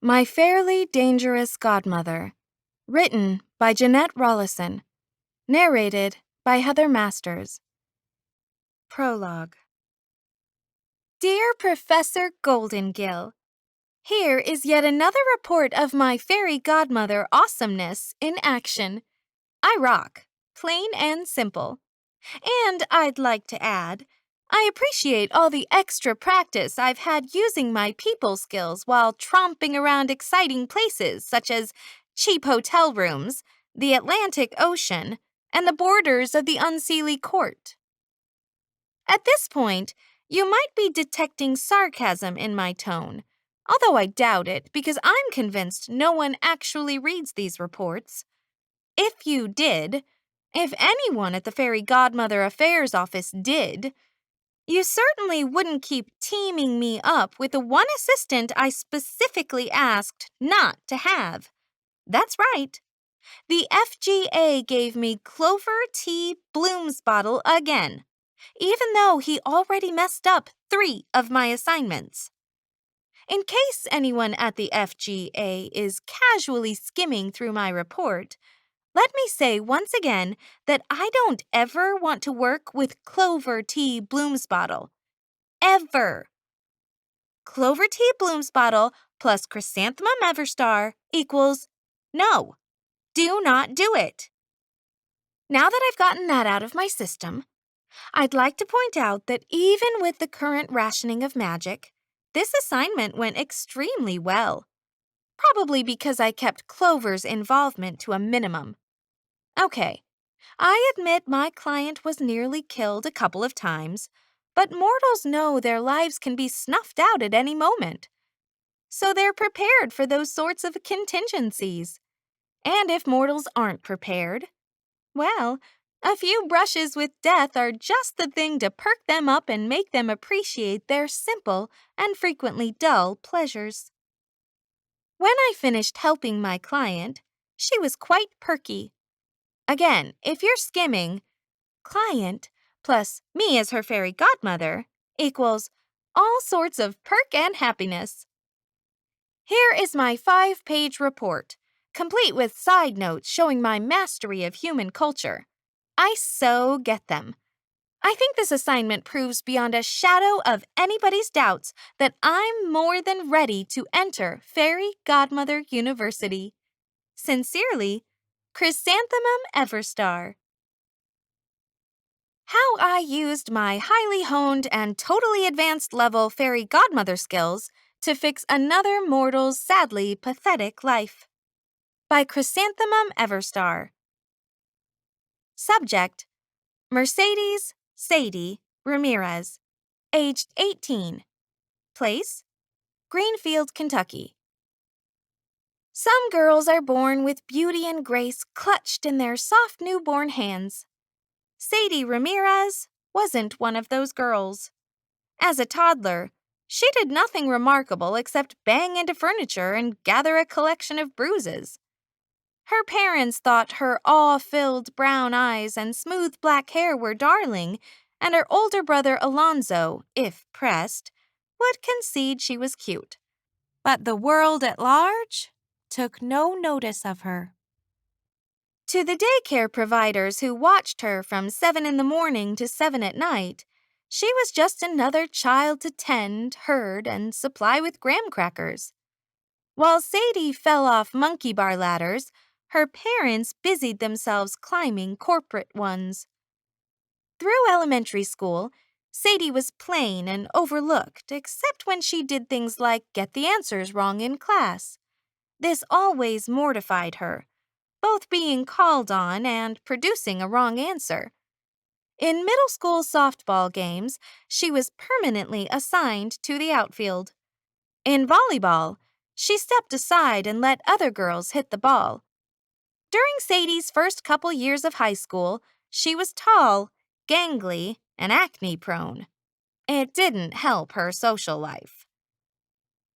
My Fairly Dangerous Godmother. Written by Janette Rallison. Narrated by Heather Masters. Prologue. Dear Professor Goldengill, here is yet another report of my fairy godmother awesomeness in action. I rock, plain and simple. And I'd like to add, I appreciate all the extra practice I've had using my people skills while tromping around exciting places such as cheap hotel rooms, the Atlantic Ocean, and the borders of the unseelie court. At this point, you might be detecting sarcasm in my tone, although I doubt it because I'm convinced no one actually reads these reports. If you did, if anyone at the Fairy Godmother Affairs office did, you certainly wouldn't keep teaming me up with the one assistant I specifically asked not to have. That's right. The FGA gave me Clover T. Bloomsbottle again, even though he already messed up 3 of my assignments. In case anyone at the FGA is casually skimming through my report, let me say once again that I don't ever want to work with Clover T. Bloomsbottle. Ever. Clover T. Bloomsbottle plus Chrysanthemum Everstar equals no. Do not do it. Now that I've gotten that out of my system, I'd like to point out that even with the current rationing of magic, this assignment went extremely well. Probably because I kept Clover's involvement to a minimum. Okay, I admit my client was nearly killed a couple of times, but mortals know their lives can be snuffed out at any moment. So they're prepared for those sorts of contingencies. And if mortals aren't prepared, well, a few brushes with death are just the thing to perk them up and make them appreciate their simple and frequently dull pleasures. When I finished helping my client, she was quite perky. Again, if you're skimming, client plus me as her fairy godmother equals all sorts of perk and happiness. Here is my 5-page report, complete with side notes showing my mastery of human culture. I so get them. I think this assignment proves beyond a shadow of anybody's doubts that I'm more than ready to enter Fairy Godmother University. Sincerely, Chrysanthemum Everstar. How I used my highly honed and totally advanced level fairy godmother skills to fix another mortal's sadly pathetic life. By Chrysanthemum Everstar. Subject: Mercedes Sadie Ramirez, aged 18. Place: Greenfield, Kentucky. Some girls are born with beauty and grace clutched in their soft newborn hands. Sadie Ramirez wasn't one of those girls. As a toddler, she did nothing remarkable except bang into furniture and gather a collection of bruises. Her parents thought her awe-filled brown eyes and smooth black hair were darling, and her older brother Alonzo, if pressed, would concede she was cute. But the world at large took no notice of her. To the daycare providers who watched her from 7 in the morning to 7 at night, she was just another child to tend, herd, and supply with graham crackers. While Sadie fell off monkey bar ladders, her parents busied themselves climbing corporate ones. Through elementary school, Sadie was plain and overlooked, except when she did things like get the answers wrong in class. This always mortified her, both being called on and producing a wrong answer. In middle school softball games, she was permanently assigned to the outfield. In volleyball, she stepped aside and let other girls hit the ball. During Sadie's first couple years of high school, she was tall, gangly, and acne-prone. It didn't help her social life.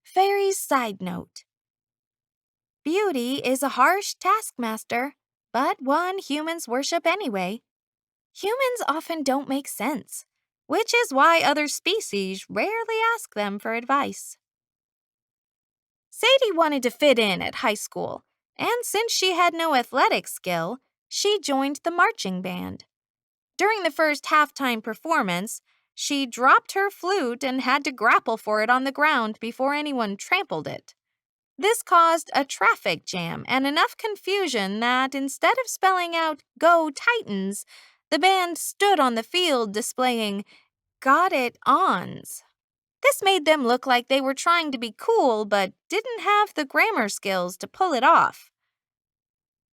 Fairy's side note. Beauty is a harsh taskmaster, but one humans worship anyway. Humans often don't make sense, which is why other species rarely ask them for advice. Sadie wanted to fit in at high school, and since she had no athletic skill, she joined the marching band. During the first halftime performance, she dropped her flute and had to grapple for it on the ground before anyone trampled it. This caused a traffic jam and enough confusion that instead of spelling out "Go Titans," the band stood on the field displaying "Got It Ons." This made them look like they were trying to be cool but didn't have the grammar skills to pull it off.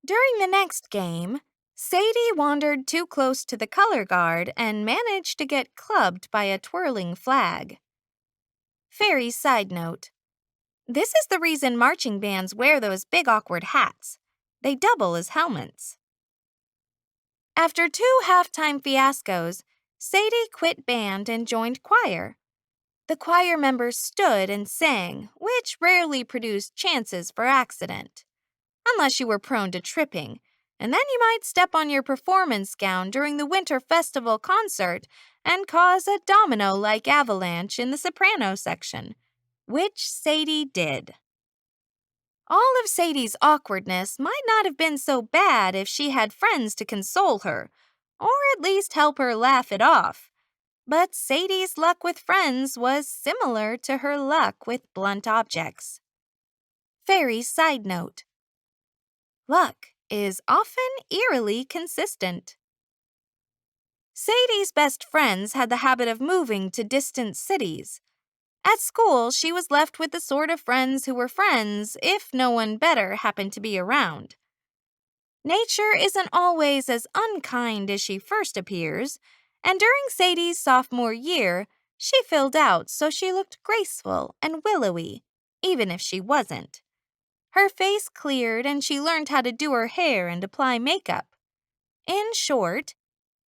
During the next game, Sadie wandered too close to the color guard and managed to get clubbed by a twirling flag. Fairy side note: this is the reason marching bands wear those big awkward hats. They double as helmets. After 2 halftime fiascos, Sadie quit band and joined choir. The choir members stood and sang, which rarely produced chances for accident, unless you were prone to tripping, and then you might step on your performance gown during the Winter Festival concert and cause a domino-like avalanche in the soprano section, which Sadie did. All of Sadie's awkwardness might not have been so bad if she had friends to console her, or at least help her laugh it off. But Sadie's luck with friends was similar to her luck with blunt objects. Fairy side note: luck is often eerily consistent. Sadie's best friends had the habit of moving to distant cities. At school, she was left with the sort of friends who were friends if no one better happened to be around. Nature isn't always as unkind as she first appears, and during Sadie's sophomore year, she filled out so she looked graceful and willowy, even if she wasn't. Her face cleared and she learned how to do her hair and apply makeup. In short,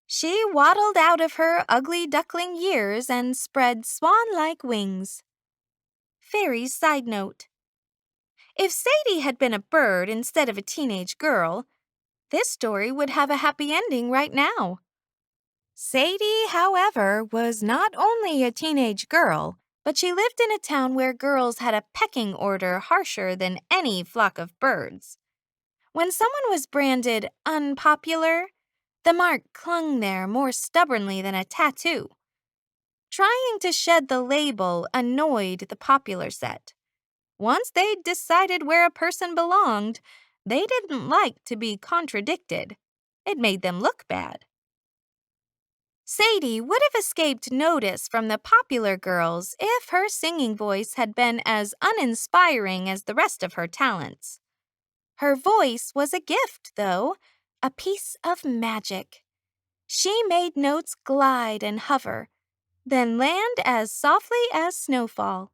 she waddled out of her ugly duckling years and spread swan-like wings. Fairy side note: if Sadie had been a bird instead of a teenage girl, this story would have a happy ending right now. Sadie, however, was not only a teenage girl, but she lived in a town where girls had a pecking order harsher than any flock of birds. When someone was branded unpopular, the mark clung there more stubbornly than a tattoo. Trying to shed the label annoyed the popular set. Once they'd decided where a person belonged, they didn't like to be contradicted. It made them look bad. Sadie would have escaped notice from the popular girls if her singing voice had been as uninspiring as the rest of her talents. Her voice was a gift, though, a piece of magic. She made notes glide and hover, then land as softly as snowfall.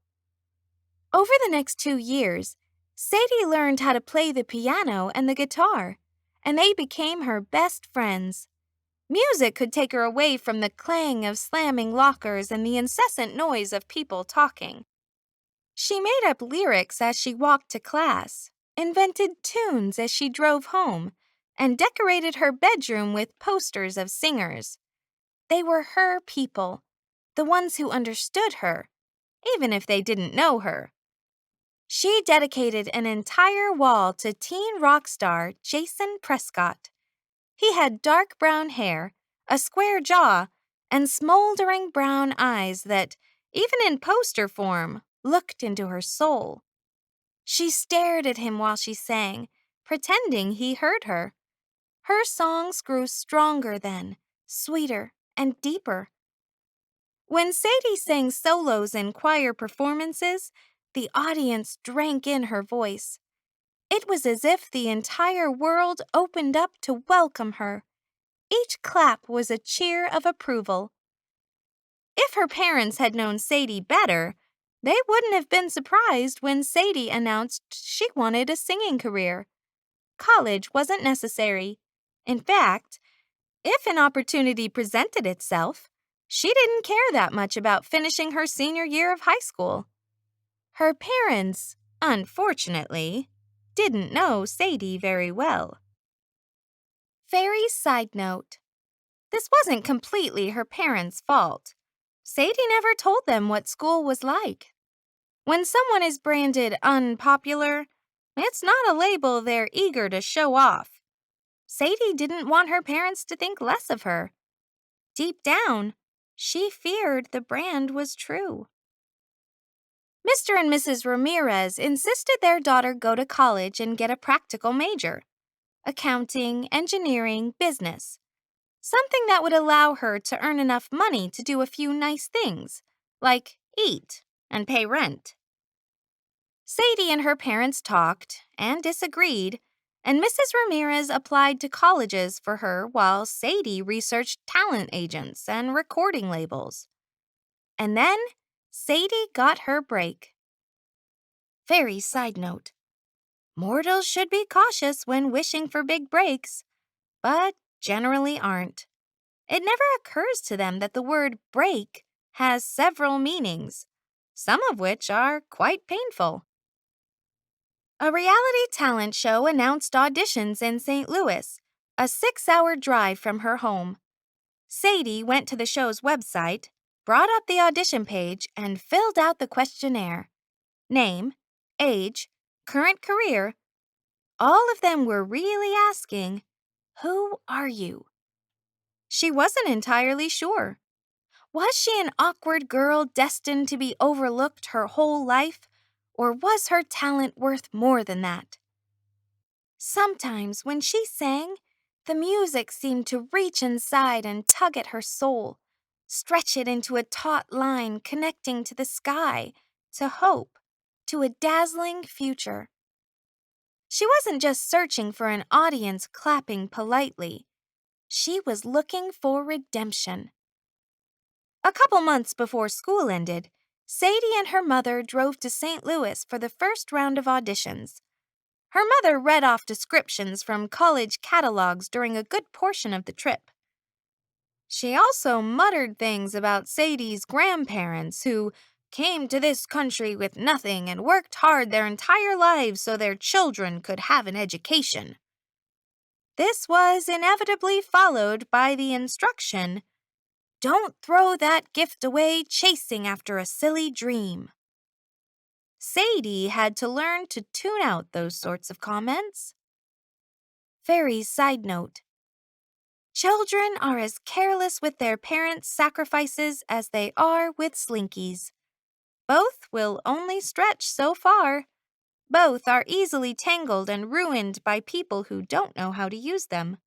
Over the next 2 years, Sadie learned how to play the piano and the guitar, and they became her best friends. Music could take her away from the clang of slamming lockers and the incessant noise of people talking. She made up lyrics as she walked to class, invented tunes as she drove home, and decorated her bedroom with posters of singers. They were her people, the ones who understood her, even if they didn't know her. She dedicated an entire wall to teen rock star Jason Prescott. He had dark brown hair, a square jaw, and smoldering brown eyes that, even in poster form, looked into her soul. She stared at him while she sang, pretending he heard her. Her songs grew stronger then, sweeter and deeper. When Sadie sang solos in choir performances, the audience drank in her voice. It was as if the entire world opened up to welcome her. Each clap was a cheer of approval. If her parents had known Sadie better, they wouldn't have been surprised when Sadie announced she wanted a singing career. College wasn't necessary. In fact, if an opportunity presented itself, she didn't care that much about finishing her senior year of high school. Her parents, unfortunately, didn't know Sadie very well. Fairy side note: this wasn't completely her parents' fault. Sadie never told them what school was like. When someone is branded unpopular, it's not a label they're eager to show off. Sadie didn't want her parents to think less of her. Deep down, she feared the brand was true. Mr. and Mrs. Ramirez insisted their daughter go to college and get a practical major: accounting, engineering, business. Something that would allow her to earn enough money to do a few nice things, like eat and pay rent. Sadie and her parents talked and disagreed, and Mrs. Ramirez applied to colleges for her while Sadie researched talent agents and recording labels. And then Sadie got her break. Very side note: mortals should be cautious when wishing for big breaks, but generally aren't. It never occurs to them that the word break has several meanings, some of which are quite painful. A reality talent show announced auditions in St. Louis, a 6-hour drive from her home. Sadie went to the show's website, brought up the audition page, and filled out the questionnaire. Name, age, current career. All of them were really asking, "Who are you?" She wasn't entirely sure. Was she an awkward girl destined to be overlooked her whole life, or was her talent worth more than that? Sometimes when she sang, the music seemed to reach inside and tug at her soul, stretch it into a taut line connecting to the sky, to hope, to a dazzling future. She wasn't just searching for an audience clapping politely. She was looking for redemption. A couple months before school ended, Sadie and her mother drove to St. Louis for the first round of auditions. Her mother read off descriptions from college catalogs during a good portion of the trip. She also muttered things about Sadie's grandparents, who came to this country with nothing and worked hard their entire lives so their children could have an education. This was inevitably followed by the instruction, "Don't throw that gift away chasing after a silly dream." Sadie had to learn to tune out those sorts of comments. Very side note: children are as careless with their parents' sacrifices as they are with Slinkies. Both will only stretch so far. Both are easily tangled and ruined by people who don't know how to use them.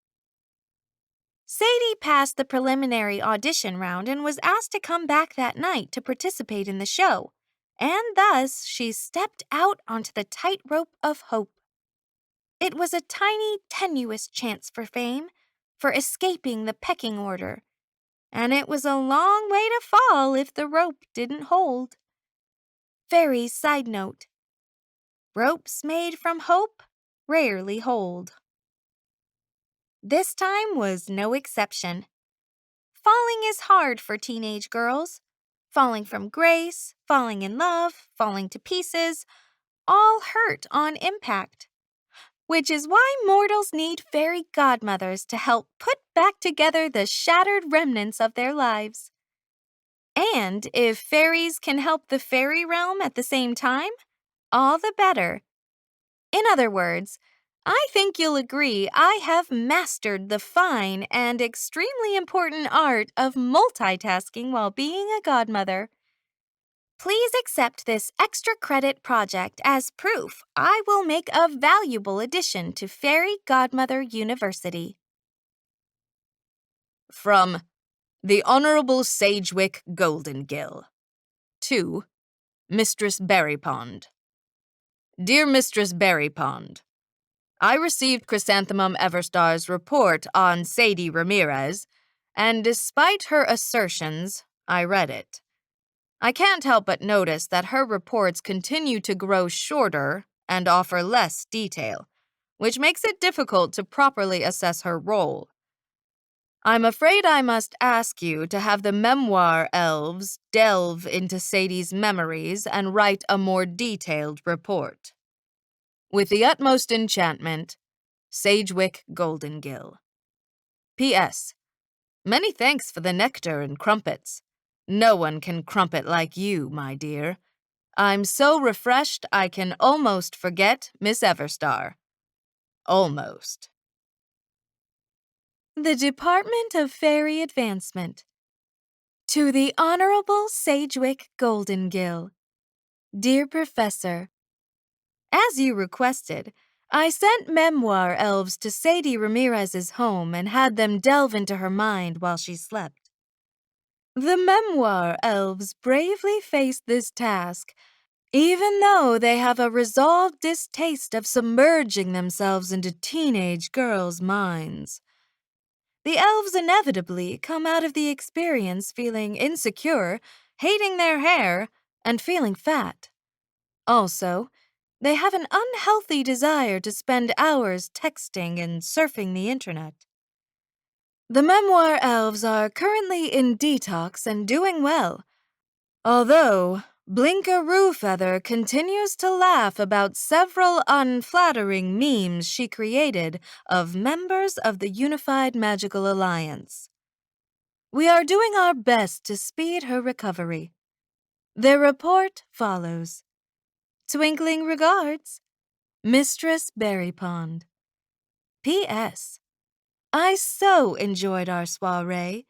Sadie passed the preliminary audition round and was asked to come back that night to participate in the show, and thus she stepped out onto the tightrope of hope. It was a tiny, tenuous chance for fame, for escaping the pecking order, and it was a long way to fall if the rope didn't hold. Very side note: ropes made from hope rarely hold. This time was no exception. Falling is hard for teenage girls. Falling from grace, falling in love, falling to pieces, all hurt on impact. Which is why mortals need fairy godmothers to help put back together the shattered remnants of their lives. And if fairies can help the fairy realm at the same time, all the better. In other words, I think you'll agree I have mastered the fine and extremely important art of multitasking while being a godmother. Please accept this extra credit project as proof I will make a valuable addition to Fairy Godmother University. From the Honorable Sagewick Goldengill to Mistress Berrypond. Dear Mistress Berrypond, I received Chrysanthemum Everstar's report on Sadie Ramirez, and despite her assertions, I read it. I can't help but notice that her reports continue to grow shorter and offer less detail, which makes it difficult to properly assess her role. I'm afraid I must ask you to have the memoir elves delve into Sadie's memories and write a more detailed report. With the utmost enchantment, Sagewick Goldengill. P.S. Many thanks for the nectar and crumpets. No one can crumpet like you, my dear. I'm so refreshed I can almost forget Miss Everstar. Almost. The Department of Fairy Advancement. To the Honorable Sagewick Goldengill. Dear Professor, as you requested, I sent memoir elves to Sadie Ramirez's home and had them delve into her mind while she slept. The memoir elves bravely faced this task, even though they have a resolved distaste of submerging themselves into teenage girls' minds. The elves inevitably come out of the experience feeling insecure, hating their hair, and feeling fat. Also, they have an unhealthy desire to spend hours texting and surfing the internet. The memoir elves are currently in detox and doing well, although Blinkaroo Feather continues to laugh about several unflattering memes she created of members of the Unified Magical Alliance. We are doing our best to speed her recovery. Their report follows. Twinkling regards, Mistress Berrypond. P.S. I so enjoyed our soiree.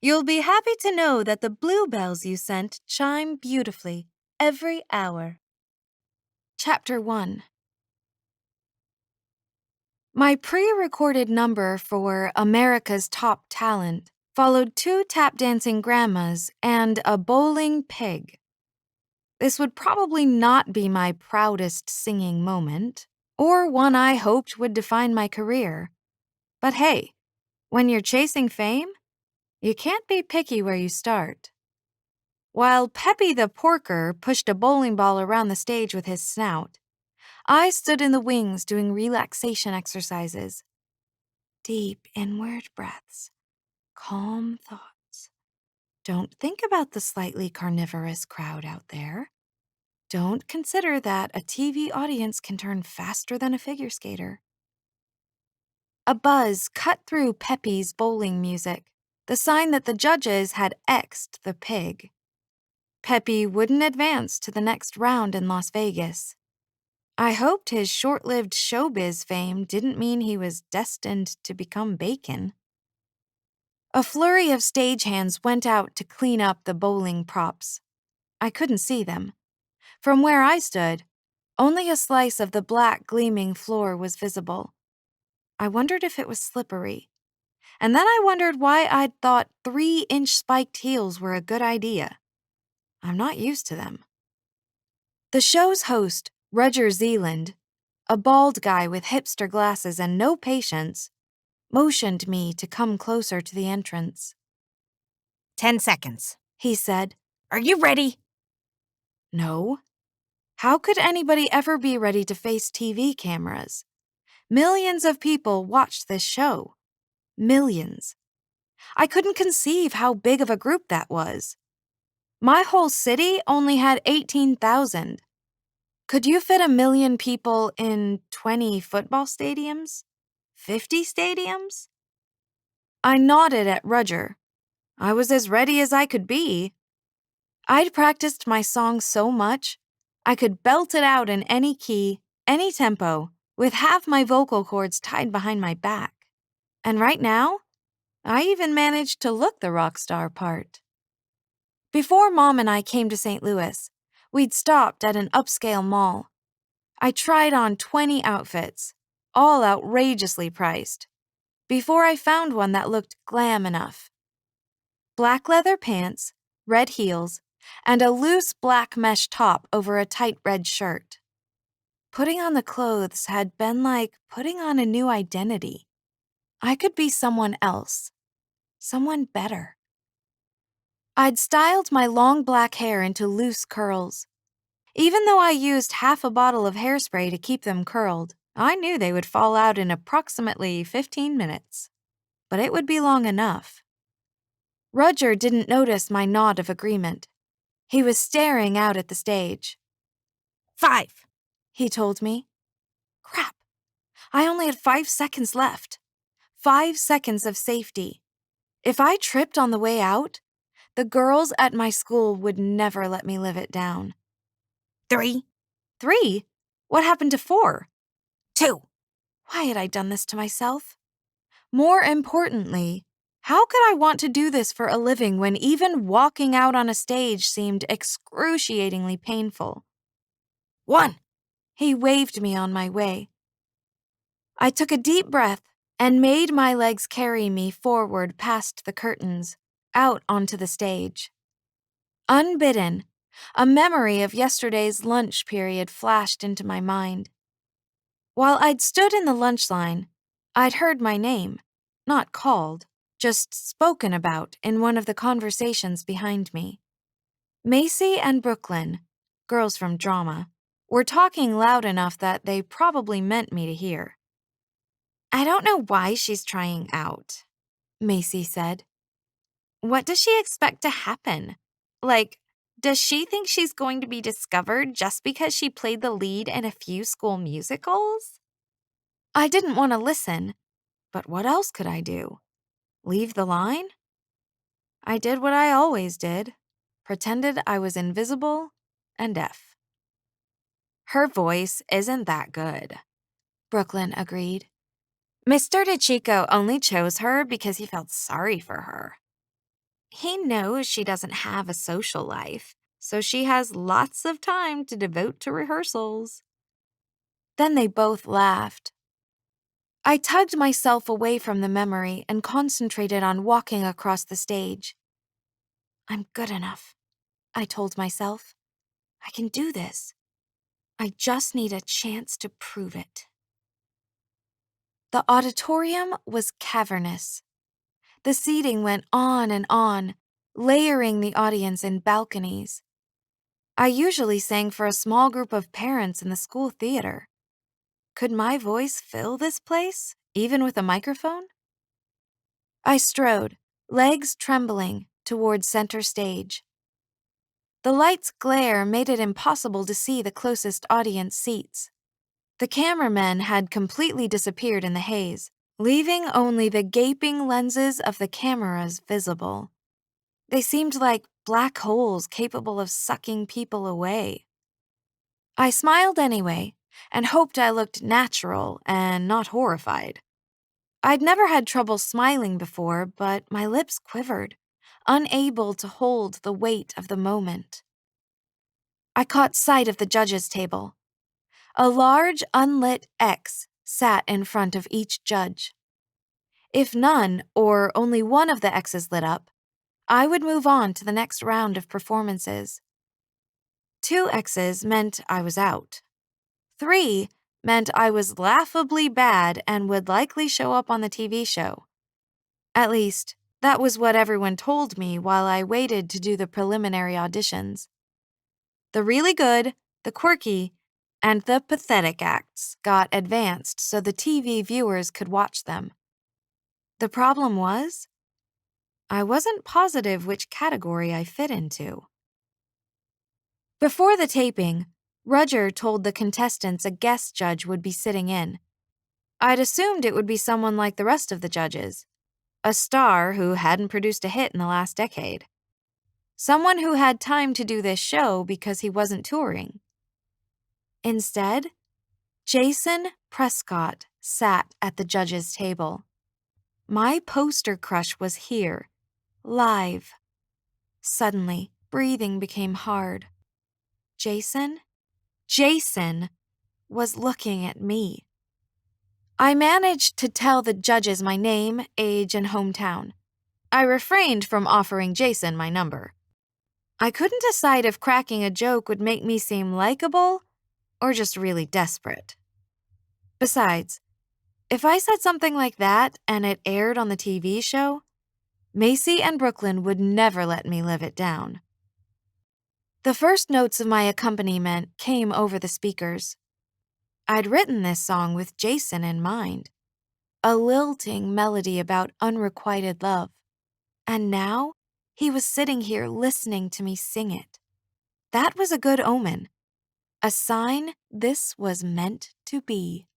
You'll be happy to know that the bluebells you sent chime beautifully every hour. Chapter 1. My pre-recorded number for America's Top Talent followed 2 tap-dancing grandmas and a bowling pig. This would probably not be my proudest singing moment, or one I hoped would define my career. But hey, when you're chasing fame, you can't be picky where you start. While Peppy the Porker pushed a bowling ball around the stage with his snout, I stood in the wings doing relaxation exercises. Deep inward breaths, calm thoughts. Don't think about the slightly carnivorous crowd out there. Don't consider that a TV audience can turn faster than a figure skater. A buzz cut through Peppy's bowling music, the sign that the judges had X'd the pig. Peppy wouldn't advance to the next round in Las Vegas. I hoped his short-lived showbiz fame didn't mean he was destined to become bacon. A flurry of stagehands went out to clean up the bowling props. I couldn't see them. From where I stood, only a slice of the black gleaming floor was visible. I wondered if it was slippery. And then I wondered why I'd thought 3-inch spiked heels were a good idea. I'm not used to them. The show's host, Roger Zealand, a bald guy with hipster glasses and no patience, motioned me to come closer to the entrance. 10 seconds, he said. Are you ready? No. How could anybody ever be ready to face TV cameras? Millions of people watched this show. Millions. I couldn't conceive how big of a group that was. My whole city only had 18,000. Could you fit 1 million people in 20 football stadiums? 50 stadiums? I nodded at Roger. I was as ready as I could be. I'd practiced my song so much, I could belt it out in any key, any tempo, with half my vocal cords tied behind my back. And right now, I even managed to look the rock star part. Before Mom and I came to St. Louis, we'd stopped at an upscale mall. I tried on 20 outfits, all outrageously priced, before I found one that looked glam enough. Black leather pants, red heels, and a loose black mesh top over a tight red shirt. Putting on the clothes had been like putting on a new identity. I could be someone else, someone better. I'd styled my long black hair into loose curls. Even though I used half a bottle of hairspray to keep them curled, I knew they would fall out in approximately 15 minutes. But it would be long enough. Roger didn't notice my nod of agreement. He was staring out at the stage. 5, he told me. Crap. I only had 5 seconds left. 5 seconds of safety. If I tripped on the way out, the girls at my school would never let me live it down. 3, 3? What happened to 4? 2. Why had I done this to myself? More importantly, how could I want to do this for a living when even walking out on a stage seemed excruciatingly painful? 1. He waved me on my way. I took a deep breath and made my legs carry me forward past the curtains, out onto the stage. Unbidden, a memory of yesterday's lunch period flashed into my mind. While I'd stood in the lunch line, I'd heard my name, not called, just spoken about in one of the conversations behind me. Macy and Brooklyn, girls from drama, were talking loud enough that they probably meant me to hear. "I don't know why she's trying out," Macy said. "What does she expect to happen? Like, does she think she's going to be discovered just because she played the lead in a few school musicals?" I didn't want to listen, but what else could I do? Leave the line? I did what I always did, pretended I was invisible and deaf. "Her voice isn't that good," Brooklyn agreed. "Mr. DeChico only chose her because he felt sorry for her. He knows she doesn't have a social life, so she has lots of time to devote to rehearsals." Then they both laughed. I tugged myself away from the memory and concentrated on walking across the stage. "I'm good enough," I told myself. "I can do this. I just need a chance to prove it." The auditorium was cavernous. The seating went on and on, layering the audience in balconies. I usually sang for a small group of parents in the school theater. Could my voice fill this place, even with a microphone? I strode, legs trembling, towards center stage. The light's glare made it impossible to see the closest audience seats. The cameramen had completely disappeared in the haze, leaving only the gaping lenses of the cameras visible. They seemed like black holes capable of sucking people away. I smiled anyway, and hoped I looked natural and not horrified. I'd never had trouble smiling before, but my lips quivered, unable to hold the weight of the moment. I caught sight of the judges' table. A large, unlit X sat in front of each judge. If none or only one of the X's lit up, I would move on to the next round of performances. 2 X's meant I was out. 3 meant I was laughably bad and would likely show up on the TV show. At least, that was what everyone told me while I waited to do the preliminary auditions. The really good, the quirky, and the pathetic acts got advanced so the TV viewers could watch them. The problem was, I wasn't positive which category I fit into. Before the taping, Roger told the contestants a guest judge would be sitting in. I'd assumed it would be someone like the rest of the judges, a star who hadn't produced a hit in the last decade. Someone who had time to do this show because he wasn't touring. Instead, Jason Prescott sat at the judges' table. My poster crush was here, live. Suddenly, breathing became hard. Jason was looking at me. I managed to tell the judges my name, age, and hometown. I refrained from offering Jason my number. I couldn't decide if cracking a joke would make me seem likable or just really desperate. Besides, if I said something like that and it aired on the TV show, Macy and Brooklyn would never let me live it down. The first notes of my accompaniment came over the speakers. I'd written this song with Jason in mind, a lilting melody about unrequited love. And now, he was sitting here listening to me sing it. That was a good omen, a sign this was meant to be.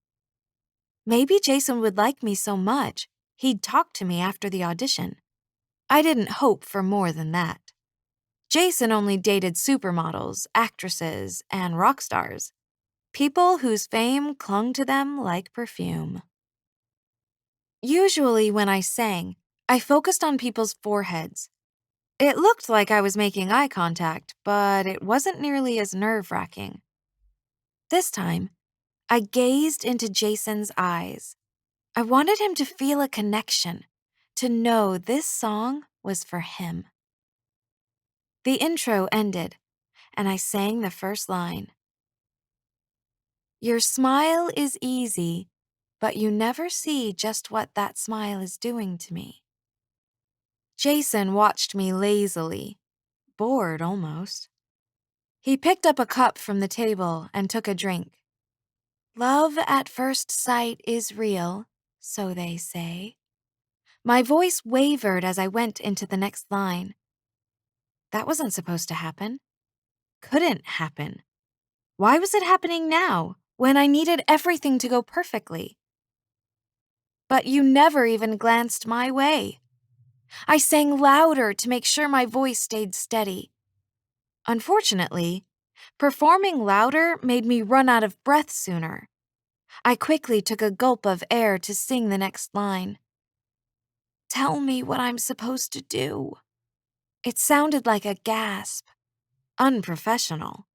Maybe Jason would like me so much, he'd talk to me after the audition. I didn't hope for more than that. Jason only dated supermodels, actresses, and rock stars, people whose fame clung to them like perfume. Usually when I sang, I focused on people's foreheads. It looked like I was making eye contact, but it wasn't nearly as nerve-wracking. This time, I gazed into Jason's eyes. I wanted him to feel a connection, to know this song was for him. The intro ended, and I sang the first line. Your smile is easy, but you never see just what that smile is doing to me. Jason watched me lazily, bored almost. He picked up a cup from the table and took a drink. Love at first sight is real, so they say. My voice wavered as I went into the next line. That wasn't supposed to happen. Couldn't happen. Why was it happening now, when I needed everything to go perfectly? But you never even glanced my way. I sang louder to make sure my voice stayed steady. Unfortunately, performing louder made me run out of breath sooner. I quickly took a gulp of air to sing the next line. Tell me what I'm supposed to do. It sounded like a gasp. Unprofessional.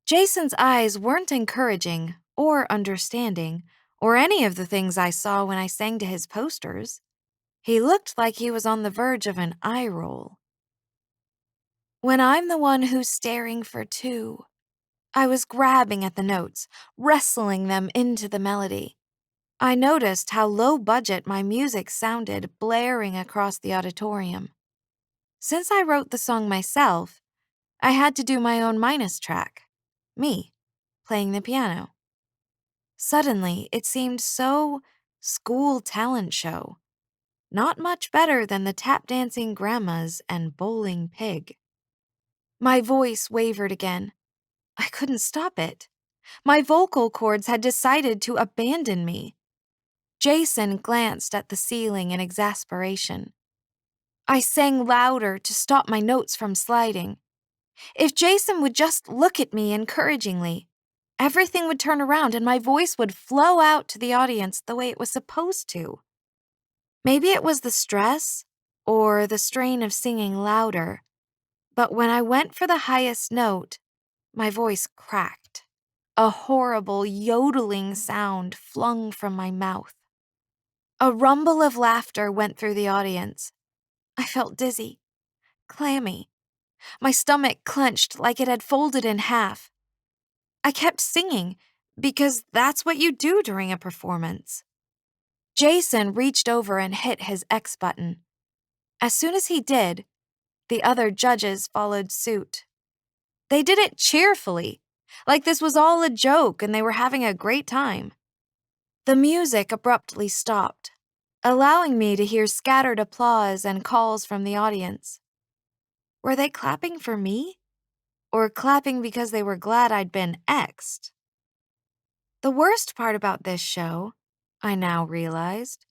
Jason's eyes weren't encouraging or understanding or any of the things I saw when I sang to his posters. He looked like he was on the verge of an eye roll. When I'm the one who's staring for two, I was grabbing at the notes, wrestling them into the melody. I noticed how low budget my music sounded blaring across the auditorium. Since I wrote the song myself, I had to do my own minus track, me, playing the piano. Suddenly, it seemed so school talent show, not much better than the tap-dancing grandmas and bowling pig. My voice wavered again. I couldn't stop it. My vocal cords had decided to abandon me. Jason glanced at the ceiling in exasperation. I sang louder to stop my notes from sliding. If Jason would just look at me encouragingly, everything would turn around and my voice would flow out to the audience the way it was supposed to. Maybe it was the stress or the strain of singing louder, but when I went for the highest note, my voice cracked. A horrible yodeling sound flung from my mouth. A rumble of laughter went through the audience. I felt dizzy, clammy. My stomach clenched like it had folded in half. I kept singing because that's what you do during a performance. Jason reached over and hit his X button. As soon as he did, the other judges followed suit. They did it cheerfully, like this was all a joke and they were having a great time. The music abruptly stopped, allowing me to hear scattered applause and calls from the audience. Were they clapping for me? Or clapping because they were glad I'd been X'd? The worst part about this show, I now realized,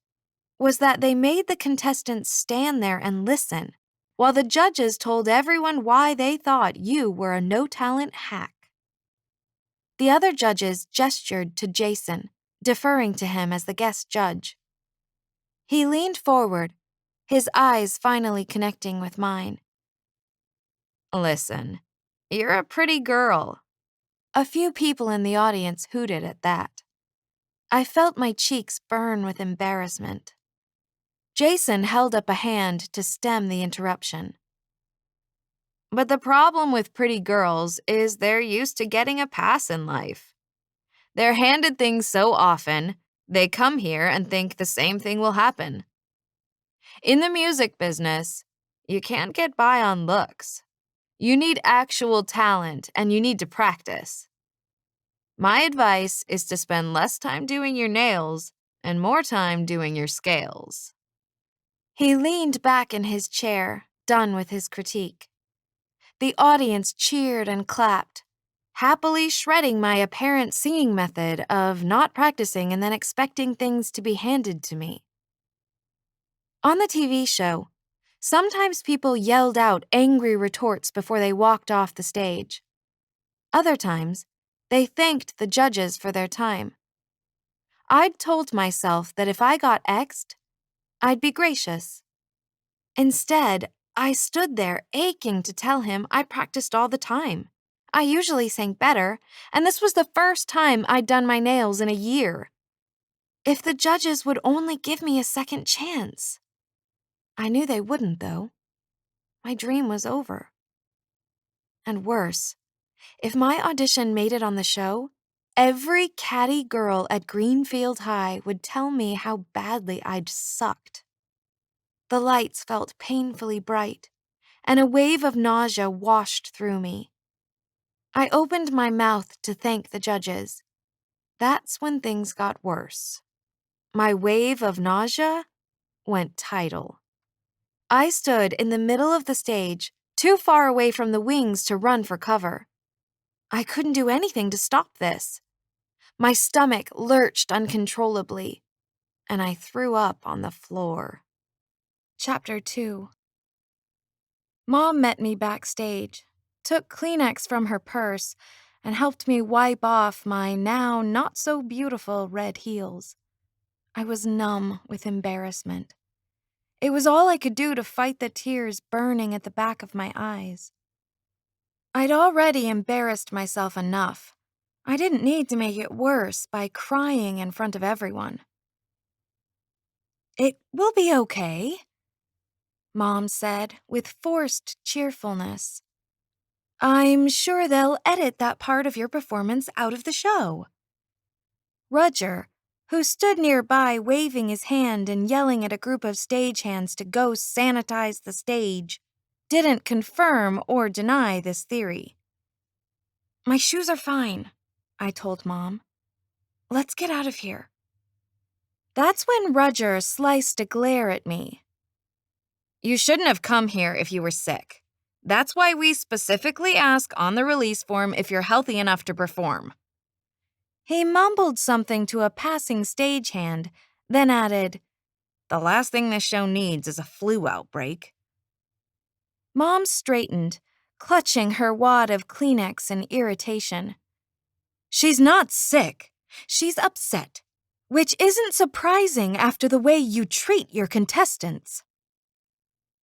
was that they made the contestants stand there and listen, while the judges told everyone why they thought you were a no-talent hack. The other judges gestured to Jason, deferring to him as the guest judge. He leaned forward, his eyes finally connecting with mine. Listen, you're a pretty girl. A few people in the audience hooted at that. I felt my cheeks burn with embarrassment. Jason held up a hand to stem the interruption. But the problem with pretty girls is they're used to getting a pass in life. They're handed things so often, they come here and think the same thing will happen. In the music business, you can't get by on looks. You need actual talent and you need to practice. My advice is to spend less time doing your nails and more time doing your scales. He leaned back in his chair, done with his critique. The audience cheered and clapped, happily shredding my apparent singing method of not practicing and then expecting things to be handed to me. On the TV show, Sometimes people yelled out angry retorts before they walked off the stage. Other times, they thanked the judges for their time. I'd told myself that if I got X'd, I'd be gracious. Instead, I stood there aching to tell him I practiced all the time. I usually sang better, and this was the first time I'd done my nails in a year. If the judges would only give me a second chance. I knew they wouldn't, though. My dream was over. And worse, if my audition made it on the show, every catty girl at Greenfield High would tell me how badly I'd sucked. The lights felt painfully bright, and a wave of nausea washed through me. I opened my mouth to thank the judges. That's when things got worse. My wave of nausea went tidal. I stood in the middle of the stage, too far away from the wings to run for cover. I couldn't do anything to stop this. My stomach lurched uncontrollably, and I threw up on the floor. Chapter 2. Mom met me backstage, took Kleenex from her purse, and helped me wipe off my now not-so-beautiful red heels. I was numb with embarrassment. It was all I could do to fight the tears burning at the back of my eyes. I'd already embarrassed myself enough. I didn't need to make it worse by crying in front of everyone. "It will be okay," Mom said with forced cheerfulness. "I'm sure they'll edit that part of your performance out of the show." Roger, who stood nearby waving his hand and yelling at a group of stagehands to go sanitize the stage, didn't confirm or deny this theory. "My shoes are fine," I told Mom. "Let's get out of here." That's when Roger sliced a glare at me. "You shouldn't have come here if you were sick. That's why we specifically ask on the release form if you're healthy enough to perform." He mumbled something to a passing stagehand, then added, "The last thing this show needs is a flu outbreak." Mom straightened, clutching her wad of Kleenex in irritation. "She's not sick. She's upset, which isn't surprising after the way you treat your contestants."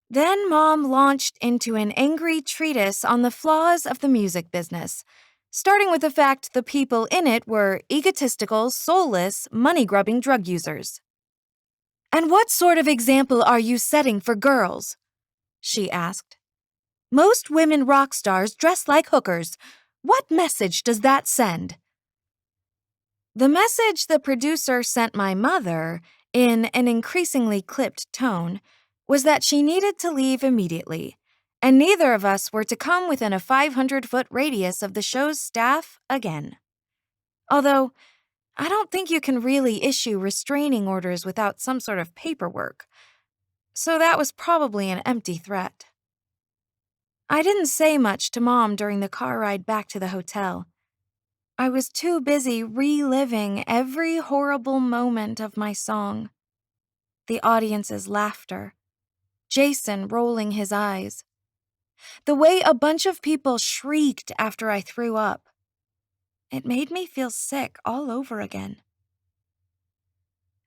Then Mom launched into an angry treatise on the flaws of the music business, starting with the fact the people in it were egotistical, soulless, money-grubbing drug users. "And what sort of example are you setting for girls?" she asked. "Most women rock stars dress like hookers. What message does that send?" The message the producer sent my mother, in an increasingly clipped tone, was that she needed to leave immediately, and neither of us were to come within a 500-foot radius of the show's staff again. Although, I don't think you can really issue restraining orders without some sort of paperwork, so that was probably an empty threat. I didn't say much to Mom during the car ride back to the hotel. I was too busy reliving every horrible moment of my song. The audience's laughter, Jason rolling his eyes, the way a bunch of people shrieked after I threw up. It made me feel sick all over again.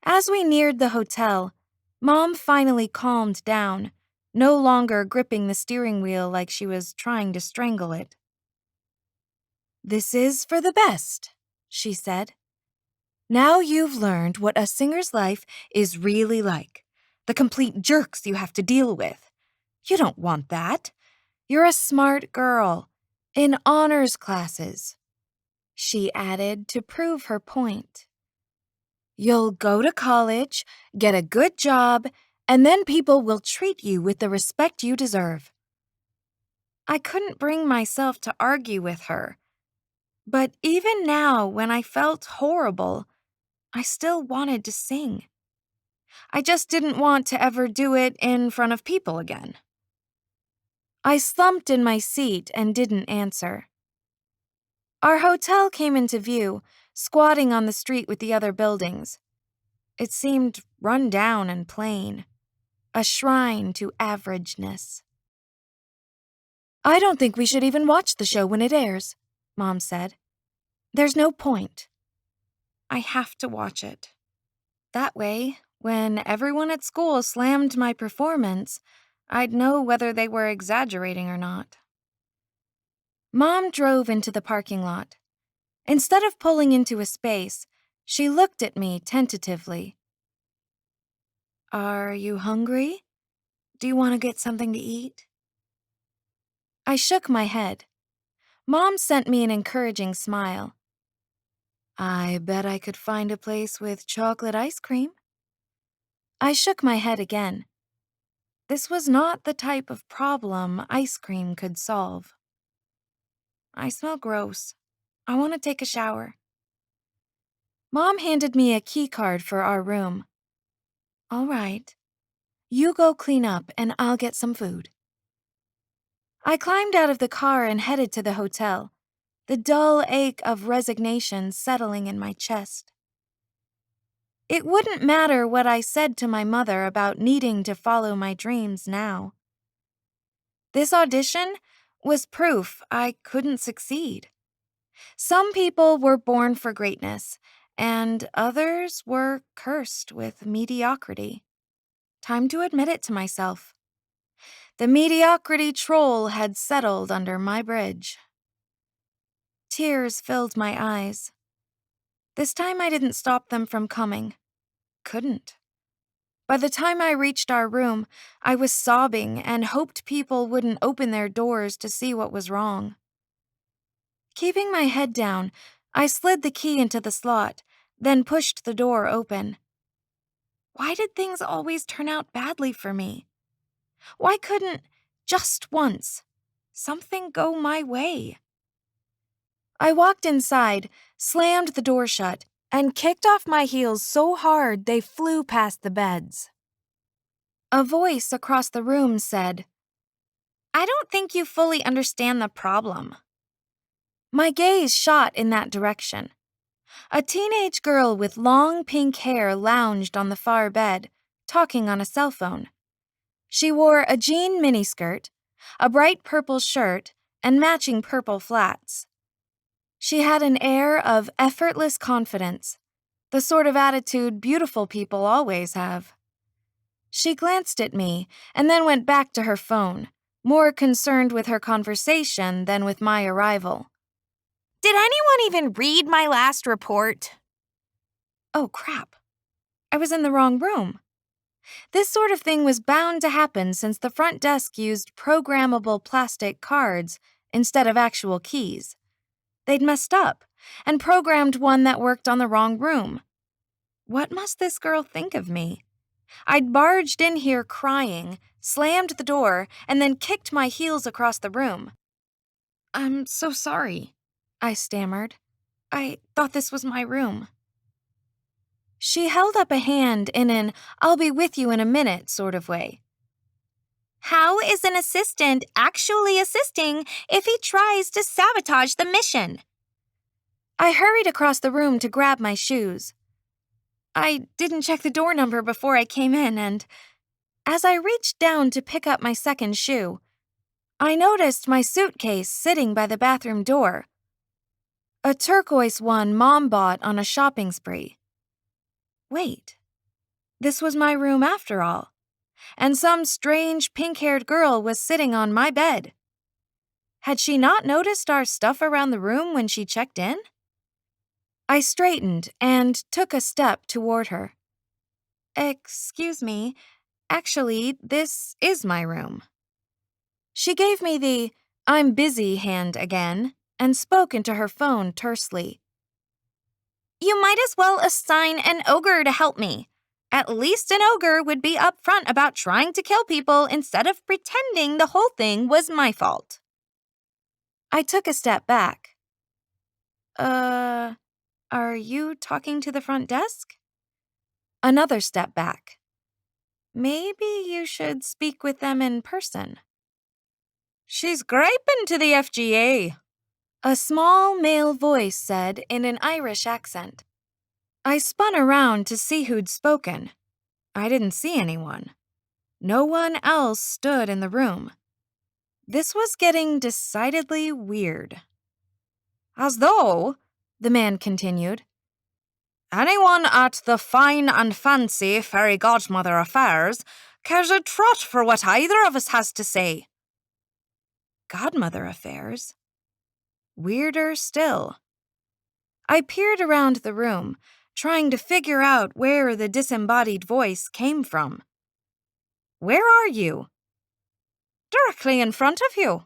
As we neared the hotel, Mom finally calmed down, no longer gripping the steering wheel like she was trying to strangle it. "This is for the best," she said. "Now you've learned what a singer's life is really like, the complete jerks you have to deal with. You don't want that. You're a smart girl, in honors classes," she added to prove her point. "You'll go to college, get a good job, and then people will treat you with the respect you deserve." I couldn't bring myself to argue with her, but even now when I felt horrible, I still wanted to sing. I just didn't want to ever do it in front of people again. I slumped in my seat and didn't answer. Our hotel came into view, squatting on the street with the other buildings. It seemed run down and plain. a shrine to averageness. "I don't think we should even watch the show when it airs," Mom said. "There's no point." "I have to watch it. That way, when everyone at school slammed my performance, I'd know whether they were exaggerating or not." Mom drove into the parking lot. Instead of pulling into a space, she looked at me tentatively. "Are you hungry? Do you want to get something to eat?" I shook my head. Mom sent me an encouraging smile. "I bet I could find a place with chocolate ice cream." I shook my head again. This was not the type of problem ice cream could solve. "I smell gross. I want to take a shower." Mom handed me a key card for our room. "All right. You go clean up and I'll get some food." I climbed out of the car and headed to the hotel, the dull ache of resignation settling in my chest. It wouldn't matter what I said to my mother about needing to follow my dreams now. This audition was proof I couldn't succeed. Some people were born for greatness, and others were cursed with mediocrity. Time to admit it to myself. The mediocrity troll had settled under my bridge. Tears filled my eyes. This time I didn't stop them from coming. Couldn't. By the time I reached our room, I was sobbing and hoped people wouldn't open their doors to see what was wrong. Keeping my head down, I slid the key into the slot, then pushed the door open. Why did things always turn out badly for me? Why couldn't, just once, something go my way? I walked inside, slammed the door shut, and kicked off my heels so hard they flew past the beds. A voice across the room said, "I don't think you fully understand the problem." My gaze shot in that direction. A teenage girl with long pink hair lounged on the far bed, talking on a cell phone. She wore a jean miniskirt, a bright purple shirt, and matching purple flats. She had an air of effortless confidence, the sort of attitude beautiful people always have. She glanced at me and then went back to her phone, more concerned with her conversation than with my arrival. Did anyone even read my last report? Oh, crap. I was in the wrong room. This sort of thing was bound to happen since the front desk used programmable plastic cards instead of actual keys. They'd messed up and programmed one that worked on the wrong room. What must this girl think of me? I'd barged in here crying, slammed the door, and then kicked my heels across the room. "I'm so sorry," I stammered. "I thought this was my room." She held up a hand in an "I'll be with you in a minute" sort of way. How is an assistant actually assisting if he tries to sabotage the mission? I hurried across the room to grab my shoes. I didn't check the door number before I came in, and as I reached down to pick up my second shoe, I noticed my suitcase sitting by the bathroom door. A turquoise one Mom bought on a shopping spree. Wait, this was my room after all, and some strange pink-haired girl was sitting on my bed. Had she not noticed our stuff around the room when she checked in? I straightened and took a step toward her. "Excuse me, actually, this is my room." She gave me the "I'm busy" hand again and spoke into her phone tersely. You might as well assign an ogre to help me. At least an ogre would be upfront about trying to kill people instead of pretending the whole thing was my fault. I took a step back. Are you talking to the front desk?" Another step back. "Maybe you should speak with them in person." She's griping to the FGA, a small male voice said in an Irish accent. I spun around to see who'd spoken. I didn't see anyone. No one else stood in the room. This was getting decidedly weird. As though, the man continued, anyone at the fine and fancy fairy godmother affairs cares a trot for what either of us has to say. Godmother affairs? Weirder still. I peered around the room, trying to figure out where the disembodied voice came from. Where are you? Directly in front of you.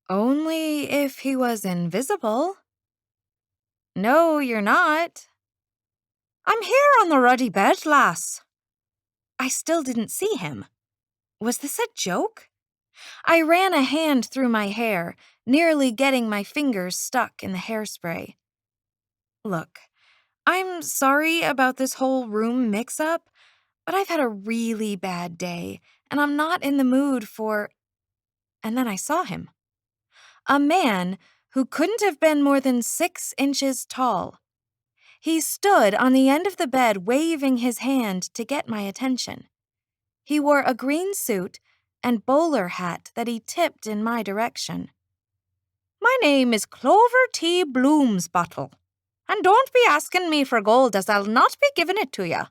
Only if he was invisible. No, you're not. I'm here on the ruddy bed, lass. I still didn't see him. Was this a joke? I ran a hand through my hair, nearly getting my fingers stuck in the hairspray. Look, I'm sorry about this whole room mix-up, but I've had a really bad day, and I'm not in the mood for... And then I saw him. A man who couldn't have been more than 6 inches tall. He stood on the end of the bed waving his hand to get my attention. He wore a green suit and bowler hat that he tipped in my direction. My name is Clover T. Bloomsbottle, and don't be asking me for gold as I'll not be giving it to you.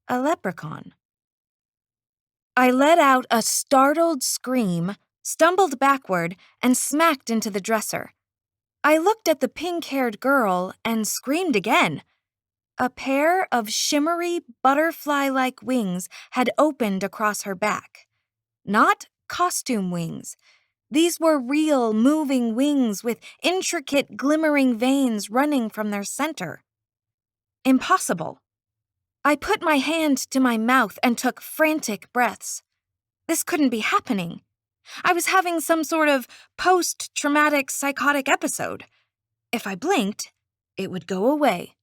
A leprechaun. I let out a startled scream, stumbled backward, and smacked into the dresser. I looked at the pink-haired girl and screamed again. A pair of shimmery, butterfly-like wings had opened across her back. Not costume wings. These were real, moving wings with intricate, glimmering veins running from their center. Impossible. I put my hand to my mouth and took frantic breaths. This couldn't be happening. I was having some sort of post-traumatic psychotic episode. If I blinked, it would go away.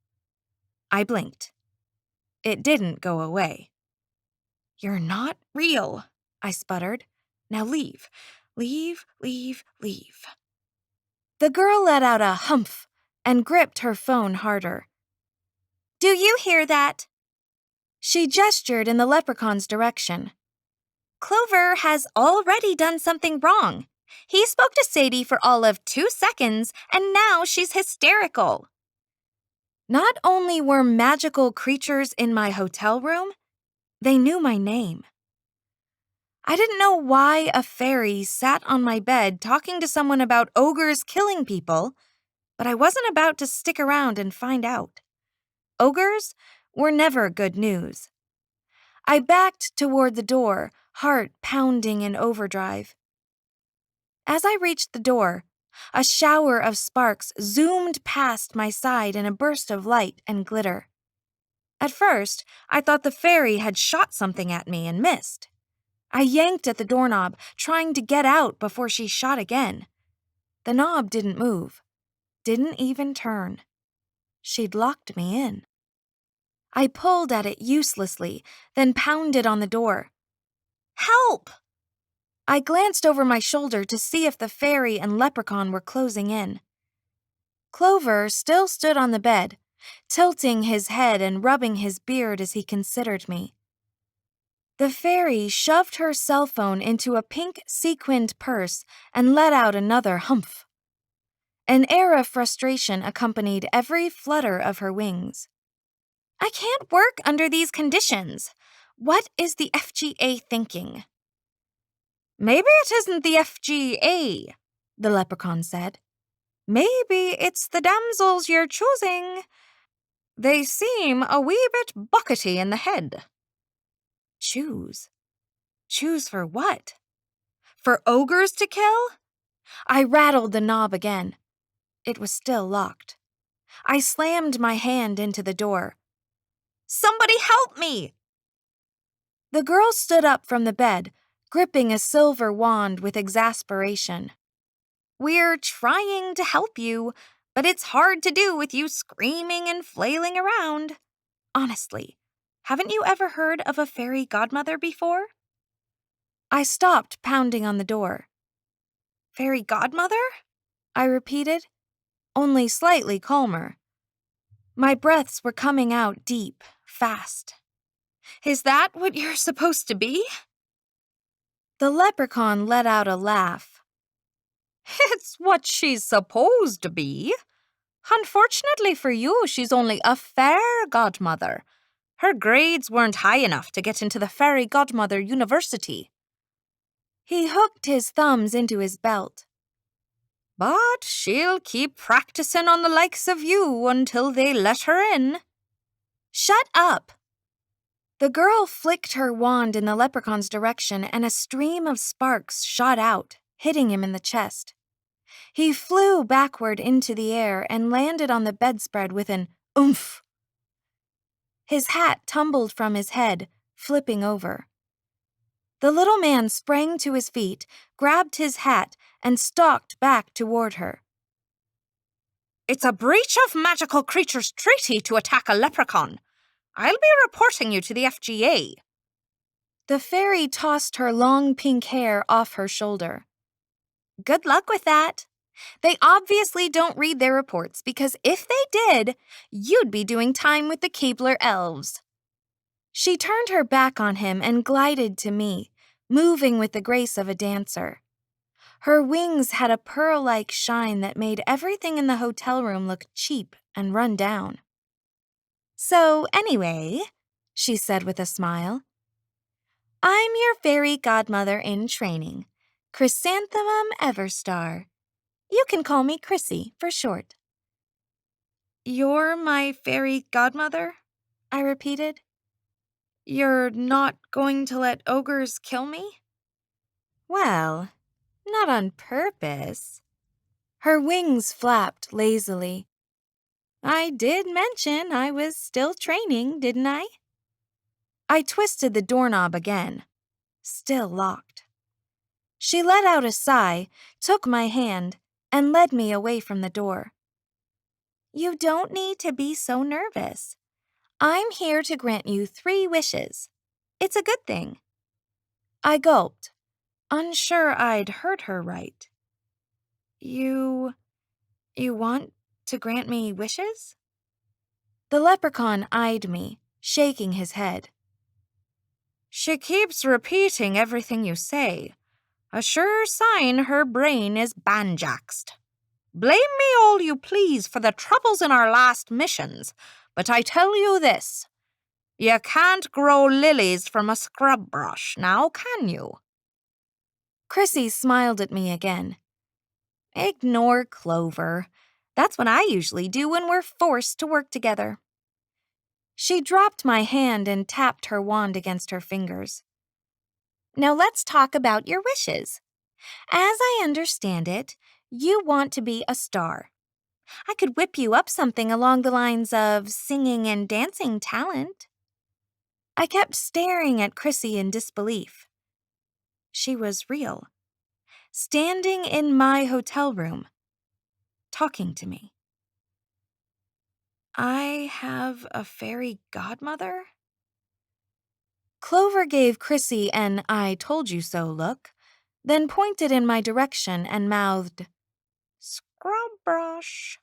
I blinked. It didn't go away. You're not real, I sputtered. Now leave. Leave, leave, leave. The girl let out a humph and gripped her phone harder. Do you hear that? She gestured in the leprechaun's direction. Clover has already done something wrong. He spoke to Sadie for all of 2 seconds, and now she's hysterical. Not only were magical creatures in my hotel room, they knew my name. I didn't know why a fairy sat on my bed talking to someone about ogres killing people, but I wasn't about to stick around and find out. Ogres were never good news. I backed toward the door, heart pounding in overdrive. As I reached the door, a shower of sparks zoomed past my side in a burst of light and glitter. At first, I thought the fairy had shot something at me and missed. I yanked at the doorknob, trying to get out before she shot again. The knob didn't move, didn't even turn. She'd locked me in. I pulled at it uselessly, then pounded on the door. Help! I glanced over my shoulder to see if the fairy and leprechaun were closing in. Clover still stood on the bed, tilting his head and rubbing his beard as he considered me. The fairy shoved her cell phone into a pink sequined purse and let out another humph. An air of frustration accompanied every flutter of her wings. I can't work under these conditions. What is the FGA thinking? Maybe it isn't the FGA, the leprechaun said. Maybe it's the damsels you're choosing. They seem a wee bit buckety in the head. Choose? Choose for what? For ogres to kill? I rattled the knob again. It was still locked. I slammed my hand into the door. Somebody help me! The girl stood up from the bed, gripping a silver wand with exasperation. We're trying to help you, but it's hard to do with you screaming and flailing around. Honestly, haven't you ever heard of a fairy godmother before? I stopped pounding on the door. Fairy godmother? I repeated, only slightly calmer. My breaths were coming out deep, fast. Is that what you're supposed to be? The leprechaun let out a laugh. It's what she's supposed to be. Unfortunately for you, she's only a fair godmother. Her grades weren't high enough to get into the Fairy Godmother University. He hooked his thumbs into his belt. But she'll keep practicing on the likes of you until they let her in. Shut up! The girl flicked her wand in the leprechaun's direction, and a stream of sparks shot out, hitting him in the chest. He flew backward into the air and landed on the bedspread with an oomph. His hat tumbled from his head, flipping over. The little man sprang to his feet, grabbed his hat, and stalked back toward her. It's a breach of magical creatures' treaty to attack a leprechaun. I'll be reporting you to the FGA. The fairy tossed her long pink hair off her shoulder. Good luck with that. They obviously don't read their reports because if they did, you'd be doing time with the Keebler elves. She turned her back on him and glided to me, moving with the grace of a dancer. Her wings had a pearl-like shine that made everything in the hotel room look cheap and run down. So anyway, she said with a smile, I'm your fairy godmother in training, Chrysanthemum Everstar. You can call me Chrissy for short. You're my fairy godmother? I repeated. You're not going to let ogres kill me? Well, not on purpose. Her wings flapped lazily. I did mention I was still training, didn't I? I twisted the doorknob again. Still locked. She let out a sigh, took my hand, and led me away from the door. You don't need to be so nervous. I'm here to grant you 3 wishes. It's a good thing. I gulped, unsure I'd heard her right. You want to grant me wishes? The leprechaun eyed me, shaking his head. She keeps repeating everything you say. A sure sign her brain is banjaxed. Blame me all you please for the troubles in our last missions, but I tell you this. You can't grow lilies from a scrub brush, now can you? Chrissy smiled at me again. Ignore Clover. That's what I usually do when we're forced to work together. She dropped my hand and tapped her wand against her fingers. Now let's talk about your wishes. As I understand it, you want to be a star. I could whip you up something along the lines of singing and dancing talent. I kept staring at Chrissy in disbelief. She was real. Standing in my hotel room, talking to me. I have a fairy godmother? Clover gave Chrissy an I told you so look, then pointed in my direction and mouthed, Scrub brush.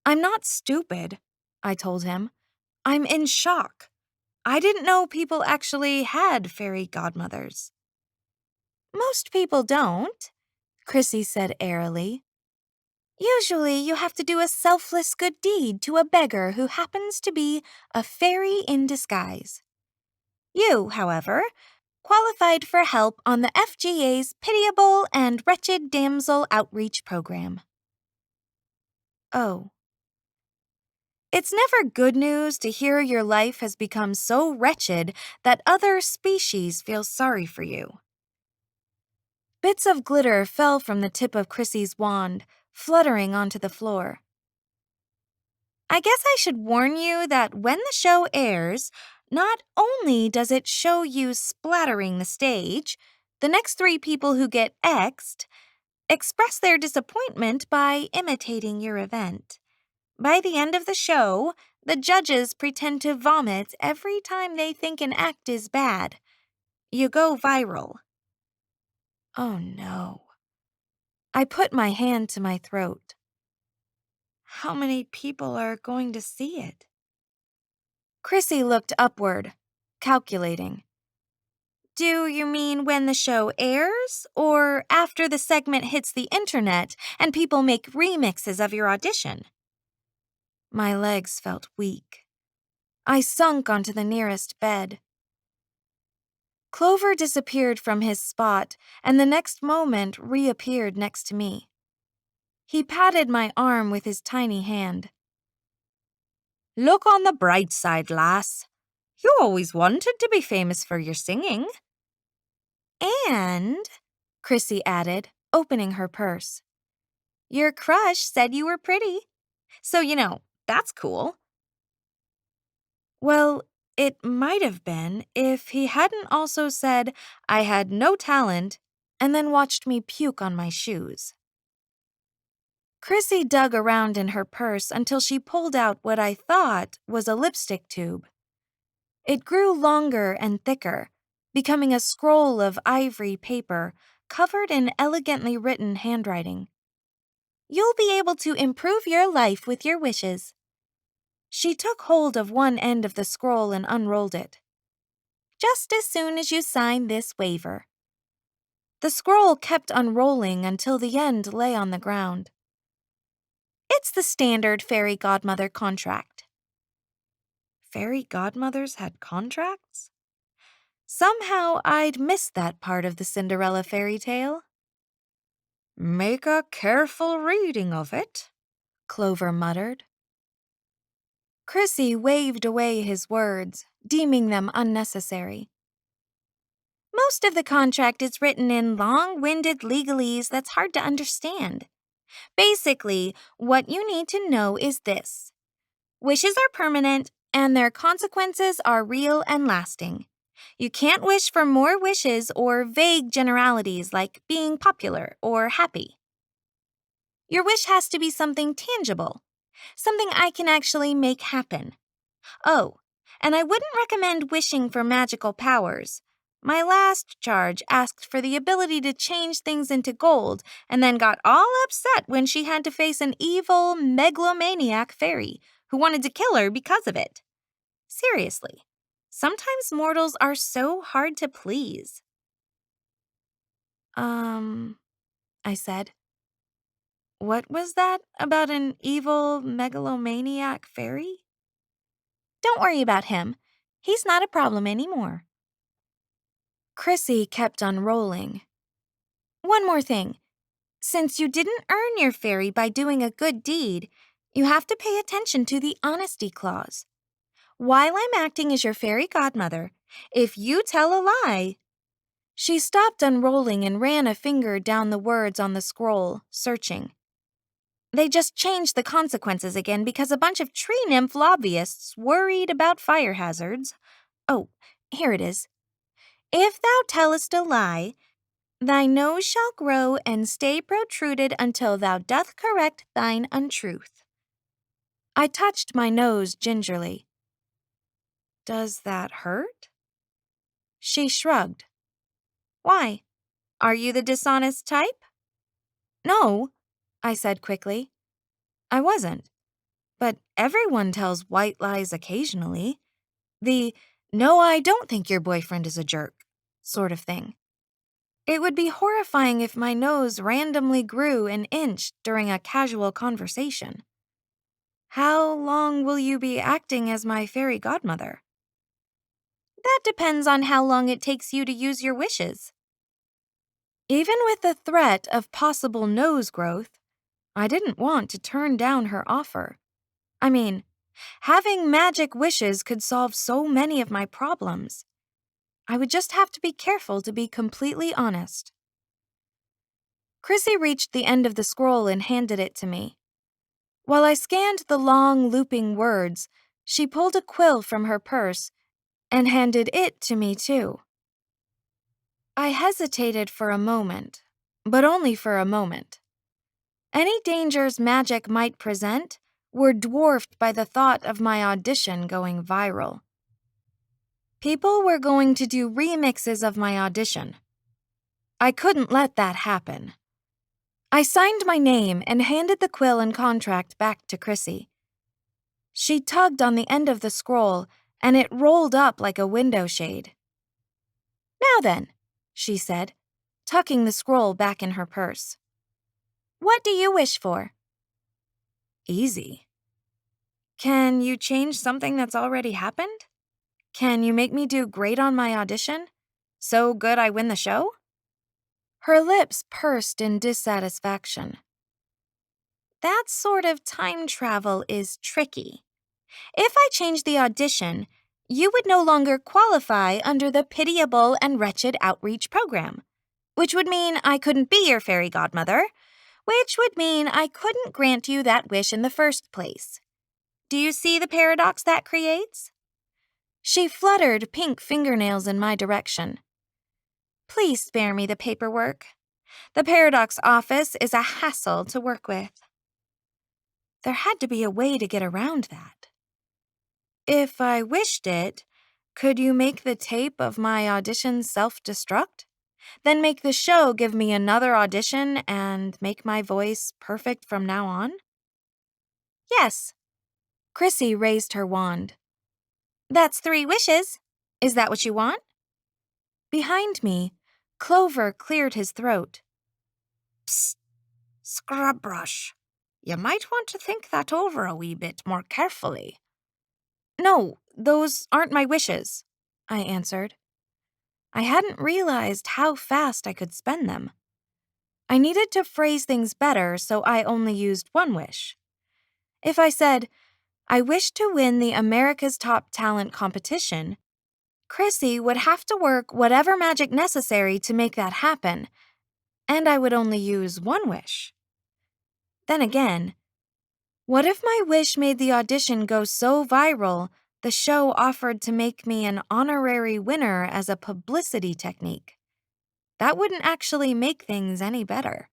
I'm not stupid, I told him. I'm in shock. I didn't know people actually had fairy godmothers. Most people don't, Chrissy said airily. Usually you have to do a selfless good deed to a beggar who happens to be a fairy in disguise. You, however, qualified for help on the FGA's Pitiable and Wretched Damsel Outreach Program. Oh. It's never good news to hear your life has become so wretched that other species feel sorry for you. Bits of glitter fell from the tip of Chrissy's wand, fluttering onto the floor. I guess I should warn you that when the show airs, not only does it show you splattering the stage, the next 3 people who get X'd express their disappointment by imitating your event. By the end of the show, the judges pretend to vomit every time they think an act is bad. You go viral. Oh no. I put my hand to my throat. How many people are going to see it? Chrissy looked upward, calculating. Do you mean when the show airs, or after the segment hits the internet and people make remixes of your audition? My legs felt weak. I sunk onto the nearest bed. Clover disappeared from his spot, and the next moment reappeared next to me. He patted my arm with his tiny hand. Look on the bright side, lass. You always wanted to be famous for your singing. And, Chrissy added, opening her purse, your crush said you were pretty. So, that's cool. Well, it might have been if he hadn't also said I had no talent and then watched me puke on my shoes. Chrissy dug around in her purse until she pulled out what I thought was a lipstick tube. It grew longer and thicker, becoming a scroll of ivory paper covered in elegantly written handwriting. You'll be able to improve your life with your wishes. She took hold of one end of the scroll and unrolled it. Just as soon as you sign this waiver. The scroll kept unrolling until the end lay on the ground. It's the standard fairy godmother contract. Fairy godmothers had contracts? Somehow I'd missed that part of the Cinderella fairy tale. Make a careful reading of it, Clover muttered. Chrissy waved away his words, deeming them unnecessary. Most of the contract is written in long-winded legalese that's hard to understand. Basically, what you need to know is this. Wishes are permanent, and their consequences are real and lasting. You can't wish for more wishes or vague generalities like being popular or happy. Your wish has to be something tangible, something I can actually make happen. Oh, and I wouldn't recommend wishing for magical powers. My last charge asked for the ability to change things into gold and then got all upset when she had to face an evil, megalomaniac fairy who wanted to kill her because of it. Seriously, sometimes mortals are so hard to please. I said. What was that about an evil, megalomaniac fairy? Don't worry about him. He's not a problem anymore. Chrissy kept unrolling. One more thing. Since you didn't earn your fairy by doing a good deed, you have to pay attention to the honesty clause. While I'm acting as your fairy godmother, if you tell a lie... She stopped unrolling and ran a finger down the words on the scroll, searching. They just changed the consequences again because a bunch of tree nymph lobbyists worried about fire hazards. Oh, here it is. If thou tellest a lie, thy nose shall grow and stay protruded until thou doth correct thine untruth. I touched my nose gingerly. Does that hurt? She shrugged. Why? Are you the dishonest type? No, I said quickly. I wasn't. But everyone tells white lies occasionally. The, no, I don't think your boyfriend is a jerk sort of thing. It would be horrifying if my nose randomly grew an inch during a casual conversation. How long will you be acting as my fairy godmother? That depends on how long it takes you to use your wishes. Even with the threat of possible nose growth, I didn't want to turn down her offer. I mean, having magic wishes could solve so many of my problems. I would just have to be careful to be completely honest. Chrissy reached the end of the scroll and handed it to me. While I scanned the long, looping words, she pulled a quill from her purse and handed it to me too. I hesitated for a moment, but only for a moment. Any dangers magic might present were dwarfed by the thought of my audition going viral. People were going to do remixes of my audition. I couldn't let that happen. I signed my name and handed the quill and contract back to Chrissy. She tugged on the end of the scroll, and it rolled up like a window shade. "Now then," she said, tucking the scroll back in her purse. "What do you wish for?" Easy. Can you change something that's already happened? Can you make me do great on my audition? So good I win the show? Her lips pursed in dissatisfaction. That sort of time travel is tricky. If I change the audition, you would no longer qualify under the pitiable and wretched outreach program, which would mean I couldn't be your fairy godmother, which would mean I couldn't grant you that wish in the first place. Do you see the paradox that creates? She fluttered pink fingernails in my direction. Please spare me the paperwork. The paradox office is a hassle to work with. There had to be a way to get around that. If I wished it, could you make the tape of my audition self-destruct? Then make the show give me another audition and make my voice perfect from now on? Yes. Chrissy raised her wand. That's 3 wishes. Is that what you want? Behind me, Clover cleared his throat. Psst, scrub brush. You might want to think that over a wee bit more carefully. No, those aren't my wishes, I answered. I hadn't realized how fast I could spend them. I needed to phrase things better, so I only used one wish. If I said, I wish to win the America's Top Talent competition, Chrissy would have to work whatever magic necessary to make that happen, and I would only use one wish. Then again, what if my wish made the audition go so viral the show offered to make me an honorary winner as a publicity technique? That wouldn't actually make things any better.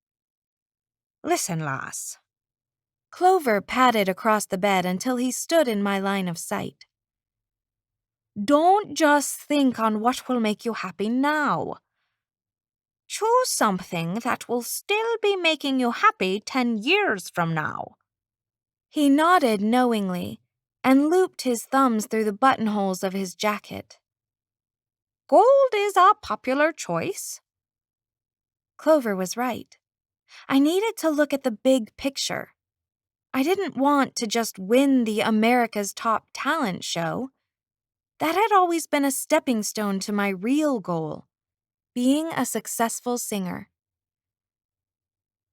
Listen, lass. Clover padded across the bed until he stood in my line of sight. Don't just think on what will make you happy now. Choose something that will still be making you happy 10 years from now. He nodded knowingly and looped his thumbs through the buttonholes of his jacket. Gold is a popular choice. Clover was right. I needed to look at the big picture. I didn't want to just win the America's Top Talent show. That had always been a stepping stone to my real goal, being a successful singer.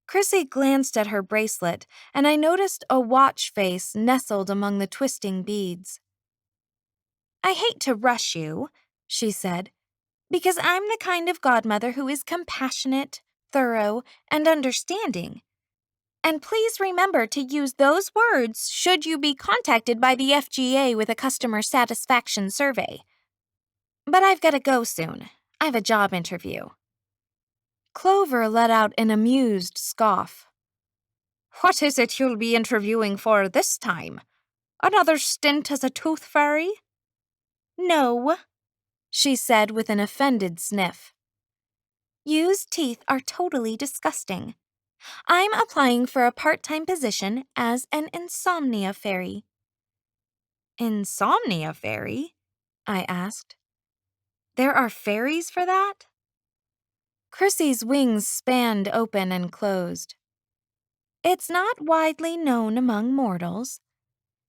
Chrissy glanced at her bracelet, and I noticed a watch face nestled among the twisting beads. I hate to rush you, she said, because I'm the kind of godmother who is compassionate, thorough, and understanding. And please remember to use those words should you be contacted by the FGA with a customer satisfaction survey. But I've got to go soon. I have a job interview. Clover let out an amused scoff. What is it you'll be interviewing for this time? Another stint as a tooth fairy? No, she said with an offended sniff. Used teeth are totally disgusting. I'm applying for a part-time position as an insomnia fairy. Insomnia fairy? I asked. There are fairies for that? Chrissy's wings spanned open and closed. It's not widely known among mortals.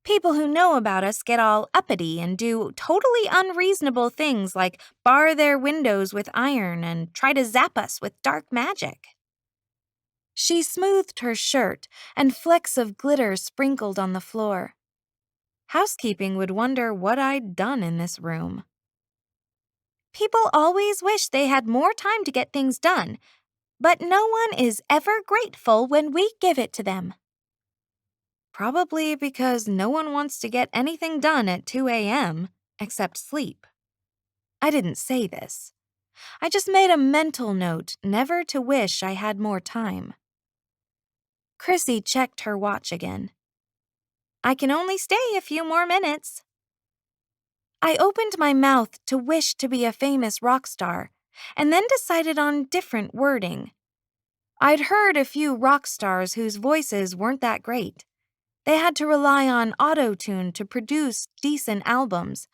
People who know about us get all uppity and do totally unreasonable things like bar their windows with iron and try to zap us with dark magic. She smoothed her shirt, and flecks of glitter sprinkled on the floor. Housekeeping would wonder what I'd done in this room. People always wish they had more time to get things done, but no one is ever grateful when we give it to them. Probably because no one wants to get anything done at 2 a.m. except sleep. I didn't say this. I just made a mental note never to wish I had more time. Chrissy checked her watch again. I can only stay a few more minutes. I opened my mouth to wish to be a famous rock star, and then decided on different wording. I'd heard a few rock stars whose voices weren't that great. They had to rely on auto-tune to produce decent albums,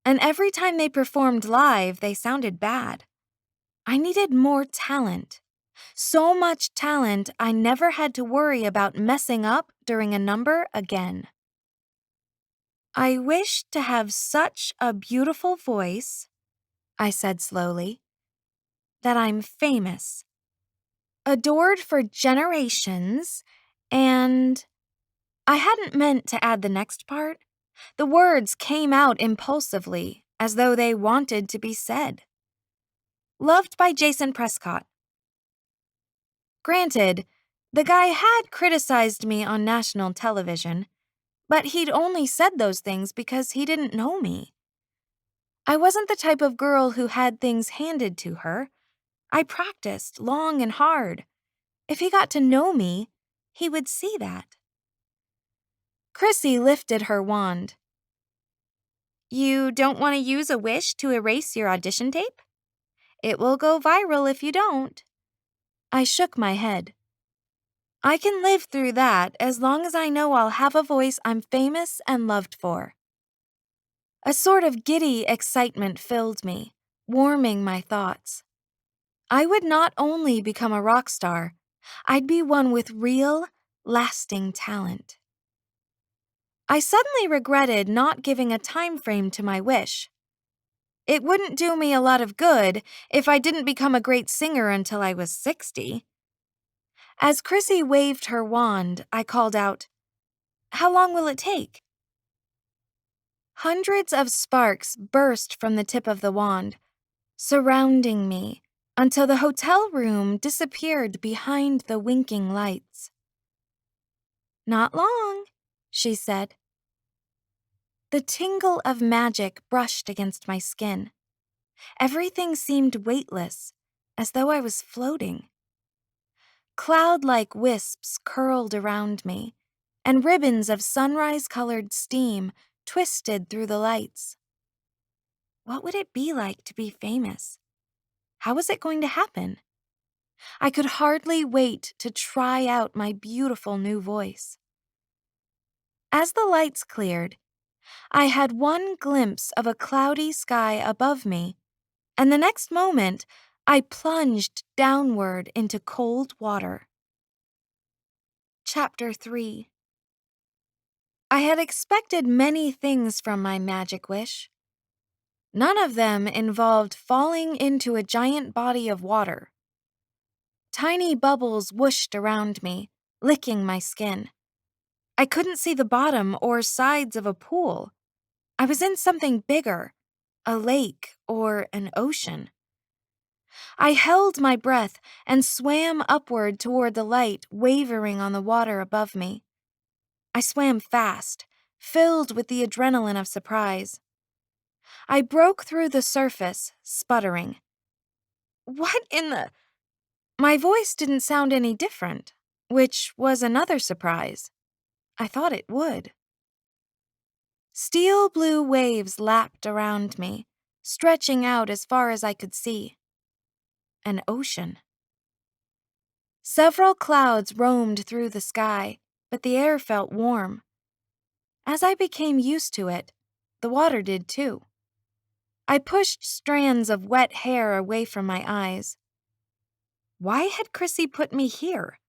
and every time they performed live, they sounded bad. I needed more talent. So much talent, I never had to worry about messing up during a number again. I wish to have such a beautiful voice, I said slowly, that I'm famous, adored for generations, and I hadn't meant to add the next part. The words came out impulsively, as though they wanted to be said. Loved by Jason Prescott. Granted, the guy had criticized me on national television, but he'd only said those things because he didn't know me. I wasn't the type of girl who had things handed to her. I practiced long and hard. If he got to know me, he would see that. Chrissy lifted her wand. You don't want to use a wish to erase your audition tape? It will go viral if you don't. I shook my head. I can live through that as long as I know I'll have a voice I'm famous and loved for. A sort of giddy excitement filled me, warming my thoughts. I would not only become a rock star, I'd be one with real, lasting talent. I suddenly regretted not giving a time frame to my wish. It wouldn't do me a lot of good if I didn't become a great singer until I was 60. As Chrissy waved her wand, I called out, How long will it take? Hundreds of sparks burst from the tip of the wand, surrounding me until the hotel room disappeared behind the winking lights. Not long, she said. The tingle of magic brushed against my skin. Everything seemed weightless, as though I was floating. Cloud-like wisps curled around me, and ribbons of sunrise-colored steam twisted through the lights. What would it be like to be famous? How was it going to happen? I could hardly wait to try out my beautiful new voice. As the lights cleared, I had one glimpse of a cloudy sky above me, and the next moment, I plunged downward into cold water. Chapter 3. I had expected many things from my magic wish. None of them involved falling into a giant body of water. Tiny bubbles whooshed around me, licking my skin. I couldn't see the bottom or sides of a pool. I was in something bigger, a lake or an ocean. I held my breath and swam upward toward the light wavering on the water above me. I swam fast, filled with the adrenaline of surprise. I broke through the surface, sputtering. What in the... My voice didn't sound any different, which was another surprise. I thought it would. Steel blue waves lapped around me, stretching out as far as I could see. An ocean. Several clouds roamed through the sky, but the air felt warm. As I became used to it, the water did too. I pushed strands of wet hair away from my eyes. Why had Chrissy put me here?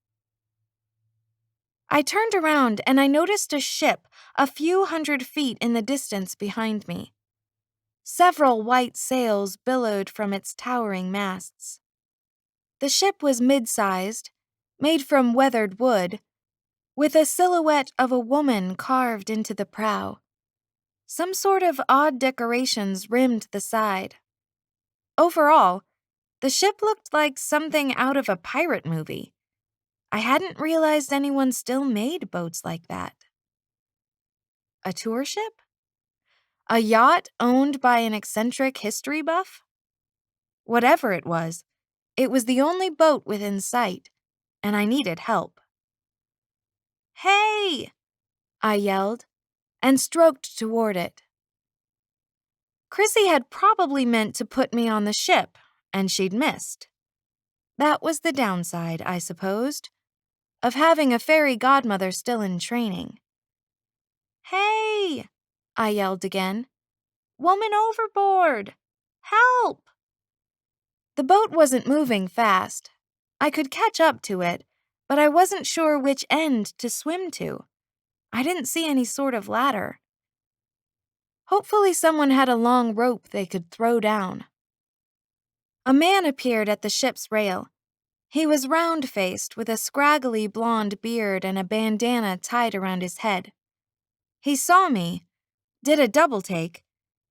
I turned around and I noticed a ship a few hundred feet in the distance behind me. Several white sails billowed from its towering masts. The ship was mid-sized, made from weathered wood, with a silhouette of a woman carved into the prow. Some sort of odd decorations rimmed the side. Overall, the ship looked like something out of a pirate movie. I hadn't realized anyone still made boats like that. A tour ship? A yacht owned by an eccentric history buff? Whatever it was the only boat within sight, and I needed help. Hey! I yelled, and stroked toward it. Chrissy had probably meant to put me on the ship, and she'd missed. That was the downside, I supposed, of having a fairy godmother still in training. Hey! I yelled again. Woman overboard! Help! The boat wasn't moving fast. I could catch up to it, but I wasn't sure which end to swim to. I didn't see any sort of ladder. Hopefully someone had a long rope they could throw down. A man appeared at the ship's rail. He was round-faced with a scraggly blonde beard and a bandana tied around his head. He saw me, did a double-take,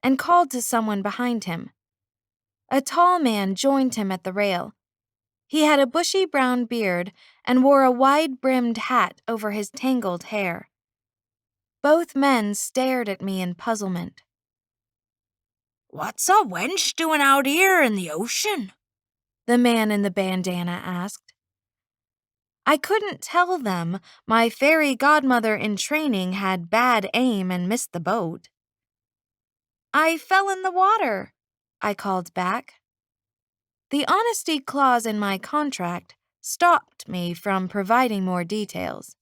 and called to someone behind him. A tall man joined him at the rail. He had a bushy brown beard and wore a wide-brimmed hat over his tangled hair. Both men stared at me in puzzlement. "What's a wench doing out here in the ocean?" the man in the bandana asked. I couldn't tell them my fairy godmother in training had bad aim and missed the boat. I fell in the water, I called back. The honesty clause in my contract stopped me from providing more details.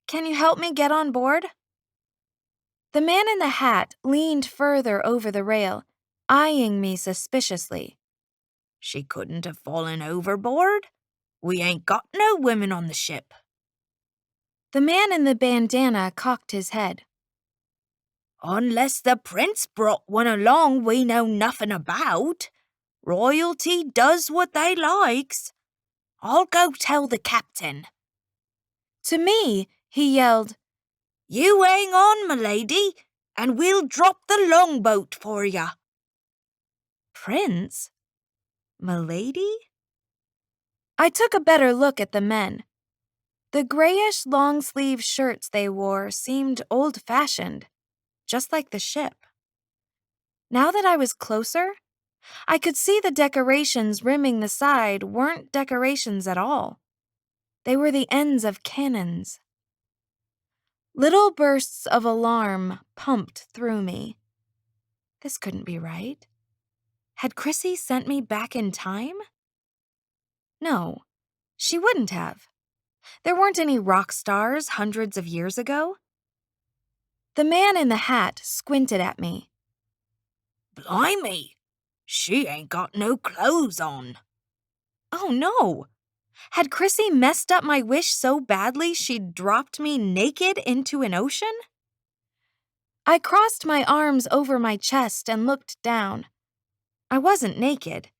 Can you help me get on board? The man in the hat leaned further over the rail, eyeing me suspiciously. "She couldn't have fallen overboard. We ain't got no women on the ship." The man in the bandana cocked his head. "Unless the prince brought one along we know nothing about. Royalty does what they likes. I'll go tell the captain." To me, he yelled, "You hang on, m'lady, and we'll drop the longboat for ya." Prince? M'lady? I took a better look at the men. The grayish long-sleeve shirts they wore seemed old-fashioned, just like the ship. Now that I was closer, I could see the decorations rimming the side weren't decorations at all. They were the ends of cannons. Little bursts of alarm pumped through me. This couldn't be right. Had Chrissy sent me back in time? No, she wouldn't have. There weren't any rock stars hundreds of years ago. The man in the hat squinted at me. "Blimey, she ain't got no clothes on." Oh no! Had Chrissy messed up my wish so badly she'd dropped me naked into an ocean? I crossed my arms over my chest and looked down. I wasn't naked.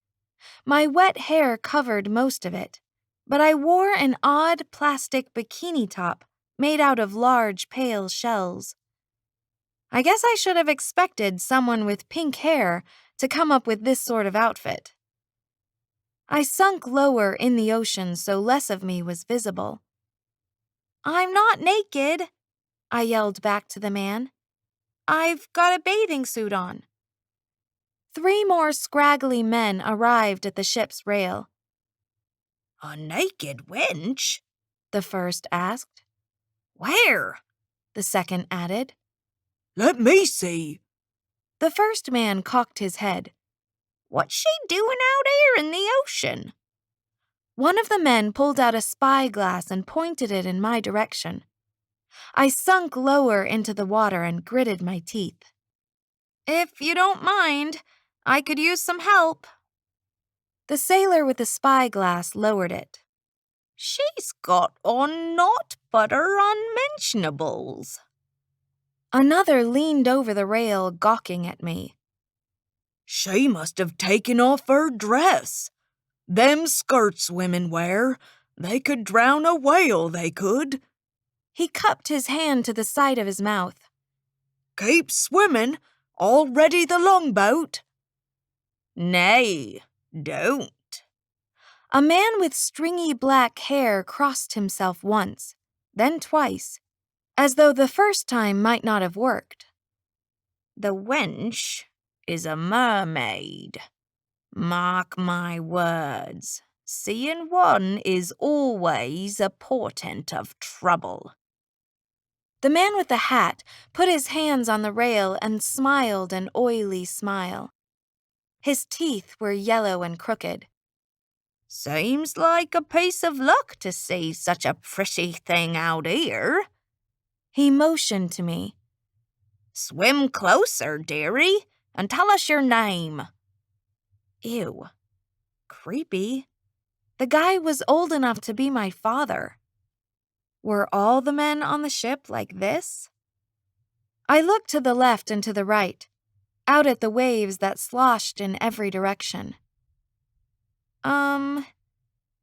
My wet hair covered most of it, but I wore an odd plastic bikini top made out of large pale shells. I guess I should have expected someone with pink hair to come up with this sort of outfit. I sunk lower in the ocean so less of me was visible. "I'm not naked," I yelled back to the man. "I've got a bathing suit on." 3 more scraggly men arrived at the ship's rail. "A naked wench?" the first asked. "Where?" the second added. "Let me see." The first man cocked his head. "What's she doing out here in the ocean?" One of the men pulled out a spyglass and pointed it in my direction. I sunk lower into the water and gritted my teeth. "If you don't mind, I could use some help." The sailor with the spyglass lowered it. "She's got on naught but her unmentionables." Another leaned over the rail, gawking at me. "She must have taken off her dress. Them skirts women wear, they could drown a whale, they could." He cupped his hand to the side of his mouth. "Keep swimming, I'll ready the longboat." "Nay, don't." A man with stringy black hair crossed himself once, then twice, as though the first time might not have worked. "The wench is a mermaid. Mark my words, seeing one is always a portent of trouble." The man with the hat put his hands on the rail and smiled an oily smile. His teeth were yellow and crooked. "Seems like a piece of luck to see such a pretty thing out here." He motioned to me. Swim closer, dearie, and tell us your name. Ew. Creepy. The guy was old enough to be my father. Were all the men on the ship like this? I looked to the left and to the right, out at the waves that sloshed in every direction.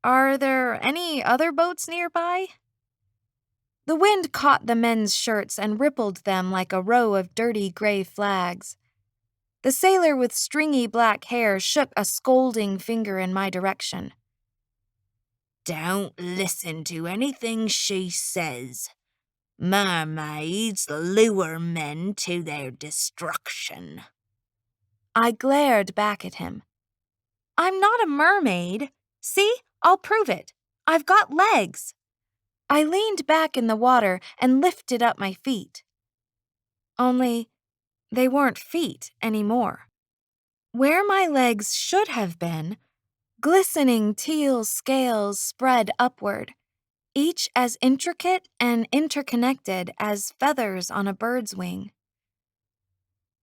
Are there any other boats nearby? The wind caught the men's shirts and rippled them like a row of dirty gray flags. The sailor with stringy black hair shook a scolding finger in my direction. Don't listen to anything she says. Mermaids lure men to their destruction. I glared back at him. I'm not a mermaid. See, I'll prove it. I've got legs. I leaned back in the water and lifted up my feet. Only, they weren't feet anymore. Where my legs should have been, glistening teal scales spread upward, each as intricate and interconnected as feathers on a bird's wing.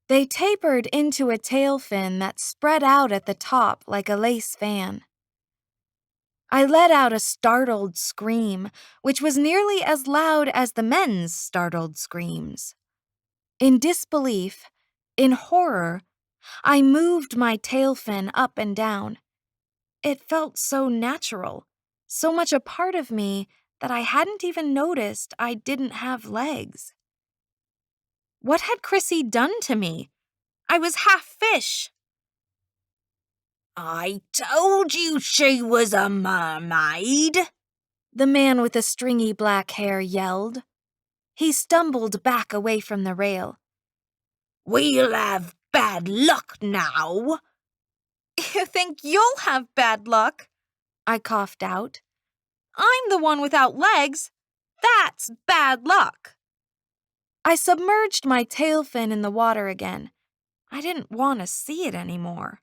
They tapered into a tail fin that spread out at the top like a lace fan. I let out a startled scream, which was nearly as loud as the men's startled screams. In disbelief, in horror, I moved my tail fin up and down. It felt so natural, so much a part of me that I hadn't even noticed I didn't have legs. What had Chrissy done to me? I was half fish. I told you she was a mermaid, the man with the stringy black hair yelled. He stumbled back away from the rail. We'll have bad luck now. You think you'll have bad luck? I coughed out. I'm the one without legs. That's bad luck. I submerged my tail fin in the water again. I didn't want to see it anymore.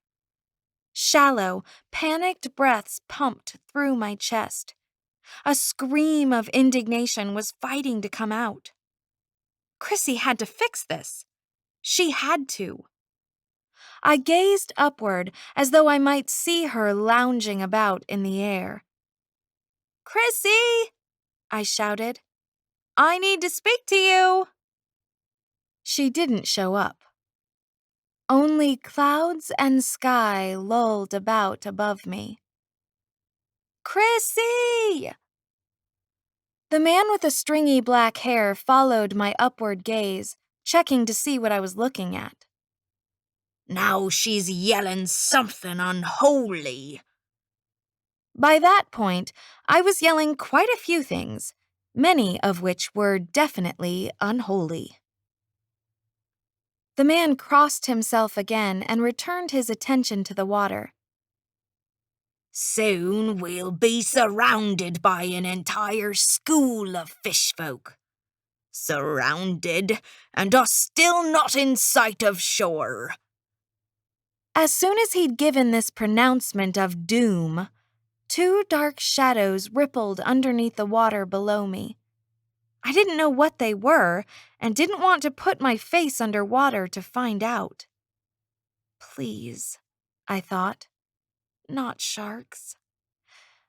Shallow, panicked breaths pumped through my chest. A scream of indignation was fighting to come out. Chrissy had to fix this. She had to. I gazed upward as though I might see her lounging about in the air. Chrissy! I shouted. I need to speak to you. She didn't show up. Only clouds and sky lulled about above me. Chrissy! The man with the stringy black hair followed my upward gaze, checking to see what I was looking at. Now she's yelling something unholy. By that point, I was yelling quite a few things, many of which were definitely unholy. The man crossed himself again and returned his attention to the water. Soon we'll be surrounded by an entire school of fish folk. Surrounded, and us still not in sight of shore. As soon as he'd given this pronouncement of doom, two dark shadows rippled underneath the water below me. I didn't know what they were and didn't want to put my face under water to find out. Please, I thought, not sharks.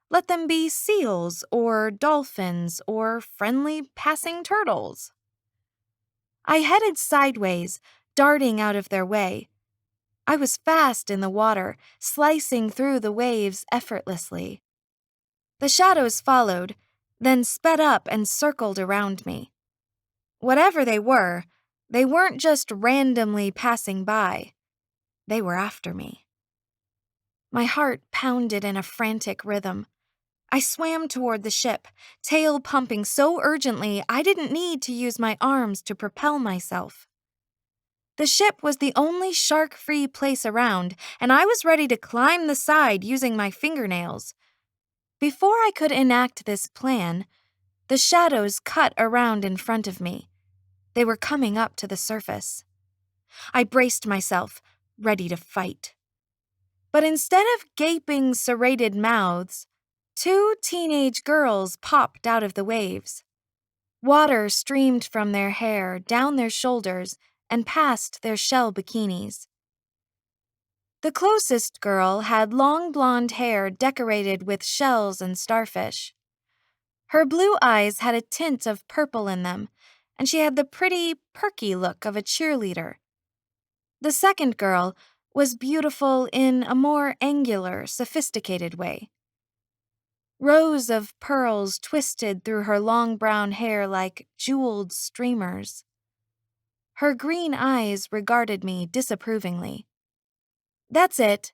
Let them be seals or dolphins or friendly passing turtles. I headed sideways, darting out of their way. I was fast in the water, slicing through the waves effortlessly. The shadows followed, then sped up and circled around me. Whatever they weren't just randomly passing by. They were after me. My heart pounded in a frantic rhythm. I swam toward the ship, tail pumping so urgently I didn't need to use my arms to propel myself. The ship was the only shark-free place around, and I was ready to climb the side using my fingernails. Before I could enact this plan, the shadows cut around in front of me. They were coming up to the surface. I braced myself, ready to fight. But instead of gaping, serrated mouths, two teenage girls popped out of the waves. Water streamed from their hair, down their shoulders, and past their shell bikinis. The closest girl had long blonde hair decorated with shells and starfish. Her blue eyes had a tint of purple in them, and she had the pretty, perky look of a cheerleader. The second girl was beautiful in a more angular, sophisticated way. Rows of pearls twisted through her long brown hair like jeweled streamers. Her green eyes regarded me disapprovingly. "That's it.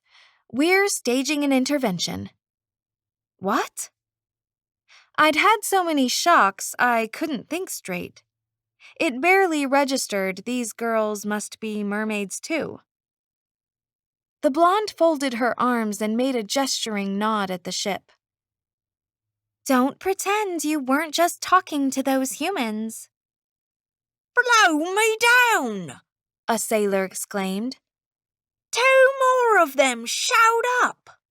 We're staging an intervention." "What?" I'd had so many shocks I couldn't think straight. It barely registered these girls must be mermaids too. The blonde folded her arms and made a gesturing nod at the ship. "Don't pretend you weren't just talking to those humans." "Blow me down!" a sailor exclaimed. "Two more of them showed up!"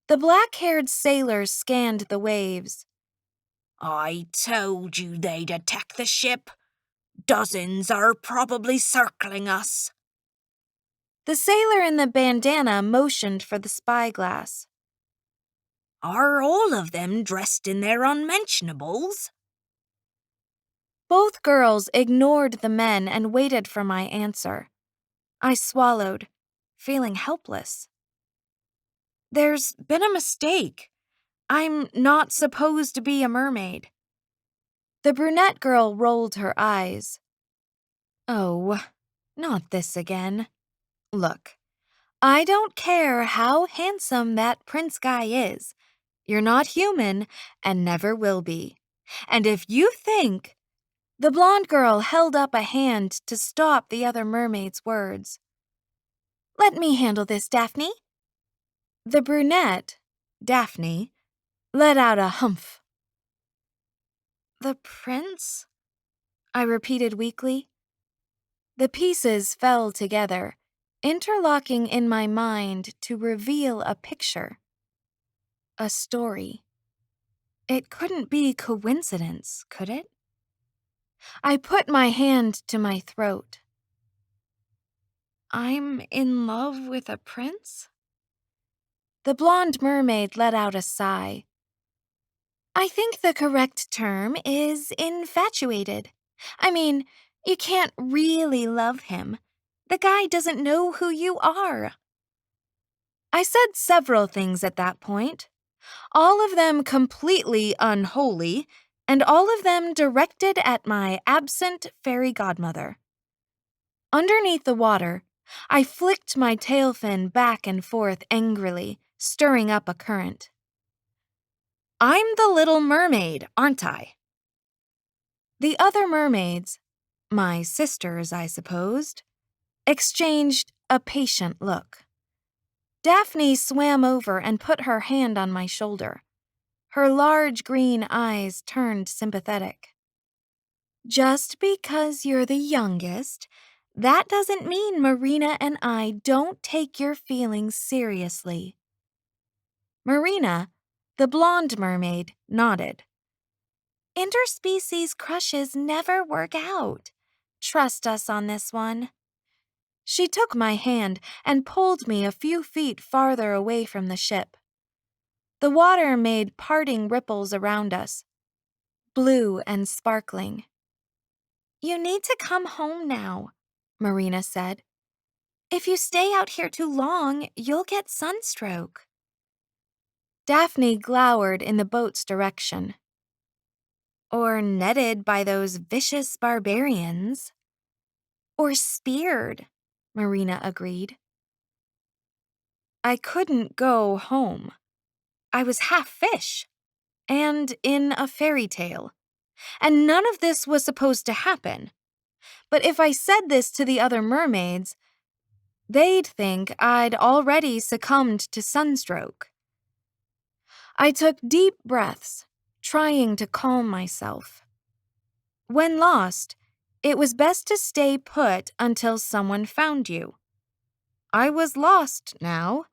The black-haired sailor scanned the waves. "I told you they'd attack the ship. Dozens are probably circling us." The sailor in the bandana motioned for the spyglass. "Are all of them dressed in their unmentionables?" Both girls ignored the men and waited for my answer. I swallowed, feeling helpless. "There's been a mistake. I'm not supposed to be a mermaid." The brunette girl rolled her eyes. "Oh, not this again. Look, I don't care how handsome that prince guy is. You're not human and never will be. And if you think—" The blonde girl held up a hand to stop the other mermaid's words. "Let me handle this, Daphne." The brunette, Daphne, let out a humph. "The prince?" I repeated weakly. The pieces fell together, interlocking in my mind to reveal a picture. A story. It couldn't be coincidence, could it? I put my hand to my throat. "I'm in love with a prince?" The blonde mermaid let out a sigh. "I think the correct term is infatuated. I mean, you can't really love him. The guy doesn't know who you are." I said several things at that point, all of them completely unholy, and all of them directed at my absent fairy godmother. Underneath the water, I flicked my tail fin back and forth angrily, stirring up a current. "I'm the Little Mermaid, aren't I?" The other mermaids, my sisters, I supposed, exchanged a patient look. Daphne swam over and put her hand on my shoulder. Her large green eyes turned sympathetic. "Just because you're the youngest, that doesn't mean Marina and I don't take your feelings seriously." Marina, the blonde mermaid, nodded. "Interspecies crushes never work out. Trust us on this one." She took my hand and pulled me a few feet farther away from the ship. The water made parting ripples around us, blue and sparkling. "You need to come home now," Marina said. "If you stay out here too long, you'll get sunstroke." Daphne glowered in the boat's direction. "Or netted by those vicious barbarians." "Or speared," Marina agreed. I couldn't go home. I was half fish, and in a fairy tale, and none of this was supposed to happen. But if I said this to the other mermaids, they'd think I'd already succumbed to sunstroke. I took deep breaths, trying to calm myself. When lost, it was best to stay put until someone found you. I was lost now,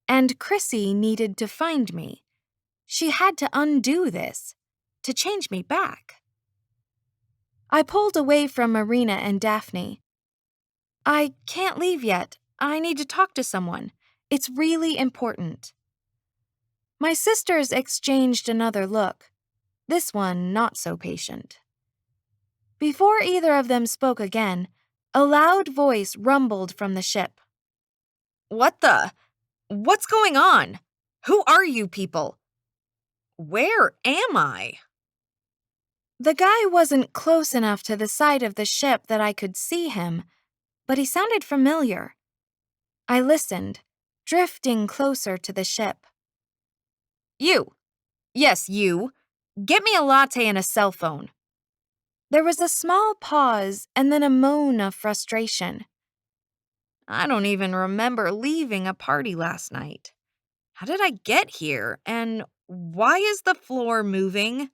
and Chrissy needed to find me. She had to undo this, to change me back. I pulled away from Marina and Daphne, I can't leave yet. I need to talk to someone. It's really important. My sisters exchanged another look, this one not so patient. Before either of them spoke again, a loud voice rumbled from the ship. What the? What's going on? Who are you people? Where am I? The guy wasn't close enough to the side of the ship that I could see him, but he sounded familiar. I listened, drifting closer to the ship. You. Yes, you. Get me a latte and a cell phone. There was a small pause and then a moan of frustration. I don't even remember leaving a party last night. How did I get here? And why is the floor moving?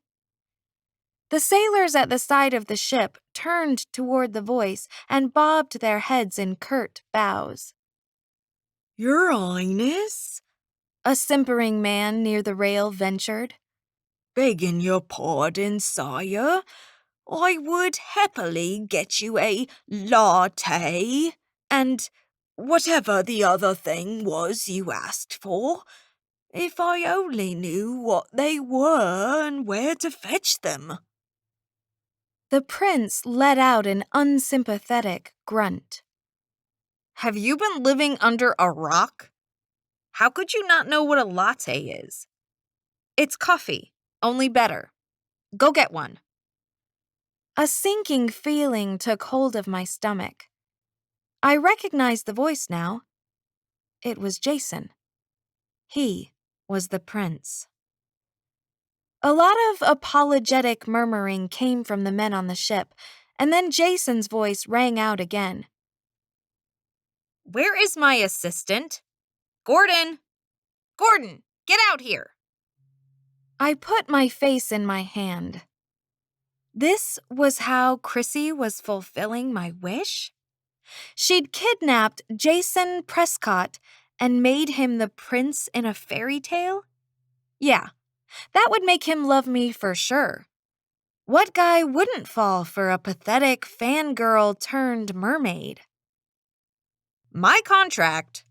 The sailors at the side of the ship turned toward the voice and bobbed their heads in curt bows. Your Highness? A simpering man near the rail ventured. Begging your pardon, sire. I would happily get you a latte and whatever the other thing was you asked for, if I only knew what they were and where to fetch them. The prince let out an unsympathetic grunt. Have you been living under a rock? How could you not know what a latte is? It's coffee, only better. Go get one. A sinking feeling took hold of my stomach. I recognized the voice now. It was Jason. He was the prince. A lot of apologetic murmuring came from the men on the ship, and then Jason's voice rang out again. Where is my assistant? Gordon! Gordon, get out here! I put my face in my hand. This was how Chrissy was fulfilling my wish? She'd kidnapped Jason Prescott and made him the prince in a fairy tale? Yeah, that would make him love me for sure. What guy wouldn't fall for a pathetic fangirl turned mermaid? My contract,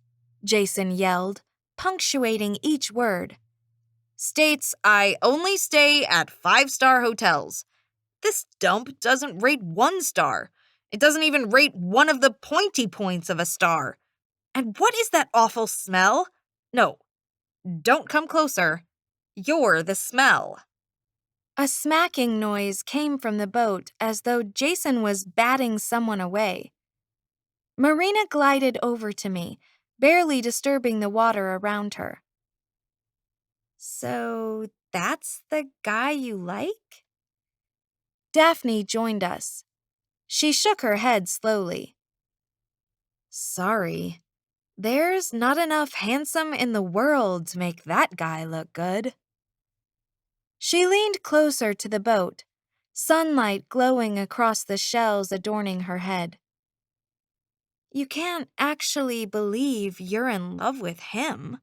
Jason yelled, punctuating each word, states I only stay at 5-star hotels. This dump doesn't rate 1 star. It doesn't even rate one of the pointy points of a star. And what is that awful smell? No, don't come closer. You're the smell. A smacking noise came from the boat as though Jason was batting someone away. Marina glided over to me, barely disturbing the water around her. So that's the guy you like? Daphne joined us. She shook her head slowly. Sorry, there's not enough handsome in the world to make that guy look good. She leaned closer to the boat, sunlight glowing across the shells adorning her head. You can't actually believe you're in love with him.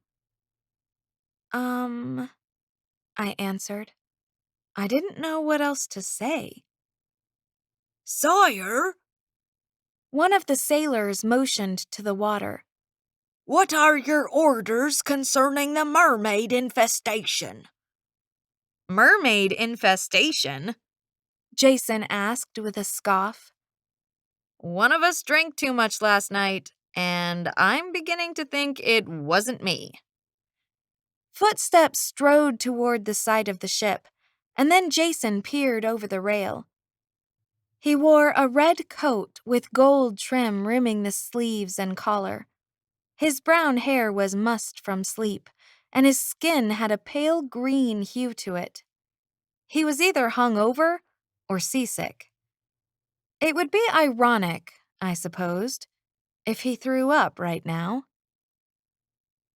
I answered. I didn't know what else to say. Sire? One of the sailors motioned to the water. What are your orders concerning the mermaid infestation? Mermaid infestation? Jason asked with a scoff. One of us drank too much last night, and I'm beginning to think it wasn't me. Footsteps strode toward the side of the ship, and then Jason peered over the rail. He wore a red coat with gold trim rimming the sleeves and collar. His brown hair was mussed from sleep, and his skin had a pale green hue to it. He was either hungover or seasick. It would be ironic, I supposed, if he threw up right now.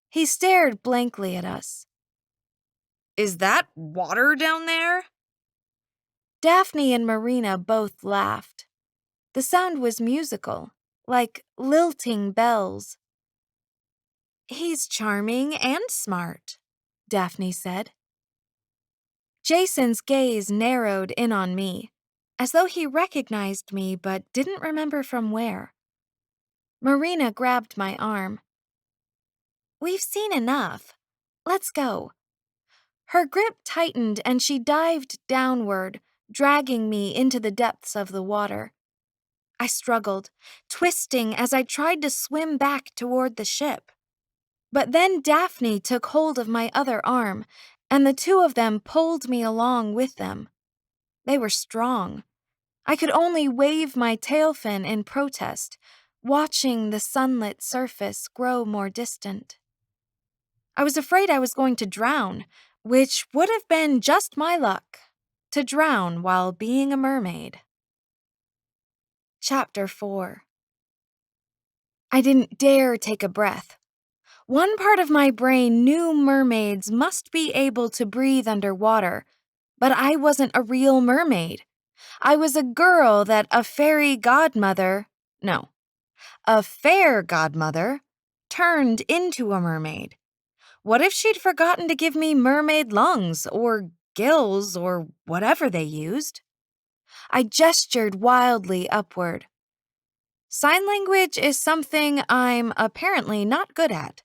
He stared blankly at us. Is that water down there? Daphne and Marina both laughed. The sound was musical, like lilting bells. He's charming and smart, Daphne said. Jason's gaze narrowed in on me, as though he recognized me but didn't remember from where. Marina grabbed my arm. "We've seen enough. Let's go." Her grip tightened and she dived downward, dragging me into the depths of the water. I struggled, twisting as I tried to swim back toward the ship. But then Daphne took hold of my other arm, and the two of them pulled me along with them. They were strong. I could only wave my tail fin in protest, watching the sunlit surface grow more distant. I was afraid I was going to drown, which would have been just my luck, to drown while being a mermaid. Chapter 4. I didn't dare take a breath. One part of my brain knew mermaids must be able to breathe underwater, but I wasn't a real mermaid. I was a girl that a fairy godmother, no, a fair godmother, turned into a mermaid. What if she'd forgotten to give me mermaid lungs or gills or whatever they used? I gestured wildly upward. Sign language is something I'm apparently not good at.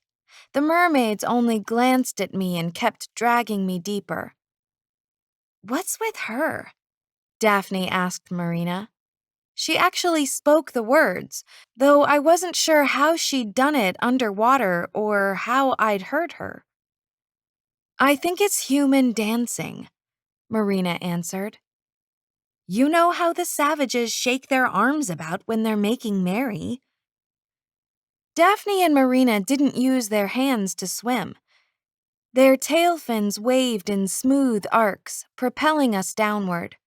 The mermaids only glanced at me and kept dragging me deeper. "What's with her?" Daphne asked Marina. She actually spoke the words, though I wasn't sure how she'd done it underwater or how I'd heard her. "I think it's human dancing," Marina answered. "You know how the savages shake their arms about when they're making merry." Daphne and Marina didn't use their hands to swim. Their tail fins waved in smooth arcs, propelling us downward.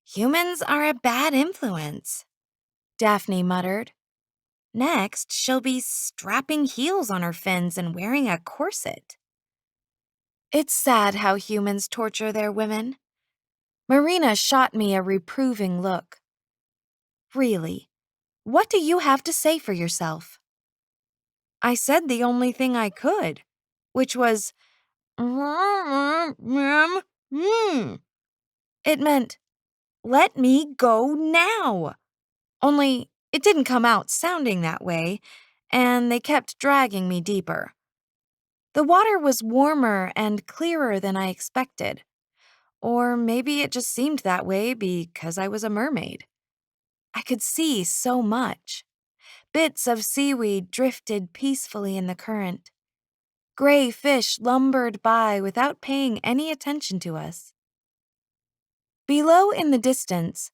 "Humans are a bad influence," Daphne muttered. "Next, she'll be strapping heels on her fins and wearing a corset." It's sad how humans torture their women. Marina shot me a reproving look. "Really, what do you have to say for yourself?" I said the only thing I could, which was, It meant, "Let me go now." Only it didn't come out sounding that way, and they kept dragging me deeper. The water was warmer and clearer than I expected. Or maybe it just seemed that way because I was a mermaid. I could see so much. Bits of seaweed drifted peacefully in the current. Gray fish lumbered by without paying any attention to us. Below in the distance,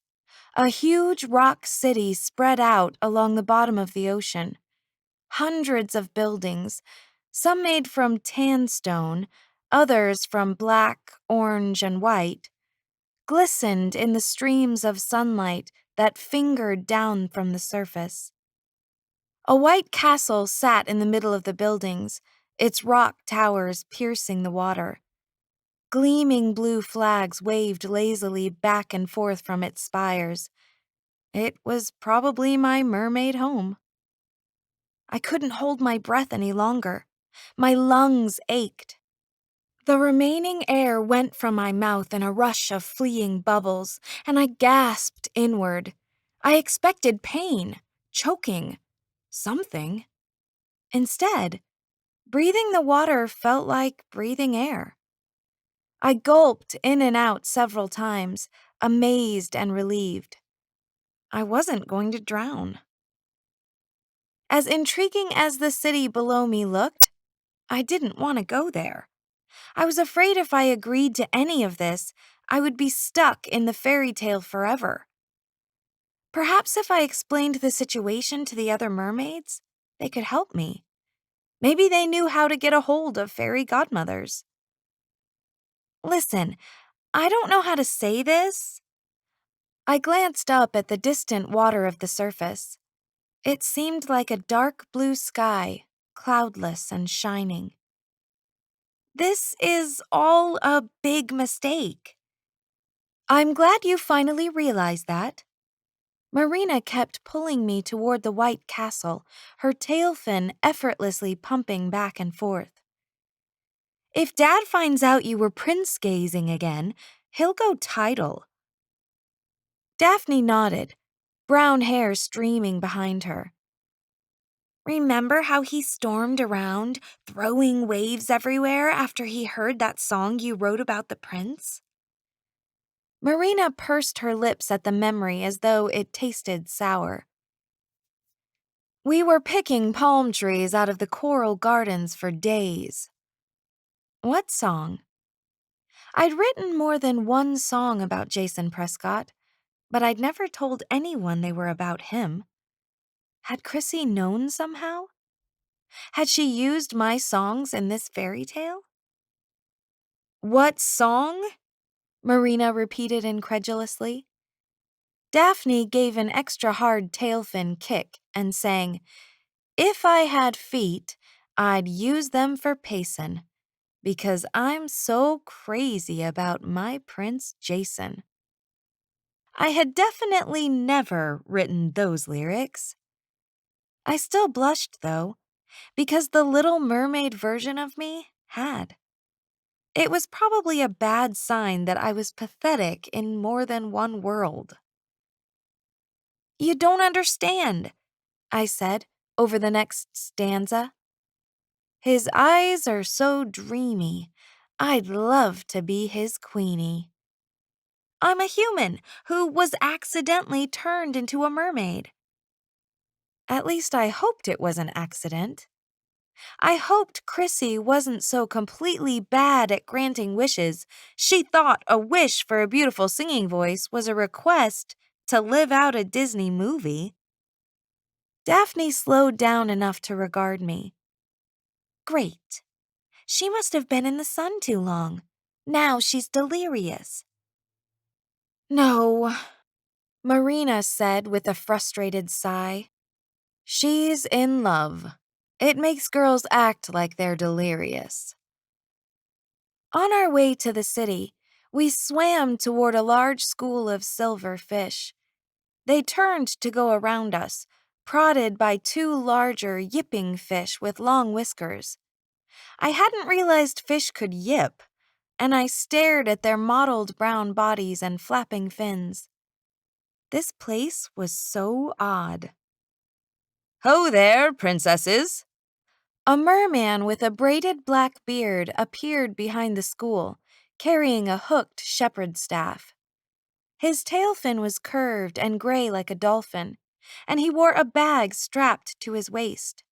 a huge rock city spread out along the bottom of the ocean. Hundreds of buildings, some made from tan stone, others from black, orange, and white, glistened in the streams of sunlight that fingered down from the surface. A white castle sat in the middle of the buildings, its rock towers piercing the water. Gleaming blue flags waved lazily back and forth from its spires. It was probably my mermaid home. I couldn't hold my breath any longer. My lungs ached. The remaining air went from my mouth in a rush of fleeing bubbles, and I gasped inward. I expected pain, choking, something. Instead, breathing the water felt like breathing air. I gulped in and out several times, amazed and relieved. I wasn't going to drown. As intriguing as the city below me looked, I didn't want to go there. I was afraid if I agreed to any of this, I would be stuck in the fairy tale forever. Perhaps if I explained the situation to the other mermaids, they could help me. Maybe they knew how to get a hold of fairy godmothers. "Listen, I don't know how to say this." I glanced up at the distant water of the surface. It seemed like a dark blue sky, cloudless and shining. "This is all a big mistake." "I'm glad you finally realized that." Marina kept pulling me toward the white castle, her tail fin effortlessly pumping back and forth. "If Dad finds out you were prince gazing again, he'll go tidal." Daphne nodded, brown hair streaming behind her. Remember how he stormed around, throwing waves everywhere after he heard that song you wrote about the prince? Marina pursed her lips at the memory as though it tasted sour. We were picking palm trees out of the coral gardens for days. What song? I'd written more than one song about Jason Prescott, but I'd never told anyone they were about him. Had Chrissy known somehow? Had she used my songs in this fairy tale? What song? Marina repeated incredulously. Daphne gave an extra hard tail fin kick and sang, "If I had feet, I'd use them for pacin', because I'm so crazy about my Prince Jason." I had definitely never written those lyrics. I still blushed, though, because the Little Mermaid version of me had. It was probably a bad sign that I was pathetic in more than one world. "You don't understand," I said over the next stanza. "His eyes are so dreamy, I'd love to be his queenie. I'm a human who was accidentally turned into a mermaid." At least I hoped it was an accident. I hoped Chrissy wasn't so completely bad at granting wishes, she thought a wish for a beautiful singing voice was a request to live out a Disney movie. Daphne slowed down enough to regard me. Great. She must have been in the sun too long. Now she's delirious. No, Marina said with a frustrated sigh. She's in love. It makes girls act like they're delirious. On our way to the city, we swam toward a large school of silver fish. They turned to go around us, prodded by two larger yipping fish with long whiskers. I hadn't realized fish could yip, and I stared at their mottled brown bodies and flapping fins. This place was so odd. "Ho there, princesses!" A merman with a braided black beard appeared behind the school, carrying a hooked shepherd's staff. His tail fin was curved and gray like a dolphin, and he wore a bag strapped to his waist.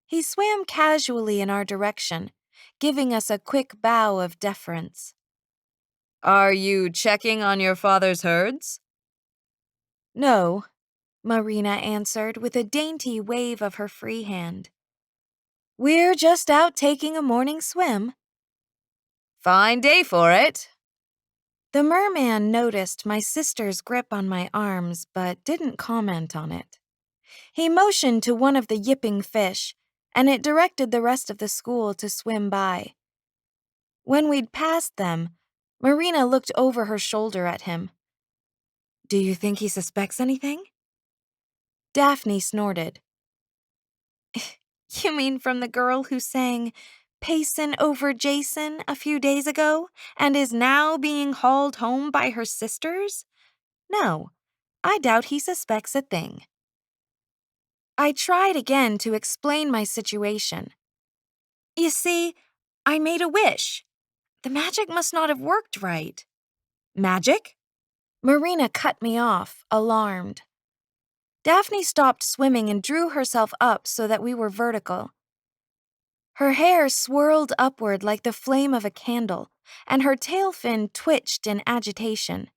He swam casually in our direction, giving us a quick bow of deference. "Are you checking on your father's herds?" "No," Marina answered with a dainty wave of her free hand. "We're just out taking a morning swim." "Fine day for it." The merman noticed my sister's grip on my arms but didn't comment on it. He motioned to one of the yipping fish, and it directed the rest of the school to swim by. When we'd passed them, Marina looked over her shoulder at him. "Do you think he suspects anything?" Daphne snorted. "You mean from the girl who sang Pacin' Over Jason a few days ago and is now being hauled home by her sisters? No, I doubt he suspects a thing." I tried again to explain my situation. "You see, I made a wish. The magic must not have worked right." "Magic?" Marina cut me off, alarmed. Daphne stopped swimming and drew herself up so that we were vertical. Her hair swirled upward like the flame of a candle, and her tail fin twitched in agitation.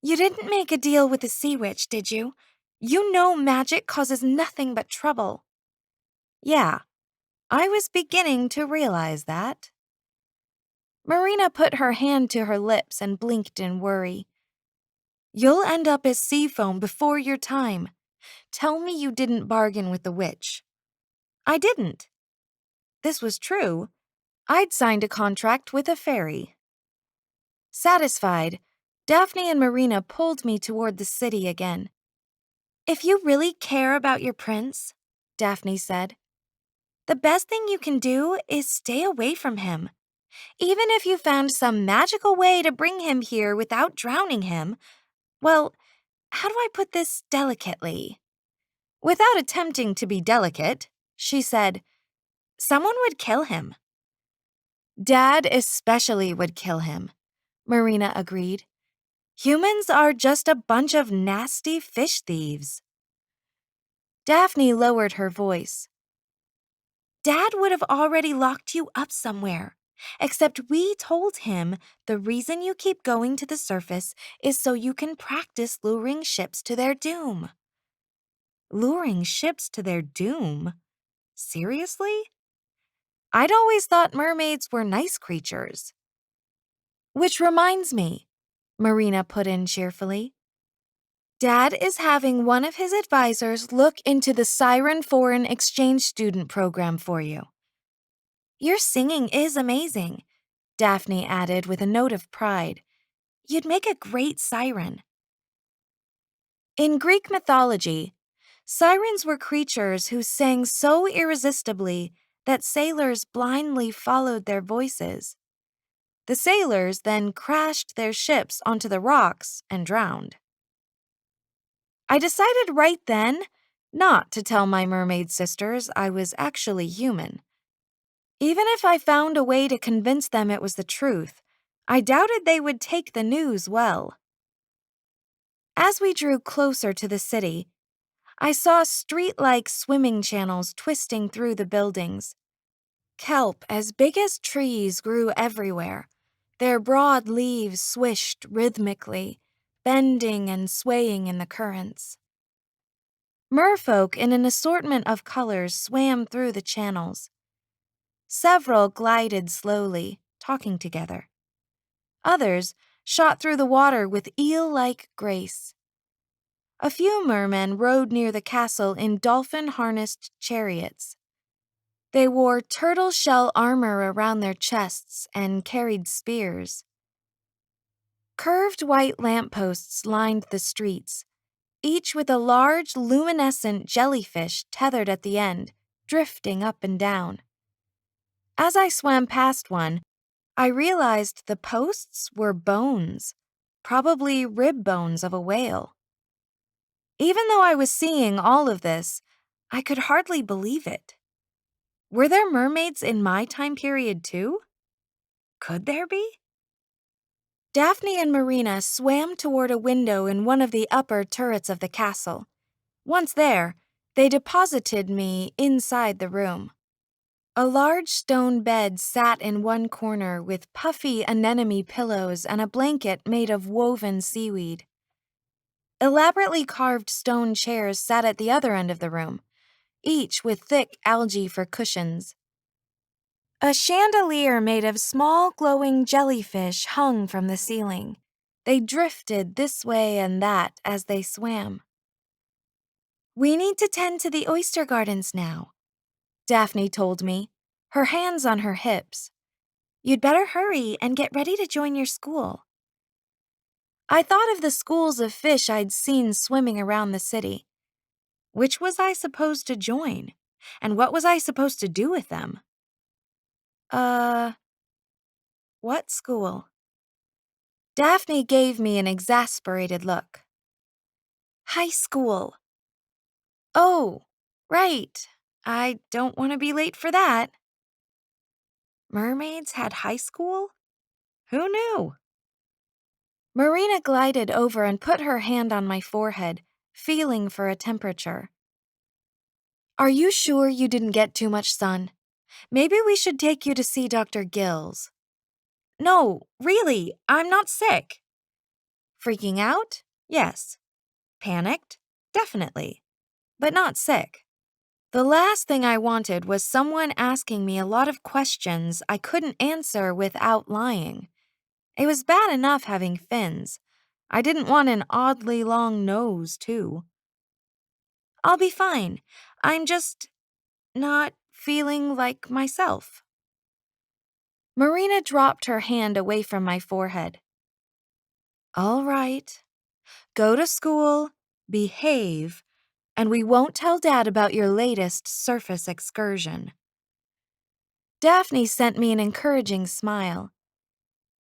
"You didn't make a deal with the sea witch, did you? You know magic causes nothing but trouble." Yeah, I was beginning to realize that. Marina put her hand to her lips and blinked in worry. "You'll end up as sea foam before your time. Tell me you didn't bargain with the witch." I didn't. This was true. I'd signed a contract with a fairy. Satisfied, Daphne and Marina pulled me toward the city again. "If you really care about your prince," Daphne said, "the best thing you can do is stay away from him. Even if you found some magical way to bring him here without drowning him, well, how do I put this delicately? Without attempting to be delicate, she said, "Someone would kill him." "Dad especially would kill him," Marina agreed. "Humans are just a bunch of nasty fish thieves." Daphne lowered her voice. "Dad would have already locked you up somewhere, except we told him the reason you keep going to the surface is so you can practice luring ships to their doom." Luring ships to their doom? Seriously? I'd always thought mermaids were nice creatures. "Which reminds me," Marina put in cheerfully. "Dad is having one of his advisors look into the Siren Foreign Exchange Student Program for you." "Your singing is amazing," Daphne added with a note of pride. "You'd make a great siren." In Greek mythology, sirens were creatures who sang so irresistibly that sailors blindly followed their voices. The sailors then crashed their ships onto the rocks and drowned. I decided right then not to tell my mermaid sisters I was actually human. Even if I found a way to convince them it was the truth, I doubted they would take the news well. As we drew closer to the city, I saw street-like swimming channels twisting through the buildings. Kelp as big as trees grew everywhere. Their broad leaves swished rhythmically, bending and swaying in the currents. Merfolk in an assortment of colors swam through the channels. Several glided slowly, talking together. Others shot through the water with eel-like grace. A few mermen rode near the castle in dolphin-harnessed chariots. They wore turtle shell armor around their chests and carried spears. Curved white lampposts lined the streets, each with a large luminescent jellyfish tethered at the end, drifting up and down. As I swam past one, I realized the posts were bones, probably rib bones of a whale. Even though I was seeing all of this, I could hardly believe it. Were there mermaids in my time period too? Could there be? Daphne and Marina swam toward a window in one of the upper turrets of the castle. Once there, they deposited me inside the room. A large stone bed sat in one corner with puffy anemone pillows and a blanket made of woven seaweed. Elaborately carved stone chairs sat at the other end of the room, each with thick algae for cushions. A chandelier made of small glowing jellyfish hung from the ceiling. They drifted this way and that as they swam. "We need to tend to the oyster gardens now," Daphne told me, her hands on her hips. "You'd better hurry and get ready to join your school." I thought of the schools of fish I'd seen swimming around the city. Which was I supposed to join? And what was I supposed to do with them? What school? Daphne gave me an exasperated look. "High school." "Oh, right. I don't want to be late for that." Mermaids had high school? Who knew? Marina glided over and put her hand on my forehead, feeling for a temperature. "Are you sure you didn't get too much sun? Maybe we should take you to see Dr. Gills." "No, really, I'm not sick." Freaking out? Yes. Panicked? Definitely. But not sick. The last thing I wanted was someone asking me a lot of questions I couldn't answer without lying. It was bad enough having fins. I didn't want an oddly long nose, too. "I'll be fine. I'm just not feeling like myself." Marina dropped her hand away from my forehead. "All right. Go to school, behave, and we won't tell Dad about your latest surface excursion." Daphne sent me an encouraging smile.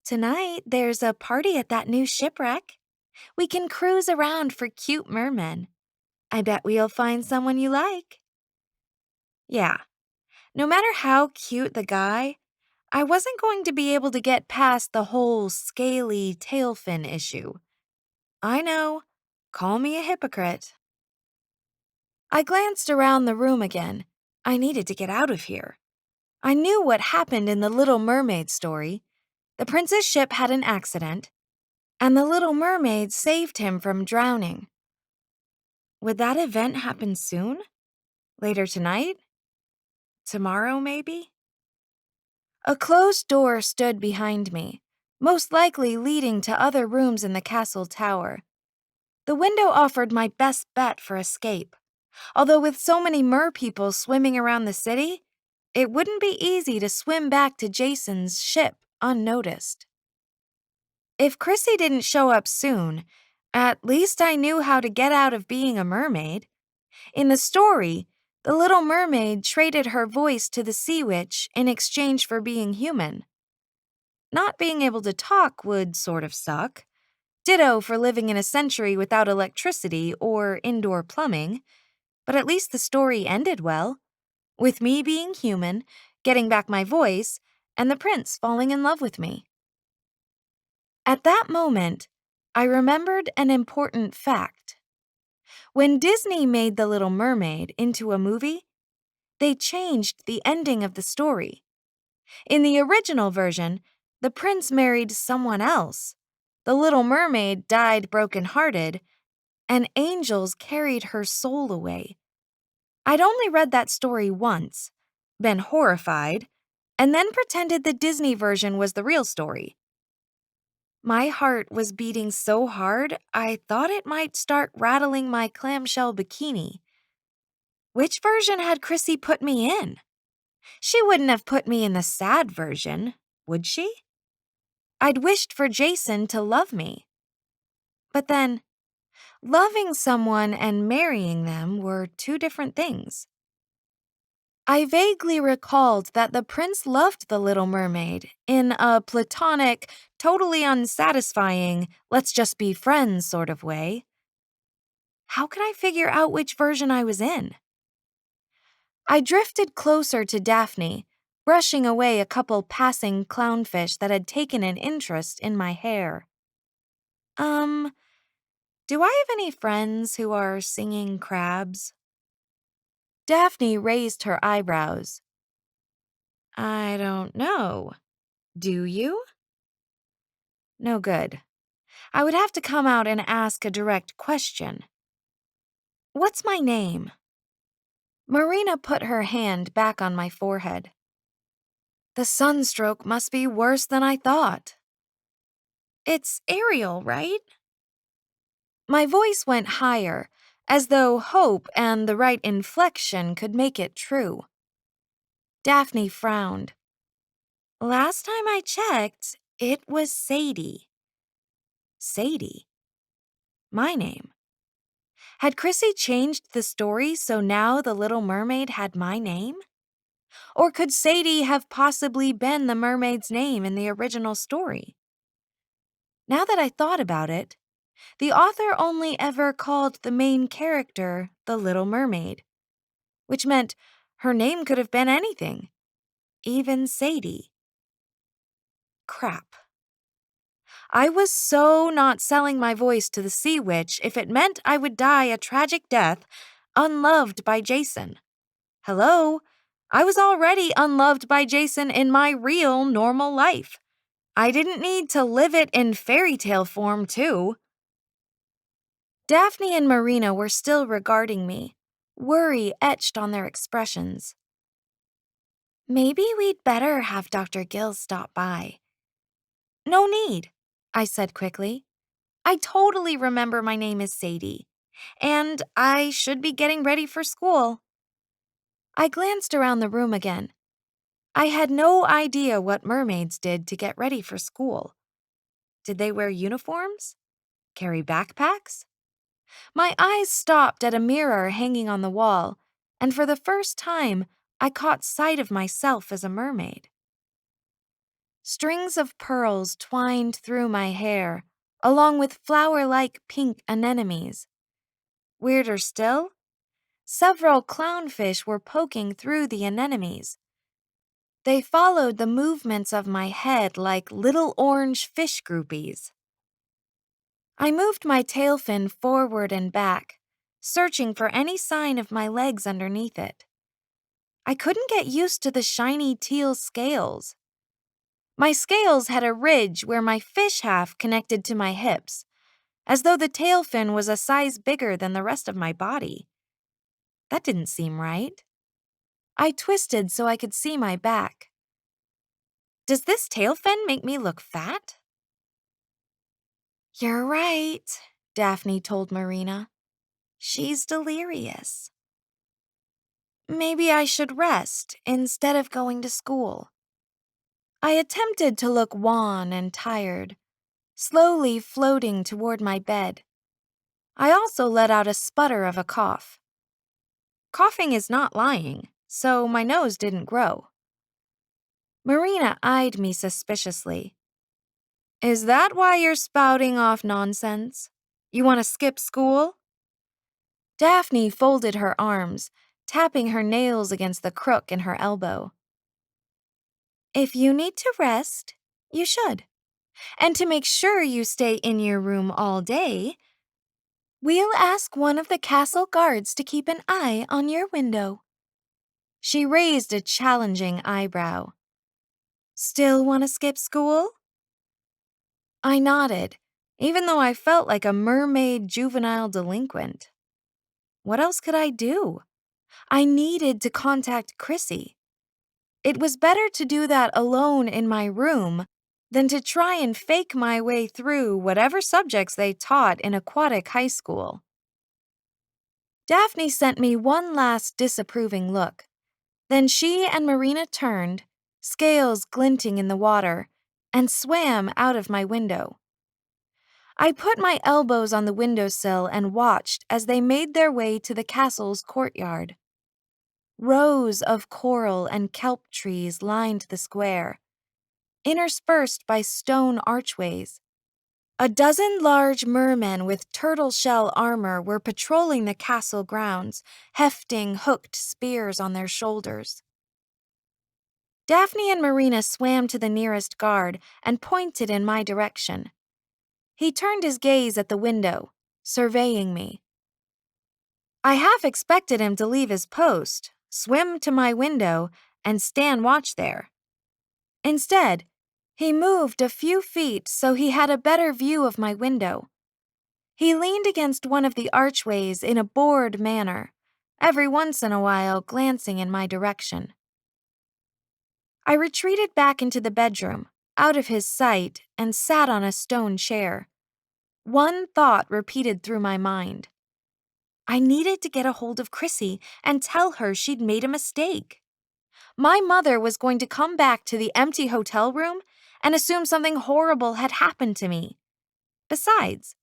"Tonight, there's a party at that new shipwreck. We can cruise around for cute mermen. I bet we'll find someone you like. Yeah, no matter how cute the guy, I wasn't going to be able to get past the whole scaly tail fin issue. I know, call me a hypocrite. I glanced around the room again. I needed to get out of here. I knew what happened in the Little Mermaid story. The prince's ship had an accident, and the Little Mermaid saved him from drowning. Would that event happen soon? Later tonight? Tomorrow, maybe? A closed door stood behind me, most likely leading to other rooms in the castle tower. The window offered my best bet for escape, although with so many mer-people swimming around the city, it wouldn't be easy to swim back to Jason's ship unnoticed. If Chrissy didn't show up soon, at least I knew how to get out of being a mermaid. In the story, the Little Mermaid traded her voice to the sea witch in exchange for being human. Not being able to talk would sort of suck. Ditto for living in a century without electricity or indoor plumbing, but at least the story ended well, with me being human, getting back my voice, and the prince falling in love with me. At that moment, I remembered an important fact. When Disney made The Little Mermaid into a movie, they changed the ending of the story. In the original version, the prince married someone else. The Little Mermaid died brokenhearted, and angels carried her soul away. I'd only read that story once, been horrified, and then pretended the Disney version was the real story. My heart was beating so hard, I thought it might start rattling my clamshell bikini. Which version had Chrissy put me in? She wouldn't have put me in the sad version, would she? I'd wished for Jason to love me. But then, loving someone and marrying them were two different things. I vaguely recalled that the prince loved the Little Mermaid in a platonic, totally unsatisfying, let's just be friends sort of way. How could I figure out which version I was in? I drifted closer to Daphne, brushing away a couple passing clownfish that had taken an interest in my hair. Do I have any friends who are singing crabs? Daphne raised her eyebrows. I don't know. Do you? No good. I would have to come out and ask a direct question. What's my name? Marina put her hand back on my forehead. The sunstroke must be worse than I thought. It's Ariel, right? My voice went higher, as though hope and the right inflection could make it true. Daphne frowned. Last time I checked, it was Sadie. Sadie? My name. Had Chrissy changed the story so now the Little Mermaid had my name? Or could Sadie have possibly been the mermaid's name in the original story? Now that I thought about it, the author only ever called the main character the Little Mermaid, which meant her name could have been anything, even Sadie. Crap. I was so not selling my voice to the sea witch if it meant I would die a tragic death, unloved by Jason. Hello? I was already unloved by Jason in my real, normal life. I didn't need to live it in fairy tale form, too. Daphne and Marina were still regarding me, worry etched on their expressions. Maybe we'd better have Dr. Gill stop by. No need, I said quickly. I totally remember my name is Sadie, and I should be getting ready for school. I glanced around the room again. I had no idea what mermaids did to get ready for school. Did they wear uniforms? Carry backpacks? My eyes stopped at a mirror hanging on the wall, and for the first time, I caught sight of myself as a mermaid. Strings of pearls twined through my hair, along with flower-like pink anemones. Weirder still, several clownfish were poking through the anemones. They followed the movements of my head like little orange fish groupies. I moved my tail fin forward and back, searching for any sign of my legs underneath it. I couldn't get used to the shiny teal scales. My scales had a ridge where my fish half connected to my hips, as though the tail fin was a size bigger than the rest of my body. That didn't seem right. I twisted so I could see my back. Does this tail fin make me look fat? You're right, Daphne told Marina. She's delirious. Maybe I should rest instead of going to school. I attempted to look wan and tired, slowly floating toward my bed. I also let out a sputter of a cough. Coughing is not lying, so my nose didn't grow. Marina eyed me suspiciously. Is that why you're spouting off nonsense? You want to skip school? Daphne folded her arms, tapping her nails against the crook in her elbow. If you need to rest, you should. And to make sure you stay in your room all day, we'll ask one of the castle guards to keep an eye on your window. She raised a challenging eyebrow. Still want to skip school? I nodded, even though I felt like a mermaid juvenile delinquent. What else could I do? I needed to contact Chrissy. It was better to do that alone in my room than to try and fake my way through whatever subjects they taught in aquatic high school. Daphne sent me one last disapproving look. Then she and Marina turned, scales glinting in the water, and swam out of my window. I put my elbows on the windowsill and watched as they made their way to the castle's courtyard. Rows of coral and kelp trees lined the square, interspersed by stone archways. A dozen large mermen with turtle shell armor were patrolling the castle grounds, hefting hooked spears on their shoulders. Daphne and Marina swam to the nearest guard and pointed in my direction. He turned his gaze at the window, surveying me. I half expected him to leave his post, swim to my window, and stand watch there. Instead, he moved a few feet so he had a better view of my window. He leaned against one of the archways in a bored manner, every once in a while glancing in my direction. I retreated back into the bedroom, out of his sight, and sat on a stone chair. One thought repeated through my mind. I needed to get a hold of Chrissy and tell her she'd made a mistake. My mother was going to come back to the empty hotel room and assume something horrible had happened to me. Besides,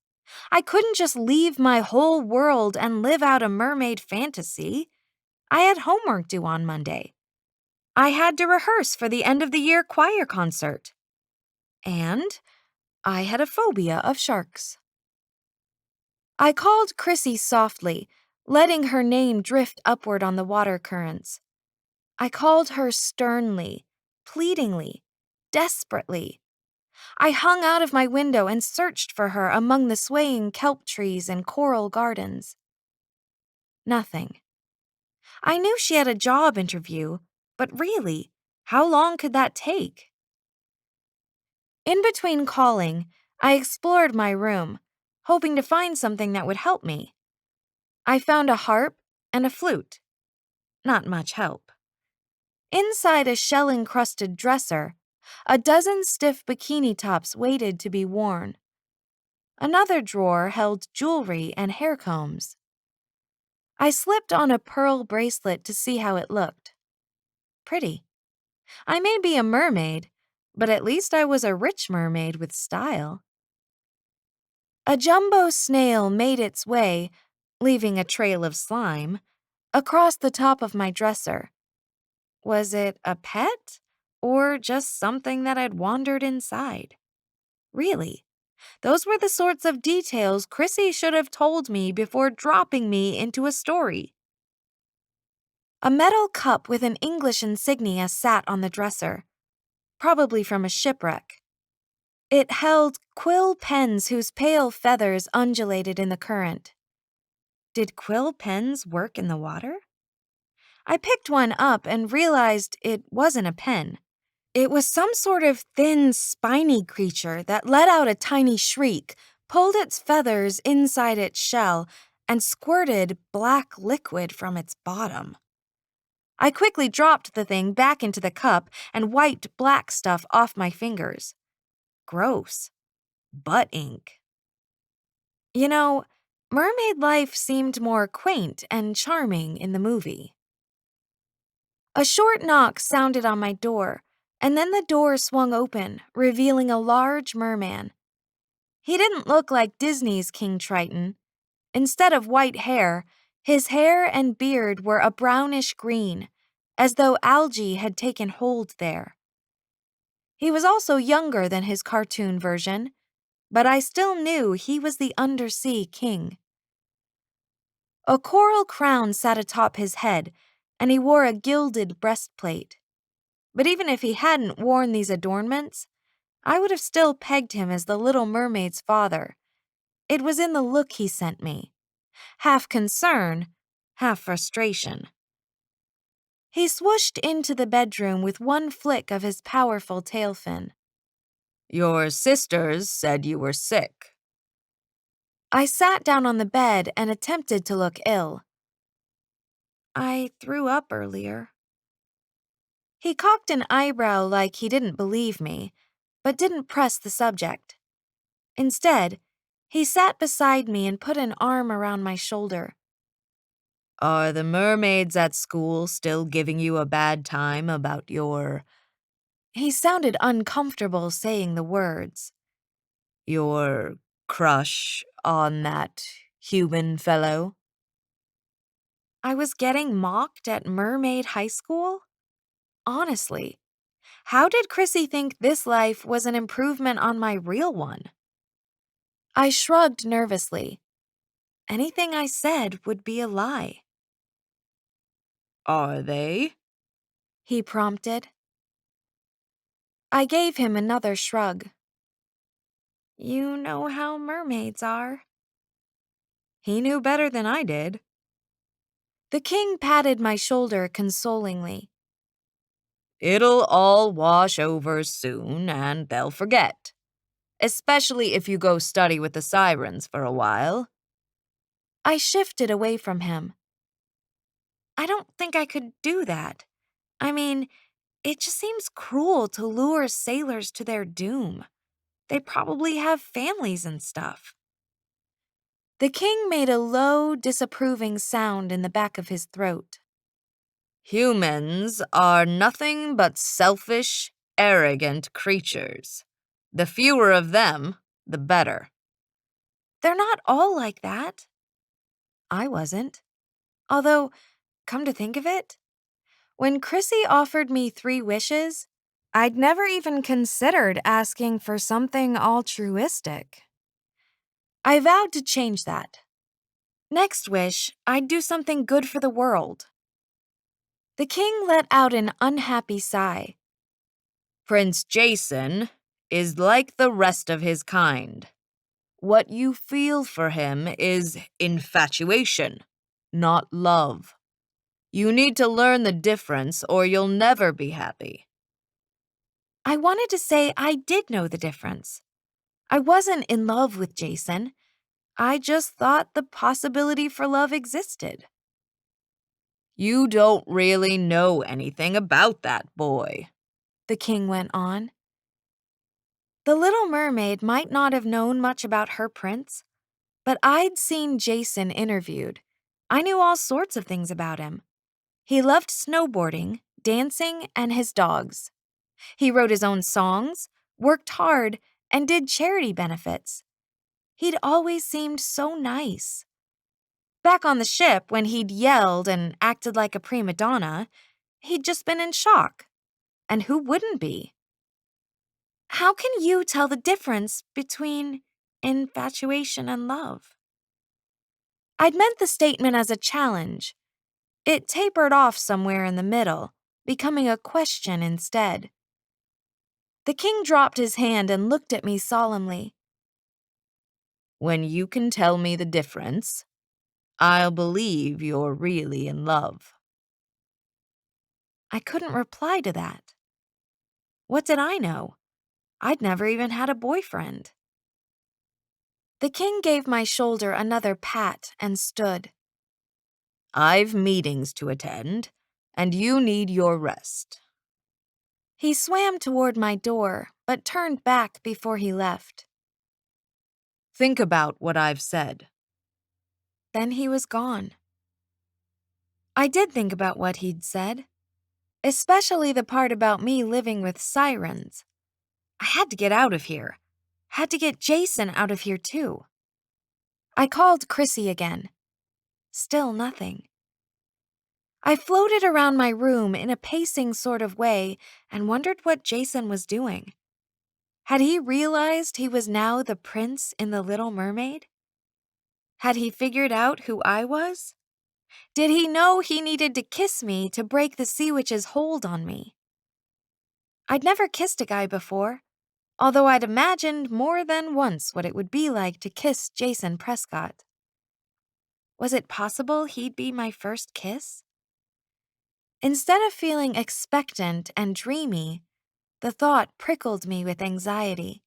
I couldn't just leave my whole world and live out a mermaid fantasy. I had homework due on Monday. I had to rehearse for the end-of-the-year choir concert. And I had a phobia of sharks. I called Chrissy softly, letting her name drift upward on the water currents. I called her sternly, pleadingly, desperately. I hung out of my window and searched for her among the swaying kelp trees and coral gardens. Nothing. I knew she had a job interview, but really, how long could that take? In between calling, I explored my room, hoping to find something that would help me. I found a harp and a flute. Not much help. Inside a shell-encrusted dresser, a dozen stiff bikini tops waited to be worn. Another drawer held jewelry and hair combs. I slipped on a pearl bracelet to see how it looked. Pretty. I may be a mermaid, but at least I was a rich mermaid with style. A jumbo snail made its way, leaving a trail of slime, across the top of my dresser. Was it a pet, or just something that had wandered inside? Really, Those were the sorts of details Chrissy should have told me before dropping me into a story. A metal cup with an English insignia sat on the dresser, probably from a shipwreck. It held quill pens whose pale feathers undulated in the current. Did quill pens work in the water? I picked one up and realized it wasn't a pen. It was some sort of thin, spiny creature that let out a tiny shriek, pulled its feathers inside its shell, and squirted black liquid from its bottom. I quickly dropped the thing back into the cup and wiped black stuff off my fingers. Gross. Butt ink. You know, mermaid life seemed more quaint and charming in the movie. A short knock sounded on my door, and then the door swung open, revealing a large merman. He didn't look like Disney's King Triton. Instead of white hair, his hair and beard were a brownish green, as though algae had taken hold there. He was also younger than his cartoon version, but I still knew he was the undersea king. A coral crown sat atop his head, and he wore a gilded breastplate. But even if he hadn't worn these adornments, I would have still pegged him as the Little Mermaid's father. It was in the look he sent me. Half concern, half frustration. He swooshed into the bedroom with one flick of his powerful tail fin. Your sisters said you were sick. I sat down on the bed and attempted to look ill. I threw up earlier. He cocked an eyebrow like he didn't believe me, but didn't press the subject. Instead, he sat beside me and put an arm around my shoulder. Are the mermaids at school still giving you a bad time about your... He sounded uncomfortable saying the words. Your crush on that human fellow? I was getting mocked at Mermaid High School? Honestly, how did Chrissy think this life was an improvement on my real one? I shrugged nervously. Anything I said would be a lie. Are they? He prompted. I gave him another shrug. You know how mermaids are. He knew better than I did. The king patted my shoulder consolingly. It'll all wash over soon and they'll forget. Especially if you go study with the sirens for a while. I shifted away from him. I don't think I could do that. I mean, it just seems cruel to lure sailors to their doom. They probably have families and stuff. The king made a low, disapproving sound in the back of his throat. Humans are nothing but selfish, arrogant creatures. The fewer of them, the better. They're not all like that. I wasn't. Although, come to think of it, when Chrissy offered me 3 wishes, I'd never even considered asking for something altruistic. I vowed to change that. Next wish, I'd do something good for the world. The king let out an unhappy sigh. Prince Jason is like the rest of his kind. What you feel for him is infatuation, not love. You need to learn the difference or you'll never be happy. I wanted to say I did know the difference. I wasn't in love with Jason. I just thought the possibility for love existed. You don't really know anything about that boy, The king went on. The Little Mermaid might not have known much about her prince, but I'd seen Jason interviewed. I knew all sorts of things about him. He loved snowboarding, dancing, and his dogs. He wrote his own songs, worked hard, and did charity benefits. He'd always seemed so nice. Back on the ship, when he'd yelled and acted like a prima donna, he'd just been in shock. And who wouldn't be? How can you tell the difference between infatuation and love. I'd meant the statement as a challenge. It tapered off somewhere in the middle, becoming a question instead. The king dropped his hand and looked at me solemnly. When you can tell me the difference, I'll believe you're really in love. I couldn't reply to that. What did I know? I'd never even had a boyfriend. The king gave my shoulder another pat and stood. I've meetings to attend, and you need your rest. He swam toward my door, but turned back before he left. Think about what I've said. Then he was gone. I did think about what he'd said, especially the part about me living with sirens. I had to get out of here. Had to get Jason out of here too. I called Chrissy again. Still nothing. I floated around my room in a pacing sort of way and wondered what Jason was doing. Had he realized he was now the prince in the Little Mermaid? Had he figured out who I was? Did he know he needed to kiss me to break the sea witch's hold on me? I'd never kissed a guy before, although I'd imagined more than once what it would be like to kiss Jason Prescott. Was it possible he'd be my first kiss? Instead of feeling expectant and dreamy, the thought prickled me with anxiety.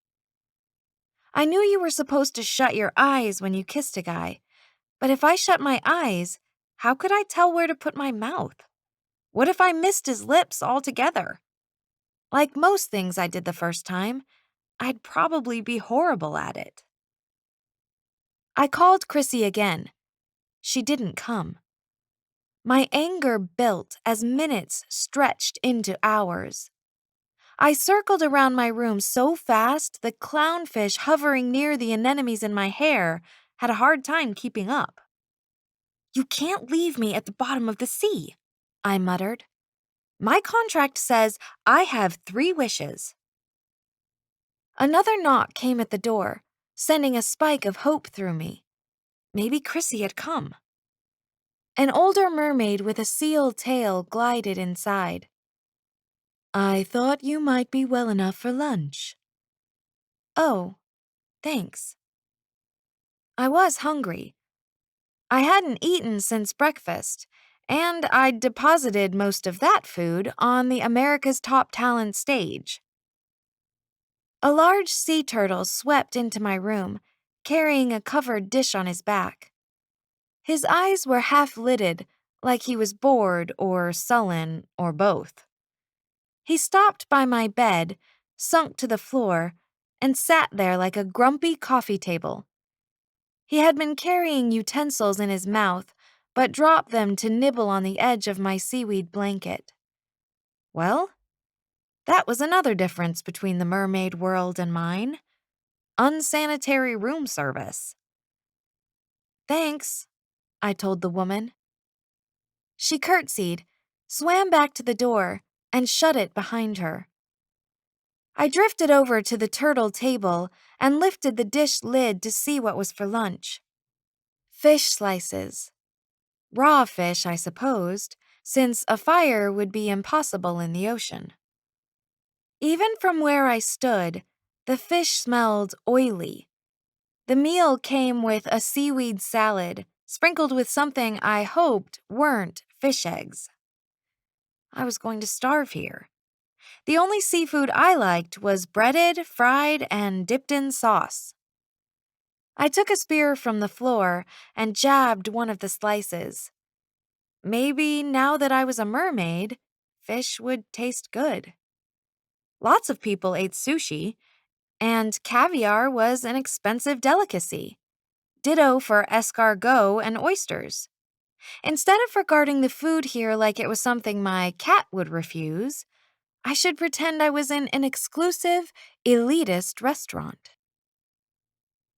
I knew you were supposed to shut your eyes when you kissed a guy, but if I shut my eyes, how could I tell where to put my mouth? What if I missed his lips altogether? Like most things I did the first time, I'd probably be horrible at it. I called Chrissy again. She didn't come. My anger built as minutes stretched into hours. I circled around my room so fast the clownfish hovering near the anemones in my hair had a hard time keeping up. "You can't leave me at the bottom of the sea," I muttered. "My contract says I have 3 wishes." Another knock came at the door, sending a spike of hope through me. Maybe Chrissy had come. An older mermaid with a seal tail glided inside. "I thought you might be well enough for lunch." "Oh, thanks." I was hungry. I hadn't eaten since breakfast, and I'd deposited most of that food on the America's Top Talent stage. A large sea turtle swept into my room, carrying a covered dish on his back. His eyes were half-lidded, like he was bored or sullen or both. He stopped by my bed, sunk to the floor, and sat there like a grumpy coffee table. He had been carrying utensils in his mouth, but dropped them to nibble on the edge of my seaweed blanket. Well, that was another difference between the mermaid world and mine. Unsanitary room service. "Thanks," I told the woman. She curtsied, swam back to the door, and shut it behind her. I drifted over to the turtle table and lifted the dish lid to see what was for lunch. Fish slices. Raw fish, I supposed, since a fire would be impossible in the ocean. Even from where I stood, the fish smelled oily. The meal came with a seaweed salad, sprinkled with something I hoped weren't fish eggs. I was going to starve here. The only seafood I liked was breaded, fried, and dipped in sauce. I took a spear from the floor and jabbed one of the slices. Maybe now that I was a mermaid, fish would taste good. Lots of people ate sushi, and caviar was an expensive delicacy. Ditto for escargot and oysters. Instead of regarding the food here like it was something my cat would refuse, I should pretend I was in an exclusive, elitist restaurant.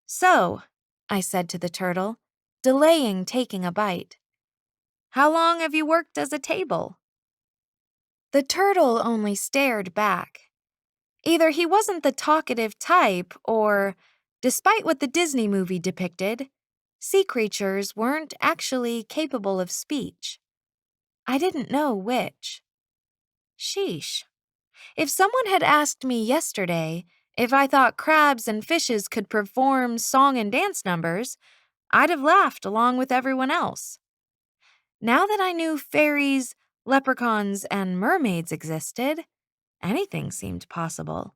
"So," I said to the turtle, delaying taking a bite, "how long have you worked as a table?" The turtle only stared back. Either he wasn't the talkative type, or Despite what the Disney movie depicted, sea creatures weren't actually capable of speech. I didn't know which. Sheesh. If someone had asked me yesterday if I thought crabs and fishes could perform song and dance numbers, I'd have laughed along with everyone else. Now that I knew fairies, leprechauns, and mermaids existed, anything seemed possible.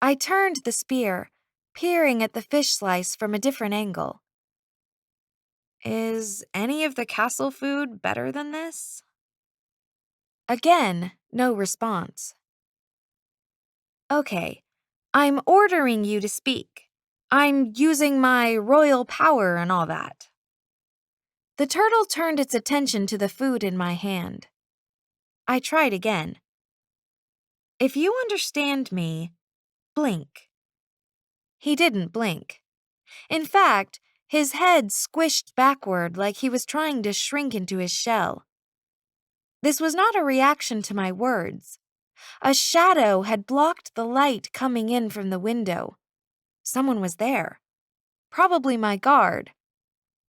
I turned the spear, peering at the fish slice from a different angle. Is any of the castle food better than this? Again, no response. Okay, I'm ordering you to speak. I'm using my royal power and all that. The turtle turned its attention to the food in my hand. I tried again. If you understand me, blink. He didn't blink. In fact, his head squished backward like he was trying to shrink into his shell. This was not a reaction to my words. A shadow had blocked the light coming in from the window. Someone was there. Probably my guard.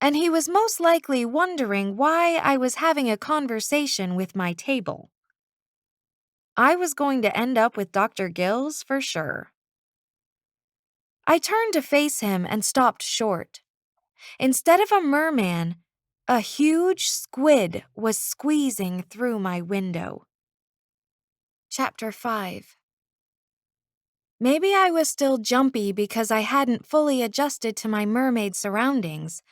And he was most likely wondering why I was having a conversation with my table. I was going to end up with Dr. Gills for sure. I turned to face him and stopped short. Instead of a merman, a huge squid was squeezing through my window. Chapter 5. Maybe I was still jumpy because I hadn't fully adjusted to my mermaid surroundings,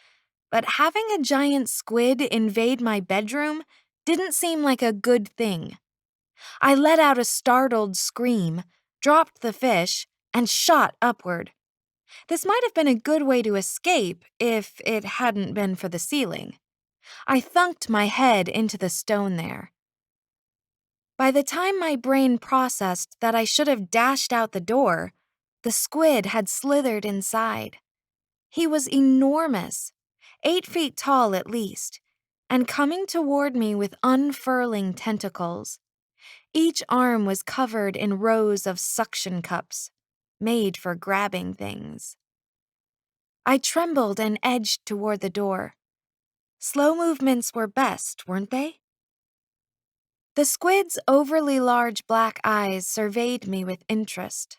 but having a giant squid invade my bedroom didn't seem like a good thing. I let out a startled scream, dropped the fish, and shot upward. This might have been a good way to escape if it hadn't been for the ceiling. I thunked my head into the stone there. By the time my brain processed that I should have dashed out the door, the squid had slithered inside. He was enormous, 8 feet tall at least, and coming toward me with unfurling tentacles. Each arm was covered in rows of suction cups, made for grabbing things. I trembled and edged toward the door. Slow movements were best, weren't they? The squid's overly large black eyes surveyed me with interest.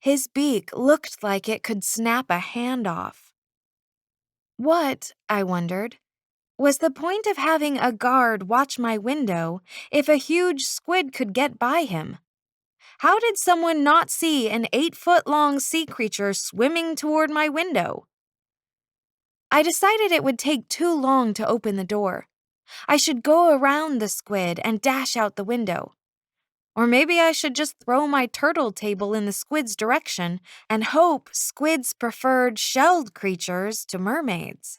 His beak looked like it could snap a hand off. What, I wondered, was the point of having a guard watch my window if a huge squid could get by him? How did someone not see an 8-foot-long sea creature swimming toward my window? I decided it would take too long to open the door. I should go around the squid and dash out the window. Or maybe I should just throw my turtle table in the squid's direction and hope squids preferred shelled creatures to mermaids.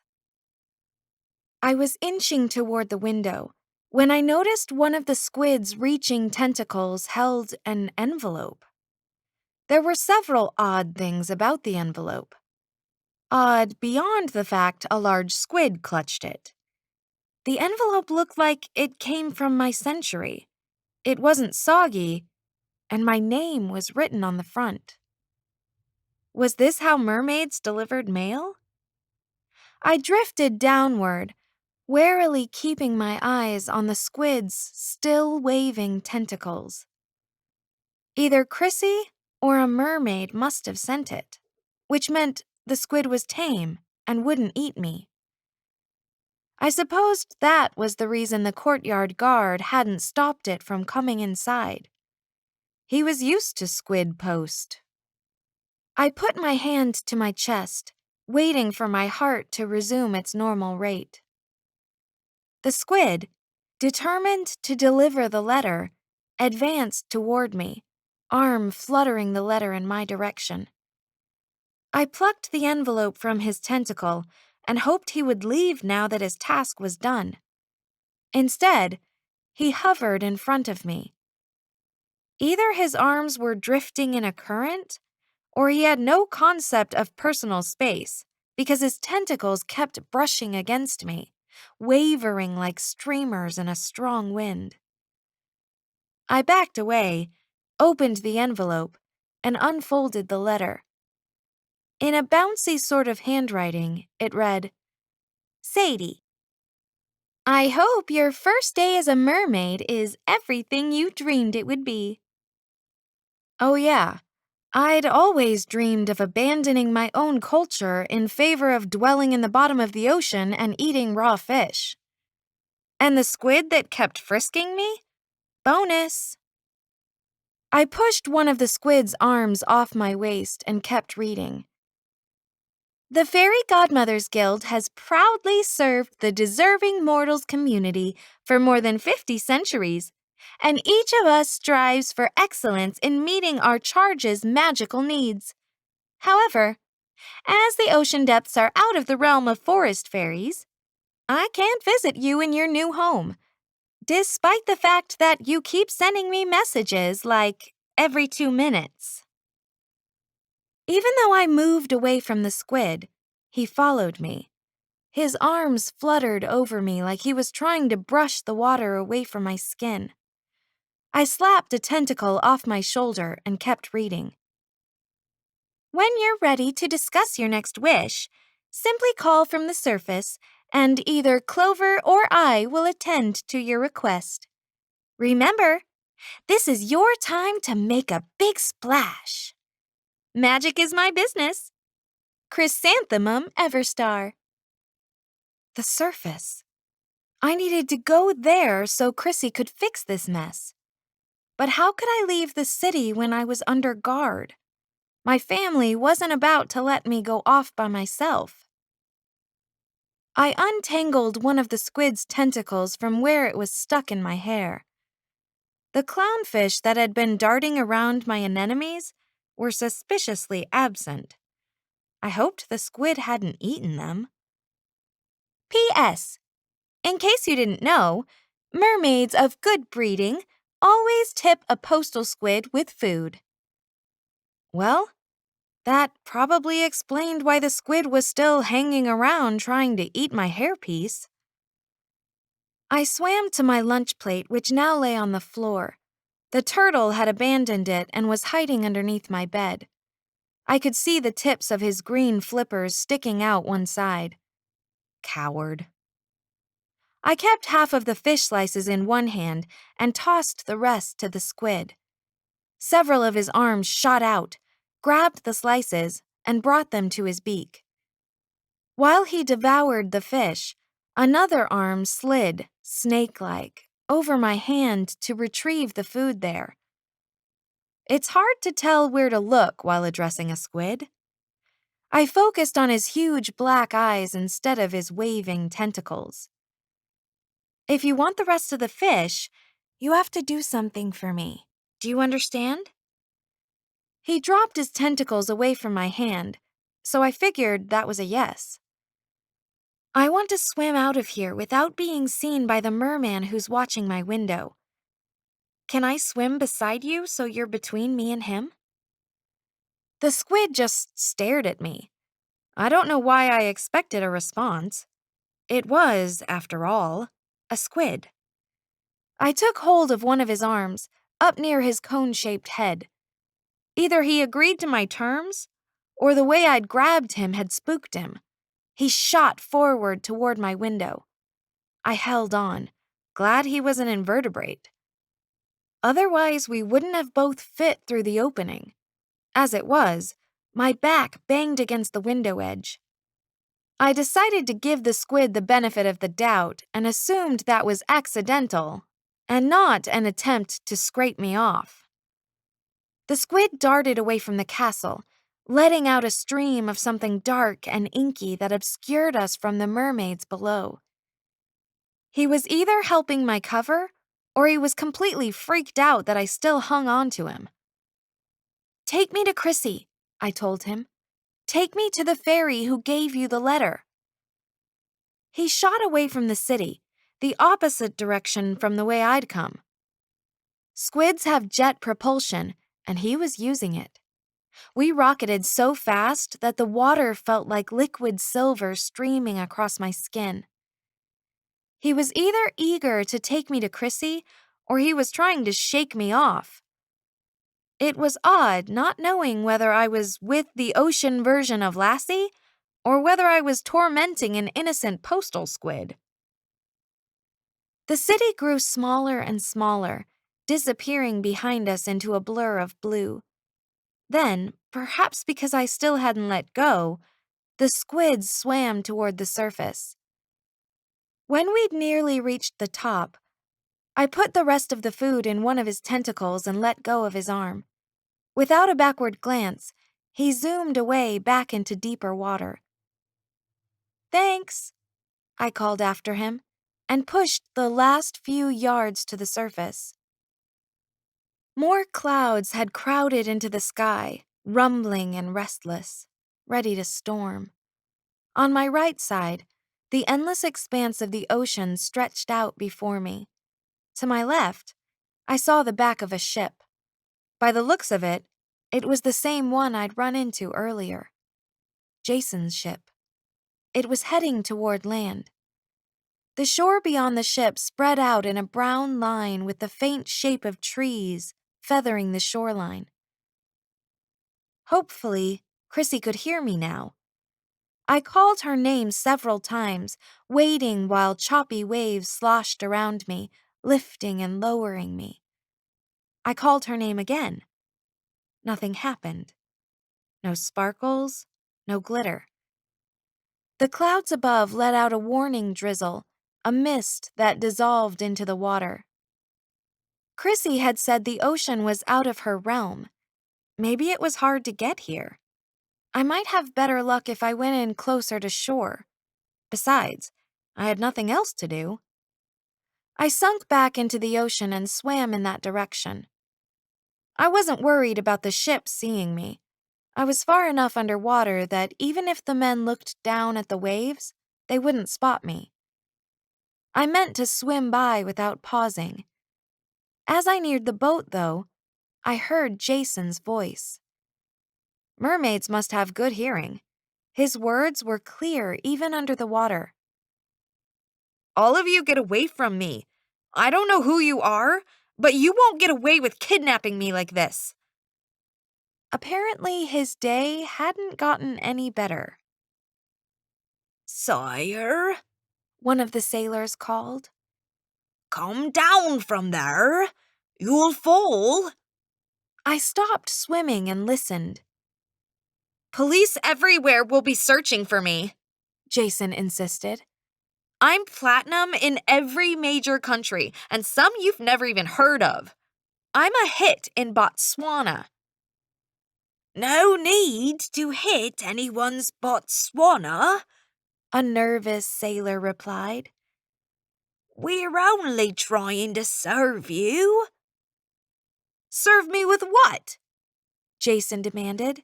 I was inching toward the window when I noticed one of the squid's reaching tentacles held an envelope. There were several odd things about the envelope. Odd beyond the fact a large squid clutched it. The envelope looked like it came from my century. It wasn't soggy, and my name was written on the front. Was this how mermaids delivered mail? I drifted downward, warily keeping my eyes on the squid's still waving tentacles. Either Chrissy or a mermaid must have sent it, which meant the squid was tame and wouldn't eat me. I supposed that was the reason the courtyard guard hadn't stopped it from coming inside. He was used to squid post. I put my hand to my chest, waiting for my heart to resume its normal rate. The squid, determined to deliver the letter, advanced toward me, arm fluttering the letter in my direction. I plucked the envelope from his tentacle and hoped he would leave now that his task was done. Instead, he hovered in front of me. Either his arms were drifting in a current, or he had no concept of personal space because his tentacles kept brushing against me, wavering like streamers in a strong wind. I backed away, opened the envelope, and unfolded the letter. In a bouncy sort of handwriting, it read, Sadie, I hope your first day as a mermaid is everything you dreamed it would be. Oh yeah, I'd always dreamed of abandoning my own culture in favor of dwelling in the bottom of the ocean and eating raw fish. And the squid that kept frisking me? Bonus. I pushed one of the squid's arms off my waist and kept reading. The Fairy Godmothers Guild has proudly served the deserving mortals community for more than 50 centuries, and each of us strives for excellence in meeting our charge's magical needs. However, as the ocean depths are out of the realm of forest fairies, I can't visit you in your new home, despite the fact that you keep sending me messages like every 2 minutes. Even though I moved away from the squid, he followed me. His arms fluttered over me like he was trying to brush the water away from my skin. I slapped a tentacle off my shoulder and kept reading. When you're ready to discuss your next wish, simply call from the surface, and either Clover or I will attend to your request. Remember, this is your time to make a big splash. Magic is my business. Chrysanthemum, Everstar. The surface. I needed to go there so Chrissy could fix this mess. But how could I leave the city when I was under guard? My family wasn't about to let me go off by myself. I untangled one of the squid's tentacles from where it was stuck in my hair. The clownfish that had been darting around my anemones were suspiciously absent. I hoped the squid hadn't eaten them. P.S. In case you didn't know, mermaids of good breeding always tip a postal squid with food. Well, that probably explained why the squid was still hanging around trying to eat my hairpiece. I swam to my lunch plate, which now lay on the floor. The turtle had abandoned it and was hiding underneath my bed. I could see the tips of his green flippers sticking out one side. Coward. I kept half of the fish slices in one hand and tossed the rest to the squid. Several of his arms shot out, grabbed the slices, and brought them to his beak. While he devoured the fish, another arm slid, snake-like, over my hand to retrieve the food there. It's hard to tell where to look while addressing a squid. I focused on his huge black eyes instead of his waving tentacles. If you want the rest of the fish, you have to do something for me. Do you understand? He dropped his tentacles away from my hand, so I figured that was a yes. I want to swim out of here without being seen by the merman who's watching my window. Can I swim beside you so you're between me and him? The squid just stared at me. I don't know why I expected a response. It was, after all, a squid. I took hold of one of his arms, up near his cone-shaped head. Either he agreed to my terms, or the way I'd grabbed him had spooked him. He shot forward toward my window. I held on, glad he was an invertebrate. Otherwise, we wouldn't have both fit through the opening. As it was, my back banged against the window edge. I decided to give the squid the benefit of the doubt and assumed that was accidental and not an attempt to scrape me off. The squid darted away from the castle, letting out a stream of something dark and inky that obscured us from the mermaids below. He was either helping my cover, or he was completely freaked out that I still hung on to him. Take me to Chrissy, I told him. Take me to the fairy who gave you the letter. He shot away from the city, the opposite direction from the way I'd come. Squids have jet propulsion, and he was using it. We rocketed so fast that the water felt like liquid silver streaming across my skin. He was either eager to take me to Chrissy, or he was trying to shake me off. It was odd not knowing whether I was with the ocean version of Lassie or whether I was tormenting an innocent postal squid. The city grew smaller and smaller, disappearing behind us into a blur of blue. Then, perhaps because I still hadn't let go, the squids swam toward the surface. When we'd nearly reached the top, I put the rest of the food in one of his tentacles and let go of his arm. Without a backward glance, he zoomed away back into deeper water. "Thanks," I called after him, and pushed the last few yards to the surface. More clouds had crowded into the sky, rumbling and restless, ready to storm. On my right side, the endless expanse of the ocean stretched out before me. To my left, I saw the back of a ship. By the looks of it, it was the same one I'd run into earlier. Jason's ship. It was heading toward land. The shore beyond the ship spread out in a brown line with the faint shape of trees feathering the shoreline. Hopefully, Chrissy could hear me now. I called her name several times, waiting while choppy waves sloshed around me, lifting and lowering me. I called her name again. Nothing happened. No sparkles, no glitter. The clouds above let out a warning drizzle, a mist that dissolved into the water. Chrissy had said the ocean was out of her realm. Maybe it was hard to get here. I might have better luck if I went in closer to shore. Besides, I had nothing else to do. I sunk back into the ocean and swam in that direction. I wasn't worried about the ship seeing me. I was far enough underwater that even if the men looked down at the waves, they wouldn't spot me. I meant to swim by without pausing. As I neared the boat, though, I heard Jason's voice. Mermaids must have good hearing. His words were clear even under the water. "All of you get away from me. I don't know who you are, but you won't get away with kidnapping me like this." Apparently, his day hadn't gotten any better. "Sire," One of the sailors called. "come down from there. You'll fall." I stopped swimming and listened. "Police everywhere will be searching for me," Jason insisted. "I'm platinum in every major country, and some you've never even heard of. I'm a hit in Botswana." "No need to hit anyone's Botswana," A nervous sailor replied. "We're only trying to serve you." "Serve me with what?" Jason demanded.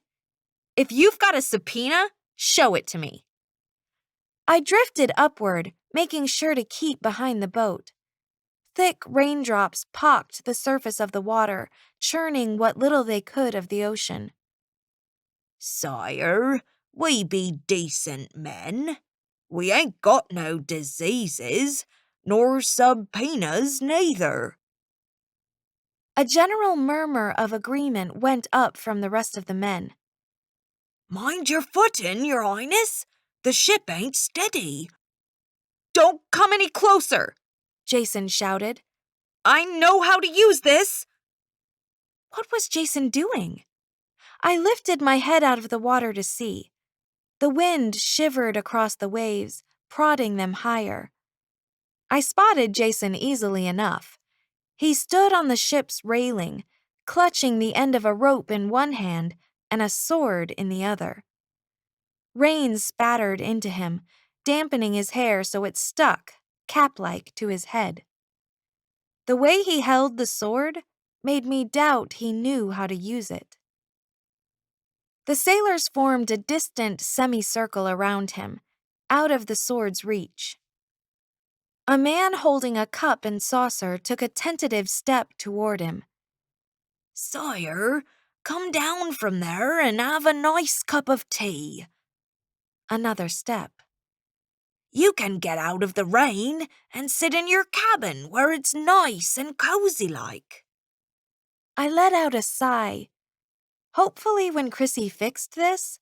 "If you've got a subpoena, show it to me." I drifted upward, making sure to keep behind the boat. Thick raindrops pocked the surface of the water, churning what little they could of the ocean. "Sire, we be decent men. We ain't got no diseases, nor subpoenas neither." A general murmur of agreement went up from the rest of the men. "Mind your footing, your highness. The ship ain't steady." "Don't come any closer," Jason shouted. "I know how to use this." What was Jason doing? I lifted my head out of the water to see. The wind shivered across the waves, prodding them higher. I spotted Jason easily enough. He stood on the ship's railing, clutching the end of a rope in one hand and a sword in the other. Rain spattered into him, dampening his hair so it stuck, cap-like, to his head. The way he held the sword made me doubt he knew how to use it. The sailors formed a distant semicircle around him, out of the sword's reach. A man holding a cup and saucer took a tentative step toward him. "Sire, come down from there and have a nice cup of tea." Another step. "You can get out of the rain and sit in your cabin where it's nice and cozy like." I let out a sigh. Hopefully, when Chrissy fixed this,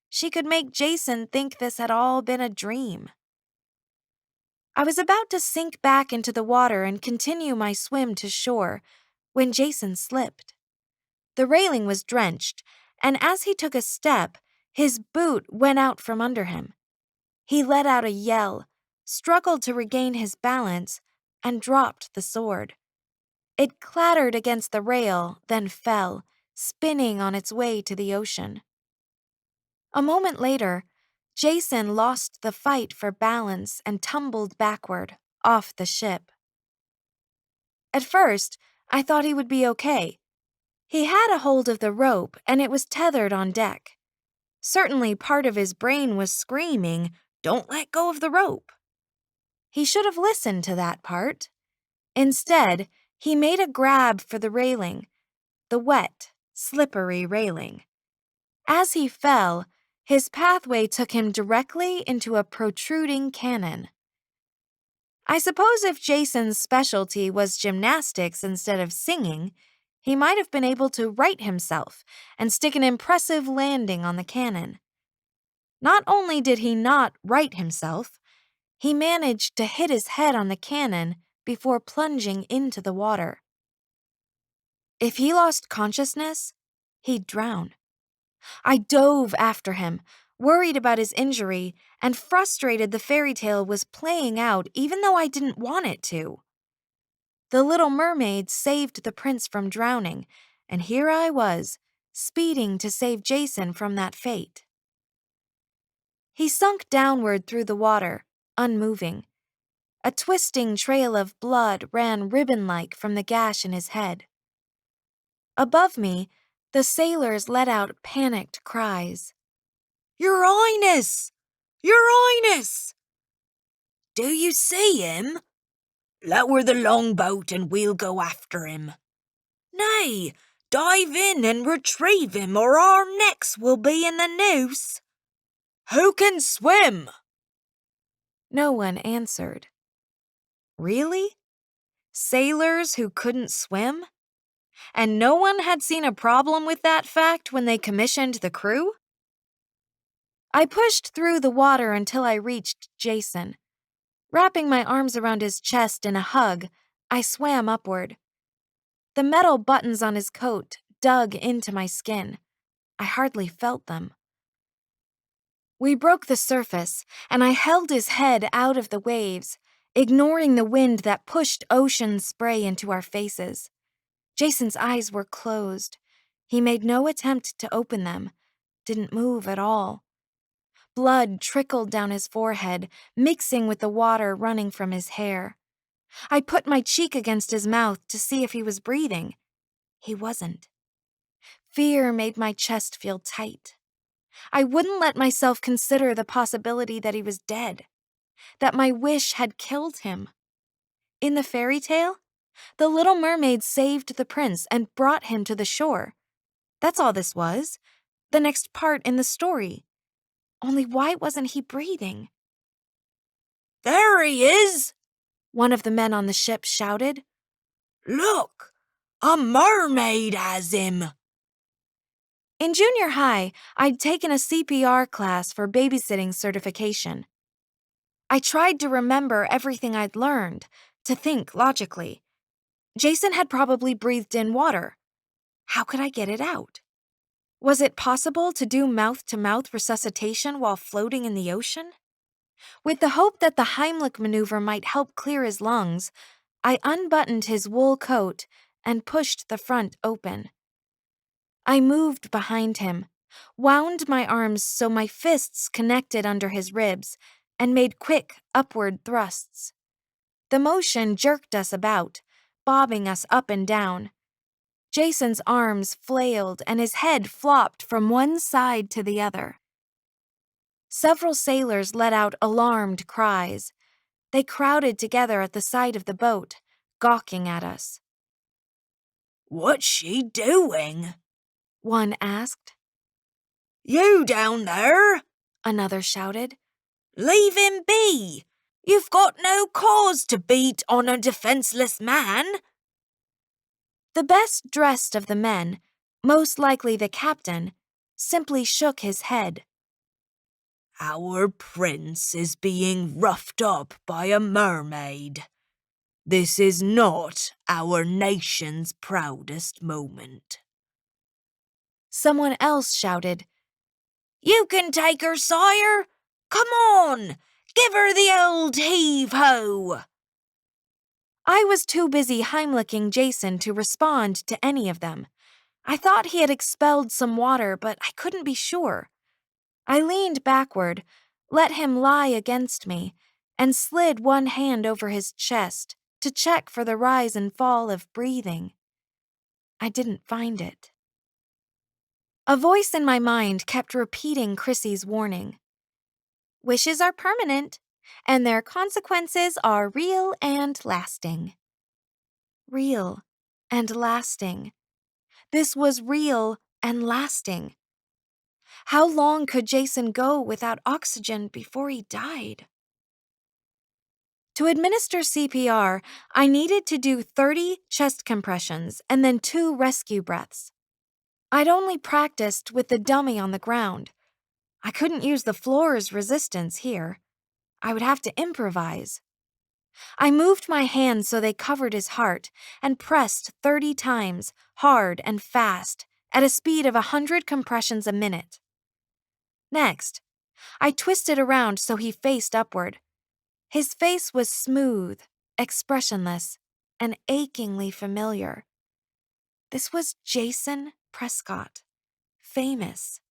she could make Jason think this had all been a dream. I was about to sink back into the water and continue my swim to shore when Jason slipped. The railing was drenched, and as he took a step, his boot went out from under him. He let out a yell, struggled to regain his balance, and dropped the sword. It clattered against the rail, then fell, spinning on its way to the ocean. A moment later, Jason lost the fight for balance and tumbled backward, off the ship. At first, I thought he would be okay. He had a hold of the rope and it was tethered on deck. Certainly part of his brain was screaming, "Don't let go of the rope." He should have listened to that part. Instead, he made a grab for the railing, the wet, slippery railing. As he fell, his pathway took him directly into a protruding cannon. I suppose if Jason's specialty was gymnastics instead of singing, he might have been able to right himself and stick an impressive landing on the cannon. Not only did he not right himself, he managed to hit his head on the cannon before plunging into the water. If he lost consciousness, he'd drown. I dove after him, worried about his injury, and frustrated the fairy tale was playing out even though I didn't want it to. The Little Mermaid saved the prince from drowning, and here I was, speeding to save Jason from that fate. He sunk downward through the water, unmoving. A twisting trail of blood ran ribbon-like from the gash in his head. Above me, the sailors let out panicked cries. "Your Highness! Your Highness! Do you see him? Lower the longboat and we'll go after him. Nay, dive in and retrieve him or our necks will be in the noose. Who can swim?" No one answered. Really? Sailors who couldn't swim? And no one had seen a problem with that fact when they commissioned the crew? I pushed through the water until I reached Jason. Wrapping my arms around his chest in a hug, I swam upward. The metal buttons on his coat dug into my skin. I hardly felt them. We broke the surface, and I held his head out of the waves, ignoring the wind that pushed ocean spray into our faces. Jason's eyes were closed. He made no attempt to open them, didn't move at all. Blood trickled down his forehead, mixing with the water running from his hair. I put my cheek against his mouth to see if he was breathing. He wasn't. Fear made my chest feel tight. I wouldn't let myself consider the possibility that he was dead, that my wish had killed him. In the fairy tale, the Little Mermaid saved the prince and brought him to the shore. That's all this was, the next part in the story. Only why wasn't he breathing? "There he is!" one of the men on the ship shouted. "Look, a mermaid has him!" In junior high, I'd taken a CPR class for babysitting certification. I tried to remember everything I'd learned, to think logically. Jason had probably breathed in water. How could I get it out? Was it possible to do mouth-to-mouth resuscitation while floating in the ocean? With the hope that the Heimlich maneuver might help clear his lungs, I unbuttoned his wool coat and pushed the front open. I moved behind him, wound my arms so my fists connected under his ribs, and made quick upward thrusts. The motion jerked us about, bobbing us up and down. Jason's arms flailed and his head flopped from one side to the other. Several sailors let out alarmed cries. They crowded together at the side of the boat, gawking at us. "What's she doing?" one asked. "You down there," another shouted. "Leave him be! You've got no cause to beat on a defenseless man." The best dressed of the men, most likely the captain, simply shook his head. Our prince is being roughed up by a mermaid. This is not our nation's proudest moment. Someone else shouted, You can take her, sire! Come on! Give her the old heave-ho! I was too busy Heimlicking Jason to respond to any of them. I thought he had expelled some water, but I couldn't be sure. I leaned backward, let him lie against me, and slid one hand over his chest to check for the rise and fall of breathing. I didn't find it. A voice in my mind kept repeating Chrissy's warning. Wishes are permanent, and their consequences are real and lasting. Real and lasting. This was real and lasting. How long could Jason go without oxygen before he died? To administer CPR, I needed to do 30 chest compressions and then 2 rescue breaths. I'd only practiced with the dummy on the ground. I couldn't use the floor's resistance here. I would have to improvise. I moved my hands so they covered his heart and pressed 30 times, hard and fast, at a speed of 100 compressions a minute. Next, I twisted around so he faced upward. His face was smooth, expressionless, and achingly familiar. This was Jason Prescott, famous,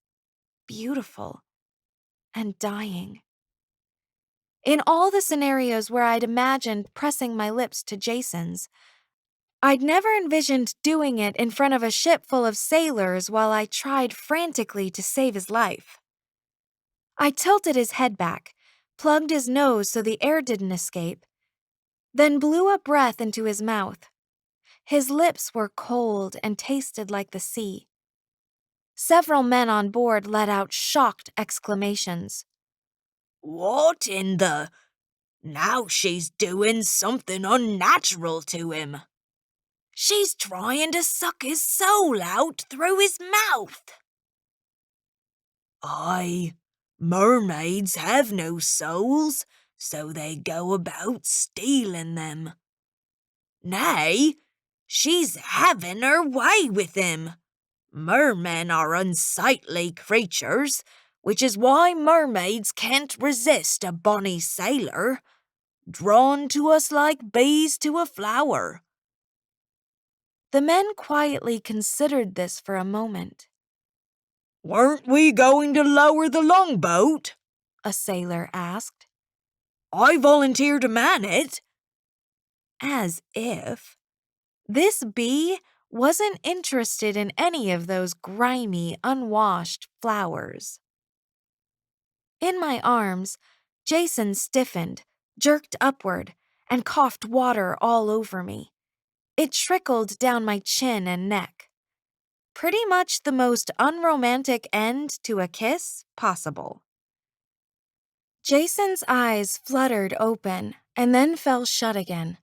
beautiful, and dying. In all the scenarios where I'd imagined pressing my lips to Jason's, I'd never envisioned doing it in front of a ship full of sailors while I tried frantically to save his life. I tilted his head back, plugged his nose so the air didn't escape, then blew a breath into his mouth. His lips were cold and tasted like the sea. Several men on board let out shocked exclamations. What in the... Now she's doing something unnatural to him. She's trying to suck his soul out through his mouth. Aye, mermaids have no souls, so they go about stealing them. Nay, she's having her way with him. Mermen are unsightly creatures, which is why mermaids can't resist a bonny sailor, drawn to us like bees to a flower. The men quietly considered this for a moment. Weren't we going to lower the longboat? A sailor asked. I volunteer to man it. As if. This bee wasn't interested in any of those grimy, unwashed flowers. In my arms, Jason stiffened, jerked upward, and coughed water all over me. It trickled down my chin and neck. Pretty much the most unromantic end to a kiss possible. Jason's eyes fluttered open and then fell shut again.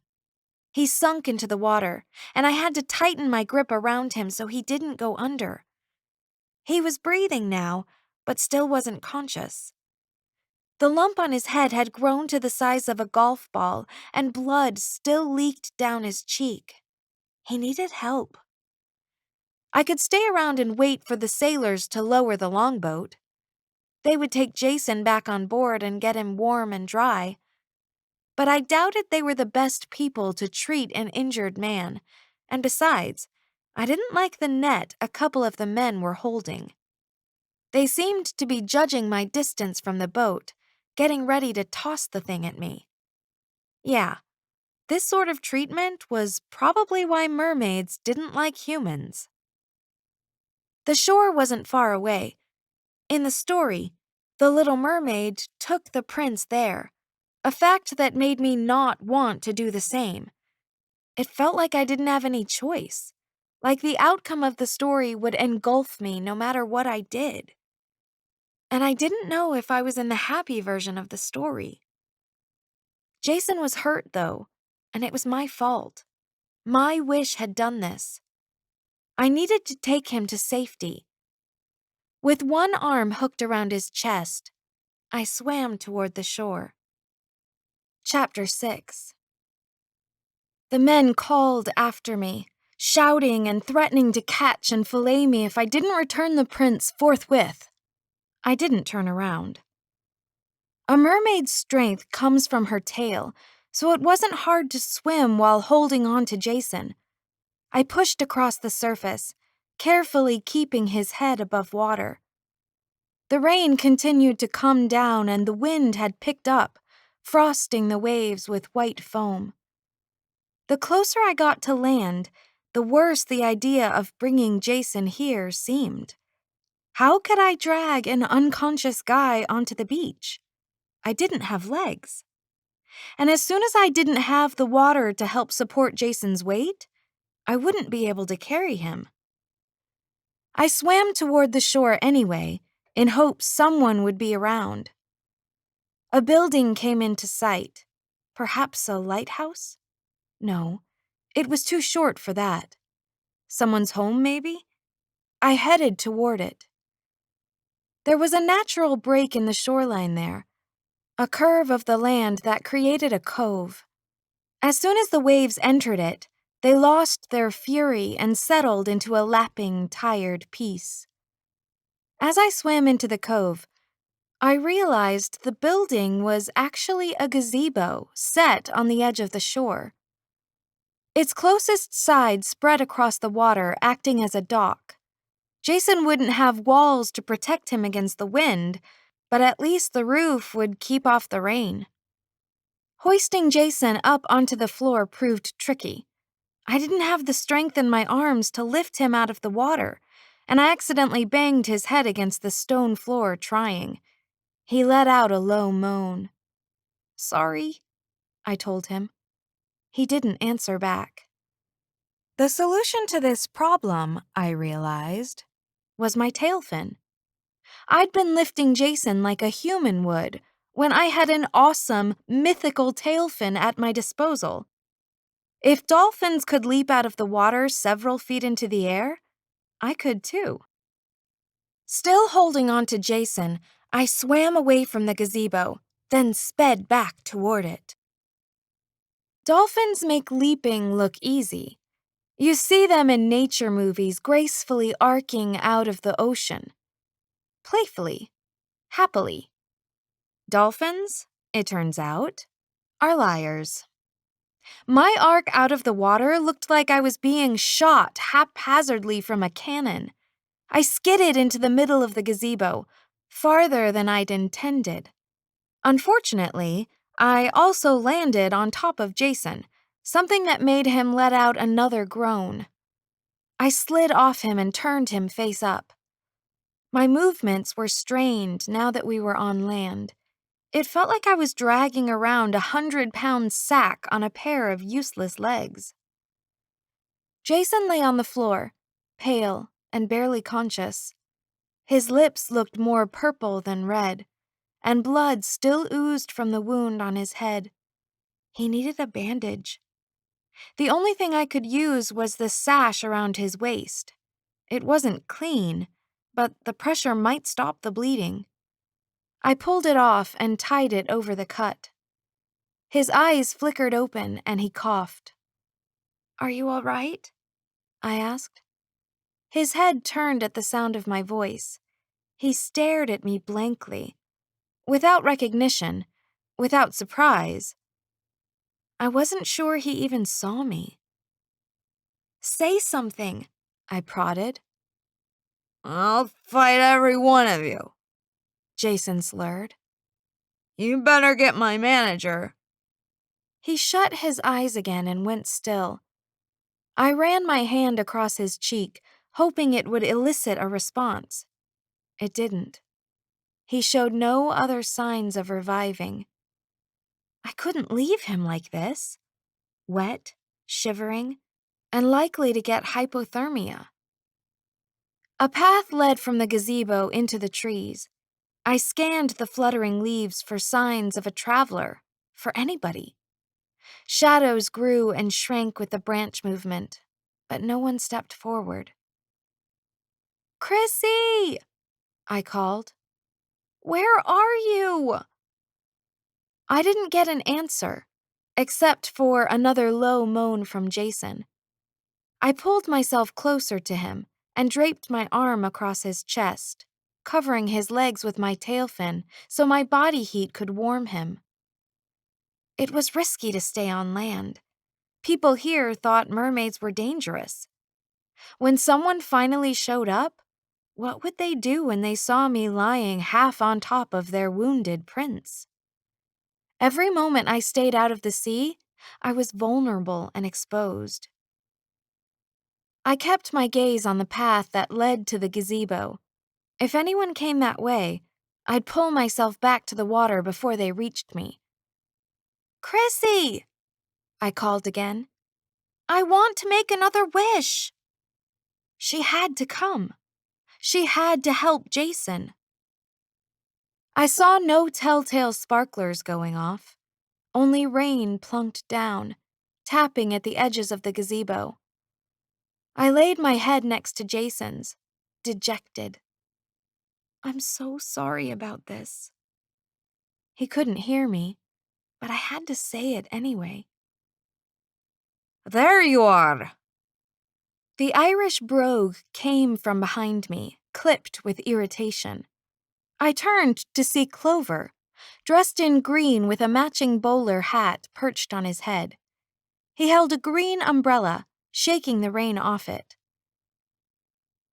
He sunk into the water, and I had to tighten my grip around him so he didn't go under. He was breathing now, but still wasn't conscious. The lump on his head had grown to the size of a golf ball, and blood still leaked down his cheek. He needed help. I could stay around and wait for the sailors to lower the longboat. They would take Jason back on board and get him warm and dry. But I doubted they were the best people to treat an injured man, and besides, I didn't like the net a couple of the men were holding. They seemed to be judging my distance from the boat, getting ready to toss the thing at me. Yeah, this sort of treatment was probably why mermaids didn't like humans. The shore wasn't far away. In the story, the Little Mermaid took the prince there, a fact that made me not want to do the same. It felt like I didn't have any choice, like the outcome of the story would engulf me no matter what I did. And I didn't know if I was in the happy version of the story. Jason was hurt, though, and it was my fault. My wish had done this. I needed to take him to safety. With one arm hooked around his chest, I swam toward the shore. Chapter 6. The men called after me, shouting and threatening to catch and fillet me if I didn't return the prince forthwith. I didn't turn around. A mermaid's strength comes from her tail, so it wasn't hard to swim while holding on to Jason. I pushed across the surface, carefully keeping his head above water. The rain continued to come down and the wind had picked up, frosting the waves with white foam. The closer I got to land, the worse the idea of bringing Jason here seemed. How could I drag an unconscious guy onto the beach? I didn't have legs. And as soon as I didn't have the water to help support Jason's weight, I wouldn't be able to carry him. I swam toward the shore anyway, in hopes someone would be around. A building came into sight. Perhaps a lighthouse? No, it was too short for that. Someone's home, maybe? I headed toward it. There was a natural break in the shoreline there, a curve of the land that created a cove. As soon as the waves entered it, they lost their fury and settled into a lapping, tired peace. As I swam into the cove, I realized the building was actually a gazebo set on the edge of the shore. Its closest side spread across the water, acting as a dock. Jason wouldn't have walls to protect him against the wind, but at least the roof would keep off the rain. Hoisting Jason up onto the floor proved tricky. I didn't have the strength in my arms to lift him out of the water, and I accidentally banged his head against the stone floor trying. He let out a low moan. "Sorry," I told him. He didn't answer back. The solution to this problem, I realized, was my tail fin. I'd been lifting Jason like a human would when I had an awesome, mythical tail fin at my disposal. If dolphins could leap out of the water several feet into the air, I could too. Still holding on to Jason, I swam away from the gazebo, then sped back toward it. Dolphins make leaping look easy. You see them in nature movies gracefully arcing out of the ocean. Playfully, happily. Dolphins, it turns out, are liars. My arc out of the water looked like I was being shot haphazardly from a cannon. I skidded into the middle of the gazebo, farther than I'd intended. Unfortunately, I also landed on top of Jason, something that made him let out another groan. I slid off him and turned him face up. My movements were strained now that we were on land. It felt like I was dragging around a 100-pound sack on a pair of useless legs. Jason lay on the floor, pale and barely conscious. His lips looked more purple than red, and blood still oozed from the wound on his head. He needed a bandage. The only thing I could use was the sash around his waist. It wasn't clean, but the pressure might stop the bleeding. I pulled it off and tied it over the cut. His eyes flickered open and he coughed. "Are you all right?" I asked. His head turned at the sound of my voice. He stared at me blankly, without recognition, without surprise. I wasn't sure he even saw me. "Say something," I prodded. "I'll fight every one of you," Jason slurred. "You better get my manager." He shut his eyes again and went still. I ran my hand across his cheek, hoping it would elicit a response. It didn't. He showed no other signs of reviving. I couldn't leave him like this, wet, shivering, and likely to get hypothermia. A path led from the gazebo into the trees. I scanned the fluttering leaves for signs of a traveler, for anybody. Shadows grew and shrank with the branch movement, but no one stepped forward. Chrissy! I called. Where are you? I didn't get an answer, except for another low moan from Jason. I pulled myself closer to him and draped my arm across his chest, covering his legs with my tail fin so my body heat could warm him. It was risky to stay on land. People here thought mermaids were dangerous. When someone finally showed up, what would they do when they saw me lying half on top of their wounded prince? Every moment I stayed out of the sea, I was vulnerable and exposed. I kept my gaze on the path that led to the gazebo. If anyone came that way, I'd pull myself back to the water before they reached me. Chrissy! I called again. I want to make another wish. She had to come. She had to help Jason. I saw no telltale sparklers going off, only rain plunked down, tapping at the edges of the gazebo. I laid my head next to Jason's, dejected. I'm so sorry about this. He couldn't hear me, but I had to say it anyway. There you are. The Irish brogue came from behind me, clipped with irritation. I turned to see Clover, dressed in green with a matching bowler hat perched on his head. He held a green umbrella, shaking the rain off it.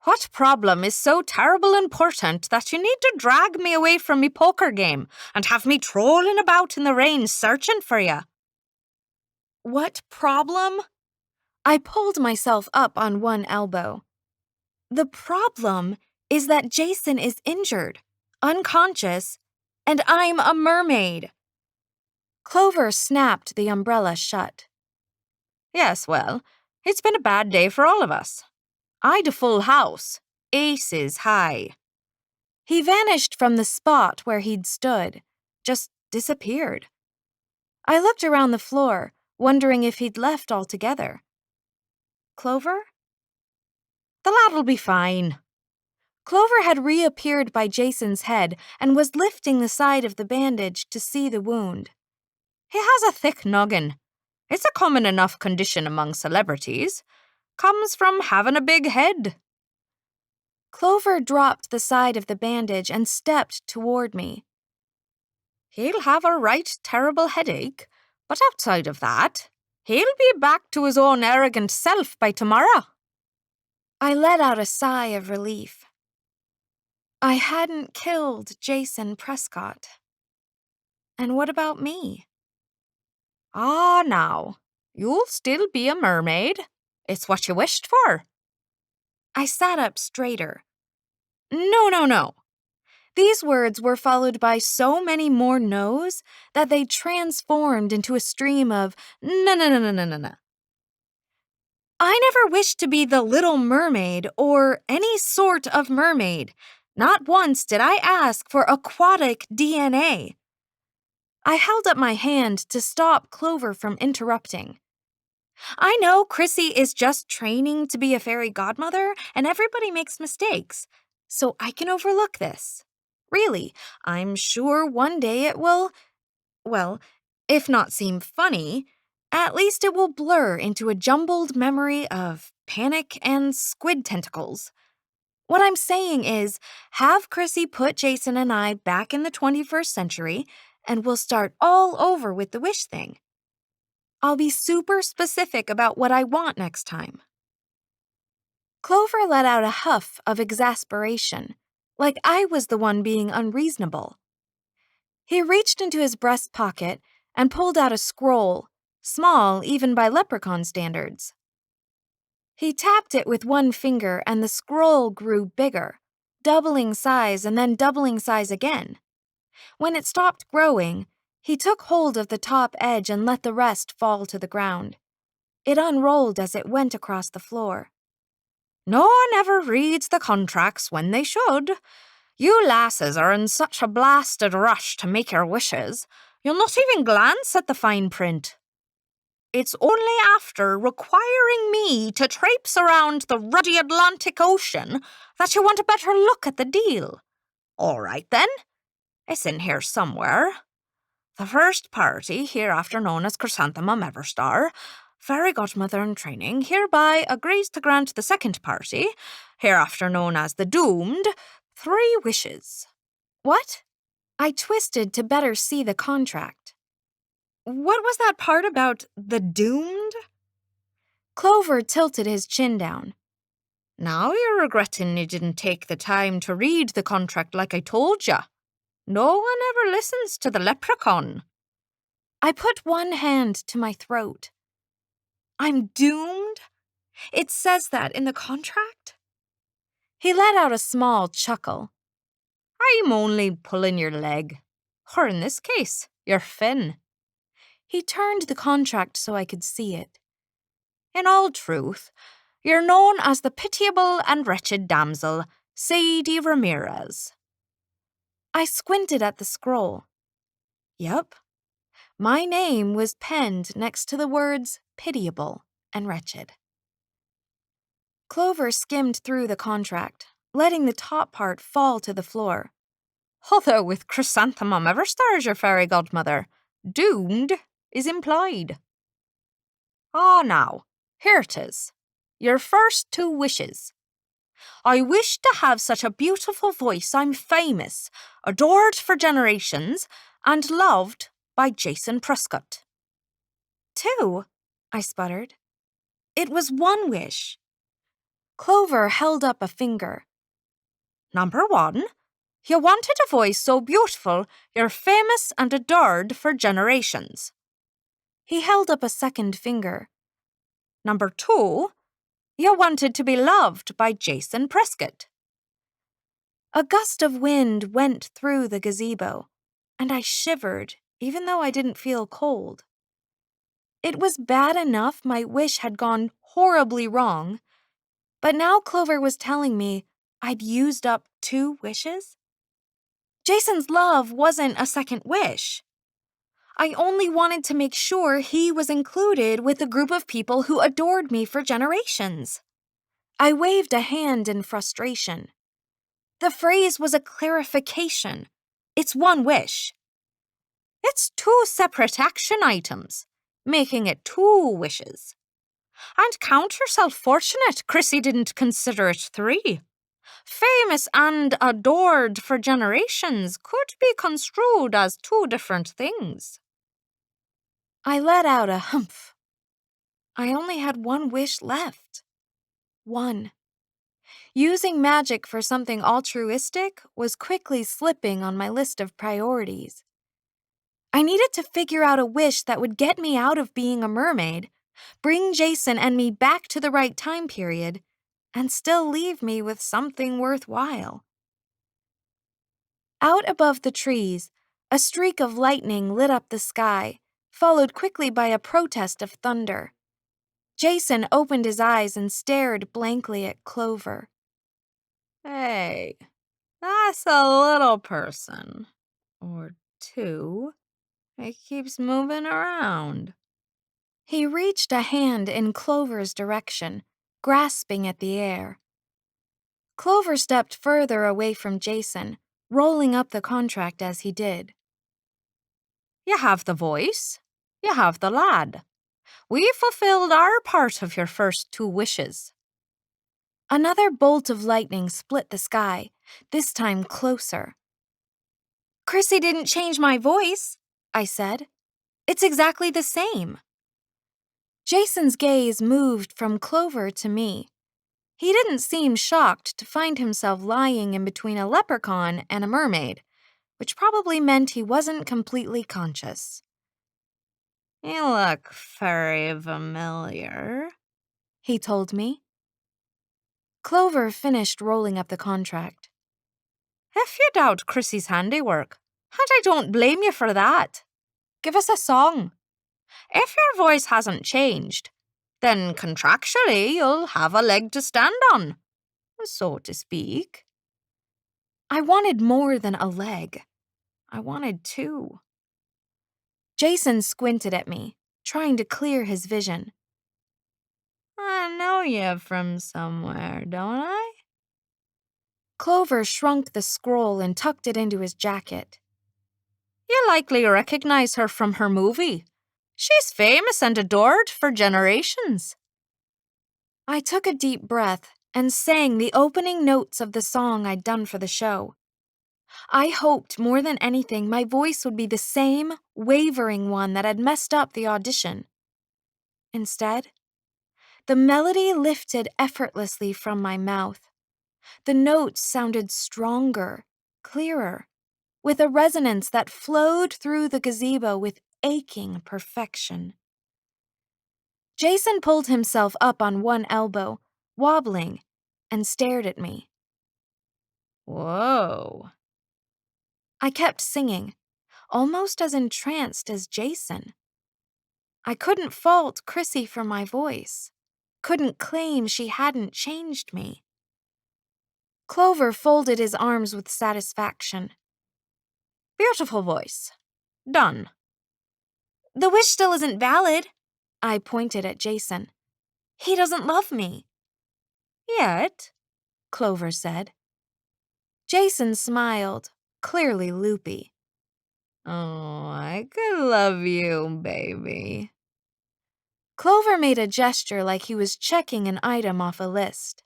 What problem is so terrible important that you need to drag me away from me poker game and have me trolling about in the rain searching for you? What problem? I pulled myself up on one elbow. The problem is that Jason is injured, unconscious, and I'm a mermaid. Clover snapped the umbrella shut. Yes, well, it's been a bad day for all of us. I'd a full house, aces high. He vanished from the spot where he'd stood, just disappeared. I looked around the floor, wondering if he'd left altogether. Clover? The lad'll be fine. Clover had reappeared by Jason's head and was lifting the side of the bandage to see the wound. He has a thick noggin. It's a common enough condition among celebrities. Comes from having a big head. Clover dropped the side of the bandage and stepped toward me. He'll have a right terrible headache, but outside of that, he'll be back to his own arrogant self by tomorrow. I let out a sigh of relief. I hadn't killed Jason Prescott. And what about me? Ah, now, you'll still be a mermaid. It's what you wished for. I sat up straighter. No. These words were followed by so many more no's that they transformed into a stream of no. I never wished to be the Little Mermaid or any sort of mermaid. Not once did I ask for aquatic DNA. I held up my hand to stop Clover from interrupting. I know Chrissy is just training to be a fairy godmother, and everybody makes mistakes, so I can overlook this. Really, I'm sure one day it will, well, if not seem funny, at least it will blur into a jumbled memory of panic and squid tentacles. What I'm saying is, have Chrissy put Jason and I back in the 21st century, and we'll start all over with the wish thing. I'll be super specific about what I want next time. Clover let out a huff of exasperation, like I was the one being unreasonable. He reached into his breast pocket and pulled out a scroll, small even by leprechaun standards. He tapped it with one finger and the scroll grew bigger, doubling size and then doubling size again. When it stopped growing, he took hold of the top edge and let the rest fall to the ground. It unrolled as it went across the floor. No one ever reads the contracts when they should. You lasses are in such a blasted rush to make your wishes, you'll not even glance at the fine print. it's only after requiring me to traipse around the ruddy Atlantic Ocean that you want a better look at the deal. All right, then. It's in here somewhere. The first party, hereafter known as Chrysanthemum Everstar, fairy godmother in training, hereby agrees to grant the second party, hereafter known as the Doomed, 3 wishes. What? I twisted to better see the contract. What was that part about the Doomed? Clover tilted his chin down. Now you're regretting you didn't take the time to read the contract like I told ya. No one ever listens to the leprechaun. I put one hand to my throat. I'm doomed? It says that in the contract? He let out a small chuckle. I'm only pulling your leg. Or in this case, your fin. He turned the contract so I could see it. In all truth, you're known as the pitiable and wretched damsel, Sadie Ramirez. I squinted at the scroll. Yup. My name was penned next to the words pitiable and wretched. Clover skimmed through the contract, letting the top part fall to the floor. Although with Chrysanthemum Everstar as your fairy godmother, doomed is implied. Now, here it is. Your first 2 wishes. I wish to have such a beautiful voice I'm famous, adored for generations, and loved by Jason Prescott. 2, I sputtered. It was 1 wish. Clover held up a finger. Number 1, you wanted a voice so beautiful you're famous and adored for generations. He held up a second finger. Number 2, you wanted to be loved by Jason Prescott. A gust of wind went through the gazebo, and I shivered, even though I didn't feel cold. It was bad enough my wish had gone horribly wrong, but now Clover was telling me I'd used up 2 wishes? Jason's love wasn't a second wish. I only wanted to make sure he was included with a group of people who adored me for generations. I waved a hand in frustration. The phrase was a clarification. It's 1 wish. It's 2 separate action items, making it 2 wishes. And count yourself fortunate Chrissy didn't consider it 3. Famous and adored for generations could be construed as 2 different things. I let out a humph. I only had 1 wish left. 1. Using magic for something altruistic was quickly slipping on my list of priorities. I needed to figure out a wish that would get me out of being a mermaid, bring Jason and me back to the right time period, and still leave me with something worthwhile. Out above the trees, a streak of lightning lit up the sky, followed quickly by a protest of thunder. Jason opened his eyes and stared blankly at Clover. Hey, that's a little person. Or 2. It keeps moving around. He reached a hand in Clover's direction, grasping at the air. Clover stepped further away from Jason, rolling up the contract as he did. You have the voice. You have the lad. We fulfilled our part of your first 2 wishes. Another bolt of lightning split the sky, this time closer. Chrissy didn't change my voice, I said. It's exactly the same. Jason's gaze moved from Clover to me. He didn't seem shocked to find himself lying in between a leprechaun and a mermaid, which probably meant he wasn't completely conscious. You look very familiar, he told me. Clover finished rolling up the contract. If you doubt Chrissy's handiwork, and I don't blame you for that, give us a song. If your voice hasn't changed, then contractually you'll have a leg to stand on, so to speak. I wanted more than a leg. I wanted 2. Jason squinted at me. trying to clear his vision. I know you from somewhere, don't I? Clover shrunk the scroll and tucked it into his jacket. You likely recognize her from her movie. She's famous and adored for generations. I took a deep breath and sang the opening notes of the song I'd done for the show. I hoped more than anything my voice would be the same wavering one that had messed up the audition. Instead, the melody lifted effortlessly from my mouth. The notes sounded stronger, clearer, with a resonance that flowed through the gazebo with aching perfection. Jason pulled himself up on one elbow, wobbling, and stared at me. Whoa. I kept singing, almost as entranced as Jason. I couldn't fault Chrissy for my voice, couldn't claim she hadn't changed me. Clover folded his arms with satisfaction. Beautiful voice. Done. The wish still isn't valid. I pointed at Jason. He doesn't love me. Yet, Clover said. Jason smiled, clearly loopy. Oh, I could love you, baby. Clover made a gesture like he was checking an item off a list.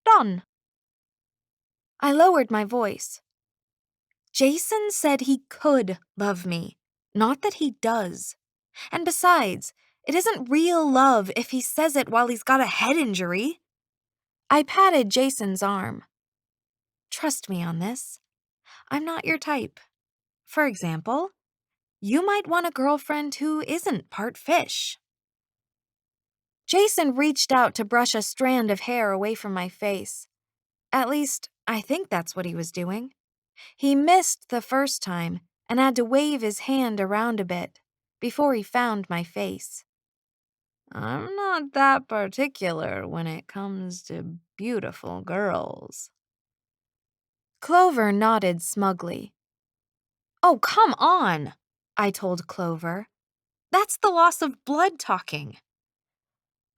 Done. I lowered my voice. Jason said he could love me, not that he does. And besides, it isn't real love if he says it while he's got a head injury. I patted Jason's arm. Trust me on this. I'm not your type. For example, you might want a girlfriend who isn't part fish. Jason reached out to brush a strand of hair away from my face. At least, I think that's what he was doing. He missed the first time and had to wave his hand around a bit before he found my face. I'm not that particular when it comes to beautiful girls. Clover nodded smugly. Oh, come on, I told Clover. That's the loss of blood talking.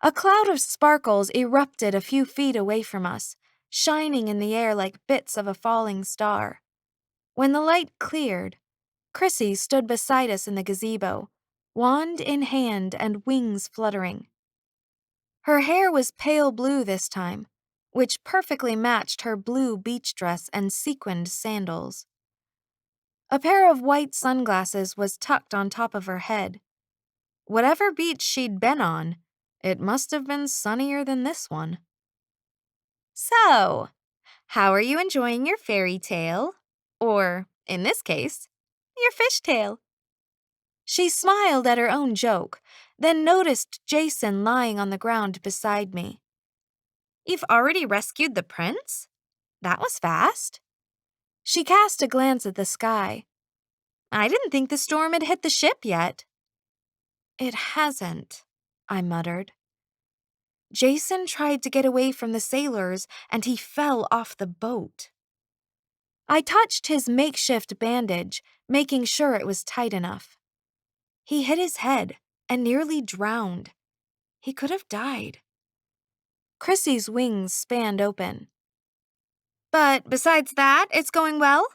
A cloud of sparkles erupted a few feet away from us, shining in the air like bits of a falling star. When the light cleared, Chrissy stood beside us in the gazebo, wand in hand and wings fluttering. Her hair was pale blue this time, which perfectly matched her blue beach dress and sequined sandals. A pair of white sunglasses was tucked on top of her head. Whatever beach she'd been on, it must have been sunnier than this one. So, how are you enjoying your fairy tale? Or, in this case, your fishtail? She smiled at her own joke, then noticed Jason lying on the ground beside me. You've already rescued the prince? That was fast. She cast a glance at the sky. I didn't think the storm had hit the ship yet. It hasn't, I muttered. Jason tried to get away from the sailors, and he fell off the boat. I touched his makeshift bandage, making sure it was tight enough. He hit his head and nearly drowned. He could have died. Chrissy's wings spanned open. But besides that, it's going well?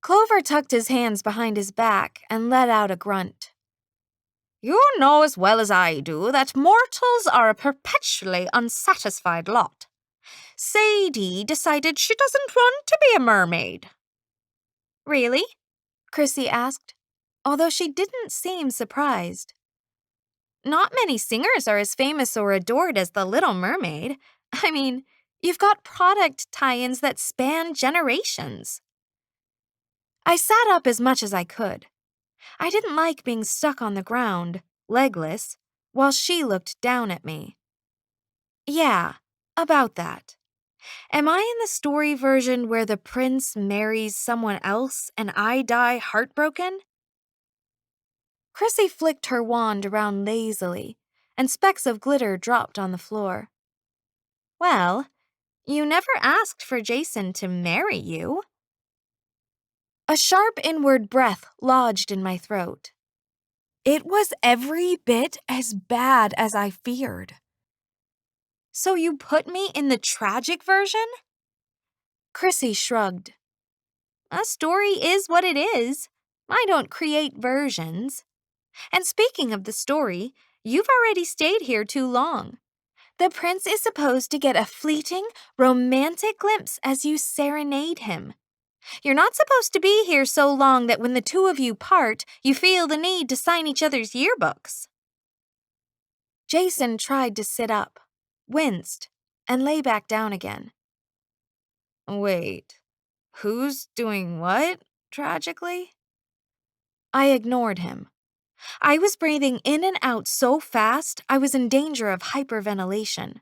Clover tucked his hands behind his back and let out a grunt. You know as well as I do that mortals are a perpetually unsatisfied lot. Sadie decided she doesn't want to be a mermaid. Really? Chrissy asked, although she didn't seem surprised. Not many singers are as famous or adored as the Little Mermaid. I mean, you've got product tie-ins that span generations. I sat up as much as I could. I didn't like being stuck on the ground, legless, while she looked down at me. Yeah, about that. Am I in the story version where the prince marries someone else and I die heartbroken? Chrissy flicked her wand around lazily, and specks of glitter dropped on the floor. Well, you never asked for Jason to marry you. A sharp inward breath lodged in my throat. It was every bit as bad as I feared. So you put me in the tragic version? Chrissy shrugged. A story is what it is. I don't create versions. And speaking of the story, you've already stayed here too long. The prince is supposed to get a fleeting, romantic glimpse as you serenade him. You're not supposed to be here so long that when the two of you part, you feel the need to sign each other's yearbooks. Jason tried to sit up, winced, and lay back down again. Wait, who's doing what, tragically? I ignored him. I was breathing in and out so fast I was in danger of hyperventilation.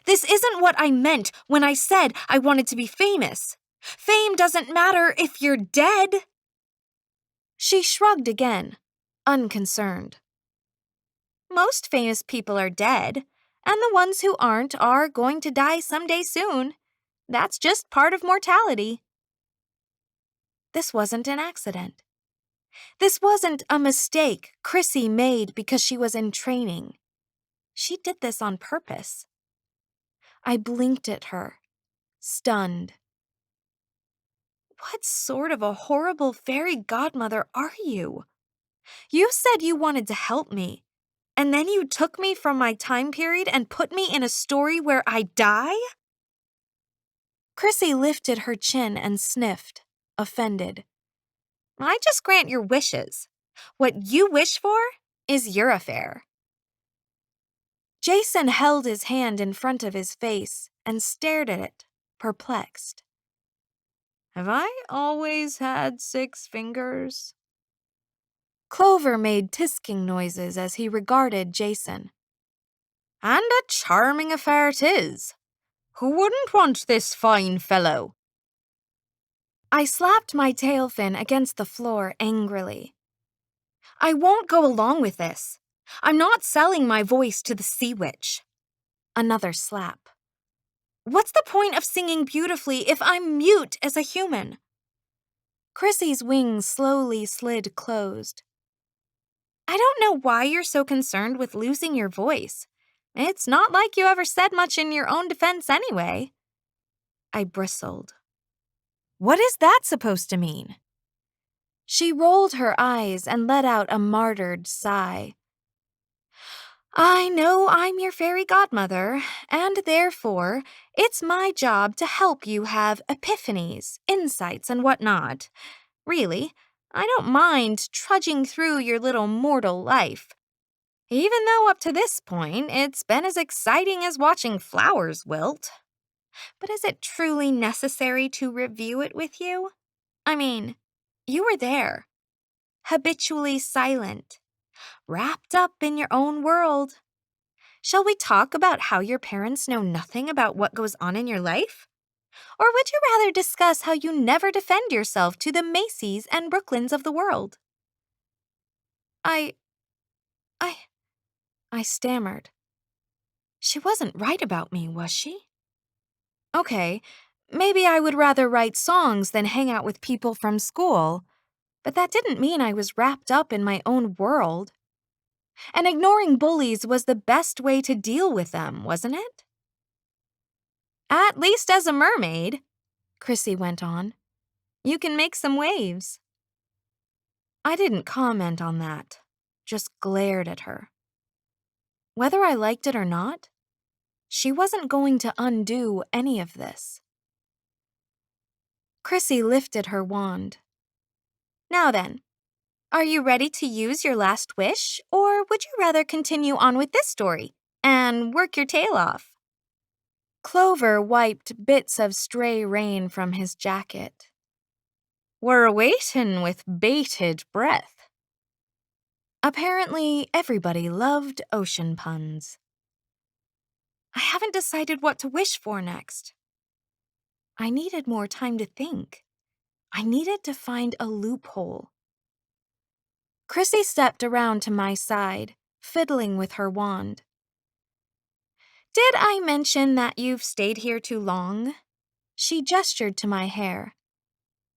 This isn't what I meant when I said I wanted to be famous. Fame doesn't matter if you're dead. She shrugged again, unconcerned. Most famous people are dead, and the ones who aren't are going to die someday soon. That's just part of mortality. This wasn't an accident. This wasn't a mistake Chrissy made because she was in training. She did this on purpose. I blinked at her, stunned. What sort of a horrible fairy godmother are you? You said you wanted to help me, and then you took me from my time period and put me in a story where I die? Chrissy lifted her chin and sniffed, offended. I just grant your wishes. What you wish for is your affair. Jason held his hand in front of his face and stared at it, perplexed. Have I always had 6 fingers? Clover made tisking noises as he regarded Jason. And a charming affair 'tis. Who wouldn't want this fine fellow? I slapped my tail fin against the floor angrily. I won't go along with this. I'm not selling my voice to the sea witch. Another slap. What's the point of singing beautifully if I'm mute as a human? Chrissy's wings slowly slid closed. I don't know why you're so concerned with losing your voice. It's not like you ever said much in your own defense anyway. I bristled. What is that supposed to mean? She rolled her eyes and let out a martyred sigh. I know I'm your fairy godmother, and therefore, it's my job to help you have epiphanies, insights, and whatnot. Really, I don't mind trudging through your little mortal life. Even though up to this point, it's been as exciting as watching flowers wilt. But is it truly necessary to review it with you? I mean, you were there, habitually silent, wrapped up in your own world. Shall we talk about how your parents know nothing about what goes on in your life? Or would you rather discuss how you never defend yourself to the Macys and Brooklyns of the world? I stammered. She wasn't right about me, was she? Okay, maybe I would rather write songs than hang out with people from school, but that didn't mean I was wrapped up in my own world. And ignoring bullies was the best way to deal with them, wasn't it? At least as a mermaid, Chrissy went on, you can make some waves. I didn't comment on that, just glared at her. Whether I liked it or not, she wasn't going to undo any of this. Chrissy lifted her wand. Now then, are you ready to use your last wish, or would you rather continue on with this story and work your tail off? Clover wiped bits of stray rain from his jacket. We're waiting with bated breath. Apparently, everybody loved ocean puns. I haven't decided what to wish for next. I needed more time to think. I needed to find a loophole. Chrissy stepped around to my side, fiddling with her wand. Did I mention that you've stayed here too long? She gestured to my hair.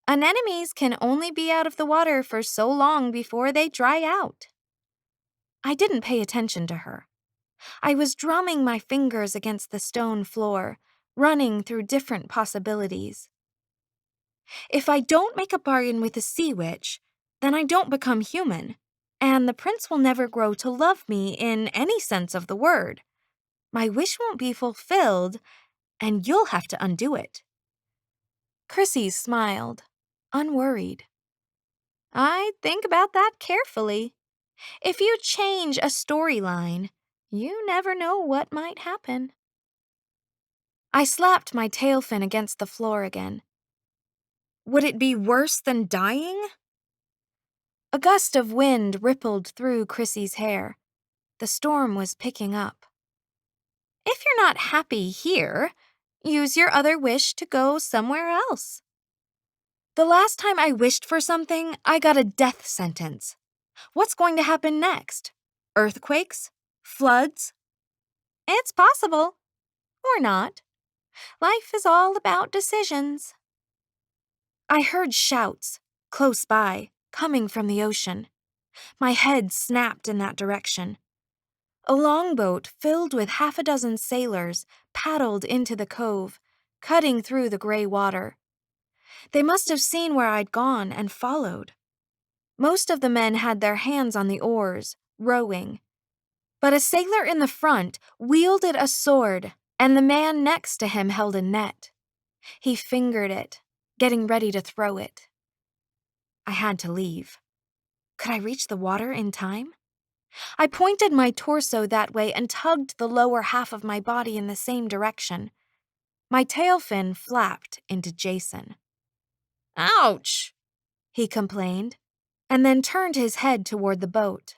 Anemones can only be out of the water for so long before they dry out. I didn't pay attention to her. I was drumming my fingers against the stone floor, running through different possibilities. If I don't make a bargain with the sea witch, then I don't become human, and the prince will never grow to love me in any sense of the word. My wish won't be fulfilled, and you'll have to undo it. Chrissy smiled, unworried. I'd think about that carefully. If you change a storyline, you never know what might happen. I slapped my tail fin against the floor again. Would it be worse than dying? A gust of wind rippled through Chrissy's hair. The storm was picking up. If you're not happy here, use your other wish to go somewhere else. The last time I wished for something, I got a death sentence. What's going to happen next? Earthquakes? Floods? It's possible. Or not. Life is all about decisions. I heard shouts, close by, coming from the ocean. My head snapped in that direction. A longboat filled with half a dozen sailors paddled into the cove, cutting through the gray water. They must have seen where I'd gone and followed. Most of the men had their hands on the oars, rowing. But a sailor in the front wielded a sword, and the man next to him held a net. He fingered it, getting ready to throw it. I had to leave. Could I reach the water in time? I pointed my torso that way and tugged the lower half of my body in the same direction. My tail fin flapped into Jason. Ouch! He complained, and then turned his head toward the boat.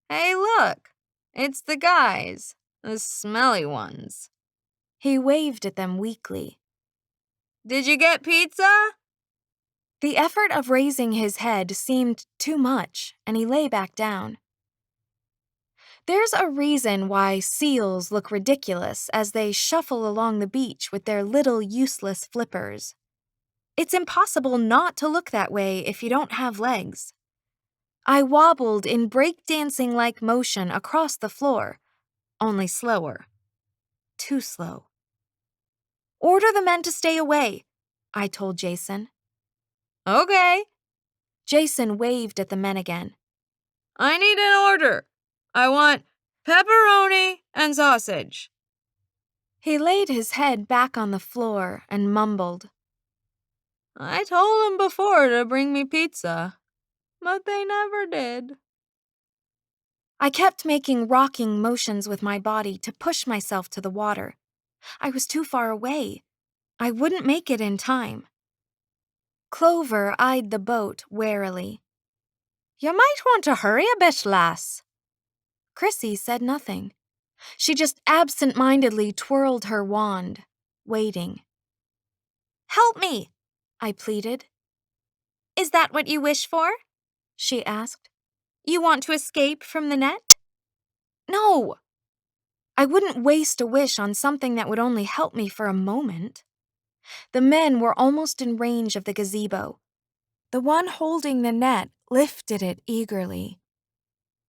Hey, look! It's the guys, the smelly ones. He waved at them weakly. Did you get pizza? The effort of raising his head seemed too much, and he lay back down. There's a reason why seals look ridiculous as they shuffle along the beach with their little useless flippers. It's impossible not to look that way if you don't have legs. I wobbled in breakdancing-like motion across the floor, only slower. Too slow. Order the men to stay away, I told Jason. Okay. Jason waved at the men again. I need an order. I want pepperoni and sausage. He laid his head back on the floor and mumbled. I told them before to bring me pizza, but they never did. I kept making rocking motions with my body to push myself to the water. I was too far away. I wouldn't make it in time. Clover eyed the boat warily. You might want to hurry a bit, lass. Chrissy said nothing. She just absent-mindedly twirled her wand, waiting. Help me, I pleaded. Is that what you wish for? She asked. You want to escape from the net? No. I wouldn't waste a wish on something that would only help me for a moment. The men were almost in range of the gazebo. The one holding the net lifted it eagerly.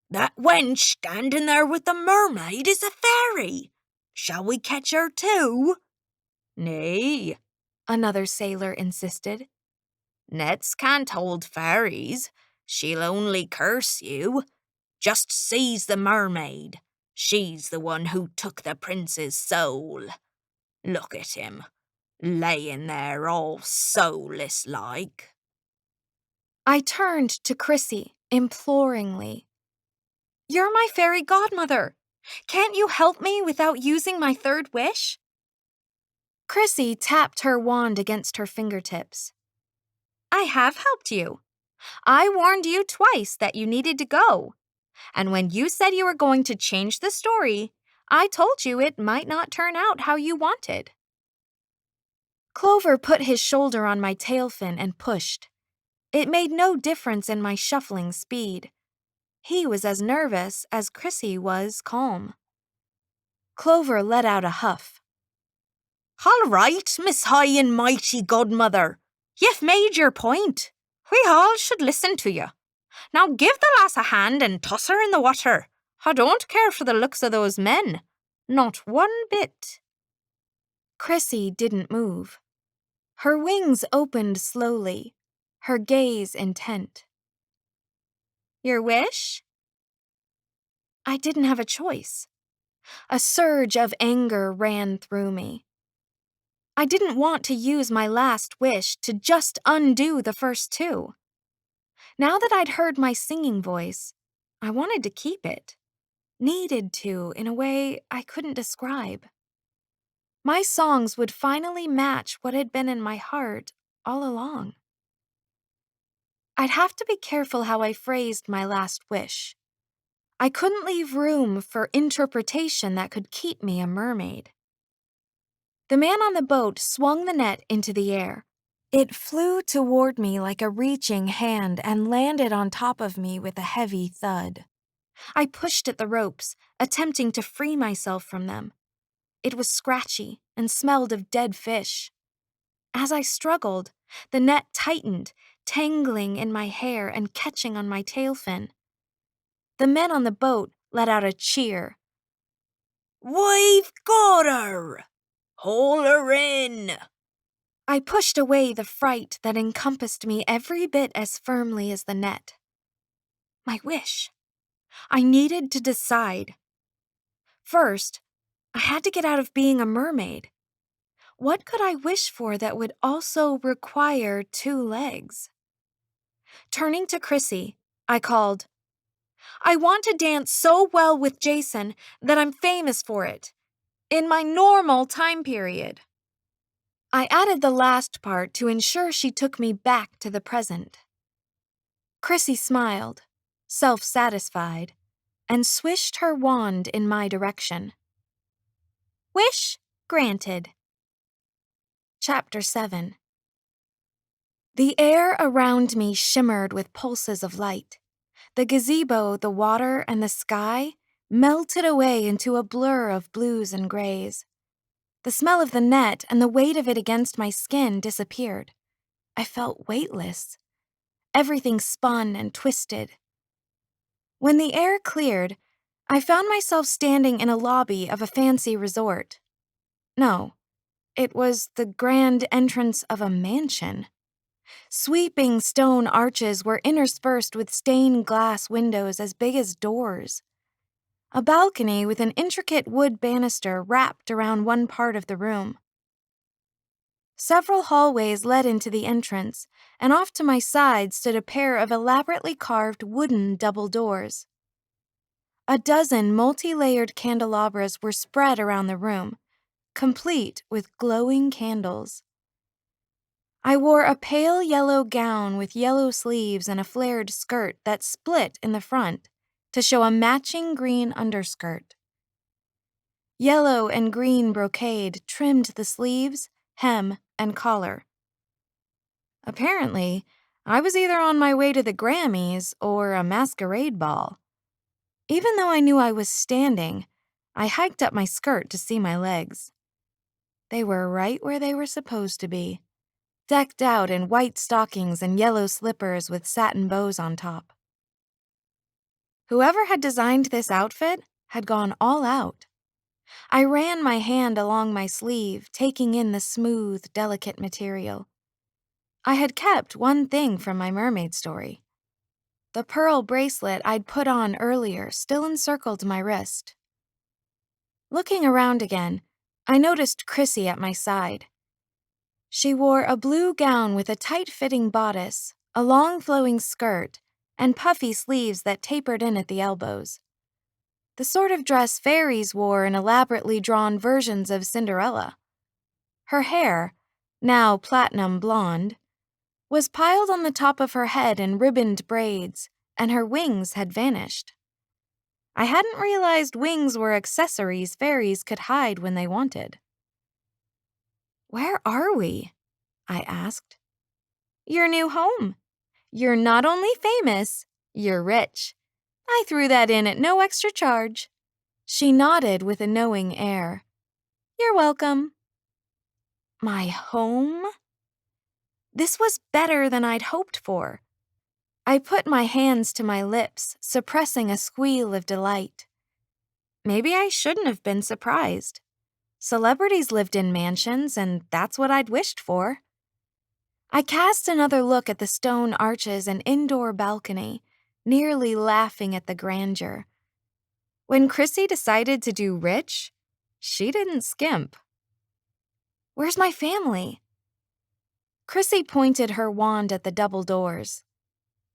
That wench standing there with the mermaid is a fairy. Shall we catch her too? Nay, another sailor insisted. Nets can't hold fairies. She'll only curse you. Just seize the mermaid. She's the one who took the prince's soul. Look at him, laying there all soulless like. I turned to Chrissy, imploringly. You're my fairy godmother. Can't you help me without using my third wish? Chrissy tapped her wand against her fingertips. I have helped you. I warned you twice that you needed to go. And when you said you were going to change the story, I told you it might not turn out how you wanted. Clover put his shoulder on my tail fin and pushed. It made no difference in my shuffling speed. He was as nervous as Chrissy was calm. Clover let out a huff. All right, Miss High and Mighty Godmother. You've made your point. We all should listen to you. Now give the lass a hand and toss her in the water. I don't care for the looks of those men. Not one bit." Chrissy didn't move. Her wings opened slowly, her gaze intent. "Your wish?" I didn't have a choice. A surge of anger ran through me. I didn't want to use my last wish to just undo the first two. Now that I'd heard my singing voice, I wanted to keep it. Needed to in a way I couldn't describe. My songs would finally match what had been in my heart all along. I'd have to be careful how I phrased my last wish. I couldn't leave room for interpretation that could keep me a mermaid. The man on the boat swung the net into the air. It flew toward me like a reaching hand and landed on top of me with a heavy thud. I pushed at the ropes, attempting to free myself from them. It was scratchy and smelled of dead fish. As I struggled, the net tightened, tangling in my hair and catching on my tail fin. The men on the boat let out a cheer. "We've got her! Haul her in!" I pushed away the fright that encompassed me every bit as firmly as the net. My wish. I needed to decide. First, I had to get out of being a mermaid. What could I wish for that would also require 2 legs? Turning to Chrissy, I called, "I want to dance so well with Jason that I'm famous for it, in my normal time period." I added the last part to ensure she took me back to the present. Chrissy smiled, self-satisfied, and swished her wand in my direction. Wish granted. Chapter 7. The air around me shimmered with pulses of light. The gazebo, the water, and the sky melted away into a blur of blues and grays. The smell of the net and the weight of it against my skin disappeared. I felt weightless. Everything spun and twisted. When the air cleared, I found myself standing in a lobby of a fancy resort. No, it was the grand entrance of a mansion. Sweeping stone arches were interspersed with stained glass windows as big as doors. A balcony with an intricate wood banister wrapped around one part of the room. Several hallways led into the entrance, and off to my side stood a pair of elaborately carved wooden double doors. A dozen multi-layered candelabras were spread around the room, complete with glowing candles. I wore a pale yellow gown with yellow sleeves and a flared skirt that split in the front to show a matching green underskirt. Yellow and green brocade trimmed the sleeves, hem, and collar. Apparently, I was either on my way to the Grammys or a masquerade ball. Even though I knew I was standing, I hiked up my skirt to see my legs. They were right where they were supposed to be, decked out in white stockings and yellow slippers with satin bows on top. Whoever had designed this outfit had gone all out. I ran my hand along my sleeve, taking in the smooth, delicate material. I had kept one thing from my mermaid story. The pearl bracelet I'd put on earlier still encircled my wrist. Looking around again, I noticed Chrissy at my side. She wore a blue gown with a tight-fitting bodice, a long flowing skirt, and puffy sleeves that tapered in at the elbows. The sort of dress fairies wore in elaborately drawn versions of Cinderella. Her hair, now platinum blonde, was piled on the top of her head in ribboned braids, and her wings had vanished. I hadn't realized wings were accessories fairies could hide when they wanted. "Where are we?" I asked. "Your new home. You're not only famous, you're rich. I threw that in at no extra charge." She nodded with a knowing air. "You're welcome." My home? This was better than I'd hoped for. I put my hands to my lips, suppressing a squeal of delight. Maybe I shouldn't have been surprised. Celebrities lived in mansions, and that's what I'd wished for. I cast another look at the stone arches and indoor balcony, nearly laughing at the grandeur. When Chrissy decided to do rich, she didn't skimp. Where's my family? Chrissy pointed her wand at the double doors.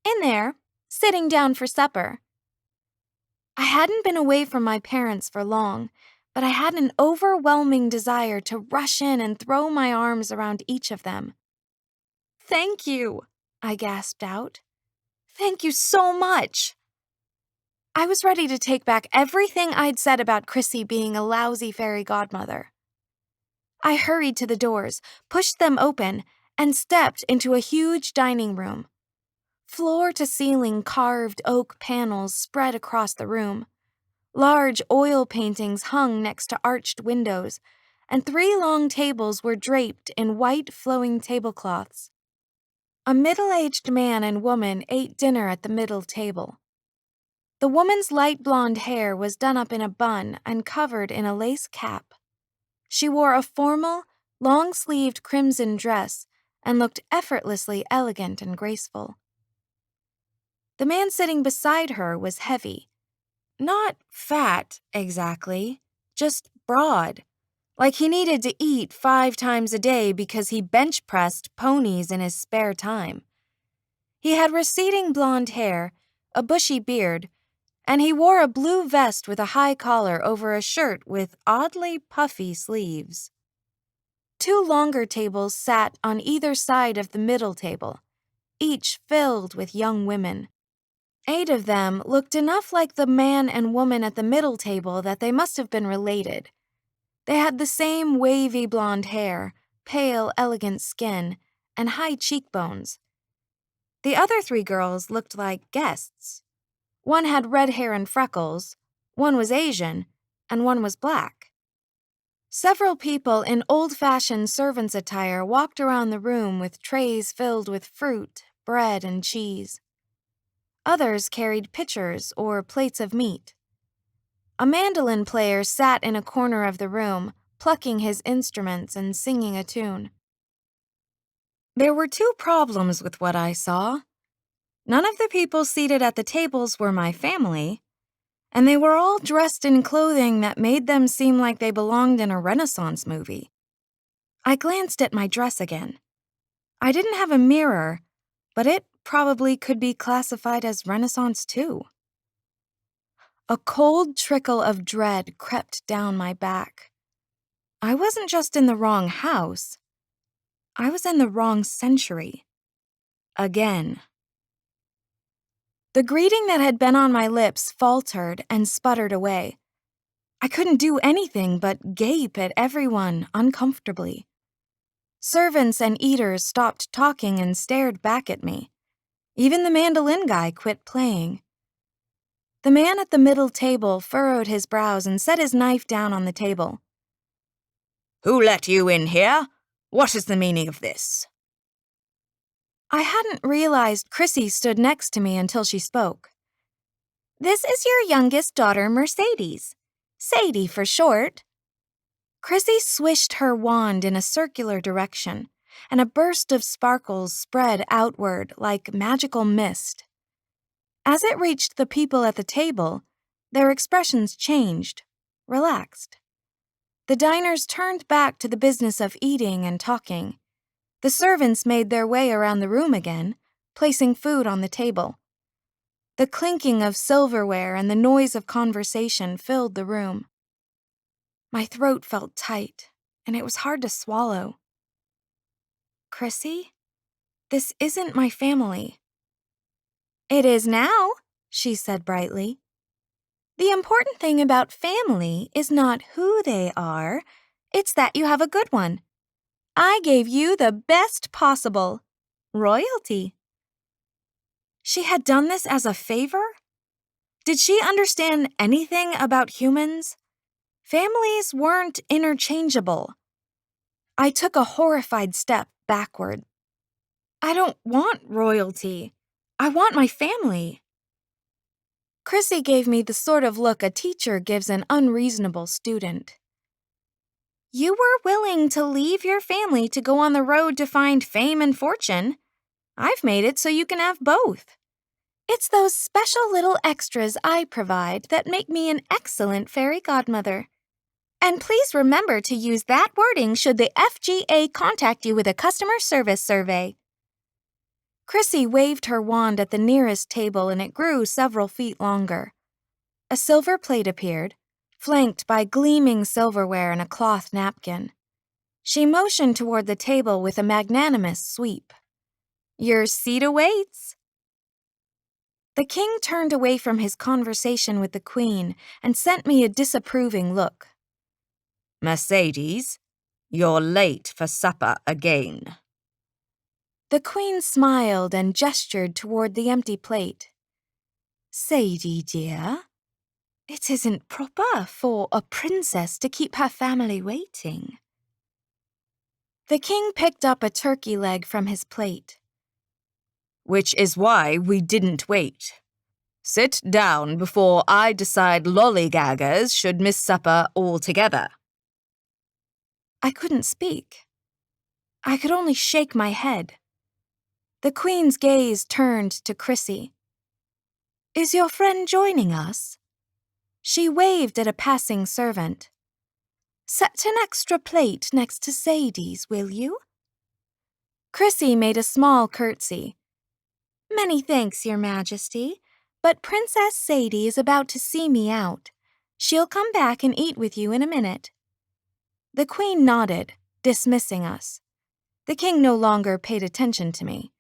In there, sitting down for supper. I hadn't been away from my parents for long, but I had an overwhelming desire to rush in and throw my arms around each of them. Thank you, I gasped out. Thank you so much. I was ready to take back everything I'd said about Chrissy being a lousy fairy godmother. I hurried to the doors, pushed them open, and stepped into a huge dining room. Floor-to-ceiling carved oak panels spread across the room. Large oil paintings hung next to arched windows, and 3 long tables were draped in white flowing tablecloths. A middle-aged man and woman ate dinner at the middle table. The woman's light blonde hair was done up in a bun and covered in a lace cap. She wore a formal, long-sleeved crimson dress and looked effortlessly elegant and graceful. The man sitting beside her was heavy. Not fat, exactly, just broad, like he needed to eat 5 times a day because he bench-pressed ponies in his spare time. He had receding blonde hair, a bushy beard, and he wore a blue vest with a high collar over a shirt with oddly puffy sleeves. 2 longer tables sat on either side of the middle table, each filled with young women. 8 of them looked enough like the man and woman at the middle table that they must have been related. They had the same wavy blonde hair, pale, elegant skin, and high cheekbones. The other 3 girls looked like guests. One had red hair and freckles, one was Asian, and one was black. Several people in old-fashioned servants' attire walked around the room with trays filled with fruit, bread, and cheese. Others carried pitchers or plates of meat. A mandolin player sat in a corner of the room, plucking his instruments and singing a tune. There were 2 problems with what I saw. None of the people seated at the tables were my family, and they were all dressed in clothing that made them seem like they belonged in a Renaissance movie. I glanced at my dress again. I didn't have a mirror, but it probably could be classified as Renaissance too. A cold trickle of dread crept down my back. I wasn't just in the wrong house. I was in the wrong century. Again. The greeting that had been on my lips faltered and sputtered away. I couldn't do anything but gape at everyone uncomfortably. Servants and eaters stopped talking and stared back at me. Even the mandolin guy quit playing. The man at the middle table furrowed his brows and set his knife down on the table. Who let you in here? What is the meaning of this? I hadn't realized Chrissy stood next to me until she spoke. This is your youngest daughter, Mercedes. Sadie for short. Chrissy swished her wand in a circular direction, and a burst of sparkles spread outward like magical mist. As it reached the people at the table, their expressions changed, relaxed. The diners turned back to the business of eating and talking. The servants made their way around the room again, placing food on the table. The clinking of silverware and the noise of conversation filled the room. My throat felt tight, and it was hard to swallow. Chrissy? This isn't my family. It is now, she said brightly. The important thing about family is not who they are, it's that you have a good one. I gave you the best possible. Royalty. She had done this as a favor? Did she understand anything about humans? Families weren't interchangeable. I took a horrified step backward. I don't want royalty. I want my family." Chrissy gave me the sort of look a teacher gives an unreasonable student. You were willing to leave your family to go on the road to find fame and fortune. I've made it so you can have both. It's those special little extras I provide that make me an excellent fairy godmother. And please remember to use that wording should the FGA contact you with a customer service survey. Chrissy waved her wand at the nearest table and it grew several feet longer. A silver plate appeared, flanked by gleaming silverware and a cloth napkin. She motioned toward the table with a magnanimous sweep. Your seat awaits. The king turned away from his conversation with the queen and sent me a disapproving look. Mercedes, you're late for supper again. The queen smiled and gestured toward the empty plate. Sadie, dear, it isn't proper for a princess to keep her family waiting. The king picked up a turkey leg from his plate. Which is why we didn't wait. Sit down before I decide lollygaggers should miss supper altogether. I couldn't speak. I could only shake my head. The queen's gaze turned to Chrissy. Is your friend joining us? She waved at a passing servant. Set an extra plate next to Sadie's, will you? Chrissy made a small curtsy. Many thanks, Your Majesty, but Princess Sadie is about to see me out. She'll come back and eat with you in a minute. The queen nodded, dismissing us. The king no longer paid attention to me.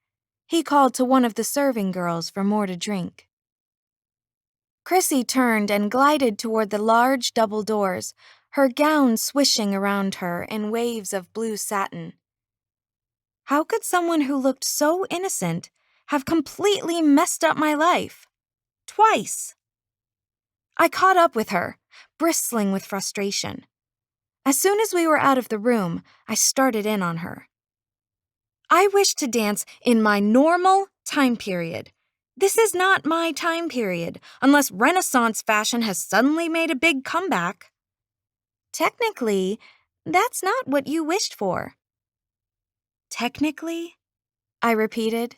He called to one of the serving girls for more to drink. Chrissy turned and glided toward the large double doors, her gown swishing around her in waves of blue satin. How could someone who looked so innocent have completely messed up my life? Twice. I caught up with her, bristling with frustration. As soon as we were out of the room, I started in on her. I wish to dance in my normal time period. This is not my time period, unless Renaissance fashion has suddenly made a big comeback. Technically, that's not what you wished for. Technically? I repeated.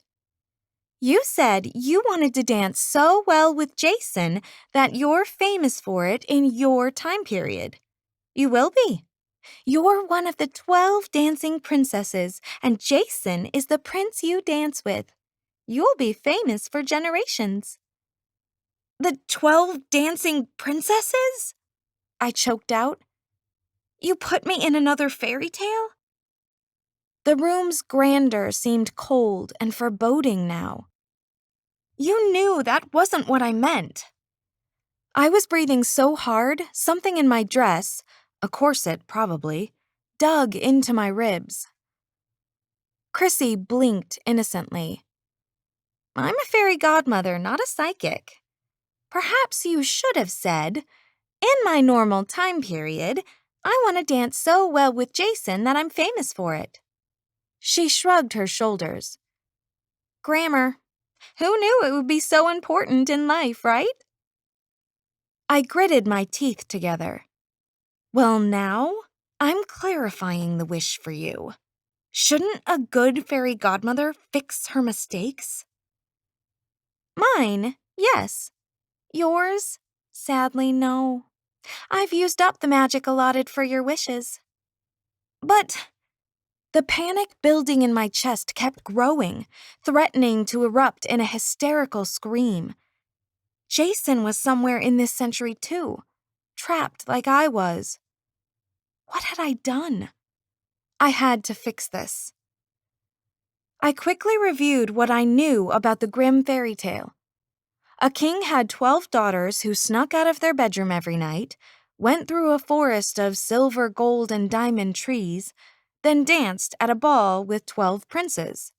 You said you wanted to dance so well with Jason that you're famous for it in your time period. You will be. You're one of the 12 dancing princesses, and Jason is the prince you dance with. You'll be famous for generations. The 12 dancing princesses? I choked out. You put me in another fairy tale? The room's grandeur seemed cold and foreboding now. You knew that wasn't what I meant. I was breathing so hard, something in my dress, a corset probably, dug into my ribs. Chrissy blinked innocently. I'm a fairy godmother, not a psychic. Perhaps you should have said, in my normal time period, I want to dance so well with Jason that I'm famous for it. She shrugged her shoulders. Grammar. Who knew it would be so important in life, right? I gritted my teeth together. Well, now, I'm clarifying the wish for you. Shouldn't a good fairy godmother fix her mistakes? Mine, yes. Yours, sadly, no. I've used up the magic allotted for your wishes. But the panic building in my chest kept growing, threatening to erupt in a hysterical scream. Jason was somewhere in this century too, trapped like I was. What had I done? I had to fix this. I quickly reviewed what I knew about the grim fairy tale. A king had 12 daughters who snuck out of their bedroom every night, went through a forest of silver, gold, and diamond trees, then danced at a ball with 12 princes.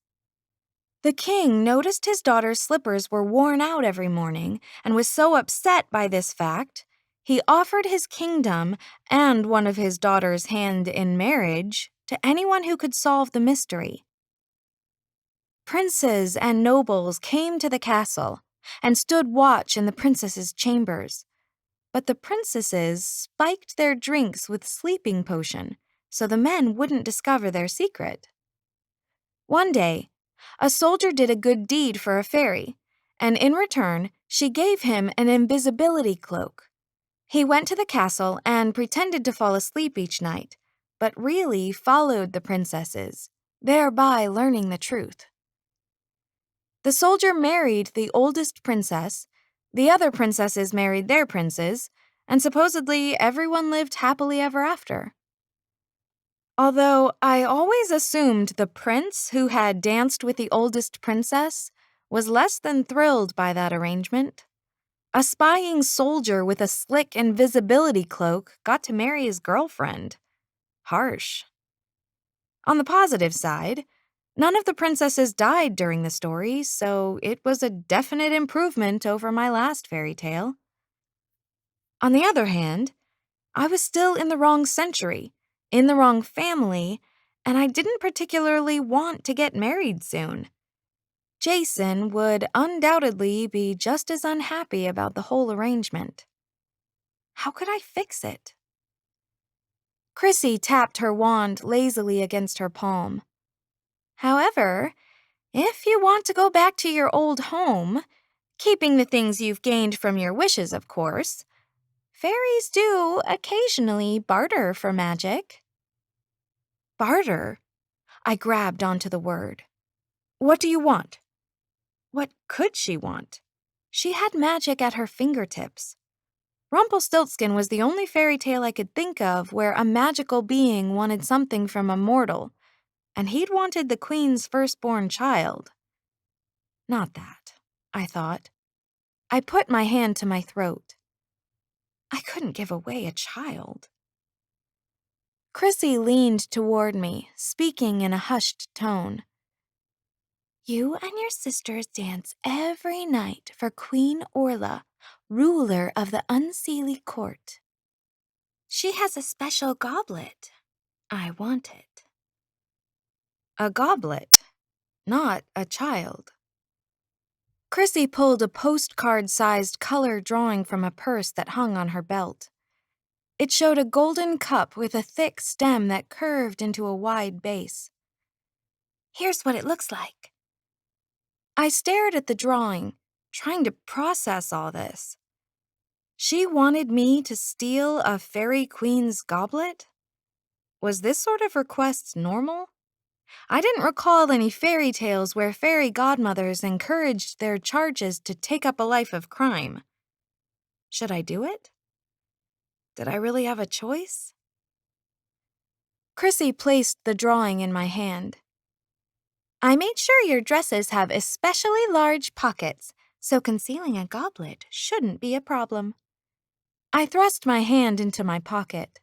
The king noticed his daughter's slippers were worn out every morning and was so upset by this fact, he offered his kingdom and one of his daughter's hand in marriage to anyone who could solve the mystery. Princes and nobles came to the castle and stood watch in the princess's chambers. But the princesses spiked their drinks with sleeping potion so the men wouldn't discover their secret. One day, a soldier did a good deed for a fairy, and in return, she gave him an invisibility cloak. He went to the castle and pretended to fall asleep each night, but really followed the princesses, thereby learning the truth. The soldier married the oldest princess, the other princesses married their princes, and supposedly everyone lived happily ever after. Although I always assumed the prince who had danced with the oldest princess was less than thrilled by that arrangement. A spying soldier with a slick invisibility cloak got to marry his girlfriend. Harsh. On the positive side, none of the princesses died during the story, so it was a definite improvement over my last fairy tale. On the other hand, I was still in the wrong century, in the wrong family, and I didn't particularly want to get married soon. Jason would undoubtedly be just as unhappy about the whole arrangement. How could I fix it? Chrissy tapped her wand lazily against her palm. However, if you want to go back to your old home, keeping the things you've gained from your wishes, of course, fairies do occasionally barter for magic. Barter? I grabbed onto the word. What do you want? What could she want? She had magic at her fingertips. Rumpelstiltskin was the only fairy tale I could think of where a magical being wanted something from a mortal, and he'd wanted the queen's firstborn child. Not that, I thought. I put my hand to my throat. I couldn't give away a child. Chrissy leaned toward me, speaking in a hushed tone. You and your sisters dance every night for Queen Orla, ruler of the Unseelie Court. She has a special goblet. I want it. A goblet, not a child. Chrissy pulled a postcard-sized color drawing from a purse that hung on her belt. It showed a golden cup with a thick stem that curved into a wide base. Here's what it looks like. I stared at the drawing, trying to process all this. She wanted me to steal a fairy queen's goblet? Was this sort of request normal? I didn't recall any fairy tales where fairy godmothers encouraged their charges to take up a life of crime. Should I do it? Did I really have a choice? Chrissy placed the drawing in my hand. I made sure your dresses have especially large pockets, so concealing a goblet shouldn't be a problem. I thrust my hand into my pocket.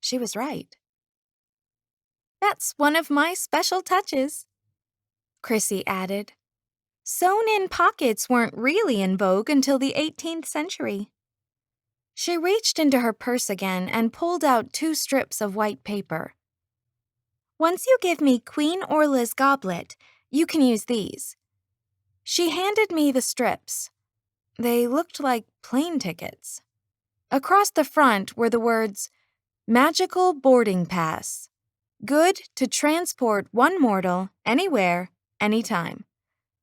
She was right. That's one of my special touches, Chrissy added. Sewn-in pockets weren't really in vogue until the 18th century. She reached into her purse again and pulled out 2 strips of white paper. Once you give me Queen Orla's goblet, you can use these. She handed me the strips. They looked like plane tickets. Across the front were the words, Magical Boarding Pass. Good to transport one mortal, anywhere, anytime.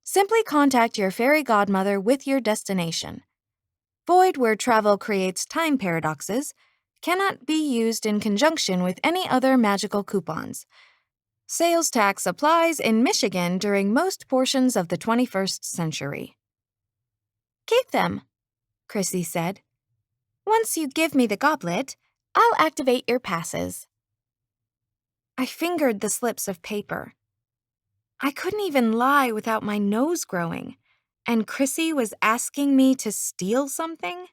Simply contact your fairy godmother with your destination. Void where travel creates time paradoxes. Cannot be used in conjunction with any other magical coupons. Sales tax applies in Michigan during most portions of the 21st century. Keep them, Chrissy said. Once you give me the goblet, I'll activate your passes. I fingered the slips of paper. I couldn't even lie without my nose growing, and Chrissy was asking me to steal something?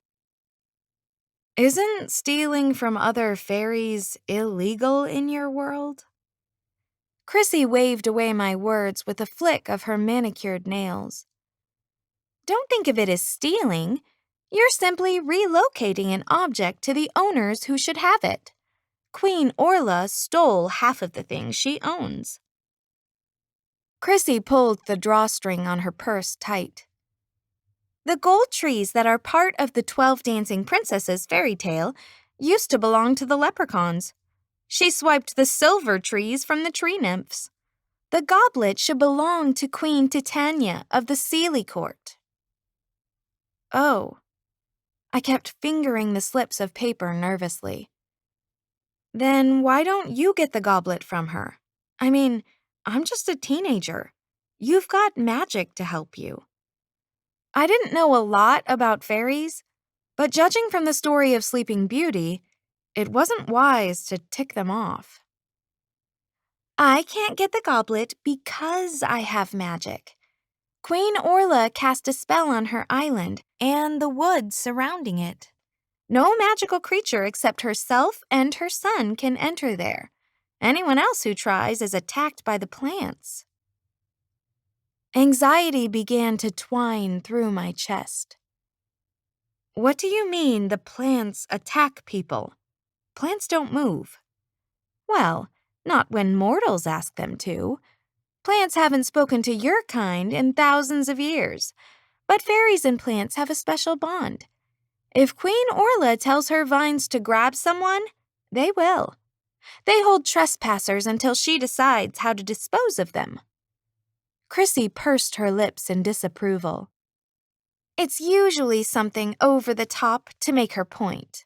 Isn't stealing from other fairies illegal in your world? Chrissy waved away my words with a flick of her manicured nails. Don't think of it as stealing. You're simply relocating an object to the owners who should have it. Queen Orla stole half of the things she owns. Chrissy pulled the drawstring on her purse tight. The gold trees that are part of the 12 Dancing Princesses fairy tale used to belong to the leprechauns. She swiped the silver trees from the tree nymphs. The goblet should belong to Queen Titania of the Seelie Court. Oh. I kept fingering the slips of paper nervously. Then why don't you get the goblet from her? I mean, I'm just a teenager. You've got magic to help you. I didn't know a lot about fairies, but judging from the story of Sleeping Beauty, it wasn't wise to tick them off. I can't get the goblet because I have magic. Queen Orla cast a spell on her island and the woods surrounding it. No magical creature except herself and her son can enter there. Anyone else who tries is attacked by the plants. Anxiety began to twine through my chest. What do you mean the plants attack people? Plants don't move. Well, not when mortals ask them to. Plants haven't spoken to your kind in thousands of years, but fairies and plants have a special bond. If Queen Orla tells her vines to grab someone, they will. They hold trespassers until she decides how to dispose of them. Chrissy pursed her lips in disapproval. It's usually something over the top to make her point.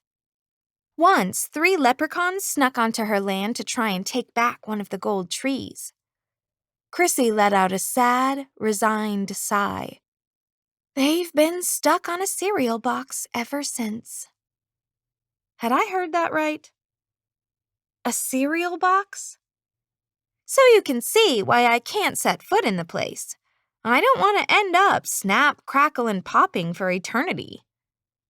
Once, 3 leprechauns snuck onto her land to try and take back one of the gold trees. Chrissy let out a sad, resigned sigh. They've been stuck on a cereal box ever since. Had I heard that right? A cereal box? So you can see why I can't set foot in the place. I don't want to end up snap, crackle, and popping for eternity.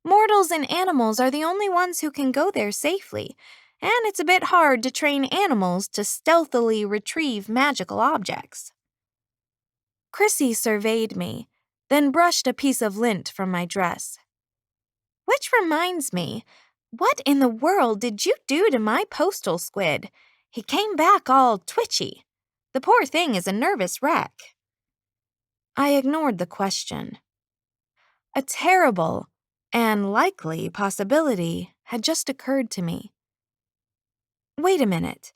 Mortals and animals are the only ones who can go there safely, and it's a bit hard to train animals to stealthily retrieve magical objects. Chrissy surveyed me, then brushed a piece of lint from my dress. Which reminds me, what in the world did you do to my postal squid? He came back all twitchy. The poor thing is a nervous wreck. I ignored the question. A terrible and likely possibility had just occurred to me. Wait a minute.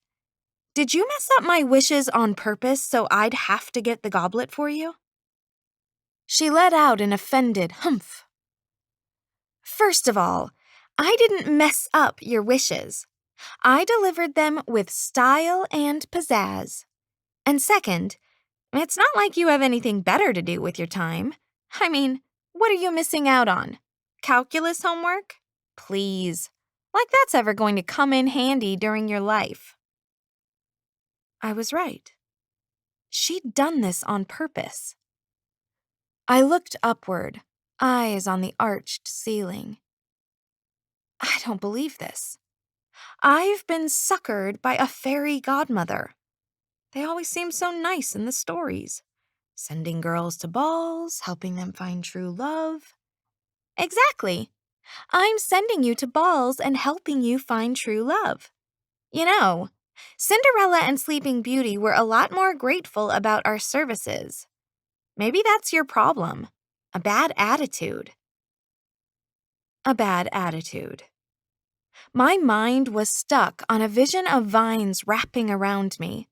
Did you mess up my wishes on purpose so I'd have to get the goblet for you? She let out an offended humph. First of all, I didn't mess up your wishes. I delivered them with style and pizzazz. And second, it's not like you have anything better to do with your time. I mean, what are you missing out on? Calculus homework? Please. Like that's ever going to come in handy during your life. I was right. She'd done this on purpose. I looked upward, eyes on the arched ceiling. I don't believe this. I've been suckered by a fairy godmother. They always seem so nice in the stories. Sending girls to balls, helping them find true love. Exactly. I'm sending you to balls and helping you find true love. You know, Cinderella and Sleeping Beauty were a lot more grateful about our services. Maybe that's your problem. A bad attitude. A bad attitude. My mind was stuck on a vision of vines wrapping around me,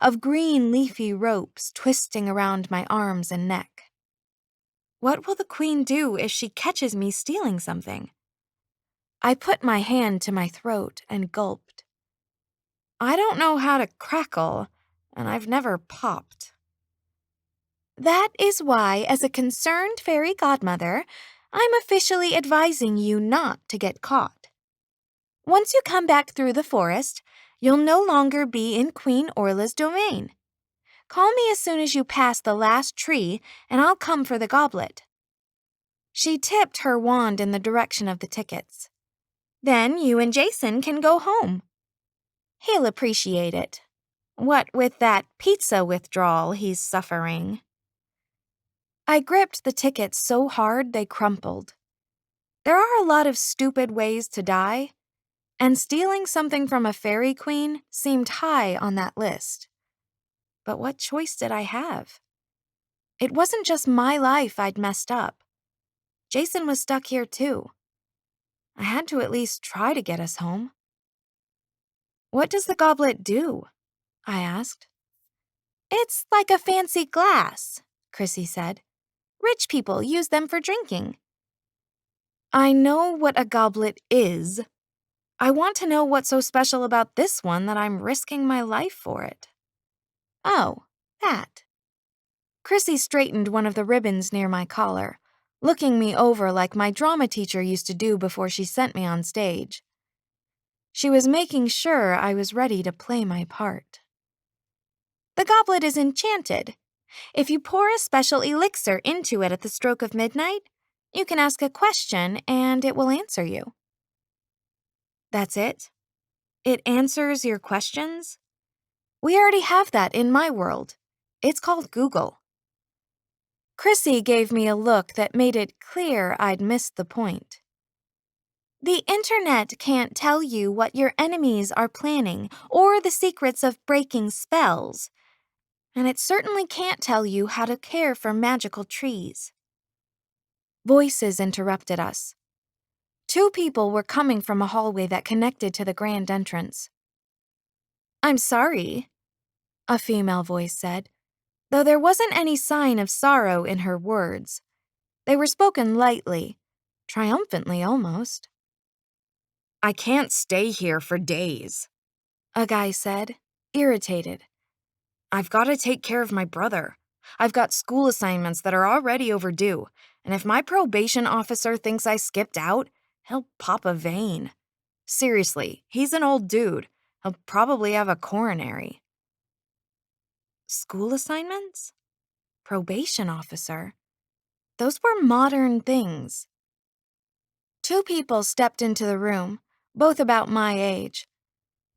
of green leafy ropes twisting around my arms and neck. What will the queen do if she catches me stealing something? I put my hand to my throat and gulped. I don't know how to crackle, and I've never popped. That is why, as a concerned fairy godmother, I'm officially advising you not to get caught. Once you come back through the forest, you'll no longer be in Queen Orla's domain. Call me as soon as you pass the last tree, and I'll come for the goblet. She tipped her wand in the direction of the tickets. Then you and Jason can go home. He'll appreciate it. What with that pizza withdrawal he's suffering. I gripped the tickets so hard they crumpled. There are a lot of stupid ways to die, and stealing something from a fairy queen seemed high on that list. But what choice did I have? It wasn't just my life I'd messed up. Jason was stuck here too. I had to at least try to get us home. What does the goblet do? I asked. It's like a fancy glass, Chrissy said. Rich people use them for drinking. I know what a goblet is. I want to know what's so special about this one that I'm risking my life for it. Oh, that. Chrissy straightened one of the ribbons near my collar, looking me over like my drama teacher used to do before she sent me on stage. She was making sure I was ready to play my part. The goblet is enchanted. If you pour a special elixir into it at the stroke of midnight, you can ask a question and it will answer you. That's it? It answers your questions? We already have that in my world. It's called Google. Chrissy gave me a look that made it clear I'd missed the point. The internet can't tell you what your enemies are planning or the secrets of breaking spells, and it certainly can't tell you how to care for magical trees. Voices interrupted us. 2 people were coming from a hallway that connected to the grand entrance. I'm sorry, a female voice said, though there wasn't any sign of sorrow in her words. They were spoken lightly, triumphantly almost. I can't stay here for days, a guy said, irritated. I've got to take care of my brother. I've got school assignments that are already overdue, and if my probation officer thinks I skipped out, he'll pop a vein. Seriously, he's an old dude. He'll probably have a coronary. School assignments? Probation officer? Those were modern things. 2 people stepped into the room, both about my age.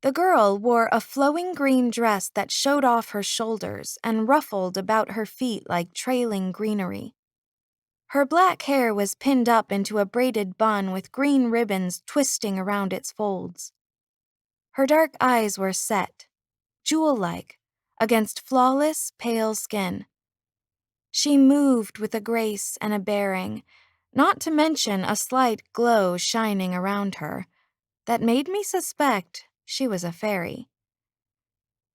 The girl wore a flowing green dress that showed off her shoulders and ruffled about her feet like trailing greenery. Her black hair was pinned up into a braided bun with green ribbons twisting around its folds. Her dark eyes were set, jewel-like, against flawless, pale skin. She moved with a grace and a bearing, not to mention a slight glow shining around her, that made me suspect she was a fairy.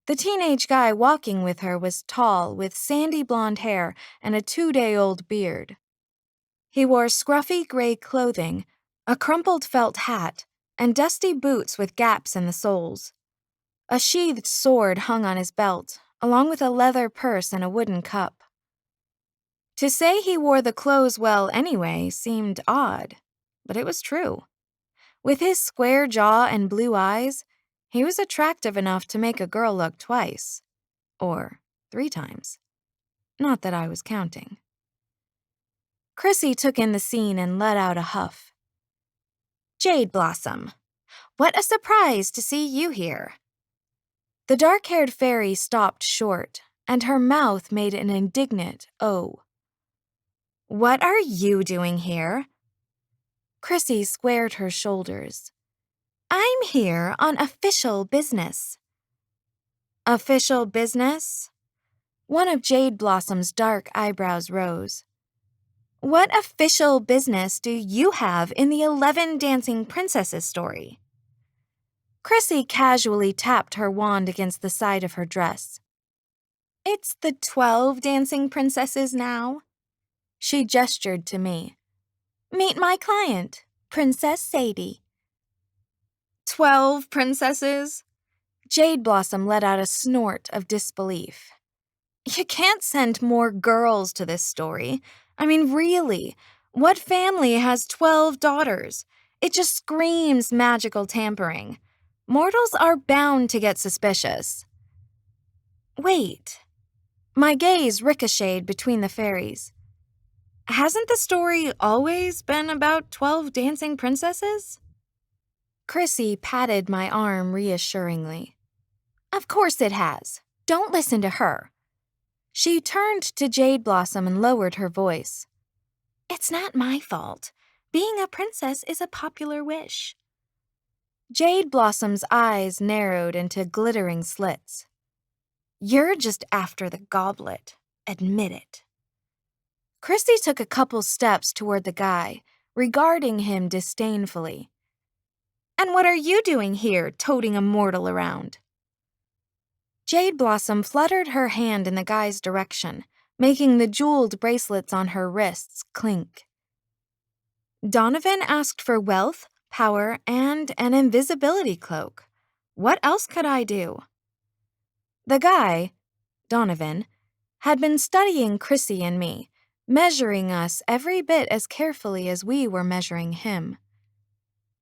The teenage guy walking with her was tall, with sandy blonde hair and a 2-day-old beard. He wore scruffy gray clothing, a crumpled felt hat, and dusty boots with gaps in the soles. A sheathed sword hung on his belt, along with a leather purse and a wooden cup. To say he wore the clothes well anyway seemed odd, but it was true. With his square jaw and blue eyes, he was attractive enough to make a girl look twice. Or 3 times. Not that I was counting. Chrissy took in the scene and let out a huff. Jade Blossom, what a surprise to see you here. The dark-haired fairy stopped short, and her mouth made an indignant O. What are you doing here? Chrissy squared her shoulders. I'm here on official business. Official business? One of Jade Blossom's dark eyebrows rose. What official business do you have in the 11 Dancing Princesses story? Chrissy casually tapped her wand against the side of her dress. It's the 12 Dancing Princesses now. She gestured to me. Meet my client, Princess Sadie. 12 princesses? Jade Blossom let out a snort of disbelief. You can't send more girls to this story. I mean, really, what family has 12 daughters? It just screams magical tampering. Mortals are bound to get suspicious. Wait. My gaze ricocheted between the fairies. Hasn't the story always been about 12 dancing princesses? Chrissy patted my arm reassuringly. Of course it has. Don't listen to her. She turned to Jade Blossom and lowered her voice. It's not my fault. Being a princess is a popular wish. Jade Blossom's eyes narrowed into glittering slits. You're just after the goblet. Admit it. Chrissy took a couple steps toward the guy, regarding him disdainfully. And what are you doing here, toting a mortal around? Jade Blossom fluttered her hand in the guy's direction, making the jeweled bracelets on her wrists clink. Donovan asked for wealth, power, and an invisibility cloak. What else could I do? The guy, Donovan, had been studying Chrissy and me, measuring us every bit as carefully as we were measuring him.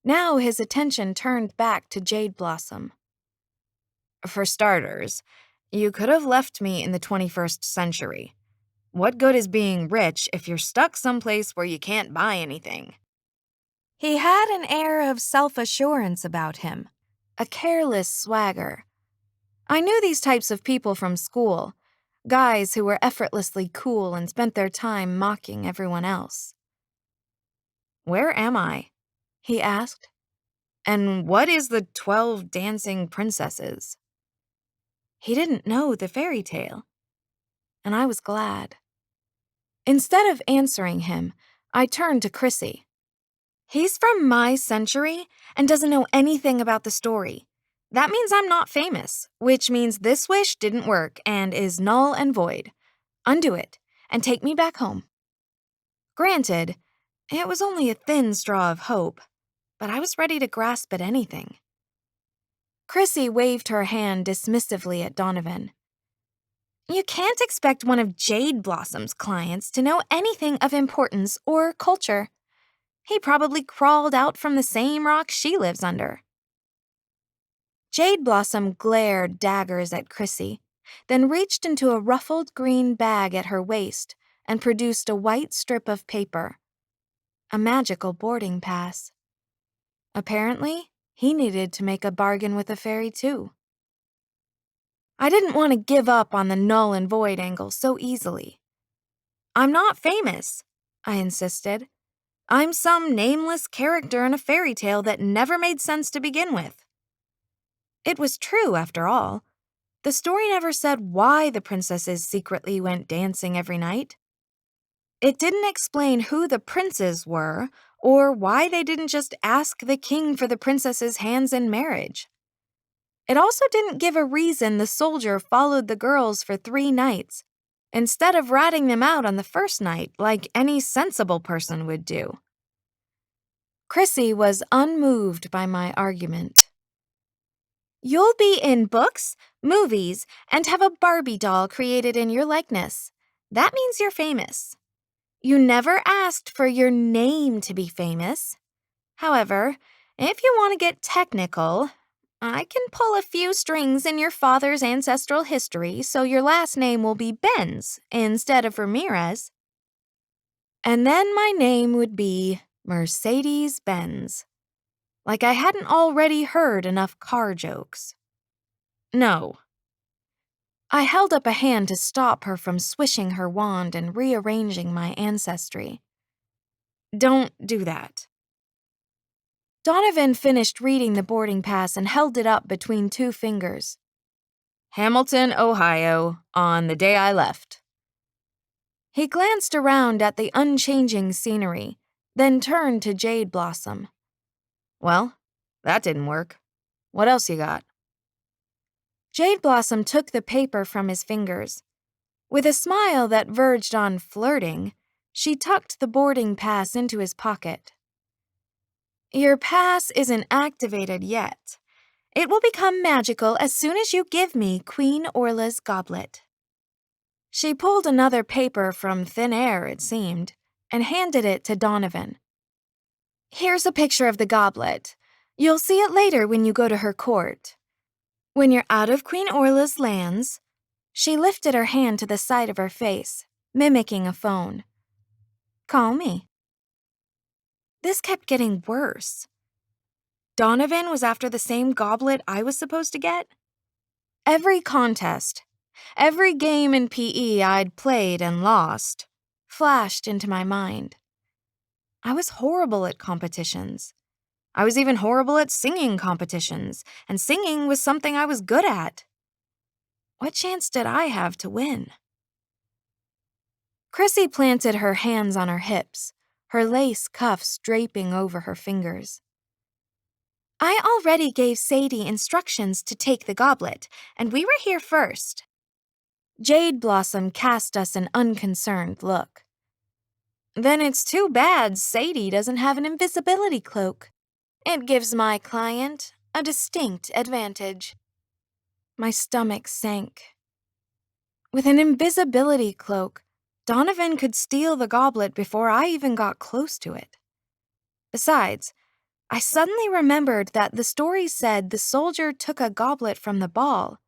Now his attention turned back to Jade Blossom. For starters, you could have left me in the 21st century. What good is being rich if you're stuck someplace where you can't buy anything? He had an air of self-assurance about him, a careless swagger. I knew these types of people from school, guys who were effortlessly cool and spent their time mocking everyone else. Where am I? He asked. And what is the 12 dancing princesses? He didn't know the fairy tale, and I was glad. Instead of answering him, I turned to Chrissy. He's from my century and doesn't know anything about the story. That means I'm not famous, which means this wish didn't work and is null and void. Undo it and take me back home. Granted, it was only a thin straw of hope, but I was ready to grasp at anything. Chrissy waved her hand dismissively at Donovan. You can't expect one of Jade Blossom's clients to know anything of importance or culture. He probably crawled out from the same rock she lives under. Jade Blossom glared daggers at Chrissy, then reached into a ruffled green bag at her waist and produced a white strip of paper. A magical boarding pass. Apparently, he needed to make a bargain with a fairy too. I didn't want to give up on the null and void angle so easily. I'm not famous, I insisted. I'm some nameless character in a fairy tale that never made sense to begin with. It was true, after all. The story never said why the princesses secretly went dancing every night. It didn't explain who the princes were or why they didn't just ask the king for the princesses' hands in marriage. It also didn't give a reason the soldier followed the girls for 3 nights, instead of ratting them out on the first night like any sensible person would do. Chrissy was unmoved by my argument. You'll be in books, movies, and have a Barbie doll created in your likeness. That means you're famous. You never asked for your name to be famous. However, if you want to get technical, I can pull a few strings in your father's ancestral history so your last name will be Benz instead of Ramirez. And then my name would be Mercedes-Benz. Like I hadn't already heard enough car jokes. No. I held up a hand to stop her from swishing her wand and rearranging my ancestry. Don't do that. Donovan finished reading the boarding pass and held it up between 2 fingers. Hamilton, Ohio, on the day I left. He glanced around at the unchanging scenery, then turned to Jade Blossom. Well, that didn't work. What else you got? Jade Blossom took the paper from his fingers. With a smile that verged on flirting, she tucked the boarding pass into his pocket. Your pass isn't activated yet. It will become magical as soon as you give me Queen Orla's goblet. She pulled another paper from thin air, it seemed, and handed it to Donovan. Here's a picture of the goblet. You'll see it later when you go to her court. When you're out of Queen Orla's lands, she lifted her hand to the side of her face, mimicking a phone. Call me. This kept getting worse. Donovan was after the same goblet I was supposed to get? Every contest, every game in PE I'd played and lost, flashed into my mind. I was horrible at competitions. I was even horrible at singing competitions, and singing was something I was good at. What chance did I have to win? Chrissy planted her hands on her hips, her lace cuffs draping over her fingers. I already gave Sadie instructions to take the goblet, and we were here first. Jade Blossom cast us an unconcerned look. Then it's too bad Sadie doesn't have an invisibility cloak. It gives my client a distinct advantage. My stomach sank. With an invisibility cloak, Donovan could steal the goblet before I even got close to it. Besides, I suddenly remembered that the story said the soldier took a goblet from the ball.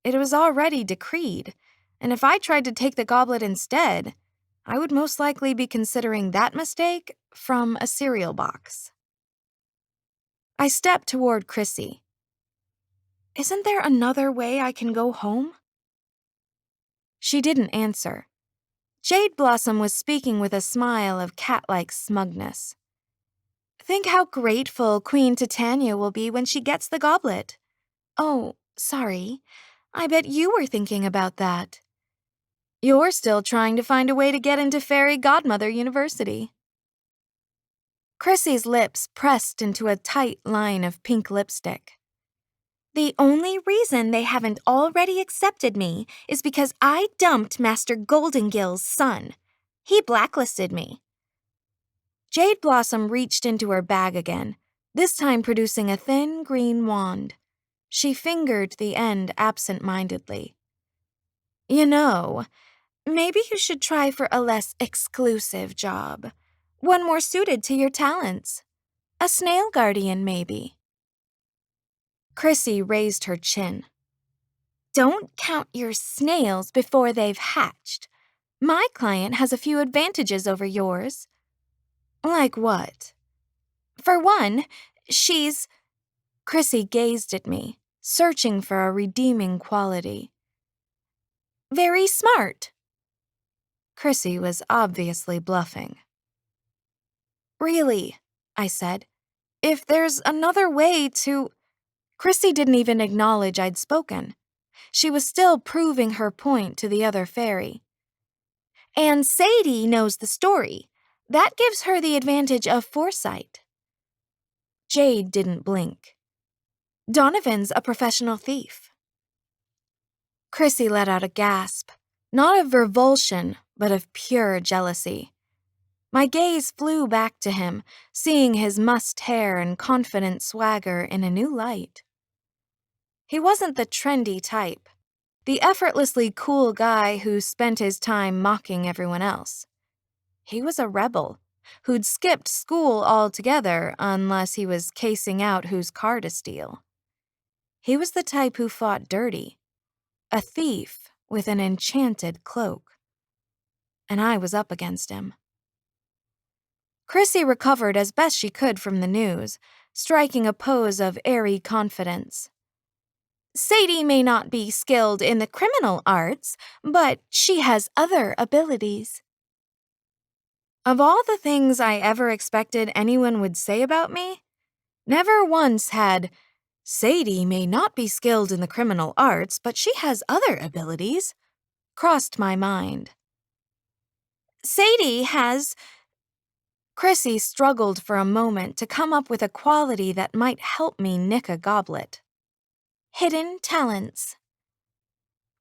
It was already decreed, and if I tried to take the goblet instead, I would most likely be considering that mistake from a cereal box. I stepped toward Chrissy. Isn't there another way I can go home? She didn't answer. Jade Blossom was speaking with a smile of cat-like smugness. Think how grateful Queen Titania will be when she gets the goblet. Oh, sorry. I bet you were thinking about that. You're still trying to find a way to get into Fairy Godmother University. Chrissy's lips pressed into a tight line of pink lipstick. The only reason they haven't already accepted me is because I dumped Master Goldengill's son. He blacklisted me. Jade Blossom reached into her bag again, this time producing a thin green wand. She fingered the end absent-mindedly. You know, maybe you should try for a less exclusive job. One more suited to your talents. A snail guardian, maybe. Chrissy raised her chin. Don't count your snails before they've hatched. My client has a few advantages over yours. Like what? For one, she's... Chrissy gazed at me, searching for a redeeming quality. Very smart. Chrissy was obviously bluffing. Really, I said. If there's another way to... Chrissy didn't even acknowledge I'd spoken. She was still proving her point to the other fairy. And Sadie knows the story. That gives her the advantage of foresight. Jade didn't blink. Donovan's a professional thief. Chrissy let out a gasp, not of revulsion, but of pure jealousy. My gaze flew back to him, seeing his mussed hair and confident swagger in a new light. He wasn't the trendy type, the effortlessly cool guy who spent his time mocking everyone else. He was a rebel who'd skipped school altogether unless he was casing out whose car to steal. He was the type who fought dirty, a thief with an enchanted cloak. And I was up against him. Chrissy recovered as best she could from the news, striking a pose of airy confidence. Sadie may not be skilled in the criminal arts, but she has other abilities. Of all the things I ever expected anyone would say about me, never once had, Sadie may not be skilled in the criminal arts, but she has other abilities, crossed my mind. Sadie has... Chrissy struggled for a moment to come up with a quality that might help me nick a goblet. Hidden talents.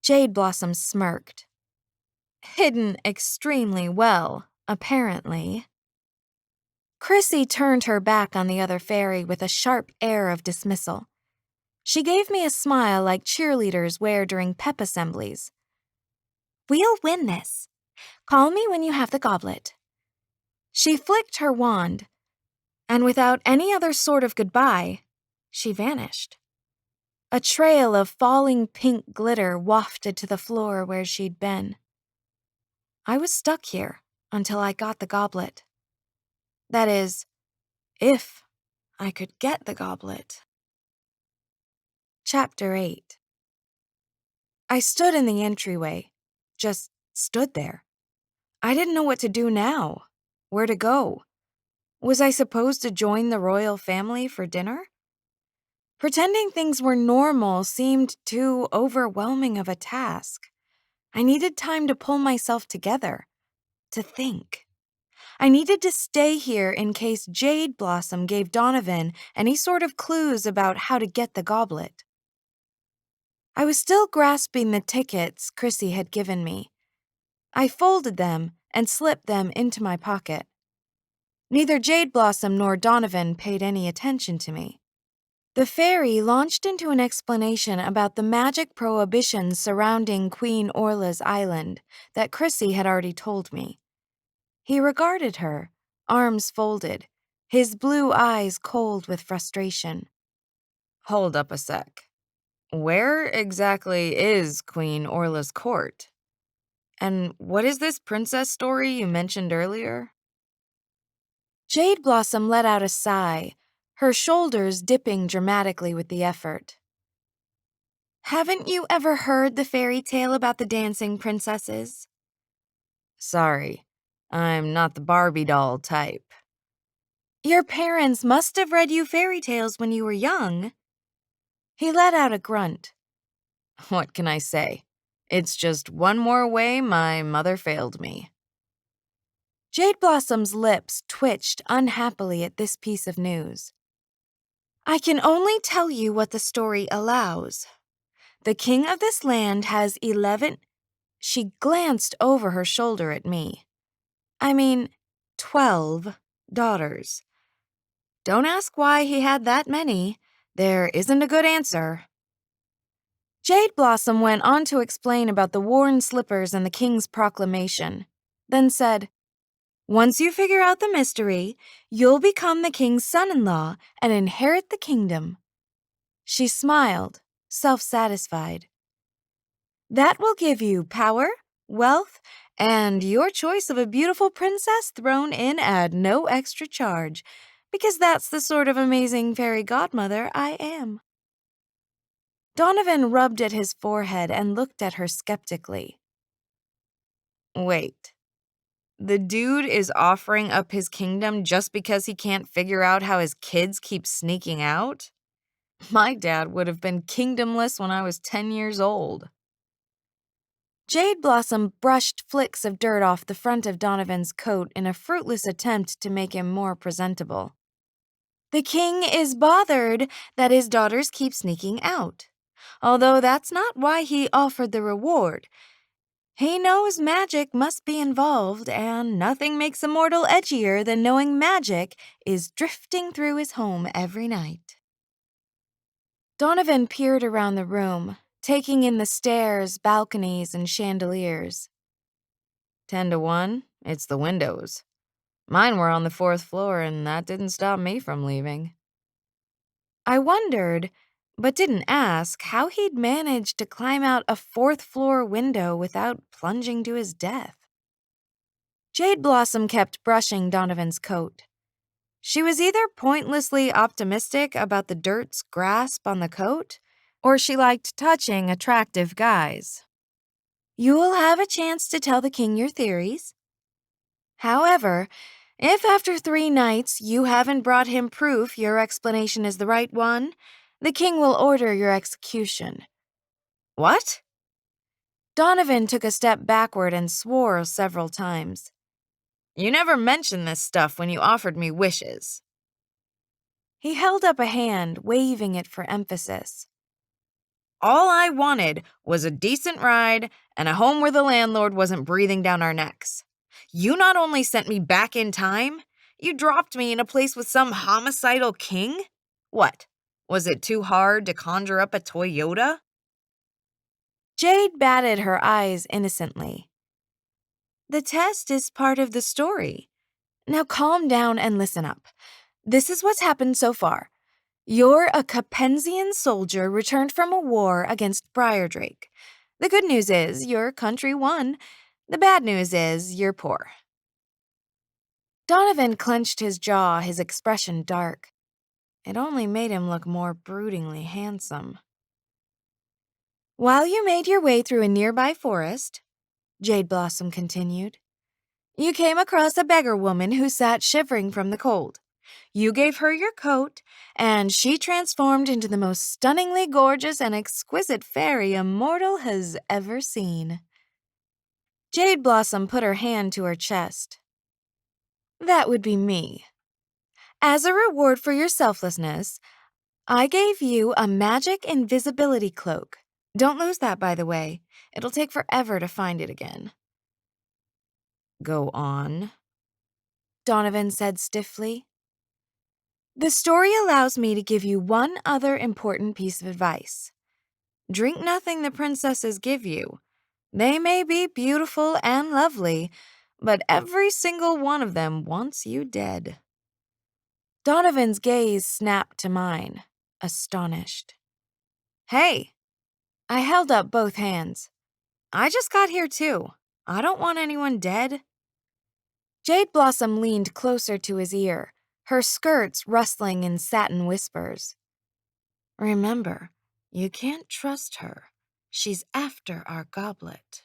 Jade Blossom smirked. Hidden extremely well, apparently. Chrissy turned her back on the other fairy with a sharp air of dismissal. She gave me a smile like cheerleaders wear during pep assemblies. We'll win this. Call me when you have the goblet. She flicked her wand, and without any other sort of goodbye, she vanished. A trail of falling pink glitter wafted to the floor where she'd been. I was stuck here until I got the goblet. That is, if I could get the goblet. Chapter 8. I stood in the entryway, just stood there. I didn't know what to do now, where to go. Was I supposed to join the royal family for dinner? Pretending things were normal seemed too overwhelming of a task. I needed time to pull myself together, to think. I needed to stay here in case Jade Blossom gave Donovan any sort of clues about how to get the goblet. I was still grasping the tickets Chrissy had given me. I folded them and slipped them into my pocket. Neither Jade Blossom nor Donovan paid any attention to me. The fairy launched into an explanation about the magic prohibitions surrounding Queen Orla's island that Chrissy had already told me. He regarded her, arms folded, his blue eyes cold with frustration. Hold up a sec. Where exactly is Queen Orla's court? And what is this princess story you mentioned earlier? Jade Blossom let out a sigh, her shoulders dipping dramatically with the effort. Haven't you ever heard the fairy tale about the dancing princesses? Sorry, I'm not the Barbie doll type. Your parents must have read you fairy tales when you were young. He let out a grunt. What can I say? It's just one more way my mother failed me. Jade Blossom's lips twitched unhappily at this piece of news. I can only tell you what the story allows. The king of this land has 11... She glanced over her shoulder at me. 12 daughters. Don't ask why he had that many. There isn't a good answer. Jade Blossom went on to explain about the worn slippers and the king's proclamation, then said, Once you figure out the mystery, you'll become the king's son-in-law and inherit the kingdom. She smiled, self-satisfied. That will give you power, wealth, and your choice of a beautiful princess thrown in at no extra charge, because that's the sort of amazing fairy godmother I am. Donovan rubbed at his forehead and looked at her skeptically. Wait. The dude is offering up his kingdom just because he can't figure out how his kids keep sneaking out? My dad would have been kingdomless when I was 10 years old. Jade Blossom brushed flicks of dirt off the front of Donovan's coat in a fruitless attempt to make him more presentable. The king is bothered that his daughters keep sneaking out, although that's not why he offered the reward. He knows magic must be involved, and nothing makes a mortal edgier than knowing magic is drifting through his home every night. Donovan peered around the room, taking in the stairs, balconies, and chandeliers. 10-1, it's the windows. Mine were on the 4th floor, and that didn't stop me from leaving. I wondered, but didn't ask, how he'd managed to climb out a 4th-floor window without plunging to his death. Jade Blossom kept brushing Donovan's coat. She was either pointlessly optimistic about the dirt's grasp on the coat, or she liked touching attractive guys. You'll have a chance to tell the king your theories. However, if after 3 nights you haven't brought him proof your explanation is the right one, the king will order your execution. What? Donovan took a step backward and swore several times. You never mentioned this stuff when you offered me wishes. He held up a hand, waving it for emphasis. All I wanted was a decent ride and a home where the landlord wasn't breathing down our necks. You not only sent me back in time, you dropped me in a place with some homicidal king? What? Was it too hard to conjure up a Toyota? Jade batted her eyes innocently. The test is part of the story. Now calm down and listen up. This is what's happened so far. You're a Capensian soldier returned from a war against Briardrake. The good news is your country won. The bad news is you're poor. Donovan clenched his jaw, his expression dark. It only made him look more broodingly handsome. While you made your way through a nearby forest, Jade Blossom continued, you came across a beggar woman who sat shivering from the cold. You gave her your coat, and she transformed into the most stunningly gorgeous and exquisite fairy a mortal has ever seen. Jade Blossom put her hand to her chest. That would be me. As a reward for your selflessness, I gave you a magic invisibility cloak. Don't lose that, by the way. It'll take forever to find it again. Go on, Donovan said stiffly. The story allows me to give you one other important piece of advice. Drink nothing the princesses give you. They may be beautiful and lovely, but every single one of them wants you dead. Donovan's gaze snapped to mine, astonished. Hey! I held up both hands. I just got here too. I don't want anyone dead. Jade Blossom leaned closer to his ear, her skirts rustling in satin whispers. Remember, you can't trust her. She's after our goblet.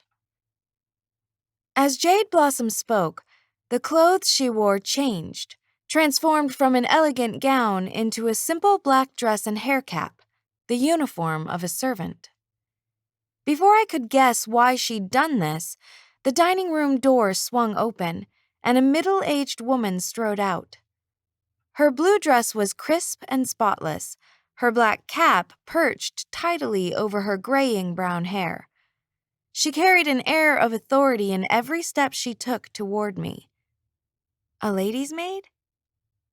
As Jade Blossom spoke, the clothes she wore changed, transformed from an elegant gown into a simple black dress and hair cap, the uniform of a servant. Before I could guess why she'd done this, the dining room door swung open, and a middle-aged woman strode out. Her blue dress was crisp and spotless, her black cap perched tidily over her graying brown hair. She carried an air of authority in every step she took toward me. A lady's maid?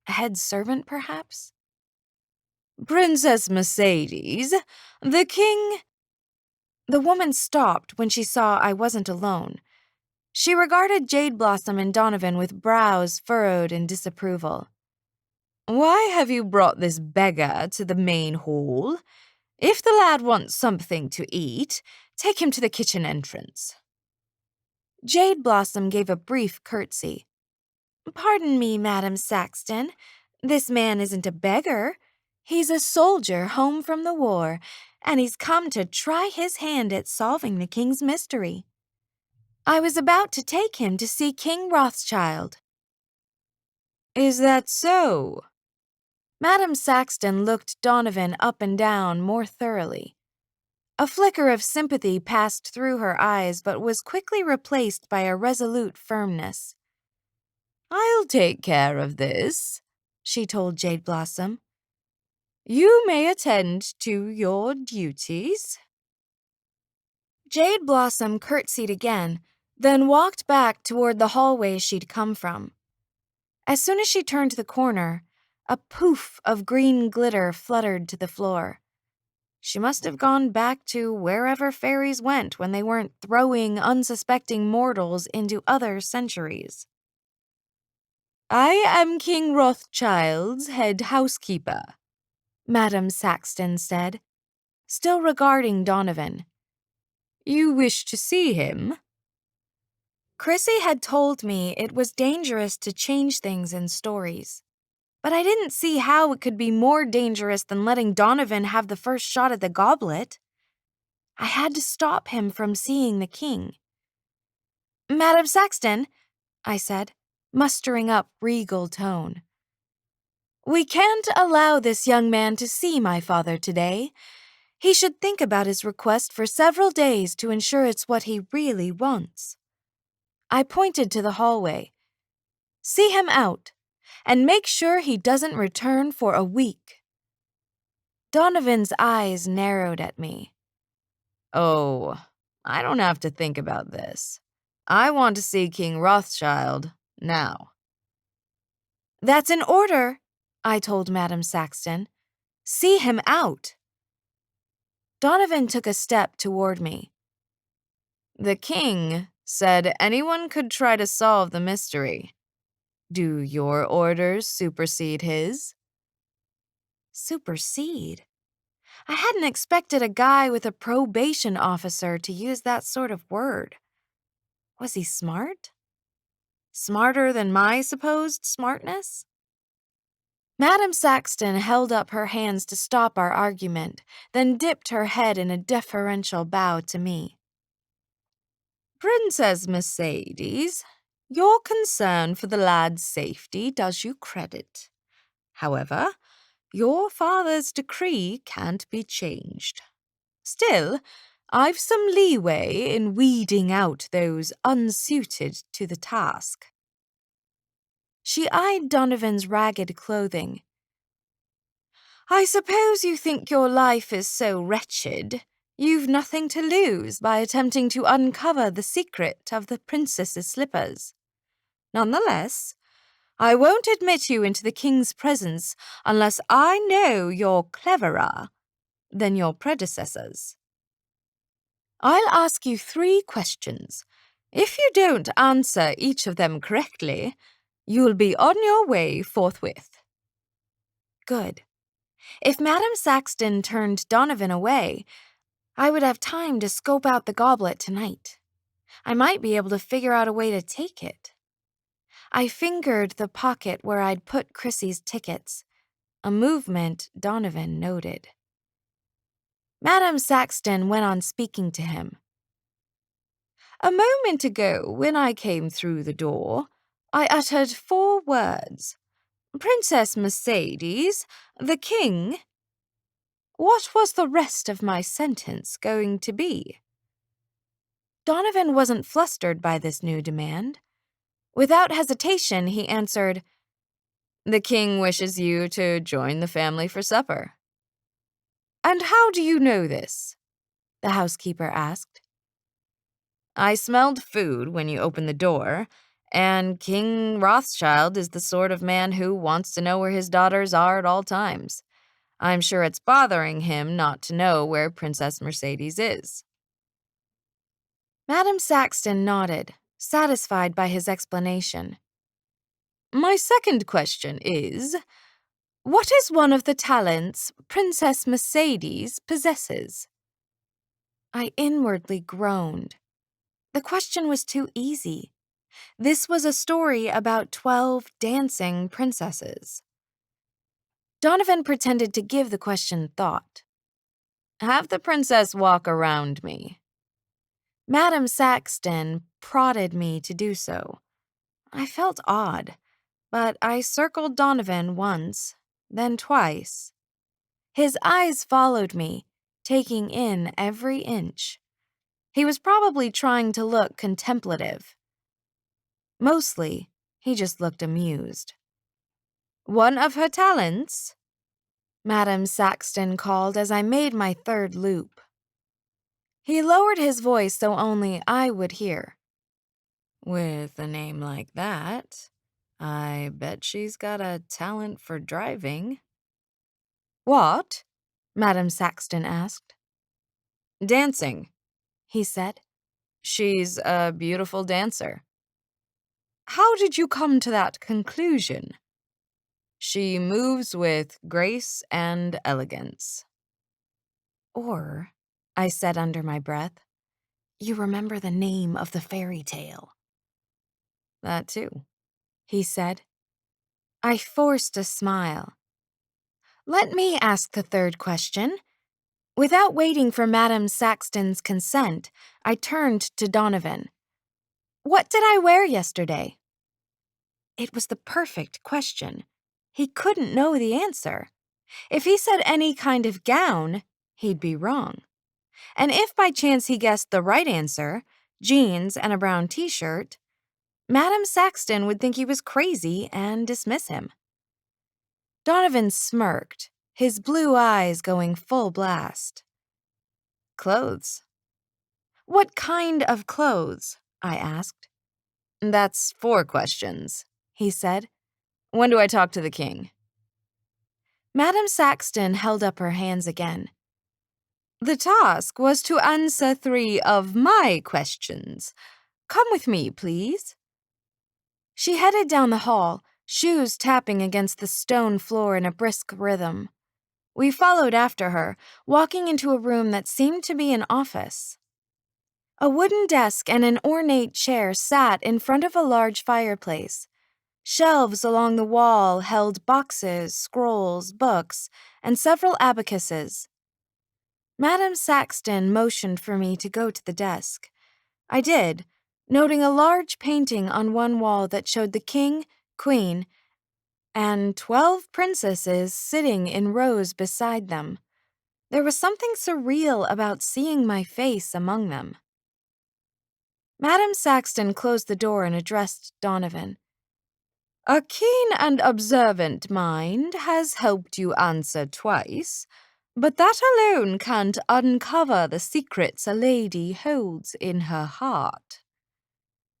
A head servant, perhaps? Princess Mercedes, the king. The woman stopped when she saw I wasn't alone. She regarded Jade Blossom and Donovan with brows furrowed in disapproval. Why have you brought this beggar to the main hall? If the lad wants something to eat, take him to the kitchen entrance. Jade Blossom gave a brief curtsy. Pardon me, Madam Saxton. This man isn't a beggar. He's a soldier home from the war, and he's come to try his hand at solving the king's mystery. I was about to take him to see King Rothschild. Is that so? Madam Saxton looked Donovan up and down more thoroughly. A flicker of sympathy passed through her eyes, but was quickly replaced by a resolute firmness. I'll take care of this, she told Jade Blossom. You may attend to your duties. Jade Blossom curtsied again, then walked back toward the hallway she'd come from. As soon as she turned the corner, a poof of green glitter fluttered to the floor. She must have gone back to wherever fairies went when they weren't throwing unsuspecting mortals into other centuries. I am King Rothschild's head housekeeper, Madam Saxton said, still regarding Donovan. You wish to see him? Chrissy had told me it was dangerous to change things in stories, but I didn't see how it could be more dangerous than letting Donovan have the first shot at the goblet. I had to stop him from seeing the king. Madam Saxton, I said, mustering up regal tone. We can't allow this young man to see my father today. He should think about his request for several days to ensure it's what he really wants. I pointed to the hallway. See him out, and make sure he doesn't return for a week. Donovan's eyes narrowed at me. Oh, I don't have to think about this. I want to see King Rothschild now. That's an order, I told Madam Saxton. See him out. Donovan took a step toward me. The king said anyone could try to solve the mystery. Do your orders supersede his? Supersede? I hadn't expected a guy with a probation officer to use that sort of word. Was he smart? Smarter than my supposed smartness? Madam Saxton held up her hands to stop our argument, then dipped her head in a deferential bow to me. Princess Mercedes, your concern for the lad's safety does you credit. However, your father's decree can't be changed. Still, I've some leeway in weeding out those unsuited to the task." She eyed Donovan's ragged clothing. "I suppose you think your life is so wretched, you've nothing to lose by attempting to uncover the secret of the princess's slippers. Nonetheless, I won't admit you into the king's presence unless I know you're cleverer than your predecessors. I'll ask you 3 questions. If you don't answer each of them correctly, you'll be on your way forthwith." Good. If Madame Saxton turned Donovan away, I would have time to scope out the goblet tonight. I might be able to figure out a way to take it. I fingered the pocket where I'd put Chrissy's tickets, a movement Donovan noted. Madame Saxton went on speaking to him. "A moment ago, when I came through the door, I uttered 4 words. Princess Mercedes, the king. What was the rest of my sentence going to be?" Donovan wasn't flustered by this new demand. Without hesitation, he answered, "The king wishes you to join the family for supper." "And how do you know this?" the housekeeper asked. "I smelled food when you opened the door, and King Rothschild is the sort of man who wants to know where his daughters are at all times. I'm sure it's bothering him not to know where Princess Mercedes is." Madame Saxton nodded, satisfied by his explanation. "My second question is, what is one of the talents Princess Mercedes possesses?" I inwardly groaned. The question was too easy. This was a story about 12 dancing princesses. Donovan pretended to give the question thought. "Have the princess walk around me." Madame Saxton prodded me to do so. I felt odd, but I circled Donovan once, then twice. His eyes followed me, taking in every inch. He was probably trying to look contemplative. Mostly, he just looked amused. "One of her talents?" Madame Saxton called as I made my 3rd loop. He lowered his voice so only I would hear. "With a name like that, I bet she's got a talent for driving." "What?" Madame Saxton asked. "Dancing," he said. "She's a beautiful dancer." "How did you come to that conclusion?" "She moves with grace and elegance." "Or," I said under my breath, "you remember the name of the fairy tale." "That too," he said. I forced a smile. "Let me ask the 3rd question." Without waiting for Madame Saxton's consent, I turned to Donovan. "What did I wear yesterday?" It was the perfect question. He couldn't know the answer. If he said any kind of gown, he'd be wrong. And if by chance he guessed the right answer, jeans and a brown t-shirt, Madame Saxton would think he was crazy and dismiss him. Donovan smirked, his blue eyes going full blast. "Clothes." "What kind of clothes?" I asked. "That's 4 questions," he said. "When do I talk to the king?" Madame Saxton held up her hands again. "The task was to answer 3 of my questions. Come with me, please." She headed down the hall, shoes tapping against the stone floor in a brisk rhythm. We followed after her, walking into a room that seemed to be an office. A wooden desk and an ornate chair sat in front of a large fireplace. Shelves along the wall held boxes, scrolls, books, and several abacuses. Madame Saxton motioned for me to go to the desk. I did, noting a large painting on one wall that showed the king, queen, and 12 princesses sitting in rows beside them. There was something surreal about seeing my face among them. Madame Saxton closed the door and addressed Donovan. A keen and observant mind has helped you answer twice, but that alone can't uncover the secrets a lady holds in her heart.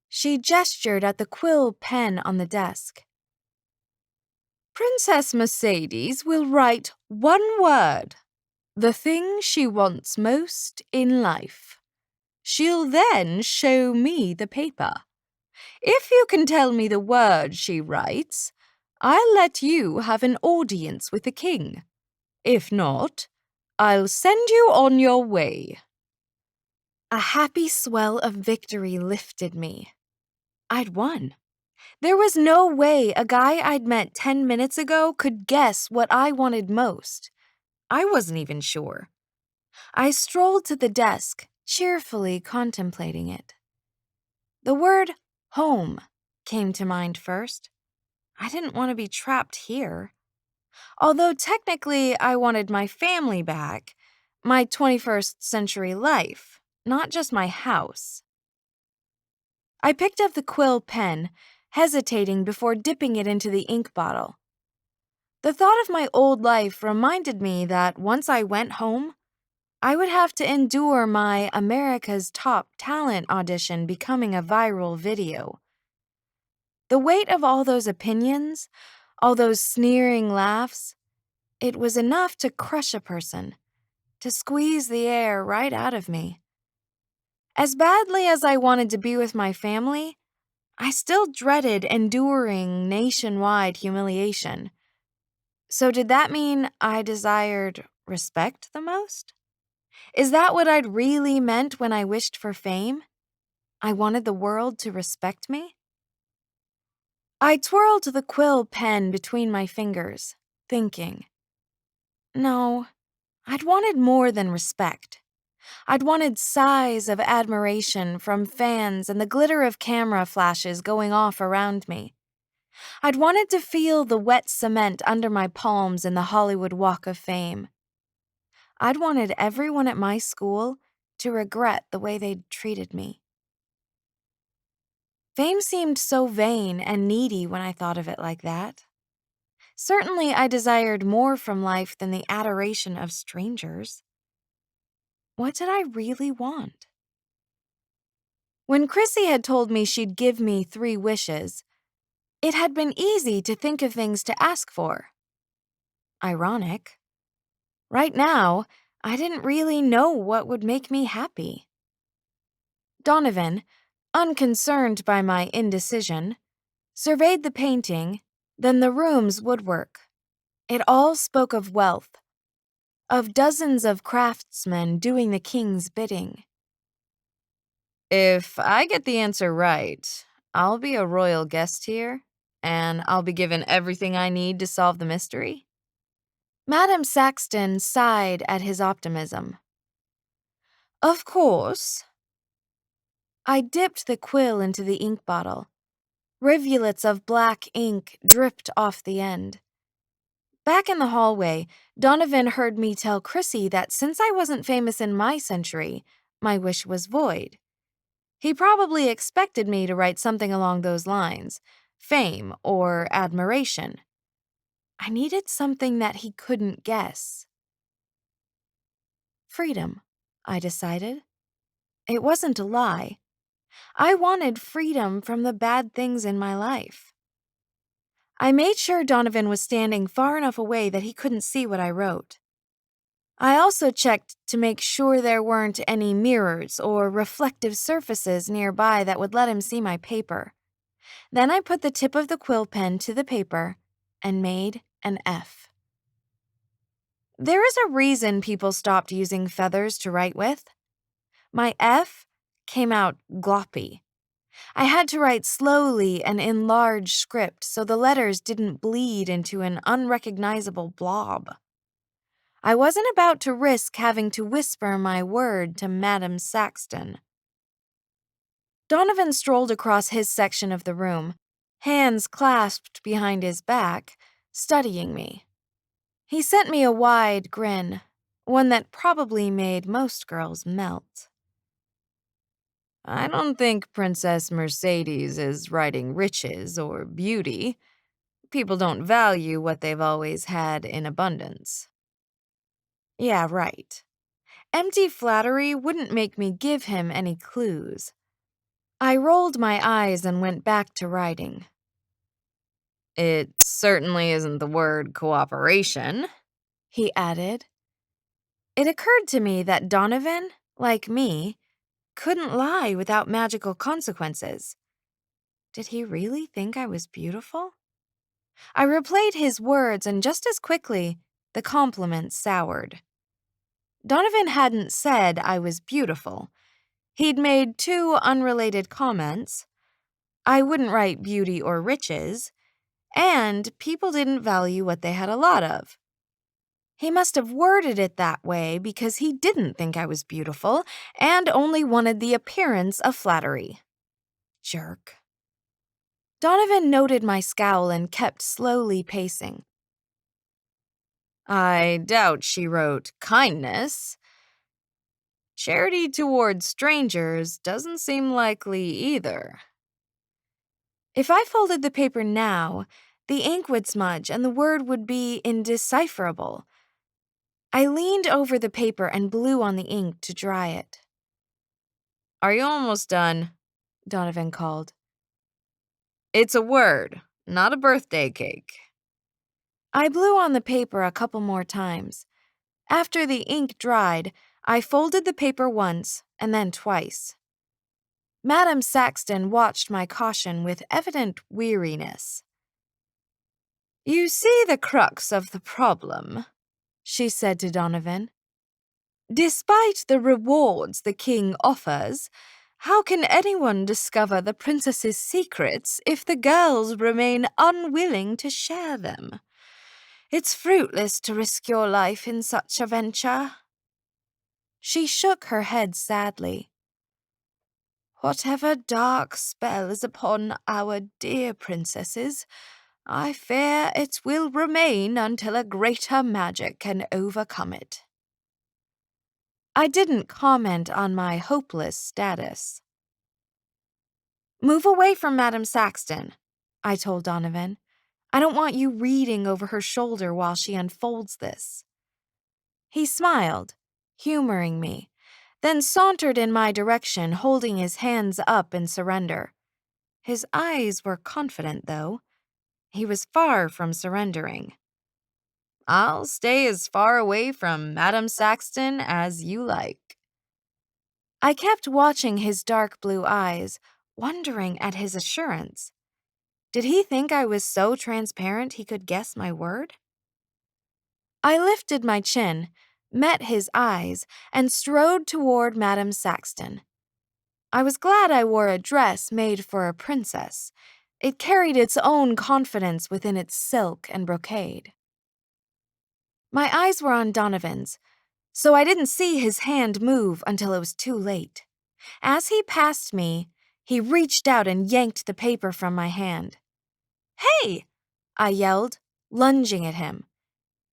She gestured at the quill pen on the desk. Princess Mercedes will write one word, the thing she wants most in life. She'll then show me the paper. If you can tell me the word she writes, I'll let you have an audience with the king. If not, I'll send you on your way. A happy swell of victory lifted me. I'd won. There was no way a guy I'd met 10 minutes ago could guess what I wanted most. I wasn't even sure. I strolled to the desk, cheerfully contemplating it. The word home came to mind first. I didn't want to be trapped here. Although technically I wanted my family back, my 21st century life, not just my house. I picked up the quill pen, hesitating before dipping it into the ink bottle. The thought of my old life reminded me that once I went home, I would have to endure my America's Top Talent audition becoming a viral video. The weight of all those opinions, all those sneering laughs, it was enough to crush a person, to squeeze the air right out of me. As badly as I wanted to be with my family, I still dreaded enduring nationwide humiliation. So did that mean I desired respect the most? Is that what I'd really meant when I wished for fame? I wanted the world to respect me? I twirled the quill pen between my fingers, thinking. No, I'd wanted more than respect. I'd wanted sighs of admiration from fans and the glitter of camera flashes going off around me. I'd wanted to feel the wet cement under my palms in the Hollywood Walk of Fame. I'd wanted everyone at my school to regret the way they'd treated me. Fame seemed so vain and needy when I thought of it like that. Certainly, I desired more from life than the adoration of strangers. What did I really want? When Chrissy had told me she'd give me 3 wishes, it had been easy to think of things to ask for. Ironic. Right now, I didn't really know what would make me happy. Donovan, unconcerned by my indecision, surveyed the painting, then the room's woodwork. It all spoke of wealth, of dozens of craftsmen doing the king's bidding. If I get the answer right, I'll be a royal guest here, and I'll be given everything I need to solve the mystery. Madame Saxton sighed at his optimism. Of course. I dipped the quill into the ink bottle. Rivulets of black ink dripped off the end. Back in the hallway, Donovan heard me tell Chrissy that since I wasn't famous in my century, my wish was void. He probably expected me to write something along those lines, fame or admiration. I needed something that he couldn't guess. Freedom, I decided. It wasn't a lie. I wanted freedom from the bad things in my life. I made sure Donovan was standing far enough away that he couldn't see what I wrote. I also checked to make sure there weren't any mirrors or reflective surfaces nearby that would let him see my paper. Then I put the tip of the quill pen to the paper and made an F. There is a reason people stopped using feathers to write with. My F came out gloppy. I had to write slowly and in large script so the letters didn't bleed into an unrecognizable blob. I wasn't about to risk having to whisper my word to Madame Saxton. Donovan strolled across his section of the room, hands clasped behind his back, studying me. He sent me a wide grin, one that probably made most girls melt. I don't think Princess Mercedes is writing riches or beauty. People don't value what they've always had in abundance. Yeah, right. Empty flattery wouldn't make me give him any clues. I rolled my eyes and went back to writing. It certainly isn't the word cooperation, He added. It occurred to me that Donovan, like me, couldn't lie without magical consequences. Did he really think I was beautiful? I replayed his words, and just as quickly, the compliment soured. Donovan hadn't said I was beautiful. He'd made 2 unrelated comments. I wouldn't write beauty or riches, and people didn't value what they had a lot of. He must have worded it that way because he didn't think I was beautiful and only wanted the appearance of flattery. Jerk. Donovan noted my scowl and kept slowly pacing. I doubt she wrote kindness. Charity towards strangers doesn't seem likely either. If I folded the paper now, the ink would smudge and the word would be indecipherable. I leaned over the paper and blew on the ink to dry it. Are you almost done? Donovan called. It's a word, not a birthday cake. I blew on the paper a couple more times. After the ink dried, I folded the paper once and then twice. Madame Saxton watched my caution with evident weariness. You see the crux of the problem, she said to Donovan. Despite the rewards the king offers, how can anyone discover the princess's secrets if the girls remain unwilling to share them? It's fruitless to risk your life in such a venture. She shook her head sadly. Whatever dark spell is upon our dear princesses, I fear it will remain until a greater magic can overcome it. I didn't comment on my hopeless status. Move away from Madame Saxton, I told Donovan. I don't want you reading over her shoulder while she unfolds this. He smiled, humoring me, then sauntered in my direction, holding his hands up in surrender. His eyes were confident, though. He was far from surrendering. I'll stay as far away from Madame Saxton as you like. I kept watching his dark blue eyes, wondering at his assurance. Did he think I was so transparent he could guess my word? I lifted my chin, met his eyes, and strode toward Madame Saxton. I was glad I wore a dress made for a princess. It carried its own confidence within its silk and brocade. My eyes were on Donovan's, so I didn't see his hand move until it was too late. As he passed me, he reached out and yanked the paper from my hand. "Hey!" I yelled, lunging at him.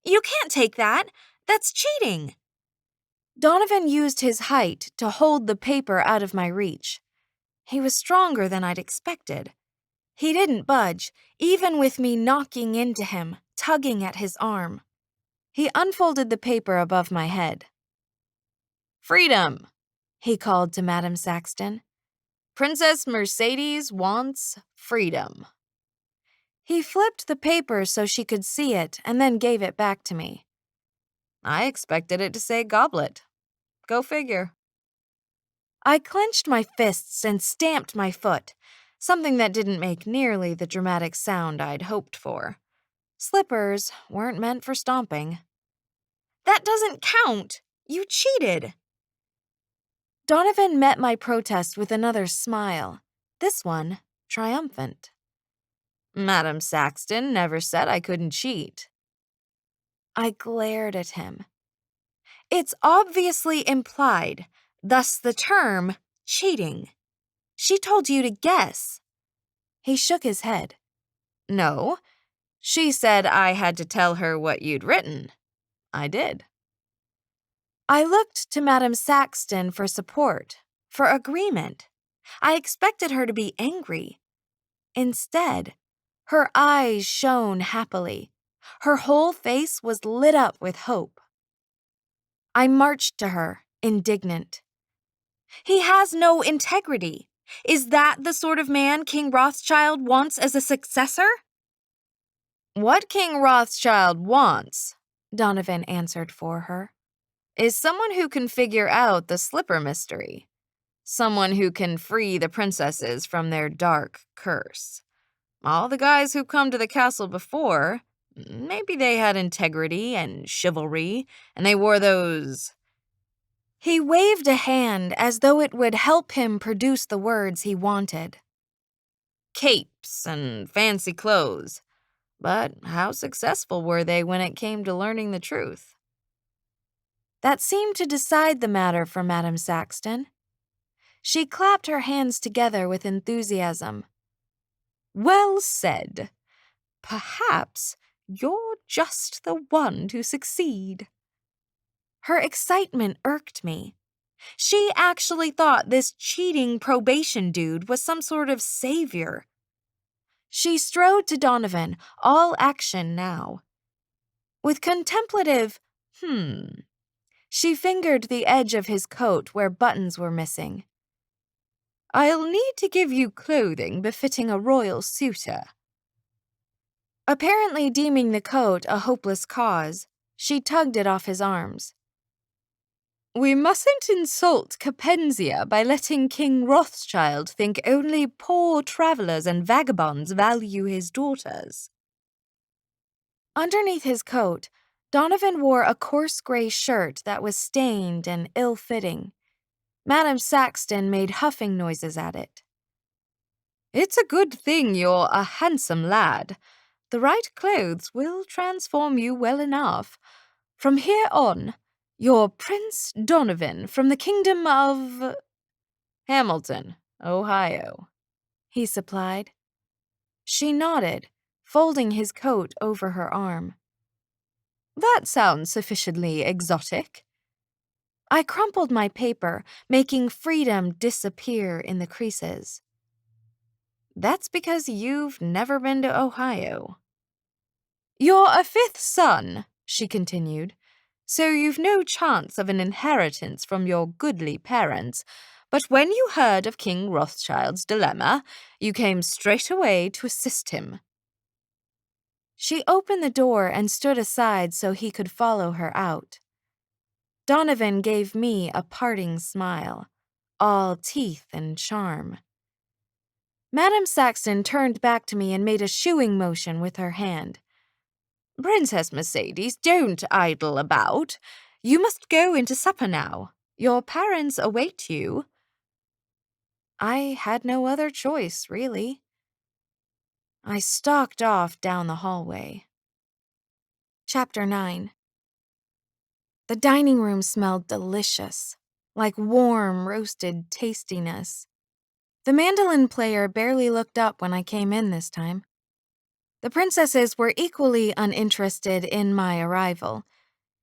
"You can't take that! That's cheating!" Donovan used his height to hold the paper out of my reach. He was stronger than I'd expected. He didn't budge, even with me knocking into him, tugging at his arm. He unfolded the paper above my head. Freedom, he called to Madame Saxton. Princess Mercedes wants freedom. He flipped the paper so she could see it and then gave it back to me. I expected it to say goblet. Go figure. I clenched my fists and stamped my foot, something that didn't make nearly the dramatic sound I'd hoped for. Slippers weren't meant for stomping. "That doesn't count! You cheated!" Donovan met my protest with another smile, this one triumphant. Madame Saxton never said I couldn't cheat. I glared at him. It's obviously implied, thus the term cheating. She told you to guess. He shook his head. No, She said I had to tell her what you'd written. I did. I looked to Madame Saxton for support, for agreement. I expected her to be angry. Instead, her eyes shone happily. Her whole face was lit up with hope. I marched to her, indignant. He has no integrity. Is that the sort of man King Rothschild wants as a successor? What King Rothschild wants, Donovan answered for her, is someone who can figure out the slipper mystery. Someone who can free the princesses from their dark curse. All the guys who've come to the castle before, maybe they had integrity and chivalry, and they wore those... He waved a hand as though it would help him produce the words he wanted. capes and fancy clothes. But how successful were they when it came to learning the truth? That seemed to decide the matter for Madame Saxton. She clapped her hands together with enthusiasm. Well said. Perhaps you're just the one to succeed. Her excitement irked me. She actually thought this cheating probation dude was some sort of savior. She strode to Donovan, all action now. With contemplative, she fingered the edge of his coat where buttons were missing. I'll need to give you clothing befitting a royal suitor. Apparently deeming the coat a hopeless cause, she tugged it off his arms. We mustn't insult Capenzia by letting King Rothschild think only poor travelers and vagabonds value his daughters. Underneath his coat, Donovan wore a coarse gray shirt that was stained and ill-fitting. Madame Saxton made huffing noises at it. It's a good thing you're a handsome lad. The right clothes will transform you well enough. From here on, you're Prince Donovan from the kingdom of... Hamilton, Ohio, he supplied. She nodded, folding his coat over her arm. That sounds sufficiently exotic. I crumpled my paper, making freedom disappear in the creases. That's because you've never been to Ohio. You're a fifth son, she continued, so you've no chance of an inheritance from your goodly parents. But when you heard of King Rothschild's dilemma, you came straight away to assist him. She opened the door and stood aside so he could follow her out. Donovan gave me a parting smile, all teeth and charm. Madame Saxton turned back to me and made a shooing motion with her hand. Princess Mercedes, don't idle about. You must go into supper now. Your parents await you. I had no other choice, really. I stalked off down the hallway. Chapter 9. The dining room smelled delicious, like warm, roasted tastiness. The mandolin player barely looked up when I came in this time. The princesses were equally uninterested in my arrival.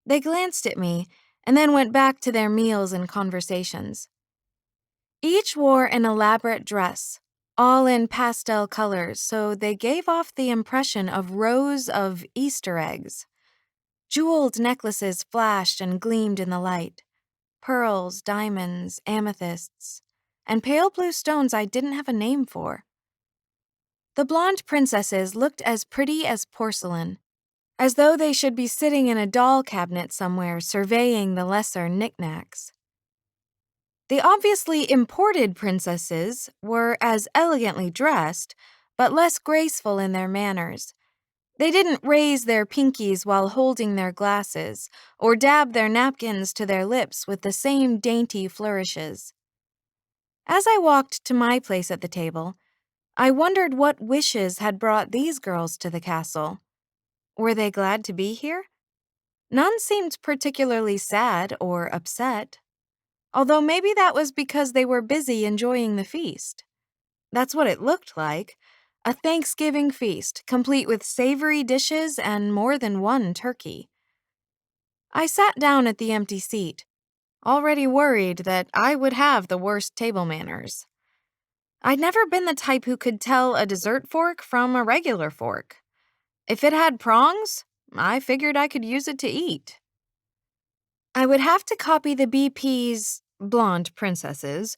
They glanced at me and then went back to their meals and conversations. Each wore an elaborate dress, all in pastel colors, so they gave off the impression of rows of Easter eggs. Jeweled necklaces flashed and gleamed in the light. Pearls, diamonds, amethysts, and pale blue stones I didn't have a name for. The blonde princesses looked as pretty as porcelain, as though they should be sitting in a doll cabinet somewhere surveying the lesser knickknacks. The obviously imported princesses were as elegantly dressed, but less graceful in their manners. They didn't raise their pinkies while holding their glasses, or dab their napkins to their lips with the same dainty flourishes. As I walked to my place at the table, I wondered what wishes had brought these girls to the castle. Were they glad to be here? None seemed particularly sad or upset, although maybe that was because they were busy enjoying the feast. That's what it looked like, A Thanksgiving feast, complete with savory dishes and more than one turkey. I sat down at the empty seat, already worried that I would have the worst table manners. I'd never been the type who could tell a dessert fork from a regular fork. If it had prongs, I figured I could use it to eat. I would have to copy the BP's, blonde princesses,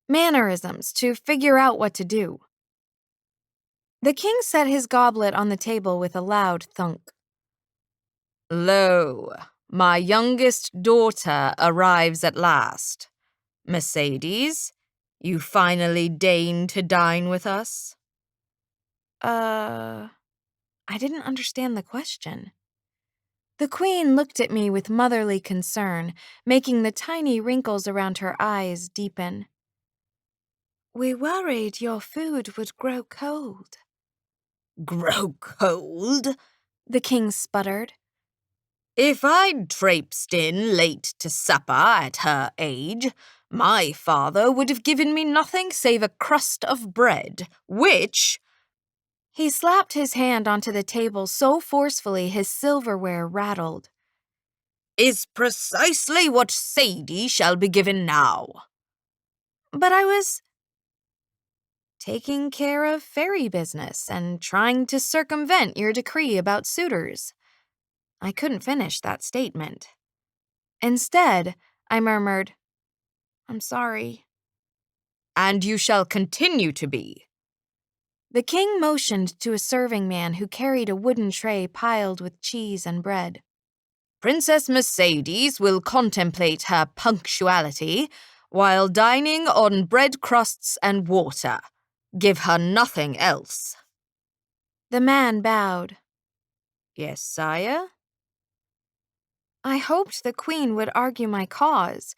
mannerisms to figure out what to do. The king set his goblet on the table with a loud thunk. Lo, my youngest daughter arrives at last. Mercedes, you finally deign to dine with us? I didn't understand the question. The queen looked at me with motherly concern, making the tiny wrinkles around her eyes deepen. We worried your food would grow cold. Grow cold? The king sputtered. If I'd traipsed in late to supper at her age, my father would have given me nothing save a crust of bread, which— He slapped his hand onto the table so forcefully his silverware rattled. Is precisely what Sadie shall be given now. But I was taking care of fairy business and trying to circumvent your decree about suitors. I couldn't finish that statement. Instead, I murmured, I'm sorry. And you shall continue to be. The king motioned to a serving man who carried a wooden tray piled with cheese and bread. Princess Mercedes will contemplate her punctuality while dining on bread crusts and water. Give her nothing else. The man bowed. Yes, sire? I hoped the queen would argue my cause,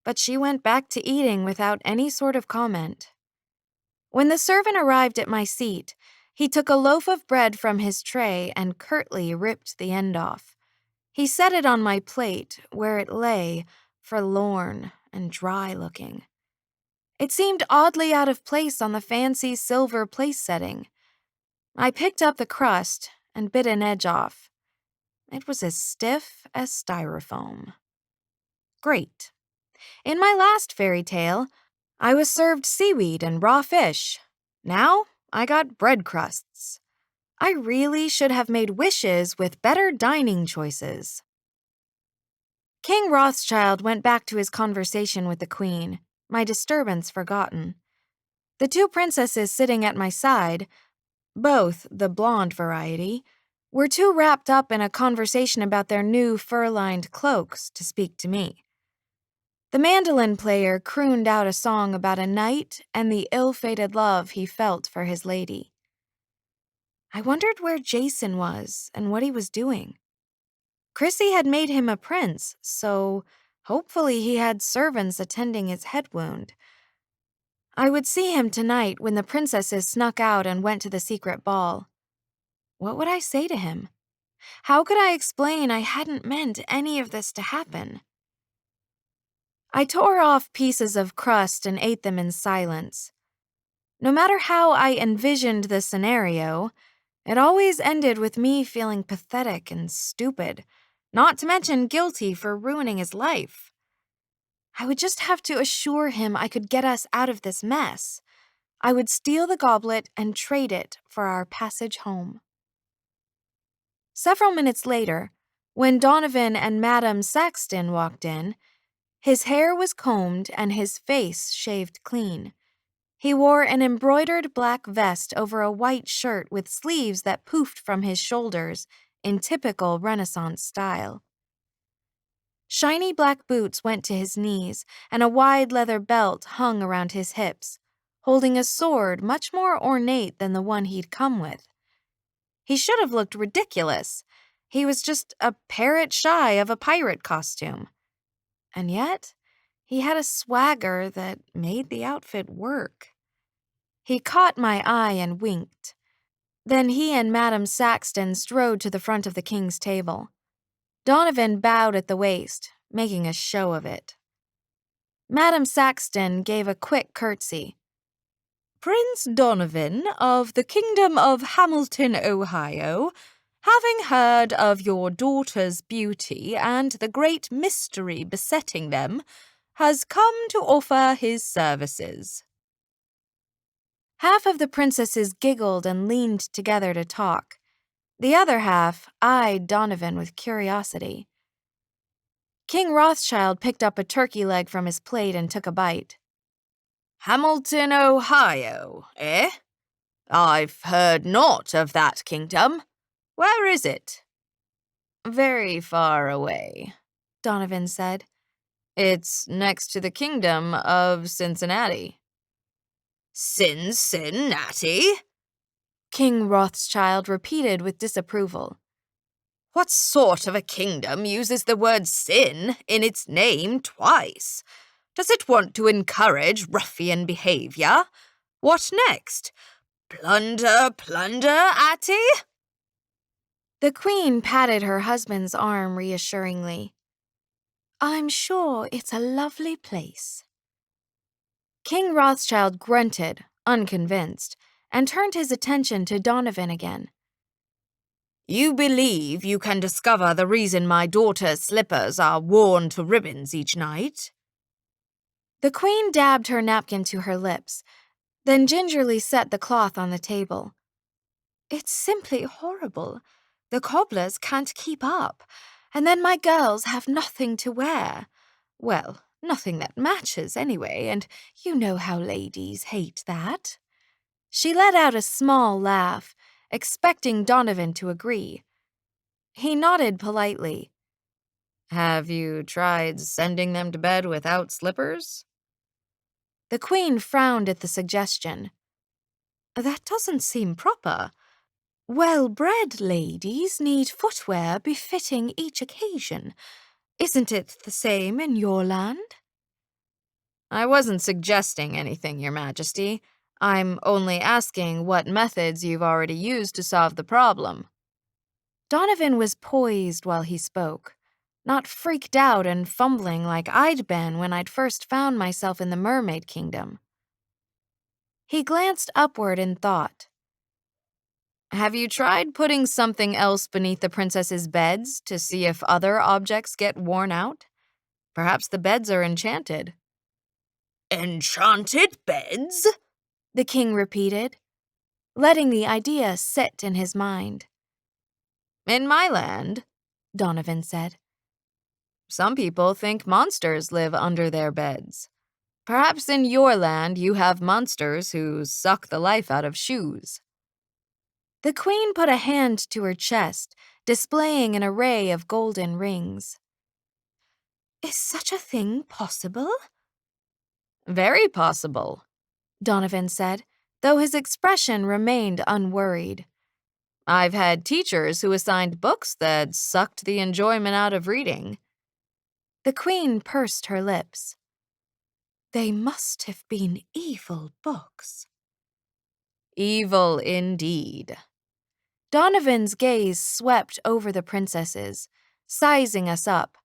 but she went back to eating without any sort of comment. When the servant arrived at my seat, he took a loaf of bread from his tray and curtly ripped the end off. He set it on my plate, where it lay, forlorn and dry-looking. It seemed oddly out of place on the fancy silver place setting. I picked up the crust and bit an edge off. It was as stiff as styrofoam. Great. In my last fairy tale, I was served seaweed and raw fish. Now, I got bread crusts. I really should have made wishes with better dining choices. King Rothschild went back to his conversation with the queen, my disturbance forgotten. The two princesses sitting at my side, both the blonde variety, were too wrapped up in a conversation about their new fur-lined cloaks to speak to me. The mandolin player crooned out a song about a knight and the ill-fated love he felt for his lady. I wondered where Jason was and what he was doing. Chrissy had made him a prince, so hopefully he had servants attending his head wound. I would see him tonight when the princesses snuck out and went to the secret ball. What would I say to him? How could I explain I hadn't meant any of this to happen? I tore off pieces of crust and ate them in silence. No matter how I envisioned the scenario, it always ended with me feeling pathetic and stupid, not to mention guilty for ruining his life. I would just have to assure him I could get us out of this mess. I would steal the goblet and trade it for our passage home. Several minutes later, when Donovan and Madame Saxton walked in, his hair was combed and his face shaved clean. He wore an embroidered black vest over a white shirt with sleeves that poofed from his shoulders in typical Renaissance style. Shiny black boots went to his knees, and a wide leather belt hung around his hips, holding a sword much more ornate than the one he'd come with. He should have looked ridiculous. He was just a parrot shy of a pirate costume. And yet, he had a swagger that made the outfit work. He caught my eye and winked. Then he and Madame Saxton strode to the front of the king's table. Donovan bowed at the waist, making a show of it. Madame Saxton gave a quick curtsy. Prince Donovan of the Kingdom of Hamilton, Ohio, having heard of your daughter's beauty and the great mystery besetting them, has come to offer his services." Half of the princesses giggled and leaned together to talk. The other half eyed Donovan with curiosity. King Rothschild picked up a turkey leg from his plate and took a bite. "Hamilton, Ohio, eh? I've heard naught of that kingdom. Where is it?" "Very far away," Donovan said. "It's next to the kingdom of Cincinnati." "Cincinnati?" King Rothschild repeated with disapproval. "What sort of a kingdom uses the word sin in its name twice? Does it want to encourage ruffian behavior? What next? Plunder, Atty?" The Queen patted her husband's arm reassuringly. "I'm sure it's a lovely place." King Rothschild grunted, unconvinced, and turned his attention to Donovan again. "You believe you can discover the reason my daughter's slippers are worn to ribbons each night?" The Queen dabbed her napkin to her lips, then gingerly set the cloth on the table. "It's simply horrible. The cobblers can't keep up, and then my girls have nothing to wear. Well, nothing that matches anyway, and you know how ladies hate that." She let out a small laugh, expecting Donovan to agree. He nodded politely. "Have you tried sending them to bed without slippers?" The Queen frowned at the suggestion. "That doesn't seem proper. Well-bred ladies need footwear befitting each occasion. Isn't it the same in your land?" "I wasn't suggesting anything, Your Majesty. I'm only asking what methods you've already used to solve the problem." Donovan was poised while he spoke, not freaked out and fumbling like I'd been when I'd first found myself in the Mermaid Kingdom. He glanced upward in thought. "Have you tried putting something else beneath the princesses' beds to see if other objects get worn out? Perhaps the beds are enchanted." "Enchanted beds?" The king repeated, letting the idea sit in his mind. "In my land," Donovan said, "some people think monsters live under their beds. Perhaps in your land you have monsters who suck the life out of shoes." The Queen put a hand to her chest, displaying an array of golden rings. "Is such a thing possible?" "Very possible," Donovan said, though his expression remained unworried. "I've had teachers who assigned books that sucked the enjoyment out of reading." The Queen pursed her lips. "They must have been evil books." "Evil indeed." Donovan's gaze swept over the princesses, sizing us up,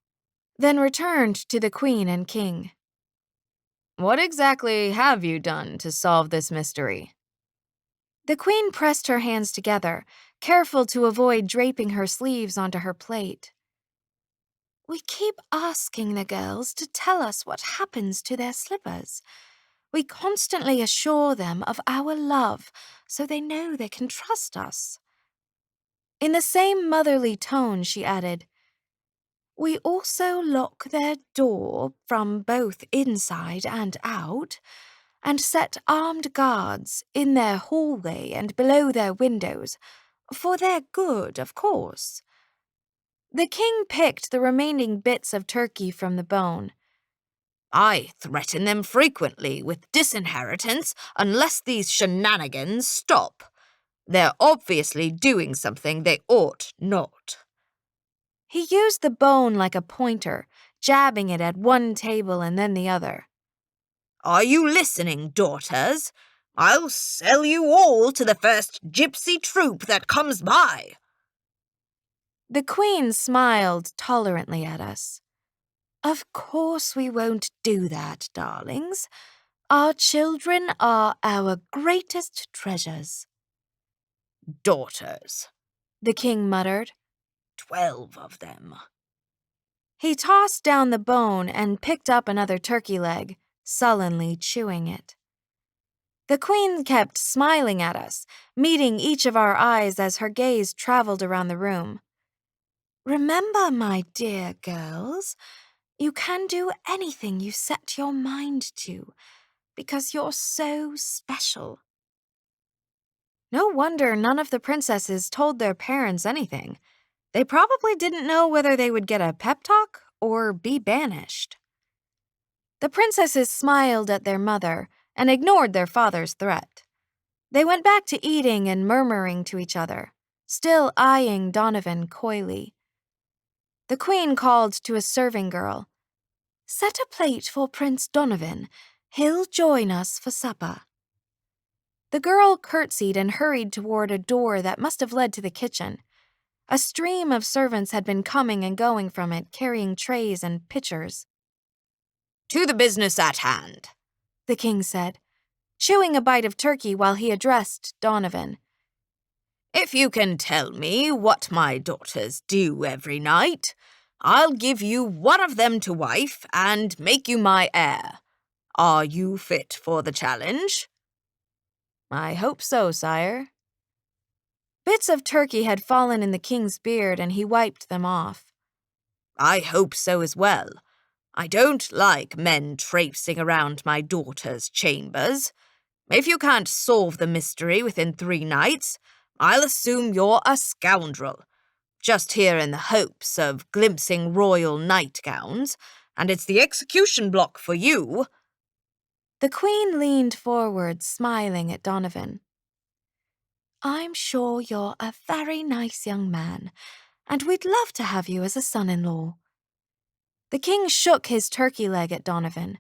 then returned to the Queen and King. "What exactly have you done to solve this mystery?" The Queen pressed her hands together, careful to avoid draping her sleeves onto her plate. "We keep asking the girls to tell us what happens to their slippers. We constantly assure them of our love so they know they can trust us." In the same motherly tone, she added, "We also lock their door from both inside and out, and set armed guards in their hallway and below their windows, for their good, of course." The king picked the remaining bits of turkey from the bone. "I threaten them frequently with disinheritance unless these shenanigans stop. They're obviously doing something they ought not." He used the bone like a pointer, jabbing it at one table and then the other. "Are you listening, daughters? I'll sell you all to the first gypsy troupe that comes by." The Queen smiled tolerantly at us. "Of course we won't do that, darlings. Our children are our greatest treasures. Daughters, The king muttered. 12 of them. He tossed down the bone and picked up another turkey leg, sullenly chewing it. The queen kept smiling at us, meeting each of our eyes as her gaze traveled around the room. Remember, my dear girls, you can do anything you set your mind to, because you're so special. No wonder none of the princesses told their parents anything. They probably didn't know whether they would get a pep talk or be banished. The princesses smiled at their mother and ignored their father's threat. They went back to eating and murmuring to each other, still eyeing Donovan coyly. The queen called to a serving girl. Set a plate for Prince Donovan. He'll join us for supper. The girl curtsied and hurried toward a door that must have led to the kitchen. A stream of servants had been coming and going from it, carrying trays and pitchers. To the business at hand, the king said, chewing a bite of turkey while he addressed Donovan. If you can tell me what my daughters do every night, I'll give you one of them to wife and make you my heir. Are you fit for the challenge? I hope so, sire. Bits of turkey had fallen in the king's beard and he wiped them off. I hope so as well. I don't like men traipsing around my daughter's chambers. If you can't solve the mystery within 3 nights, I'll assume you're a scoundrel, just here in the hopes of glimpsing royal nightgowns, and it's the execution block for you. The queen leaned forward, smiling at Donovan. I'm sure you're a very nice young man, and we'd love to have you as a son-in-law. The king shook his turkey leg at Donovan.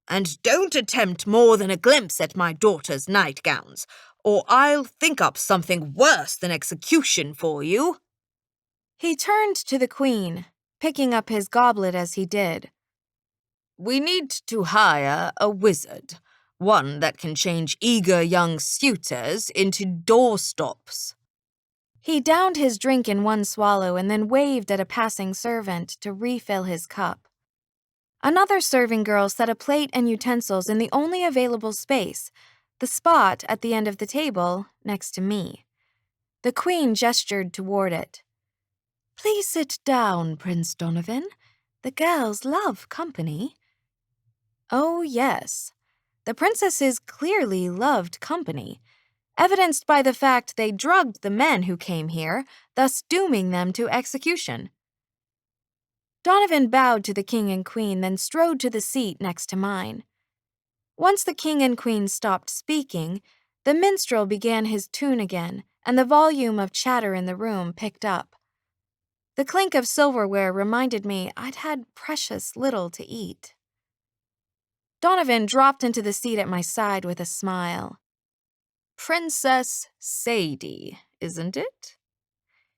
And don't attempt more than a glimpse at my daughter's nightgowns, or I'll think up something worse than execution for you. He turned to the queen, picking up his goblet as he did. We need to hire a wizard, one that can change eager young suitors into doorstops. He downed his drink in one swallow and then waved at a passing servant to refill his cup. Another serving girl set a plate and utensils in the only available space, the spot at the end of the table next to me. The queen gestured toward it. Please sit down, Prince Donovan. The girls love company. Oh, yes. The princesses clearly loved company, evidenced by the fact they drugged the men who came here, thus dooming them to execution. Donovan bowed to the king and queen, then strode to the seat next to mine. Once the king and queen stopped speaking, the minstrel began his tune again, and the volume of chatter in the room picked up. The clink of silverware reminded me I'd had precious little to eat. Donovan dropped into the seat at my side with a smile. Princess Sadie, isn't it?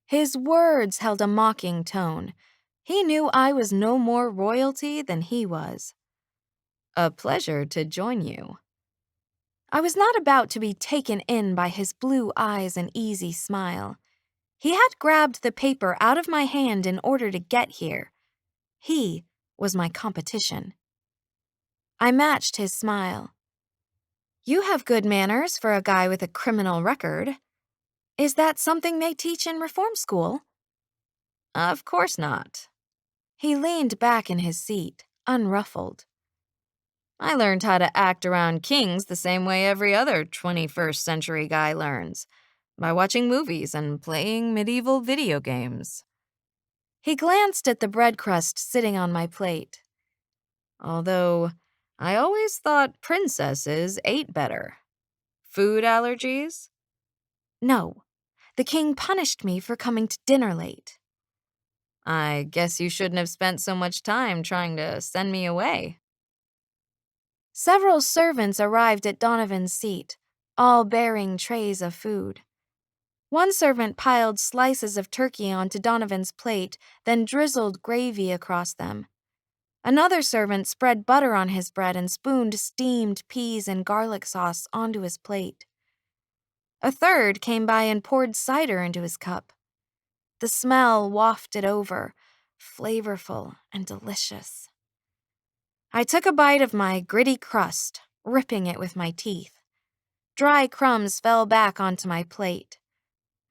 His words held a mocking tone. He knew I was no more royalty than he was. A pleasure to join you. I was not about to be taken in by his blue eyes and easy smile. He had grabbed the paper out of my hand in order to get here. He was my competition. I matched his smile. You have good manners for a guy with a criminal record. Is that something they teach in reform school? Of course not. He leaned back in his seat, unruffled. I learned how to act around kings the same way every other 21st century guy learns, by watching movies and playing medieval video games. He glanced at the bread crust sitting on my plate. Although, I always thought princesses ate better. Food allergies? No, the king punished me for coming to dinner late. I guess you shouldn't have spent so much time trying to send me away. Several servants arrived at Donovan's seat, all bearing trays of food. One servant piled slices of turkey onto Donovan's plate, then drizzled gravy across them. Another servant spread butter on his bread and spooned steamed peas and garlic sauce onto his plate. A third came by and poured cider into his cup. The smell wafted over, flavorful and delicious. I took a bite of my gritty crust, ripping it with my teeth. Dry crumbs fell back onto my plate.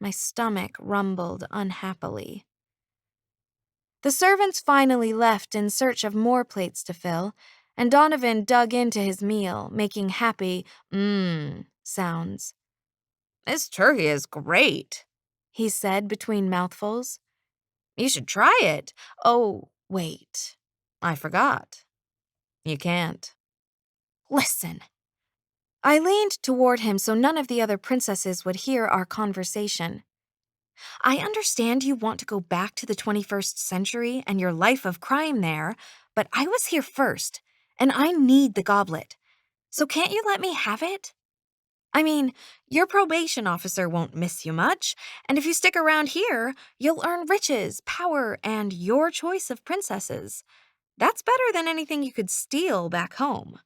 My stomach rumbled unhappily. The servants finally left in search of more plates to fill, and Donovan dug into his meal, making happy sounds. "This turkey is great," he said between mouthfuls. "You should try it." Oh, wait. I forgot. You can't. Listen. I leaned toward him so none of the other princesses would hear our conversation. I understand you want to go back to the 21st century and your life of crime there, but I was here first, and I need the goblet. So can't you let me have it? I mean, your probation officer won't miss you much, and if you stick around here, you'll earn riches, power, and your choice of princesses. That's better than anything you could steal back home.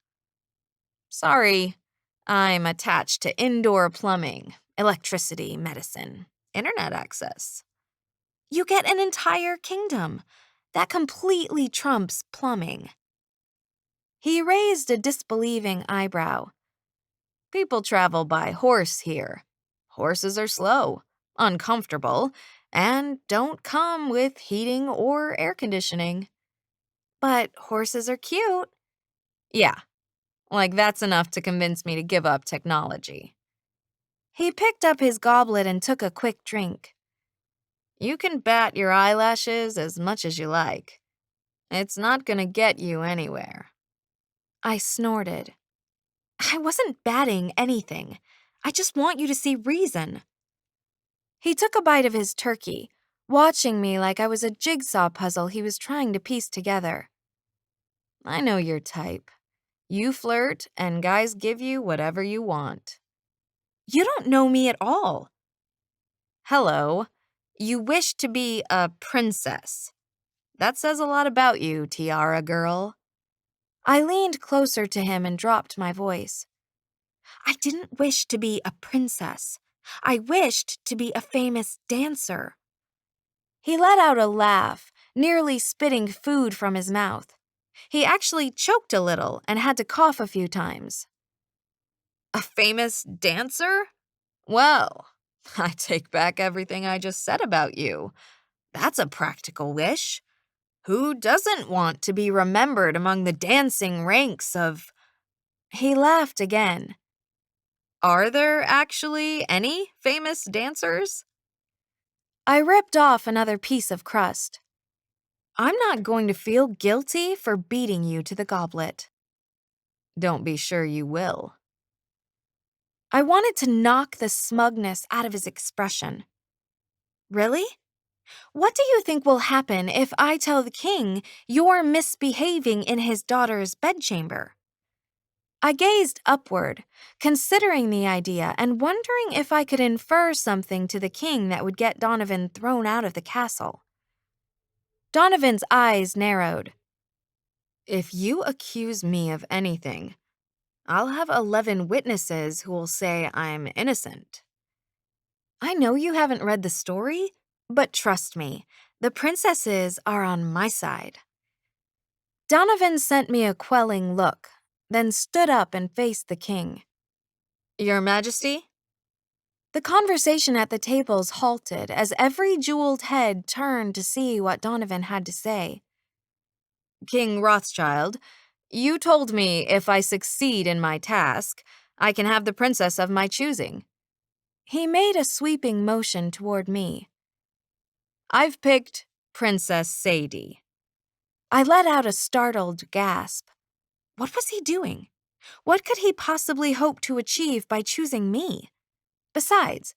Sorry, I'm attached to indoor plumbing, electricity, medicine, internet access. You get an entire kingdom. That completely trumps plumbing. He raised a disbelieving eyebrow. People travel by horse here. Horses are slow, uncomfortable, and don't come with heating or air conditioning. But horses are cute. Yeah, like that's enough to convince me to give up technology. He picked up his goblet and took a quick drink. You can bat your eyelashes as much as you like. It's not gonna get you anywhere. I snorted. I wasn't batting anything. I just want you to see reason. He took a bite of his turkey, watching me like I was a jigsaw puzzle he was trying to piece together. I know your type. You flirt, and guys give you whatever you want. You don't know me at all. Hello. You wish to be a princess. That says a lot about you, tiara girl. I leaned closer to him and dropped my voice. I didn't wish to be a princess. I wished to be a famous dancer. He let out a laugh, nearly spitting food from his mouth. He actually choked a little and had to cough a few times. A famous dancer? Well, I take back everything I just said about you. That's a practical wish. Who doesn't want to be remembered among the dancing ranks of... He laughed again. Are there actually any famous dancers? I ripped off another piece of crust. I'm not going to feel guilty for beating you to the goblet. Don't be sure you will. I wanted to knock the smugness out of his expression. Really? What do you think will happen if I tell the king you're misbehaving in his daughter's bedchamber? I gazed upward, considering the idea and wondering if I could infer something to the king that would get Donovan thrown out of the castle. Donovan's eyes narrowed. If you accuse me of anything, I'll have 11 witnesses who will say I'm innocent. I know you haven't read the story, but trust me, the princesses are on my side. Donovan sent me a quelling look, then stood up and faced the king. Your Majesty? The conversation at the tables halted as every jeweled head turned to see what Donovan had to say. King Rothschild, you told me if I succeed in my task, I can have the princess of my choosing. He made a sweeping motion toward me. I've picked Princess Sadie. I let out a startled gasp. What was he doing? What could he possibly hope to achieve by choosing me? Besides,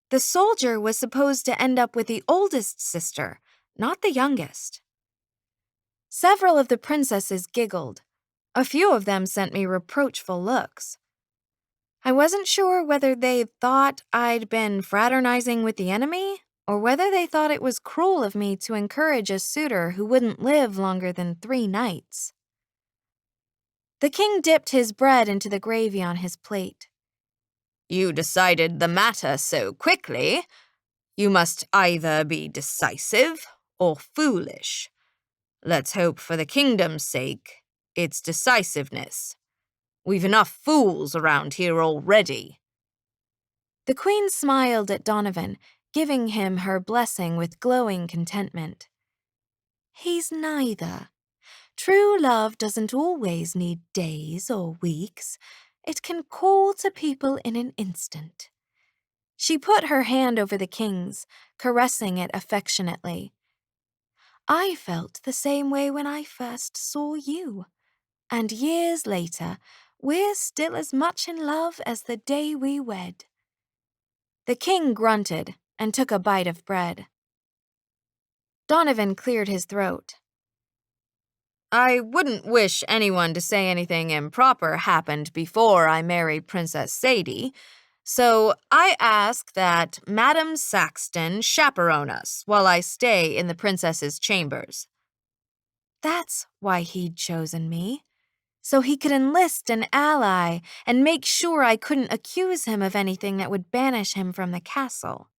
the soldier was supposed to end up with the oldest sister, not the youngest. Several of the princesses giggled. A few of them sent me reproachful looks. I wasn't sure whether they thought I'd been fraternizing with the enemy or whether they thought it was cruel of me to encourage a suitor who wouldn't live longer than 3 nights. The king dipped his bread into the gravy on his plate. You decided the matter so quickly. You must either be decisive or foolish. Let's hope for the kingdom's sake it's decisiveness. We've enough fools around here already. The queen smiled at Donovan, giving him her blessing with glowing contentment. He's neither. True love doesn't always need days or weeks. It can call to people in an instant. She put her hand over the king's, caressing it affectionately. I felt the same way when I first saw you. And years later, we're still as much in love as the day we wed. The king grunted and took a bite of bread. Donovan cleared his throat. I wouldn't wish anyone to say anything improper happened before I married Princess Sadie, so I ask that Madame Saxton chaperone us while I stay in the princess's chambers. That's why he'd chosen me. So he could enlist an ally and make sure I couldn't accuse him of anything that would banish him from the castle.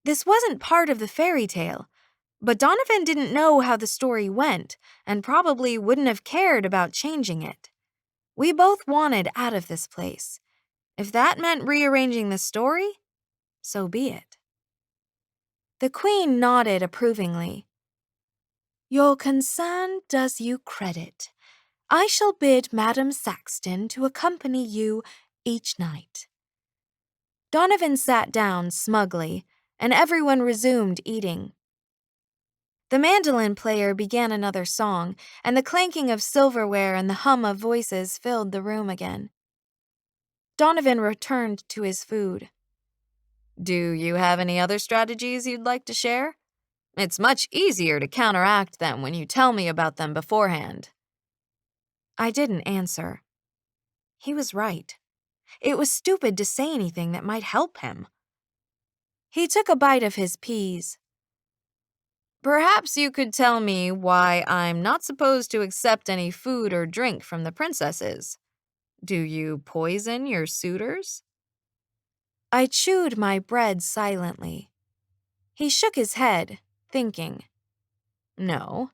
This wasn't part of the fairy tale, but Donovan didn't know how the story went and probably wouldn't have cared about changing it. We both wanted out of this place. If that meant rearranging the story, so be it. The queen nodded approvingly. Your concern does you credit. I shall bid Madame Saxton to accompany you each night. Donovan sat down smugly, and everyone resumed eating. The mandolin player began another song, and the clanking of silverware and the hum of voices filled the room again. Donovan returned to his food. Do you have any other strategies you'd like to share? It's much easier to counteract them when you tell me about them beforehand. I didn't answer. He was right. It was stupid to say anything that might help him. He took a bite of his peas. Perhaps you could tell me why I'm not supposed to accept any food or drink from the princesses. Do you poison your suitors? I chewed my bread silently. He shook his head, thinking. No,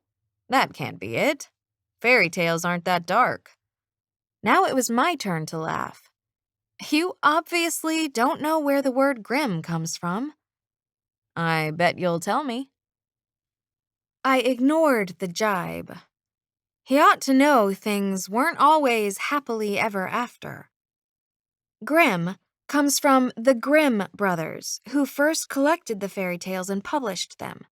that can't be it. Fairy tales aren't that dark. Now it was my turn to laugh. You obviously don't know where the word grim comes from. I bet you'll tell me. I ignored the jibe. He ought to know things weren't always happily ever after. Grimm comes from the Grimm brothers, who first collected the fairy tales and published them.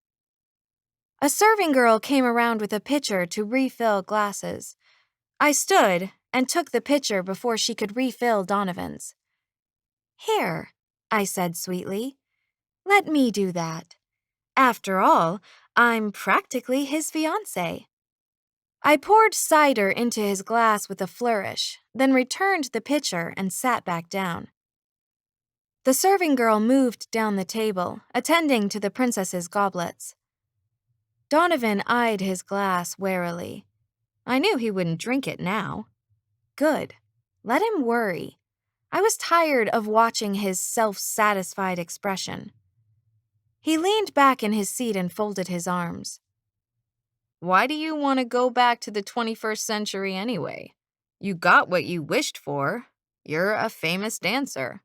A serving girl came around with a pitcher to refill glasses. I stood and took the pitcher before she could refill Donovan's. Here, I said sweetly. Let me do that. After all, I'm practically his fiancée. I poured cider into his glass with a flourish, then returned the pitcher and sat back down. The serving girl moved down the table, attending to the princess's goblets. Donovan eyed his glass warily. I knew he wouldn't drink it now. Good. Let him worry. I was tired of watching his self-satisfied expression. He leaned back in his seat and folded his arms. Why do you want to go back to the 21st century anyway? You got what you wished for. You're a famous dancer.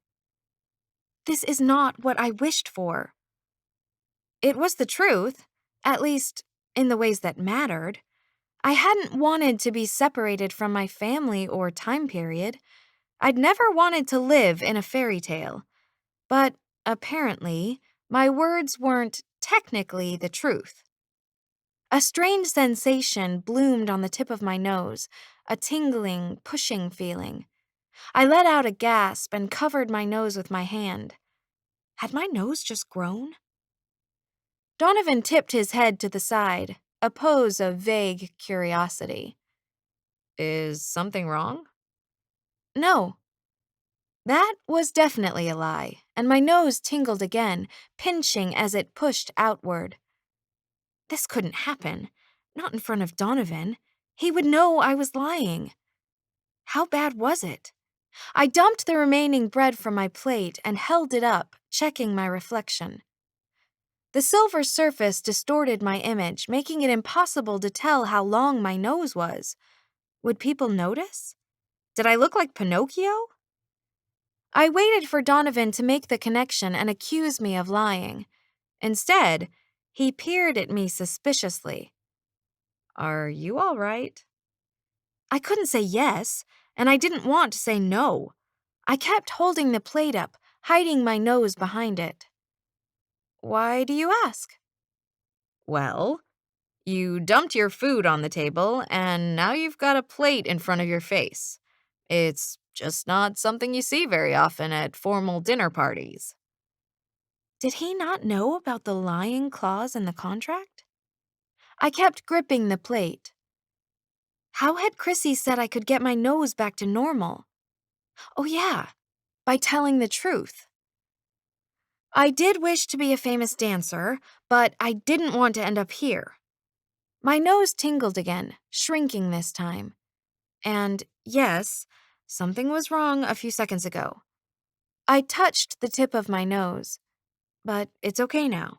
This is not what I wished for. It was the truth, at least in the ways that mattered. I hadn't wanted to be separated from my family or time period. I'd never wanted to live in a fairy tale. But apparently, my words weren't technically the truth. A strange sensation bloomed on the tip of my nose, a tingling, pushing feeling. I let out a gasp and covered my nose with my hand. Had my nose just grown? Donovan tipped his head to the side, a pose of vague curiosity. Is something wrong? No. That was definitely a lie, and my nose tingled again, pinching as it pushed outward. This couldn't happen. Not in front of Donovan. He would know I was lying. How bad was it? I dumped the remaining bread from my plate and held it up, checking my reflection. The silver surface distorted my image, making it impossible to tell how long my nose was. Would people notice? Did I look like Pinocchio? I waited for Donovan to make the connection and accuse me of lying. Instead, he peered at me suspiciously. Are you all right? I couldn't say yes, and I didn't want to say no. I kept holding the plate up, hiding my nose behind it. Why do you ask? Well, you dumped your food on the table, and now you've got a plate in front of your face. It's just not something you see very often at formal dinner parties. Did he not know about the lying clause in the contract? I kept gripping the plate. How had Chrissy said I could get my nose back to normal? Oh yeah, by telling the truth. I did wish to be a famous dancer, but I didn't want to end up here. My nose tingled again, shrinking this time. And yes, something was wrong a few seconds ago. I touched the tip of my nose, but it's okay now.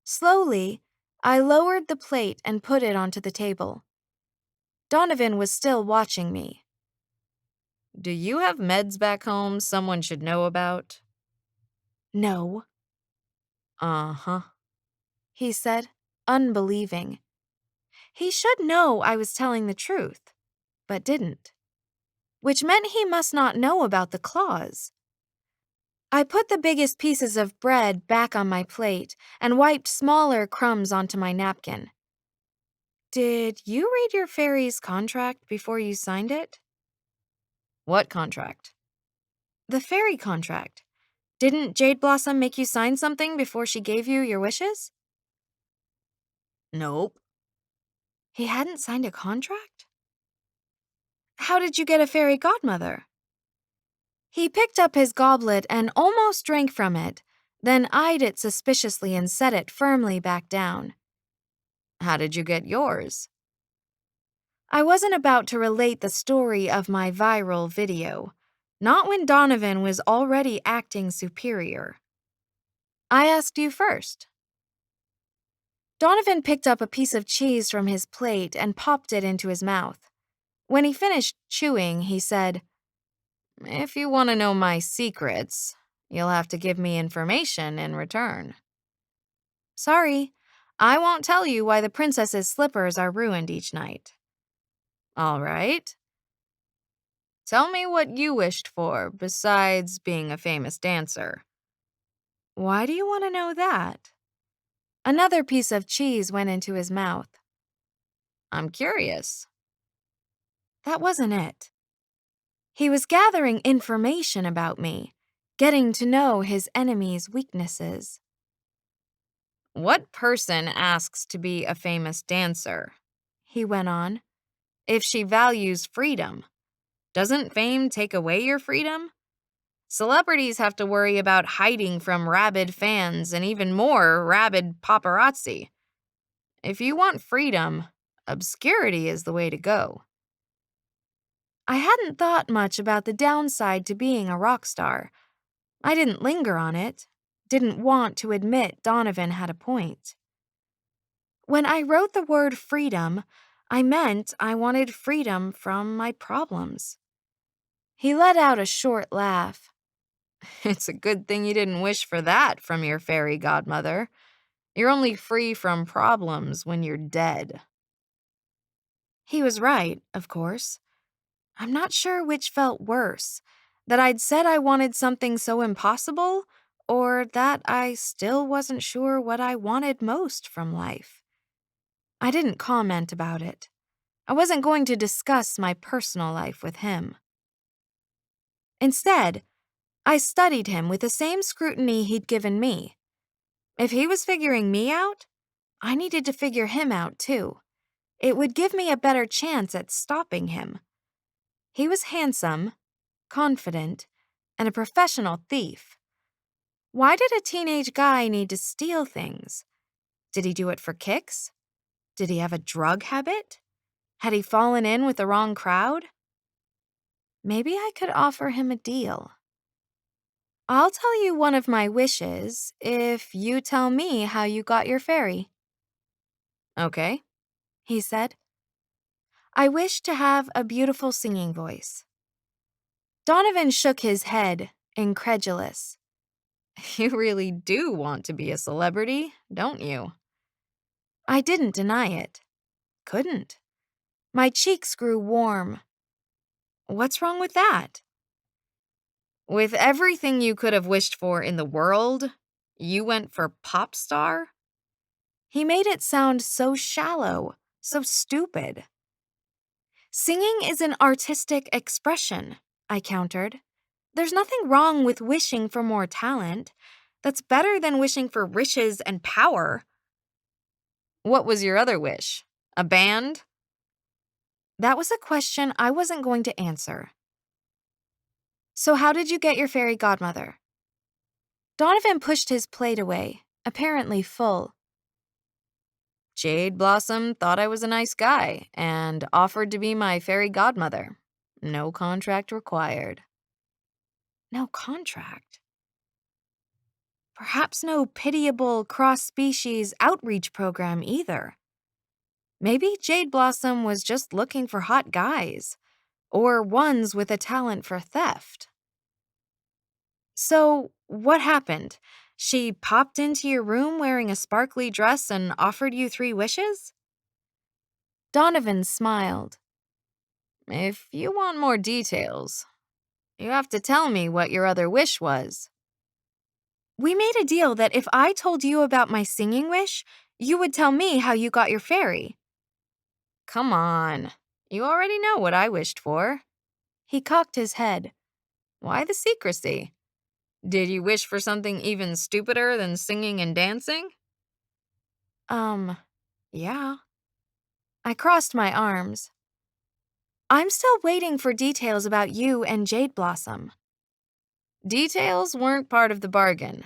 Slowly, I lowered the plate and put it onto the table. Donovan was still watching me. Do you have meds back home someone should know about? No. Uh-huh, he said, unbelieving. He should know I was telling the truth, but didn't. Which meant he must not know about the clause. I put the biggest pieces of bread back on my plate and wiped smaller crumbs onto my napkin. Did you read your fairy's contract before you signed it? What contract? The fairy contract. Didn't Jade Blossom make you sign something before she gave you your wishes? Nope. He hadn't signed a contract? How did you get a fairy godmother? He picked up his goblet and almost drank from it, then eyed it suspiciously and set it firmly back down. How did you get yours? I wasn't about to relate the story of my viral video, not when Donovan was already acting superior. I asked you first. Donovan picked up a piece of cheese from his plate and popped it into his mouth. When he finished chewing, he said, If you want to know my secrets, you'll have to give me information in return. Sorry, I won't tell you why the princess's slippers are ruined each night. All right. Tell me what you wished for besides being a famous dancer. Why do you want to know that? Another piece of cheese went into his mouth. I'm curious. That wasn't it. He was gathering information about me, getting to know his enemy's weaknesses. What person asks to be a famous dancer? He went on. If she values freedom. Doesn't fame take away your freedom? Celebrities have to worry about hiding from rabid fans and even more rabid paparazzi. If you want freedom, obscurity is the way to go. I hadn't thought much about the downside to being a rock star. I didn't linger on it, didn't want to admit Donovan had a point. When I wrote the word freedom, I meant I wanted freedom from my problems. He let out a short laugh. It's a good thing you didn't wish for that from your fairy godmother. You're only free from problems when you're dead. He was right, of course. I'm not sure which felt worse, that I'd said I wanted something so impossible, or that I still wasn't sure what I wanted most from life. I didn't comment about it. I wasn't going to discuss my personal life with him. Instead, I studied him with the same scrutiny he'd given me. If he was figuring me out, I needed to figure him out too. It would give me a better chance at stopping him. He was handsome, confident, and a professional thief. Why did a teenage guy need to steal things? Did he do it for kicks? Did he have a drug habit? Had he fallen in with the wrong crowd? Maybe I could offer him a deal. I'll tell you one of my wishes if you tell me how you got your fairy. Okay, he said. I wish to have a beautiful singing voice. Donovan shook his head, incredulous. You really do want to be a celebrity, don't you? I didn't deny it. Couldn't. My cheeks grew warm. What's wrong with that? With everything you could have wished for in the world, you went for pop star? He made it sound so shallow, so stupid. Singing is an artistic expression, I countered. There's nothing wrong with wishing for more talent. That's better than wishing for riches and power. What was your other wish? A band? That was a question I wasn't going to answer. So how did you get your fairy godmother? Donovan pushed his plate away, apparently full. Jade Blossom thought I was a nice guy and offered to be my fairy godmother. No contract required. No contract? Perhaps no pitiable cross-species outreach program either. Maybe Jade Blossom was just looking for hot guys, or ones with a talent for theft. So, what happened? She popped into your room wearing a sparkly dress and offered you 3 wishes? Donovan smiled. If you want more details, you have to tell me what your other wish was. We made a deal that if I told you about my singing wish, you would tell me how you got your fairy. Come on, you already know what I wished for. He cocked his head. Why the secrecy? Did you wish for something even stupider than singing and dancing? Yeah. I crossed my arms. I'm still waiting for details about you and Jade Blossom. Details weren't part of the bargain.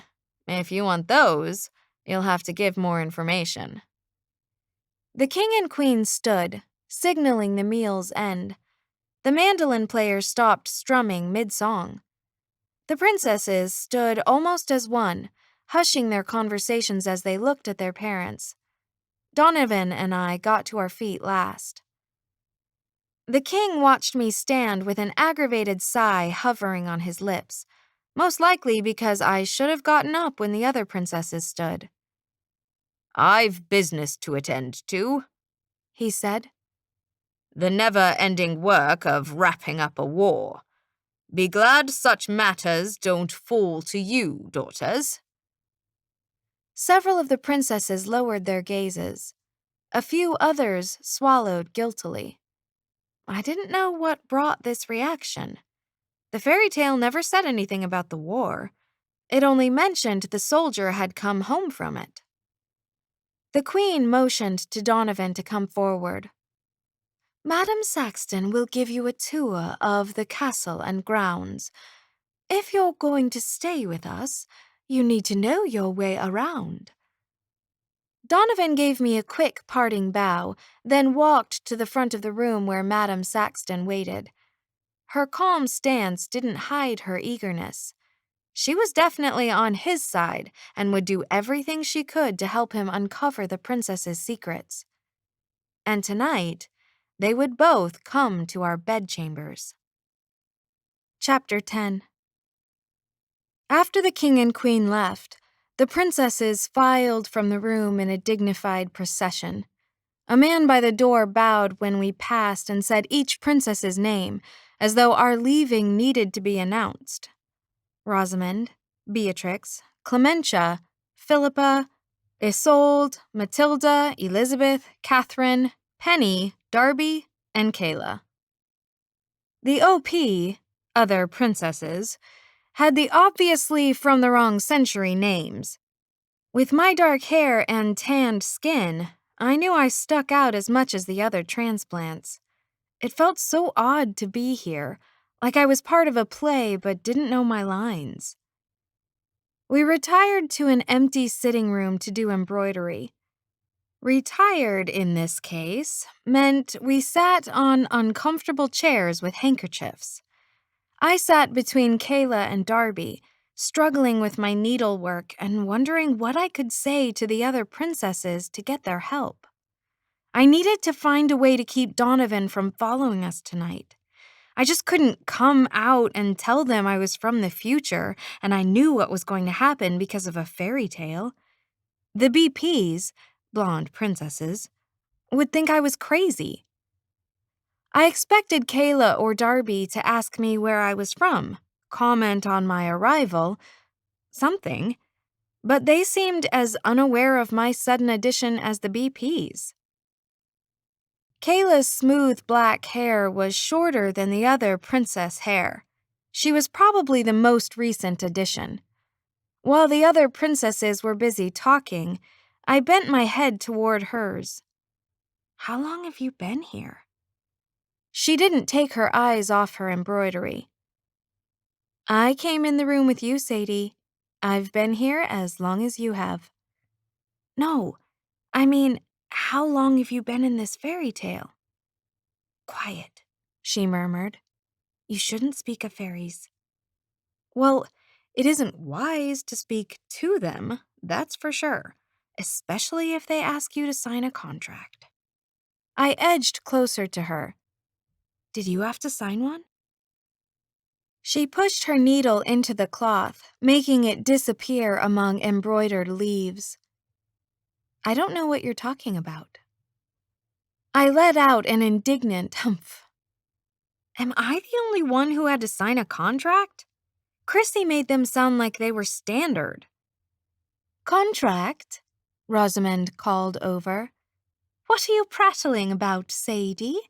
If you want those, you'll have to give more information. The king and queen stood, signaling the meal's end. The mandolin player stopped strumming mid-song. The princesses stood almost as one, hushing their conversations as they looked at their parents. Donovan and I got to our feet last. The king watched me stand with an aggravated sigh hovering on his lips, most likely because I should have gotten up when the other princesses stood. I've business to attend to, he said. The never-ending work of wrapping up a war. Be glad such matters don't fall to you, daughters. Several of the princesses lowered their gazes. A few others swallowed guiltily. I didn't know what brought this reaction. The fairy tale never said anything about the war. It only mentioned the soldier had come home from it. The queen motioned to Donovan to come forward. Madam Saxton will give you a tour of the castle and grounds. If you're going to stay with us, you need to know your way around. Donovan gave me a quick parting bow, then walked to the front of the room where Madam Saxton waited. Her calm stance didn't hide her eagerness. She was definitely on his side and would do everything she could to help him uncover the princess's secrets. And tonight, they would both come to our bedchambers. Chapter 10. After the king and queen left, the princesses filed from the room in a dignified procession. A man by the door bowed when we passed and said each princess's name, as though our leaving needed to be announced. Rosamond, Beatrix, Clementia, Philippa, Isolde, Matilda, Elizabeth, Catherine, Penny, Darby, and Kayla. The OP, other princesses, had the obviously from the wrong century names. With my dark hair and tanned skin, I knew I stuck out as much as the other transplants. It felt so odd to be here, like I was part of a play but didn't know my lines. We retired to an empty sitting room to do embroidery. Retired, in this case, meant we sat on uncomfortable chairs with handkerchiefs. I sat between Kayla and Darby, struggling with my needlework and wondering what I could say to the other princesses to get their help. I needed to find a way to keep Donovan from following us tonight. I just couldn't come out and tell them I was from the future and I knew what was going to happen because of a fairy tale. The BPs, blonde princesses, would think I was crazy. I expected Kayla or Darby to ask me where I was from, comment on my arrival, something, but they seemed as unaware of my sudden addition as the BPs. Kayla's smooth black hair was shorter than the other princess hair. She was probably the most recent addition. While the other princesses were busy talking, I bent my head toward hers. "How long have you been here?" She didn't take her eyes off her embroidery. "I came in the room with you, Sadie. I've been here as long as you have." "No, I mean, how long have you been in this fairy tale?" "Quiet," she murmured. "You shouldn't speak of fairies." "Well, it isn't wise to speak to them, that's for sure, especially if they ask you to sign a contract." I edged closer to her. "Did you have to sign one?" She pushed her needle into the cloth, making it disappear among embroidered leaves. "I don't know what you're talking about." I let out an indignant humph. Am I the only one who had to sign a contract? Chrissy made them sound like they were standard. "Contract?" Rosamond called over. "What are you prattling about, Sadie?"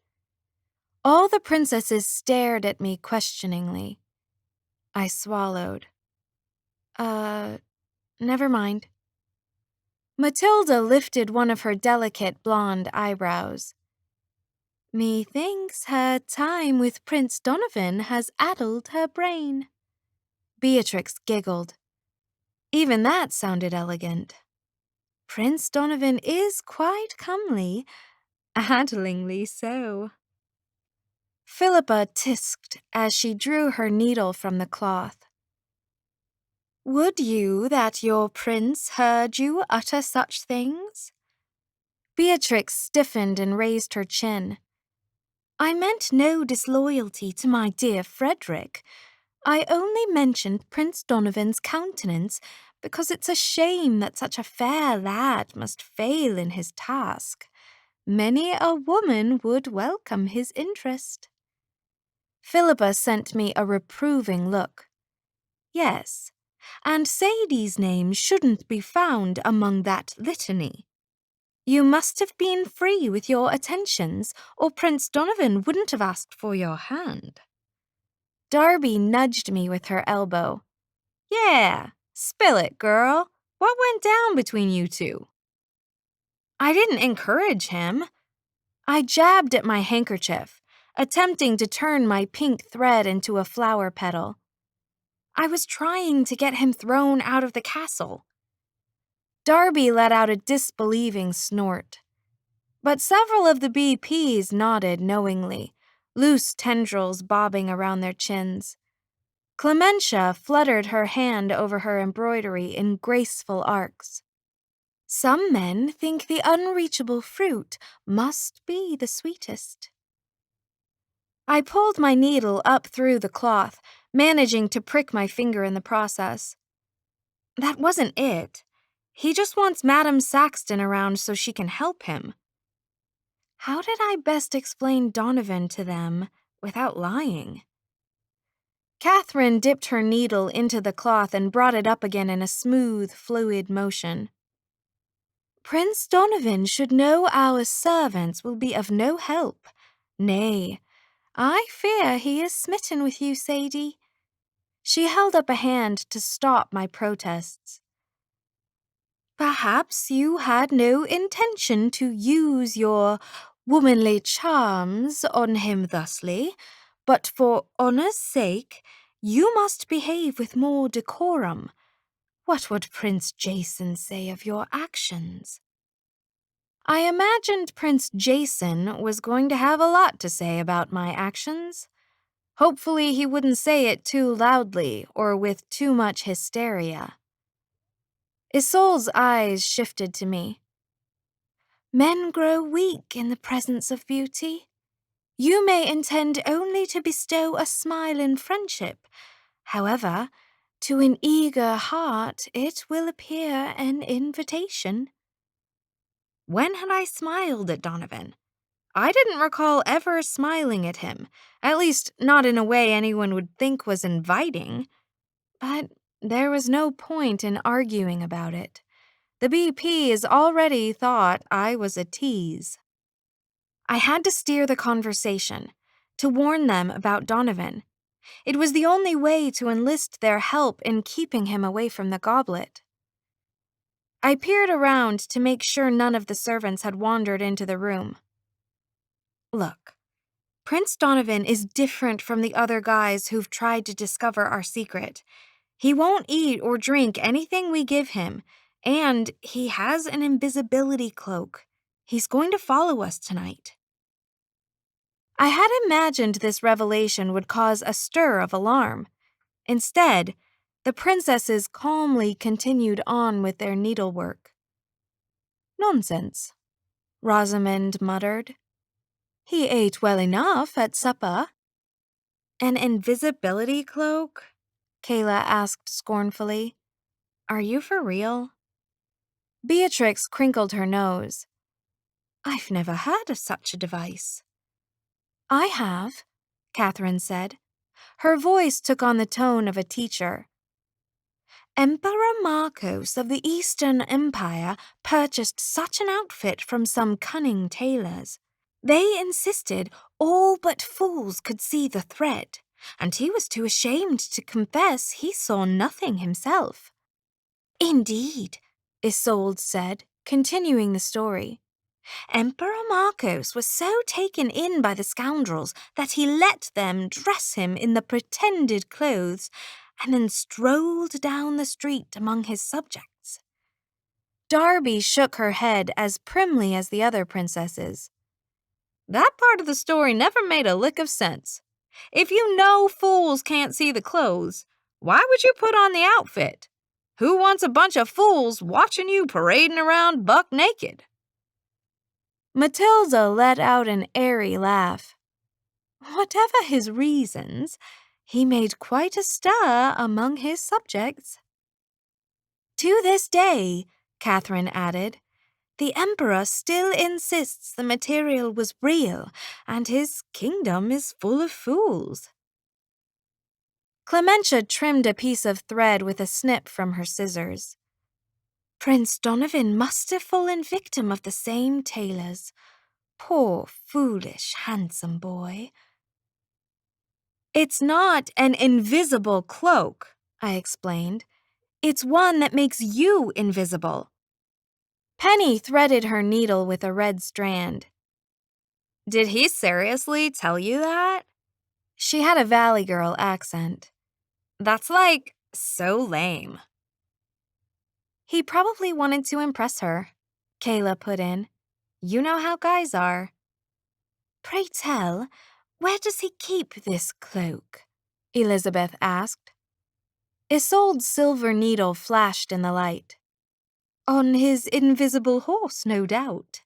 All the princesses stared at me questioningly. I swallowed. Never mind." Matilda lifted one of her delicate blonde eyebrows. "Methinks her time with Prince Donovan has addled her brain." Beatrix giggled. Even that sounded elegant. "Prince Donovan is quite comely, addlingly so." Philippa tisked as she drew her needle from the cloth. "Would you that your prince heard you utter such things?" Beatrix stiffened and raised her chin. "I meant no disloyalty to my dear Frederick. I only mentioned Prince Donovan's countenance because it's a shame that such a fair lad must fail in his task. Many a woman would welcome his interest." Philippa sent me a reproving look. "Yes, and Sadie's name shouldn't be found among that litany. You must have been free with your attentions, or Prince Donovan wouldn't have asked for your hand." Darby nudged me with her elbow. "Yeah, spill it, girl. What went down between you two?" "I didn't encourage him." I jabbed at my handkerchief, attempting to turn my pink thread into a flower petal. "I was trying to get him thrown out of the castle." Darby let out a disbelieving snort. But several of the BPs nodded knowingly, loose tendrils bobbing around their chins. Clementia fluttered her hand over her embroidery in graceful arcs. "Some men think the unreachable fruit must be the sweetest." I pulled my needle up through the cloth, managing to prick my finger in the process. "That wasn't it. He just wants Madame Saxton around so she can help him." How did I best explain Donovan to them without lying? Catherine dipped her needle into the cloth and brought it up again in a smooth, fluid motion. "Prince Donovan should know our servants will be of no help. Nay, I fear he is smitten with you, Sadie." She held up a hand to stop my protests. "Perhaps you had no intention to use your womanly charms on him thusly, But for honour's sake, you must behave with more decorum. What would Prince Jason say of your actions?" I imagined Prince Jason was going to have a lot to say about my actions. Hopefully, he wouldn't say it too loudly or with too much hysteria. Isolde's eyes shifted to me. "Men grow weak in the presence of beauty. You may intend only to bestow a smile in friendship. However, to an eager heart it will appear an invitation." When had I smiled at Donovan? I didn't recall ever smiling at him, at least not in a way anyone would think was inviting. But there was no point in arguing about it. The BPs already thought I was a tease. I had to steer the conversation, to warn them about Donovan. It was the only way to enlist their help in keeping him away from the goblet. I peered around to make sure none of the servants had wandered into the room. Look, Prince Donovan is different from the other guys who've tried to discover our secret. He won't eat or drink anything we give him, and he has an invisibility cloak. He's going to follow us tonight. I had imagined this revelation would cause a stir of alarm. Instead, the princesses calmly continued on with their needlework. "Nonsense," Rosamond muttered. "He ate well enough at supper." "An invisibility cloak?" Kayla asked scornfully. "Are you for real?" Beatrix crinkled her nose. "I've never heard of such a device." "I have," Catherine said. Her voice took on the tone of a teacher. "Emperor Marcos of the Eastern Empire purchased such an outfit from some cunning tailors. They insisted all but fools could see the thread, and he was too ashamed to confess he saw nothing himself." "Indeed," Isolde said, continuing the story. "Emperor Marcos was so taken in by the scoundrels that he let them dress him in the pretended clothes and then strolled down the street among his subjects." Darby shook her head as primly as the other princesses. "That part of the story never made a lick of sense. If you know fools can't see the clothes, why would you put on the outfit? Who wants a bunch of fools watching you parading around buck naked?" Matilda let out an airy laugh. Whatever his reasons, he made quite a stir among his subjects. "To this day," Catherine added, "the Emperor still insists the material was real, and his kingdom is full of fools." Clementia trimmed a piece of thread with a snip from her scissors. "Prince Donovan must have fallen victim of the same tailors. Poor, foolish, handsome boy." "It's not an invisible cloak," I explained. "It's one that makes you invisible." Penny threaded her needle with a red strand. "Did he seriously tell you that?" She had a Valley Girl accent. "That's so lame." "He probably wanted to impress her," Kayla put in. "You know how guys are." "Pray tell, where does he keep this cloak?" Elizabeth asked. Isolde's silver needle flashed in the light. "On his invisible horse, no doubt."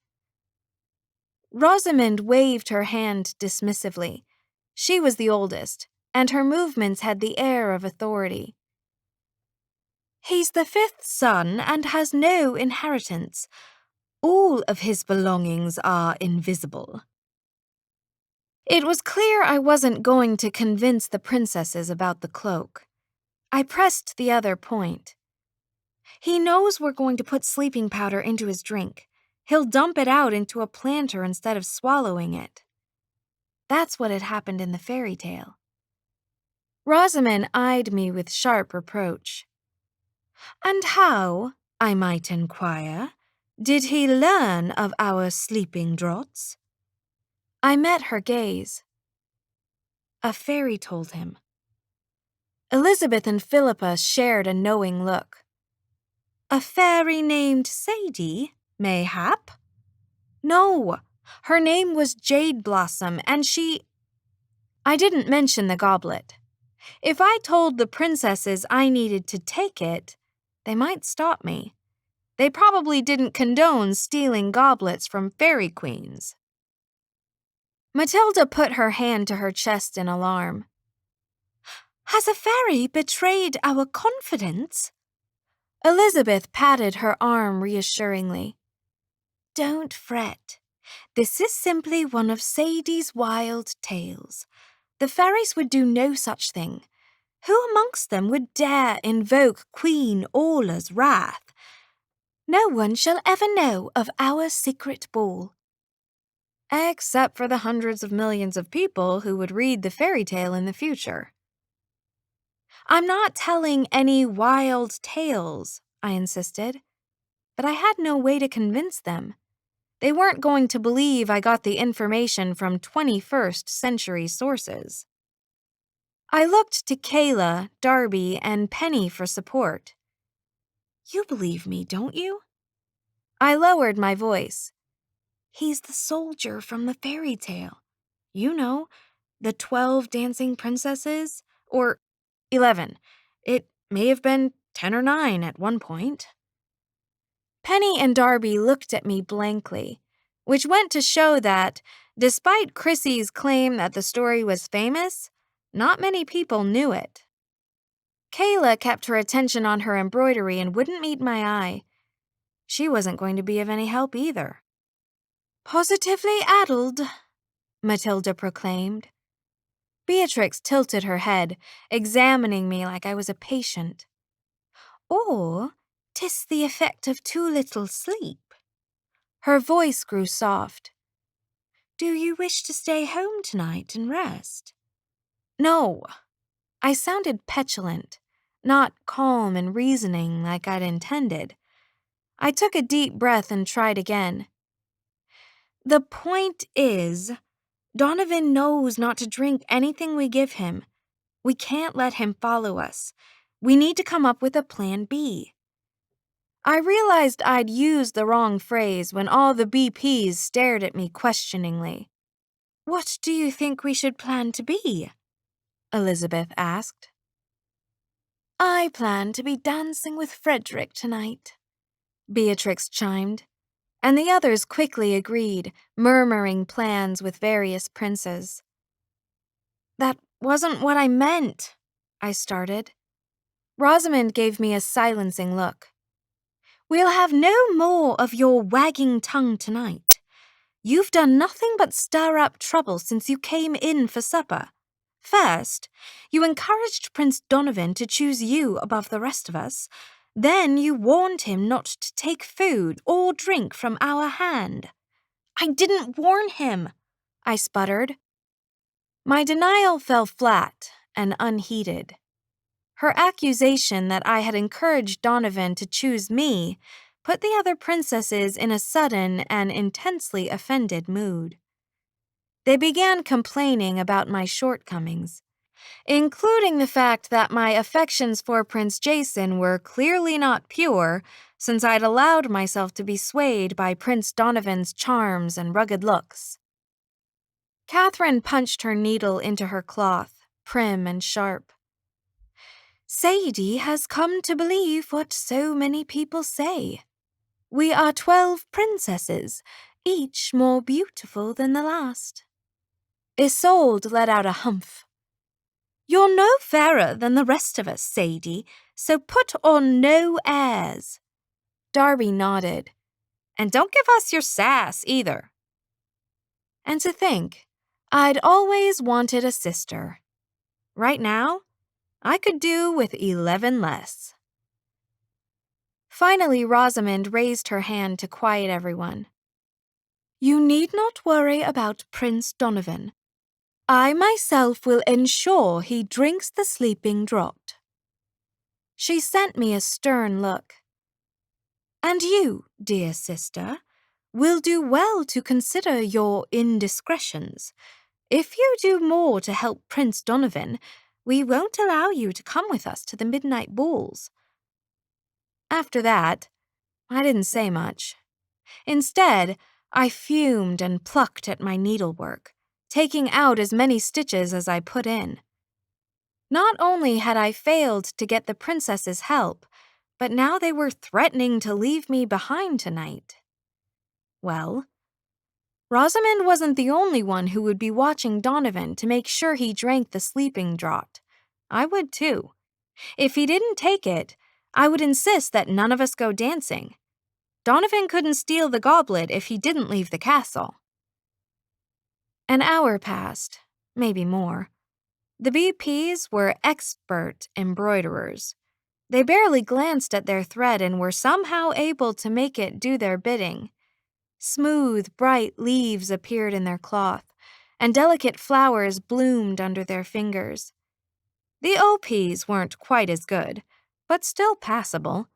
Rosamond waved her hand dismissively. She was the oldest, and her movements had the air of authority. "He's the fifth son and has no inheritance. All of his belongings are invisible." It was clear I wasn't going to convince the princesses about the cloak. I pressed the other point. "He knows we're going to put sleeping powder into his drink. He'll dump it out into a planter instead of swallowing it." That's what had happened in the fairy tale. Rosamond eyed me with sharp reproach. "And how, I might inquire, did he learn of our sleeping draughts?" I met her gaze. A fairy told him. Elizabeth and Philippa shared a knowing look. A fairy named Sadie, mayhap? No, her name was Jade Blossom, and I didn't mention the goblet. If I told the princesses I needed to take it, they might stop me. They probably didn't condone stealing goblets from fairy queens. Matilda put her hand to her chest in alarm. Has a fairy betrayed our confidence? Elizabeth patted her arm reassuringly. Don't fret. This is simply one of Sadie's wild tales. The fairies would do no such thing. Who amongst them would dare invoke Queen Orla's wrath? No one shall ever know of our secret ball. Except for the hundreds of millions of people who would read the fairy tale in the future. I'm not telling any wild tales, I insisted, but I had no way to convince them. They weren't going to believe I got the information from 21st century sources. I looked to Kayla, Darby, and Penny for support. You believe me, don't you? I lowered my voice. He's the soldier from the fairy tale. You know, the 12 dancing princesses, or 11. It may have been 10 or 9 at one point. Penny and Darby looked at me blankly, which went to show that, despite Chrissy's claim that the story was famous, not many people knew it. Kayla kept her attention on her embroidery and wouldn't meet my eye. She wasn't going to be of any help either. Positively addled, Matilda proclaimed. Beatrix tilted her head, examining me like I was a patient. Or 'tis the effect of too little sleep. Her voice grew soft. Do you wish to stay home tonight and rest? No. I sounded petulant, not calm and reasoning like I'd intended. I took a deep breath and tried again. The point is, Donovan knows not to drink anything we give him. We can't let him follow us. We need to come up with a plan B. I realized I'd used the wrong phrase when all the BPs stared at me questioningly. What do you think we should plan to be? Elizabeth asked. I plan to be dancing with Frederick tonight, Beatrix chimed, and the others quickly agreed, murmuring plans with various princes. That wasn't what I meant, I started. Rosamond gave me a silencing look. We'll have no more of your wagging tongue tonight. You've done nothing but stir up trouble since you came in for supper. First, you encouraged Prince Donovan to choose you above the rest of us. Then you warned him not to take food or drink from our hand. I didn't warn him, I sputtered. My denial fell flat and unheeded. Her accusation that I had encouraged Donovan to choose me put the other princesses in a sudden and intensely offended mood. They began complaining about my shortcomings, including the fact that my affections for Prince Jason were clearly not pure since I'd allowed myself to be swayed by Prince Donovan's charms and rugged looks. Catherine punched her needle into her cloth, prim and sharp. Sadie has come to believe what so many people say. We are 12 princesses, each more beautiful than the last. Isolde let out a humph. You're no fairer than the rest of us, Sadie, so put on no airs. Darby nodded. And don't give us your sass, either. And to think, I'd always wanted a sister. Right now, I could do with 11 less. Finally, Rosamond raised her hand to quiet everyone. You need not worry about Prince Donovan. I myself will ensure he drinks the sleeping draught. She sent me a stern look. And you, dear sister, will do well to consider your indiscretions. If you do more to help Prince Donovan, we won't allow you to come with us to the midnight balls." After that, I didn't say much. Instead, I fumed and plucked at my needlework, taking out as many stitches as I put in. Not only had I failed to get the princess's help, but now they were threatening to leave me behind tonight. Well, Rosamond wasn't the only one who would be watching Donovan to make sure he drank the sleeping draught. I would too. If he didn't take it, I would insist that none of us go dancing. Donovan couldn't steal the goblet if he didn't leave the castle. An hour passed, maybe more. The BPs were expert embroiderers. They barely glanced at their thread and were somehow able to make it do their bidding. Smooth, bright leaves appeared in their cloth, and delicate flowers bloomed under their fingers. The OPs weren't quite as good, but still passable.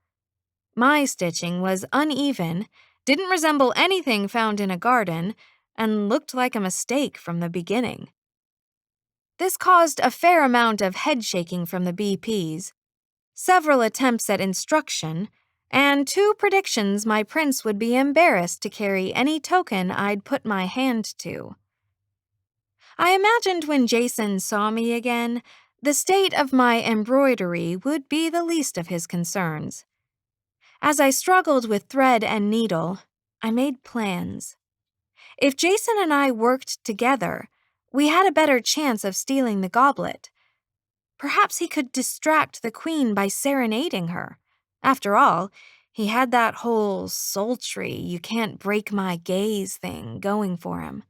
My stitching was uneven, didn't resemble anything found in a garden, and looked like a mistake from the beginning. This caused a fair amount of head shaking from the BPs, several attempts at instruction, and 2 predictions my prince would be embarrassed to carry any token I'd put my hand to. I imagined when Jason saw me again, the state of my embroidery would be the least of his concerns. As I struggled with thread and needle, I made plans. If Jason and I worked together, we had a better chance of stealing the goblet. Perhaps he could distract the queen by serenading her. After all, he had that whole sultry, you can't break my gaze thing going for him.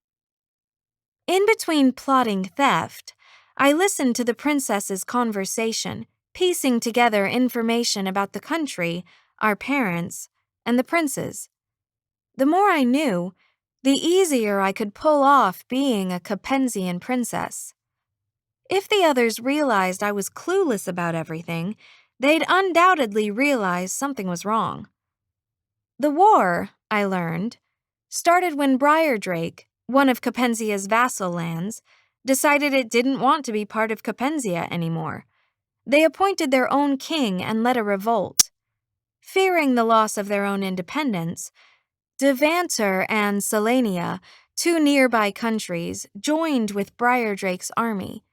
In between plotting theft, I listened to the princess's conversation, piecing together information about the country, our parents, and the princes. The more I knew, the easier I could pull off being a Capensian princess. If the others realized I was clueless about everything, they'd undoubtedly realize something was wrong. The war, I learned, started when Briardrake, one of Capensia's vassal lands, decided it didn't want to be part of Capensia anymore. They appointed their own king and led a revolt. Fearing the loss of their own independence, Devanter and Selenia, 2 nearby countries, joined with Briardrake's army.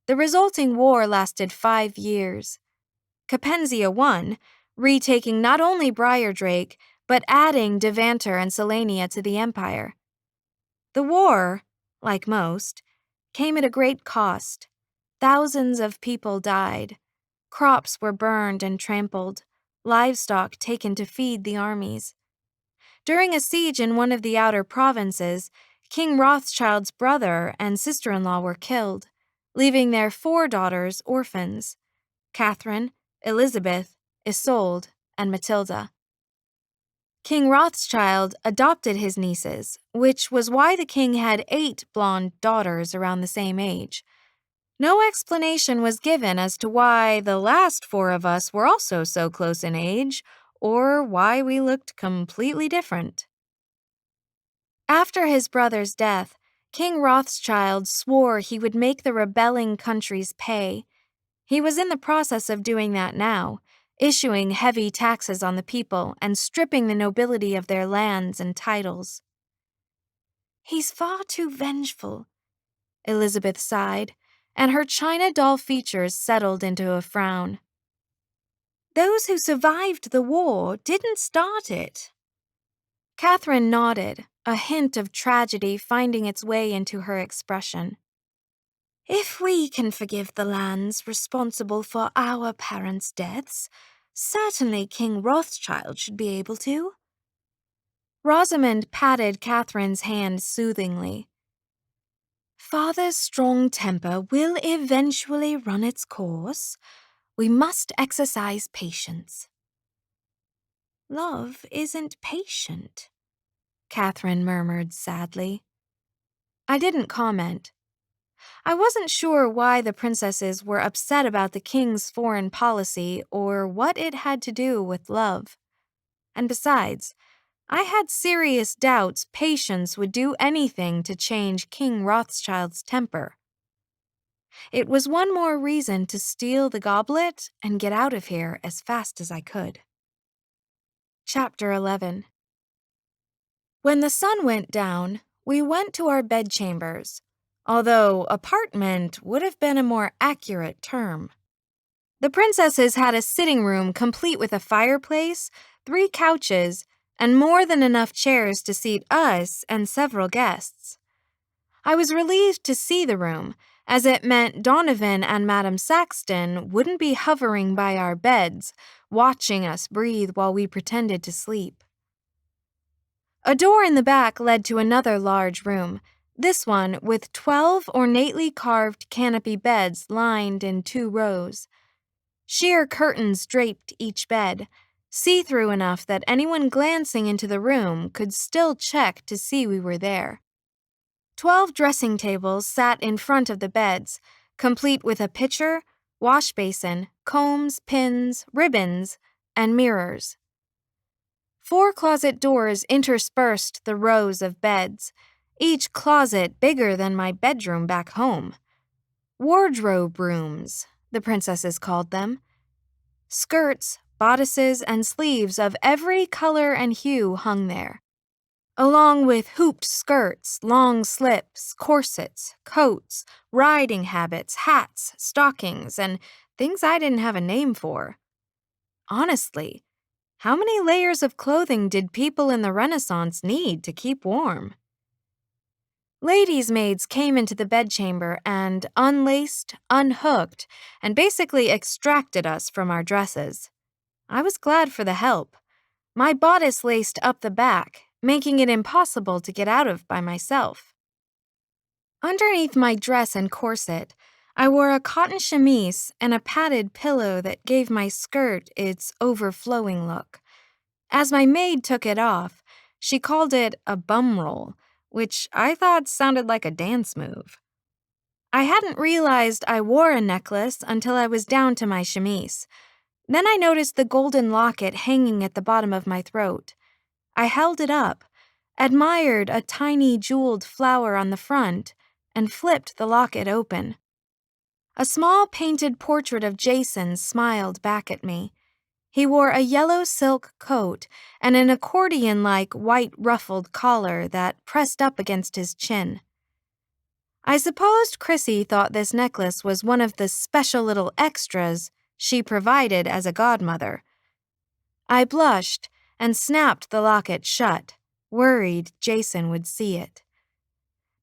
The resulting war lasted 5 years. Capensia won, retaking not only Briardrake, but adding Devanter and Selenia to the empire. The war, like most, came at a great cost. Thousands of people died. Crops were burned and trampled, livestock taken to feed the armies. During a siege in one of the outer provinces, King Rothschild's brother and sister-in-law were killed, leaving their 4 daughters orphans: Catherine, Elizabeth, Isolde, and Matilda. King Rothschild adopted his nieces, which was why the king had 8 blonde daughters around the same age. No explanation was given as to why the last 4 of us were also so close in age, or why we looked completely different. After his brother's death, King Rothschild swore he would make the rebelling countries pay. He was in the process of doing that now, issuing heavy taxes on the people and stripping the nobility of their lands and titles. "He's far too vengeful," Elizabeth sighed, and her china doll features settled into a frown. "Those who survived the war didn't start it." Catherine nodded, a hint of tragedy finding its way into her expression. "If we can forgive the lands responsible for our parents' deaths, certainly King Rothschild should be able to." Rosamond patted Catherine's hand soothingly. "Father's strong temper will eventually run its course. We must exercise patience." "Love isn't patient," Catherine murmured sadly. I didn't comment. I wasn't sure why the princesses were upset about the king's foreign policy or what it had to do with love. And besides, I had serious doubts Patience would do anything to change King Rothschild's temper. It was one more reason to steal the goblet and get out of here as fast as I could. Chapter 11. When the sun went down, we went to our bedchambers, although apartment would have been a more accurate term. The princesses had a sitting room complete with a fireplace, 3 couches, and more than enough chairs to seat us and several guests. I was relieved to see the room, as it meant Donovan and Madame Saxton wouldn't be hovering by our beds, watching us breathe while we pretended to sleep. A door in the back led to another large room, this one with 12 ornately carved canopy beds lined in 2 rows. Sheer curtains draped each bed, see-through enough that anyone glancing into the room could still check to see we were there. 12 dressing tables sat in front of the beds, complete with a pitcher, wash basin, combs, pins, ribbons, and mirrors. 4 closet doors interspersed the rows of beds, each closet bigger than my bedroom back home. Wardrobe rooms, the princesses called them. Skirts, bodices, and sleeves of every color and hue hung there, along with hooped skirts, long slips, corsets, coats, riding habits, hats, stockings, and things I didn't have a name for. Honestly, how many layers of clothing did people in the Renaissance need to keep warm? Ladies' maids came into the bedchamber and unlaced, unhooked, and basically extracted us from our dresses. I was glad for the help. My bodice laced up the back, making it impossible to get out of by myself. Underneath my dress and corset, I wore a cotton chemise and a padded pillow that gave my skirt its overflowing look. As my maid took it off, she called it a bum roll, which I thought sounded like a dance move. I hadn't realized I wore a necklace until I was down to my chemise. Then I noticed the golden locket hanging at the bottom of my throat. I held it up, admired a tiny jeweled flower on the front, and flipped the locket open. A small painted portrait of Jason smiled back at me. He wore a yellow silk coat and an accordion-like white ruffled collar that pressed up against his chin. I supposed Chrissy thought this necklace was one of the special little extras she provided as a godmother. I blushed and snapped the locket shut, worried Jason would see it.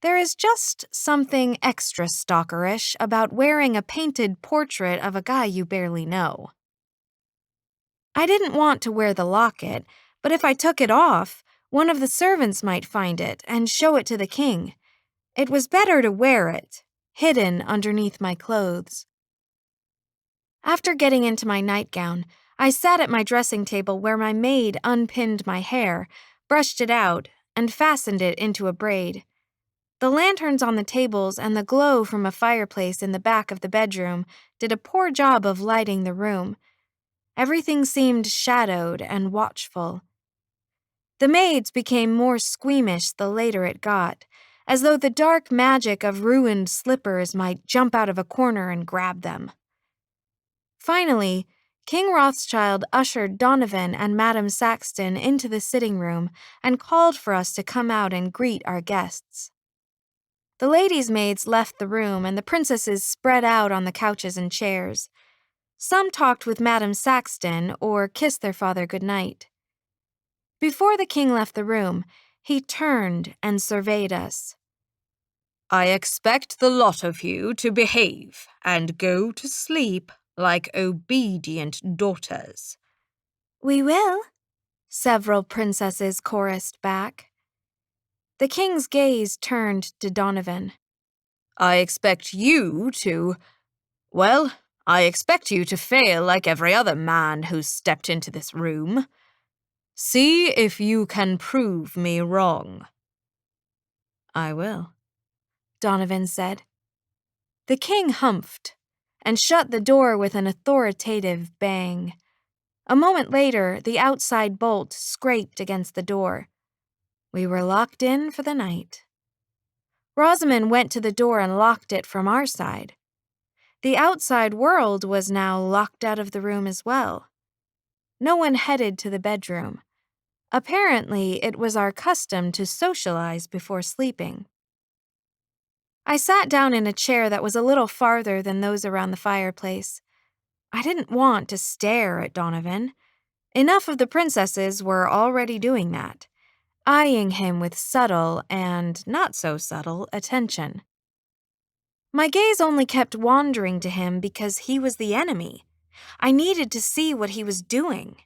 There is just something extra stalkerish about wearing a painted portrait of a guy you barely know. I didn't want to wear the locket, but if I took it off, one of the servants might find it and show it to the king. It was better to wear it, hidden underneath my clothes. After getting into my nightgown, I sat at my dressing table where my maid unpinned my hair, brushed it out, and fastened it into a braid. The lanterns on the tables and the glow from a fireplace in the back of the bedroom did a poor job of lighting the room. Everything seemed shadowed and watchful. The maids became more squeamish the later it got, as though the dark magic of ruined slippers might jump out of a corner and grab them. Finally, King Rothschild ushered Donovan and Madame Saxton into the sitting room and called for us to come out and greet our guests. The ladies' maids left the room and the princesses spread out on the couches and chairs. Some talked with Madame Saxton or kissed their father goodnight. Before the king left the room, he turned and surveyed us. I expect the lot of you to behave and go to sleep like obedient daughters. We will, several princesses chorused back. The king's gaze turned to Donovan. I expect you to... Well, I expect you to fail like every other man who's stepped into this room. See if you can prove me wrong. I will, Donovan said. The king humphed and shut the door with an authoritative bang. A moment later, the outside bolt scraped against the door. We were locked in for the night. Rosamond went to the door and locked it from our side. The outside world was now locked out of the room as well. No one headed to the bedroom. Apparently, it was our custom to socialize before sleeping. I sat down in a chair that was a little farther than those around the fireplace. I didn't want to stare at Donovan. Enough of the princesses were already doing that, eyeing him with subtle and not so subtle attention. My gaze only kept wandering to him because he was the enemy. I needed to see what he was doing.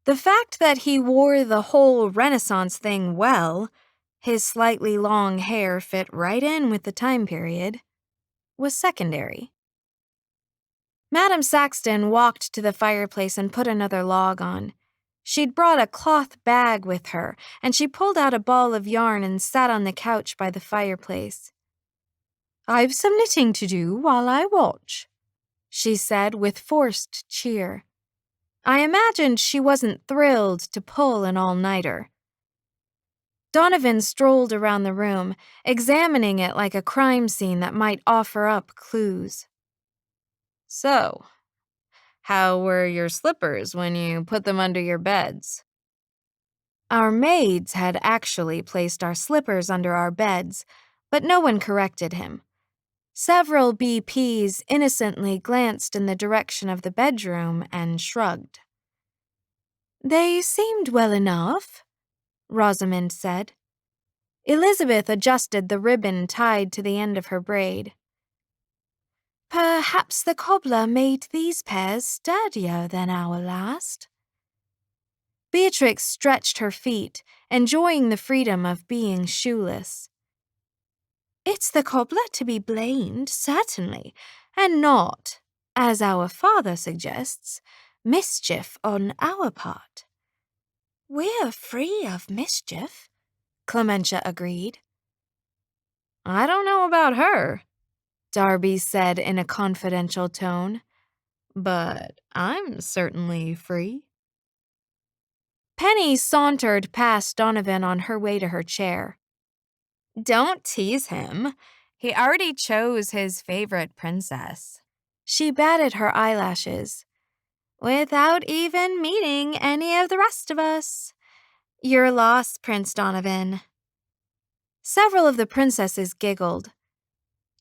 The fact that he wore the whole Renaissance thing well, his slightly long hair fit right in with the time period, was secondary. Madame Saxton walked to the fireplace and put another log on. She'd brought a cloth bag with her, and she pulled out a ball of yarn and sat on the couch by the fireplace. "I've some knitting to do while I watch," she said with forced cheer. I imagined she wasn't thrilled to pull an all-nighter. Donovan strolled around the room, examining it like a crime scene that might offer up clues. "So, how were your slippers when you put them under your beds?" Our maids had actually placed our slippers under our beds, but no one corrected him. Several BPs innocently glanced in the direction of the bedroom and shrugged. "They seemed well enough," Rosamond said. Elizabeth adjusted the ribbon tied to the end of her braid. "Perhaps the cobbler made these pairs sturdier than our last." Beatrix stretched her feet, enjoying the freedom of being shoeless. "It's the cobbler to be blamed, certainly, and not, as our father suggests, mischief on our part." "We're free of mischief," Clementia agreed. "I don't know about her," Darby said in a confidential tone, "but I'm certainly free." Penny sauntered past Donovan on her way to her chair. "Don't tease him. He already chose his favorite princess." She batted her eyelashes. "Without even meeting any of the rest of us. Your loss, Prince Donovan." Several of the princesses giggled.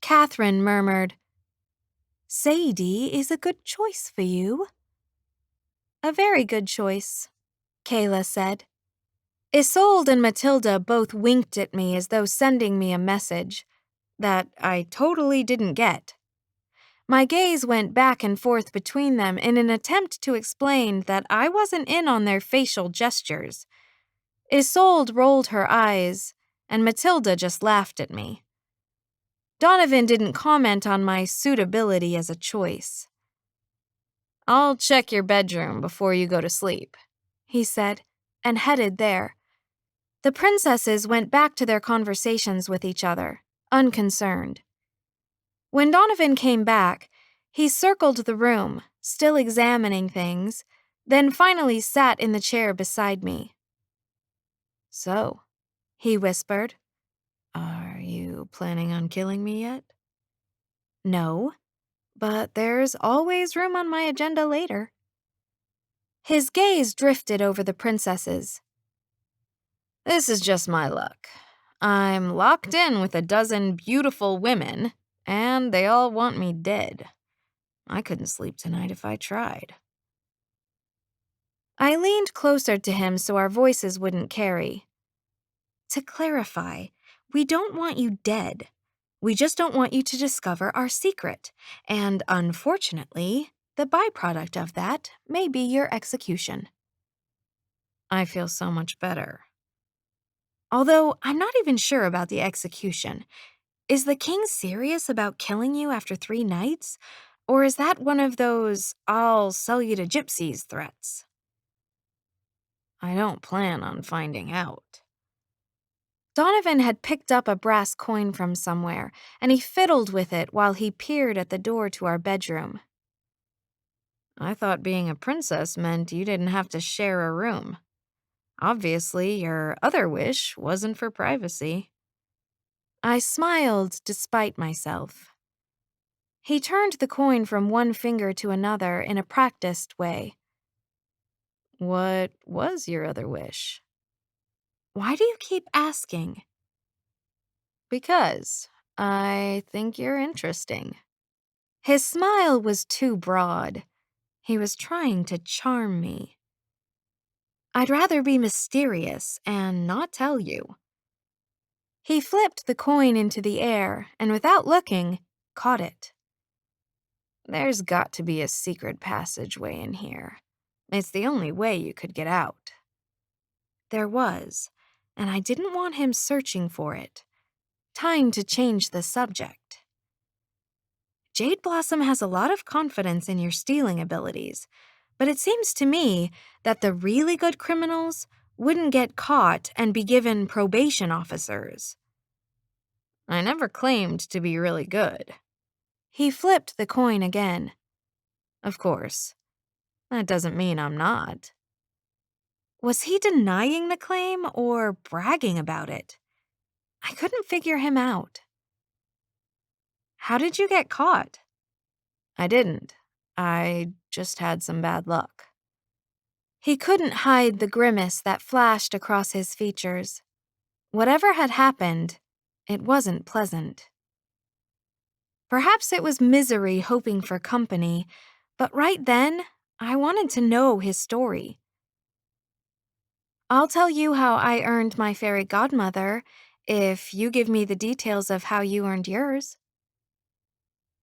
Catherine murmured, "Sadie is a good choice for you." "A very good choice," Kayla said. Isolde and Matilda both winked at me as though sending me a message that I totally didn't get. My gaze went back and forth between them in an attempt to explain that I wasn't in on their facial gestures. Isolde rolled her eyes, and Matilda just laughed at me. Donovan didn't comment on my suitability as a choice. "I'll check your bedroom before you go to sleep," he said, and headed there. The princesses went back to their conversations with each other, unconcerned. When Donovan came back, he circled the room, still examining things, then finally sat in the chair beside me. "So," he whispered, "are you planning on killing me yet?" "No, but there's always room on my agenda later." His gaze drifted over the princesses. "This is just my luck. I'm locked in with a dozen beautiful women, and they all want me dead. I couldn't sleep tonight if I tried." I leaned closer to him so our voices wouldn't carry. "To clarify, we don't want you dead. We just don't want you to discover our secret, and unfortunately, the byproduct of that may be your execution." I feel so much better. Although I'm not even sure about the execution. Is the king serious about killing you after 3 nights? Or is that one of those "I'll sell you to gypsies" threats? I don't plan on finding out. Donovan had picked up a brass coin from somewhere, and he fiddled with it while he peered at the door to our bedroom. I thought being a princess meant you didn't have to share a room. Obviously, your other wish wasn't for privacy. I smiled despite myself. He turned the coin from one finger to another in a practiced way. What was your other wish? Why do you keep asking? Because I think you're interesting. His smile was too broad. He was trying to charm me. I'd rather be mysterious and not tell you. He flipped the coin into the air and, without looking, caught it. There's got to be a secret passageway in here. It's the only way you could get out. There was, and I didn't want him searching for it. Time to change the subject. Jade Blossom has a lot of confidence in your stealing abilities, but it seems to me that the really good criminals wouldn't get caught and be given probation officers. I never claimed to be really good. He flipped the coin again. Of course, that doesn't mean I'm not. Was he denying the claim or bragging about it? I couldn't figure him out. How did you get caught? I didn't. I just had some bad luck. He couldn't hide the grimace that flashed across his features. Whatever had happened, it wasn't pleasant. Perhaps it was misery hoping for company, but right then, I wanted to know his story. I'll tell you how I earned my fairy godmother if you give me the details of how you earned yours.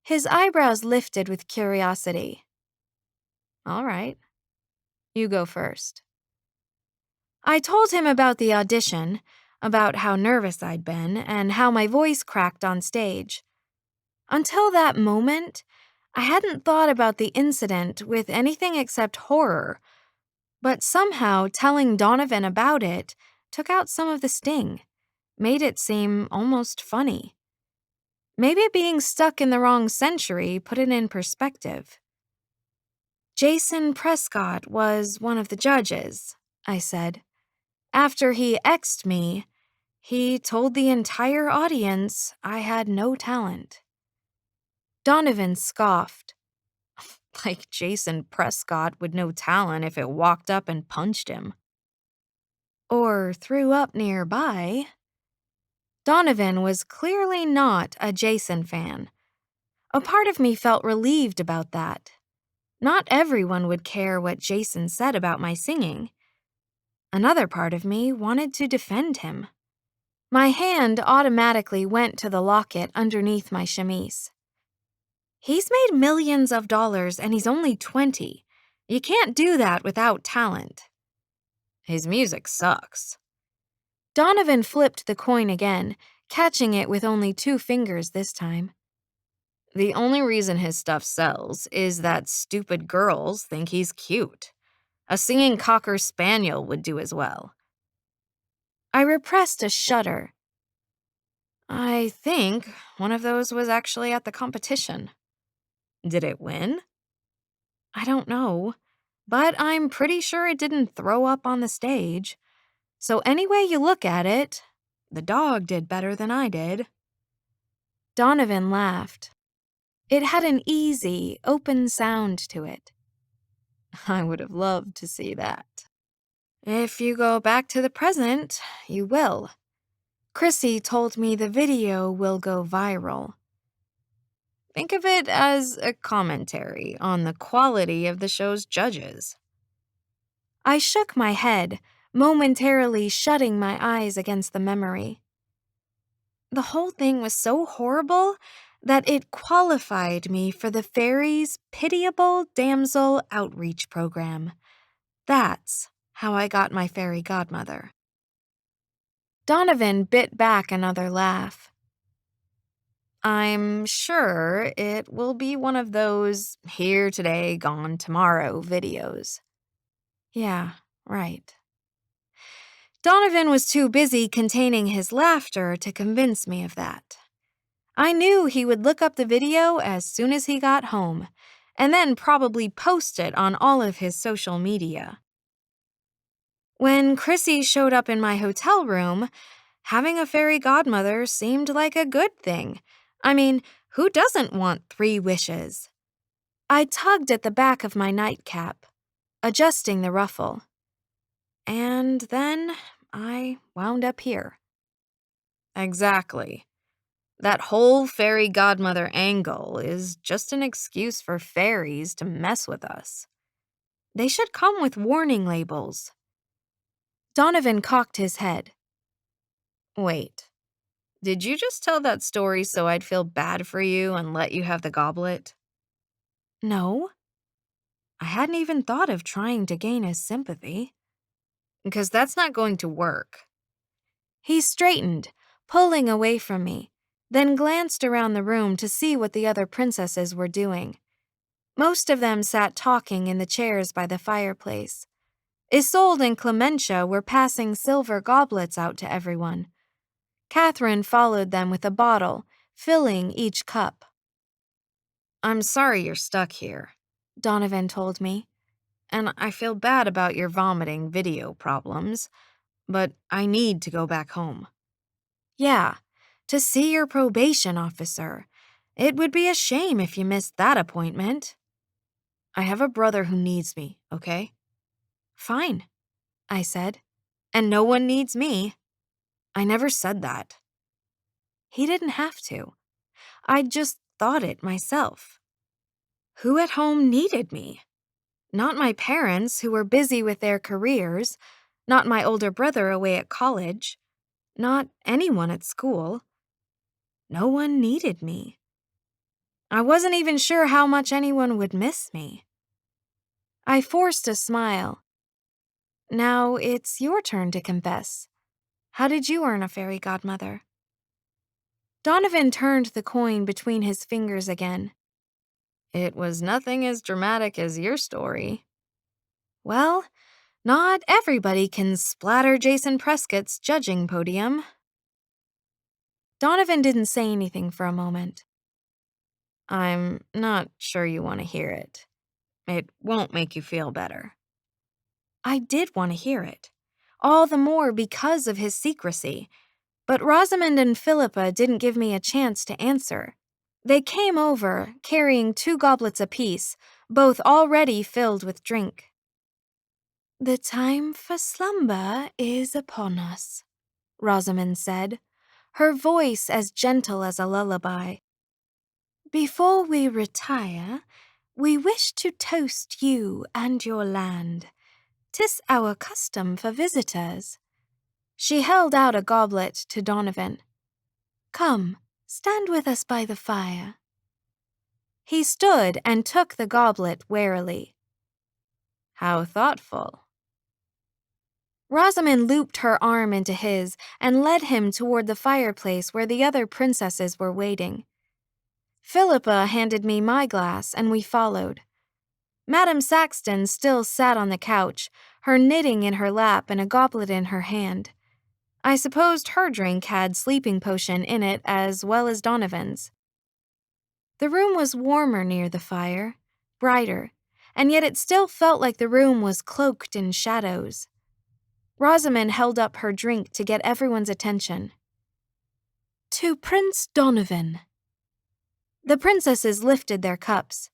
His eyebrows lifted with curiosity. All right, you go first. I told him about the audition, about how nervous I'd been, and how my voice cracked on stage. Until that moment, I hadn't thought about the incident with anything except horror, but somehow telling Donovan about it took out some of the sting, made it seem almost funny. Maybe being stuck in the wrong century put it in perspective. Jason Prescott was one of the judges, I said. After he X'd me, he told the entire audience I had no talent. Donovan scoffed. Like Jason Prescott would know talent if it walked up and punched him. Or threw up nearby. Donovan was clearly not a Jason fan. A part of me felt relieved about that. Not everyone would care what Jason said about my singing. Another part of me wanted to defend him. My hand automatically went to the locket underneath my chemise. He's made millions of dollars and he's only 20. You can't do that without talent. His music sucks. Donovan flipped the coin again, catching it with only 2 fingers this time. The only reason his stuff sells is that stupid girls think he's cute. A singing cocker spaniel would do as well. I repressed a shudder. I think one of those was actually at the competition. Did it win? I don't know, but I'm pretty sure it didn't throw up on the stage. So any way you look at it, the dog did better than I did. Donovan laughed. It had an easy, open sound to it. I would have loved to see that. If you go back to the present, you will. Chrissy told me the video will go viral. Think of it as a commentary on the quality of the show's judges. I shook my head, momentarily shutting my eyes against the memory. The whole thing was so horrible that it qualified me for the fairies' Pitiable Damsel outreach program. That's how I got my fairy godmother. Donovan bit back another laugh. I'm sure it will be one of those here today, gone tomorrow videos. Yeah, right. Donovan was too busy containing his laughter to convince me of that. I knew he would look up the video as soon as he got home, and then probably post it on all of his social media. When Chrissy showed up in my hotel room, having a fairy godmother seemed like a good thing. I mean, who doesn't want 3 wishes? I tugged at the back of my nightcap, adjusting the ruffle. And then I wound up here. Exactly. That whole fairy godmother angle is just an excuse for fairies to mess with us. They should come with warning labels. Donovan cocked his head. Wait, did you just tell that story so I'd feel bad for you and let you have the goblet? No. I hadn't even thought of trying to gain his sympathy. Because that's not going to work. He straightened, pulling away from me, then glanced around the room to see what the other princesses were doing. Most of them sat talking in the chairs by the fireplace. Isolde and Clementia were passing silver goblets out to everyone. Catherine followed them with a bottle, filling each cup. I'm sorry you're stuck here, Donovan told me, and I feel bad about your vomiting video problems, but I need to go back home. Yeah, to see your probation officer. It would be a shame if you missed that appointment. I have a brother who needs me, okay? Fine, I said. And no one needs me. I never said that. He didn't have to. I just thought it myself. Who at home needed me? Not my parents, who were busy with their careers. Not my older brother away at college. Not anyone at school. No one needed me. I wasn't even sure how much anyone would miss me. I forced a smile. Now it's your turn to confess. How did you earn a fairy godmother? Donovan turned the coin between his fingers again. It was nothing as dramatic as your story. Well, not everybody can splatter Jason Prescott's judging podium. Donovan didn't say anything for a moment. I'm not sure you want to hear it. It won't make you feel better. I did want to hear it, all the more because of his secrecy, but Rosamond and Philippa didn't give me a chance to answer. They came over, carrying 2 goblets apiece, both already filled with drink. The time for slumber is upon us, Rosamond said, her voice as gentle as a lullaby. Before we retire, we wish to toast you and your land. 'Tis our custom for visitors. She held out a goblet to Donovan. Come, stand with us by the fire. He stood and took the goblet warily. How thoughtful. Rosamond looped her arm into his and led him toward the fireplace where the other princesses were waiting. Philippa handed me my glass and we followed. Madame Saxton still sat on the couch, her knitting in her lap and a goblet in her hand. I supposed her drink had sleeping potion in it as well as Donovan's. The room was warmer near the fire, brighter, and yet it still felt like the room was cloaked in shadows. Rosamond held up her drink to get everyone's attention. To Prince Donovan. The princesses lifted their cups.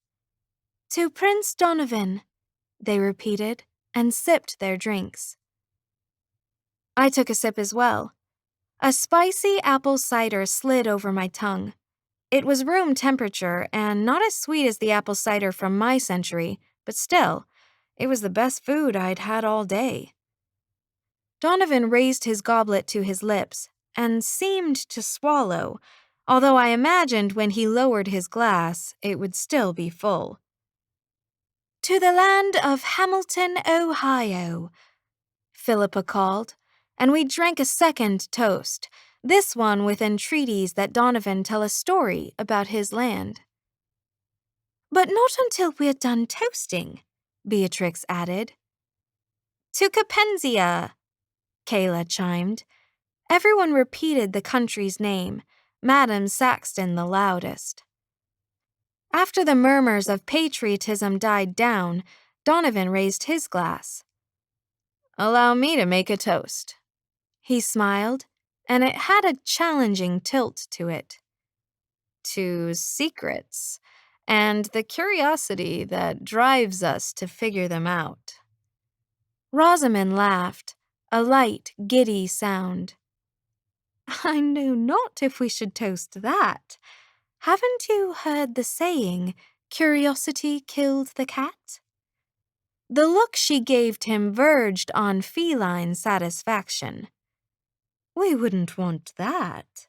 To Prince Donovan, they repeated, and sipped their drinks. I took a sip as well. A spicy apple cider slid over my tongue. It was room temperature and not as sweet as the apple cider from my century, but still, it was the best food I'd had all day. Donovan raised his goblet to his lips and seemed to swallow, although I imagined when he lowered his glass, it would still be full. To the land of Hamilton, Ohio, Philippa called, and we drank a second toast, this one with entreaties that Donovan tell a story about his land. But not until we're done toasting, Beatrix added. To Capenzia, Kayla chimed. Everyone repeated the country's name, Madame Saxton the loudest. After the murmurs of patriotism died down, Donovan raised his glass. "Allow me to make a toast." He smiled, and it had a challenging tilt to it. "To secrets, and the curiosity that drives us to figure them out." Rosamond laughed, a light, giddy sound. I know not if we should toast that. Haven't you heard the saying, curiosity killed the cat? The look she gave him verged on feline satisfaction. We wouldn't want that.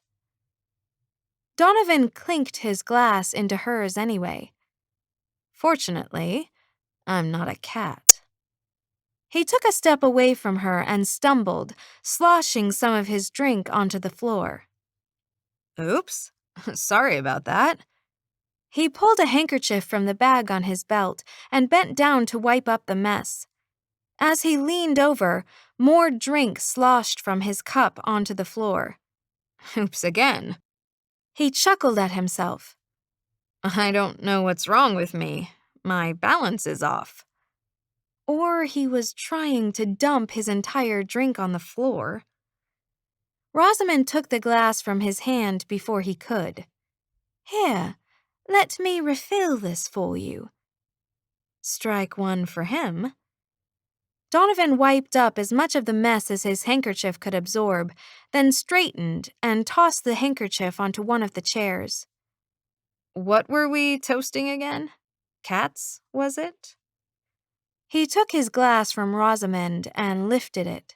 Donovan clinked his glass into hers anyway. Fortunately, I'm not a cat. He took a step away from her and stumbled, sloshing some of his drink onto the floor. Oops, sorry about that. He pulled a handkerchief from the bag on his belt and bent down to wipe up the mess. As he leaned over, more drink sloshed from his cup onto the floor. Oops again. He chuckled at himself. I don't know what's wrong with me. My balance is off. Or he was trying to dump his entire drink on the floor. Rosamond took the glass from his hand before he could. Here, let me refill this for you. Strike one for him. Donovan wiped up as much of the mess as his handkerchief could absorb, then straightened and tossed the handkerchief onto one of the chairs. What were we toasting again? Cats, was it? He took his glass from Rosamond and lifted it.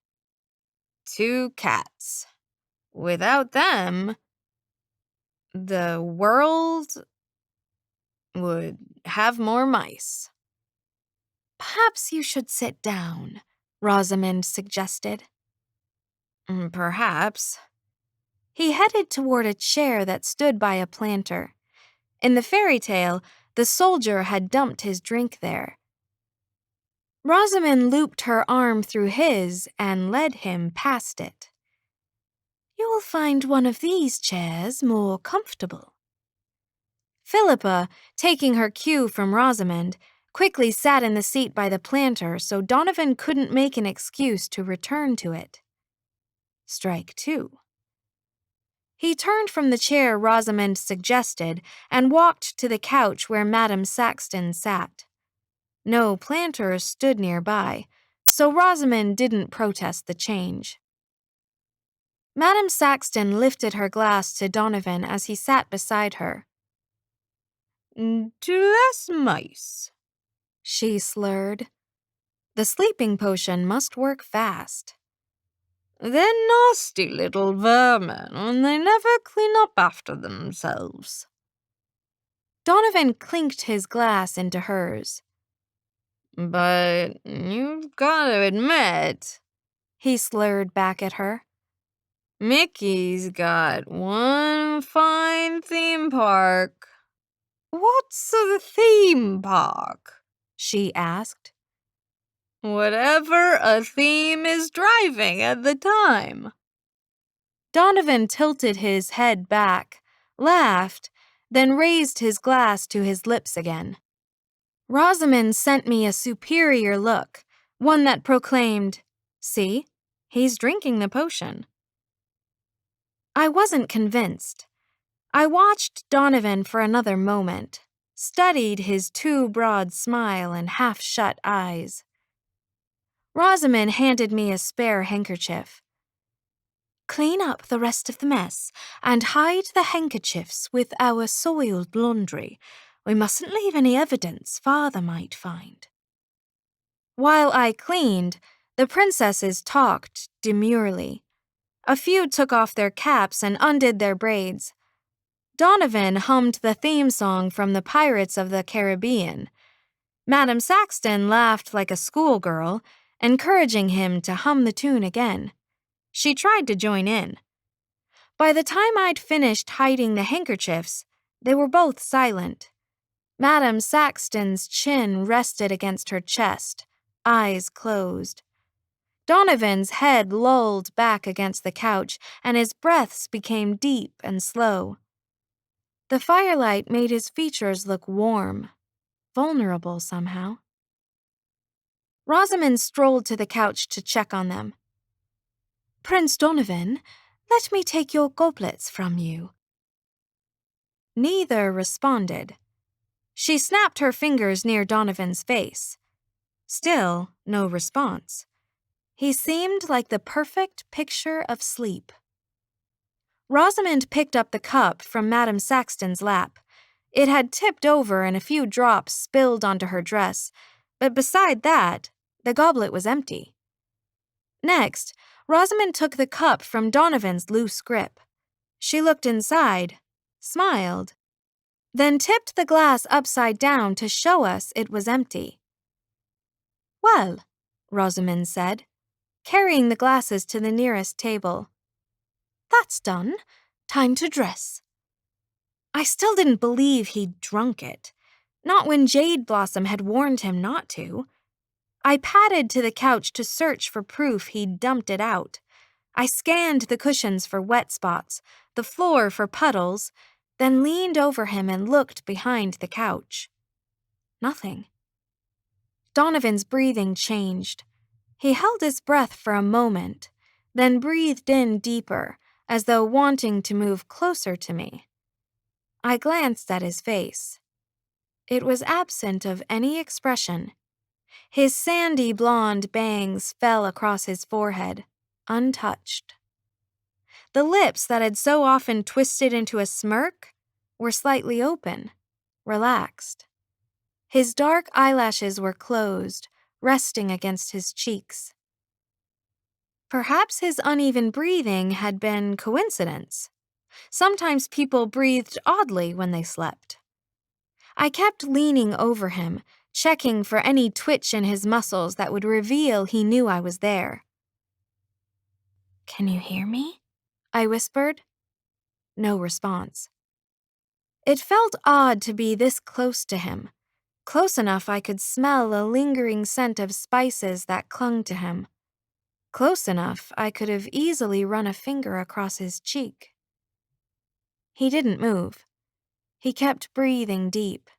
2 cats. Without them, the world would have more mice. Perhaps you should sit down, Rosamond suggested. Perhaps. He headed toward a chair that stood by a planter. In the fairy tale, the soldier had dumped his drink there. Rosamond looped her arm through his and led him past it. You'll find one of these chairs more comfortable. Philippa, taking her cue from Rosamond, quickly sat in the seat by the planter so Donovan couldn't make an excuse to return to it. Strike two. He turned from the chair Rosamond suggested and walked to the couch where Madame Saxton sat. No planters stood nearby, so Rosamond didn't protest the change. Madame Saxton lifted her glass to Donovan as he sat beside her. To less mice, she slurred. The sleeping potion must work fast. They're nasty little vermin, and they never clean up after themselves. Donovan clinked his glass into hers. But you've got to admit, he slurred back at her. Mickey's got one fine theme park. What's a theme park? She asked. Whatever a theme is driving at the time. Donovan tilted his head back, laughed, then raised his glass to his lips again. Rosamond sent me a superior look, one that proclaimed, See, he's drinking the potion. I wasn't convinced. I watched Donovan for another moment, studied his too broad smile and half-shut eyes. Rosamond handed me a spare handkerchief. Clean up the rest of the mess and hide the handkerchiefs with our soiled laundry. We mustn't leave any evidence Father might find. While I cleaned, the princesses talked demurely. A few took off their caps and undid their braids. Donovan hummed the theme song from the Pirates of the Caribbean. Madame Saxton laughed like a schoolgirl, encouraging him to hum the tune again. She tried to join in. By the time I'd finished hiding the handkerchiefs, they were both silent. Madame Saxton's chin rested against her chest, eyes closed. Donovan's head lolled back against the couch, and his breaths became deep and slow. The firelight made his features look warm, vulnerable somehow. Rosamond strolled to the couch to check on them. "Prince Donovan, let me take your goblets from you." Neither responded. She snapped her fingers near Donovan's face. Still, no response. He seemed like the perfect picture of sleep. Rosamond picked up the cup from Madame Saxton's lap. It had tipped over and a few drops spilled onto her dress, but beside that, the goblet was empty. Next, Rosamond took the cup from Donovan's loose grip. She looked inside, smiled, then tipped the glass upside down to show us it was empty. "Well," Rosamond said, carrying the glasses to the nearest table. "That's done. Time to dress." I still didn't believe he'd drunk it, not when Jade Blossom had warned him not to. I padded to the couch to search for proof he'd dumped it out. I scanned the cushions for wet spots, the floor for puddles, then leaned over him and looked behind the couch. Nothing. Donovan's breathing changed. He held his breath for a moment, then breathed in deeper, as though wanting to move closer to me. I glanced at his face. It was absent of any expression. His sandy blonde bangs fell across his forehead, untouched. The lips that had so often twisted into a smirk were slightly open, relaxed. His dark eyelashes were closed, resting against his cheeks. Perhaps his uneven breathing had been coincidence. Sometimes people breathed oddly when they slept. I kept leaning over him, checking for any twitch in his muscles that would reveal he knew I was there. "Can you hear me?" I whispered. No response. It felt odd to be this close to him, close enough I could smell a lingering scent of spices that clung to him. Close enough I could have easily run a finger across his cheek. He didn't move. He kept breathing deep.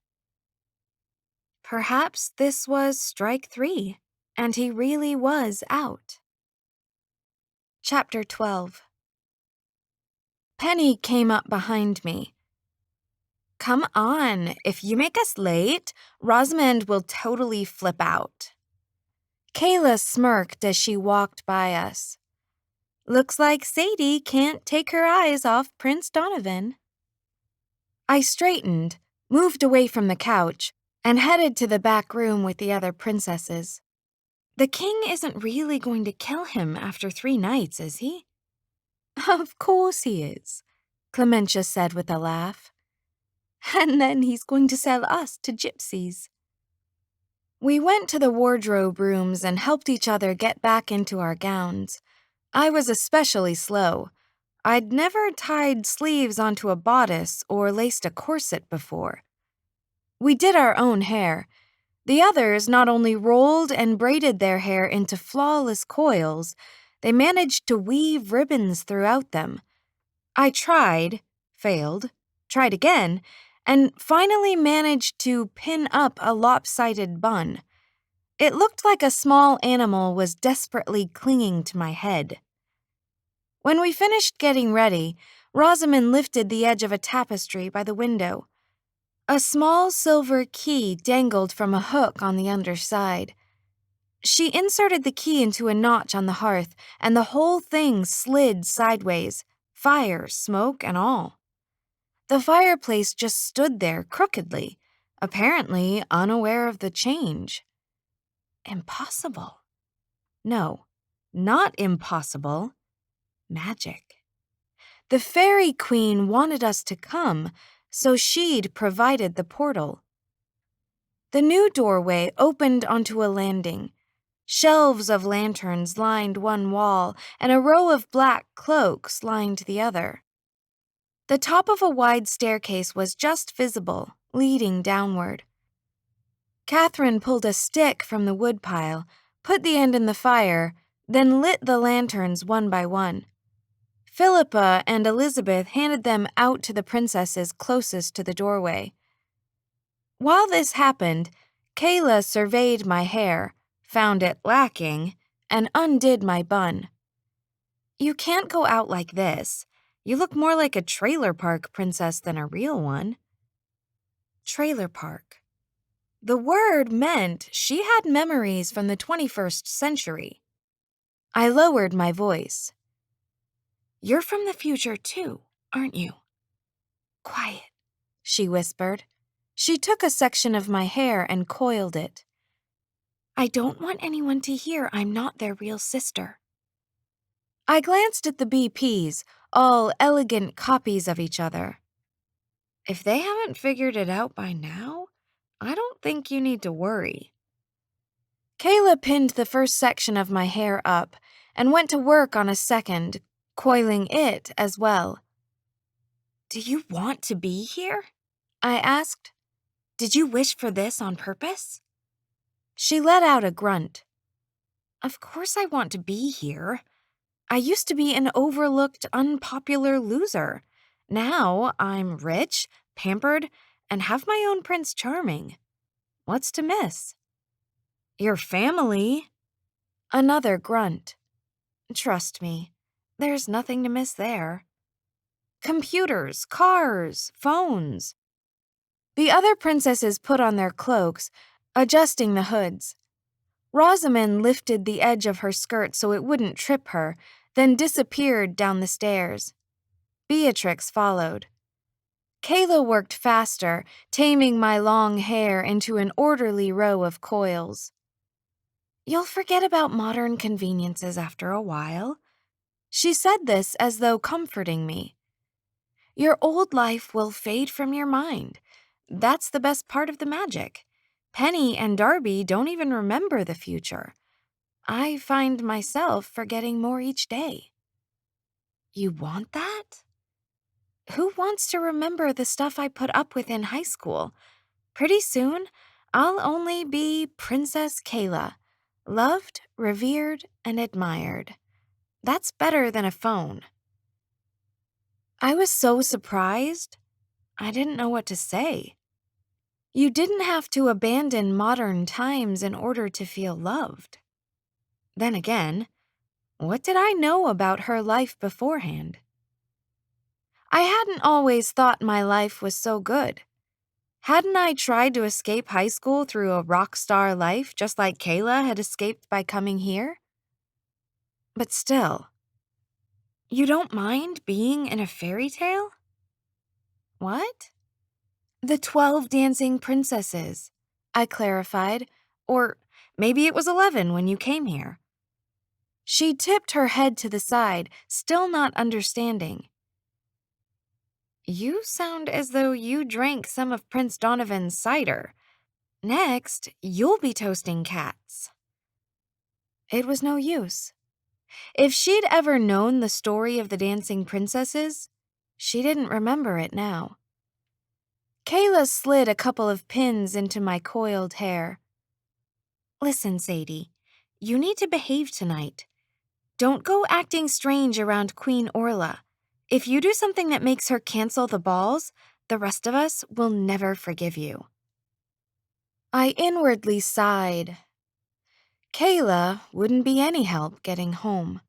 Perhaps this was strike 3, and he really was out. Chapter 12. Penny came up behind me. "Come on, if you make us late, Rosamond will totally flip out." Kayla smirked as she walked by us. "Looks like Sadie can't take her eyes off Prince Donovan." I straightened, moved away from the couch, and headed to the back room with the other princesses. "The king isn't really going to kill him after 3 nights, is he?" "Of course he is," Clementia said with a laugh. "And then he's going to sell us to gypsies." We went to the wardrobe rooms and helped each other get back into our gowns. I was especially slow. I'd never tied sleeves onto a bodice or laced a corset before. We did our own hair. The others not only rolled and braided their hair into flawless coils, they managed to weave ribbons throughout them. I tried, failed, tried again, and finally managed to pin up a lopsided bun. It looked like a small animal was desperately clinging to my head. When we finished getting ready, Rosamond lifted the edge of a tapestry by the window. A small silver key dangled from a hook on the underside. She inserted the key into a notch on the hearth, and the whole thing slid sideways, fire, smoke, and all. The fireplace just stood there crookedly, apparently unaware of the change. Impossible. No, not impossible. Magic. The fairy queen wanted us to come, so she'd provided the portal. The new doorway opened onto a landing. Shelves of lanterns lined one wall, and a row of black cloaks lined the other. The top of a wide staircase was just visible, leading downward. Catherine pulled a stick from the woodpile, put the end in the fire, then lit the lanterns one by one. Philippa and Elizabeth handed them out to the princesses closest to the doorway. While this happened, Kayla surveyed my hair, found it lacking, and undid my bun. "You can't go out like this. You look more like a trailer park princess than a real one." Trailer park. The word meant she had memories from the 21st century. I lowered my voice. "You're from the future too, aren't you?" "Quiet," she whispered. She took a section of my hair and coiled it. "I don't want anyone to hear I'm not their real sister." I glanced at the BPs, all elegant copies of each other. If they haven't figured it out by now, I don't think you need to worry. Kayla pinned the first section of my hair up and went to work on a second, coiling it as well. "Do you want to be here?" I asked. "Did you wish for this on purpose?" She let out a grunt. "Of course I want to be here. I used to be an overlooked, unpopular loser. Now I'm rich, pampered, and have my own Prince Charming. What's to miss?" "Your family." Another grunt. "Trust me, there's nothing to miss there." "Computers, cars, phones." The other princesses put on their cloaks, adjusting the hoods. Rosamond lifted the edge of her skirt so it wouldn't trip her, then disappeared down the stairs. Beatrix followed. Kayla worked faster, taming my long hair into an orderly row of coils. "You'll forget about modern conveniences after a while." She said this as though comforting me. "Your old life will fade from your mind. That's the best part of the magic. Penny and Darby don't even remember the future. I find myself forgetting more each day." "You want that?" "Who wants to remember the stuff I put up with in high school? Pretty soon, I'll only be Princess Kayla, loved, revered, and admired. That's better than a phone." I was so surprised, I didn't know what to say. You didn't have to abandon modern times in order to feel loved. Then again, what did I know about her life beforehand? I hadn't always thought my life was so good. Hadn't I tried to escape high school through a rock star life just like Kayla had escaped by coming here? But still, you don't mind being in a fairy tale? What? "The 12 dancing princesses," I clarified, "or maybe it was 11 when you came here." She tipped her head to the side, still not understanding. "You sound as though you drank some of Prince Donovan's cider. Next, you'll be toasting cats." It was no use. If she'd ever known the story of the dancing princesses, she didn't remember it now. Kayla slid a couple of pins into my coiled hair. "Listen, Sadie, you need to behave tonight. Don't go acting strange around Queen Orla. If you do something that makes her cancel the balls, the rest of us will never forgive you." I inwardly sighed. Kayla wouldn't be any help getting home.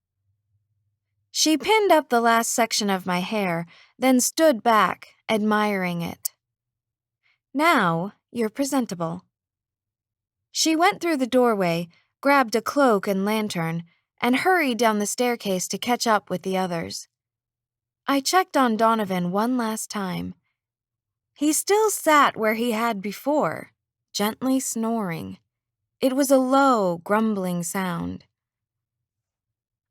She pinned up the last section of my hair, then stood back, admiring it. "Now you're presentable." She went through the doorway, grabbed a cloak and lantern, and hurried down the staircase to catch up with the others. I checked on Donovan one last time. He still sat where he had before, gently snoring. It was a low, grumbling sound.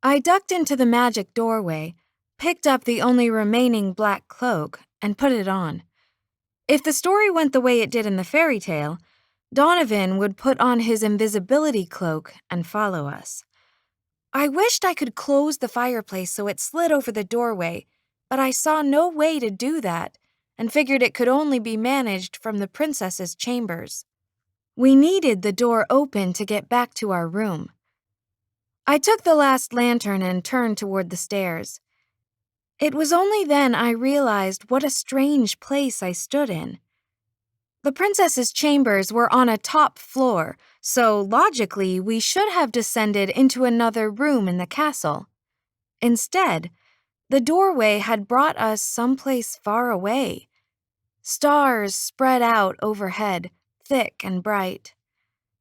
I ducked into the magic doorway, picked up the only remaining black cloak, and put it on. If the story went the way it did in the fairy tale, Donovan would put on his invisibility cloak and follow us. I wished I could close the fireplace so it slid over the doorway, but I saw no way to do that and figured it could only be managed from the princess's chambers. We needed the door open to get back to our room. I took the last lantern and turned toward the stairs. It was only then I realized what a strange place I stood in. The princess's chambers were on a top floor, so logically we should have descended into another room in the castle. Instead, the doorway had brought us someplace far away. Stars spread out overhead, thick and bright.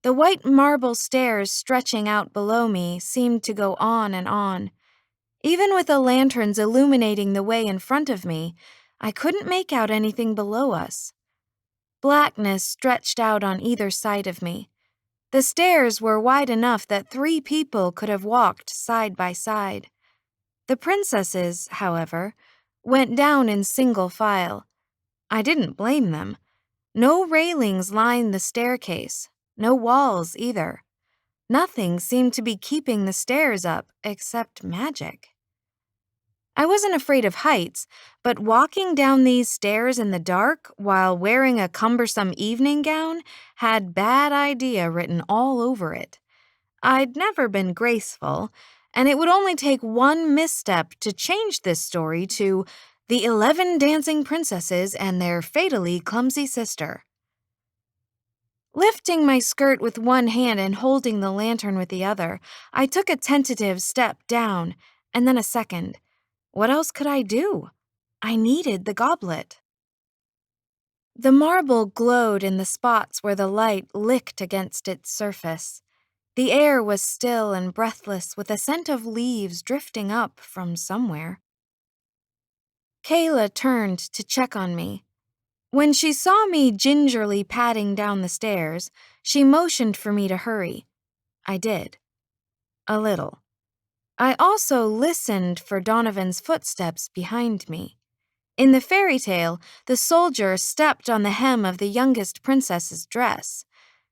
The white marble stairs stretching out below me seemed to go on and on. Even with the lanterns illuminating the way in front of me, I couldn't make out anything below us. Blackness stretched out on either side of me. The stairs were wide enough that 3 people could have walked side by side. The princesses, however, went down in single file. I didn't blame them. No railings lined the staircase, no walls either. Nothing seemed to be keeping the stairs up except magic. I wasn't afraid of heights, but walking down these stairs in the dark while wearing a cumbersome evening gown had bad idea written all over it. I'd never been graceful, and it would only take one misstep to change this story to The 11 Dancing Princesses and Their Fatally Clumsy Sister. Lifting my skirt with one hand and holding the lantern with the other, I took a tentative step down, and then a second. What else could I do? I needed the goblet. The marble glowed in the spots where the light licked against its surface. The air was still and breathless with a scent of leaves drifting up from somewhere. Kayla turned to check on me. When she saw me gingerly padding down the stairs, she motioned for me to hurry. I did. A little. I also listened for Donovan's footsteps behind me. In the fairy tale, the soldier stepped on the hem of the youngest princess's dress.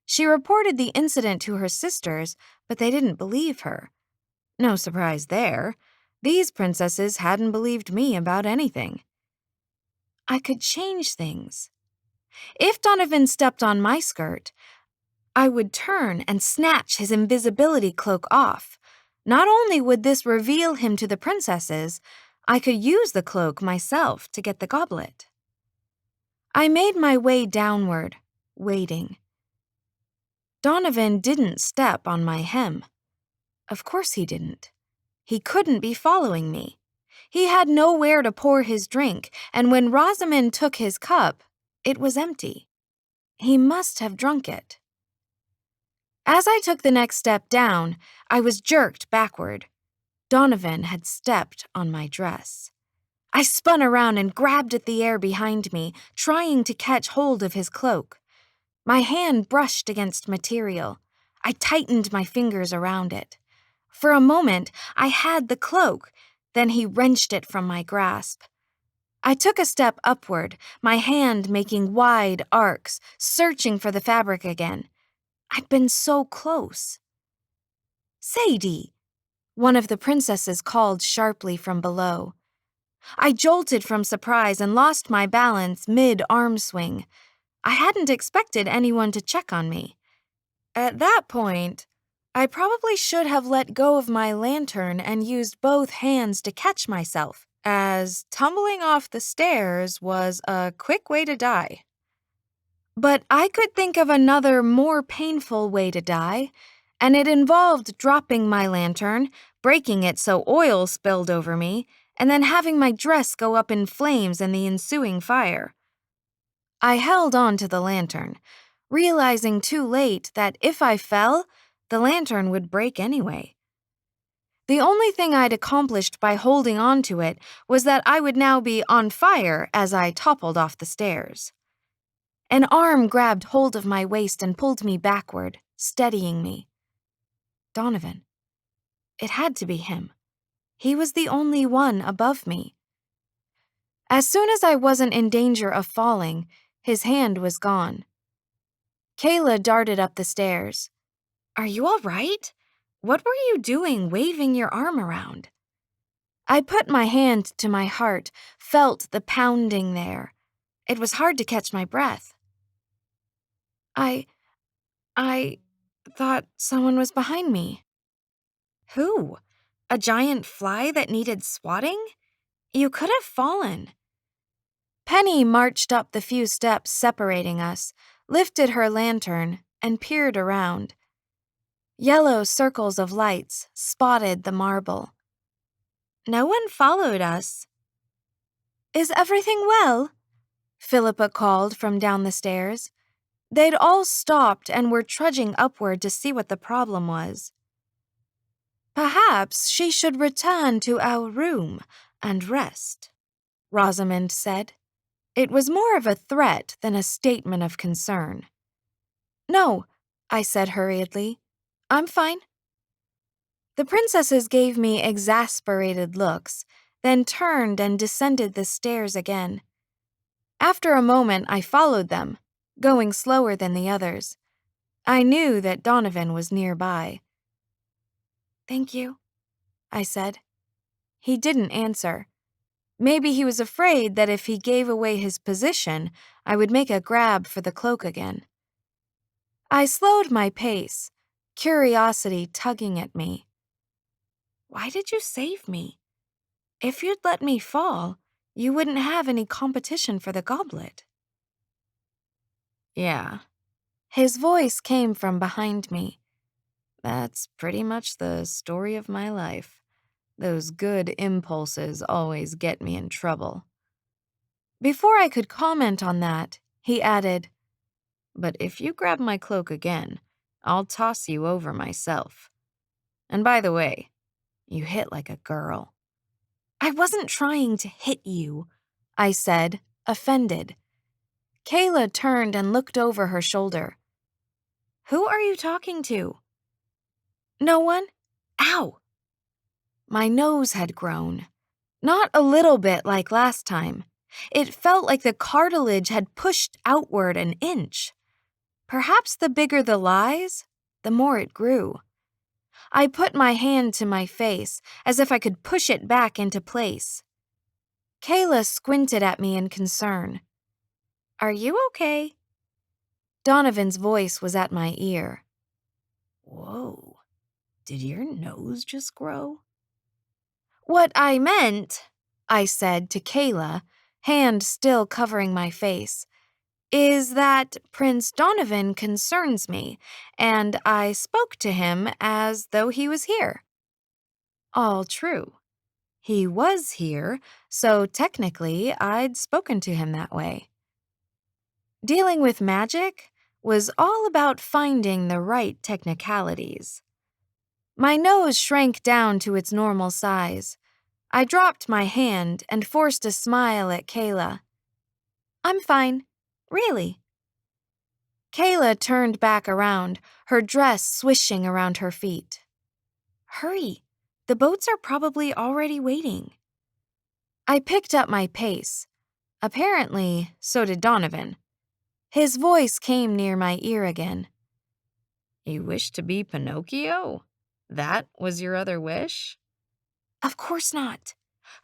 She reported the incident to her sisters, but they didn't believe her. No surprise there. These princesses hadn't believed me about anything. I could change things. If Donovan stepped on my skirt, I would turn and snatch his invisibility cloak off. Not only would this reveal him to the princesses, I could use the cloak myself to get the goblet. I made my way downward, waiting. Donovan didn't step on my hem. Of course he didn't. He couldn't be following me. He had nowhere to pour his drink, and when Rosamond took his cup, it was empty. He must have drunk it. As I took the next step down, I was jerked backward. Donovan had stepped on my dress. I spun around and grabbed at the air behind me, trying to catch hold of his cloak. My hand brushed against material. I tightened my fingers around it. For a moment, I had the cloak, then he wrenched it from my grasp. I took a step upward, my hand making wide arcs, searching for the fabric again. I'd been so close. "Sadie!" one of the princesses called sharply from below. I jolted from surprise and lost my balance mid-arm swing. I hadn't expected anyone to check on me. At that point, I probably should have let go of my lantern and used both hands to catch myself, as tumbling off the stairs was a quick way to die. But I could think of another, more painful way to die, and it involved dropping my lantern, breaking it so oil spilled over me, and then having my dress go up in flames in the ensuing fire. I held on to the lantern, realizing too late that if I fell, the lantern would break anyway. The only thing I'd accomplished by holding on to it was that I would now be on fire as I toppled off the stairs. An arm grabbed hold of my waist and pulled me backward, steadying me. Donovan. It had to be him. He was the only one above me. As soon as I wasn't in danger of falling, his hand was gone. Kayla darted up the stairs. "Are you all right? What were you doing waving your arm around?" I put my hand to my heart, felt the pounding there. It was hard to catch my breath. I thought someone was behind me. Who? A giant fly that needed swatting? You could have fallen. Penny marched up the few steps separating us, lifted her lantern, and peered around. Yellow circles of lights spotted the marble. No one followed us. Is everything well? Philippa called from down the stairs. They'd all stopped and were trudging upward to see what the problem was. Perhaps she should return to our room and rest, Rosamond said. It was more of a threat than a statement of concern. No, I said hurriedly. I'm fine. The princesses gave me exasperated looks, then turned and descended the stairs again. After a moment, I followed them, going slower than the others. I knew that Donovan was nearby. Thank you, I said. He didn't answer. Maybe he was afraid that if he gave away his position, I would make a grab for the cloak again. I slowed my pace, curiosity tugging at me. Why did you save me? If you'd let me fall, you wouldn't have any competition for the goblet. Yeah. His voice came from behind me. That's pretty much the story of my life. Those good impulses always get me in trouble. Before I could comment on that, he added, But if you grab my cloak again, I'll toss you over myself. And by the way, you hit like a girl. I wasn't trying to hit you, I said, offended. Kayla turned and looked over her shoulder. Who are you talking to? No one. Ow! My nose had grown. Not a little bit like last time. It felt like the cartilage had pushed outward an inch. Perhaps the bigger the lies, the more it grew. I put my hand to my face, as if I could push it back into place. Kayla squinted at me in concern. Are you okay? Donovan's voice was at my ear. Whoa, did your nose just grow? What I meant, I said to Kayla, hand still covering my face, is that Prince Donovan concerns me, and I spoke to him as though he was here. All true. He was here, so technically I'd spoken to him that way. Dealing with magic was all about finding the right technicalities. My nose shrank down to its normal size. I dropped my hand and forced a smile at Kayla. I'm fine. Really. Kayla turned back around, her dress swishing around her feet. Hurry. The boats are probably already waiting. I picked up my pace. Apparently, so did Donovan. His voice came near my ear again. You wish to be Pinocchio? That was your other wish? Of course not.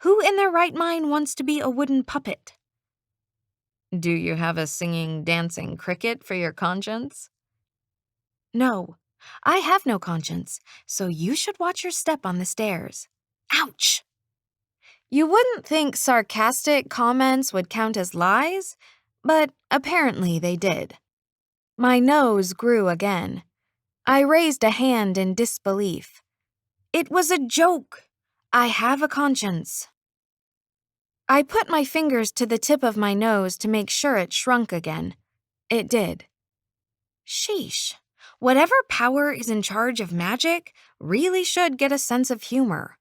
Who in their right mind wants to be a wooden puppet? Do you have a singing, dancing cricket for your conscience? No, I have no conscience, so you should watch your step on the stairs. Ouch! You wouldn't think sarcastic comments would count as lies, but apparently they did. My nose grew again. I raised a hand in disbelief. It was a joke. I have a conscience. I put my fingers to the tip of my nose to make sure it shrunk again. It did. Sheesh. Whatever power is in charge of magic really should get a sense of humor.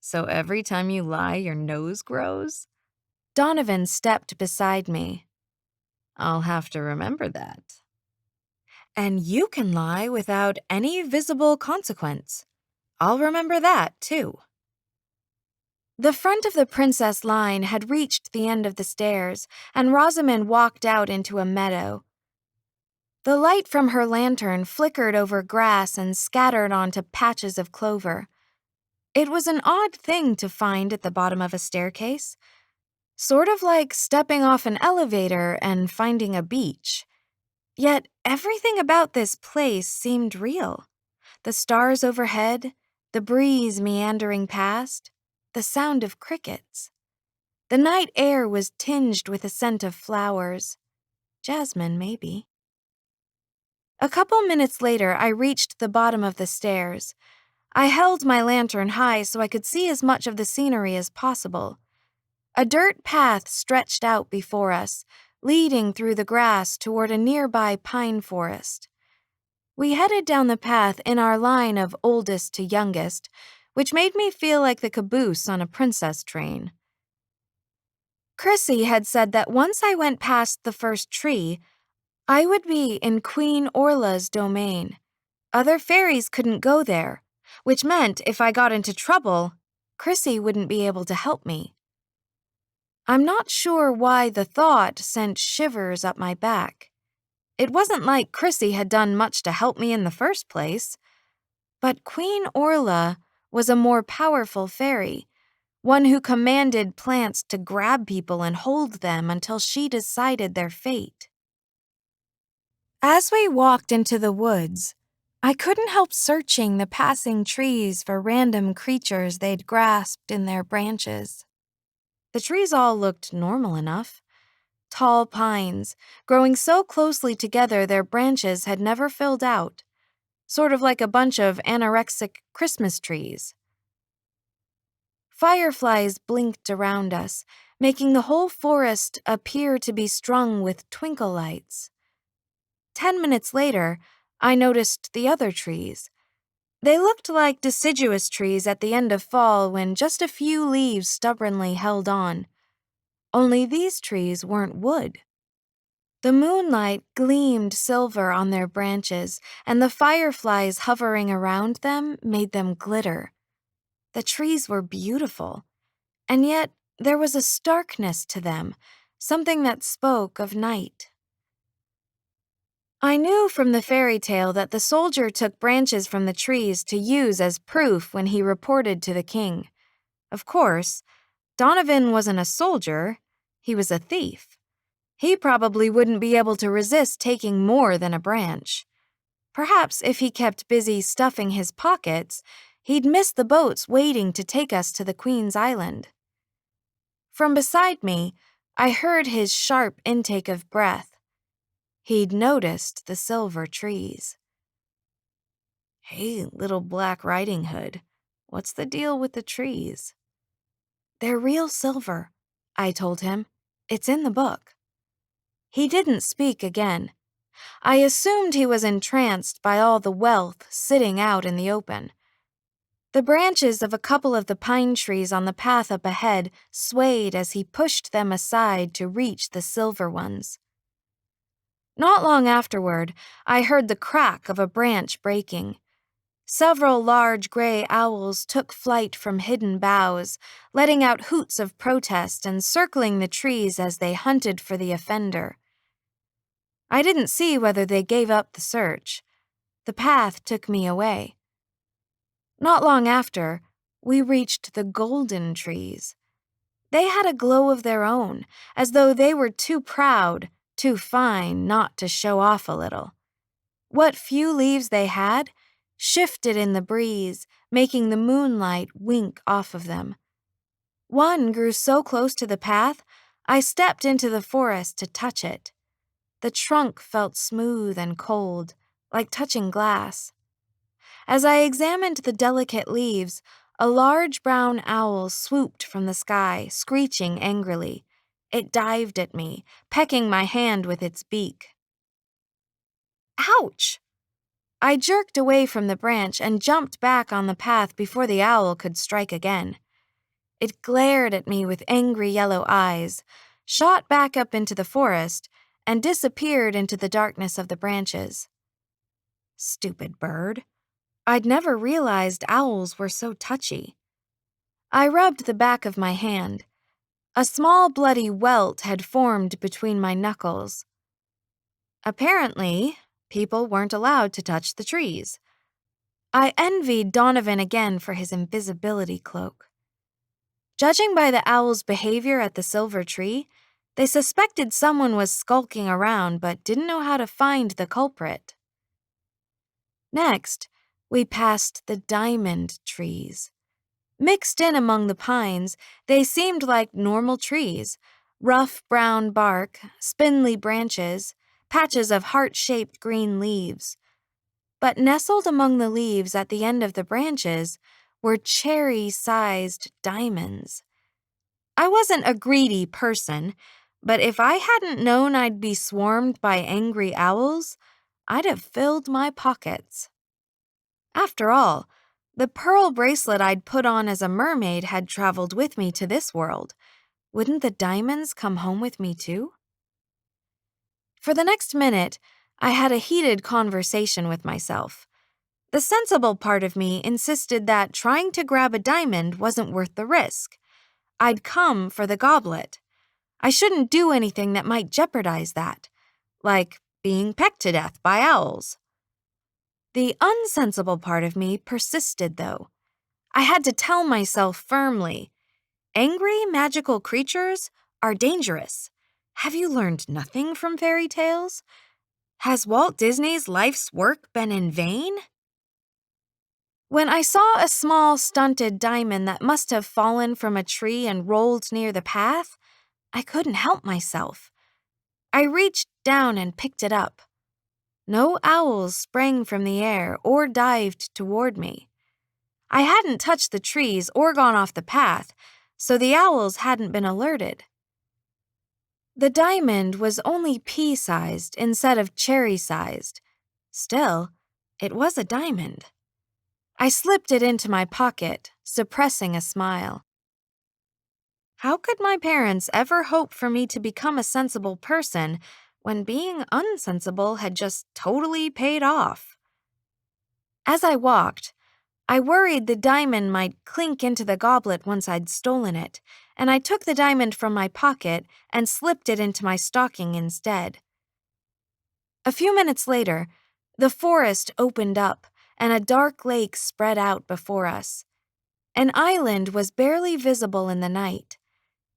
So every time you lie, your nose grows? Donovan stepped beside me. I'll have to remember that. And you can lie without any visible consequence. I'll remember that, too. The front of the princess line had reached the end of the stairs, and Rosamond walked out into a meadow. The light from her lantern flickered over grass and scattered onto patches of clover. It was an odd thing to find at the bottom of a staircase, sort of like stepping off an elevator and finding a beach. Yet everything about this place seemed real. The stars overhead, the breeze meandering past, the sound of crickets. The night air was tinged with a scent of flowers. Jasmine, maybe. A couple minutes later, I reached the bottom of the stairs. I held my lantern high so I could see as much of the scenery as possible. A dirt path stretched out before us, leading through the grass toward a nearby pine forest. We headed down the path in our line of oldest to youngest, which made me feel like the caboose on a princess train. Chrissy had said that once I went past the first tree, I would be in Queen Orla's domain. Other fairies couldn't go there, which meant if I got into trouble, Chrissy wouldn't be able to help me. I'm not sure why the thought sent shivers up my back. It wasn't like Chrissy had done much to help me in the first place. But Queen Orla was a more powerful fairy, one who commanded plants to grab people and hold them until she decided their fate. As we walked into the woods, I couldn't help searching the passing trees for random creatures they'd grasped in their branches. The trees all looked normal enough. Tall pines, growing so closely together their branches had never filled out, sort of like a bunch of anorexic Christmas trees. Fireflies blinked around us, making the whole forest appear to be strung with twinkle lights. 10 minutes later, I noticed the other trees. They looked like deciduous trees at the end of fall when just a few leaves stubbornly held on. Only these trees weren't wood. The moonlight gleamed silver on their branches, and the fireflies hovering around them made them glitter. The trees were beautiful, and yet there was a starkness to them, something that spoke of night. I knew from the fairy tale that the soldier took branches from the trees to use as proof when he reported to the king. Of course, Donovan wasn't a soldier, he was a thief. He probably wouldn't be able to resist taking more than a branch. Perhaps if he kept busy stuffing his pockets, he'd miss the boats waiting to take us to the Queen's Island. From beside me, I heard his sharp intake of breath. He'd noticed the silver trees. "Hey, little Black Riding Hood, what's the deal with the trees?" "They're real silver," I told him. "It's in the book." He didn't speak again. I assumed he was entranced by all the wealth sitting out in the open. The branches of a couple of the pine trees on the path up ahead swayed as he pushed them aside to reach the silver ones. Not long afterward, I heard the crack of a branch breaking. Several large gray owls took flight from hidden boughs, letting out hoots of protest and circling the trees as they hunted for the offender. I didn't see whether they gave up the search. The path took me away. Not long after, we reached the golden trees. They had a glow of their own, as though they were too proud, too fine not to show off a little. What few leaves they had shifted in the breeze, making the moonlight wink off of them. One grew so close to the path, I stepped into the forest to touch it. The trunk felt smooth and cold, like touching glass. As I examined the delicate leaves, a large brown owl swooped from the sky, screeching angrily. It dived at me, pecking my hand with its beak. Ouch! I jerked away from the branch and jumped back on the path before the owl could strike again. It glared at me with angry yellow eyes, shot back up into the forest, and disappeared into the darkness of the branches. Stupid bird. I'd never realized owls were so touchy. I rubbed the back of my hand. A small bloody welt had formed between my knuckles. Apparently, people weren't allowed to touch the trees. I envied Donovan again for his invisibility cloak. Judging by the owl's behavior at the silver tree, they suspected someone was skulking around but didn't know how to find the culprit. Next, we passed the diamond trees. Mixed in among the pines, they seemed like normal trees: rough brown bark, spindly branches, patches of heart-shaped green leaves. But nestled among the leaves at the end of the branches were cherry-sized diamonds. I wasn't a greedy person, but if I hadn't known I'd be swarmed by angry owls, I'd have filled my pockets. After all, the pearl bracelet I'd put on as a mermaid had traveled with me to this world. Wouldn't the diamonds come home with me too? For the next minute, I had a heated conversation with myself. The sensible part of me insisted that trying to grab a diamond wasn't worth the risk. I'd come for the goblet. I shouldn't do anything that might jeopardize that, like being pecked to death by owls. The unsensible part of me persisted, though. I had to tell myself firmly, angry magical creatures are dangerous. Have you learned nothing from fairy tales? Has Walt Disney's life's work been in vain? When I saw a small, stunted diamond that must have fallen from a tree and rolled near the path, I couldn't help myself. I reached down and picked it up. No owls sprang from the air or dived toward me. I hadn't touched the trees or gone off the path, so the owls hadn't been alerted. The diamond was only pea-sized instead of cherry-sized. Still, it was a diamond. I slipped it into my pocket, suppressing a smile. How could my parents ever hope for me to become a sensible person when being unsensible had just totally paid off? As I walked, I worried the diamond might clink into the goblet once I'd stolen it, and I took the diamond from my pocket and slipped it into my stocking instead. A few minutes later, the forest opened up and a dark lake spread out before us. An island was barely visible in the night.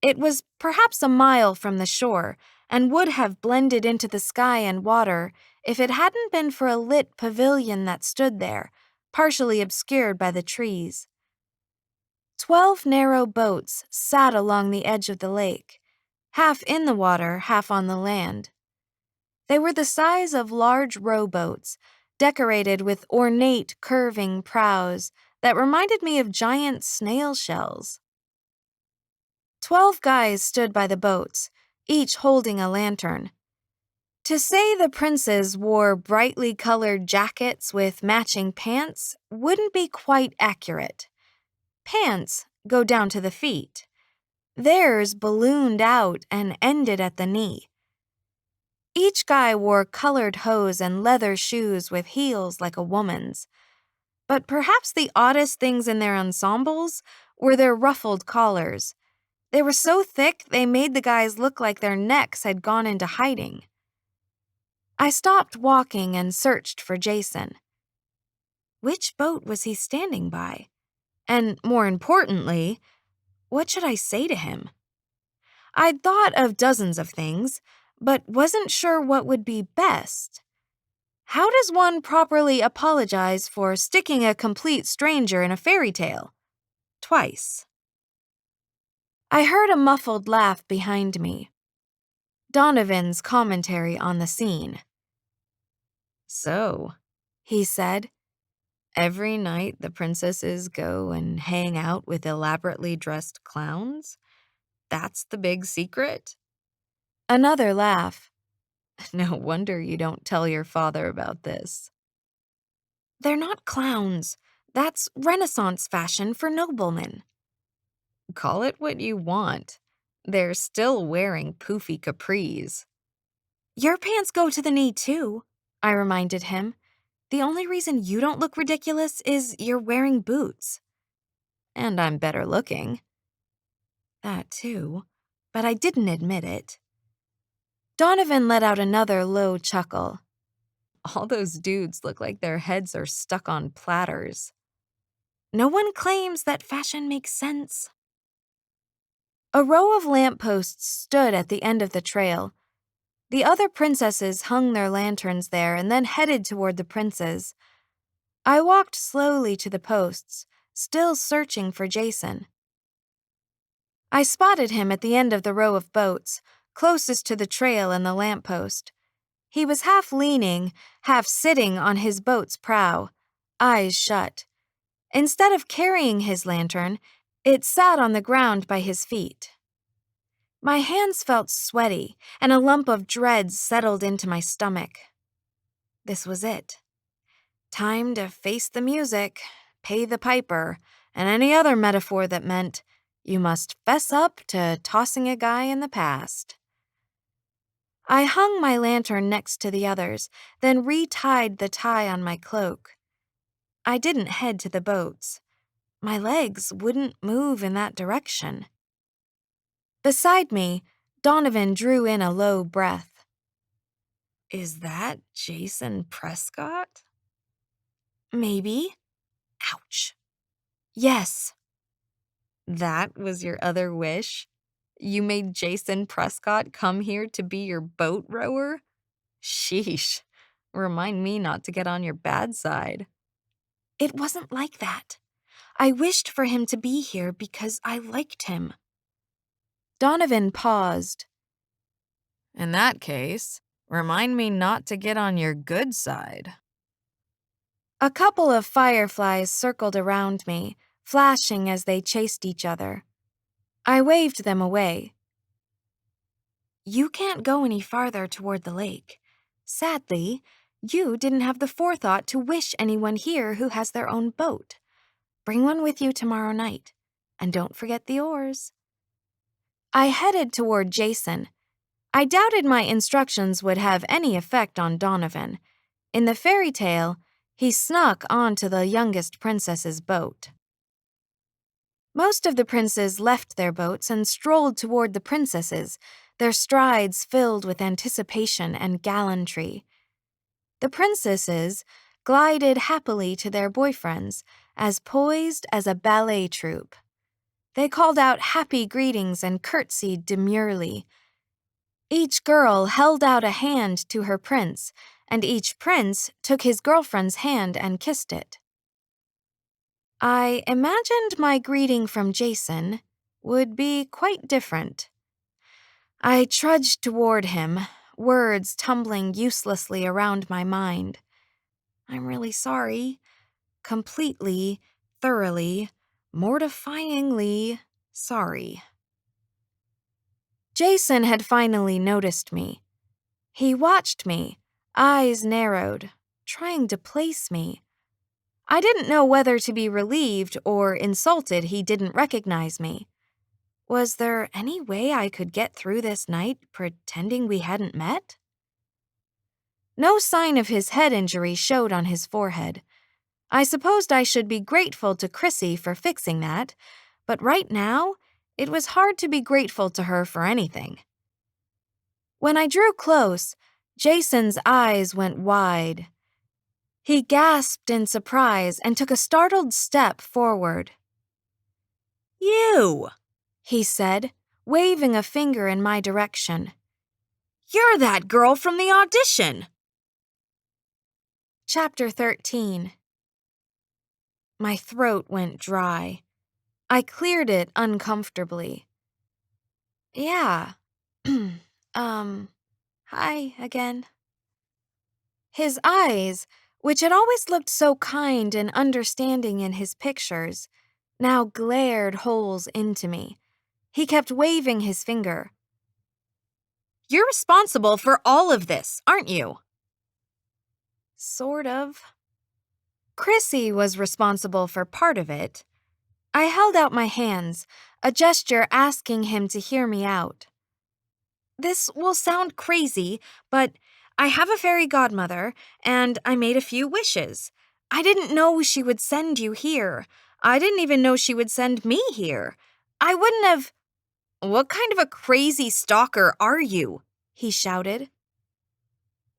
It was perhaps a mile from the shore and would have blended into the sky and water if it hadn't been for a lit pavilion that stood there, partially obscured by the trees. 12 narrow boats sat along the edge of the lake, half in the water, half on the land. They were the size of large rowboats, decorated with ornate, curving prows that reminded me of giant snail shells. 12 guys stood by the boats, each holding a lantern. To say the princes wore brightly colored jackets with matching pants wouldn't be quite accurate. Pants go down to the feet. Theirs ballooned out and ended at the knee. Each guy wore colored hose and leather shoes with heels like a woman's. But perhaps the oddest things in their ensembles were their ruffled collars. They were so thick they made the guys look like their necks had gone into hiding. I stopped walking and searched for Jason. Which boat was he standing by? And more importantly, what should I say to him? I'd thought of dozens of things, but wasn't sure what would be best. How does one properly apologize for sticking a complete stranger in a fairy tale? Twice. I heard a muffled laugh behind me. Donovan's commentary on the scene. "So," he said, "every night the princesses go and hang out with elaborately dressed clowns? That's the big secret?" Another laugh. "No wonder you don't tell your father about this." "They're not clowns. That's Renaissance fashion for noblemen." "Call it what you want. They're still wearing poofy capris." "Your pants go to the knee, too," I reminded him. "The only reason you don't look ridiculous is you're wearing boots." "And I'm better looking." That, too, but I didn't admit it. Donovan let out another low chuckle. "All those dudes look like their heads are stuck on platters." "No one claims that fashion makes sense." A row of lampposts stood at the end of the trail. The other princesses hung their lanterns there and then headed toward the princes. I walked slowly to the posts, still searching for Jason. I spotted him at the end of the row of boats, closest to the trail and the lamppost. He was half leaning, half sitting on his boat's prow, eyes shut. Instead of carrying his lantern, it sat on the ground by his feet. My hands felt sweaty, and a lump of dread settled into my stomach. This was it. Time to face the music, pay the piper, and any other metaphor that meant you must fess up to tossing a guy in the past. I hung my lantern next to the others, then retied the tie on my cloak. I didn't head to the boats. My legs wouldn't move in that direction. Beside me, Donovan drew in a low breath. Is that Jason Prescott? Maybe. Ouch. Yes. That was your other wish? You made Jason Prescott come here to be your boat rower? Sheesh. Remind me not to get on your bad side. It wasn't like that. I wished for him to be here because I liked him. Donovan paused. In that case, remind me not to get on your good side. A couple of fireflies circled around me, flashing as they chased each other. I waved them away. You can't go any farther toward the lake. Sadly, you didn't have the forethought to wish anyone here who has their own boat. Bring one with you tomorrow night, and don't forget the oars. I headed toward Jason. I doubted my instructions would have any effect on Donovan. In the fairy tale, he snuck onto the youngest princess's boat. Most of the princes left their boats and strolled toward the princesses, their strides filled with anticipation and gallantry. The princesses glided happily to their boyfriends, as poised as a ballet troupe. They called out happy greetings and curtsied demurely. Each girl held out a hand to her prince, and each prince took his girlfriend's hand and kissed it. I imagined my greeting from Jason would be quite different. I trudged toward him, words tumbling uselessly around my mind. I'm really sorry. Completely, thoroughly, mortifyingly sorry. Jason had finally noticed me. He watched me, eyes narrowed, trying to place me. I didn't know whether to be relieved or insulted he didn't recognize me. Was there any way I could get through this night pretending we hadn't met? No sign of his head injury showed on his forehead. I supposed I should be grateful to Chrissy for fixing that, but right now, it was hard to be grateful to her for anything. When I drew close, Jason's eyes went wide. He gasped in surprise and took a startled step forward. You! He said, waving a finger in my direction. You're that girl from the audition! Chapter 13. My throat went dry. I cleared it uncomfortably. Yeah. Hi again. His eyes, which had always looked so kind and understanding in his pictures, now glared holes into me. He kept waving his finger. You're responsible for all of this, aren't you? Sort of. Chrissy was responsible for part of it. I held out my hands, a gesture asking him to hear me out. This will sound crazy, but I have a fairy godmother, and I made a few wishes. I didn't know she would send you here. I didn't even know she would send me here. I wouldn't have... What kind of a crazy stalker are you? He shouted.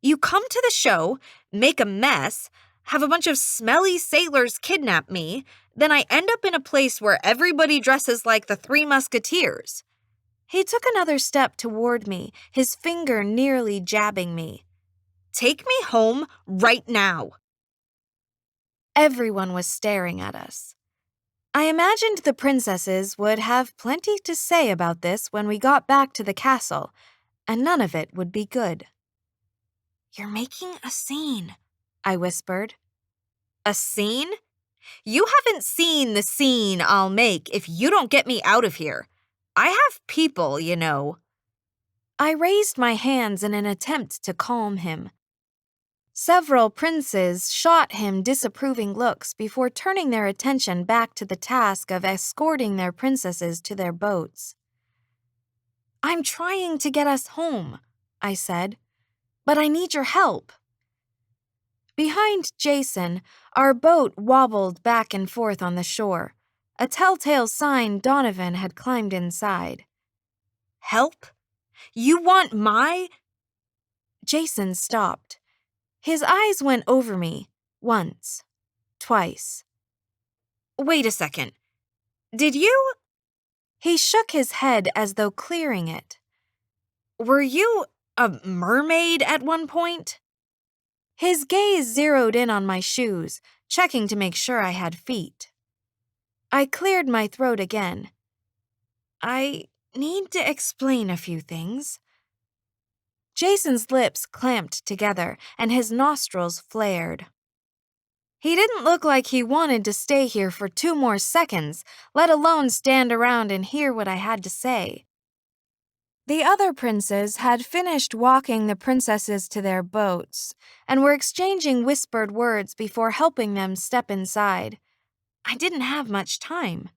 You come to the show, make a mess, have a bunch of smelly sailors kidnap me, then I end up in a place where everybody dresses like the Three Musketeers. He took another step toward me, his finger nearly jabbing me. Take me home right now. Everyone was staring at us. I imagined the princesses would have plenty to say about this when we got back to the castle, and none of it would be good. "You're making a scene," I whispered. "A scene? You haven't seen the scene I'll make if you don't get me out of here. I have people, you know." I raised my hands in an attempt to calm him. Several princes shot him disapproving looks before turning their attention back to the task of escorting their princesses to their boats. "I'm trying to get us home," I said, "but I need your help." Behind Jason, our boat wobbled back and forth on the shore, a telltale sign Donovan had climbed inside. "Help? You want my—" Jason stopped. His eyes went over me, once, twice. "Wait a second. Did you—" He shook his head as though clearing it. "Were you a mermaid at one point?" His gaze zeroed in on my shoes, checking to make sure I had feet. I cleared my throat again. I need to explain a few things. Jason's lips clamped together and his nostrils flared. He didn't look like he wanted to stay here for 2 more seconds, let alone stand around and hear what I had to say. The other princes had finished walking the princesses to their boats and were exchanging whispered words before helping them step inside. I didn't have much time.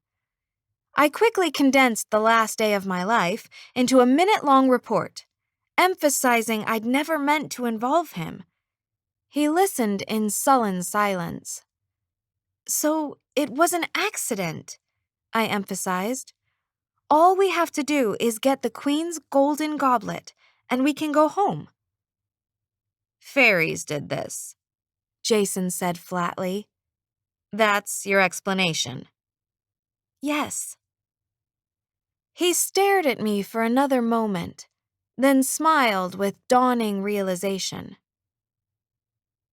I quickly condensed the last day of my life into a minute-long report, emphasizing I'd never meant to involve him. He listened in sullen silence. "So it was an accident," I emphasized. "All we have to do is get the Queen's golden goblet, and we can go home." "Fairies did this," Jason said flatly. "That's your explanation?" "Yes." He stared at me for another moment, then smiled with dawning realization.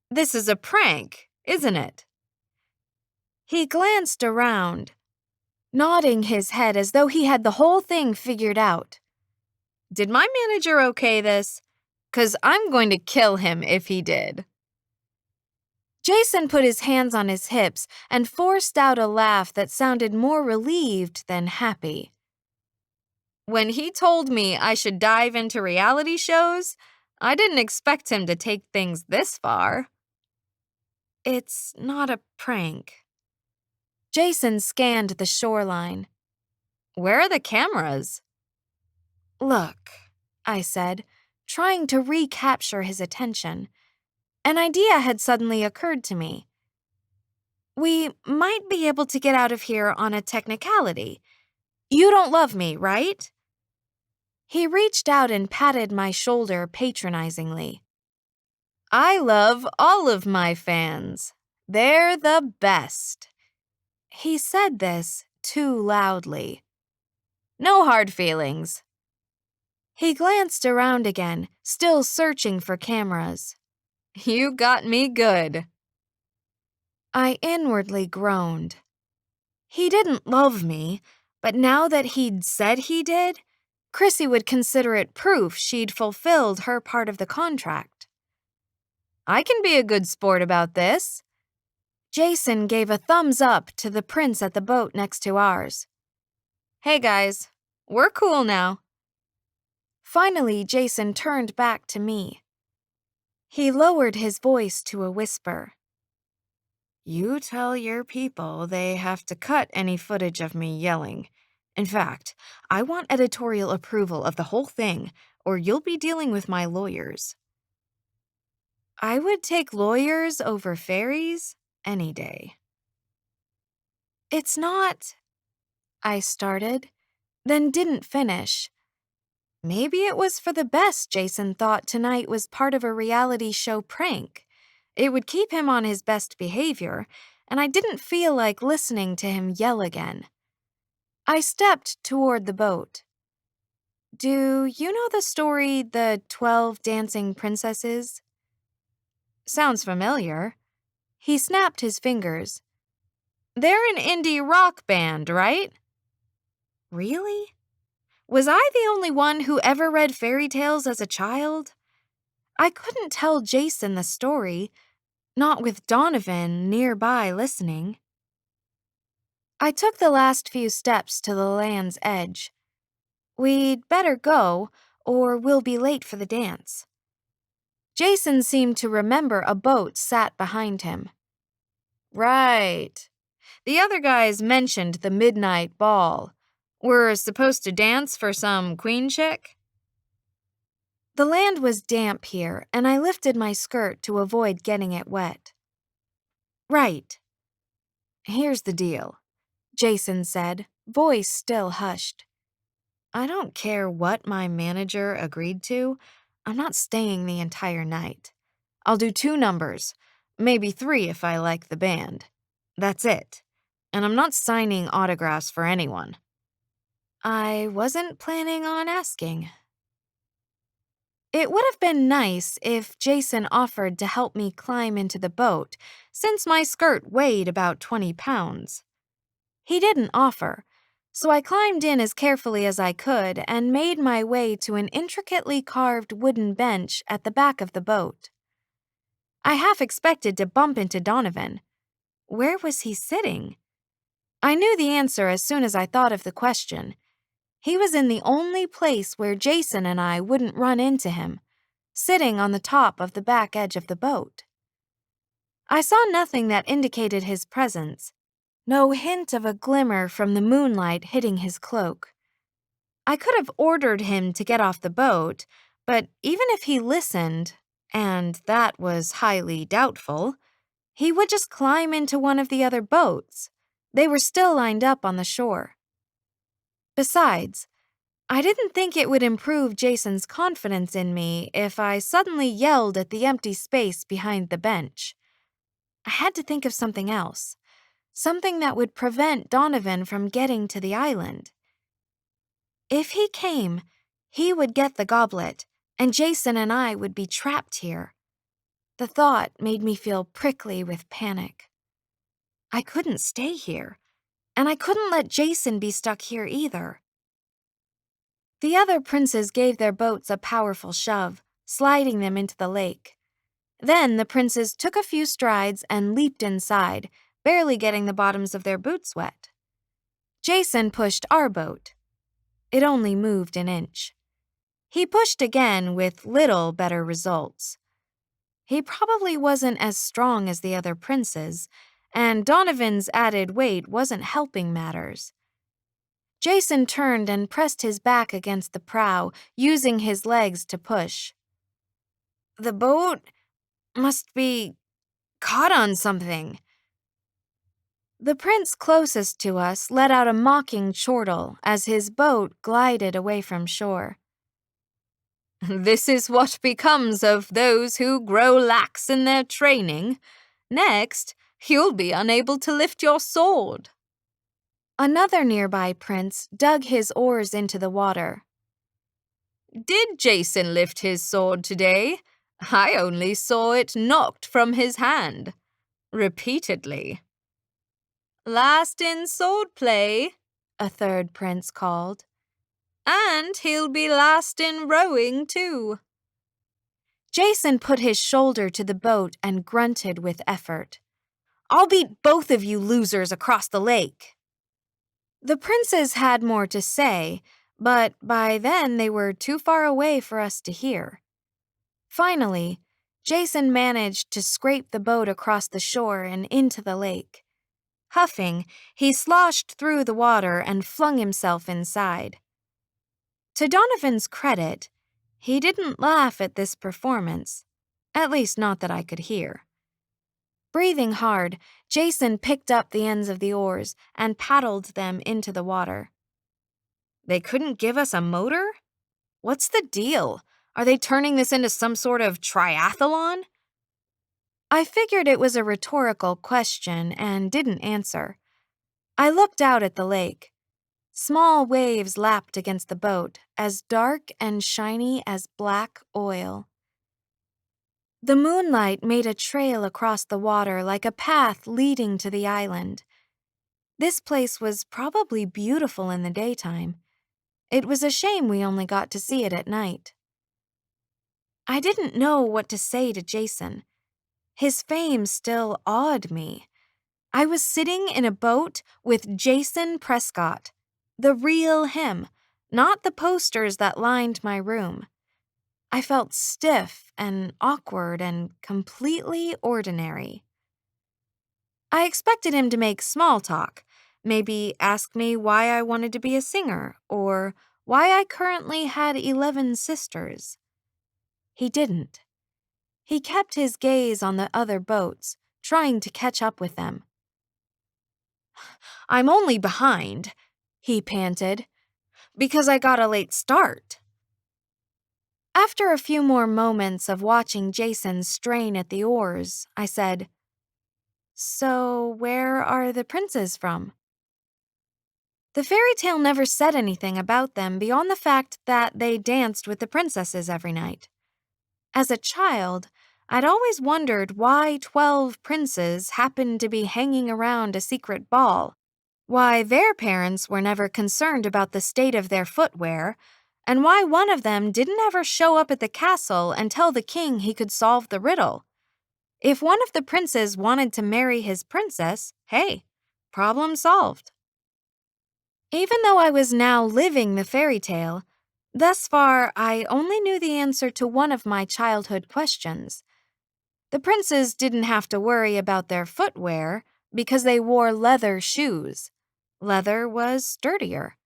"This is a prank, isn't it?" He glanced around, nodding his head as though he had the whole thing figured out. "Did my manager okay this? 'Cause I'm going to kill him if he did." Jason put his hands on his hips and forced out a laugh that sounded more relieved than happy. When he told me I should dive into reality shows, I didn't expect him to take things this far. "It's not a prank." Jason scanned the shoreline. "Where are the cameras?" "Look," I said, trying to recapture his attention. An idea had suddenly occurred to me. "We might be able to get out of here on a technicality. You don't love me, right?" He reached out and patted my shoulder patronizingly. "I love all of my fans. They're the best." He said this too loudly. "No hard feelings." He glanced around again, still searching for cameras. "You got me good." I inwardly groaned. He didn't love me, but now that he'd said he did, Chrissy would consider it proof she'd fulfilled her part of the contract. "I can be a good sport about this." Jason gave a thumbs up to the prince at the boat next to ours. "Hey guys, we're cool now." Finally, Jason turned back to me. He lowered his voice to a whisper. "You tell your people they have to cut any footage of me yelling. In fact, I want editorial approval of the whole thing, or you'll be dealing with my lawyers." I would take lawyers over fairies any day. "It's not," I started, then didn't finish. Maybe it was for the best Jason thought tonight was part of a reality show prank. It would keep him on his best behavior, and I didn't feel like listening to him yell again. I stepped toward the boat. "Do you know the story, The 12 Dancing Princesses?" "Sounds familiar." He snapped his fingers. They're an indie rock band, right? Really? Was I the only one who ever read fairy tales as a child? I couldn't tell Jason the story, not with Donovan nearby listening. I took the last few steps to the land's edge. We'd better go, or we'll be late for the dance. Jason seemed to remember a boat sat behind him. Right. The other guys mentioned the midnight ball. We're supposed to dance for some queen chick? The land was damp here, and I lifted my skirt to avoid getting it wet. Right. Here's the deal, Jason said, voice still hushed. I don't care what my manager agreed to. I'm not staying the entire night. I'll do 2 numbers, maybe 3 if I like the band. That's it. And I'm not signing autographs for anyone. I wasn't planning on asking. It would have been nice if Jason offered to help me climb into the boat, since my skirt weighed about 20 pounds. He didn't offer, so I climbed in as carefully as I could and made my way to an intricately carved wooden bench at the back of the boat. I half expected to bump into Donovan. Where was he sitting? I knew the answer as soon as I thought of the question. He was in the only place where Jason and I wouldn't run into him, sitting on the top of the back edge of the boat. I saw nothing that indicated his presence, no hint of a glimmer from the moonlight hitting his cloak. I could have ordered him to get off the boat, but even if he listened, and that was highly doubtful, he would just climb into one of the other boats. They were still lined up on the shore. Besides, I didn't think it would improve Jason's confidence in me if I suddenly yelled at the empty space behind the bench. I had to think of something else, something that would prevent Donovan from getting to the island. If he came, he would get the goblet, and Jason and I would be trapped here. The thought made me feel prickly with panic. I couldn't stay here, and I couldn't let Jason be stuck here either. The other princes gave their boats a powerful shove, sliding them into the lake. Then the princes took a few strides and leaped inside, barely getting the bottoms of their boots wet. Jason pushed our boat. It only moved an inch. He pushed again with little better results. He probably wasn't as strong as the other princes, and Donovan's added weight wasn't helping matters. Jason turned and pressed his back against the prow, using his legs to push. The boat must be caught on something. The prince closest to us let out a mocking chortle as his boat glided away from shore. This is what becomes of those who grow lax in their training. Next, you'll be unable to lift your sword. Another nearby prince dug his oars into the water. Did Jason lift his sword today? I only saw it knocked from his hand. Repeatedly. Last in swordplay, a third prince called. And he'll be last in rowing, too. Jason put his shoulder to the boat and grunted with effort. I'll beat both of you losers across the lake. The princes had more to say, but by then they were too far away for us to hear. Finally, Jason managed to scrape the boat across the shore and into the lake. Huffing, he sloshed through the water and flung himself inside. To Donovan's credit, he didn't laugh at this performance, at least not that I could hear. Breathing hard, Jason picked up the ends of the oars and paddled them into the water. They couldn't give us a motor? What's the deal? Are they turning this into some sort of triathlon? I figured it was a rhetorical question and didn't answer. I looked out at the lake. Small waves lapped against the boat, as dark and shiny as black oil. The moonlight made a trail across the water like a path leading to the island. This place was probably beautiful in the daytime. It was a shame we only got to see it at night. I didn't know what to say to Jason. His fame still awed me. I was sitting in a boat with Jason Prescott, the real him, not the posters that lined my room. I felt stiff and awkward and completely ordinary. I expected him to make small talk, maybe ask me why I wanted to be a singer or why I currently had 11 sisters. He didn't. He kept his gaze on the other boats, trying to catch up with them. "I'm only behind," he panted, "because I got a late start." After a few more moments of watching Jason strain at the oars, I said, "So where are the princes from?" The fairy tale never said anything about them beyond the fact that they danced with the princesses every night. As a child, I'd always wondered why 12 princes happened to be hanging around a secret ball, why their parents were never concerned about the state of their footwear, and why one of them didn't ever show up at the castle and tell the king he could solve the riddle. If one of the princes wanted to marry his princess, hey, problem solved. Even though I was now living the fairy tale, thus far I only knew the answer to one of my childhood questions. The princes didn't have to worry about their footwear because they wore leather shoes. Leather was sturdier.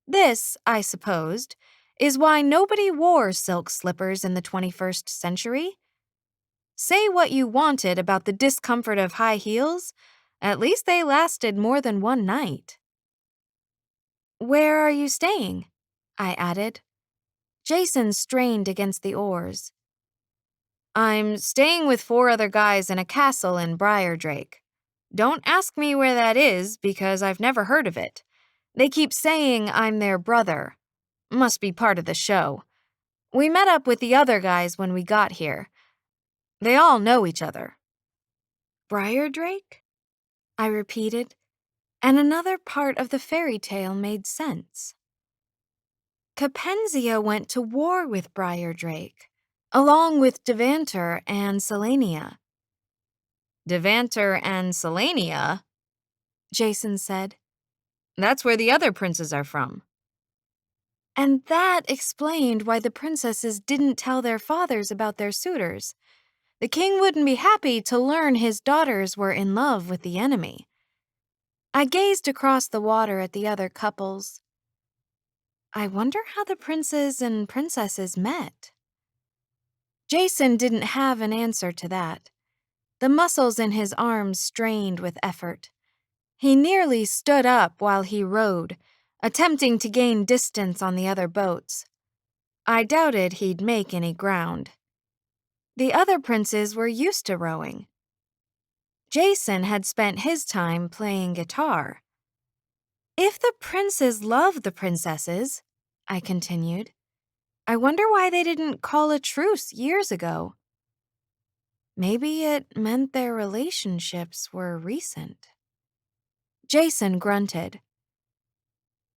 This, I supposed, is why nobody wore silk slippers in the 21st century. Say what you wanted about the discomfort of high heels, at least they lasted more than one night. "Where are you staying?" I added. Jason strained against the oars. "I'm staying with 4 other guys in a castle in Briardrake. Don't ask me where that is because I've never heard of it. They keep saying I'm their brother. Must be part of the show. We met up with the other guys when we got here. They all know each other." "Briardrake?" I repeated, and another part of the fairy tale made sense. Capenzia went to war with Briardrake, along with Devanter and Selenia. "Devanter and Selenia?" Jason said. "That's where the other princes are from." And that explained why the princesses didn't tell their fathers about their suitors. The king wouldn't be happy to learn his daughters were in love with the enemy. I gazed across the water at the other couples. I wonder how the princes and princesses met. Jason didn't have an answer to that. The muscles in his arms strained with effort. He nearly stood up while he rowed, attempting to gain distance on the other boats. I doubted he'd make any ground. The other princes were used to rowing. Jason had spent his time playing guitar. "If the princes love the princesses," I continued, "I wonder why they didn't call a truce years ago. Maybe it meant their relationships were recent." Jason grunted.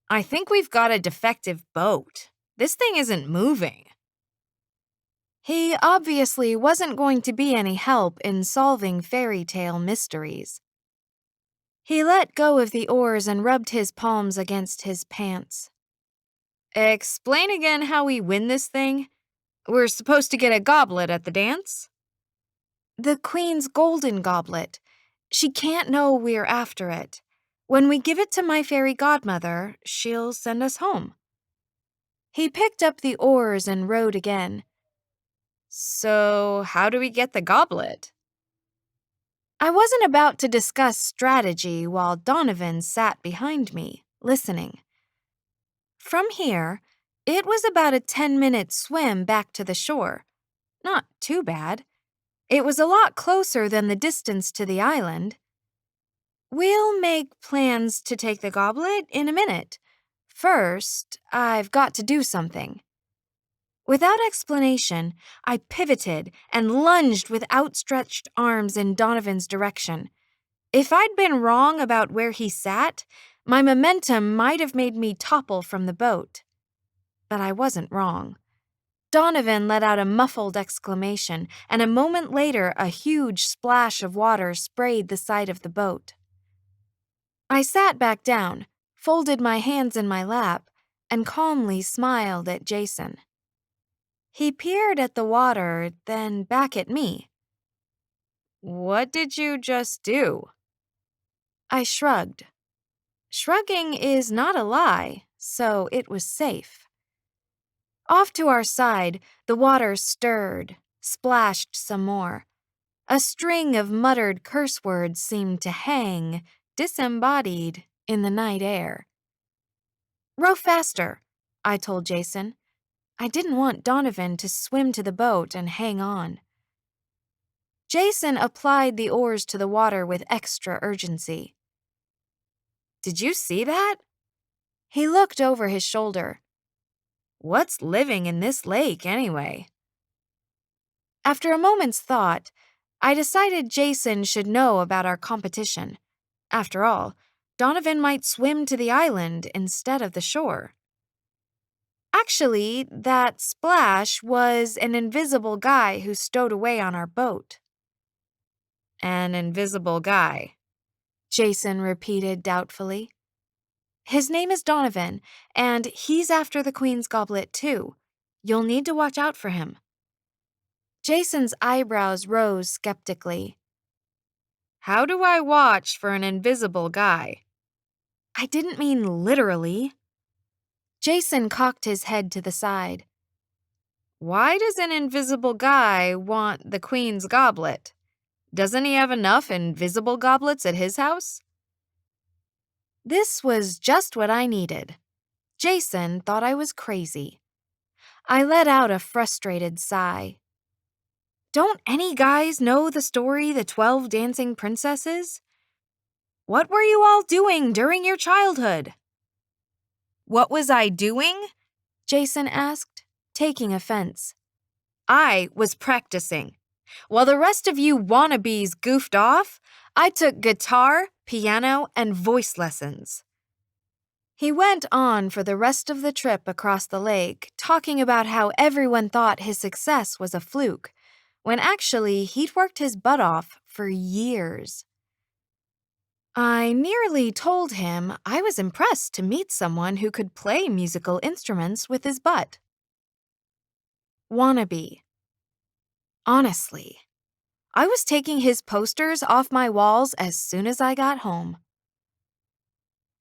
"I think we've got a defective boat. This thing isn't moving." He obviously wasn't going to be any help in solving fairy tale mysteries. He let go of the oars and rubbed his palms against his pants. "Explain again how we win this thing? We're supposed to get a goblet at the dance?" "The Queen's golden goblet. She can't know we're after it. When we give it to my fairy godmother, she'll send us home." He picked up the oars and rowed again. "So, how do we get the goblet?" I wasn't about to discuss strategy while Donovan sat behind me, listening. From here, it was about a 10-minute swim back to the shore. Not too bad. It was a lot closer than the distance to the island. "We'll make plans to take the goblet in a minute. First, I've got to do something." Without explanation, I pivoted and lunged with outstretched arms in Donovan's direction. If I'd been wrong about where he sat, my momentum might have made me topple from the boat. But I wasn't wrong. Donovan let out a muffled exclamation, and a moment later a huge splash of water sprayed the side of the boat. I sat back down, folded my hands in my lap, and calmly smiled at Jason. He peered at the water, then back at me. "What did you just do?" I shrugged. Shrugging is not a lie, so it was safe. Off to our side, the water stirred, splashed some more. A string of muttered curse words seemed to hang, disembodied, in the night air. "Row faster," I told Jason. I didn't want Donovan to swim to the boat and hang on. Jason applied the oars to the water with extra urgency. "Did you see that?" He looked over his shoulder. "What's living in this lake, anyway?" After a moment's thought, I decided Jason should know about our competition. After all, Donovan might swim to the island instead of the shore. Actually, that splash was an invisible guy who stowed away on our boat. "An invisible guy," Jason repeated doubtfully. "His name is Donovan, and he's after the Queen's goblet too. You'll need to watch out for him." Jason's eyebrows rose skeptically. "How do I watch for an invisible guy?" "I didn't mean literally." Jason cocked his head to the side. "Why does an invisible guy want the Queen's goblet? Doesn't he have enough invisible goblets at his house?" This was just what I needed. Jason thought I was crazy. I let out a frustrated sigh. Don't any guys know the story The 12 Dancing Princesses? What were you all doing during your childhood? "What was I doing?" Jason asked, taking offense. "I was practicing. While the rest of you wannabes goofed off, I took guitar, piano, and voice lessons." He went on for the rest of the trip across the lake, talking about how everyone thought his success was a fluke, when actually he'd worked his butt off for years. I nearly told him I was impressed to meet someone who could play musical instruments with his butt. Wannabe. Honestly, I was taking his posters off my walls as soon as I got home.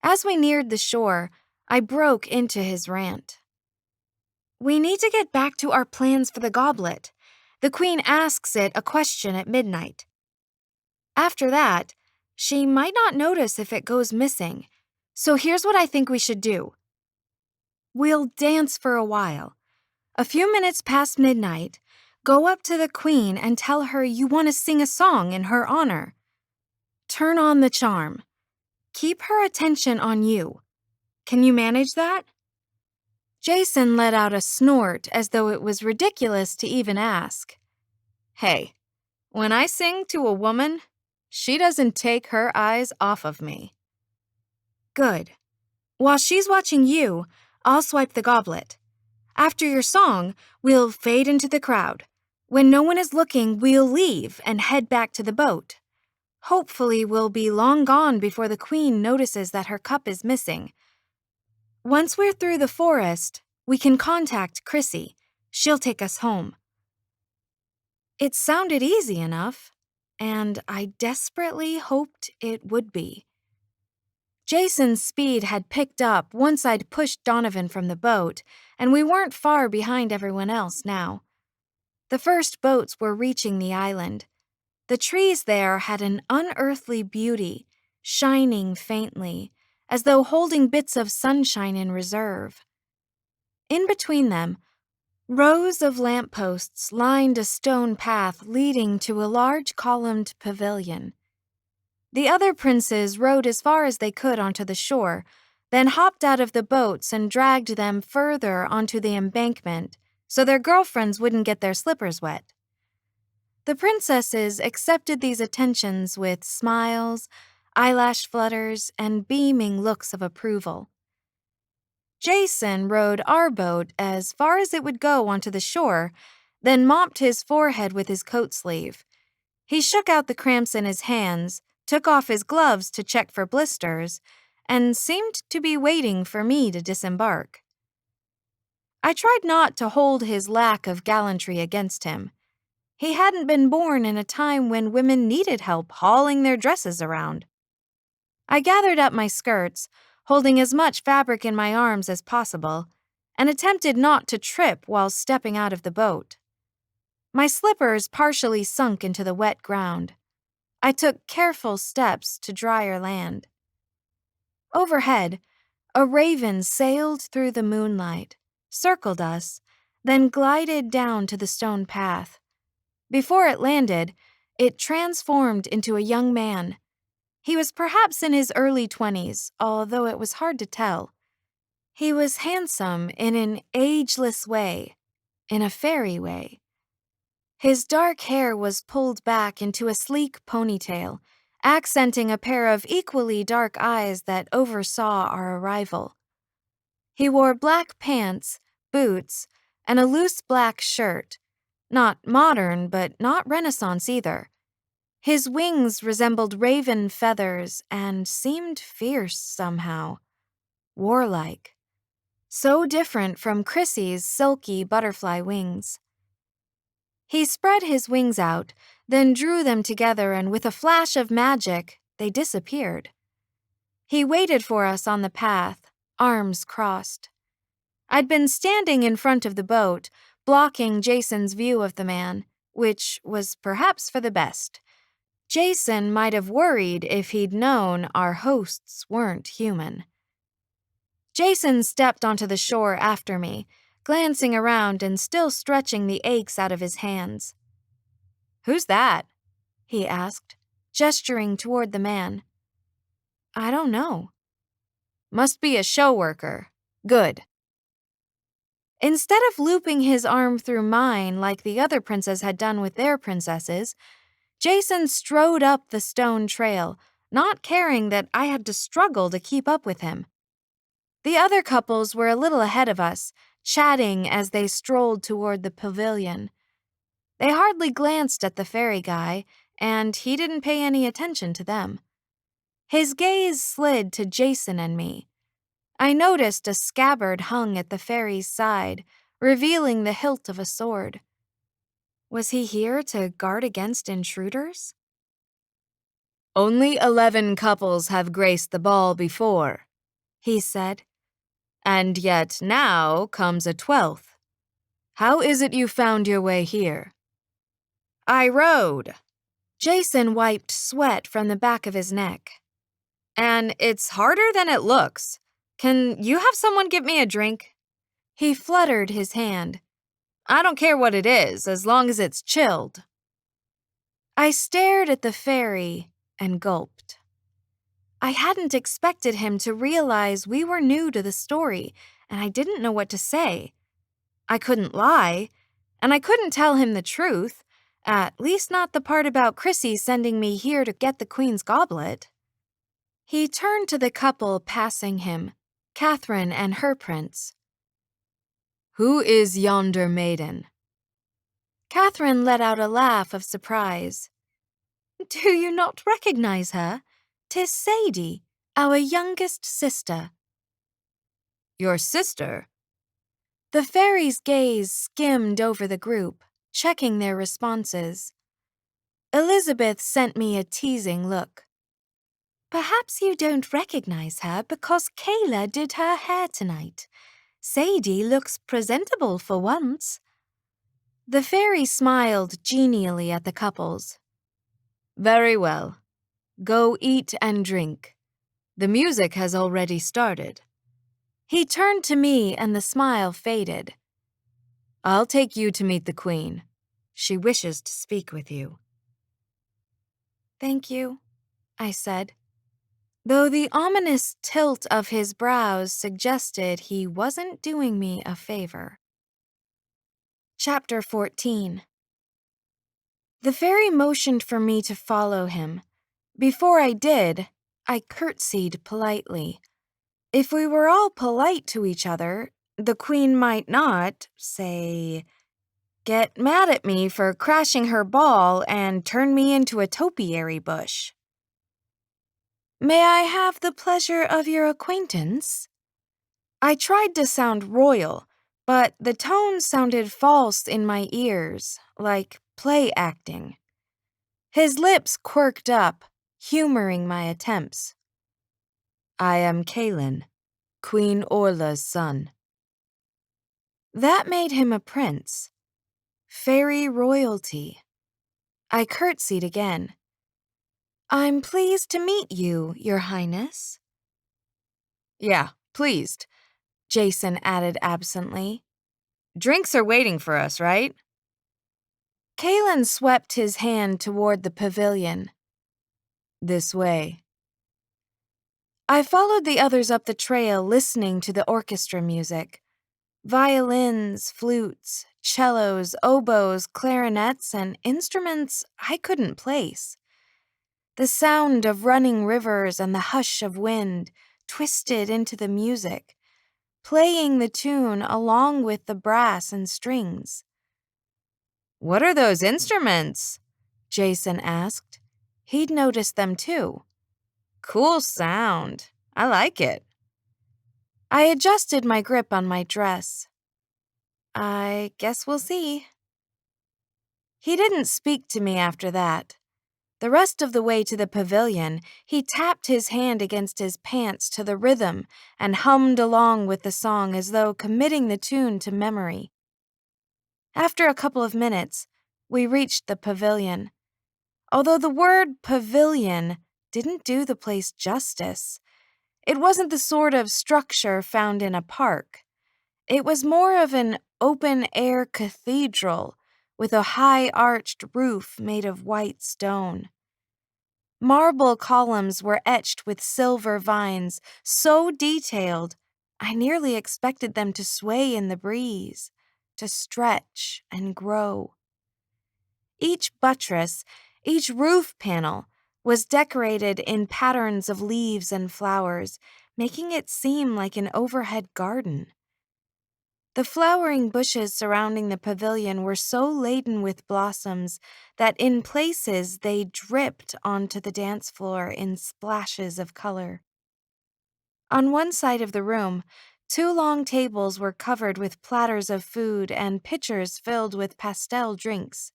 As we neared the shore, I broke into his rant. "We need to get back to our plans for the goblet. The Queen asks it a question at midnight. After that, she might not notice if it goes missing. So here's what I think we should do. We'll dance for a while. A few minutes past midnight, go up to the Queen and tell her you want to sing a song in her honor. Turn on the charm. Keep her attention on you. Can you manage that?" Jason let out a snort as though it was ridiculous to even ask. "Hey, when I sing to a woman, she doesn't take her eyes off of me." "Good. While she's watching you, I'll swipe the goblet. After your song, we'll fade into the crowd. When no one is looking, we'll leave and head back to the boat. Hopefully, we'll be long gone before the Queen notices that her cup is missing. Once we're through the forest, we can contact Chrissy. She'll take us home." It sounded easy enough, and I desperately hoped it would be. Jason's speed had picked up once I'd pushed Donovan from the boat, and we weren't far behind everyone else now. The first boats were reaching the island. The trees there had an unearthly beauty, shining faintly, as though holding bits of sunshine in reserve. In between them, rows of lampposts lined a stone path leading to a large columned pavilion. The other princes rowed as far as they could onto the shore, then hopped out of the boats and dragged them further onto the embankment so their girlfriends wouldn't get their slippers wet. The princesses accepted these attentions with smiles, eyelash flutters, and beaming looks of approval. Jason rowed our boat as far as it would go onto the shore, then mopped his forehead with his coat sleeve. He shook out the cramps in his hands, took off his gloves to check for blisters, and seemed to be waiting for me to disembark. I tried not to hold his lack of gallantry against him. He hadn't been born in a time when women needed help hauling their dresses around. I gathered up my skirts, holding as much fabric in my arms as possible, and attempted not to trip while stepping out of the boat. My slippers partially sunk into the wet ground. I took careful steps to drier land. Overhead, a raven sailed through the moonlight, circled us, then glided down to the stone path. Before it landed, it transformed into a young man. He was perhaps in his early 20s, although it was hard to tell. He was handsome in an ageless way, in a fairy way. His dark hair was pulled back into a sleek ponytail, accenting a pair of equally dark eyes that oversaw our arrival. He wore black pants, boots, and a loose black shirt. Not modern, but not Renaissance either. His wings resembled raven feathers and seemed fierce somehow, warlike. So different from Chrissy's silky butterfly wings. He spread his wings out, then drew them together, and with a flash of magic, they disappeared. He waited for us on the path, arms crossed. I'd been standing in front of the boat, blocking Jason's view of the man, which was perhaps for the best. Jason might have worried if he'd known our hosts weren't human. Jason stepped onto the shore after me, glancing around and still stretching the aches out of his hands. "Who's that?" he asked, gesturing toward the man. "I don't know." "Must be a show worker. Good." Instead of looping his arm through mine like the other princes had done with their princesses, Jason strode up the stone trail, not caring that I had to struggle to keep up with him. The other couples were a little ahead of us, chatting as they strolled toward the pavilion. They hardly glanced at the fairy guy, and he didn't pay any attention to them. His gaze slid to Jason and me. I noticed a scabbard hung at the fairy's side, revealing the hilt of a sword. Was he here to guard against intruders? "Only 11 couples have graced the ball before," he said. "And yet now comes a 12th. How is it you found your way here?" "I rowed." Jason wiped sweat from the back of his neck. "And it's harder than it looks. Can you have someone get me a drink?" He fluttered his hand. "I don't care what it is, as long as it's chilled." I stared at the fairy and gulped. I hadn't expected him to realize we were new to the story, and I didn't know what to say. I couldn't lie, and I couldn't tell him the truth, at least not the part about Chrissy sending me here to get the Queen's goblet. He turned to the couple passing him, Catherine and her prince. "Who is yonder maiden?" Catherine let out a laugh of surprise. "Do you not recognize her? 'Tis Sadie, our youngest sister." "Your sister?" The fairy's gaze skimmed over the group, checking their responses. Elizabeth sent me a teasing look. "Perhaps you don't recognize her because Kayla did her hair tonight. Sadie looks presentable for once." The fairy smiled genially at the couples. "Very well. Go eat and drink. The music has already started." He turned to me and the smile faded. "I'll take you to meet the Queen. She wishes to speak with you." "Thank you," I said, though the ominous tilt of his brows suggested he wasn't doing me a favor. Chapter 14. The fairy motioned for me to follow him. Before I did, I curtsied politely. If we were all polite to each other, the queen might not, say, get mad at me for crashing her ball and turn me into a topiary bush. May I have the pleasure of your acquaintance? I tried to sound royal, but the tone sounded false in my ears, like play acting. His lips quirked up, humoring my attempts. I am Kaelin, Queen Orla's son. That made him a prince. Fairy royalty. I curtsied again. I'm pleased to meet you, Your Highness. Yeah, pleased, Jason added absently. Drinks are waiting for us, right? Kaelin swept his hand toward the pavilion. This way. I followed the others up the trail, listening to the orchestra music. Violins, flutes, cellos, oboes, clarinets, and instruments I couldn't place. The sound of running rivers and the hush of wind twisted into the music, playing the tune along with the brass and strings. What are those instruments? Jason asked. He'd noticed them too. Cool sound. I like it. I adjusted my grip on my dress. I guess we'll see. He didn't speak to me after that. The rest of the way to the pavilion, he tapped his hand against his pants to the rhythm and hummed along with the song as though committing the tune to memory. After a couple of minutes, we reached the pavilion. Although the word pavilion didn't do the place justice, it wasn't the sort of structure found in a park. It was more of an open-air cathedral with a high-arched roof made of white stone. Marble columns were etched with silver vines, so detailed, I nearly expected them to sway in the breeze, to stretch and grow. Each buttress, each roof panel, was decorated in patterns of leaves and flowers, making it seem like an overhead garden. The flowering bushes surrounding the pavilion were so laden with blossoms that in places they dripped onto the dance floor in splashes of color. On one side of the room, 2 long tables were covered with platters of food and pitchers filled with pastel drinks.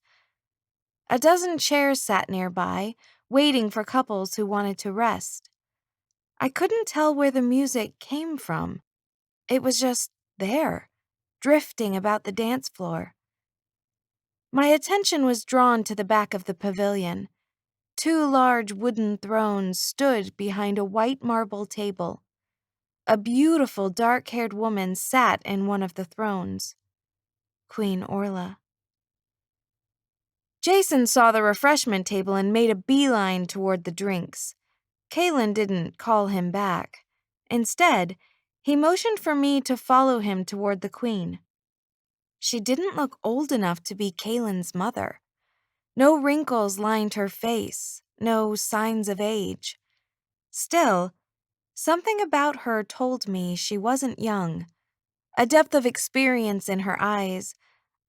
A dozen chairs sat nearby, waiting for couples who wanted to rest. I couldn't tell where the music came from. It was just there, drifting about the dance floor. My attention was drawn to the back of the pavilion. 2 large wooden thrones stood behind a white marble table. A beautiful dark-haired woman sat in one of the thrones. Queen Orla. Jason saw the refreshment table and made a beeline toward the drinks. Kaelin didn't call him back. Instead, he motioned for me to follow him toward the queen. She didn't look old enough to be Kaelin's mother. No wrinkles lined her face, no signs of age. Still, something about her told me she wasn't young. A depth of experience in her eyes,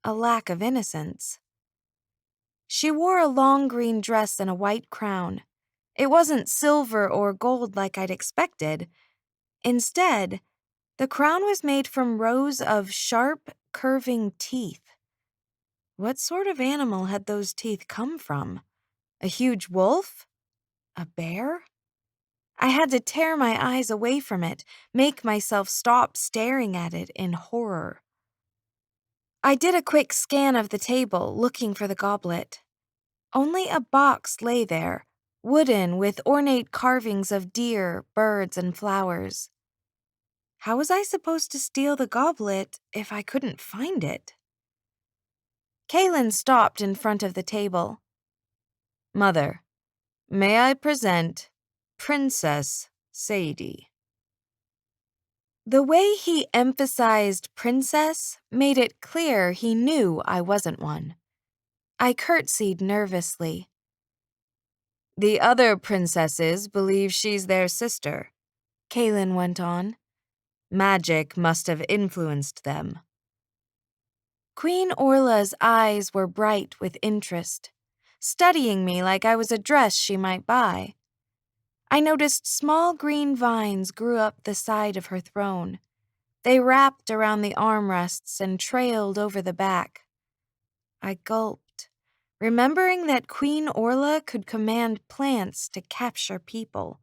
a lack of innocence. She wore a long green dress and a white crown. It wasn't silver or gold like I'd expected. Instead, the crown was made from rows of sharp, curving teeth. What sort of animal had those teeth come from? A huge wolf? A bear? I had to tear my eyes away from it, make myself stop staring at it in horror. I did a quick scan of the table, looking for the goblet. Only a box lay there, wooden with ornate carvings of deer, birds, and flowers. How was I supposed to steal the goblet if I couldn't find it? Kaelin stopped in front of the table. Mother, may I present Princess Sadie? The way he emphasized princess made it clear he knew I wasn't one. I curtsied nervously. The other princesses believe she's their sister, Kaylin went on. Magic must have influenced them. Queen Orla's eyes were bright with interest, studying me like I was a dress she might buy. I noticed small green vines grew up the side of her throne. They wrapped around the armrests and trailed over the back. I gulped, remembering that Queen Orla could command plants to capture people.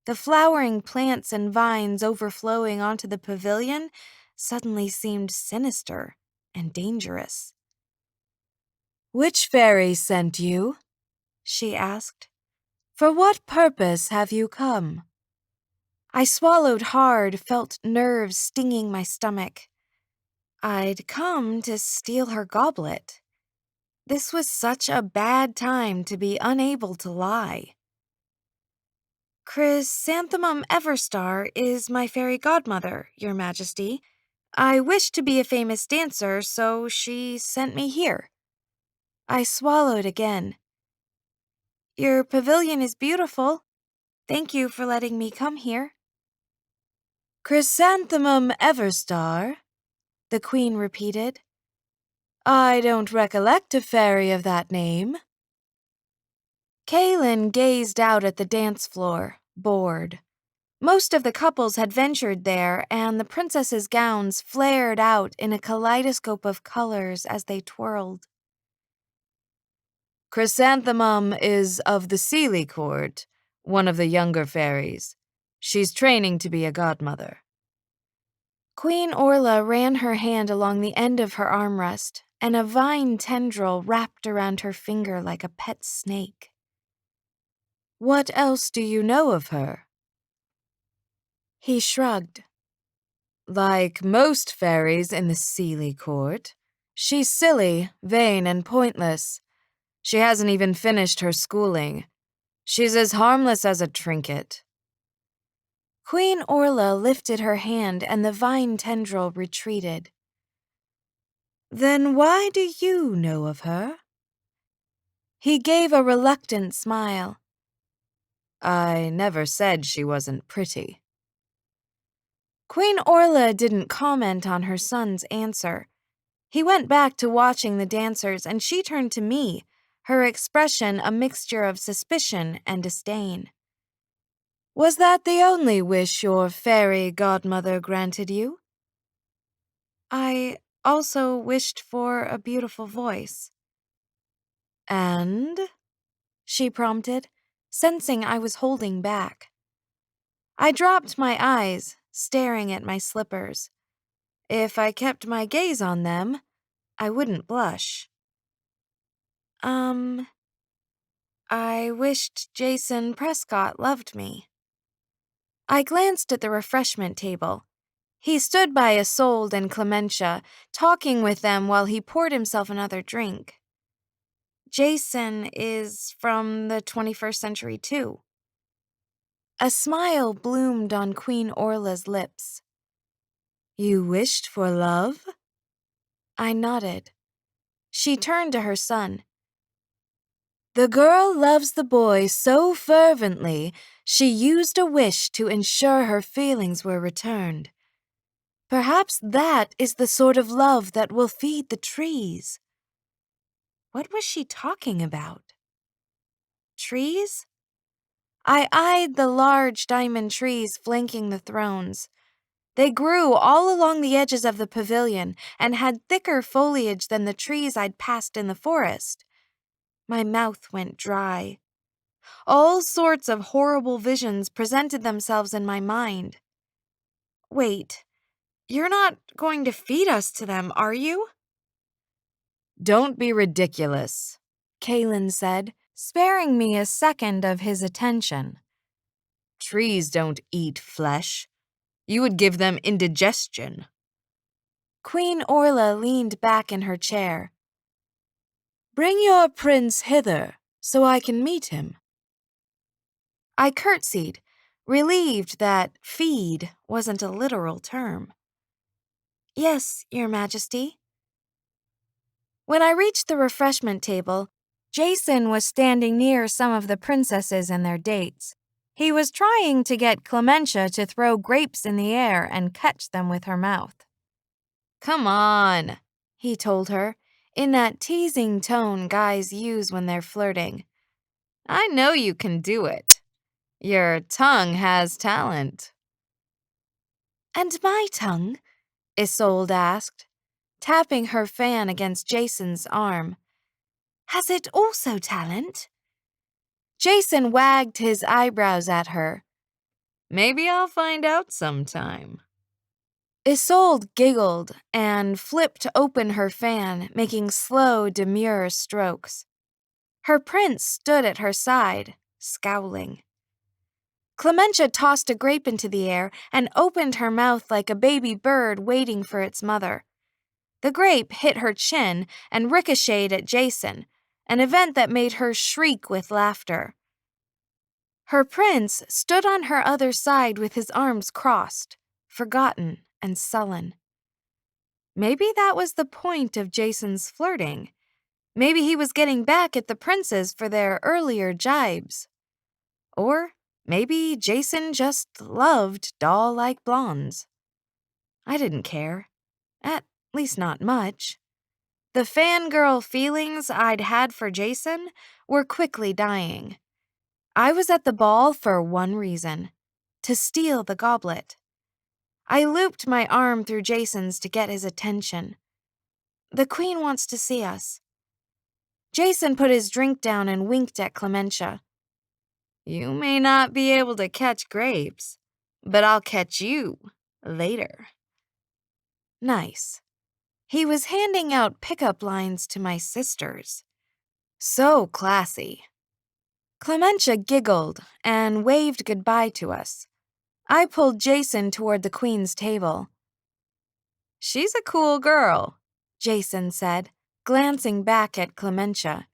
The flowering plants and vines overflowing onto the pavilion suddenly seemed sinister and dangerous. "Which fairy sent you?" she asked. "For what purpose have you come?" I swallowed hard, felt nerves stinging my stomach. I'd come to steal her goblet. This was such a bad time to be unable to lie. Chrysanthemum Everstar is my fairy godmother, Your Majesty. I wish to be a famous dancer, so she sent me here. I swallowed again. Your pavilion is beautiful. Thank you for letting me come here. "Chrysanthemum Everstar?" the Queen repeated. "I don't recollect a fairy of that name." Kaylin gazed out at the dance floor, bored. Most of the couples had ventured there, and the princesses' gowns flared out in a kaleidoscope of colors as they twirled. "Chrysanthemum is of the Seelie court, one of the younger fairies. She's training to be a godmother." Queen Orla ran her hand along the end of her armrest, and a vine tendril wrapped around her finger like a pet snake. "What else do you know of her?" He shrugged. "Like most fairies in the Seelie court, she's silly, vain, and pointless. She hasn't even finished her schooling. She's as harmless as a trinket." Queen Orla lifted her hand and the vine tendril retreated. "Then why do you know of her?" He gave a reluctant smile. "I never said she wasn't pretty." Queen Orla didn't comment on her son's answer. He went back to watching the dancers, and she turned to me, her expression a mixture of suspicion and disdain. "Was that the only wish your fairy godmother granted you?" I also wished for a beautiful voice. "And?" she prompted, sensing I was holding back. I dropped my eyes, staring at my slippers. If I kept my gaze on them, I wouldn't blush. I wished Jason Prescott loved me. I glanced at the refreshment table. He stood by Isolde and Clementia, talking with them while he poured himself another drink. Jason is from the 21st century, too. A smile bloomed on Queen Orla's lips. "You wished for love?" I nodded. She turned to her son. "The girl loves the boy so fervently, she used a wish to ensure her feelings were returned. Perhaps that is the sort of love that will feed the trees." What was she talking about? Trees? I eyed the large diamond trees flanking the thrones. They grew all along the edges of the pavilion and had thicker foliage than the trees I'd passed in the forest. My mouth went dry. All sorts of horrible visions presented themselves in my mind. Wait, you're not going to feed us to them, are you? "Don't be ridiculous," Kaylin said, sparing me a second of his attention. "Trees don't eat flesh. You would give them indigestion." Queen Orla leaned back in her chair. "Bring your prince hither, so I can meet him." I curtsied, relieved that feed wasn't a literal term. Yes, Your Majesty. When I reached the refreshment table, Jason was standing near some of the princesses and their dates. He was trying to get Clementia to throw grapes in the air and catch them with her mouth. Come on, he told her, in that teasing tone guys use when they're flirting. I know you can do it. Your tongue has talent. And my tongue? Isolde asked, tapping her fan against Jason's arm. Has it also talent? Jason wagged his eyebrows at her. Maybe I'll find out sometime. Isolde giggled and flipped open her fan, making slow, demure strokes. Her prince stood at her side, scowling. Clementia tossed a grape into the air and opened her mouth like a baby bird waiting for its mother. The grape hit her chin and ricocheted at Jason, an event that made her shriek with laughter. Her prince stood on her other side with his arms crossed, forgotten and sullen. Maybe that was the point of Jason's flirting. Maybe he was getting back at the princes for their earlier jibes. Or maybe Jason just loved doll-like blondes. I didn't care. At least not much. The fangirl feelings I'd had for Jason were quickly dying. I was at the ball for one reason: to steal the goblet. I looped my arm through Jason's to get his attention. The queen wants to see us. Jason put his drink down and winked at Clementia. You may not be able to catch grapes, but I'll catch you later. Nice. He was handing out pickup lines to my sisters. So classy. Clementia giggled and waved goodbye to us. I pulled Jason toward the queen's table. She's a cool girl, Jason said, glancing back at Clementia.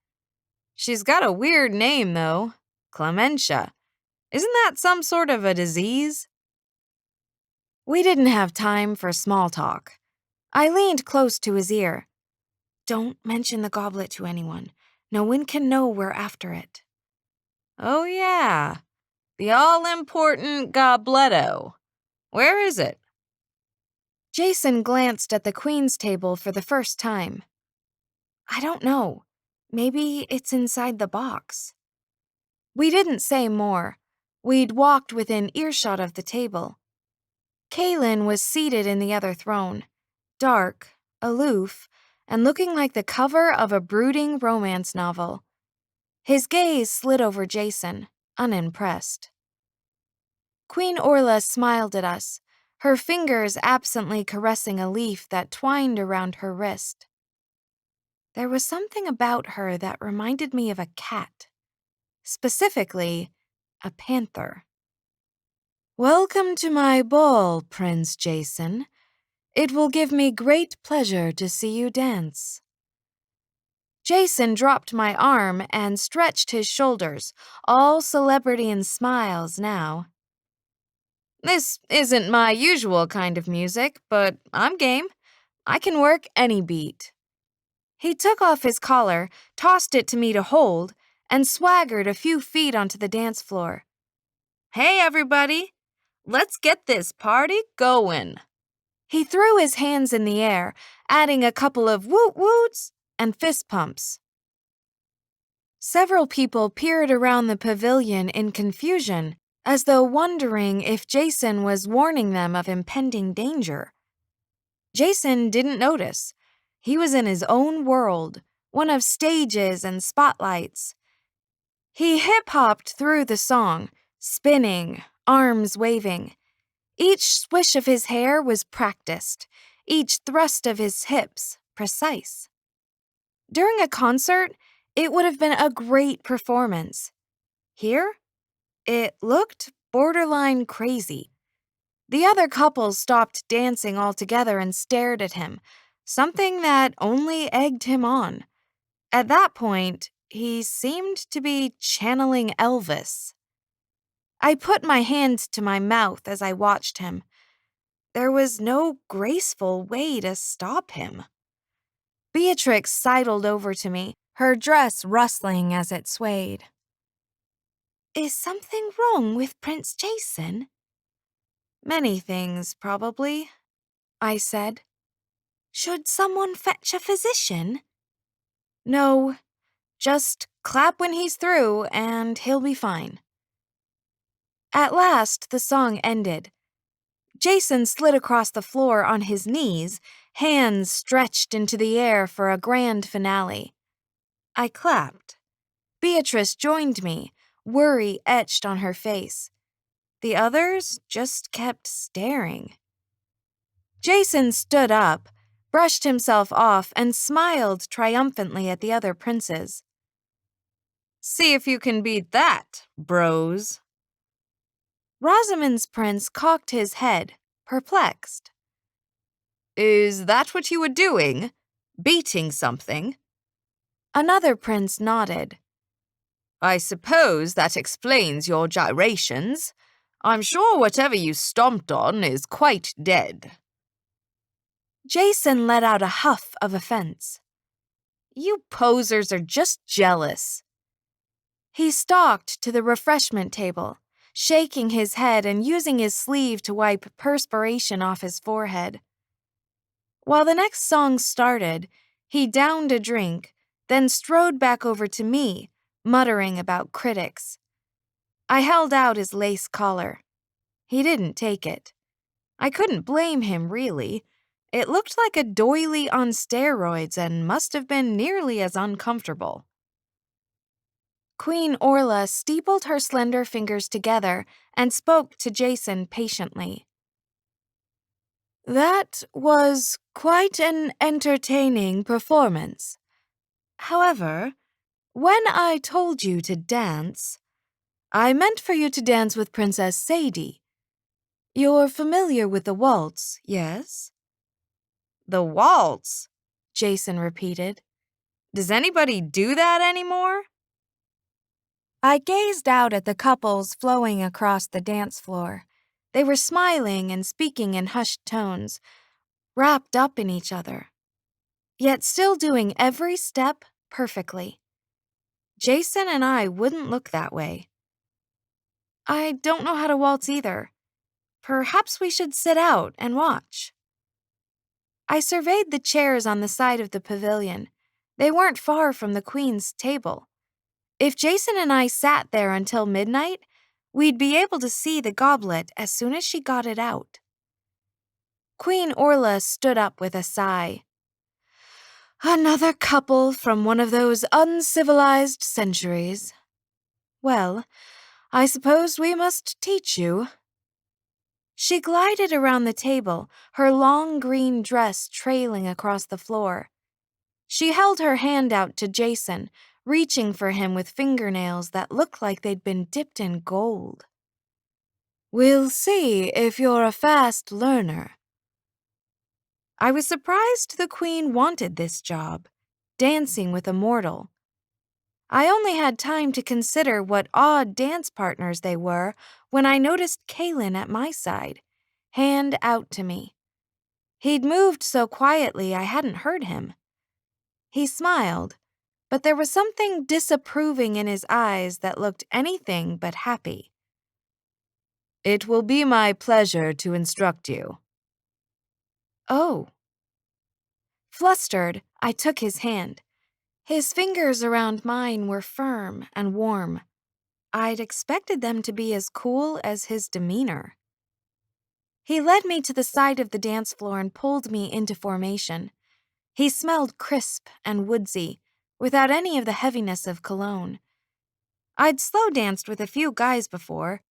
She's got a weird name, though. Clementia. Isn't that some sort of a disease? We didn't have time for small talk. I leaned close to his ear. Don't mention the goblet to anyone. No one can know we're after it. Oh, yeah. The all-important gobletto. Where is it? Jason glanced at the queen's table for the first time. I don't know. Maybe it's inside the box. We didn't say more. We'd walked within earshot of the table. Kaylin was seated in the other throne, dark, aloof, and looking like the cover of a brooding romance novel. His gaze slid over Jason, unimpressed. Queen Orla smiled at us, her fingers absently caressing a leaf that twined around her wrist. There was something about her that reminded me of a cat, specifically, a panther. Welcome to my ball, Prince Jason. It will give me great pleasure to see you dance. Jason dropped my arm and stretched his shoulders, all celebrity and smiles now. This isn't my usual kind of music, but I'm game. I can work any beat. He took off his collar, tossed it to me to hold, and swaggered a few feet onto the dance floor. Hey, everybody. Let's get this party going. He threw his hands in the air, adding a couple of woot-woots and fist pumps. Several people peered around the pavilion in confusion, as though wondering if Jason was warning them of impending danger. Jason didn't notice. He was in his own world, one of stages and spotlights. He hip-hopped through the song, spinning, arms waving. Each swish of his hair was practiced, each thrust of his hips precise. During a concert, it would have been a great performance. Here, it looked borderline crazy. The other couples stopped dancing altogether and stared at him, something that only egged him on. At that point, he seemed to be channeling Elvis. I put my hand to my mouth as I watched him. There was no graceful way to stop him. Beatrix sidled over to me, her dress rustling as it swayed. "Is something wrong with Prince Jason?" "Many things, probably," I said. "Should someone fetch a physician?" "No, just clap when he's through and he'll be fine." At last, the song ended. Jason slid across the floor on his knees, hands stretched into the air for a grand finale. I clapped. Beatrice joined me, worry etched on her face. The others just kept staring. Jason stood up, brushed himself off, and smiled triumphantly at the other princes. "See if you can beat that, bros." Rosamond's prince cocked his head, perplexed. "Is that what you were doing? Beating something?" Another prince nodded. "I suppose that explains your gyrations. I'm sure whatever you stomped on is quite dead." Jason let out a huff of offense. "You posers are just jealous." He stalked to the refreshment table, shaking his head and using his sleeve to wipe perspiration off his forehead. While the next song started, he downed a drink, then strode back over to me, muttering about critics. I held out his lace collar. He didn't take it. I couldn't blame him, really. It looked like a doily on steroids and must have been nearly as uncomfortable. Queen Orla steepled her slender fingers together and spoke to Jason patiently. "That was quite an entertaining performance. However, when I told you to dance, I meant for you to dance with Princess Sadie. You're familiar with the waltz, yes?" "The waltz?" Jason repeated. "Does anybody do that anymore?" I gazed out at the couples flowing across the dance floor. They were smiling and speaking in hushed tones, wrapped up in each other, yet still doing every step perfectly. Jason and I wouldn't look that way. "I don't know how to waltz either. Perhaps we should sit out and watch." I surveyed the chairs on the side of the pavilion. They weren't far from the Queen's table. If Jason and I sat there until midnight, we'd be able to see the goblet as soon as she got it out. Queen Orla stood up with a sigh. "Another couple from one of those uncivilized centuries. Well, I suppose we must teach you." She glided around the table, her long green dress trailing across the floor. She held her hand out to Jason, reaching for him with fingernails that looked like they'd been dipped in gold. "We'll see if you're a fast learner." I was surprised the Queen wanted this job, dancing with a mortal. I only had time to consider what odd dance partners they were when I noticed Kaylin at my side, hand out to me. He'd moved so quietly I hadn't heard him. He smiled, but there was something disapproving in his eyes that looked anything but happy. "It will be my pleasure to instruct you." "Oh." Flustered, I took his hand. His fingers around mine were firm and warm. I'd expected them to be as cool as his demeanor. He led me to the side of the dance floor and pulled me into formation. He smelled crisp and woodsy, without any of the heaviness of cologne. I'd slow danced with a few guys before,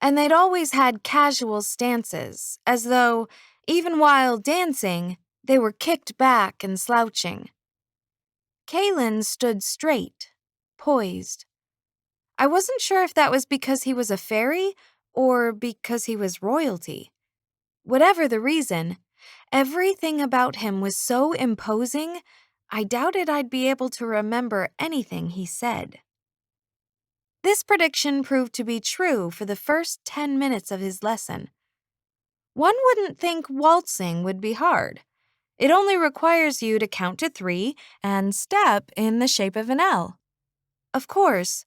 and they'd always had casual stances, as though, even while dancing, they were kicked back and slouching. Kaylin stood straight, poised. I wasn't sure if that was because he was a fairy or because he was royalty. Whatever the reason, everything about him was so imposing, I doubted I'd be able to remember anything he said. This prediction proved to be true for the first 10 minutes of his lesson. One wouldn't think waltzing would be hard. It only requires you to count to 3 and step in the shape of an L. Of course,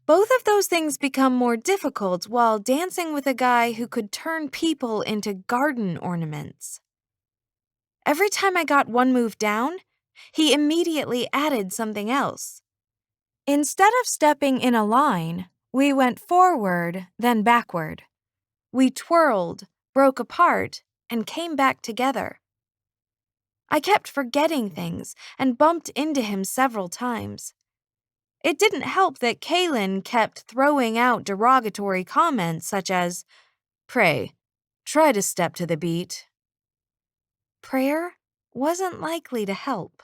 both of those things become more difficult while dancing with a guy who could turn people into garden ornaments. Every time I got one move down, he immediately added something else. Instead of stepping in a line, we went forward, then backward. We twirled, broke apart, and came back together. I kept forgetting things and bumped into him several times. It didn't help that Kaylin kept throwing out derogatory comments such as, "Pray, try to step to the beat." Prayer wasn't likely to help.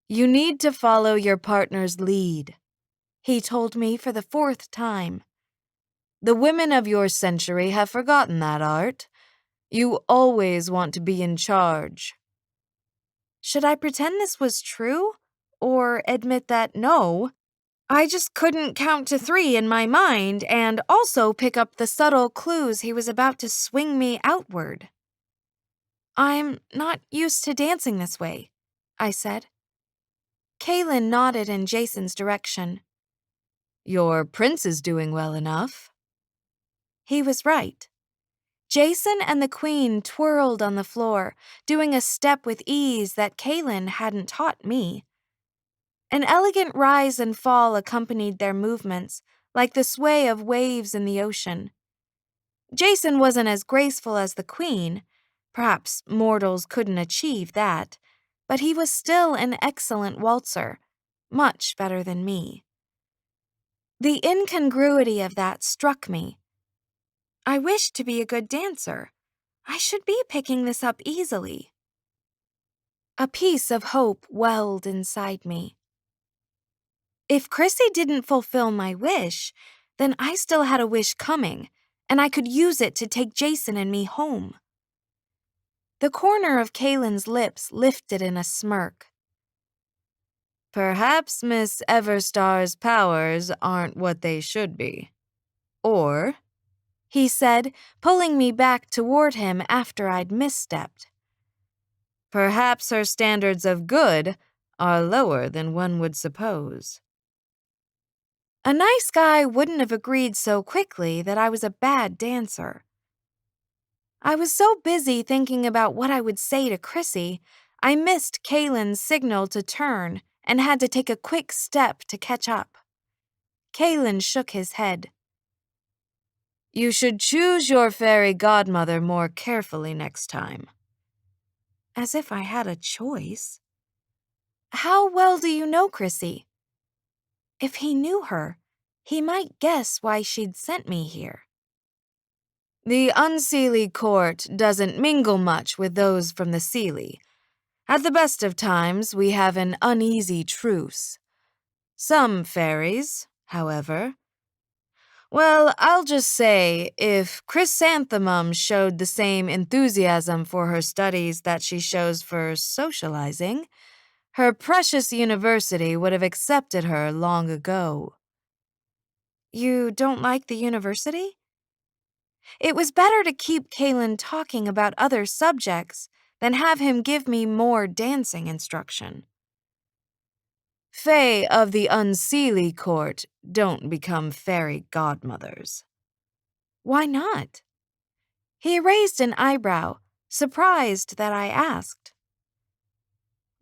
"You need to follow your partner's lead," he told me for the 4th time. "The women of your century have forgotten that art. You always want to be in charge." Should I pretend this was true? Or admit that no, I just couldn't count to 3 in my mind and also pick up the subtle clues he was about to swing me outward? "I'm not used to dancing this way," I said. Kaylin nodded in Jason's direction. "Your prince is doing well enough." He was right. Jason and the queen twirled on the floor, doing a step with ease that Kaylin hadn't taught me. An elegant rise and fall accompanied their movements, like the sway of waves in the ocean. Jason wasn't as graceful as the queen. Perhaps mortals couldn't achieve that, but he was still an excellent waltzer, much better than me. The incongruity of that struck me. I wished to be a good dancer. I should be picking this up easily. A piece of hope welled inside me. If Chrissy didn't fulfill my wish, then I still had a wish coming, and I could use it to take Jason and me home. The corner of Kaylin's lips lifted in a smirk. "Perhaps Miss Everstar's powers aren't what they should be. Or," he said, pulling me back toward him after I'd misstepped, "perhaps her standards of good are lower than one would suppose." A nice guy wouldn't have agreed so quickly that I was a bad dancer. I was so busy thinking about what I would say to Chrissy, I missed Kaylin's signal to turn and had to take a quick step to catch up. Kaylin shook his head. "You should choose your fairy godmother more carefully next time." As if I had a choice. "How well do you know Chrissy?" If he knew her, he might guess why she'd sent me here. "The unseelie court doesn't mingle much with those from the seelie. At the best of times, we have an uneasy truce. Some fairies, however. Well, I'll just say, if Chrysanthemum showed the same enthusiasm for her studies that she shows for socializing, her precious university would have accepted her long ago." "You don't like the university?" It was better to keep Kaylin talking about other subjects than have him give me more dancing instruction. "Fae of the unseelie court don't become fairy godmothers." "Why not?" He raised an eyebrow, surprised that I asked.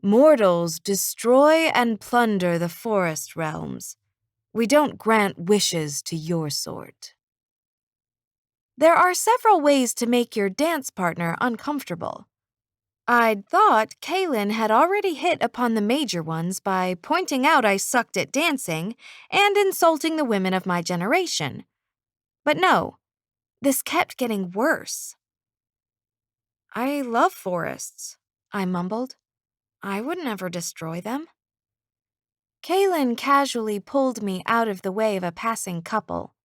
"Mortals destroy and plunder the forest realms. We don't grant wishes to your sort." There are several ways to make your dance partner uncomfortable. I'd thought Kaylin had already hit upon the major ones by pointing out I sucked at dancing and insulting the women of my generation. But no, this kept getting worse. "I love forests," I mumbled. "I would never destroy them." Kaylin casually pulled me out of the way of a passing couple.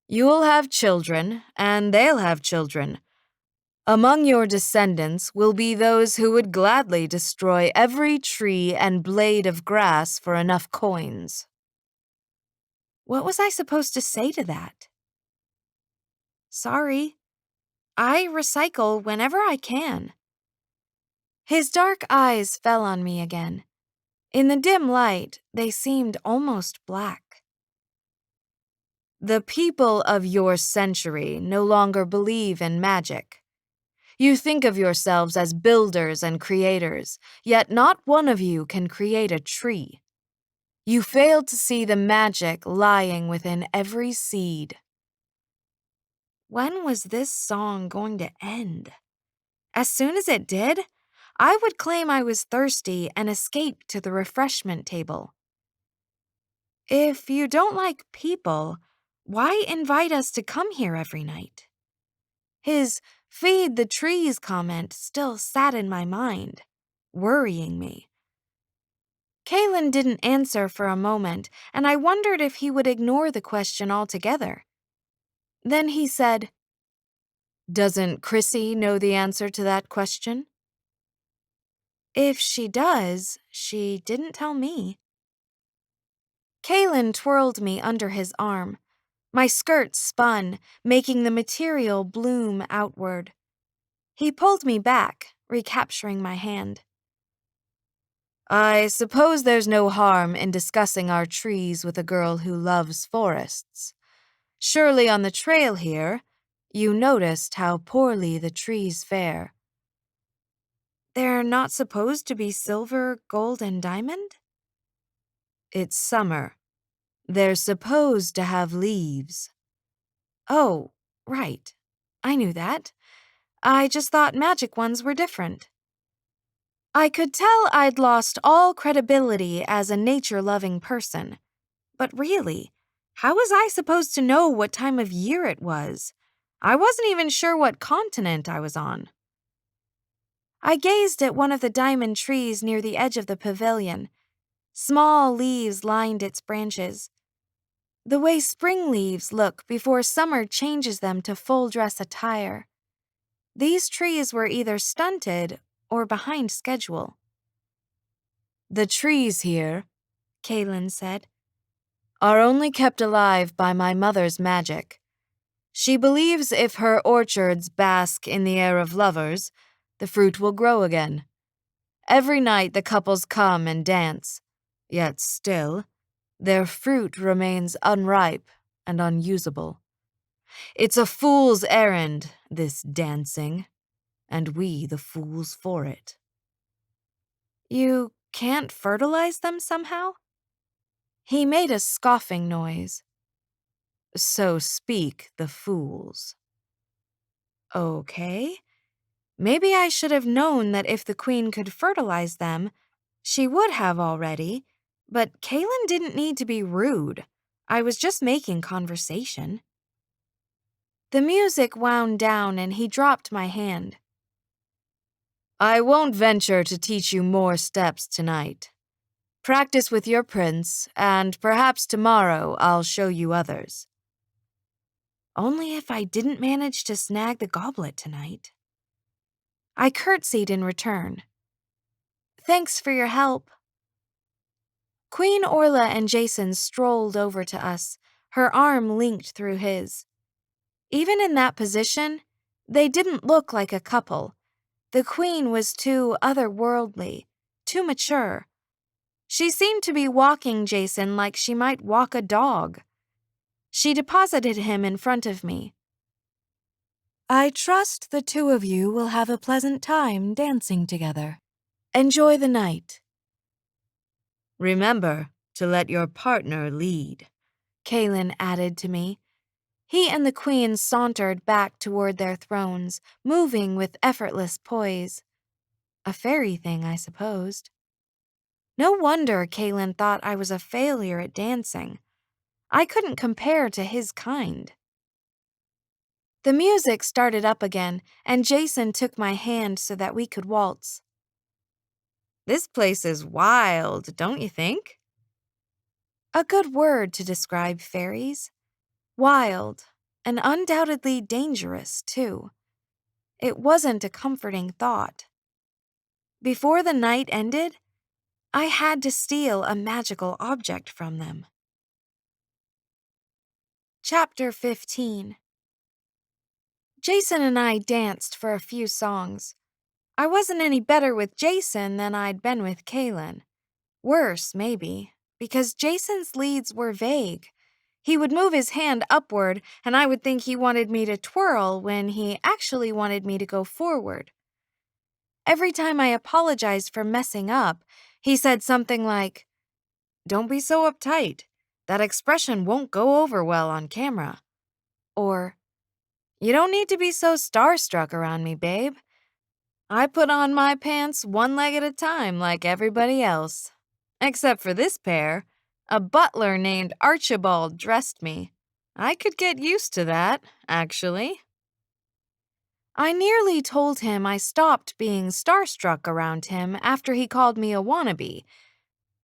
"You'll have children, and they'll have children. Among your descendants will be those who would gladly destroy every tree and blade of grass for enough coins." What was I supposed to say to that? "Sorry. I recycle whenever I can." His dark eyes fell on me again. In the dim light, they seemed almost black. The people of your century no longer believe in magic. You think of yourselves as builders and creators, yet not one of you can create a tree. You fail to see the magic lying within every seed. When was this song going to end? As soon as it did, I would claim I was thirsty and escape to the refreshment table. If you don't like people, why invite us to come here every night? His feed the trees comment still sat in my mind, worrying me. Kaylin didn't answer for a moment, and I wondered if he would ignore the question altogether. Then he said, Doesn't Chrissy know the answer to that question? If she does, she didn't tell me. Kaylin twirled me under his arm. My skirt spun, making the material bloom outward. He pulled me back, recapturing my hand. I suppose there's no harm in discussing our trees with a girl who loves forests. Surely on the trail here, you noticed how poorly the trees fare. They're not supposed to be silver, gold, and diamond? It's summer. They're supposed to have leaves. Oh, right. I knew that. I just thought magic ones were different. I could tell I'd lost all credibility as a nature-loving person. But really, how was I supposed to know what time of year it was? I wasn't even sure what continent I was on. I gazed at one of the diamond trees near the edge of the pavilion. Small leaves lined its branches. The way spring leaves look before summer changes them to full dress attire. These trees were either stunted or behind schedule. The trees here, Kaylin said, are only kept alive by my mother's magic. She believes if her orchards bask in the air of lovers, the fruit will grow again. Every night the couples come and dance, yet still, their fruit remains unripe and unusable. It's a fool's errand, this dancing, and we the fools for it. You can't fertilize them somehow? He made a scoffing noise. So speak the fools. Okay. Maybe I should have known that if the queen could fertilize them, she would have already, but Kaylin didn't need to be rude. I was just making conversation. The music wound down and he dropped my hand. I won't venture to teach you more steps tonight. Practice with your prince, and perhaps tomorrow I'll show you others. Only if I didn't manage to snag the goblet tonight. I curtsied in return. Thanks for your help. Queen Orla and Jason strolled over to us, her arm linked through his. Even in that position, they didn't look like a couple. The queen was too otherworldly, too mature. She seemed to be walking Jason like she might walk a dog. She deposited him in front of me. I trust the two of you will have a pleasant time dancing together. Enjoy the night. Remember to let your partner lead, Kaylin added to me. He and the queen sauntered back toward their thrones, moving with effortless poise. A fairy thing, I supposed. No wonder Kaylin thought I was a failure at dancing. I couldn't compare to his kind. The music started up again, and Jason took my hand so that we could waltz. This place is wild, don't you think? A good word to describe fairies. Wild, and undoubtedly dangerous, too. It wasn't a comforting thought. Before the night ended, I had to steal a magical object from them. Chapter 15. Jason and I danced for a few songs. I wasn't any better with Jason than I'd been with Kaylin. Worse, maybe, because Jason's leads were vague. He would move his hand upward, and I would think he wanted me to twirl when he actually wanted me to go forward. Every time I apologized for messing up, he said something like, "Don't be so uptight. That expression won't go over well on camera." Or, "You don't need to be so starstruck around me, babe. I put on my pants one leg at a time like everybody else. Except for this pair, a butler named Archibald dressed me. I could get used to that, actually." I nearly told him I stopped being starstruck around him after he called me a wannabe,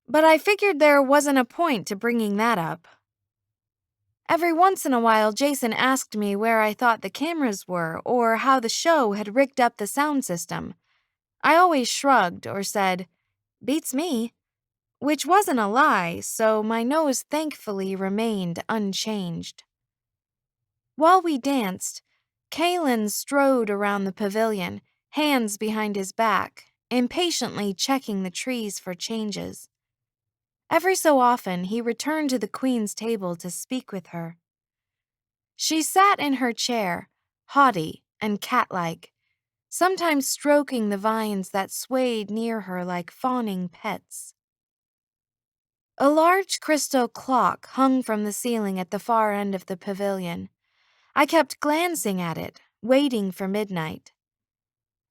but I figured there wasn't a point to bringing that up. Every once in a while, Jason asked me where I thought the cameras were or how the show had rigged up the sound system. I always shrugged or said, "Beats me," which wasn't a lie, so my nose thankfully remained unchanged. While we danced, Kalen strode around the pavilion, hands behind his back, impatiently checking the trees for changes. Every so often, he returned to the Queen's table to speak with her. She sat in her chair, haughty and cat-like, sometimes stroking the vines that swayed near her like fawning pets. A large crystal clock hung from the ceiling at the far end of the pavilion. I kept glancing at it, waiting for midnight.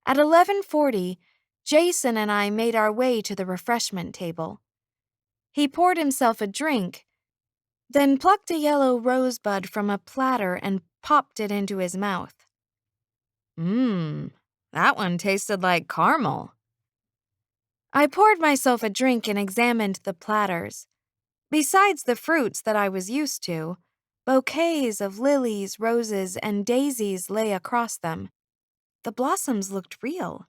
At 11:40, Jason and I made our way to the refreshment table. He poured himself a drink, then plucked a yellow rosebud from a platter and popped it into his mouth. That one tasted like caramel. I poured myself a drink and examined the platters. Besides the fruits that I was used to, bouquets of lilies, roses, and daisies lay across them. The blossoms looked real.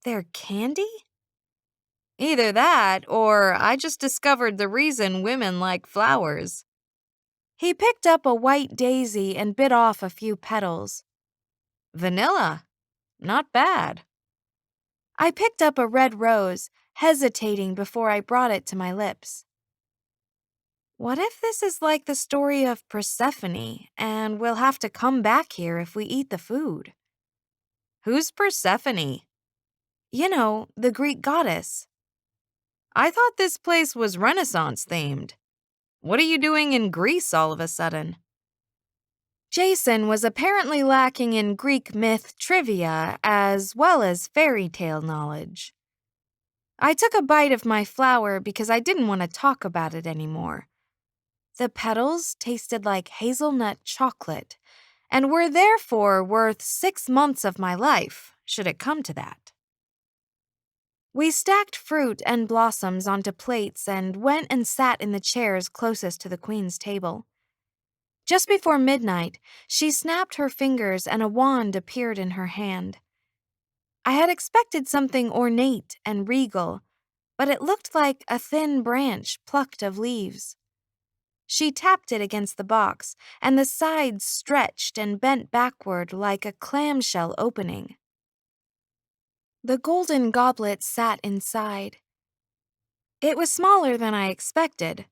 They're candy? Either that, or I just discovered the reason women like flowers. He picked up a white daisy and bit off a few petals. Vanilla. Not bad. I picked up a red rose, hesitating before I brought it to my lips. What if this is like the story of Persephone, and we'll have to come back here if we eat the food? Who's Persephone? You know, the Greek goddess. I thought this place was Renaissance themed. What are you doing in Greece all of a sudden? Jason was apparently lacking in Greek myth trivia as well as fairy tale knowledge. I took a bite of my flower because I didn't want to talk about it anymore. The petals tasted like hazelnut chocolate and were therefore worth 6 months of my life, should it come to that. We stacked fruit and blossoms onto plates and went and sat in the chairs closest to the Queen's table. Just before midnight, she snapped her fingers and a wand appeared in her hand. I had expected something ornate and regal, but it looked like a thin branch plucked of leaves. She tapped it against the box, and the sides stretched and bent backward like a clamshell opening. The golden goblet sat inside. It was smaller than I expected,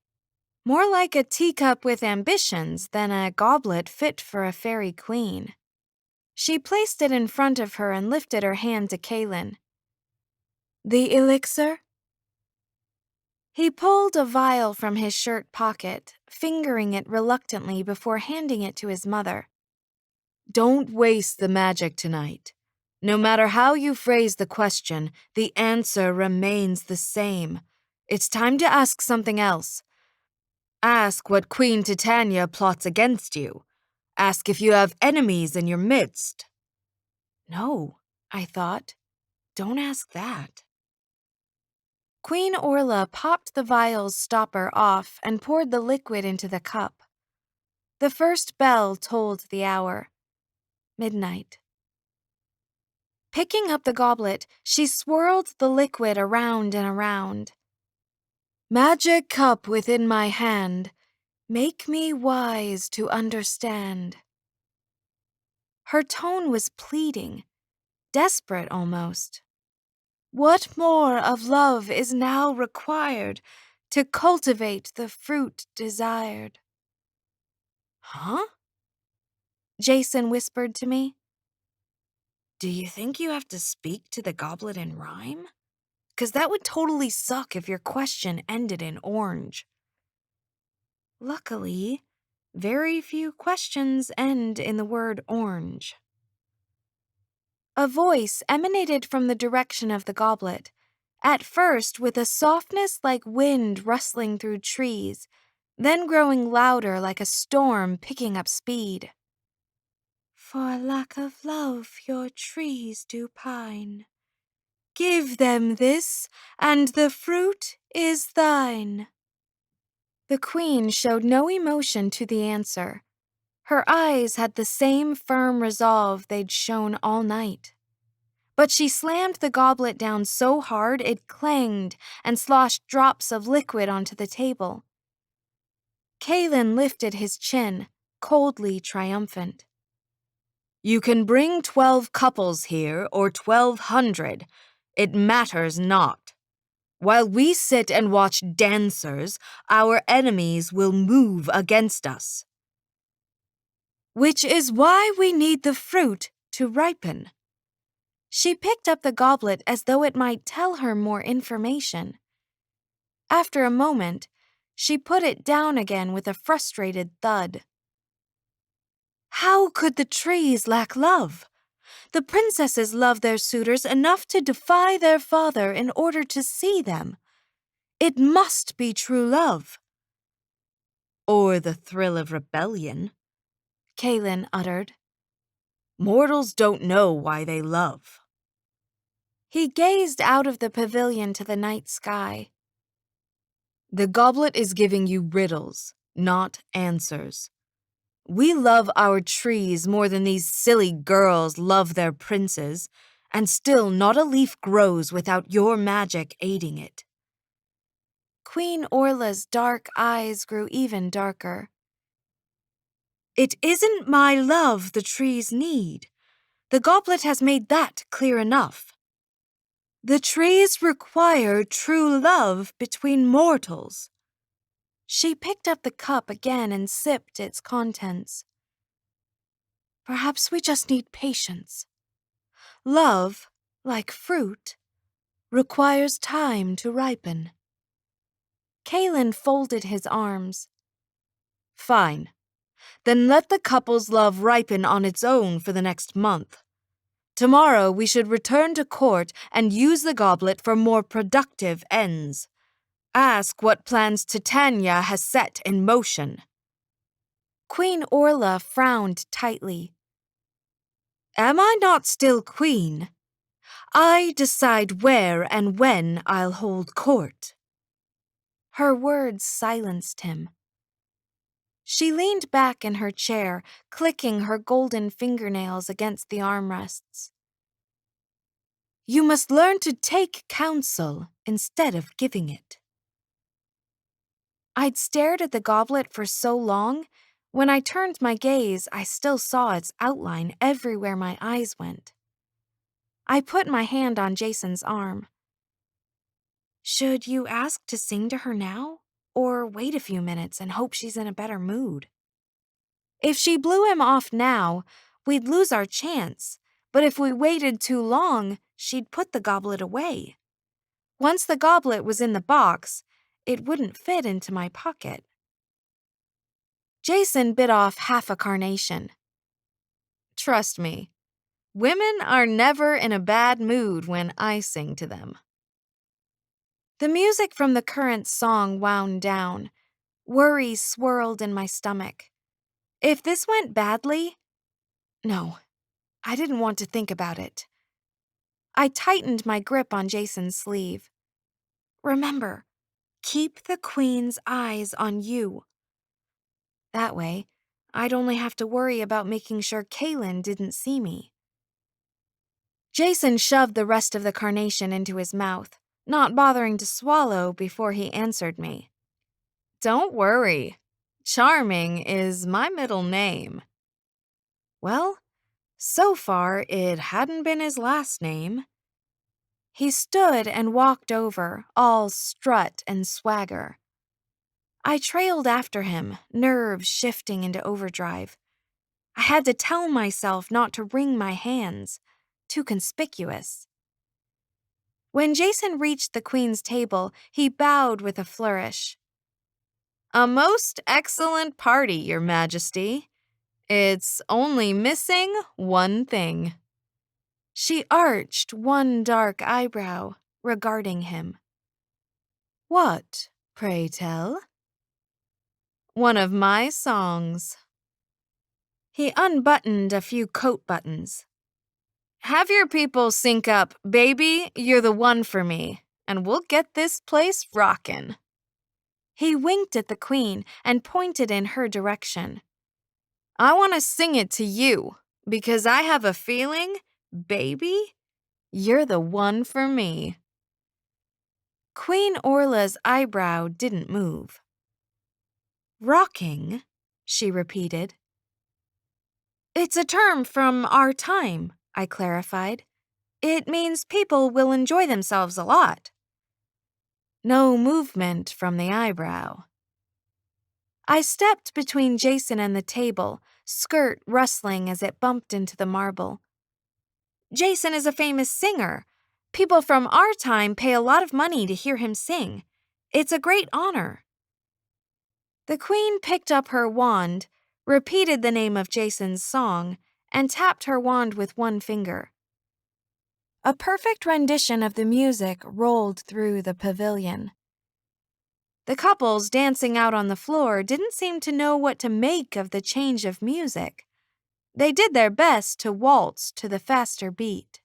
more like a teacup with ambitions than a goblet fit for a fairy queen. She placed it in front of her and lifted her hand to Kaylin. "The elixir?" He pulled a vial from his shirt pocket, fingering it reluctantly before handing it to his mother. "Don't waste the magic tonight. No matter how you phrase the question, the answer remains the same. It's time to ask something else. Ask what Queen Titania plots against you. Ask if you have enemies in your midst." No, I thought. Don't ask that. Queen Orla popped the vial's stopper off and poured the liquid into the cup. The first bell tolled the hour. Midnight. Picking up the goblet, she swirled the liquid around and around. "Magic cup within my hand, make me wise to understand." Her tone was pleading. desperate almost. What more of love is now required to cultivate the fruit desired? Huh? Jason whispered to me. Do you think you have to speak to the goblet in rhyme? 'Cause that would totally suck if your question ended in orange. Luckily, very few questions end in the word orange. A voice emanated from the direction of the goblet, at first with a softness like wind rustling through trees, then growing louder like a storm picking up speed. For lack of love your trees do pine. Give them this, and the fruit is thine. The queen showed no emotion to the answer. Her eyes had the same firm resolve they'd shown all night. But she slammed the goblet down so hard it clanged and sloshed drops of liquid onto the table. Kaylin lifted his chin, coldly triumphant. You can bring 12 couples here or 1,200. It matters not. While we sit and watch dancers, our enemies will move against us. Which is why we need the fruit to ripen. She picked up the goblet as though it might tell her more information. After a moment, she put it down again with a frustrated thud. How could the trees lack love? The princesses love their suitors enough to defy their father in order to see them. It must be true love. Or the thrill of rebellion, Kaylin uttered. Mortals don't know why they love. He gazed out of the pavilion to the night sky. The goblet is giving you riddles, not answers. We love our trees more than these silly girls love their princes, and still not a leaf grows without your magic aiding it. Queen Orla's dark eyes grew even darker. It isn't my love the trees need. The goblet has made that clear enough. The trees require true love between mortals. She picked up the cup again and sipped its contents. Perhaps we just need patience. Love, like fruit, requires time to ripen. Kaylin folded his arms. Fine. Then let the couple's love ripen on its own for the next month. Tomorrow we should return to court and use the goblet for more productive ends. Ask what plans Titania has set in motion. Queen Orla frowned tightly. Am I not still queen? I decide where and when I'll hold court. Her words silenced him. She leaned back in her chair, clicking her golden fingernails against the armrests. You must learn to take counsel instead of giving it. I'd stared at the goblet for so long, when I turned my gaze, I still saw its outline everywhere my eyes went. I put my hand on Jason's arm. Should you ask to sing to her now? Or wait a few minutes and hope she's in a better mood? If she blew him off now, we'd lose our chance, but if we waited too long, she'd put the goblet away. Once the goblet was in the box, it wouldn't fit into my pocket. Jason bit off half a carnation. Trust me, women are never in a bad mood when I sing to them. The music from the current song wound down. Worry swirled in my stomach. If this went badly... No, I didn't want to think about it. I tightened my grip on Jason's sleeve. Remember, keep the queen's eyes on you. That way, I'd only have to worry about making sure Kaylin didn't see me. Jason shoved the rest of the carnation into his mouth, not bothering to swallow before he answered me. Don't worry. Charming is my middle name. Well, So far, it hadn't been his last name. He stood and walked over, all strut and swagger. I trailed after him, nerves shifting into overdrive. I had to tell myself not to wring my hands. Too conspicuous. When Jason reached the Queen's table, he bowed with a flourish. "A most excellent party, Your Majesty. It's only missing one thing." She arched one dark eyebrow, regarding him. "What, pray tell?" "One of my songs." He unbuttoned a few coat buttons. "Have your people sync up, 'Baby, You're the One for Me,' and we'll get this place rockin'." He winked at the Queen and pointed in her direction. "I want to sing it to you, because I have a feeling, baby, you're the one for me." Queen Orla's eyebrow didn't move. "Rocking?" she repeated. "It's a term from our time," I clarified. "It means people will enjoy themselves a lot." No movement from the eyebrow. I stepped between Jason and the table, skirt rustling as it bumped into the marble. "Jason is a famous singer. People from our time pay a lot of money to hear him sing. It's a great honor." The Queen picked up her wand, repeated the name of Jason's song, and tapped her wand with one finger. A perfect rendition of the music rolled through the pavilion. The couples dancing out on the floor didn't seem to know what to make of the change of music. They did their best to waltz to the faster beat.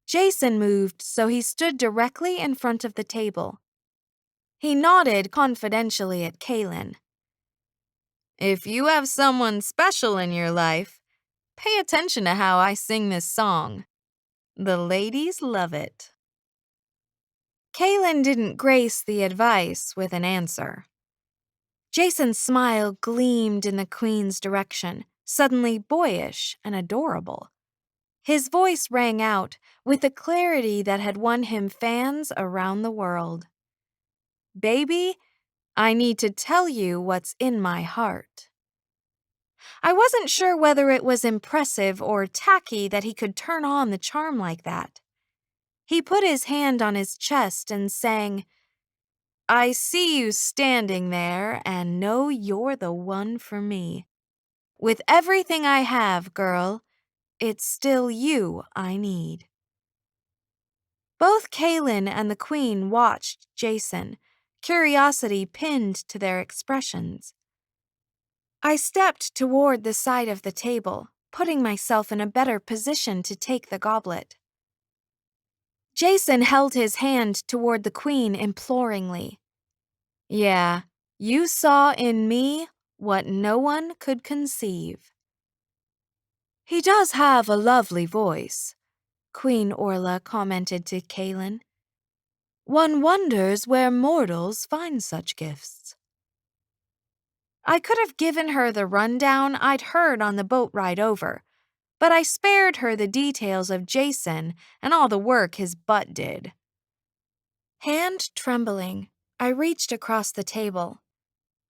Jason moved so he stood directly in front of the table. He nodded confidentially at Kaylin. "If you have someone special in your life, pay attention to how I sing this song. The ladies love it." Kaylin didn't grace the advice with an answer. Jason's smile gleamed in the Queen's direction, suddenly boyish and adorable. His voice rang out with a clarity that had won him fans around the world. "Baby, I need to tell you what's in my heart." I wasn't sure whether it was impressive or tacky that he could turn on the charm like that. He put his hand on his chest and sang, "I see you standing there and know you're the one for me. With everything I have, girl, it's still you I need." Both Kaylin and the Queen watched Jason, curiosity pinned to their expressions. I stepped toward the side of the table, putting myself in a better position to take the goblet. Jason held his hand toward the Queen imploringly. "Yeah, you saw in me what no one could conceive." "He does have a lovely voice," Queen Orla commented to Kaylin. "One wonders where mortals find such gifts." I could have given her the rundown I'd heard on the boat ride over, but I spared her the details of Jason and all the work his butt did. Hand trembling, I reached across the table.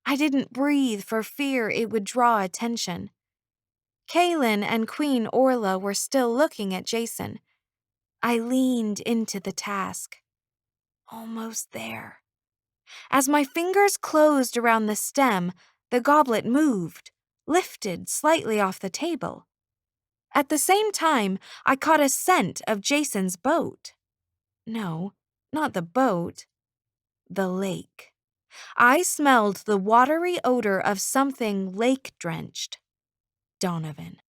I didn't breathe for fear it would draw attention. Kaylin and Queen Orla were still looking at Jason. I leaned into the task. Almost there. As my fingers closed around the stem, the goblet moved, lifted slightly off the table. At the same time, I caught a scent of Jason's boat. No, not the boat. The lake. I smelled the watery odor of something lake-drenched. Donovan.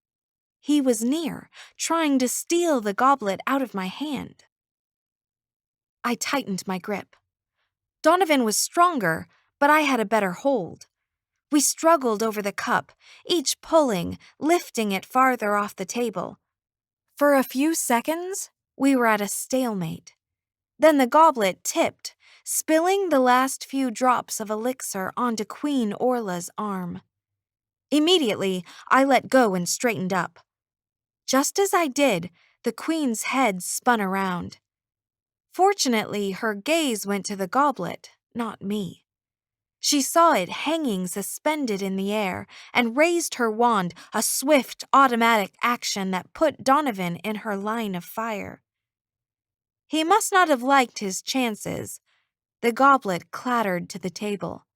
He was near, trying to steal the goblet out of my hand. I tightened my grip. Donovan was stronger, but I had a better hold. We struggled over the cup, each pulling, lifting it farther off the table. For a few seconds, we were at a stalemate. Then the goblet tipped, spilling the last few drops of elixir onto Queen Orla's arm. Immediately, I let go and straightened up. Just as I did, the queen's head spun around. Fortunately, her gaze went to the goblet, not me. She saw it hanging suspended in the air and raised her wand, a swift, automatic action that put Donovan in her line of fire. He must not have liked his chances. The goblet clattered to the table.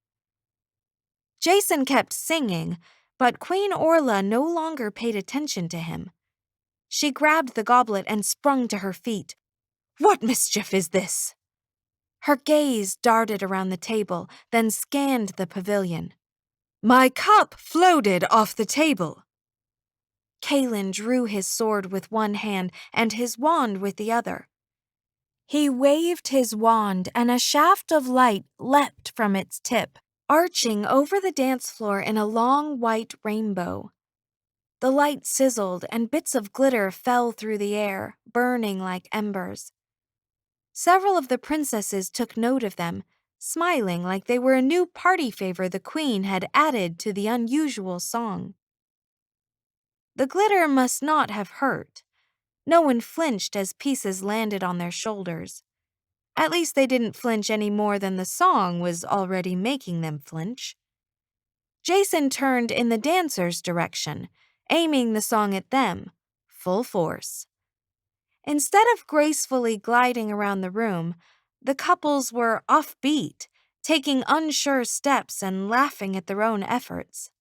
Jason kept singing, but Queen Orla no longer paid attention to him. She grabbed the goblet and sprung to her feet. "What mischief is this?" Her gaze darted around the table, then scanned the pavilion. "My cup floated off the table." Kalen drew his sword with one hand and his wand with the other. He waved his wand, and a shaft of light leapt from its tip, arching over the dance floor in a long white rainbow. The light sizzled, and bits of glitter fell through the air, burning like embers. Several of the princesses took note of them, smiling like they were a new party favor the queen had added to the unusual song. The glitter must not have hurt. No one flinched as pieces landed on their shoulders. At least they didn't flinch any more than the song was already making them flinch. Jason turned in the dancers' direction, aiming the song at them, full force. Instead of gracefully gliding around the room, the couples were offbeat, taking unsure steps and laughing at their own efforts.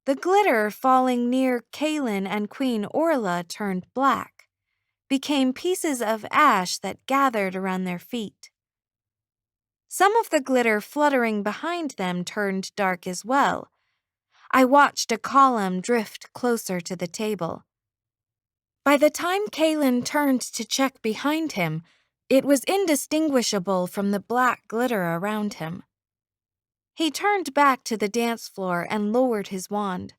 The glitter falling near Kalen and Queen Orla turned black, became pieces of ash that gathered around their feet. Some of the glitter fluttering behind them turned dark as well. I watched a column drift closer to the table. By the time Kalen turned to check behind him, it was indistinguishable from the black glitter around him. He turned back to the dance floor and lowered his wand.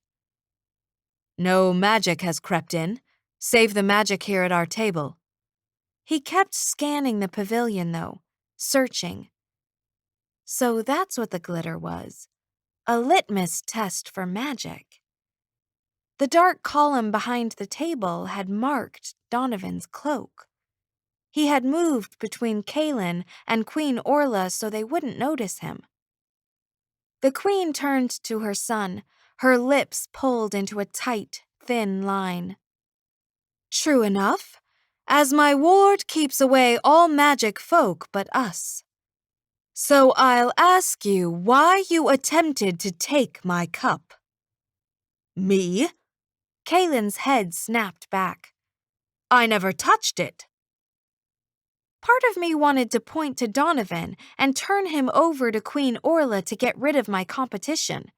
"No magic has crept in. Save the magic here at our table." He kept scanning the pavilion, though, searching. So that's what the glitter was. A litmus test for magic. The dark column behind the table had marked Donovan's cloak. He had moved between Kalen and Queen Orla so they wouldn't notice him. The queen turned to her son, her lips pulled into a tight, thin line. "True enough, as my ward keeps away all magic folk but us. So I'll ask you why you attempted to take my cup." "Me?" Kalen's head snapped back. "I never touched it." Part of me wanted to point to Donovan and turn him over to Queen Orla to get rid of my competition.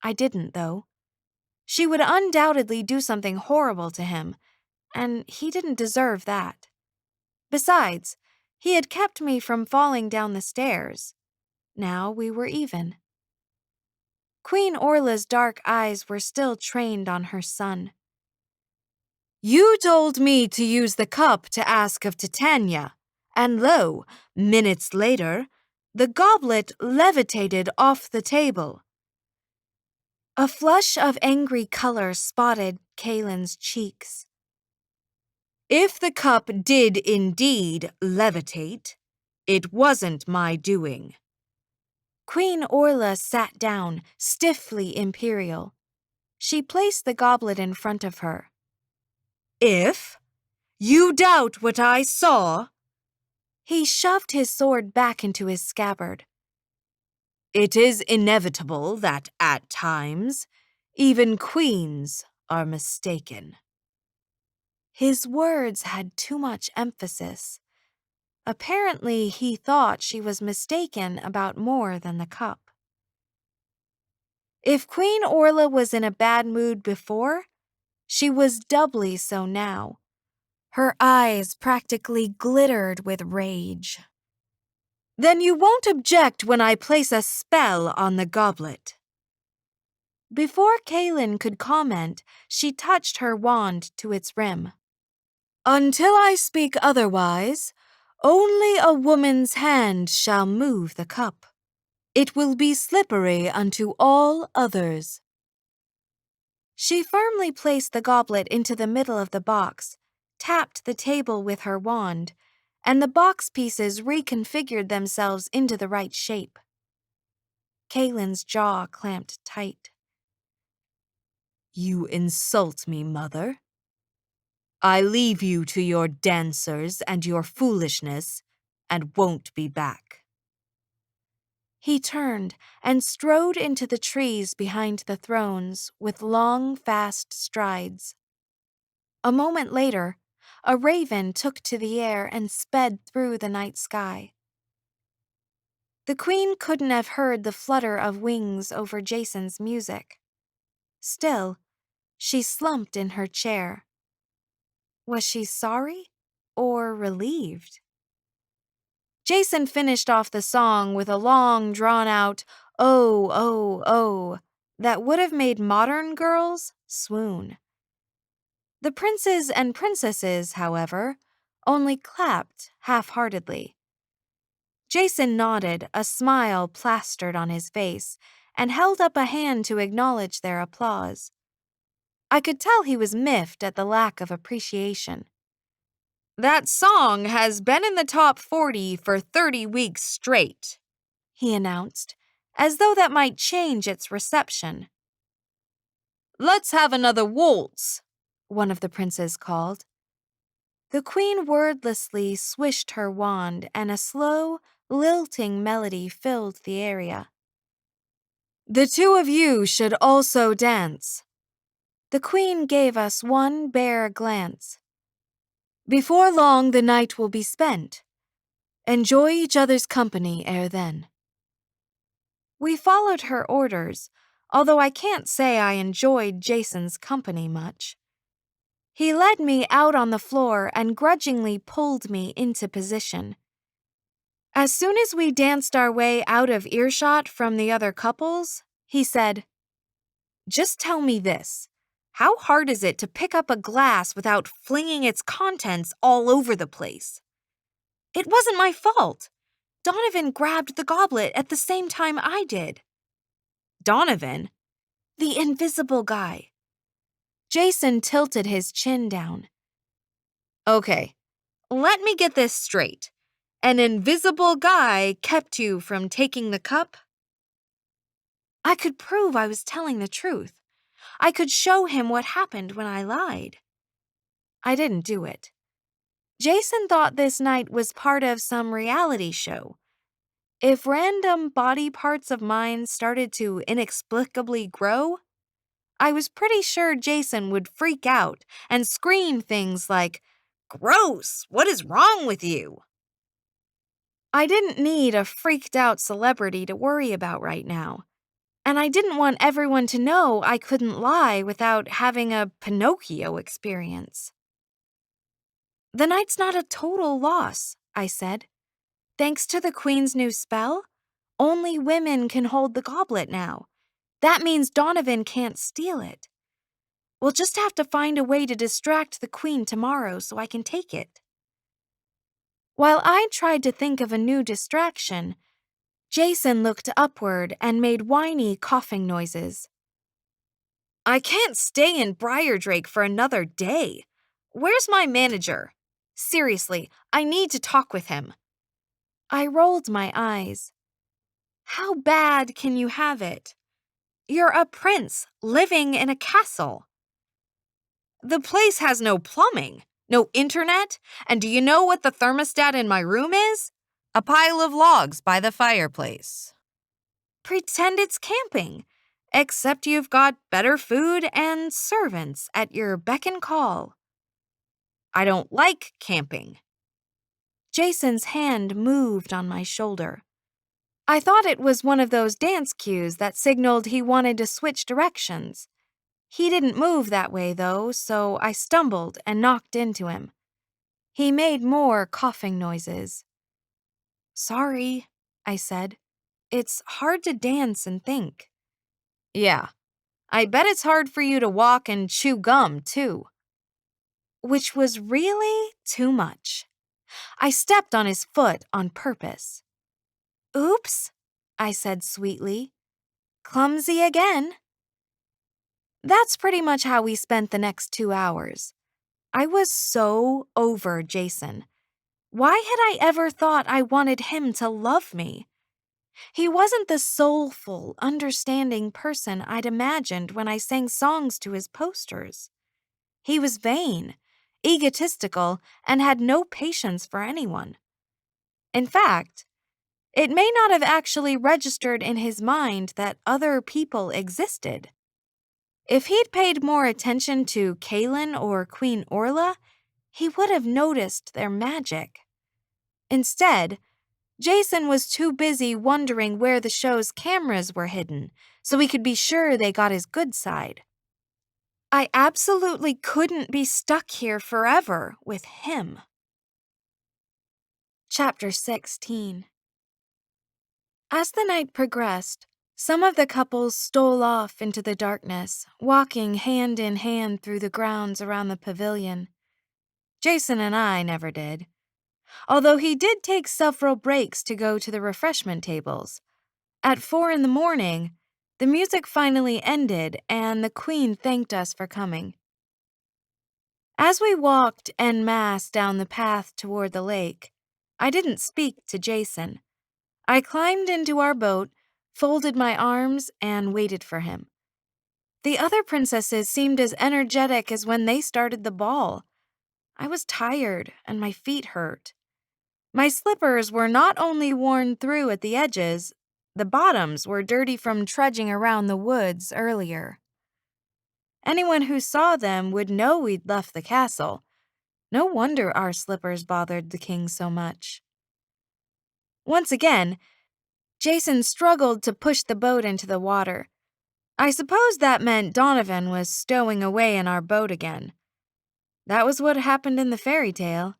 I didn't, though. She would undoubtedly do something horrible to him, and he didn't deserve that. Besides, he had kept me from falling down the stairs. Now we were even. Queen Orla's dark eyes were still trained on her son. "You told me to use the cup to ask of Titania, and lo, minutes later, the goblet levitated off the table." A flush of angry color spotted Kalen's cheeks. "If the cup did indeed levitate, it wasn't my doing." Queen Orla sat down, stiffly imperial. She placed the goblet in front of her. "If you doubt what I saw?" He shoved his sword back into his scabbard. "It is inevitable that at times, even queens are mistaken." His words had too much emphasis. Apparently, he thought she was mistaken about more than the cup. If Queen Orla was in a bad mood before, she was doubly so now. Her eyes practically glittered with rage. "Then you won't object when I place a spell on the goblet." Before Kalen could comment, she touched her wand to its rim. "Until I speak otherwise, only a woman's hand shall move the cup. It will be slippery unto all others." She firmly placed the goblet into the middle of the box, tapped the table with her wand, and the box pieces reconfigured themselves into the right shape. Kaylin's jaw clamped tight. You insult me, Mother. I leave you to your dancers and your foolishness, and won't be back. He turned and strode into the trees behind the thrones with long, fast strides. A moment later, a raven took to the air and sped through the night sky. The queen couldn't have heard the flutter of wings over Jason's music. Still, she slumped in her chair. Was she sorry or relieved? Jason finished off the song with a long, drawn-out "oh, oh, oh" that would have made modern girls swoon. The princes and princesses, however, only clapped half-heartedly. Jason nodded, a smile plastered on his face, and held up a hand to acknowledge their applause. I could tell he was miffed at the lack of appreciation. That song has been in the top 40 for 30 weeks straight, he announced, as though that might change its reception. Let's have another waltz, one of the princes called. The queen wordlessly swished her wand, and a slow, lilting melody filled the area. The two of you should also dance. The queen gave us one bare glance. Before long the night will be spent. Enjoy each other's company ere then. We followed her orders, although I can't say I enjoyed Jason's company much. He led me out on the floor and grudgingly pulled me into position. As soon as we danced our way out of earshot from the other couples, he said, "Just tell me this. How hard is it to pick up a glass without flinging its contents all over the place?" It wasn't my fault. Donovan grabbed the goblet at the same time I did. Donovan? The invisible guy. Jason tilted his chin down. Okay, let me get this straight. An invisible guy kept you from taking the cup? I could prove I was telling the truth. I could show him what happened when I lied. I didn't do it. Jason thought this night was part of some reality show. If random body parts of mine started to inexplicably grow, I was pretty sure Jason would freak out and scream things like, "Gross! What is wrong with you?" I didn't need a freaked-out celebrity to worry about right now, and I didn't want everyone to know I couldn't lie without having a Pinocchio experience. The night's not a total loss, I said. Thanks to the Queen's new spell, only women can hold the goblet now. That means Donovan can't steal it. We'll just have to find a way to distract the Queen tomorrow so I can take it. While I tried to think of a new distraction, Jason looked upward and made whiny coughing noises. I can't stay in Briardrake for another day. Where's my manager? Seriously, I need to talk with him. I rolled my eyes. How bad can you have it? You're a prince living in a castle. The place has no plumbing, no internet, and do you know what the thermostat in my room is? A pile of logs by the fireplace. Pretend it's camping, except you've got better food and servants at your beck and call. I don't like camping. Jason's hand moved on my shoulder. I thought it was one of those dance cues that signaled he wanted to switch directions. He didn't move that way, though, so I stumbled and knocked into him. He made more coughing noises. Sorry, I said. It's hard to dance and think. Yeah, I bet it's hard for you to walk and chew gum, too. Which was really too much. I stepped on his foot on purpose. Oops, I said sweetly. Clumsy again. That's pretty much how we spent the next 2 hours. I was so over Jason. Why had I ever thought I wanted him to love me? He wasn't the soulful, understanding person I'd imagined when I sang songs to his posters. He was vain, egotistical, and had no patience for anyone. In fact, it may not have actually registered in his mind that other people existed. If he'd paid more attention to Kaylin or Queen Orla, he would have noticed their magic. Instead, Jason was too busy wondering where the show's cameras were hidden so he could be sure they got his good side. I absolutely couldn't be stuck here forever with him. Chapter 16. As the night progressed, some of the couples stole off into the darkness, walking hand in hand through the grounds around the pavilion. Jason and I never did, although he did take several breaks to go to the refreshment tables. At 4 a.m, the music finally ended and the Queen thanked us for coming. As we walked en masse down the path toward the lake, I didn't speak to Jason. I climbed into our boat, folded my arms, and waited for him. The other princesses seemed as energetic as when they started the ball. I was tired and my feet hurt. My slippers were not only worn through at the edges, the bottoms were dirty from trudging around the woods earlier. Anyone who saw them would know we'd left the castle. No wonder our slippers bothered the king so much. Once again, Jason struggled to push the boat into the water. I suppose that meant Donovan was stowing away in our boat again. That was what happened in the fairy tale.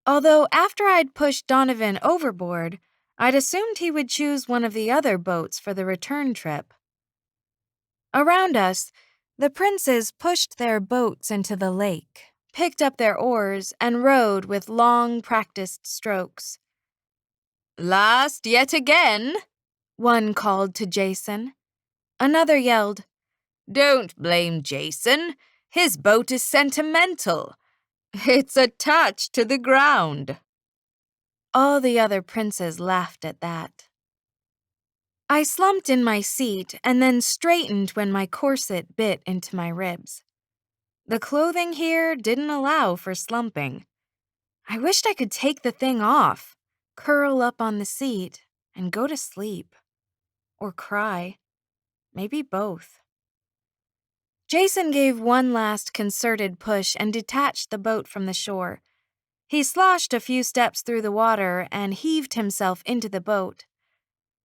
Although after I'd pushed Donovan overboard, I'd assumed he would choose one of the other boats for the return trip. Around us, the princes pushed their boats into the lake, picked up their oars, and rowed with long, practiced strokes. Last yet again, one called to Jason. Another yelled, Don't blame Jason. His boat is sentimental. It's attached to the ground. All the other princes laughed at that. I slumped in my seat and then straightened when my corset bit into my ribs. The clothing here didn't allow for slumping. I wished I could take the thing off, curl up on the seat, and go to sleep. Or cry. Maybe both. Jason gave one last concerted push and detached the boat from the shore. He sloshed a few steps through the water and heaved himself into the boat.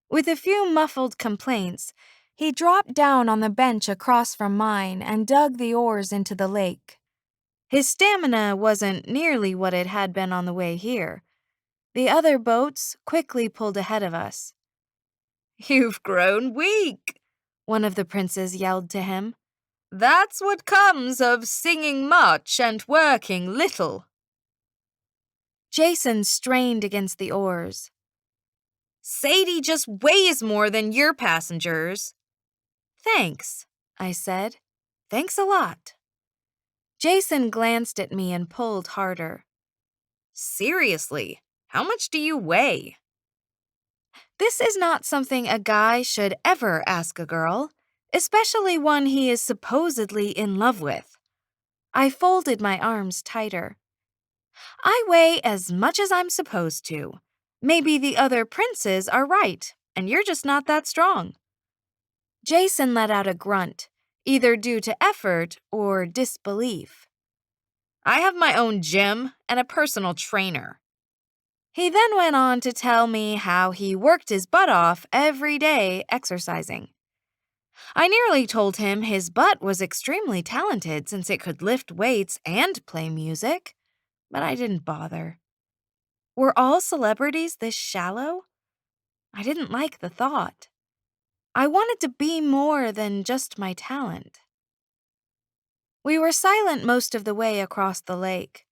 With a few muffled complaints, he dropped down on the bench across from mine and dug the oars into the lake. His stamina wasn't nearly what it had been on the way here. The other boats quickly pulled ahead of us. You've grown weak, one of the princes yelled to him. That's what comes of singing much and working little. Jason strained against the oars. Sadie just weighs more than your passengers. Thanks, I said. Thanks a lot. Jason glanced at me and pulled harder. Seriously, how much do you weigh? This is not something a guy should ever ask a girl, especially one he is supposedly in love with. I folded my arms tighter. I weigh as much as I'm supposed to. Maybe the other princes are right, and you're just not that strong. Jason let out a grunt, either due to effort or disbelief. I have my own gym and a personal trainer. He then went on to tell me how he worked his butt off every day exercising. I nearly told him his butt was extremely talented since it could lift weights and play music, but I didn't bother. Were all celebrities this shallow? I didn't like the thought. I wanted to be more than just my talent. We were silent most of the way across the lake.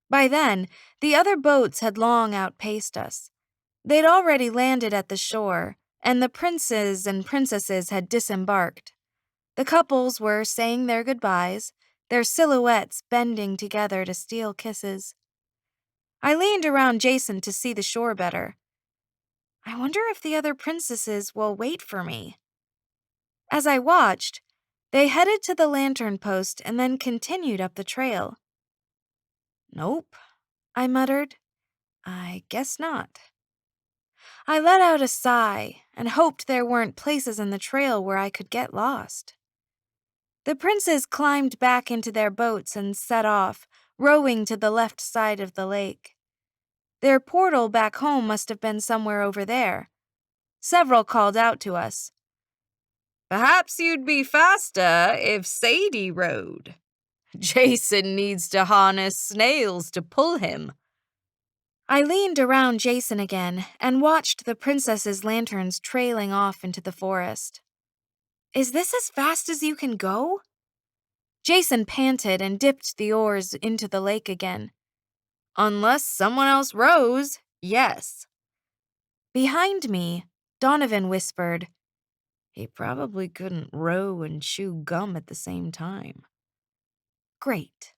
By then, the other boats had long outpaced us. They'd already landed at the shore, and the princes and princesses had disembarked. The couples were saying their goodbyes, their silhouettes bending together to steal kisses. I leaned around Jason to see the shore better. I wonder if the other princesses will wait for me. As I watched, they headed to the lantern post and then continued up the trail. Nope, I muttered. I guess not. I let out a sigh and hoped there weren't places in the trail where I could get lost. The princes climbed back into their boats and set off, rowing to the left side of the lake. Their portal back home must have been somewhere over there. Several called out to us. Perhaps you'd be faster if Sadie rowed. Jason needs to harness snails to pull him. I leaned around Jason again and watched the princesses' lanterns trailing off into the forest. Is this as fast as you can go? Jason panted and dipped the oars into the lake again. Unless someone else rows, yes. Behind me, Donovan whispered, He probably couldn't row and chew gum at the same time. Great.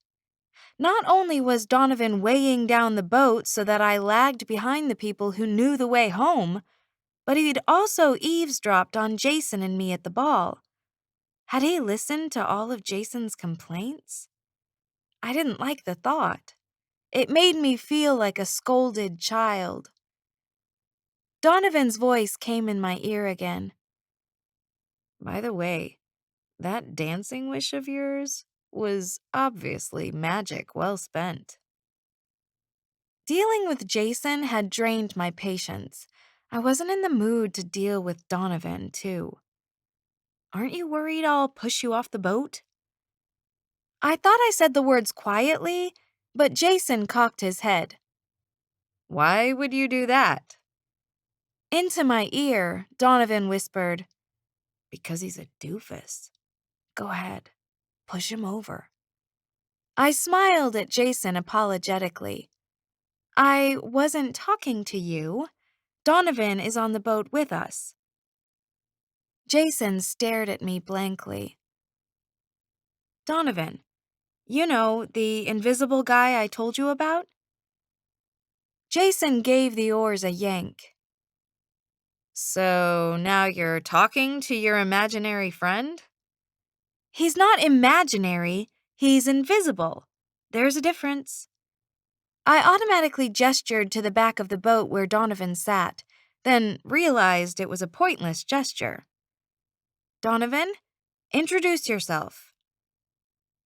Not only was Donovan weighing down the boat so that I lagged behind the people who knew the way home, but he'd also eavesdropped on Jason and me at the ball. Had he listened to all of Jason's complaints? I didn't like the thought. It made me feel like a scolded child. Donovan's voice came in my ear again. By the way, that dancing wish of yours was obviously magic well spent. Dealing with Jason had drained my patience. I wasn't in the mood to deal with Donovan, too. Aren't you worried I'll push you off the boat? I thought I said the words quietly, but Jason cocked his head. Why would you do that? Into my ear, Donovan whispered, Because he's a doofus. Go ahead, push him over. I smiled at Jason apologetically. I wasn't talking to you. Donovan is on the boat with us. Jason stared at me blankly. Donovan, you know, the invisible guy I told you about? Jason gave the oars a yank. So now you're talking to your imaginary friend? He's not imaginary, he's invisible. There's a difference. I automatically gestured to the back of the boat where Donovan sat, then realized it was a pointless gesture. Donovan, introduce yourself.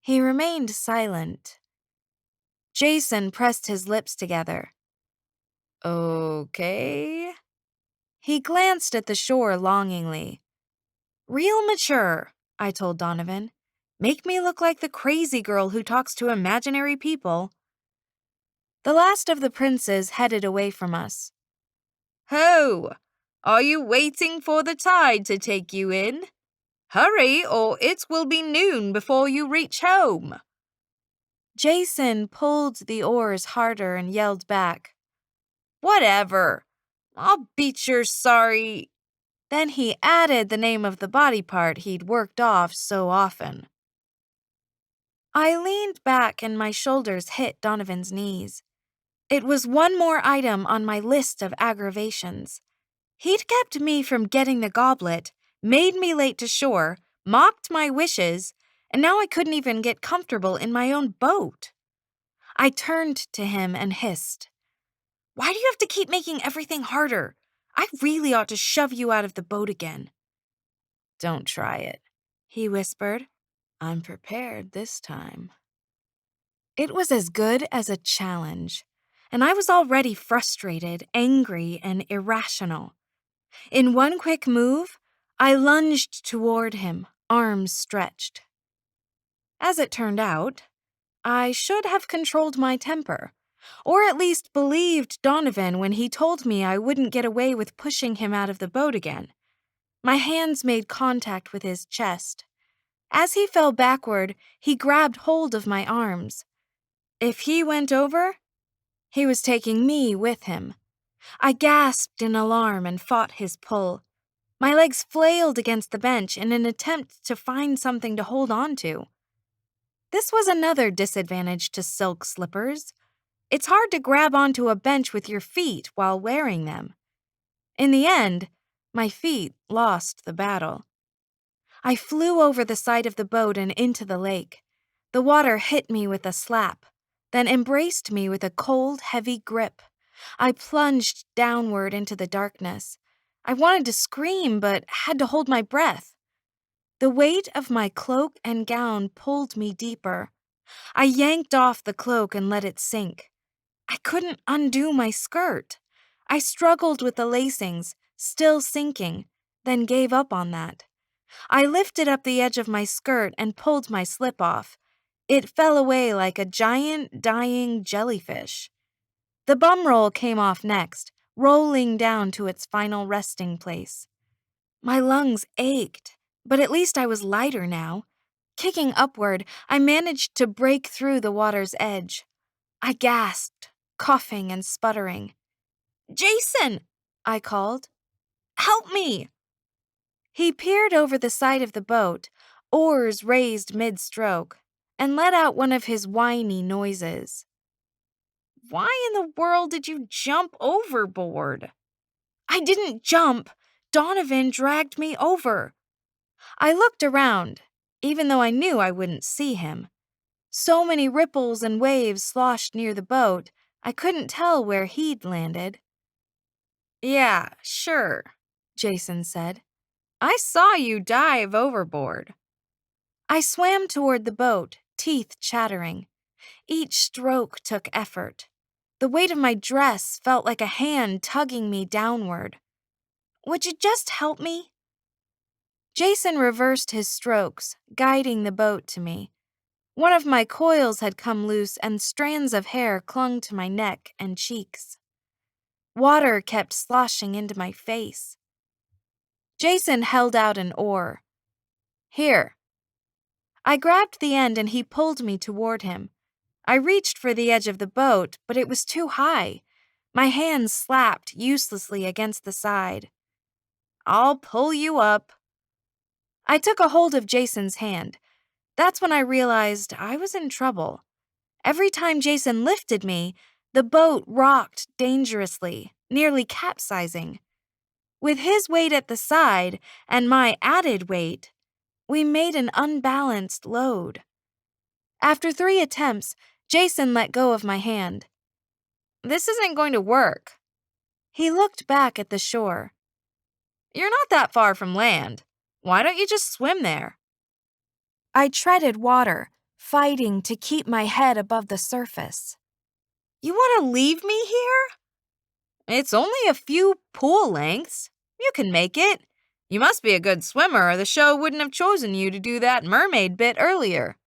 He remained silent. Jason pressed his lips together. Okay. He glanced at the shore longingly. Real mature, I told Donovan. Make me look like the crazy girl who talks to imaginary people. The last of the princes headed away from us. Ho! Are you waiting for the tide to take you in? Hurry, or it will be noon before you reach home. Jason pulled the oars harder and yelled back, Whatever. I'll beat your sorry. Then he added the name of the body part he'd worked off so often. I leaned back and my shoulders hit Donovan's knees. It was one more item on my list of aggravations. He'd kept me from getting the goblet, made me late to shore, mocked my wishes, and now I couldn't even get comfortable in my own boat. I turned to him and hissed, Why do you have to keep making everything harder? I really ought to shove you out of the boat again. Don't try it, he whispered. I'm prepared this time. It was as good as a challenge, and I was already frustrated, angry, and irrational. In one quick move, I lunged toward him, arms stretched. As it turned out, I should have controlled my temper, or at least believed Donovan when he told me I wouldn't get away with pushing him out of the boat again. My hands made contact with his chest. As he fell backward, he grabbed hold of my arms. If he went over, he was taking me with him. I gasped in alarm and fought his pull. My legs flailed against the bench in an attempt to find something to hold on to. This was another disadvantage to silk slippers. It's hard to grab onto a bench with your feet while wearing them. In the end, my feet lost the battle. I flew over the side of the boat and into the lake. The water hit me with a slap, then embraced me with a cold, heavy grip. I plunged downward into the darkness. I wanted to scream, but had to hold my breath. The weight of my cloak and gown pulled me deeper. I yanked off the cloak and let it sink. I couldn't undo my skirt. I struggled with the lacings, still sinking, then gave up on that. I lifted up the edge of my skirt and pulled my slip off. It fell away like a giant, dying jellyfish. The bum roll came off next, rolling down to its final resting place. My lungs ached, but at least I was lighter now. Kicking upward, I managed to break through the water's edge. I gasped, coughing and sputtering. "Jason!" I called. "Help me!" He peered over the side of the boat, oars raised mid-stroke, and let out one of his whiny noises. "Why in the world did you jump overboard?" "I didn't jump. Donovan dragged me over." I looked around, even though I knew I wouldn't see him. So many ripples and waves sloshed near the boat, I couldn't tell where he'd landed. "Yeah, sure," Jason said. "I saw you dive overboard." I swam toward the boat, teeth chattering. Each stroke took effort. The weight of my dress felt like a hand tugging me downward. "Would you just help me?" Jason reversed his strokes, guiding the boat to me. One of my coils had come loose and strands of hair clung to my neck and cheeks. Water kept sloshing into my face. Jason held out an oar. "Here." I grabbed the end and he pulled me toward him. I reached for the edge of the boat, but it was too high. My hands slapped uselessly against the side. "I'll pull you up." I took a hold of Jason's hand. That's when I realized I was in trouble. Every time Jason lifted me, the boat rocked dangerously, nearly capsizing. With his weight at the side and my added weight, we made an unbalanced load. After 3 attempts, Jason let go of my hand. "This isn't going to work." He looked back at the shore. "You're not that far from land. Why don't you just swim there?" I treaded water, fighting to keep my head above the surface. "You want to leave me here?" "It's only a few pool lengths. You can make it. You must be a good swimmer or the show wouldn't have chosen you to do that mermaid bit earlier."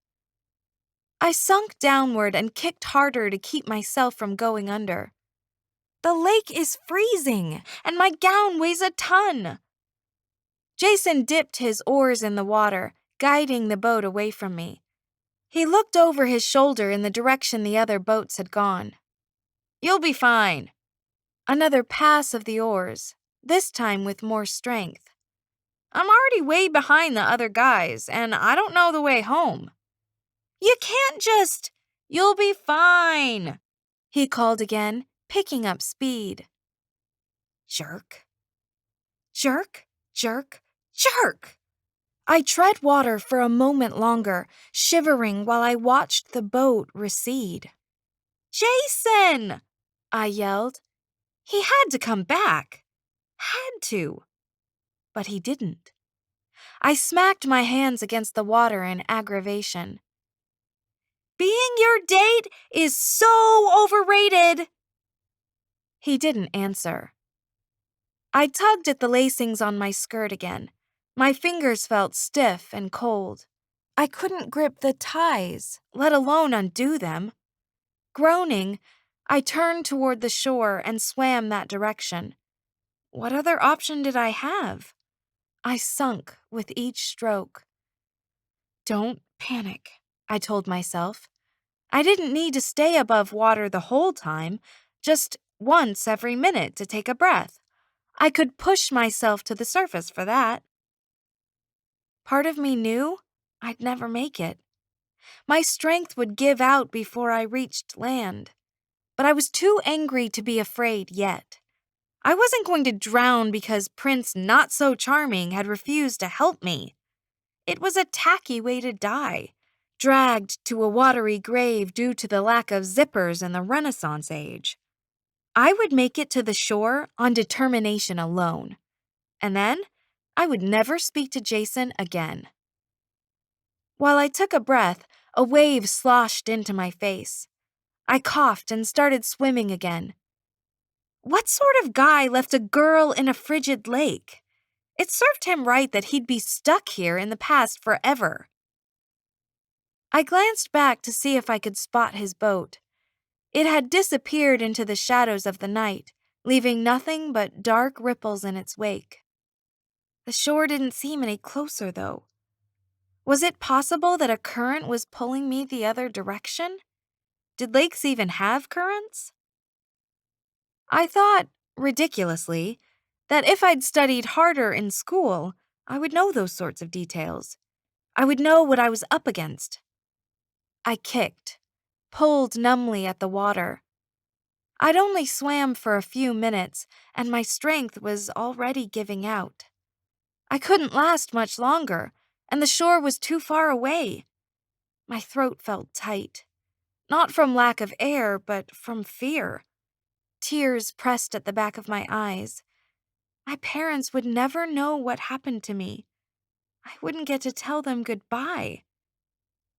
I sunk downward and kicked harder to keep myself from going under. The lake is freezing, and my gown weighs a ton. Jason dipped his oars in the water, guiding the boat away from me. He looked over his shoulder in the direction the other boats had gone. "You'll be fine." Another pass of the oars, this time with more strength. "I'm already way behind the other guys, and I don't know the way home." "You can't just—" "You'll be fine," he called again, picking up speed. Jerk. Jerk, jerk, jerk. I tread water for a moment longer, shivering while I watched the boat recede. "Jason!" I yelled. He had to come back. Had to. But he didn't. I smacked my hands against the water in aggravation. "Being your date is so overrated." He didn't answer. I tugged at the lacings on my skirt again. My fingers felt stiff and cold. I couldn't grip the ties, let alone undo them. Groaning, I turned toward the shore and swam that direction. What other option did I have? I sunk with each stroke. "Don't panic," I told myself. I didn't need to stay above water the whole time, just once every minute to take a breath. I could push myself to the surface for that. Part of me knew I'd never make it. My strength would give out before I reached land. But I was too angry to be afraid yet. I wasn't going to drown because Prince Not So Charming had refused to help me. It was a tacky way to die, dragged to a watery grave due to the lack of zippers in the Renaissance age. I would make it to the shore on determination alone, and then I would never speak to Jason again. While I took a breath, a wave sloshed into my face. I coughed and started swimming again. What sort of guy left a girl in a frigid lake? It served him right that he'd be stuck here in the past forever. I glanced back to see if I could spot his boat. It had disappeared into the shadows of the night, leaving nothing but dark ripples in its wake. The shore didn't seem any closer, though. Was it possible that a current was pulling me the other direction? Did lakes even have currents? I thought, ridiculously, that if I'd studied harder in school, I would know those sorts of details. I would know what I was up against. I kicked, pulled numbly at the water. I'd only swam for a few minutes, and my strength was already giving out. I couldn't last much longer, and the shore was too far away. My throat felt tight, not from lack of air, but from fear. Tears pressed at the back of my eyes. My parents would never know what happened to me. I wouldn't get to tell them goodbye.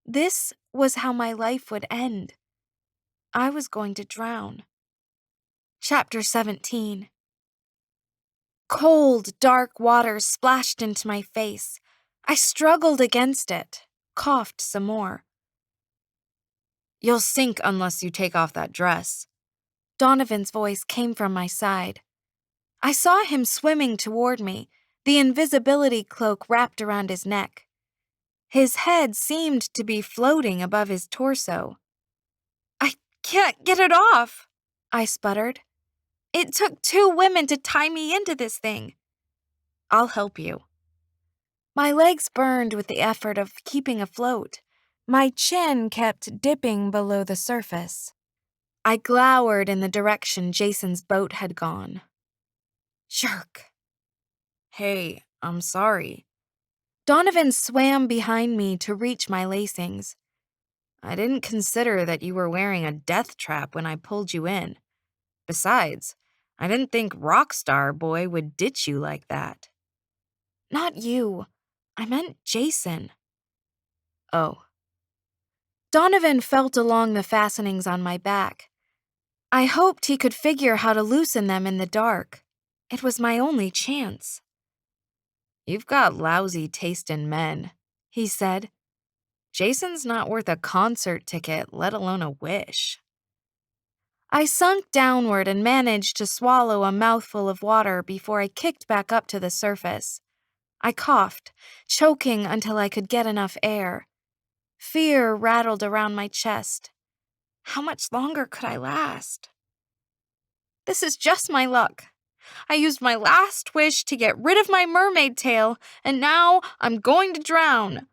This was how my life would end. I was going to drown. Chapter 17. Cold, dark water splashed into my face. I struggled against it, coughed some more. You'll sink unless you take off that dress. Donovan's voice came from my side. I saw him swimming toward me, the invisibility cloak wrapped around his neck. His head seemed to be floating above his torso. I can't get it off, I sputtered. It took 2 women to tie me into this thing. I'll help you. My legs burned with the effort of keeping afloat. My chin kept dipping below the surface. I glowered in the direction Jason's boat had gone. Jerk. Hey, I'm sorry. Donovan swam behind me to reach my lacings. I didn't consider that you were wearing a death trap when I pulled you in. Besides, I didn't think Rockstar Boy would ditch you like that. Not you. I meant Jason. Oh. Donovan felt along the fastenings on my back. I hoped he could figure how to loosen them in the dark. It was my only chance. You've got lousy taste in men, he said. Jason's not worth a concert ticket, let alone a wish. I sunk downward and managed to swallow a mouthful of water before I kicked back up to the surface. I coughed, choking until I could get enough air. Fear rattled around my chest. How much longer could I last? This is just my luck. I used my last wish to get rid of my mermaid tail, and now I'm going to drown.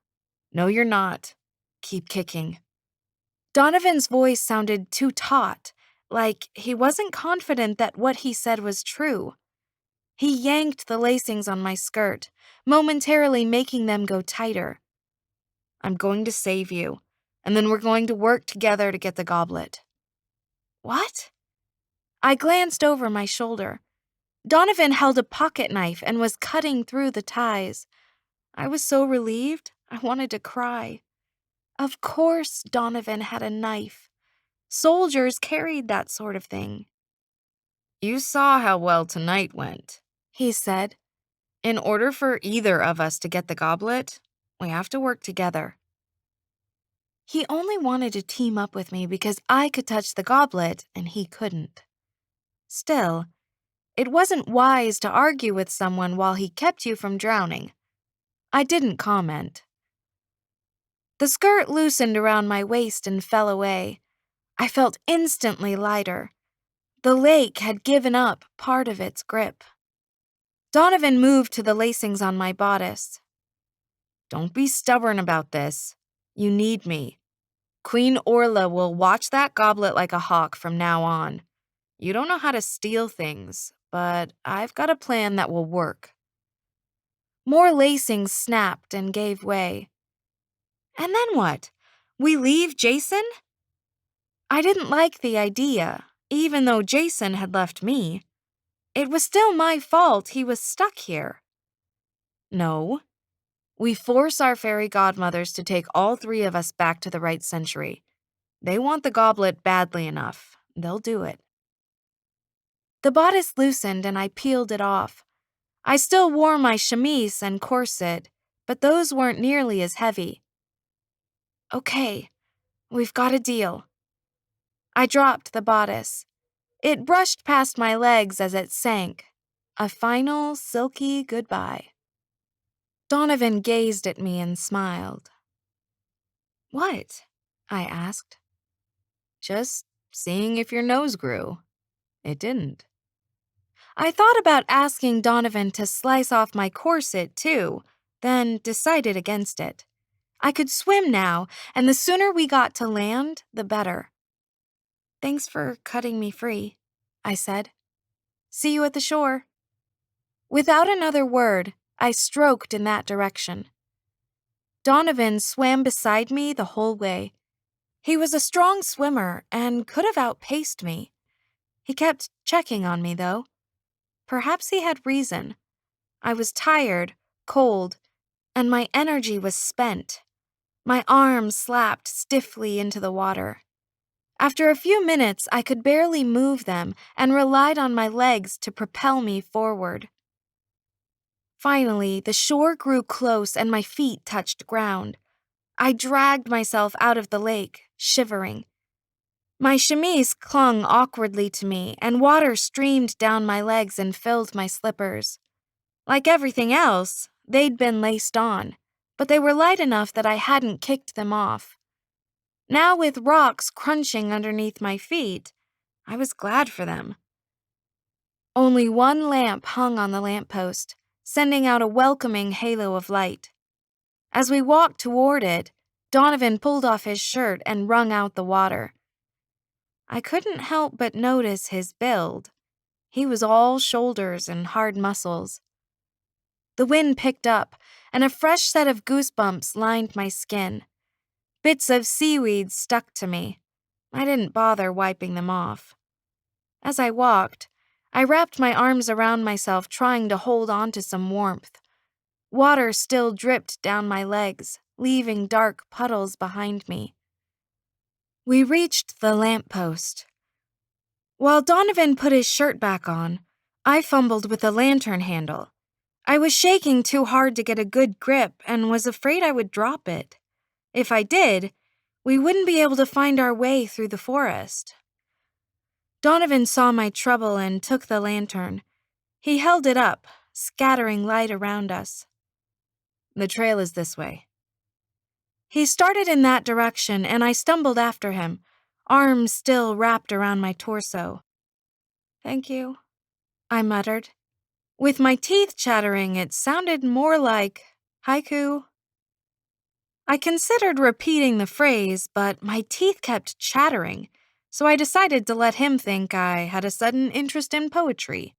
No, you're not. Keep kicking. Donovan's voice sounded too taut, like he wasn't confident that what he said was true. He yanked the lacings on my skirt, momentarily making them go tighter. I'm going to save you, and then we're going to work together to get the goblet. What? I glanced over my shoulder. Donovan held a pocket knife and was cutting through the ties. I was so relieved, I wanted to cry. Of course Donovan had a knife. Soldiers carried that sort of thing. You saw how well tonight went, he said. In order for either of us to get the goblet, we have to work together. He only wanted to team up with me because I could touch the goblet and he couldn't. Still, it wasn't wise to argue with someone while he kept you from drowning. I didn't comment. The skirt loosened around my waist and fell away. I felt instantly lighter. The lake had given up part of its grip. Donovan moved to the lacings on my bodice. Don't be stubborn about this. You need me. Queen Orla will watch that goblet like a hawk from now on. You don't know how to steal things, but I've got a plan that will work. More lacings snapped and gave way. And then what? We leave Jason? I didn't like the idea, even though Jason had left me. It was still my fault he was stuck here. No. We force our fairy godmothers to take all three of us back to the right century. They want the goblet badly enough. They'll do it. The bodice loosened and I peeled it off. I still wore my chemise and corset, but those weren't nearly as heavy. Okay, we've got a deal. I dropped the bodice. It brushed past my legs as it sank. A final, silky goodbye. Donovan gazed at me and smiled. What? I asked. Just seeing if your nose grew. It didn't. I thought about asking Donovan to slice off my corset, too, then decided against it. I could swim now, and the sooner we got to land, the better. Thanks for cutting me free, I said. See you at the shore. Without another word, I stroked in that direction. Donovan swam beside me the whole way. He was a strong swimmer and could have outpaced me. He kept checking on me, though. Perhaps he had reason. I was tired, cold, and my energy was spent. My arms slapped stiffly into the water. After a few minutes, I could barely move them and relied on my legs to propel me forward. Finally, the shore grew close and my feet touched ground. I dragged myself out of the lake, shivering. My chemise clung awkwardly to me, and water streamed down my legs and filled my slippers. Like everything else, they'd been laced on, but they were light enough that I hadn't kicked them off. Now, with rocks crunching underneath my feet, I was glad for them. Only one lamp hung on the lamppost, sending out a welcoming halo of light. As we walked toward it, Donovan pulled off his shirt and wrung out the water. I couldn't help but notice his build. He was all shoulders and hard muscles. The wind picked up, and a fresh set of goosebumps lined my skin. Bits of seaweed stuck to me. I didn't bother wiping them off. As I walked, I wrapped my arms around myself, trying to hold on to some warmth. Water still dripped down my legs, leaving dark puddles behind me. We reached the lamppost. While Donovan put his shirt back on, I fumbled with the lantern handle. I was shaking too hard to get a good grip and was afraid I would drop it. If I did, we wouldn't be able to find our way through the forest. Donovan saw my trouble and took the lantern. He held it up, scattering light around us. The trail is this way. He started in that direction, and I stumbled after him, arms still wrapped around my torso. Thank you, I muttered. With my teeth chattering, it sounded more like haiku. I considered repeating the phrase, but my teeth kept chattering, so I decided to let him think I had a sudden interest in poetry.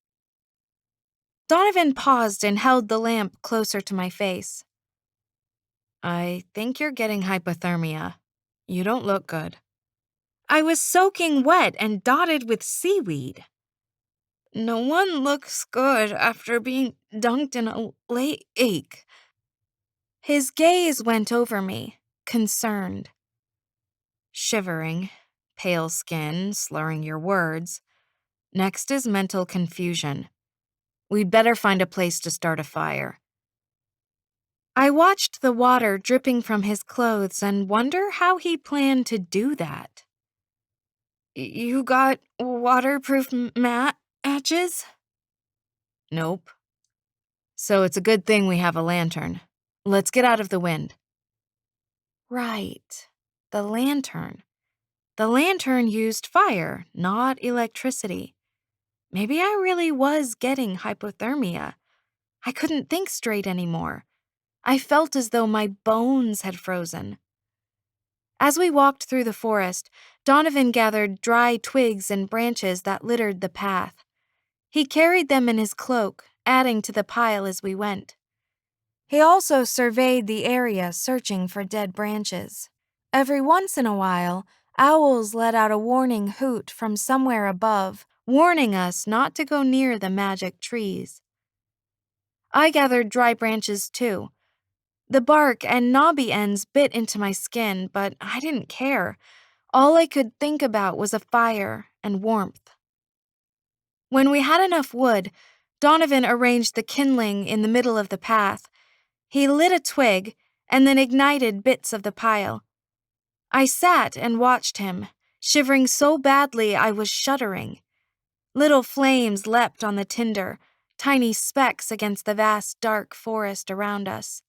Donovan paused and held the lamp closer to my face. I think you're getting hypothermia. You don't look good. I was soaking wet and dotted with seaweed. No one looks good after being dunked in a lake. His gaze went over me, concerned. Shivering, pale skin, slurring your words. Next is mental confusion. We'd better find a place to start a fire. I watched the water dripping from his clothes and wonder how he planned to do that. You got waterproof matches? Nope. So it's a good thing we have a lantern. Let's get out of the wind. Right. The lantern. The lantern used fire, not electricity. Maybe I really was getting hypothermia. I couldn't think straight anymore. I felt as though my bones had frozen. As we walked through the forest, Donovan gathered dry twigs and branches that littered the path. He carried them in his cloak, adding to the pile as we went. He also surveyed the area, searching for dead branches. Every once in a while, owls let out a warning hoot from somewhere above, warning us not to go near the magic trees. I gathered dry branches too. The bark and knobby ends bit into my skin, but I didn't care. All I could think about was a fire and warmth. When we had enough wood, Donovan arranged the kindling in the middle of the path. He lit a twig and then ignited bits of the pile. I sat and watched him, shivering so badly I was shuddering. Little flames leapt on the tinder, tiny specks against the vast dark forest around us.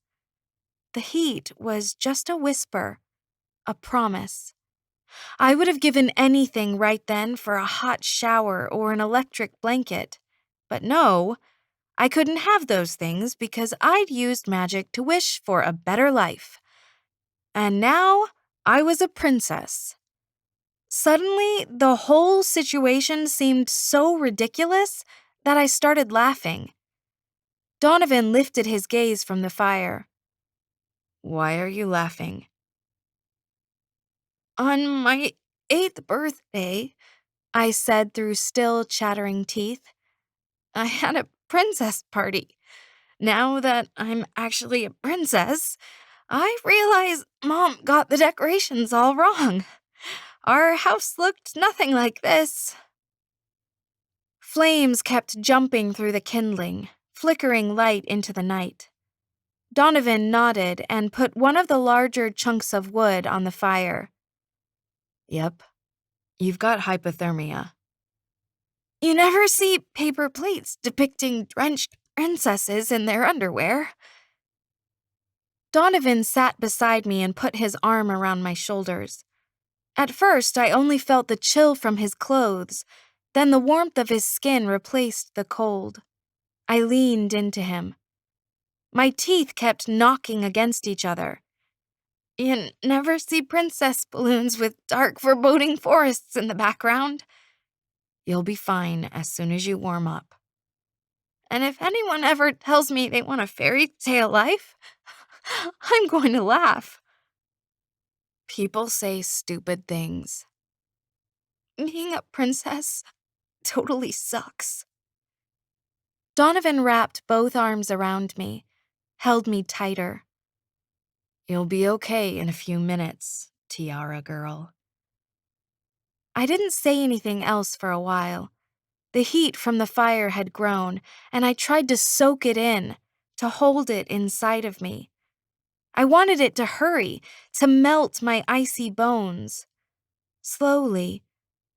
The heat was just a whisper, a promise. I would have given anything right then for a hot shower or an electric blanket. But no, I couldn't have those things because I'd used magic to wish for a better life. And now I was a princess. Suddenly, the whole situation seemed so ridiculous that I started laughing. Donovan lifted his gaze from the fire. "Why are you laughing?" "On my 8th birthday," I said through still chattering teeth, "I had a princess party. Now that I'm actually a princess, I realize Mom got the decorations all wrong. Our house looked nothing like this." Flames kept jumping through the kindling, flickering light into the night. Donovan nodded and put one of the larger chunks of wood on the fire. "Yep, you've got hypothermia." "You never see paper plates depicting drenched princesses in their underwear." Donovan sat beside me and put his arm around my shoulders. At first, I only felt the chill from his clothes, then the warmth of his skin replaced the cold. I leaned into him. My teeth kept knocking against each other. "You never see princess balloons with dark, foreboding forests in the background." "You'll be fine as soon as you warm up." "And if anyone ever tells me they want a fairy tale life, I'm going to laugh." People say stupid things. Being a princess totally sucks. Donovan wrapped both arms around me, held me tighter. "You'll be okay in a few minutes, tiara girl." I didn't say anything else for a while. The heat from the fire had grown, and I tried to soak it in, to hold it inside of me. I wanted it to hurry, to melt my icy bones. Slowly,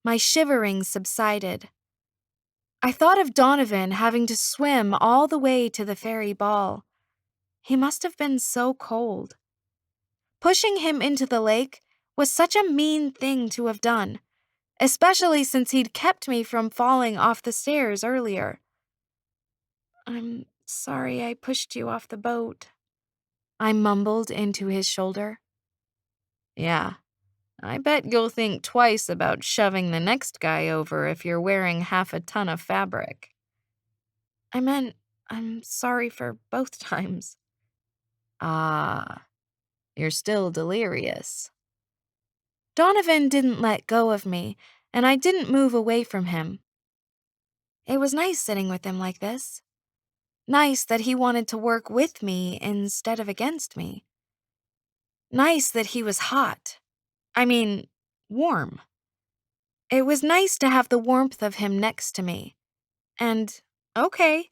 my shivering subsided. I thought of Donovan having to swim all the way to the fairy ball. He must have been so cold. Pushing him into the lake was such a mean thing to have done, especially since he'd kept me from falling off the stairs earlier. "I'm sorry I pushed you off the boat," I mumbled into his shoulder. "Yeah, I bet you'll think twice about shoving the next guy over if you're wearing half a ton of fabric." "I meant I'm sorry for both times." "Ah, you're still delirious." Donovan didn't let go of me, and I didn't move away from him. It was nice sitting with him like this. Nice that he wanted to work with me instead of against me. Nice that he was hot. I mean, warm. It was nice to have the warmth of him next to me. And, okay,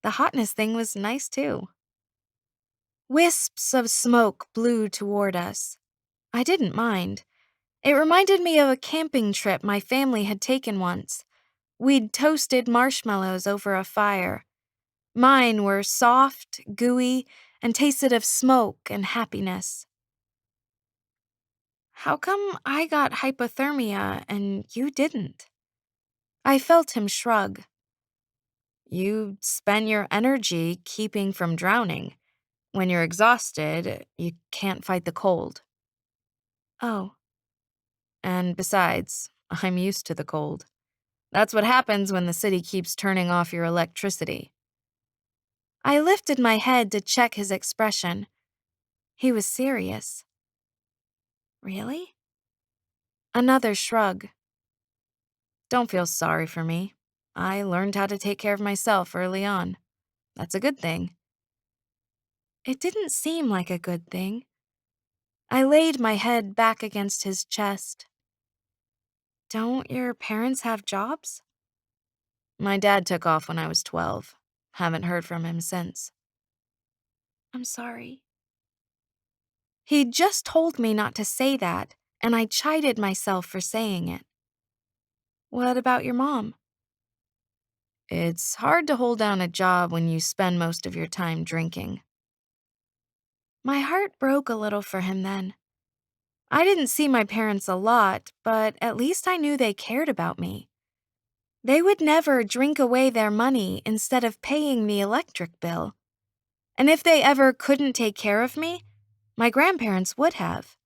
the hotness thing was nice too. Wisps of smoke blew toward us. I didn't mind. It reminded me of a camping trip my family had taken once. We'd toasted marshmallows over a fire. Mine were soft, gooey, and tasted of smoke and happiness. "How come I got hypothermia and you didn't?" I felt him shrug. You spend your energy keeping from drowning. When you're exhausted, you can't fight the cold. Oh, And besides, I'm used to the cold. That's what happens when the city keeps turning off your electricity. I lifted my head to check his expression. He was serious. Really? Another shrug. Don't feel sorry for me. I learned how to take care of myself early on. That's a good thing. It didn't seem like a good thing. I laid my head back against his chest. Don't your parents have jobs? My dad took off when I was 12. Haven't heard from him since. I'm sorry. He'd just told me not to say that, and I chided myself for saying it. What about your mom? It's hard to hold down a job when you spend most of your time drinking. My heart broke a little for him then. I didn't see my parents a lot, but at least I knew they cared about me. They would never drink away their money instead of paying the electric bill. And if they ever couldn't take care of me, my grandparents would have.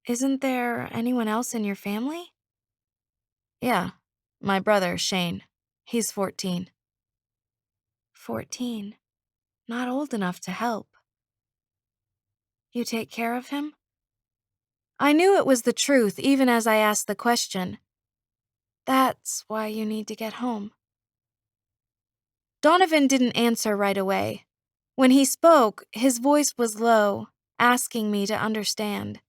Isn't there anyone else in your family? Yeah, my brother, Shane. He's 14. 14. Not old enough to help. You take care of him? I knew it was the truth even as I asked the question. That's why you need to get home. Donovan didn't answer right away. When he spoke, his voice was low, asking me to understand.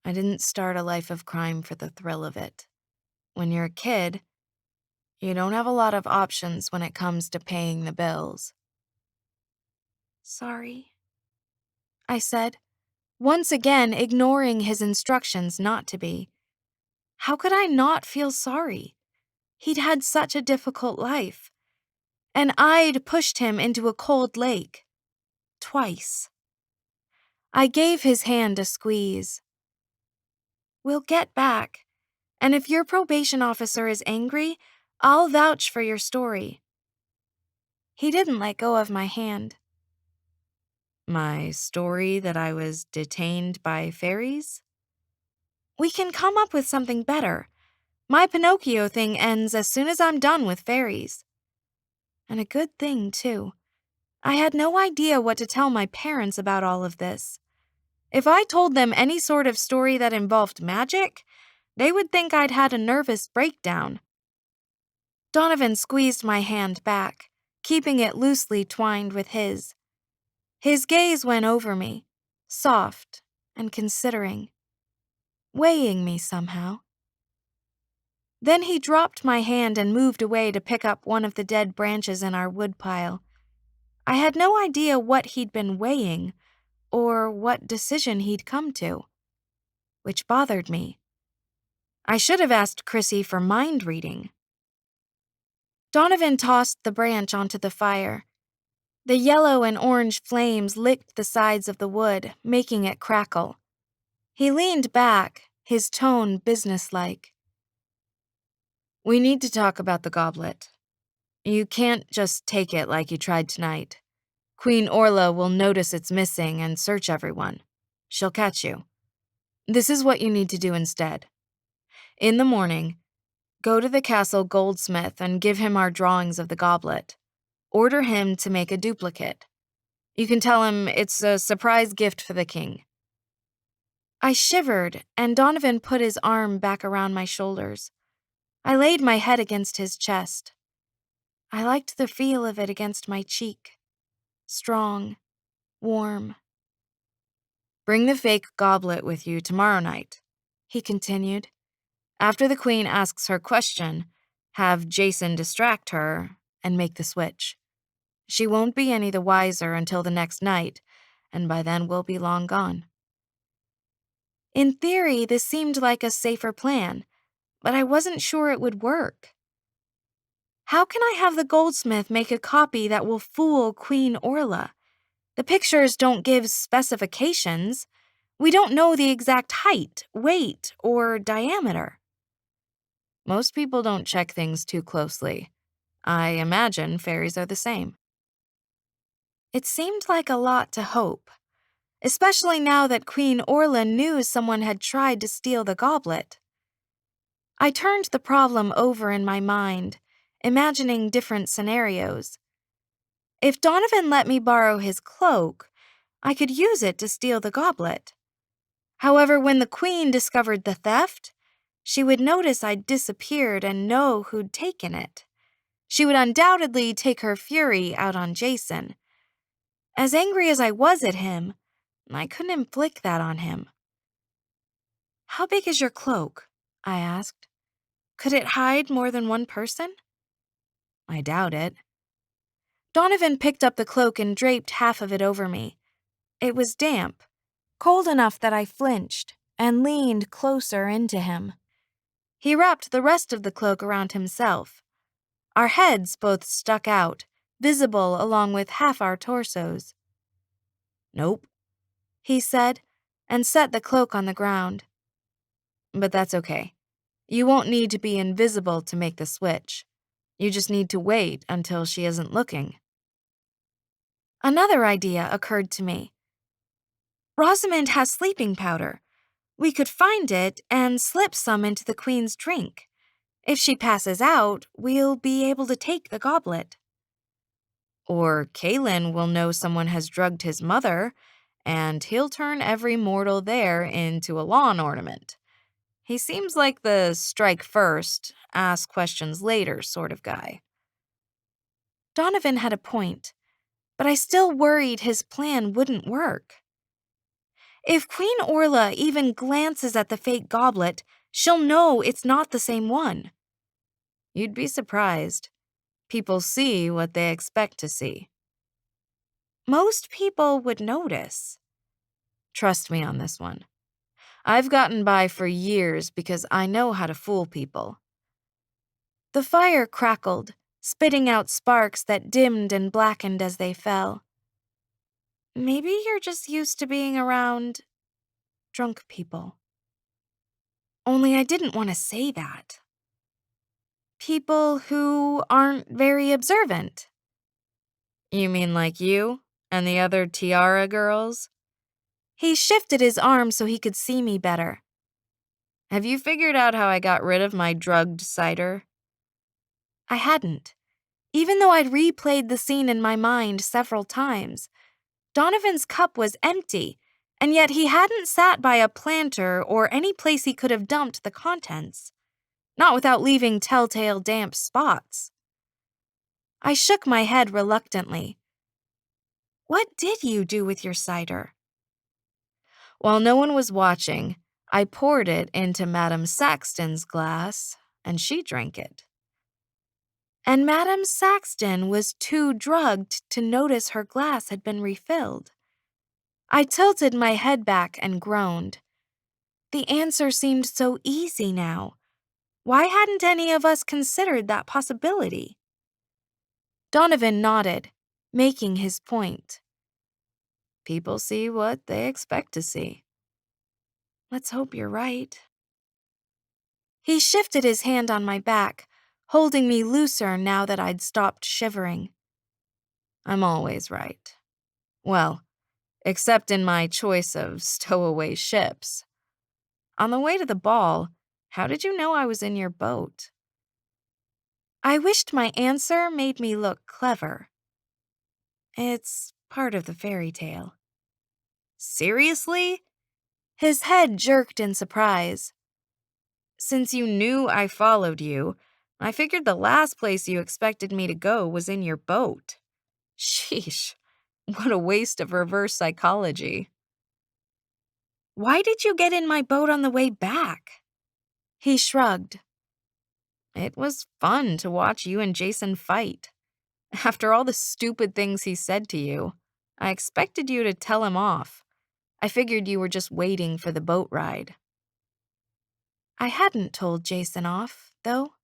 I didn't start a life of crime for the thrill of it. When you're a kid, you don't have a lot of options when it comes to paying the bills. Sorry, I said, once again ignoring his instructions not to be. How could I not feel sorry? He'd had such a difficult life. And I'd pushed him into a cold lake. Twice. I gave his hand a squeeze. We'll get back, and if your probation officer is angry, I'll vouch for your story. He didn't let go of my hand. My story that I was detained by fairies? We can come up with something better. My Pinocchio thing ends as soon as I'm done with fairies. And a good thing, too. I had no idea what to tell my parents about all of this. If I told them any sort of story that involved magic, they would think I'd had a nervous breakdown. Donovan squeezed my hand back, keeping it loosely twined with his. His gaze went over me, soft and considering, weighing me somehow. Then he dropped my hand and moved away to pick up one of the dead branches in our woodpile. I had no idea what he'd been weighing or what decision he'd come to, which bothered me. I should have asked Chrissy for mind reading. Donovan tossed the branch onto the fire. The yellow and orange flames licked the sides of the wood, making it crackle. He leaned back, his tone businesslike. We need to talk about the goblet. You can't just take it like you tried tonight. Queen Orla will notice it's missing and search everyone. She'll catch you. This is what you need to do instead. In the morning, go to the castle goldsmith and give him our drawings of the goblet. Order him to make a duplicate. You can tell him it's a surprise gift for the king. I shivered, and Donovan put his arm back around my shoulders. I laid my head against his chest. I liked the feel of it against my cheek. Strong, warm. Bring the fake goblet with you tomorrow night, he continued. After the queen asks her question, have Jason distract her and make the switch. She won't be any the wiser until the next night, and by then we'll be long gone. In theory, this seemed like a safer plan, but I wasn't sure it would work. How can I have the goldsmith make a copy that will fool Queen Orla? The pictures don't give specifications. We don't know the exact height, weight, or diameter. Most people don't check things too closely. I imagine fairies are the same. It seemed like a lot to hope, especially now that Queen Orla knew someone had tried to steal the goblet. I turned the problem over in my mind, imagining different scenarios. If Donovan let me borrow his cloak, I could use it to steal the goblet. However, when the Queen discovered the theft, she would notice I'd disappeared and know who'd taken it. She would undoubtedly take her fury out on Jason. As angry as I was at him, I couldn't inflict that on him. "How big is your cloak?" I asked. "Could it hide more than one person?" I doubt it. Donovan picked up the cloak and draped half of it over me. It was damp, cold enough that I flinched and leaned closer into him. He wrapped the rest of the cloak around himself. Our heads both stuck out, visible along with half our torsos. Nope, He said, and set the cloak on the ground. but that's okay. You won't need to be invisible to make the switch. You just need to wait until she isn't looking. Another idea occurred to me. Rosamond has sleeping powder. We could find it and slip some into the Queen's drink. If she passes out, we'll be able to take the goblet. Or Kalen will know someone has drugged his mother, and he'll turn every mortal there into a lawn ornament. He seems like the strike first, ask questions later sort of guy. Donovan had a point, but I still worried his plan wouldn't work. If Queen Orla even glances at the fake goblet, she'll know it's not the same one. You'd be surprised. People see what they expect to see. Most people would notice. Trust me on this one. I've gotten by for years because I know how to fool people. The fire crackled, spitting out sparks that dimmed and blackened as they fell. Maybe you're just used to being around drunk people. Only I didn't want to say that. People who aren't very observant. You mean like you and the other tiara girls? He shifted his arm so he could see me better. Have you figured out how I got rid of my drugged cider? I hadn't, even though I'd replayed the scene in my mind several times. Donovan's cup was empty, and yet he hadn't sat by a planter or any place he could have dumped the contents, not without leaving telltale damp spots. I shook my head reluctantly. "What did you do with your cider?" While no one was watching, I poured it into Madame Saxton's glass, and she drank it. And Madame Saxton was too drugged to notice her glass had been refilled. I tilted my head back and groaned. The answer seemed so easy now. Why hadn't any of us considered that possibility? Donovan nodded, making his point. People see what they expect to see. Let's hope you're right. He shifted his hand on my back, holding me looser now that I'd stopped shivering. I'm always right. Well, except in my choice of stowaway ships. On the way to the ball, how did you know I was in your boat? I wished my answer made me look clever. It's part of the fairy tale. Seriously? His head jerked in surprise. Since you knew I followed you, I figured the last place you expected me to go was in your boat. Sheesh, what a waste of reverse psychology. Why did you get in my boat on the way back? He shrugged. It was fun to watch you and Jason fight. After all the stupid things he said to you, I expected you to tell him off. I figured you were just waiting for the boat ride. I hadn't told Jason off, though.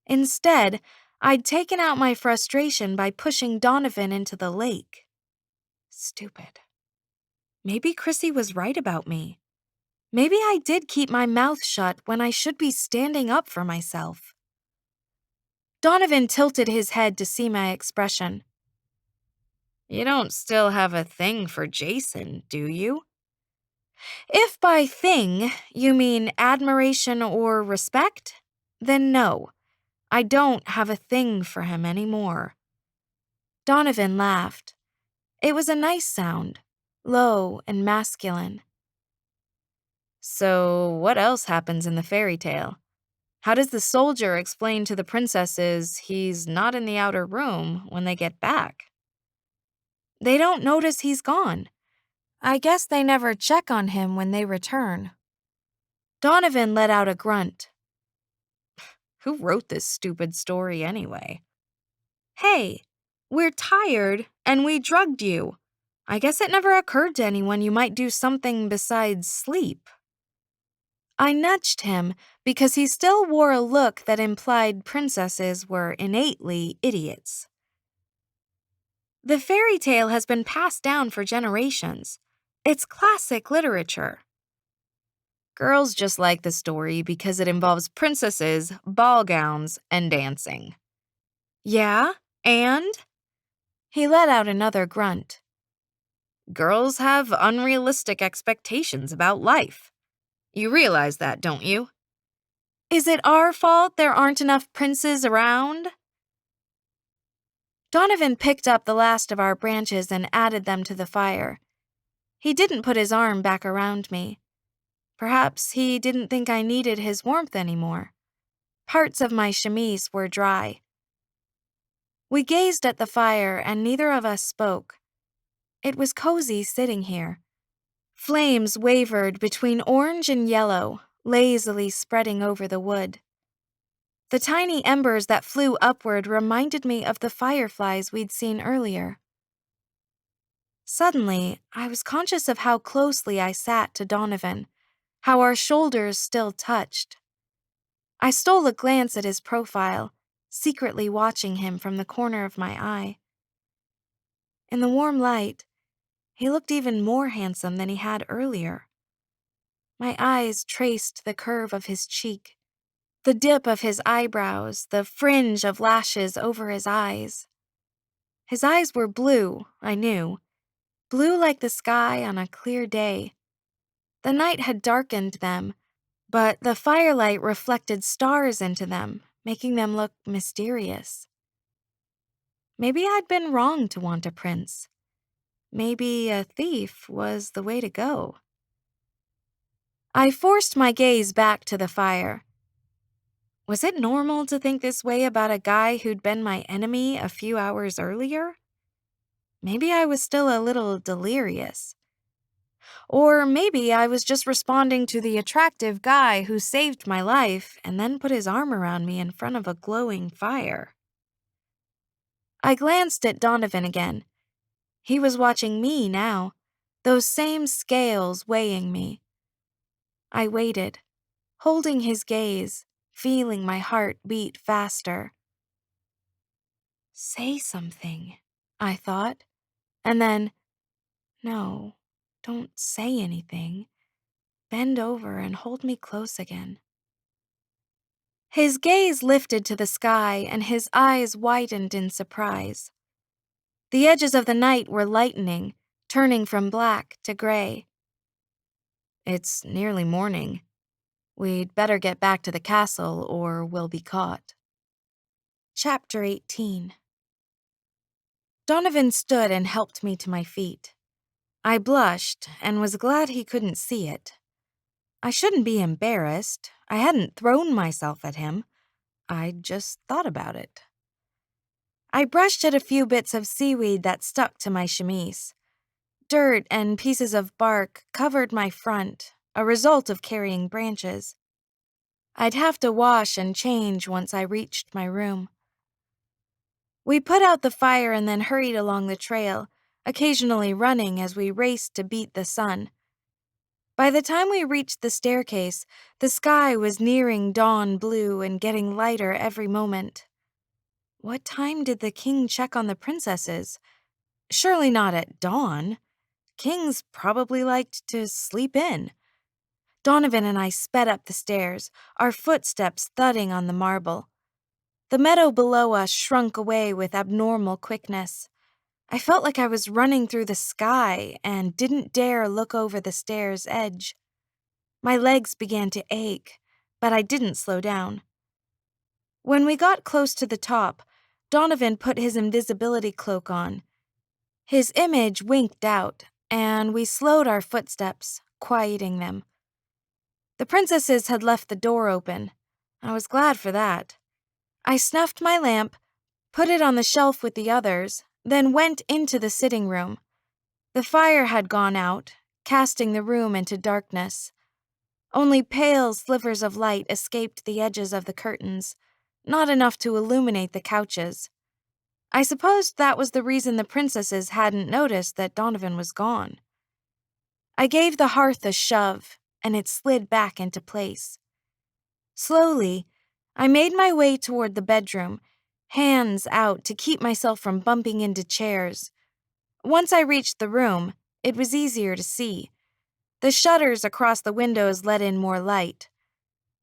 Instead, I'd taken out my frustration by pushing Donovan into the lake. Stupid. Maybe Chrissy was right about me. Maybe I did keep my mouth shut when I should be standing up for myself. Donovan tilted his head to see my expression. You don't still have a thing for Jason, do you? If by thing you mean admiration or respect, then no, I don't have a thing for him anymore. Donovan laughed. It was a nice sound, low and masculine. So, what else happens in the fairy tale? How does the soldier explain to the princesses he's not in the outer room when they get back? They don't notice he's gone. I guess they never check on him when they return. Donovan let out a grunt. Who wrote this stupid story anyway? Hey, we're tired and we drugged you. I guess it never occurred to anyone you might do something besides sleep. I nudged him because he still wore a look that implied princesses were innately idiots. The fairy tale has been passed down for generations. It's classic literature. Girls just like the story because it involves princesses, ball gowns, and dancing. Yeah, and? He let out another grunt. Girls have unrealistic expectations about life. You realize that, don't you? Is it our fault there aren't enough princes around? Donovan picked up the last of our branches and added them to the fire. He didn't put his arm back around me. Perhaps he didn't think I needed his warmth anymore. Parts of my chemise were dry. We gazed at the fire and neither of us spoke. It was cozy sitting here. Flames wavered between orange and yellow, lazily spreading over the wood. The tiny embers that flew upward reminded me of the fireflies we'd seen earlier. Suddenly, I was conscious of how closely I sat to Donovan, how our shoulders still touched. I stole a glance at his profile, secretly watching him from the corner of my eye. In the warm light, he looked even more handsome than he had earlier. My eyes traced the curve of his cheek, the dip of his eyebrows, the fringe of lashes over his eyes. His eyes were blue, I knew, blue like the sky on a clear day. The night had darkened them, but the firelight reflected stars into them, making them look mysterious. Maybe I'd been wrong to want a prince. Maybe a thief was the way to go. I forced my gaze back to the fire. Was it normal to think this way about a guy who'd been my enemy a few hours earlier? Maybe I was still a little delirious. Or maybe I was just responding to the attractive guy who saved my life and then put his arm around me in front of a glowing fire. I glanced at Donovan again. He was watching me now, those same scales weighing me. I waited, holding his gaze, feeling my heart beat faster. Say something, I thought, and then, no, don't say anything. Bend over and hold me close again. His gaze lifted to the sky and his eyes widened in surprise. The edges of the night were lightening, turning from black to gray. It's nearly morning. We'd better get back to the castle or we'll be caught. Chapter 18. Donovan stood and helped me to my feet. I blushed and was glad he couldn't see it. I shouldn't be embarrassed. I hadn't thrown myself at him. I'd just thought about it. I brushed at a few bits of seaweed that stuck to my chemise. Dirt and pieces of bark covered my front, a result of carrying branches. I'd have to wash and change once I reached my room. We put out the fire and then hurried along the trail, occasionally running as we raced to beat the sun. By the time we reached the staircase, the sky was nearing dawn blue and getting lighter every moment. What time did the king check on the princesses? Surely not at dawn. Kings probably liked to sleep in. Donovan and I sped up the stairs, our footsteps thudding on the marble. The meadow below us shrunk away with abnormal quickness. I felt like I was running through the sky and didn't dare look over the stair's edge. My legs began to ache, but I didn't slow down. When we got close to the top, Donovan put his invisibility cloak on. His image winked out, and we slowed our footsteps, quieting them. The princesses had left the door open. I was glad for that. I snuffed my lamp, put it on the shelf with the others, then went into the sitting room. The fire had gone out, casting the room into darkness. Only pale slivers of light escaped the edges of the curtains, not enough to illuminate the couches. I supposed that was the reason the princesses hadn't noticed that Donovan was gone. I gave the hearth a shove, and it slid back into place. Slowly, I made my way toward the bedroom, hands out to keep myself from bumping into chairs. Once I reached the room, it was easier to see. The shutters across the windows let in more light.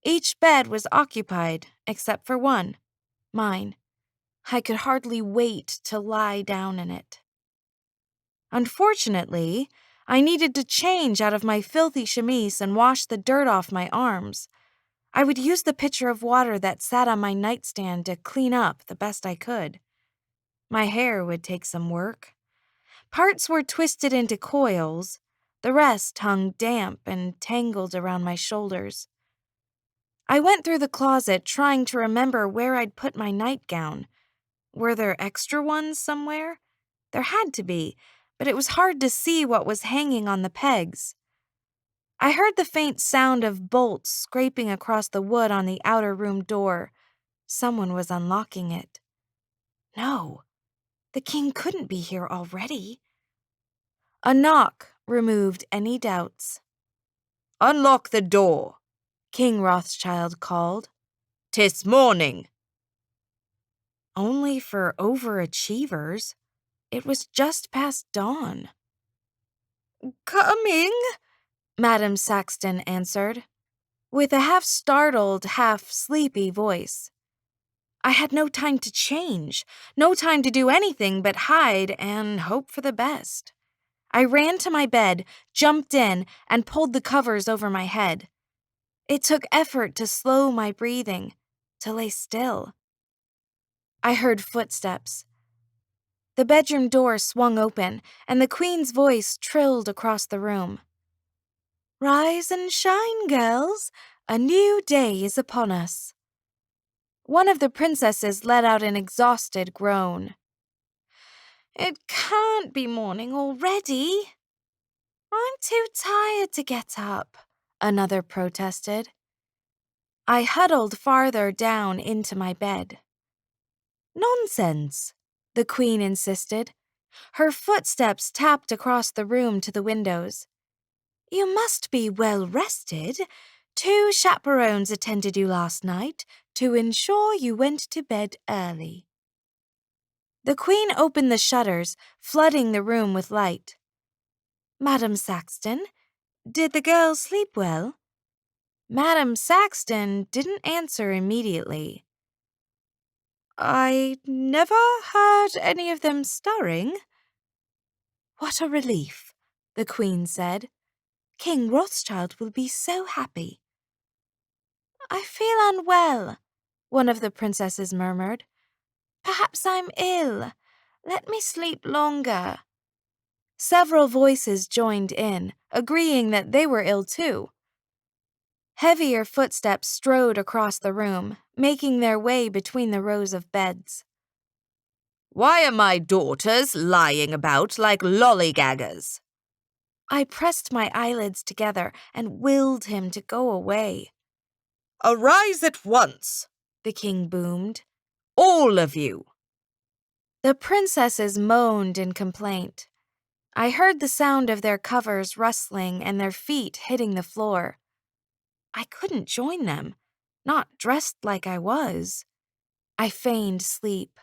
Each bed was occupied, except for one, mine. I could hardly wait to lie down in it. Unfortunately, I needed to change out of my filthy chemise and wash the dirt off my arms. I would use the pitcher of water that sat on my nightstand to clean up the best I could. My hair would take some work. Parts were twisted into coils, the rest hung damp and tangled around my shoulders. I went through the closet trying to remember where I'd put my nightgown. Were there extra ones somewhere? There had to be, but it was hard to see what was hanging on the pegs. I heard the faint sound of bolts scraping across the wood on the outer room door. Someone was unlocking it. No, the king couldn't be here already. A knock removed any doubts. "Unlock the door," King Rothschild called. "'Tis morning." Only for overachievers. It was just past dawn. "Coming," Madame Saxton answered, with a half-startled, half-sleepy voice. I had no time to change, no time to do anything but hide and hope for the best. I ran to my bed, jumped in, and pulled the covers over my head. It took effort to slow my breathing, to lay still. I heard footsteps. The bedroom door swung open, and the Queen's voice trilled across the room. "Rise and shine, girls. A new day is upon us." One of the princesses let out an exhausted groan. "It can't be morning already." "I'm too tired to get up," another protested. I huddled farther down into my bed. "Nonsense," the Queen insisted. Her footsteps tapped across the room to the windows. "You must be well rested. 2 chaperones attended you last night to ensure you went to bed early." The Queen opened the shutters, flooding the room with light. "Madame Saxton, did the girls sleep well?" Madame Saxton didn't answer immediately. "I never heard any of them stirring." "What a relief," the Queen said. "King Rothschild will be so happy." "I feel unwell," one of the princesses murmured. "Perhaps I'm ill. Let me sleep longer." Several voices joined in, agreeing that they were ill too. Heavier footsteps strode across the room, making their way between the rows of beds. "Why are my daughters lying about like lollygaggers?" I pressed my eyelids together and willed him to go away. "Arise at once," the king boomed. "all of you." The princesses moaned in complaint. I heard the sound of their covers rustling and their feet hitting the floor. I couldn't join them, not dressed like I was. I feigned sleep.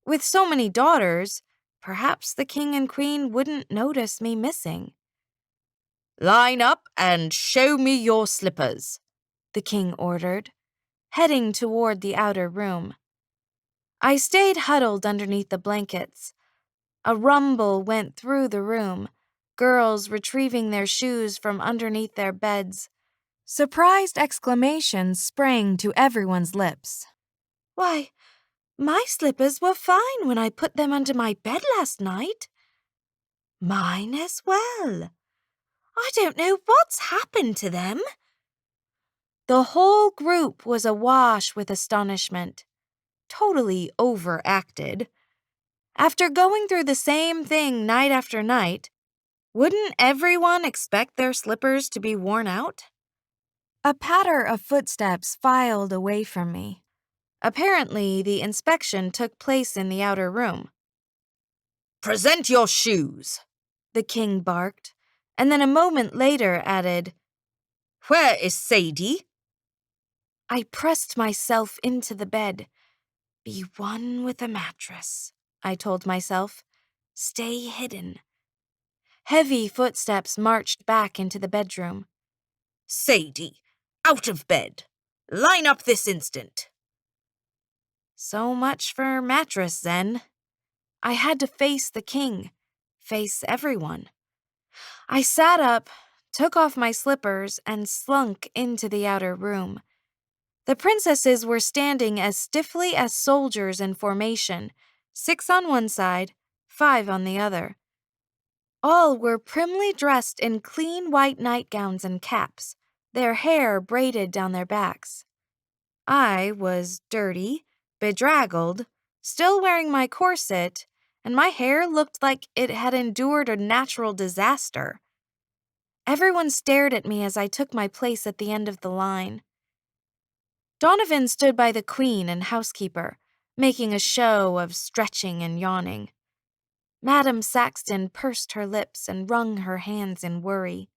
With so many daughters, perhaps the king and queen wouldn't notice me missing. "Line up and show me your slippers," the king ordered, heading toward the outer room. I stayed huddled underneath the blankets. A rumble went through the room, girls retrieving their shoes from underneath their beds. Surprised exclamations sprang to everyone's lips. "Why, my slippers were fine when I put them under my bed last night." "Mine as well. I don't know what's happened to them." The whole group was awash with astonishment. Totally overacted. After going through the same thing night after night, wouldn't everyone expect their slippers to be worn out? A patter of footsteps filed away from me. Apparently, the inspection took place in the outer room. "Present your shoes," the king barked, and then a moment later added, "Where is Sadie?" I pressed myself into the bed. Be one with the mattress, I told myself. Stay hidden. Heavy footsteps marched back into the bedroom. "Sadie, out of bed. Line up this instant." So much for mattress, then. I had to face the king, face everyone. I sat up, took off my slippers, and slunk into the outer room. The princesses were standing as stiffly as soldiers in formation, 6 on one side, 5 on the other. All were primly dressed in clean white nightgowns and caps, their hair braided down their backs. I was dirty, bedraggled, still wearing my corset, and my hair looked like it had endured a natural disaster. Everyone stared at me as I took my place at the end of the line. Donovan stood by the queen and housekeeper, making a show of stretching and yawning. Madame Saxton pursed her lips and wrung her hands in worry.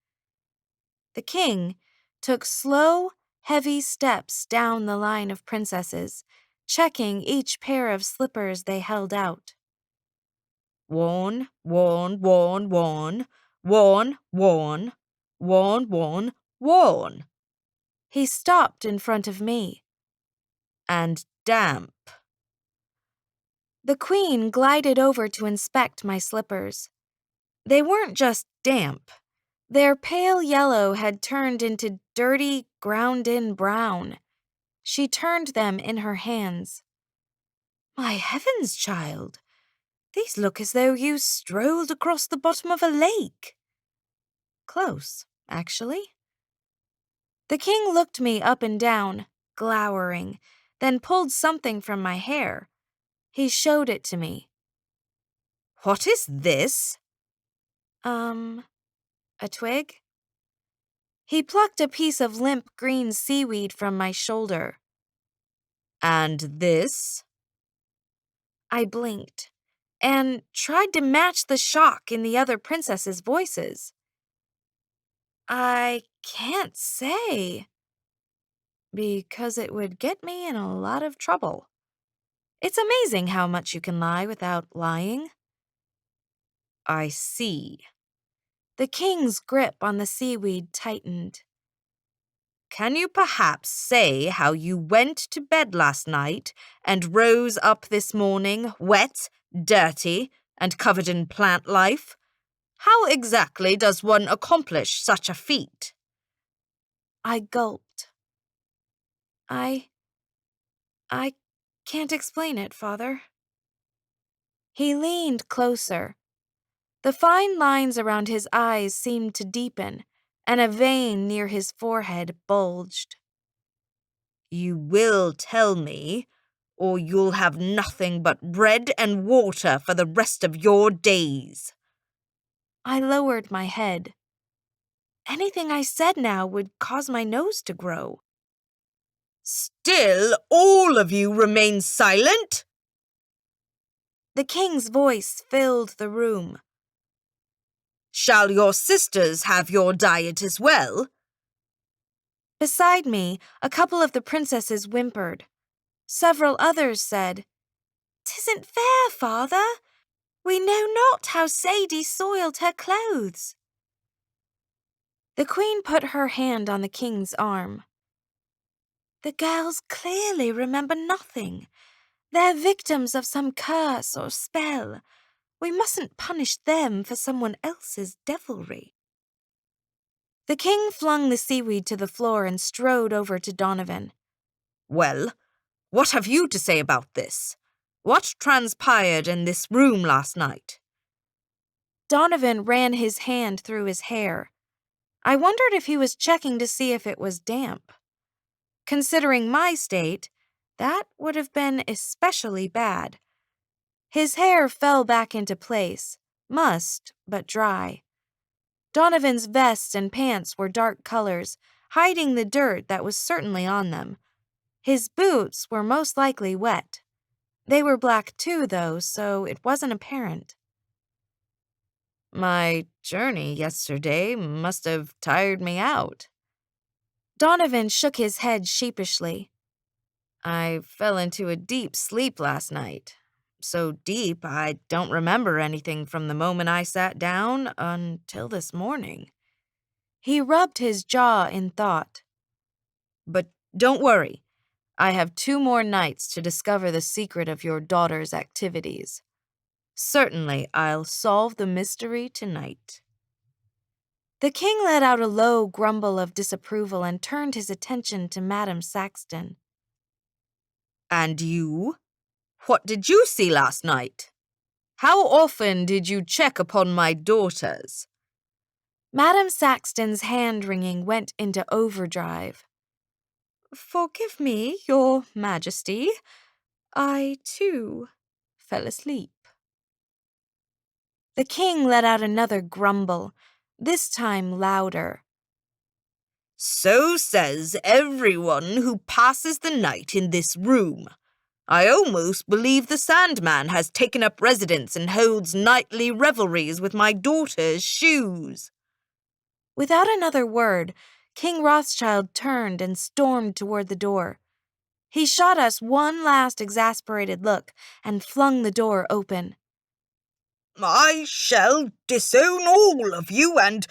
The king took slow, heavy steps down the line of princesses, checking each pair of slippers they held out. "Worn, worn, worn, worn, worn, worn, worn, worn, worn." He stopped in front of me. "And damp." The queen glided over to inspect my slippers. They weren't just damp. Their pale yellow had turned into dirty, ground-in brown. She turned them in her hands. My heavens, child! These look as though you strolled across the bottom of a lake. Close, actually. The king looked me up and down, glowering, then pulled something from my hair. He showed it to me. "What is this?" A twig? He plucked a piece of limp green seaweed from my shoulder. "And this?" I blinked and tried to match the shock in the other princesses' voices. I can't say. Because it would get me in a lot of trouble. It's amazing how much you can lie without lying. "I see." The king's grip on the seaweed tightened. "Can you perhaps say how you went to bed last night and rose up this morning wet, dirty, and covered in plant life? How exactly does one accomplish such a feat?" I gulped. I can't explain it, Father. He leaned closer. The fine lines around his eyes seemed to deepen, and a vein near his forehead bulged. "You will tell me, or you'll have nothing but bread and water for the rest of your days." I lowered my head. Anything I said now would cause my nose to grow. "Still all of you remain silent?" The king's voice filled the room. "Shall your sisters have your diet as well?" Beside me, a couple of the princesses whimpered. Several others said, "'Tisn't fair, father. We know not how Sadie soiled her clothes." The queen put her hand on the king's arm. The girls clearly remember nothing. They're victims of some curse or spell. We mustn't punish them for someone else's devilry." The king flung the seaweed to the floor and strode over to Donovan. "Well, what have you to say about this? What transpired in this room last night?" Donovan ran his hand through his hair. I wondered if he was checking to see if it was damp. Considering my state, that would have been especially bad. His hair fell back into place, mussed but dry. Donovan's vest and pants were dark colors, hiding the dirt that was certainly on them. His boots were most likely wet. They were black too, though, so it wasn't apparent. "My journey yesterday must have tired me out." Donovan shook his head sheepishly. "I fell into a deep sleep last night. So deep I don't remember anything from the moment I sat down until this morning." He rubbed his jaw in thought. "But don't worry. I have 2 more nights to discover the secret of your daughter's activities. Certainly, I'll solve the mystery tonight." The king let out a low grumble of disapproval and turned his attention to Madame Saxton. "And you? What did you see last night? How often did you check upon my daughters?" Madame Saxton's hand-wringing went into overdrive. "Forgive me, your majesty. I, too, fell asleep." The king let out another grumble, this time louder. "So says everyone who passes the night in this room. I almost believe the Sandman has taken up residence and holds nightly revelries with my daughter's shoes." Without another word, King Rothschild turned and stormed toward the door. He shot us one last exasperated look and flung the door open. "I shall disown all of you and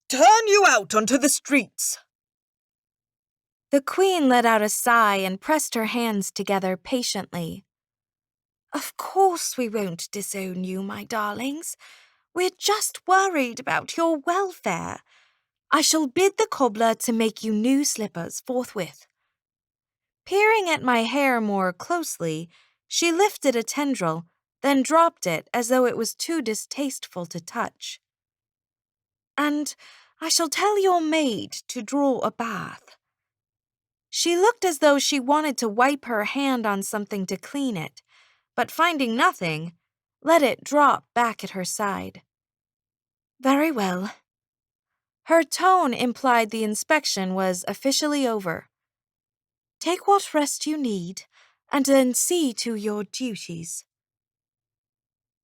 turn you out onto the streets." The queen let out a sigh and pressed her hands together patiently. "Of course we won't disown you, my darlings. We're just worried about your welfare. I shall bid the cobbler to make you new slippers forthwith." Peering at my hair more closely, she lifted a tendril, then dropped it as though it was too distasteful to touch. "And I shall tell your maid to draw a bath." She looked as though she wanted to wipe her hand on something to clean it, but finding nothing, let it drop back at her side. "Very well." Her tone implied the inspection was officially over. "Take what rest you need, and then see to your duties."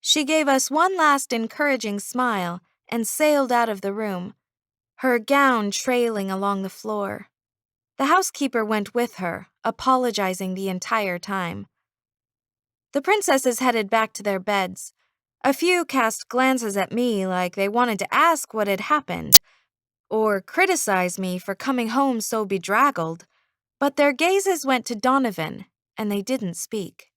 She gave us one last encouraging smile and sailed out of the room, her gown trailing along the floor. The housekeeper went with her, apologizing the entire time. The princesses headed back to their beds. A few cast glances at me like they wanted to ask what had happened, or criticize me for coming home so bedraggled, but their gazes went to Donovan, and they didn't speak.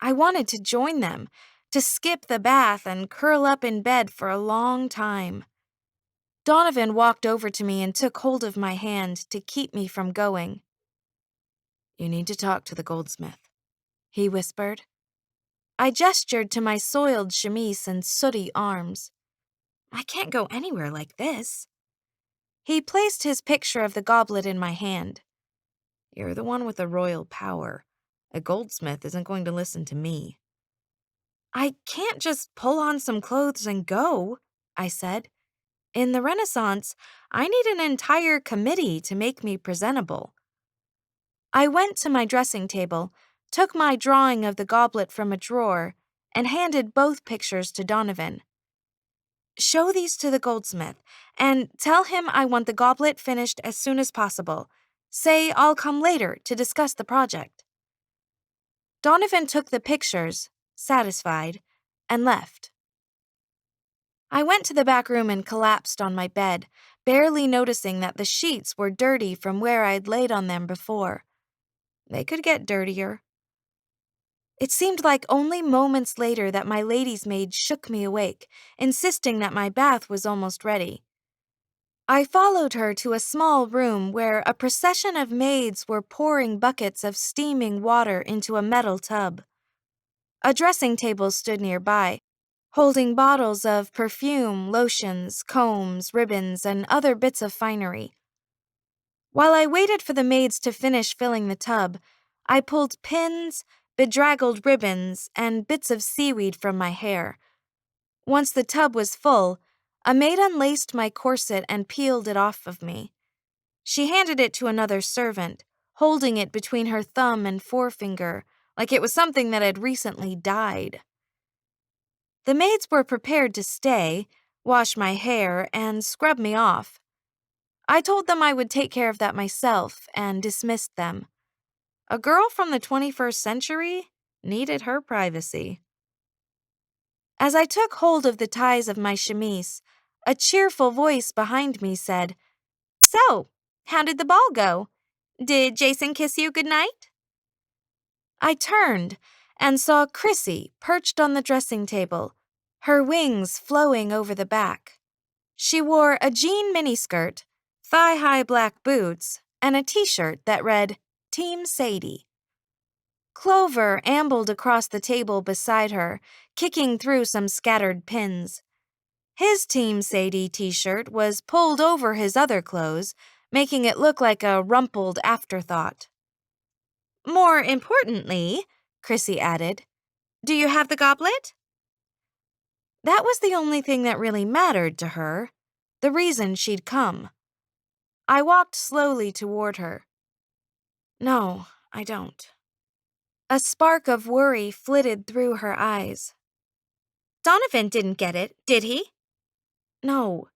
I wanted to join them, to skip the bath and curl up in bed for a long time. Donovan walked over to me and took hold of my hand to keep me from going. "You need to talk to the goldsmith," he whispered. I gestured to my soiled chemise and sooty arms. "I can't go anywhere like this." He placed his picture of the goblet in my hand. "You're the one with the royal power. A goldsmith isn't going to listen to me." "I can't just pull on some clothes and go," I said. "In the Renaissance, I need an entire committee to make me presentable." I went to my dressing table, took my drawing of the goblet from a drawer, and handed both pictures to Donovan. "Show these to the goldsmith, and tell him I want the goblet finished as soon as possible. Say I'll come later to discuss the project." Donovan took the pictures, satisfied, and left. I went to the back room and collapsed on my bed, barely noticing that the sheets were dirty from where I'd laid on them before. They could get dirtier. It seemed like only moments later that my lady's maid shook me awake, insisting that my bath was almost ready. I followed her to a small room where a procession of maids were pouring buckets of steaming water into a metal tub. A dressing table stood nearby, holding bottles of perfume, lotions, combs, ribbons, and other bits of finery. While I waited for the maids to finish filling the tub, I pulled pins, bedraggled ribbons, and bits of seaweed from my hair. Once the tub was full, a maid unlaced my corset and peeled it off of me. She handed it to another servant, holding it between her thumb and forefinger, like it was something that had recently died. The maids were prepared to stay, wash my hair, and scrub me off. I told them I would take care of that myself and dismissed them. A girl from the 21st century needed her privacy. As I took hold of the ties of my chemise, a cheerful voice behind me said, "So, how did the ball go? Did Jason kiss you goodnight?" I turned and saw Chrissy perched on the dressing table, her wings flowing over the back. She wore a jean miniskirt, thigh-high black boots, and a t-shirt that read, "Team Sadie." Clover ambled across the table beside her, kicking through some scattered pins. His Team Sadie t-shirt was pulled over his other clothes, making it look like a rumpled afterthought. "More importantly," Chrissy added, "do you have the goblet?" That was the only thing that really mattered to her, the reason she'd come. I walked slowly toward her. "No, I don't." A spark of worry flitted through her eyes. "Donovan didn't get it, did he?" "No.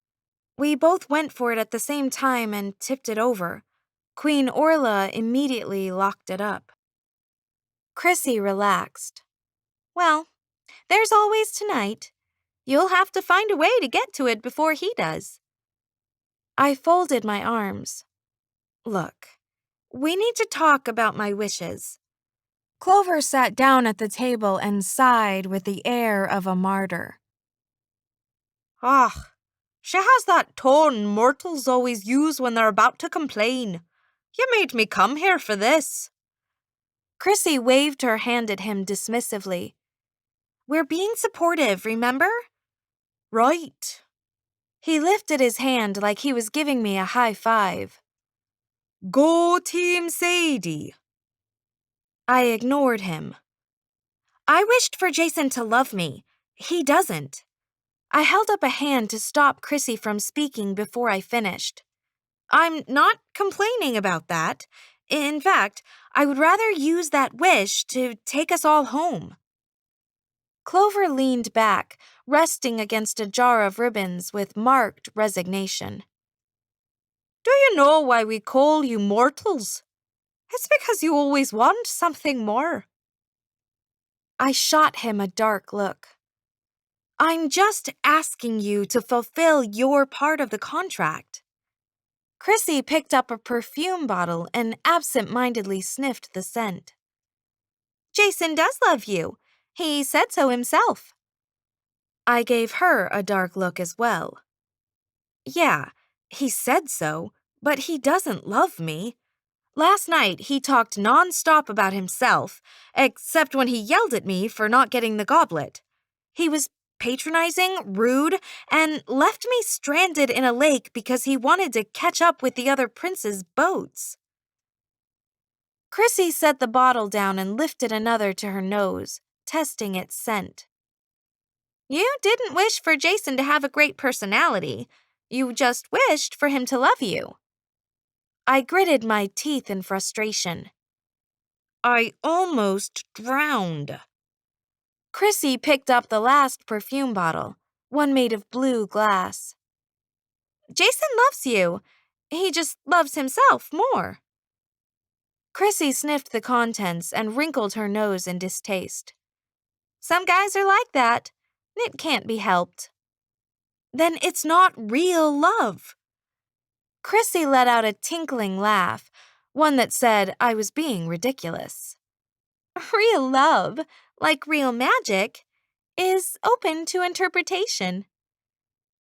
We both went for it at the same time and tipped it over. Queen Orla immediately locked it up." Chrissy relaxed. "Well, there's always tonight. You'll have to find a way to get to it before he does." I folded my arms. "Look, we need to talk about my wishes." Clover sat down at the table and sighed with the air of a martyr. "Ah, she has that tone mortals always use when they're about to complain. You made me come here for this." Chrissy waved her hand at him dismissively. "We're being supportive, remember?" "Right." He lifted his hand like he was giving me a high five. "Go Team Sadie." I ignored him. I wished for Jason to love me. He doesn't. I held up a hand to stop Chrissy from speaking before I finished. "I'm not complaining about that. In fact, I would rather use that wish to take us all home." Clover leaned back, resting against a jar of ribbons with marked resignation. "Do you know why we call you mortals? It's because you always want something more." I shot him a dark look. "I'm just asking you to fulfill your part of the contract." Chrissy picked up a perfume bottle and absent-mindedly sniffed the scent. "Jason does love you. He said so himself." I gave her a dark look as well. "Yeah, he said so, but he doesn't love me. Last night he talked non-stop about himself, except when he yelled at me for not getting the goblet. He was patronizing, rude, and left me stranded in a lake because he wanted to catch up with the other princes' boats." Chrissy set the bottle down and lifted another to her nose, testing its scent. "You didn't wish for Jason to have a great personality. You just wished for him to love you." I gritted my teeth in frustration. "I almost drowned." Chrissy picked up the last perfume bottle, one made of blue glass. "Jason loves you. He just loves himself more." Chrissy sniffed the contents and wrinkled her nose in distaste. "Some guys are like that. It can't be helped." "Then it's not real love." Chrissy let out a tinkling laugh, one that said I was being ridiculous. Real love, like real magic, is open to interpretation.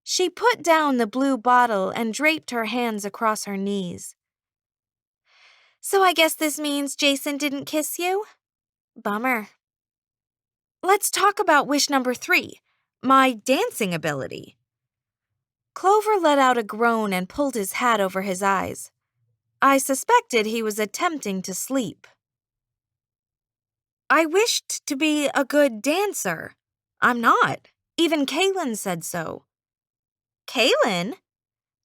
She put down the blue bottle and draped her hands across her knees. So I guess this means Jason didn't kiss you? Bummer. Let's talk about wish number 3, my dancing ability. Clover let out a groan and pulled his hat over his eyes. I suspected he was attempting to sleep. I wished to be a good dancer. I'm not. Even Kaylin said so. Kaylin?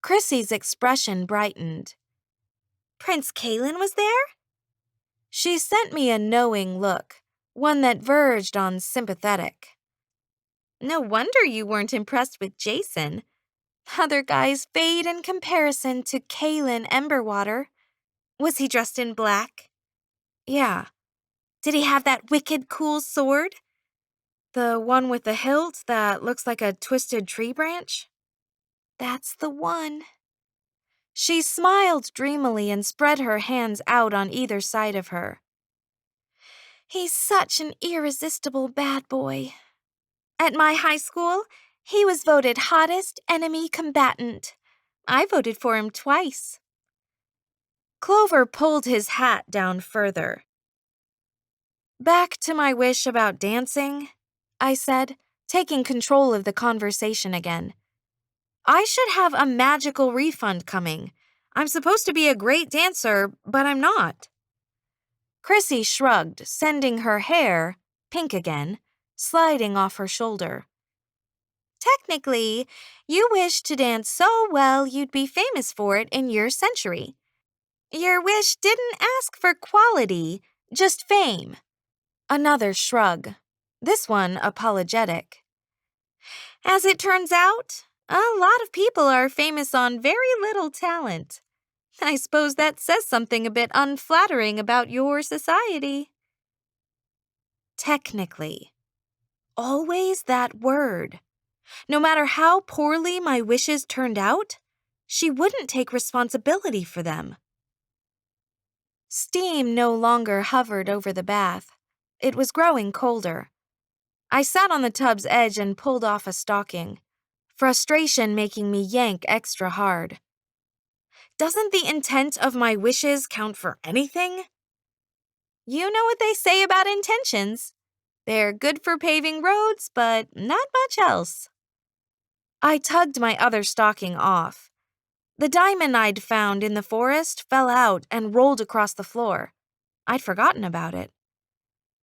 Chrissy's expression brightened. Prince Kaylin was there? She sent me a knowing look, one that verged on sympathetic. No wonder you weren't impressed with Jason. Other guys fade in comparison to Kaylin Emberwater. Was he dressed in black? Yeah. Did he have that wicked cool sword? The one with the hilt that looks like a twisted tree branch? That's the one. She smiled dreamily and spread her hands out on either side of her. He's such an irresistible bad boy. At my high school, he was voted hottest enemy combatant. I voted for him twice. Clover pulled his hat down further. Back to my wish about dancing, I said, taking control of the conversation again. I should have a magical refund coming. I'm supposed to be a great dancer, but I'm not. Chrissy shrugged, sending her hair, pink again, sliding off her shoulder. Technically, you wish to dance so well you'd be famous for it in your century. Your wish didn't ask for quality, just fame. Another shrug, this one apologetic. As it turns out, a lot of people are famous on very little talent. I suppose that says something a bit unflattering about your society. Technically. Always that word. No matter how poorly my wishes turned out, she wouldn't take responsibility for them. Steam no longer hovered over the bath. It was growing colder. I sat on the tub's edge and pulled off a stocking, frustration making me yank extra hard. Doesn't the intent of my wishes count for anything? You know what they say about intentions. They're good for paving roads, but not much else. I tugged my other stocking off. The diamond I'd found in the forest fell out and rolled across the floor. I'd forgotten about it.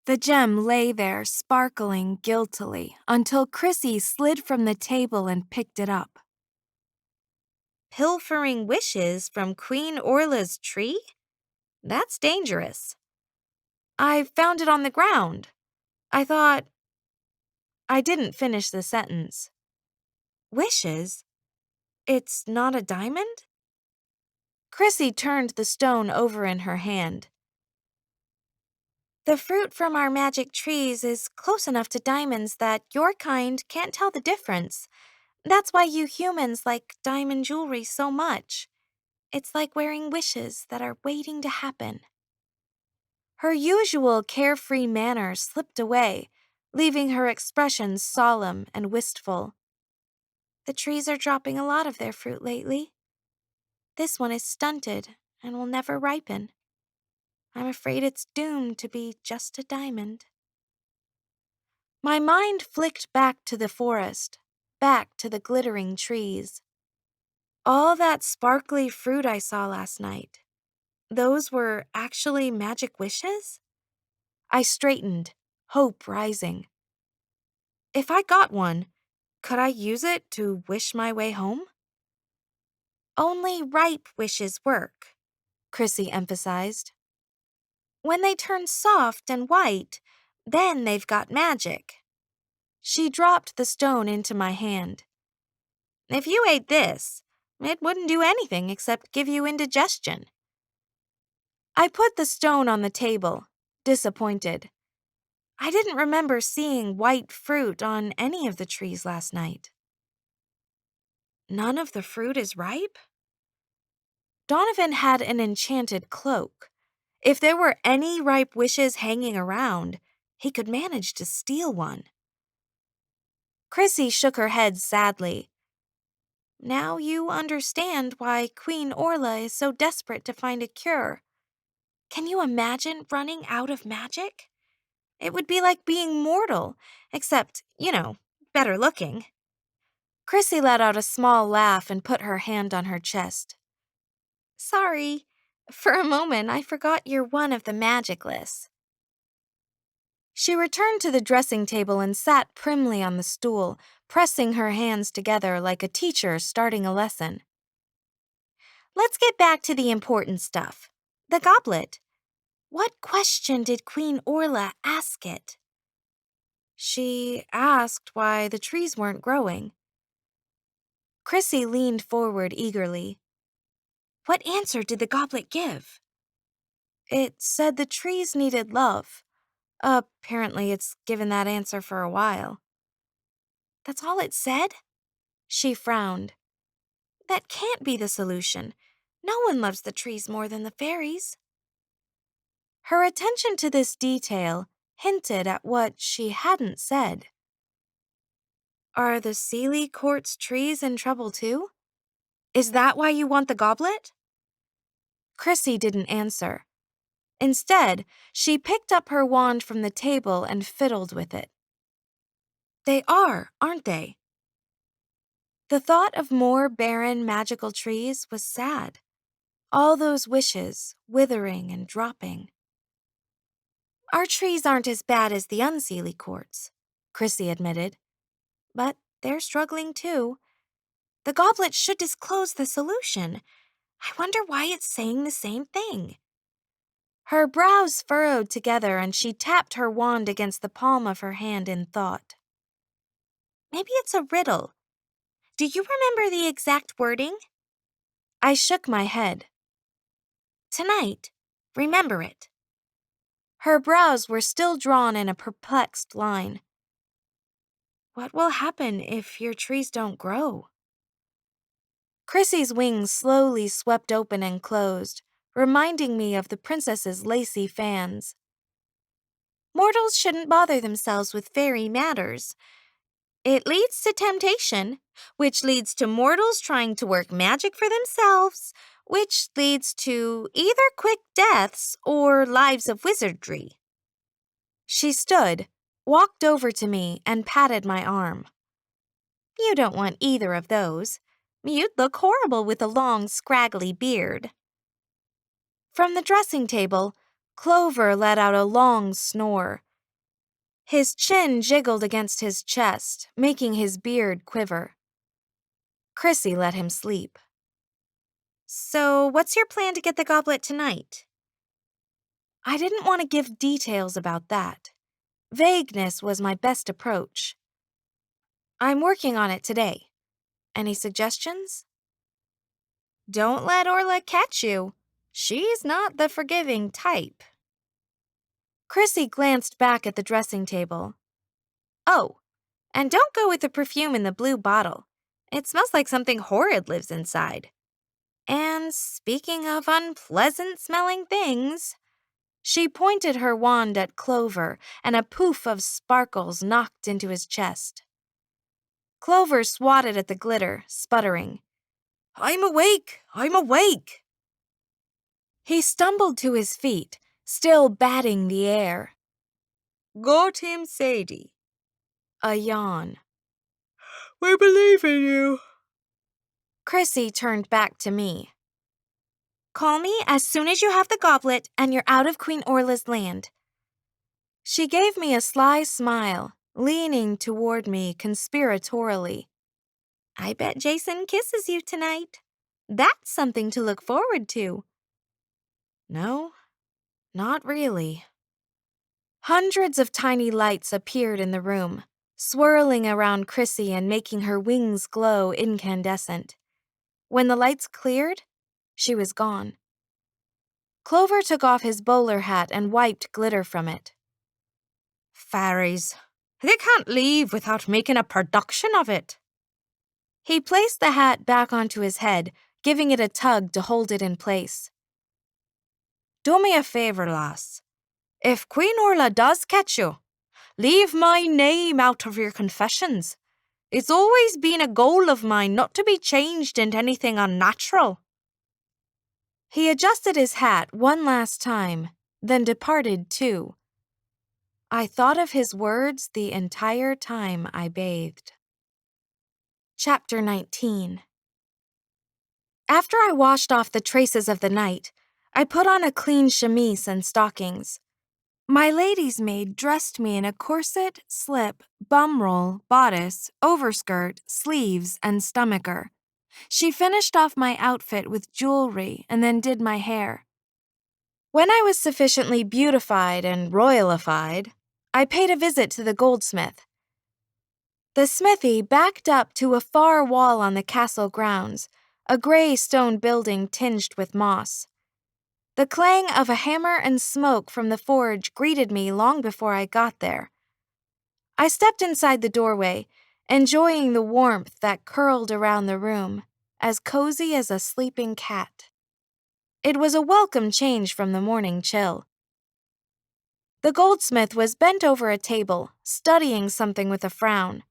The gem lay there sparkling guiltily until Chrissy slid from the table and picked it up. Pilfering wishes from Queen Orla's tree? That's dangerous. I found it on the ground. I thought... I didn't finish the sentence. Wishes? It's not a diamond? Chrissy turned the stone over in her hand. The fruit from our magic trees is close enough to diamonds that your kind can't tell the difference. That's why you humans like diamond jewelry so much. It's like wearing wishes that are waiting to happen. Her usual carefree manner slipped away, leaving her expression solemn and wistful. The trees are dropping a lot of their fruit lately. This one is stunted and will never ripen. I'm afraid it's doomed to be just a diamond. My mind flicked back to the forest, back to the glittering trees. All that sparkly fruit I saw last night, those were actually magic wishes? I straightened, hope rising. If I got one, could I use it to wish my way home? Only ripe wishes work, Chrissy emphasized. When they turn soft and white, then they've got magic. She dropped the stone into my hand. If you ate this, it wouldn't do anything except give you indigestion. I put the stone on the table, disappointed. I didn't remember seeing white fruit on any of the trees last night. None of the fruit is ripe? Donovan had an enchanted cloak. If there were any ripe wishes hanging around, he could manage to steal one. Chrissy shook her head sadly. Now you understand why Queen Orla is so desperate to find a cure. Can you imagine running out of magic? It would be like being mortal, except, better looking. Chrissy let out a small laugh and put her hand on her chest. Sorry, for a moment I forgot you're one of the magicless. She returned to the dressing table and sat primly on the stool, pressing her hands together like a teacher starting a lesson. Let's get back to the important stuff. The goblet. What question did Queen Orla ask it? She asked why the trees weren't growing. Chrissy leaned forward eagerly. What answer did the goblet give? It said the trees needed love. Apparently it's given that answer for a while. That's all it said? She frowned. That can't be the solution. No one loves the trees more than the fairies. Her attention to this detail hinted at what she hadn't said. Are the Sealy Court's trees in trouble too? Is that why you want the goblet? Chrissy didn't answer. Instead, she picked up her wand from the table and fiddled with it. They are, aren't they? The thought of more barren, magical trees was sad. All those wishes, withering and dropping. Our trees aren't as bad as the unseelie courts, Chrissy admitted. But they're struggling too. The goblet should disclose the solution. I wonder why it's saying the same thing. Her brows furrowed together and she tapped her wand against the palm of her hand in thought. Maybe it's a riddle. Do you remember the exact wording? I shook my head. Tonight, remember it. Her brows were still drawn in a perplexed line. What will happen if your trees don't grow? Chrissy's wings slowly swept open and closed, reminding me of the princess's lacy fans. Mortals shouldn't bother themselves with fairy matters. It leads to temptation, which leads to mortals trying to work magic for themselves, which leads to either quick deaths or lives of wizardry. She stood, walked over to me, and patted my arm. You don't want either of those. You'd look horrible with a long, scraggly beard. From the dressing table, Clover let out a long snore. His chin jiggled against his chest, making his beard quiver. Chrissy let him sleep. So, what's your plan to get the goblet tonight? I didn't want to give details about that. Vagueness was my best approach. I'm working on it today. Any suggestions? Don't let Orla catch you. She's not the forgiving type. Chrissy glanced back at the dressing table. Oh, and don't go with the perfume in the blue bottle. It smells like something horrid lives inside. And speaking of unpleasant-smelling things, she pointed her wand at Clover, and a poof of sparkles knocked into his chest. Clover swatted at the glitter, sputtering. I'm awake! I'm awake! He stumbled to his feet, still batting the air. Got him, Sadie. A yawn. We believe in you. Chrissy turned back to me. Call me as soon as you have the goblet and you're out of Queen Orla's land. She gave me a sly smile, leaning toward me conspiratorially. I bet Jason kisses you tonight. That's something to look forward to. No, not really. Hundreds of tiny lights appeared in the room, swirling around Chrissy and making her wings glow incandescent. When the lights cleared, she was gone. Clover took off his bowler hat and wiped glitter from it. Fairies. They can't leave without making a production of it. He placed the hat back onto his head, giving it a tug to hold it in place. Do me a favour, lass. If Queen Orla does catch you, leave my name out of your confessions. It's always been a goal of mine not to be changed into anything unnatural." He adjusted his hat one last time, then departed too. I thought of his words the entire time I bathed. Chapter 19. After I washed off the traces of the night, I put on a clean chemise and stockings. My lady's maid dressed me in a corset, slip, bum roll, bodice, overskirt, sleeves, and stomacher. She finished off my outfit with jewelry and then did my hair. When I was sufficiently beautified and royalified, I paid a visit to the goldsmith. The smithy backed up to a far wall on the castle grounds, a gray stone building tinged with moss. The clang of a hammer and smoke from the forge greeted me long before I got there. I stepped inside the doorway, enjoying the warmth that curled around the room, as cozy as a sleeping cat. It was a welcome change from the morning chill. The goldsmith was bent over a table, studying something with a frown.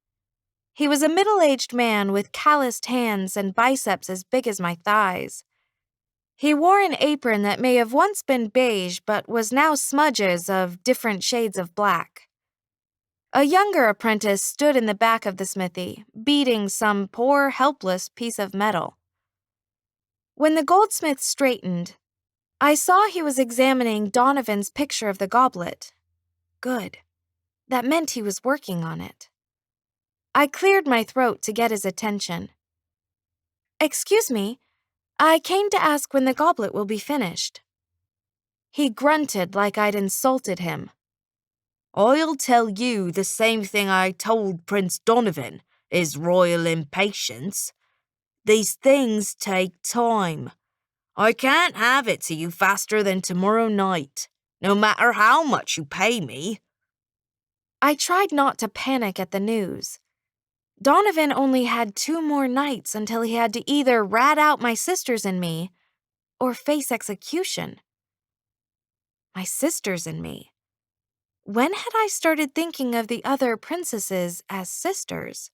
He was a middle-aged man with calloused hands and biceps as big as my thighs. He wore an apron that may have once been beige but was now smudges of different shades of black. A younger apprentice stood in the back of the smithy, beating some poor, helpless piece of metal. When the goldsmith straightened, I saw he was examining Donovan's picture of the goblet. Good. That meant he was working on it. I cleared my throat to get his attention. "Excuse me, I came to ask when the goblet will be finished." He grunted like I'd insulted him. "I'll tell you the same thing I told Prince Donovan, his royal impatience. These things take time. I can't have it to you faster than tomorrow night, no matter how much you pay me." I tried not to panic at the news. Donovan only had 2 more nights until he had to either rat out my sisters and me or face execution. My sisters and me. When had I started thinking of the other princesses as sisters?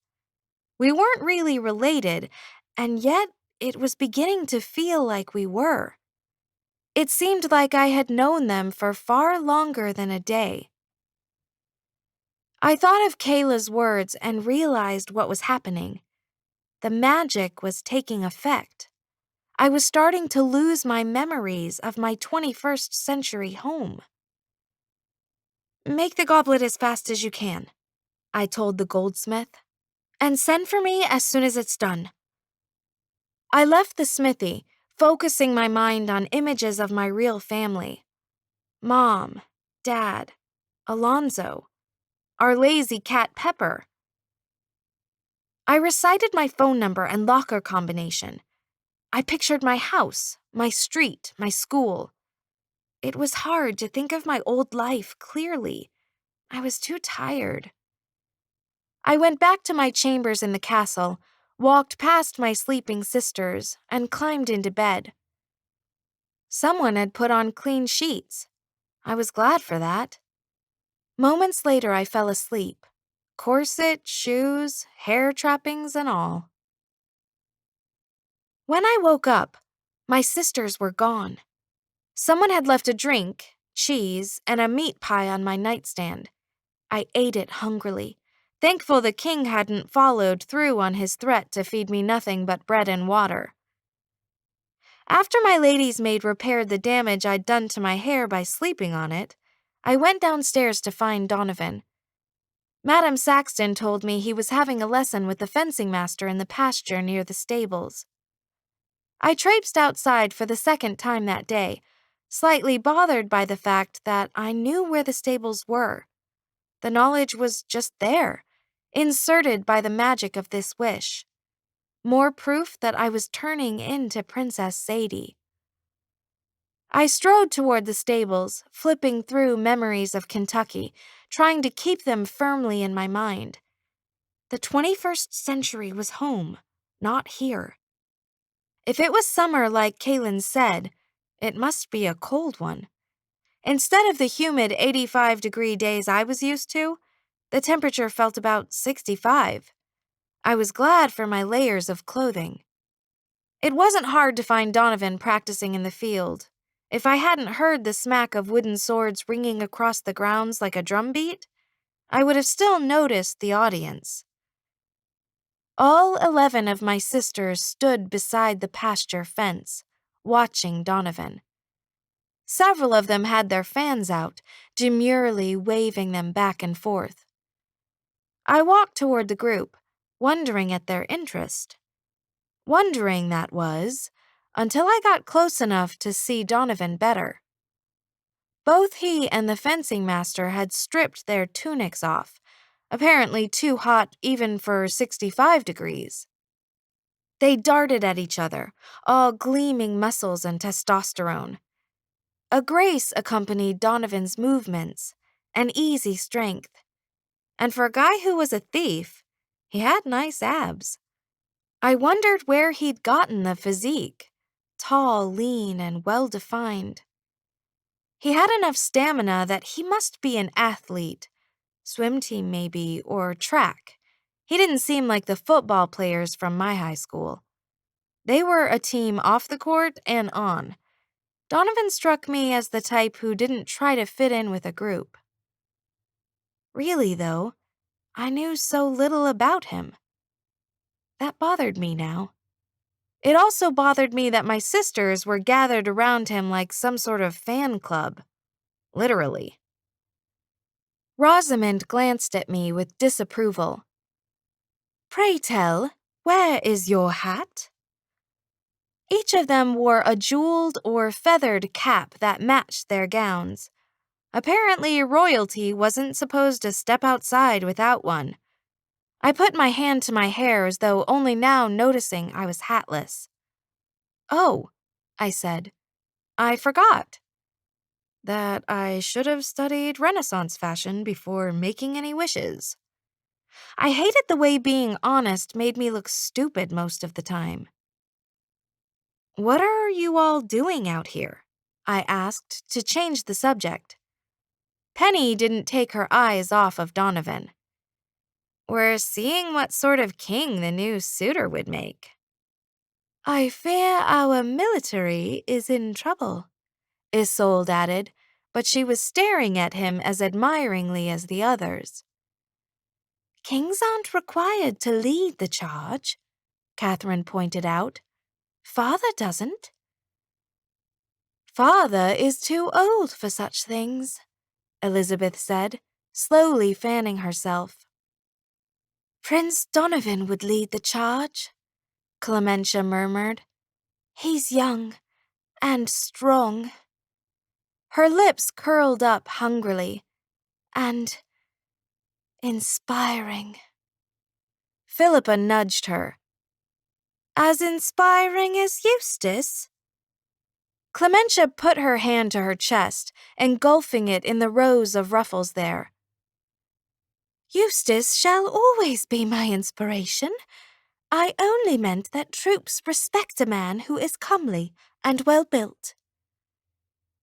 We weren't really related, and yet it was beginning to feel like we were. It seemed like I had known them for far longer than a day. I thought of Kayla's words and realized what was happening. The magic was taking effect. I was starting to lose my memories of my 21st century home. "Make the goblet as fast as you can," I told the goldsmith, "and send for me as soon as it's done." I left the smithy, focusing my mind on images of my real family. Mom, Dad, Alonzo, our lazy cat Pepper. I recited my phone number and locker combination. I pictured my house, my street, my school. It was hard to think of my old life clearly. I was too tired. I went back to my chambers in the castle, walked past my sleeping sisters, and climbed into bed. Someone had put on clean sheets. I was glad for that. Moments later, I fell asleep. Corset, shoes, hair trappings, and all. When I woke up, my sisters were gone. Someone had left a drink, cheese, and a meat pie on my nightstand. I ate it hungrily, thankful the king hadn't followed through on his threat to feed me nothing but bread and water. After my lady's maid repaired the damage I'd done to my hair by sleeping on it, I went downstairs to find Donovan. Madame Saxton told me he was having a lesson with the fencing master in the pasture near the stables. I traipsed outside for the second time that day, slightly bothered by the fact that I knew where the stables were. The knowledge was just there, inserted by the magic of this wish. More proof that I was turning into Princess Sadie. I strode toward the stables, flipping through memories of Kentucky, trying to keep them firmly in my mind. The 21st century was home, not here. If it was summer like Kaylin said, it must be a cold one. Instead of the humid 85-degree days I was used to, the temperature felt about 65. I was glad for my layers of clothing. It wasn't hard to find Donovan practicing in the field. If I hadn't heard the smack of wooden swords ringing across the grounds like a drumbeat, I would have still noticed the audience. All 11 of my sisters stood beside the pasture fence, watching Donovan. Several of them had their fans out, demurely waving them back and forth. I walked toward the group, wondering at their interest. Wondering, that was, until I got close enough to see Donovan better. Both he and the fencing master had stripped their tunics off, apparently too hot even for 65 degrees. They darted at each other, all gleaming muscles and testosterone. A grace accompanied Donovan's movements, an easy strength. And for a guy who was a thief, he had nice abs. I wondered where he'd gotten the physique, tall, lean, and well-defined. He had enough stamina that he must be an athlete, swim team maybe, or track. He didn't seem like the football players from my high school. They were a team off the court and on. Donovan struck me as the type who didn't try to fit in with a group. Really, though, I knew so little about him. That bothered me now. It also bothered me that my sisters were gathered around him like some sort of fan club. Literally. Rosamond glanced at me with disapproval. "Pray tell, where is your hat?" Each of them wore a jeweled or feathered cap that matched their gowns. Apparently, royalty wasn't supposed to step outside without one. I put my hand to my hair as though only now noticing I was hatless. "Oh," I said, "I forgot. That I should have studied Renaissance fashion before making any wishes." I hated the way being honest made me look stupid most of the time. "What are you all doing out here?" I asked to change the subject. Penny didn't take her eyes off of Donovan. "We're seeing what sort of king the new suitor would make." "I fear our military is in trouble," Isolde added, but she was staring at him as admiringly as the others. "Kings aren't required to lead the charge," Catherine pointed out. "Father doesn't." "Father is too old for such things," Elizabeth said, slowly fanning herself. "Prince Donovan would lead the charge," Clementia murmured. "He's young and strong." Her lips curled up hungrily. "And inspiring." Philippa nudged her. "As inspiring as Eustace?" Clementia put her hand to her chest, engulfing it in the rows of ruffles there. "Eustace shall always be my inspiration. I only meant that troops respect a man who is comely and well-built."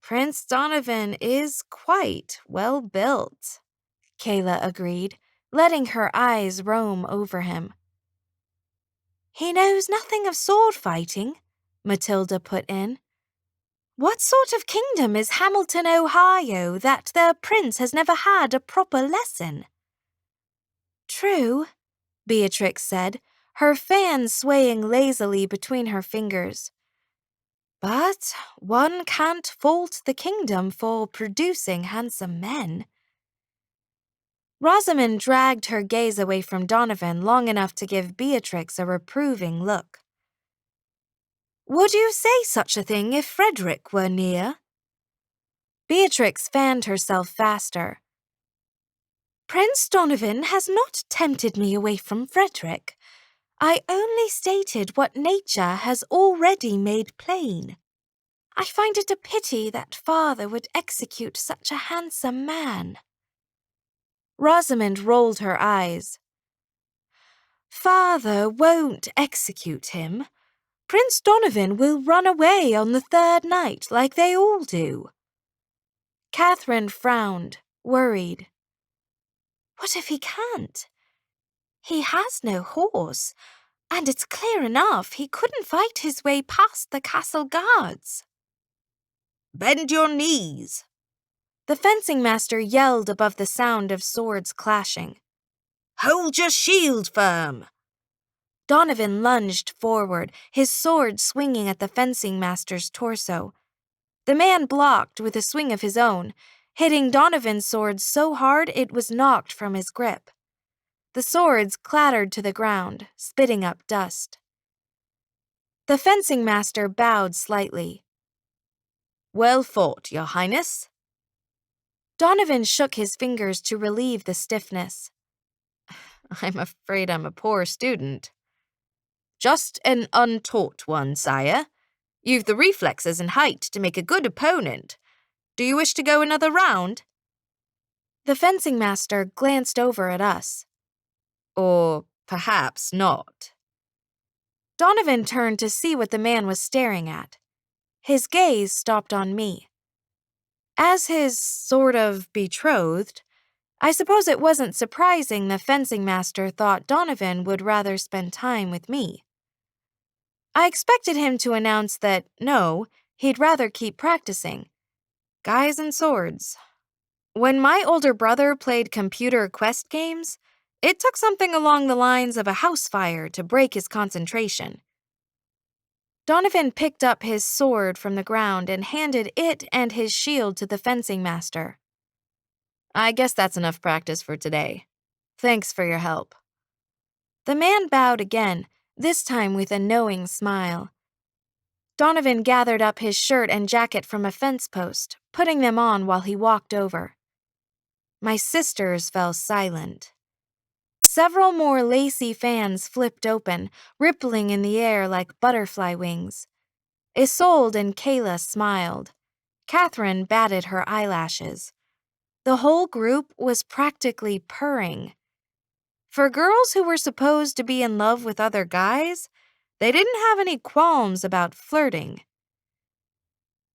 "Prince Donovan is quite well-built," Kayla agreed, letting her eyes roam over him. "He knows nothing of sword fighting," Matilda put in. "What sort of kingdom is Hamilton, Ohio, that their prince has never had a proper lesson?" "True," Beatrix said, her fan swaying lazily between her fingers. "But one can't fault the kingdom for producing handsome men." Rosamond dragged her gaze away from Donovan long enough to give Beatrix a reproving look. "Would you say such a thing if Frederick were near?" Beatrix fanned herself faster. "Prince Donovan has not tempted me away from Frederick. I only stated what nature has already made plain. I find it a pity that father would execute such a handsome man." Rosamond rolled her eyes. "Father won't execute him. Prince Donovan will run away on the third night like they all do." Catherine frowned, worried. What if he can't? He has no horse, and it's clear enough he couldn't fight his way past the castle guards. Bend your knees, The fencing master yelled above the sound of swords clashing. hold your shield firm. Donovan lunged forward, his sword swinging at the fencing master's torso. The man blocked with a swing of his own, hitting Donovan's sword so hard it was knocked from his grip. The swords clattered to the ground, spitting up dust. The fencing master bowed slightly. Well fought, Your Highness. Donovan shook his fingers to relieve the stiffness. I'm afraid I'm a poor student. Just an untaught one, sire. You've the reflexes and height to make a good opponent. Do you wish to go another round? The fencing master glanced over at us. Or perhaps not. Donovan turned to see what the man was staring at. His gaze stopped on me. As his sort of betrothed, I suppose it wasn't surprising the fencing master thought Donovan would rather spend time with me. I expected him to announce that, no, he'd rather keep practicing. Guys and swords. When my older brother played computer quest games, it took something along the lines of a house fire to break his concentration. Donovan picked up his sword from the ground and handed it and his shield to the fencing master. I guess that's enough practice for today. Thanks for your help. The man bowed again, this time with a knowing smile. Donovan gathered up his shirt and jacket from a fence post, putting them on while he walked over. My sisters fell silent. Several more lacy fans flipped open, rippling in the air like butterfly wings. Isolde and Kayla smiled. Catherine batted her eyelashes. The whole group was practically purring. For girls who were supposed to be in love with other guys, they didn't have any qualms about flirting.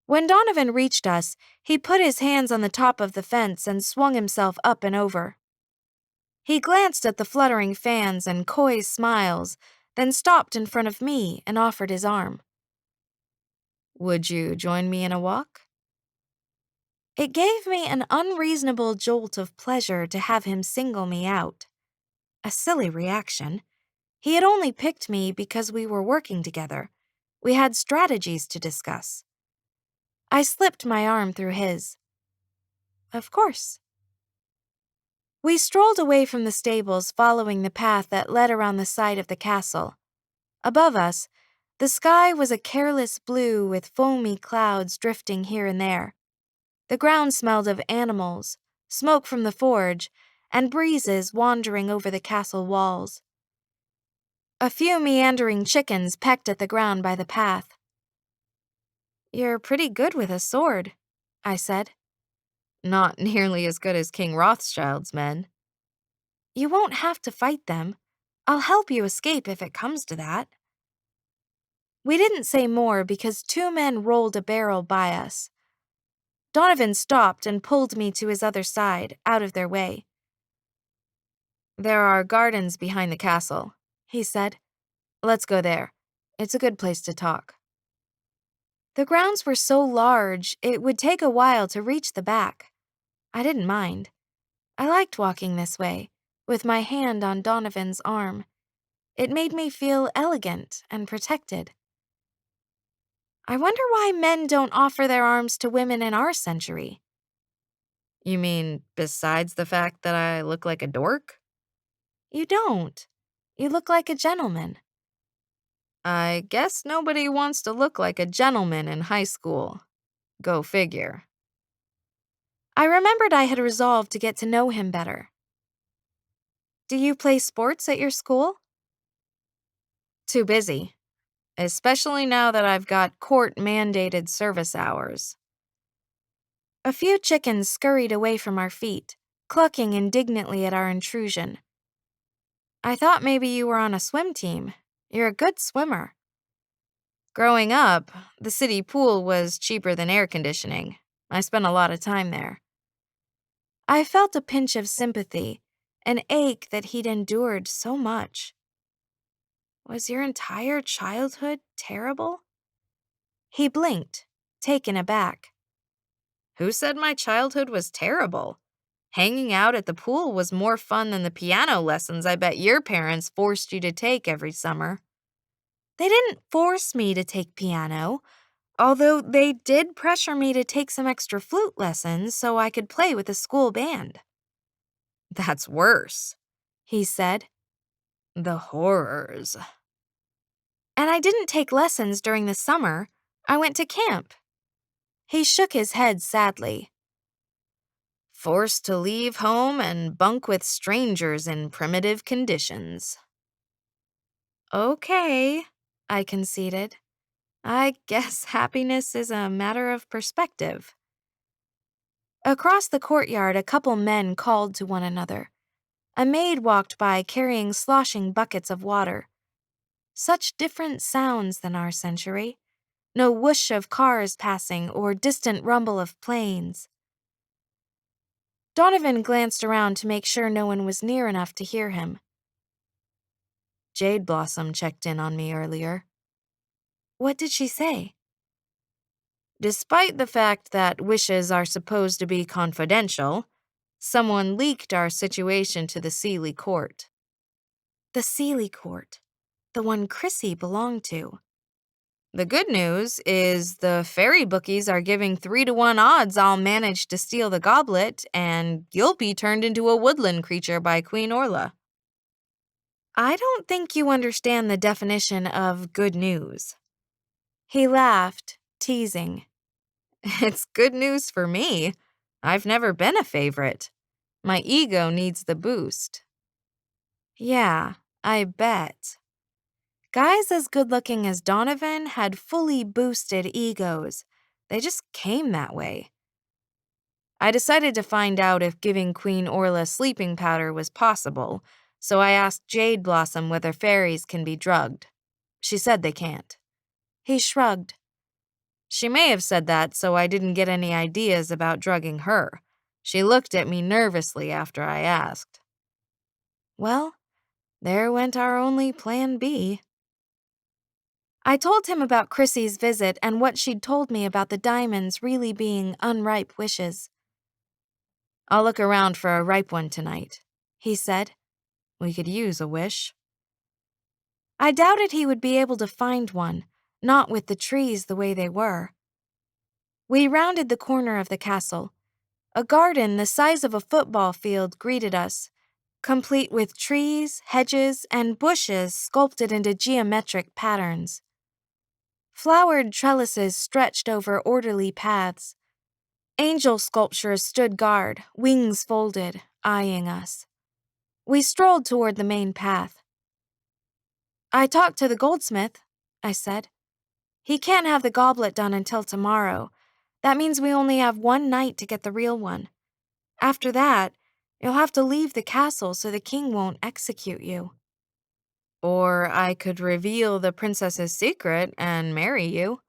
When Donovan reached us, he put his hands on the top of the fence and swung himself up and over. He glanced at the fluttering fans and coy smiles, then stopped in front of me and offered his arm. Would you join me in a walk? It gave me an unreasonable jolt of pleasure to have him single me out. A silly reaction. He had only picked me because we were working together. We had strategies to discuss. I slipped my arm through his. Of course. We strolled away from the stables, following the path that led around the side of the castle. Above us, the sky was a careless blue with foamy clouds drifting here and there. The ground smelled of animals, smoke from the forge, and breezes wandering over the castle walls. A few meandering chickens pecked at the ground by the path. You're pretty good with a sword, I said. Not nearly as good as King Rothschild's men. You won't have to fight them. I'll help you escape if it comes to that. We didn't say more because two men rolled a barrel by us. Donovan stopped and pulled me to his other side, out of their way. There are gardens behind the castle, he said. Let's go there. It's a good place to talk. The grounds were so large, it would take a while to reach the back. I didn't mind. I liked walking this way, with my hand on Donovan's arm. It made me feel elegant and protected. I wonder why men don't offer their arms to women in our century. You mean besides the fact that I look like a dork? You don't. You look like a gentleman. I guess nobody wants to look like a gentleman in high school. Go figure. I remembered I had resolved to get to know him better. Do you play sports at your school? Too busy. Especially now that I've got court-mandated service hours. A few chickens scurried away from our feet, clucking indignantly at our intrusion. I thought maybe you were on a swim team. You're a good swimmer. Growing up, the city pool was cheaper than air conditioning. I spent a lot of time there. I felt a pinch of sympathy, an ache that he'd endured so much. Was your entire childhood terrible? He blinked, taken aback. Who said my childhood was terrible? Hanging out at the pool was more fun than the piano lessons I bet your parents forced you to take every summer. They didn't force me to take piano, although they did pressure me to take some extra flute lessons so I could play with the school band. That's worse, he said. The horrors. And I didn't take lessons during the summer. I went to camp. He shook his head sadly. Forced to leave home and bunk with strangers in primitive conditions. Okay, I conceded. I guess happiness is a matter of perspective. Across the courtyard, a couple men called to one another. A maid walked by carrying sloshing buckets of water. Such different sounds than our century. No whoosh of cars passing or distant rumble of planes. Donovan glanced around to make sure no one was near enough to hear him. Jade Blossom checked in on me earlier. What did she say? Despite the fact that wishes are supposed to be confidential, someone leaked our situation to the Sealy court. The Sealy court, the one Chrissy belonged to. The good news is the fairy bookies are giving 3-to-1 odds I'll manage to steal the goblet and you'll be turned into a woodland creature by Queen Orla. I don't think you understand the definition of good news. He laughed, teasing. It's good news for me. I've never been a favorite. My ego needs the boost. Yeah, I bet. Guys as good-looking as Donovan had fully boosted egos. They just came that way. I decided to find out if giving Queen Orla sleeping powder was possible, so I asked Jade Blossom whether fairies can be drugged. She said they can't. He shrugged. She may have said that so I didn't get any ideas about drugging her. She looked at me nervously after I asked. Well, there went our only plan B. I told him about Chrissy's visit and what she'd told me about the diamonds really being unripe wishes. I'll look around for a ripe one tonight, he said. We could use a wish. I doubted he would be able to find one, not with the trees the way they were. We rounded the corner of the castle. A garden the size of a football field greeted us, complete with trees, hedges, and bushes sculpted into geometric patterns. Flowered trellises stretched over orderly paths. Angel sculptures stood guard, wings folded, eyeing us. We strolled toward the main path. I talked to the goldsmith, I said. He can't have the goblet done until tomorrow. That means we only have one night to get the real one. After that, you'll have to leave the castle so the king won't execute you. Or I could reveal the princess's secret and marry you.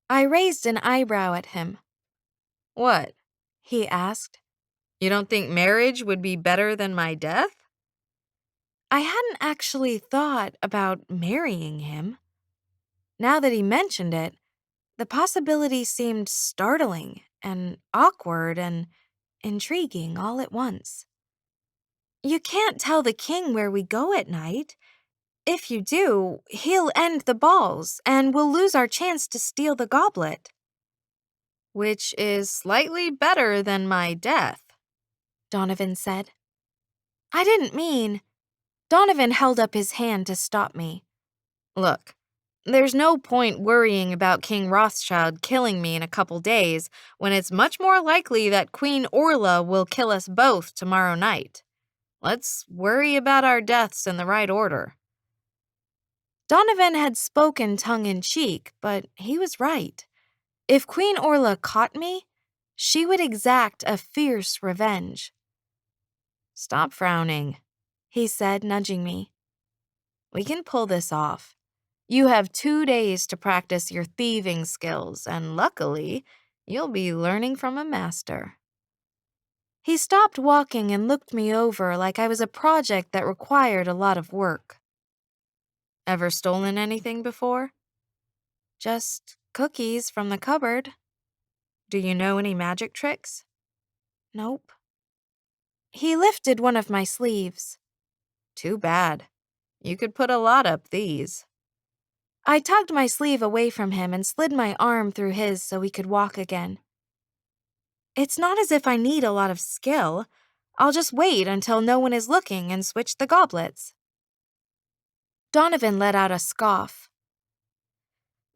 I raised an eyebrow at him. What? He asked. You don't think marriage would be better than my death? I hadn't actually thought about marrying him. Now that he mentioned it, the possibility seemed startling and awkward and intriguing all at once. You can't tell the king where we go at night. If you do, he'll end the balls and we'll lose our chance to steal the goblet. Which is slightly better than my death, Donovan said. I didn't mean. Donovan held up his hand to stop me. Look, there's no point worrying about King Rothschild killing me in a couple days when it's much more likely that Queen Orla will kill us both tomorrow night. Let's worry about our deaths in the right order. Donovan had spoken tongue-in-cheek, but he was right. If Queen Orla caught me, she would exact a fierce revenge. Stop frowning, he said, nudging me. We can pull this off. You have 2 days to practice your thieving skills, and luckily, You'll be learning from a master." He stopped walking and looked me over like I was a project that required a lot of work. "Ever stolen anything before?" "Just cookies from the cupboard." "Do you know any magic tricks?" "Nope." He lifted one of my sleeves. "Too bad. You could put a lot up these." I tugged my sleeve away from him and slid my arm through his so we could walk again. "It's not as if I need a lot of skill. I'll just wait until no one is looking and switch the goblets." Donovan let out a scoff.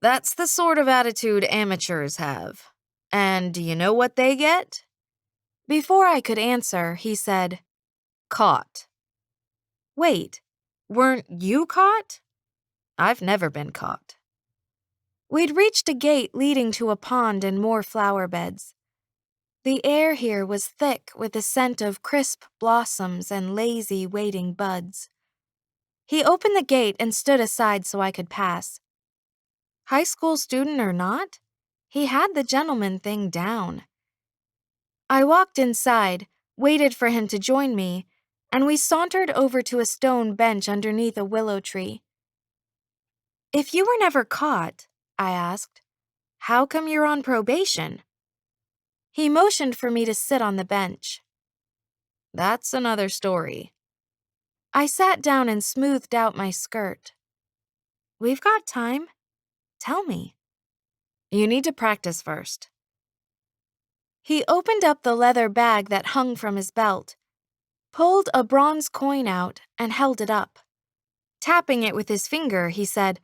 "That's the sort of attitude amateurs have. And do you know what they get?" Before I could answer, he said, "Caught." "Wait, weren't you caught?" "I've never been caught." We'd reached a gate leading to a pond and more flower beds. The air here was thick with the scent of crisp blossoms and lazy waiting buds. He opened the gate and stood aside so I could pass. High school student or not, he had the gentleman thing down. I walked inside, waited for him to join me, and we sauntered over to a stone bench underneath a willow tree. "If you were never caught," I asked, "how come you're on probation?" He motioned for me to sit on the bench. "That's another story." I sat down and smoothed out my skirt. "We've got time. Tell me." "You need to practice first." He opened up the leather bag that hung from his belt, pulled a bronze coin out, and held it up. Tapping it with his finger, he said,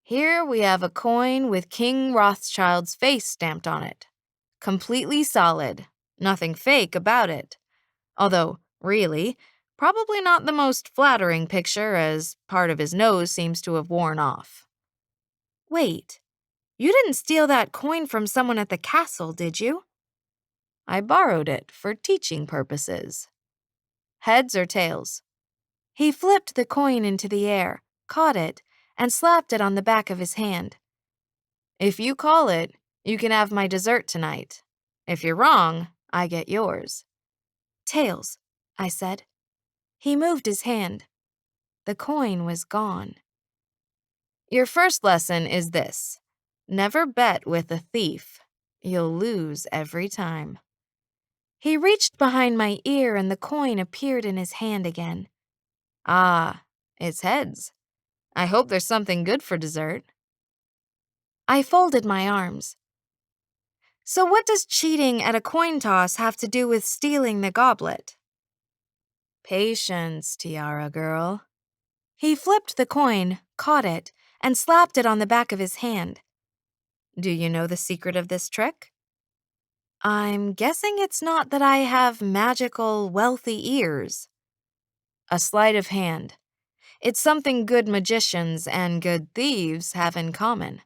"Here we have a coin with King Rothschild's face stamped on it. Completely solid. Nothing fake about it. Although, really, probably not the most flattering picture, as part of his nose seems to have worn off." "Wait, you didn't steal that coin from someone at the castle, did you?" "I borrowed it for teaching purposes." "Heads or tails?" He flipped the coin into the air, caught it, and slapped it on the back of his hand. "If you call it, you can have my dessert tonight. If you're wrong, I get yours." "Tails," I said. He moved his hand. The coin was gone. "Your first lesson is this. Never bet with a thief. You'll lose every time." He reached behind my ear and the coin appeared in his hand again. "Ah, it's heads. I hope there's something good for dessert." I folded my arms. "So what does cheating at a coin toss have to do with stealing the goblet?" "Patience, tiara girl." He flipped the coin, caught it, and slapped it on the back of his hand. "Do you know the secret of this trick?" "I'm guessing it's not that I have magical, wealthy ears." "A sleight of hand. It's something good magicians and good thieves have in common."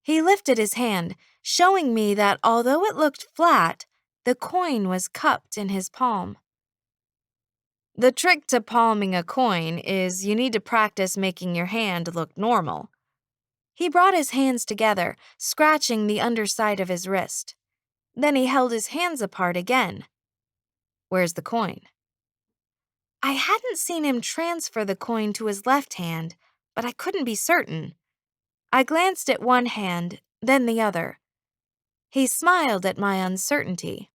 He lifted his hand, showing me that although it looked flat, the coin was cupped in his palm. "The trick to palming a coin is you need to practice making your hand look normal." He brought his hands together, scratching the underside of his wrist. Then he held his hands apart again. "Where's the coin?" I hadn't seen him transfer the coin to his left hand, but I couldn't be certain. I glanced at one hand, then the other. He smiled at my uncertainty.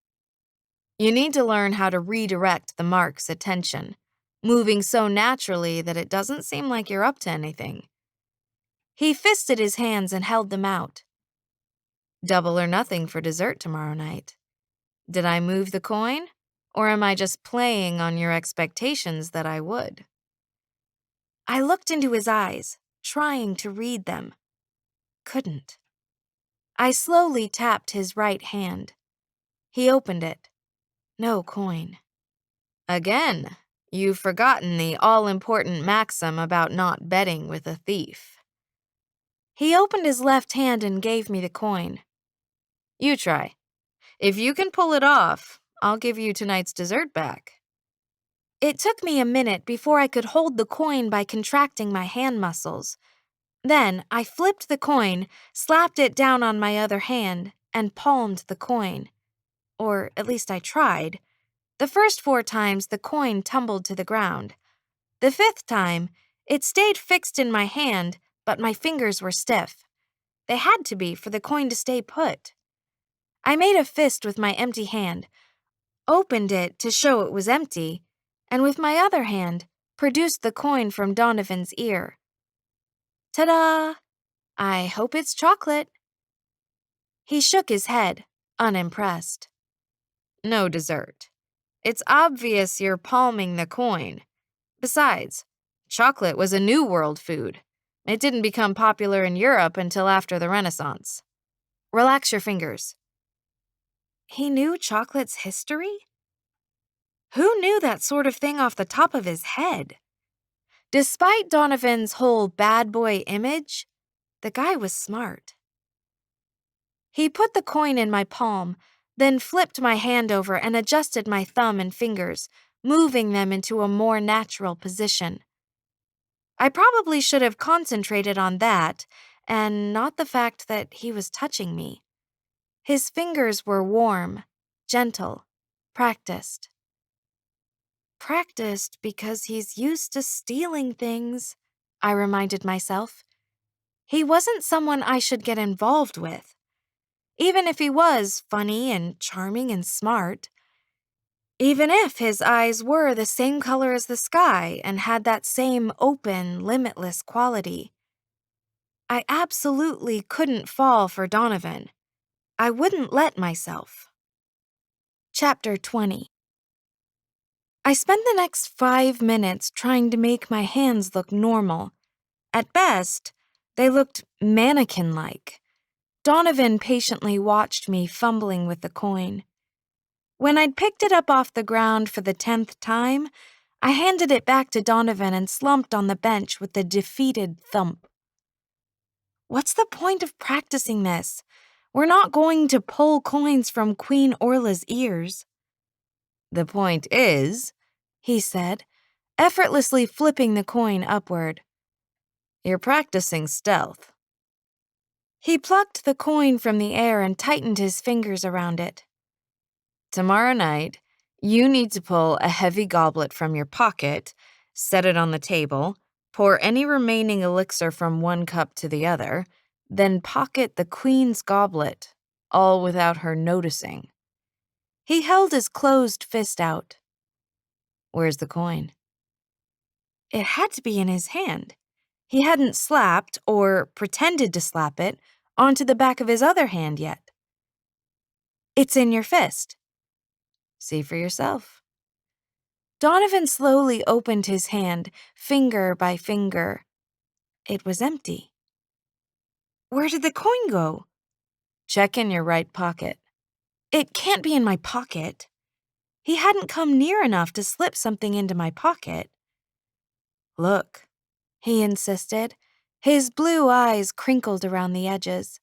"You need to learn how to redirect the mark's attention, moving so naturally that it doesn't seem like you're up to anything." He fisted his hands and held them out. "Double or nothing for dessert tomorrow night. Did I move the coin, or am I just playing on your expectations that I would?" I looked into his eyes, trying to read them. Couldn't. I slowly tapped his right hand. He opened it. No coin. "Again, you've forgotten the all-important maxim about not betting with a thief." He opened his left hand and gave me the coin. "You try. If you can pull it off, I'll give you tonight's dessert back." It took me a minute before I could hold the coin by contracting my hand muscles. Then I flipped the coin, slapped it down on my other hand, and palmed the coin. Or at least I tried. The first 4 times, the coin tumbled to the ground. The 5th time, it stayed fixed in my hand, but my fingers were stiff. They had to be for the coin to stay put. I made a fist with my empty hand, opened it to show it was empty, and with my other hand, produced the coin from Donovan's ear. Ta-da! I hope it's chocolate. He shook his head, unimpressed. No dessert. It's obvious you're palming the coin. Besides, chocolate was a New World food. It didn't become popular in Europe until after the Renaissance. Relax your fingers. He knew chocolate's history? Who knew that sort of thing off the top of his head? Despite Donovan's whole bad boy image, the guy was smart. He put the coin in my palm, then flipped my hand over and adjusted my thumb and fingers, moving them into a more natural position. I probably should have concentrated on that, and not the fact that he was touching me. His fingers were warm, gentle, practiced. Practiced because he's used to stealing things, I reminded myself. He wasn't someone I should get involved with. Even if he was funny and charming and smart. Even if his eyes were the same color as the sky and had that same open, limitless quality. I absolutely couldn't fall for Donovan. I wouldn't let myself. Chapter 20. I spent the next 5 minutes trying to make my hands look normal. At best, they looked mannequin-like. Donovan patiently watched me fumbling with the coin. When I'd picked it up off the ground for the 10th time, I handed it back to Donovan and slumped on the bench with a defeated thump. What's the point of practicing this? We're not going to pull coins from Queen Orla's ears. The point is, he said, effortlessly flipping the coin upward. You're practicing stealth. He plucked the coin from the air and tightened his fingers around it. Tomorrow night, you need to pull a heavy goblet from your pocket, set it on the table, pour any remaining elixir from one cup to the other, then pocket the queen's goblet, all without her noticing. He held his closed fist out. Where's the coin? It had to be in his hand. He hadn't slapped, or pretended to slap it, onto the back of his other hand yet. It's in your fist. See for yourself. Donovan slowly opened his hand, finger by finger. It was empty. Where did the coin go? Check in your right pocket. It can't be in my pocket. He hadn't come near enough to slip something into my pocket. Look, he insisted. His blue eyes crinkled around the edges.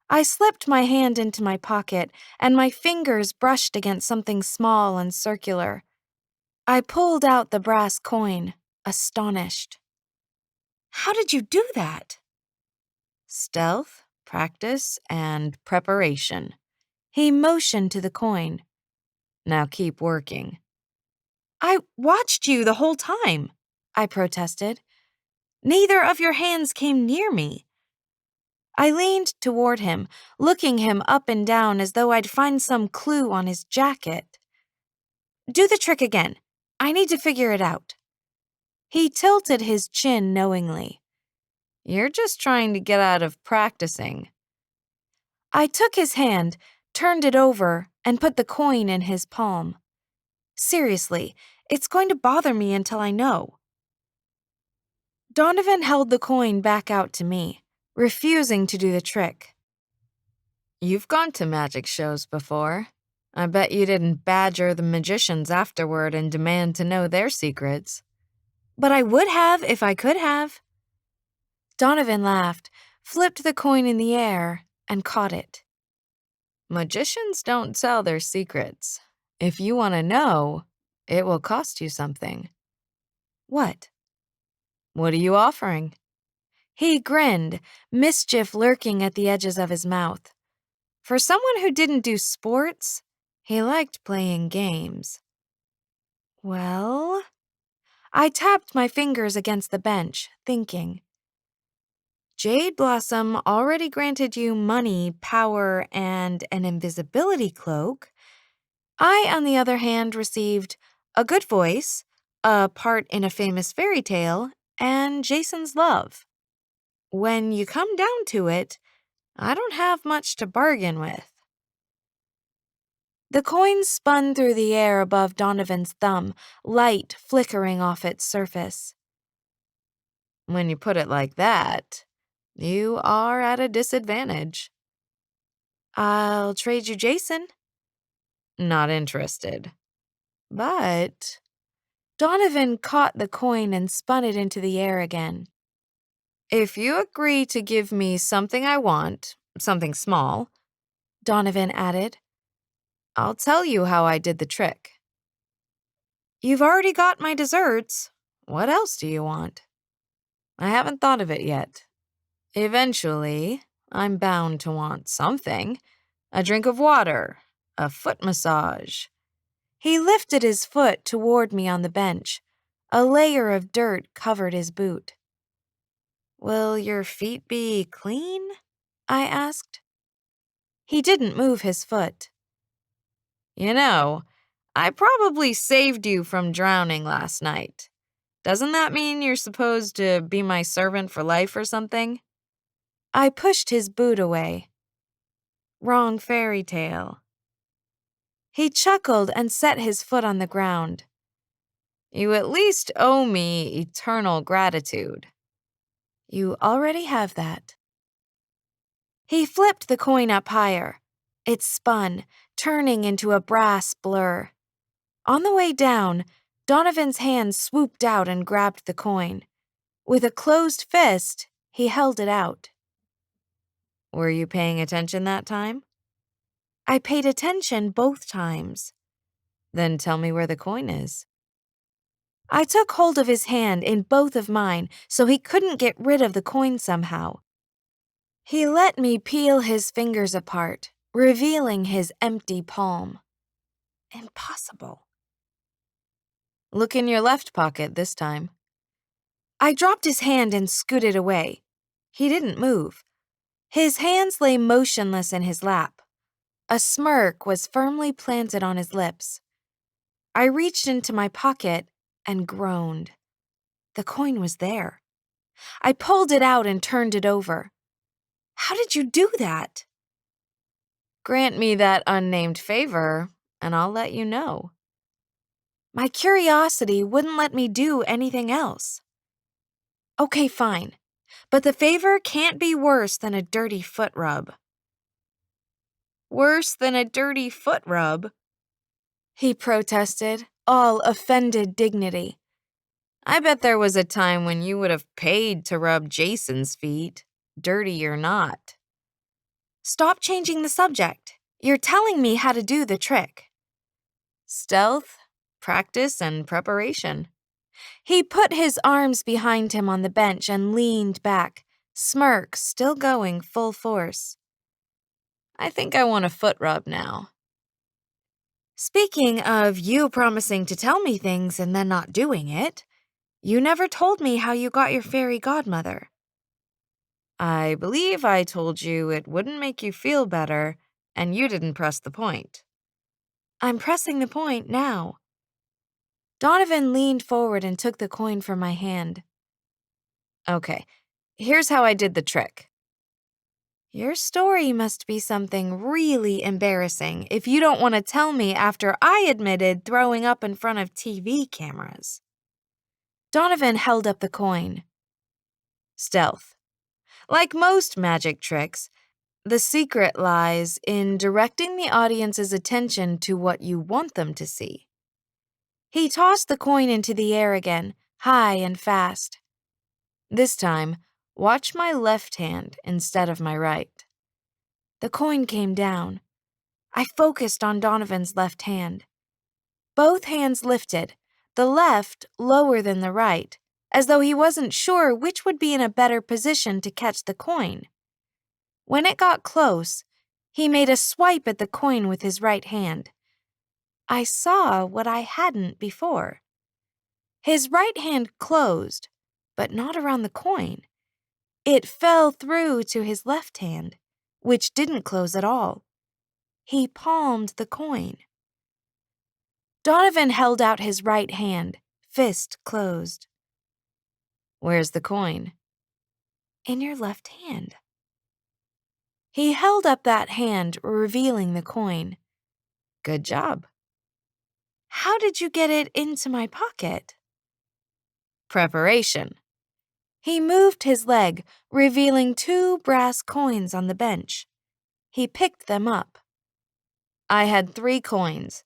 I slipped my hand into my pocket, and my fingers brushed against something small and circular. I pulled out the brass coin, astonished. How did you do that? Stealth, practice, and preparation. He motioned to the coin. Now keep working. I watched you the whole time, I protested. Neither of your hands came near me. I leaned toward him, looking him up and down as though I'd find some clue on his jacket. Do the trick again. I need to figure it out. He tilted his chin knowingly. You're just trying to get out of practicing. I took his hand, turned it over, and put the coin in his palm. Seriously, it's going to bother me until I know. Donovan held the coin back out to me, refusing to do the trick. You've gone to magic shows before. I bet you didn't badger the magicians afterward and demand to know their secrets. But I would have if I could have. Donovan laughed, flipped the coin in the air, and caught it. Magicians don't tell their secrets. If you want to know, it will cost you something. What? What are you offering? He grinned, mischief lurking at the edges of his mouth. For someone who didn't do sports, he liked playing games. Well, I tapped my fingers against the bench, thinking. Jade Blossom already granted you money, power, and an invisibility cloak. I, on the other hand, received a good voice, a part in a famous fairy tale, and Jason's love. When you come down to it, I don't have much to bargain with. The coin spun through the air above Donovan's thumb, light flickering off its surface. When you put it like that, you are at a disadvantage. I'll trade you Jason. Not interested. But Donovan caught the coin and spun it into the air again. If you agree to give me something I want, something small, Donovan added, I'll tell you how I did the trick. You've already got my desserts. What else do you want? I haven't thought of it yet. Eventually, I'm bound to want something. A drink of water, a foot massage. He lifted his foot toward me on the bench. A layer of dirt covered his boot. Will your feet be clean? I asked. He didn't move his foot. You know, I probably saved you from drowning last night. Doesn't that mean you're supposed to be my servant for life or something? I pushed his boot away. Wrong fairy tale. He chuckled and set his foot on the ground. You at least owe me eternal gratitude. You already have that. He flipped the coin up higher. It spun, turning into a brass blur. On the way down, Donovan's hand swooped out and grabbed the coin. With a closed fist, he held it out. Were you paying attention that time? I paid attention both times. Then tell me where the coin is. I took hold of his hand in both of mine so he couldn't get rid of the coin somehow. He let me peel his fingers apart, revealing his empty palm. Impossible. Look in your left pocket this time. I dropped his hand and scooted away. He didn't move. His hands lay motionless in his lap. A smirk was firmly planted on his lips. I reached into my pocket and groaned. The coin was there. I pulled it out and turned it over. How did you do that? Grant me that unnamed favor, and I'll let you know. My curiosity wouldn't let me do anything else. Okay, fine, but the favor can't be worse than a dirty foot rub. Worse than a dirty foot rub? He protested, all offended dignity. I bet there was a time when you would have paid to rub Jason's feet, dirty or not. Stop changing the subject. You're telling me how to do the trick. Stealth, practice, and preparation. He put his arms behind him on the bench and leaned back, smirk still going full force. I think I want a foot rub now. Speaking of you promising to tell me things and then not doing it, you never told me how you got your fairy godmother. I believe I told you it wouldn't make you feel better, and you didn't press the point. I'm pressing the point now. Donovan leaned forward and took the coin from my hand. Okay, here's how I did the trick. Your story must be something really embarrassing if you don't want to tell me after I admitted throwing up in front of TV cameras. Donovan held up the coin. Stealth. Like most magic tricks, the secret lies in directing the audience's attention to what you want them to see. He tossed the coin into the air again, high and fast. This time, watch my left hand instead of my right. The coin came down. I focused on Donovan's left hand. Both hands lifted, the left lower than the right, as though he wasn't sure which would be in a better position to catch the coin. When it got close, He made a swipe at the coin with his right hand. I saw what I hadn't before. His right hand closed, but not around the coin. It fell through to his left hand, which didn't close at all. He palmed the coin. Donovan held out his right hand, fist closed. Where's the coin? In your left hand. He held up that hand, revealing the coin. Good job. How did you get it into my pocket? Preparation. He moved his leg, revealing 2 brass coins on the bench. He picked them up. I had 3 coins.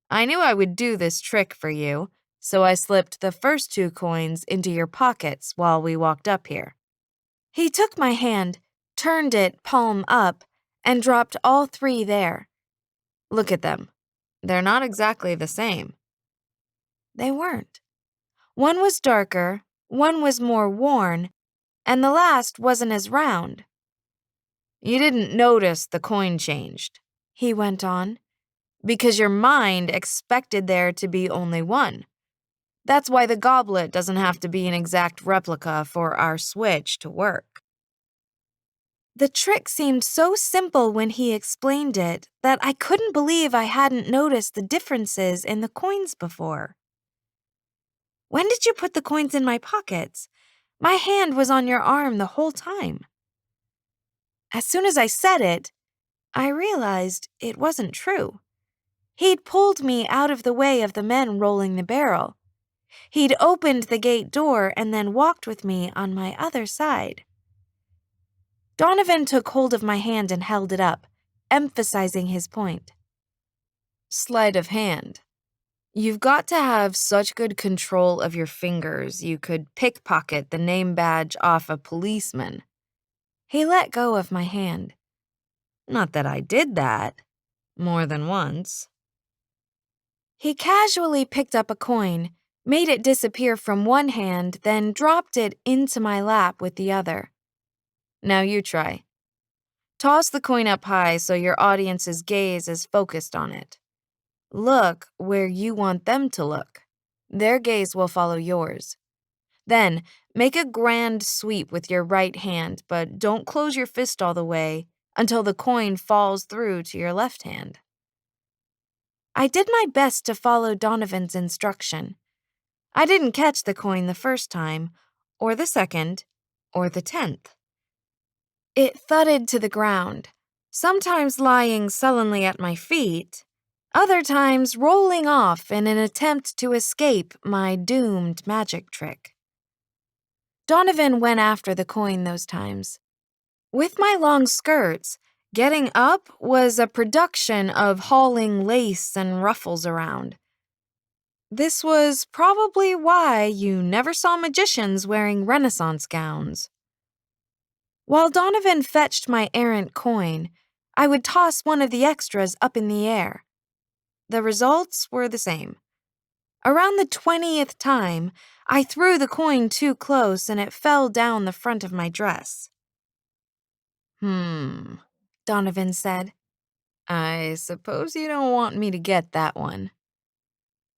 I knew I would do this trick for you, so I slipped the first 2 coins into your pockets while we walked up here. He took my hand, turned it palm up, and dropped all 3 there. Look at them. They're not exactly the same. They weren't. One was darker, one was more worn, and the last wasn't as round. You didn't notice the coin changed, He went on. because your mind expected there to be only one. That's why the goblet doesn't have to be an exact replica for our switch to work. The trick seemed so simple when he explained it that I couldn't believe I hadn't noticed the differences in the coins before. When did you put the coins in my pockets? My hand was on your arm the whole time. As soon as I said it, I realized it wasn't true. He'd pulled me out of the way of the men rolling the barrel. He'd opened the gate door and then walked with me on my other side. Donovan took hold of my hand and held it up, emphasizing his point. Sleight of hand. You've got to have such good control of your fingers you could pickpocket the name badge off a policeman. He let go of my hand. Not that I did that. More than once. He casually picked up a coin, made it disappear from one hand, then dropped it into my lap with the other. Now you try. Toss the coin up high so your audience's gaze is focused on it. Look where you want them to look. Their gaze will follow yours. Then, make a grand sweep with your right hand, but don't close your fist all the way until the coin falls through to your left hand. I did my best to follow Donovan's instruction. I didn't catch the coin the first time, or the second, or the 10th. It thudded to the ground, sometimes lying sullenly at my feet, other times rolling off in an attempt to escape my doomed magic trick. Donovan went after the coin those times. With my long skirts, getting up was a production of hauling lace and ruffles around. This was probably why you never saw magicians wearing Renaissance gowns. While Donovan fetched my errant coin, I would toss one of the extras up in the air. The results were the same. Around the 20th time, I threw the coin too close and it fell down the front of my dress. Donovan said. I suppose you don't want me to get that one.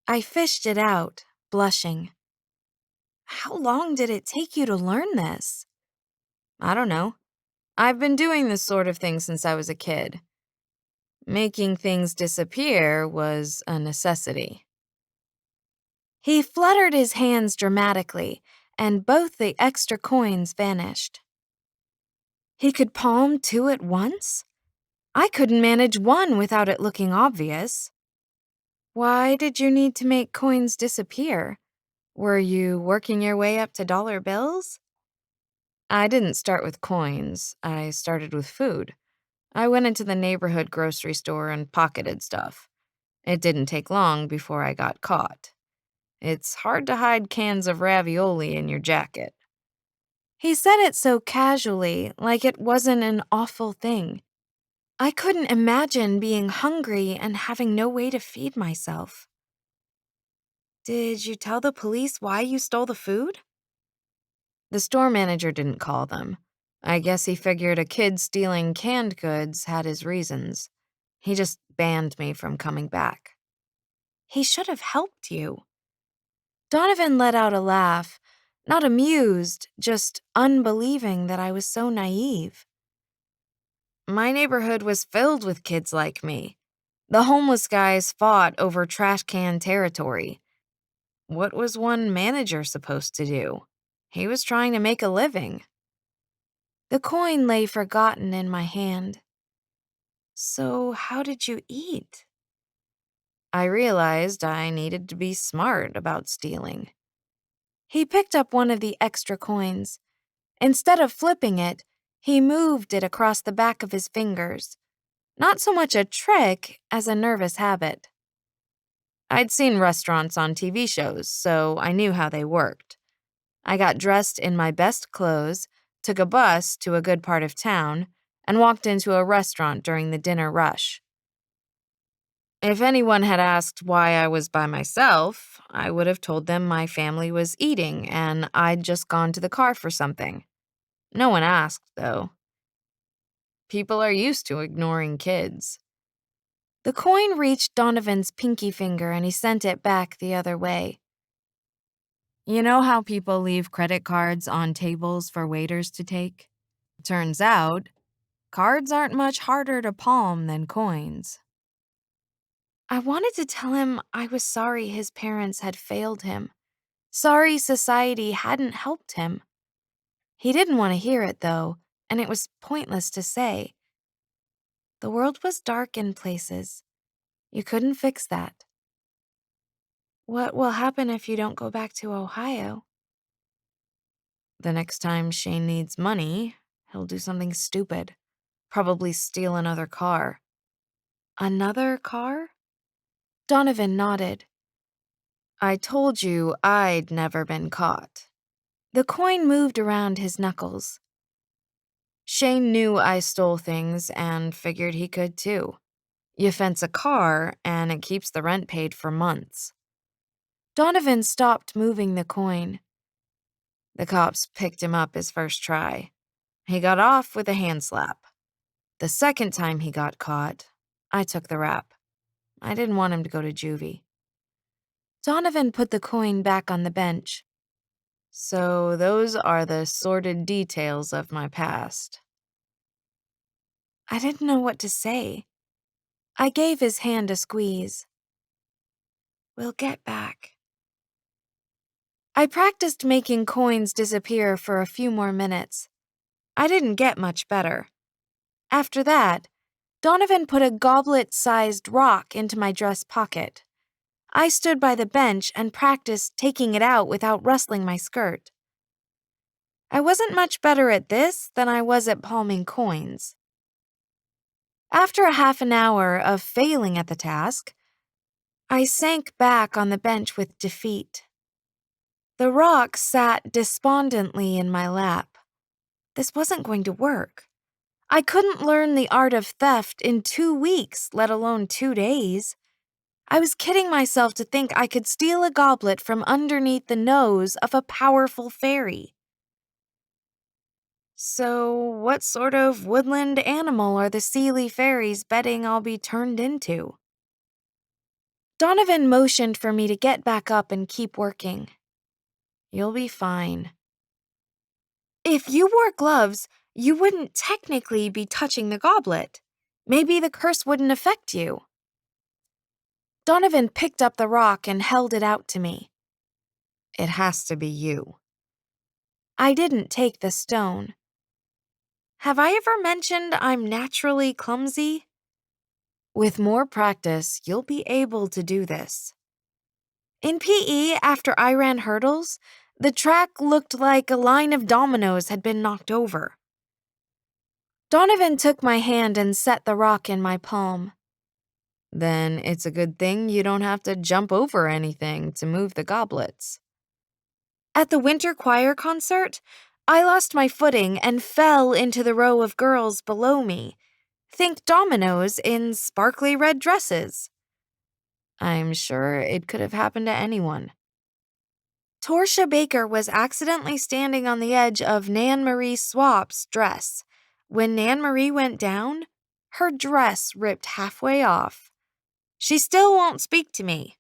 I fished it out, blushing. How long did it take you to learn this? I don't know. I've been doing this sort of thing since I was a kid. Making things disappear was a necessity. He fluttered his hands dramatically, and both the extra coins vanished. He could palm 2 at once? I couldn't manage one without it looking obvious. Why did you need to make coins disappear? Were you working your way up to dollar bills? I didn't start with coins. I started with food. I went into the neighborhood grocery store and pocketed stuff. It didn't take long before I got caught. It's hard to hide cans of ravioli in your jacket. He said it so casually, like it wasn't an awful thing. I couldn't imagine being hungry and having no way to feed myself. Did you tell the police why you stole the food? The store manager didn't call them. I guess he figured a kid stealing canned goods had his reasons. He just banned me from coming back. He should have helped you. Donovan let out a laugh, not amused, just unbelieving that I was so naive. My neighborhood was filled with kids like me. The homeless guys fought over trash can territory. What was one manager supposed to do? He was trying to make a living. The coin lay forgotten in my hand. So, how did you eat? I realized I needed to be smart about stealing. He picked up one of the extra coins. Instead of flipping it, he moved it across the back of his fingers. Not so much a trick as a nervous habit. I'd seen restaurants on TV shows, so I knew how they worked. I got dressed in my best clothes, took a bus to a good part of town, and walked into a restaurant during the dinner rush. If anyone had asked why I was by myself, I would have told them my family was eating and I'd just gone to the car for something. No one asked, though. People are used to ignoring kids. The coin reached Donovan's pinky finger and he sent it back the other way. You know how people leave credit cards on tables for waiters to take? Turns out, cards aren't much harder to palm than coins. I wanted to tell him I was sorry his parents had failed him. Sorry society hadn't helped him. He didn't want to hear it, though, and it was pointless to say. The world was dark in places. You couldn't fix that. What will happen if you don't go back to Ohio? The next time Shane needs money, he'll do something stupid. Probably steal another car. Another car? Donovan nodded. I told you I'd never been caught. The coin moved around his knuckles. Shane knew I stole things and figured he could too. You fence a car and it keeps the rent paid for months. Donovan stopped moving the coin. The cops picked him up his first try. He got off with a hand slap. The second time he got caught, I took the rap. I didn't want him to go to juvie. Donovan put the coin back on the bench. So those are the sordid details of my past. I didn't know what to say. I gave his hand a squeeze. We'll get back. I practiced making coins disappear for a few more minutes. I didn't get much better. After that, Donovan put a goblet-sized rock into my dress pocket. I stood by the bench and practiced taking it out without rustling my skirt. I wasn't much better at this than I was at palming coins. After a half an hour of failing at the task, I sank back on the bench with defeat. The rock sat despondently in my lap. This wasn't going to work. I couldn't learn the art of theft in 2 weeks, let alone 2 days. I was kidding myself to think I could steal a goblet from underneath the nose of a powerful fairy. So, what sort of woodland animal are the Sealy fairies betting I'll be turned into? Donovan motioned for me to get back up and keep working. You'll be fine. If you wore gloves, you wouldn't technically be touching the goblet. Maybe the curse wouldn't affect you. Donovan picked up the rock and held it out to me. It has to be you. I didn't take the stone. Have I ever mentioned I'm naturally clumsy? With more practice, you'll be able to do this. In PE, after I ran hurdles, the track looked like a line of dominoes had been knocked over. Donovan took my hand and set the rock in my palm. Then it's a good thing you don't have to jump over anything to move the goblets. At the winter choir concert, I lost my footing and fell into the row of girls below me. Think dominoes in sparkly red dresses. I'm sure it could have happened to anyone. Torcia Baker was accidentally standing on the edge of Nan Marie Swap's dress. When Nan Marie went down, her dress ripped halfway off. She still won't speak to me.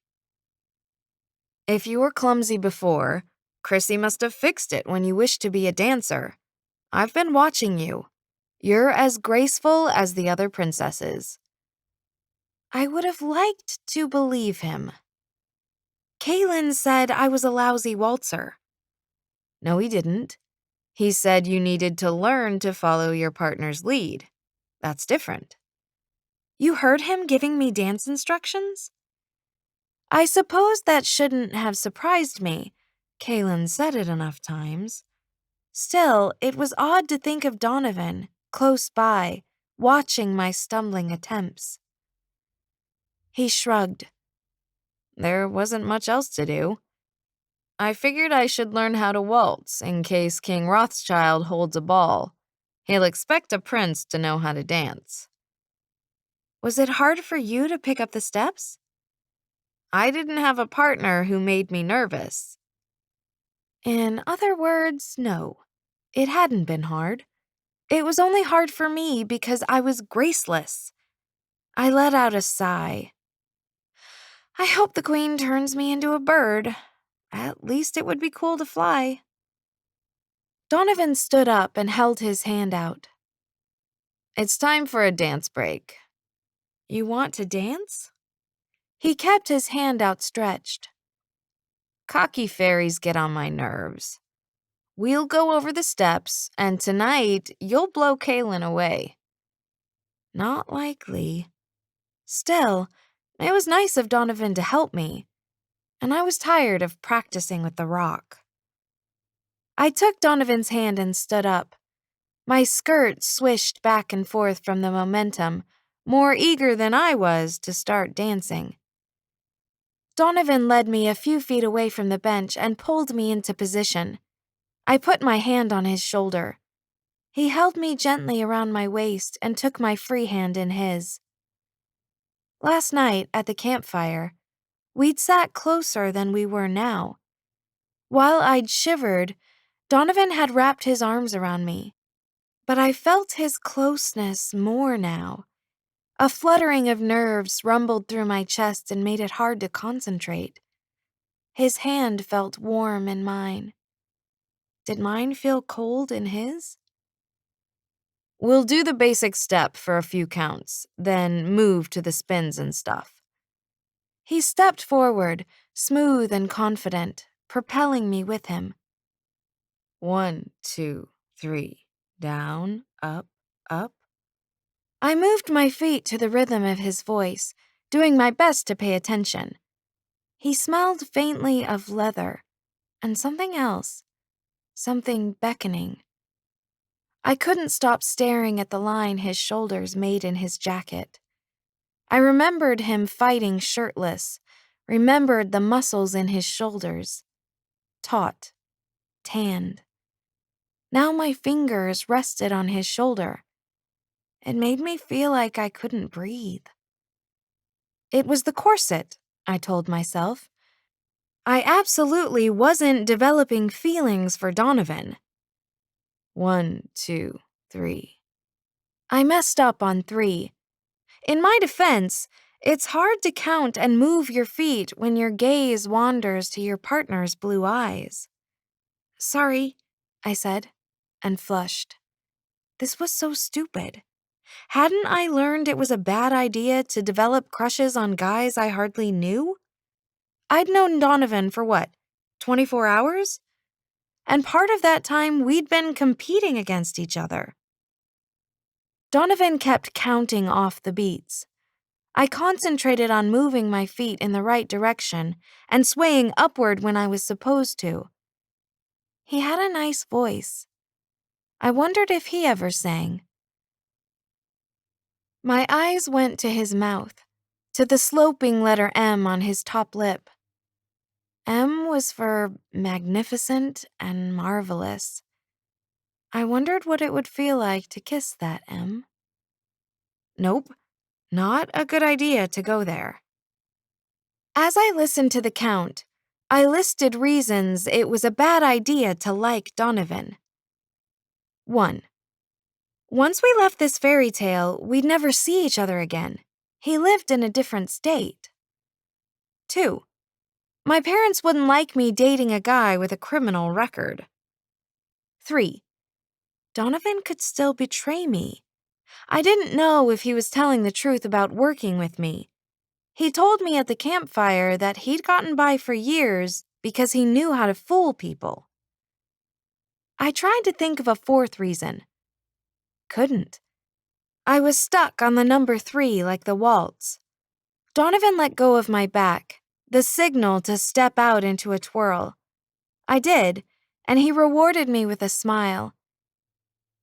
If you were clumsy before, Chrissy must have fixed it when you wished to be a dancer. I've been watching you. You're as graceful as the other princesses. I would have liked to believe him. Kaylin said I was a lousy waltzer. No, he didn't. He said you needed to learn to follow your partner's lead. That's different. You heard him giving me dance instructions? I suppose that shouldn't have surprised me. Kaylin said it enough times. Still, it was odd to think of Donovan, close by, watching my stumbling attempts. He shrugged. There wasn't much else to do. I figured I should learn how to waltz in case King Rothschild holds a ball. He'll expect a prince to know how to dance. Was it hard for you to pick up the steps? I didn't have a partner who made me nervous. In other words, no. It hadn't been hard. It was only hard for me because I was graceless. I let out a sigh. I hope the queen turns me into a bird. At least it would be cool to fly. Donovan stood up and held his hand out. It's time for a dance break. You want to dance? He kept his hand outstretched. Cocky fairies get on my nerves. We'll go over the steps, and tonight you'll blow Kaylin away. Not likely. Still, it was nice of Donovan to help me, and I was tired of practicing with the rock. I took Donovan's hand and stood up. My skirt swished back and forth from the momentum, more eager than I was to start dancing. Donovan led me a few feet away from the bench and pulled me into position. I put my hand on his shoulder. He held me gently around my waist and took my free hand in his. Last night, at the campfire, we'd sat closer than we were now. While I'd shivered, Donovan had wrapped his arms around me. But I felt his closeness more now. A fluttering of nerves rumbled through my chest and made it hard to concentrate. His hand felt warm in mine. Did mine feel cold in his? We'll do the basic step for a few counts, then move to the spins and stuff. He stepped forward, smooth and confident, propelling me with him. 1, 2, 3, down, up, up. I moved my feet to the rhythm of his voice, doing my best to pay attention. He smelled faintly of leather and something else, something beckoning. I couldn't stop staring at the line his shoulders made in his jacket. I remembered him fighting shirtless, remembered the muscles in his shoulders. Taut, tanned. Now my fingers rested on his shoulder. It made me feel like I couldn't breathe. It was the corset, I told myself. I absolutely wasn't developing feelings for Donovan. 1, 2, 3. I messed up on 3. In my defense, it's hard to count and move your feet when your gaze wanders to your partner's blue eyes. Sorry, I said, and flushed. This was so stupid. Hadn't I learned it was a bad idea to develop crushes on guys I hardly knew? I'd known Donovan for 24 hours? And part of that time we'd been competing against each other. Donovan kept counting off the beats. I concentrated on moving my feet in the right direction and swaying upward when I was supposed to. He had a nice voice. I wondered if he ever sang. My eyes went to his mouth, to the sloping letter M on his top lip. M was for magnificent and marvelous. I wondered what it would feel like to kiss that M. Nope, not a good idea to go there. As I listened to the count, I listed reasons it was a bad idea to like Donovan. 1. Once we left this fairy tale, we'd never see each other again. He lived in a different state. 2. My parents wouldn't like me dating a guy with a criminal record. 3. Donovan could still betray me. I didn't know if he was telling the truth about working with me. He told me at the campfire that he'd gotten by for years because he knew how to fool people. I tried to think of a fourth reason. Couldn't. I was stuck on the number 3 like the waltz. Donovan let go of my back, the signal to step out into a twirl. I did, and he rewarded me with a smile.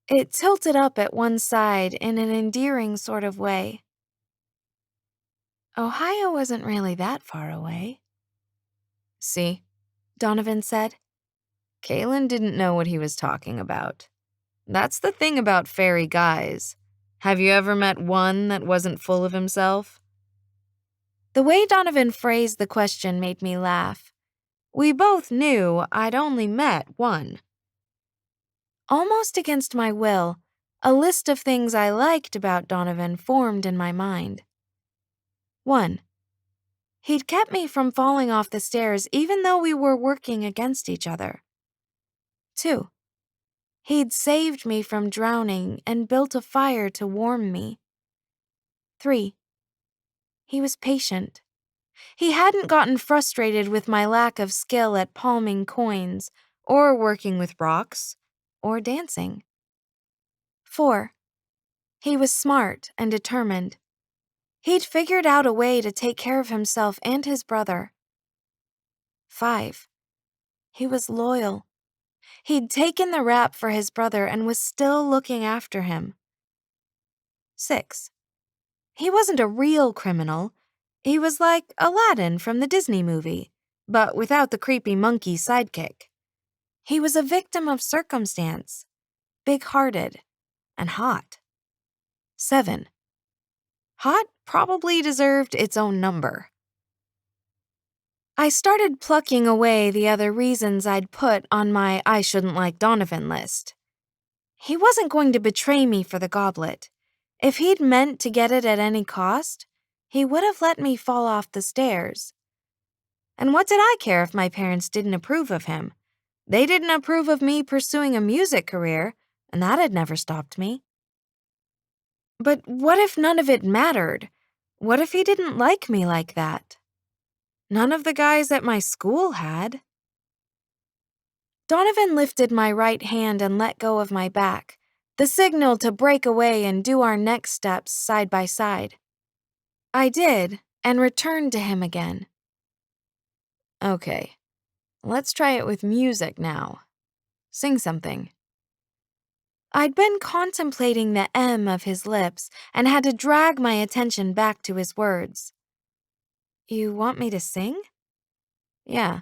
It tilted up at one side in an endearing sort of way. Ohio wasn't really that far away. See, Donovan said. Kalen didn't know what he was talking about. That's the thing about fairy guys. Have you ever met one that wasn't full of himself? The way Donovan phrased the question made me laugh. We both knew I'd only met one. Almost against my will, a list of things I liked about Donovan formed in my mind. 1. He'd kept me from falling off the stairs even though we were working against each other. 2. He'd saved me from drowning and built a fire to warm me. 3. He was patient. He hadn't gotten frustrated with my lack of skill at palming coins, or working with rocks, or dancing. 4. He was smart and determined. He'd figured out a way to take care of himself and his brother. 5. He was loyal. He'd taken the rap for his brother and was still looking after him. 6. He wasn't a real criminal. He was like Aladdin from the Disney movie, but without the creepy monkey sidekick. He was a victim of circumstance, big-hearted, and hot. 7. Hot probably deserved its own number. I started plucking away the other reasons I'd put on my I shouldn't like Donovan list. He wasn't going to betray me for the goblet. If he'd meant to get it at any cost, he would have let me fall off the stairs. And what did I care if my parents didn't approve of him? They didn't approve of me pursuing a music career, and that had never stopped me. But what if none of it mattered? What if he didn't like me like that? None of the guys at my school had. Donovan lifted my right hand and let go of my back, the signal to break away and do our next steps side by side. I did, and returned to him again. Okay, let's try it with music now. Sing something. I'd been contemplating the M of his lips and had to drag my attention back to his words. You want me to sing? Yeah.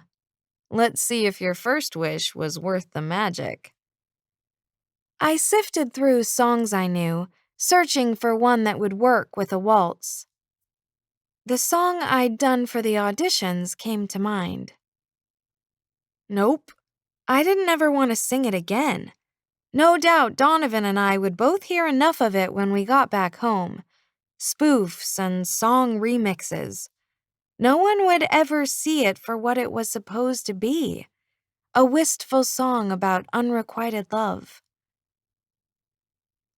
Let's see if your first wish was worth the magic. I sifted through songs I knew, searching for one that would work with a waltz. The song I'd done for the auditions came to mind. Nope, I didn't ever want to sing it again. No doubt Donovan and I would both hear enough of it when we got back home. Spoofs and song remixes. No one would ever see it for what it was supposed to be. A wistful song about unrequited love.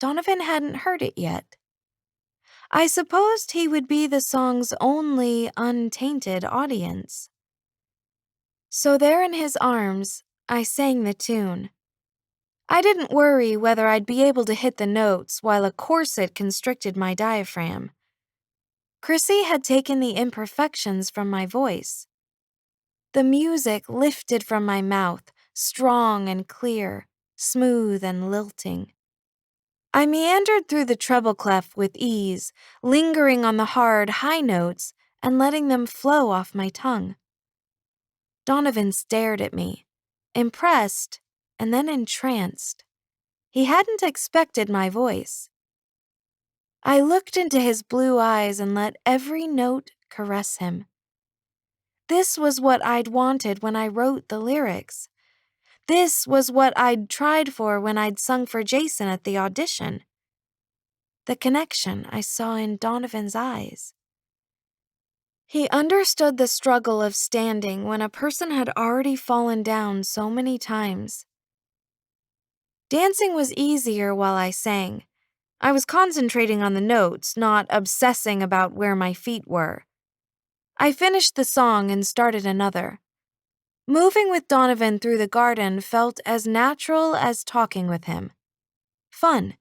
Donovan hadn't heard it yet. I supposed he would be the song's only untainted audience. So there in his arms, I sang the tune. I didn't worry whether I'd be able to hit the notes while a corset constricted my diaphragm. Chrissy had taken the imperfections from my voice. The music lifted from my mouth, strong and clear, smooth and lilting. I meandered through the treble clef with ease, lingering on the hard, high notes and letting them flow off my tongue. Donovan stared at me, impressed and then entranced. He hadn't expected my voice. I looked into his blue eyes and let every note caress him. This was what I'd wanted when I wrote the lyrics. This was what I'd tried for when I'd sung for Jason at the audition. The connection I saw in Donovan's eyes. He understood the struggle of standing when a person had already fallen down so many times. Dancing was easier while I sang. I was concentrating on the notes, not obsessing about where my feet were. I finished the song and started another. Moving with Donovan through the garden felt as natural as talking with him. Fun,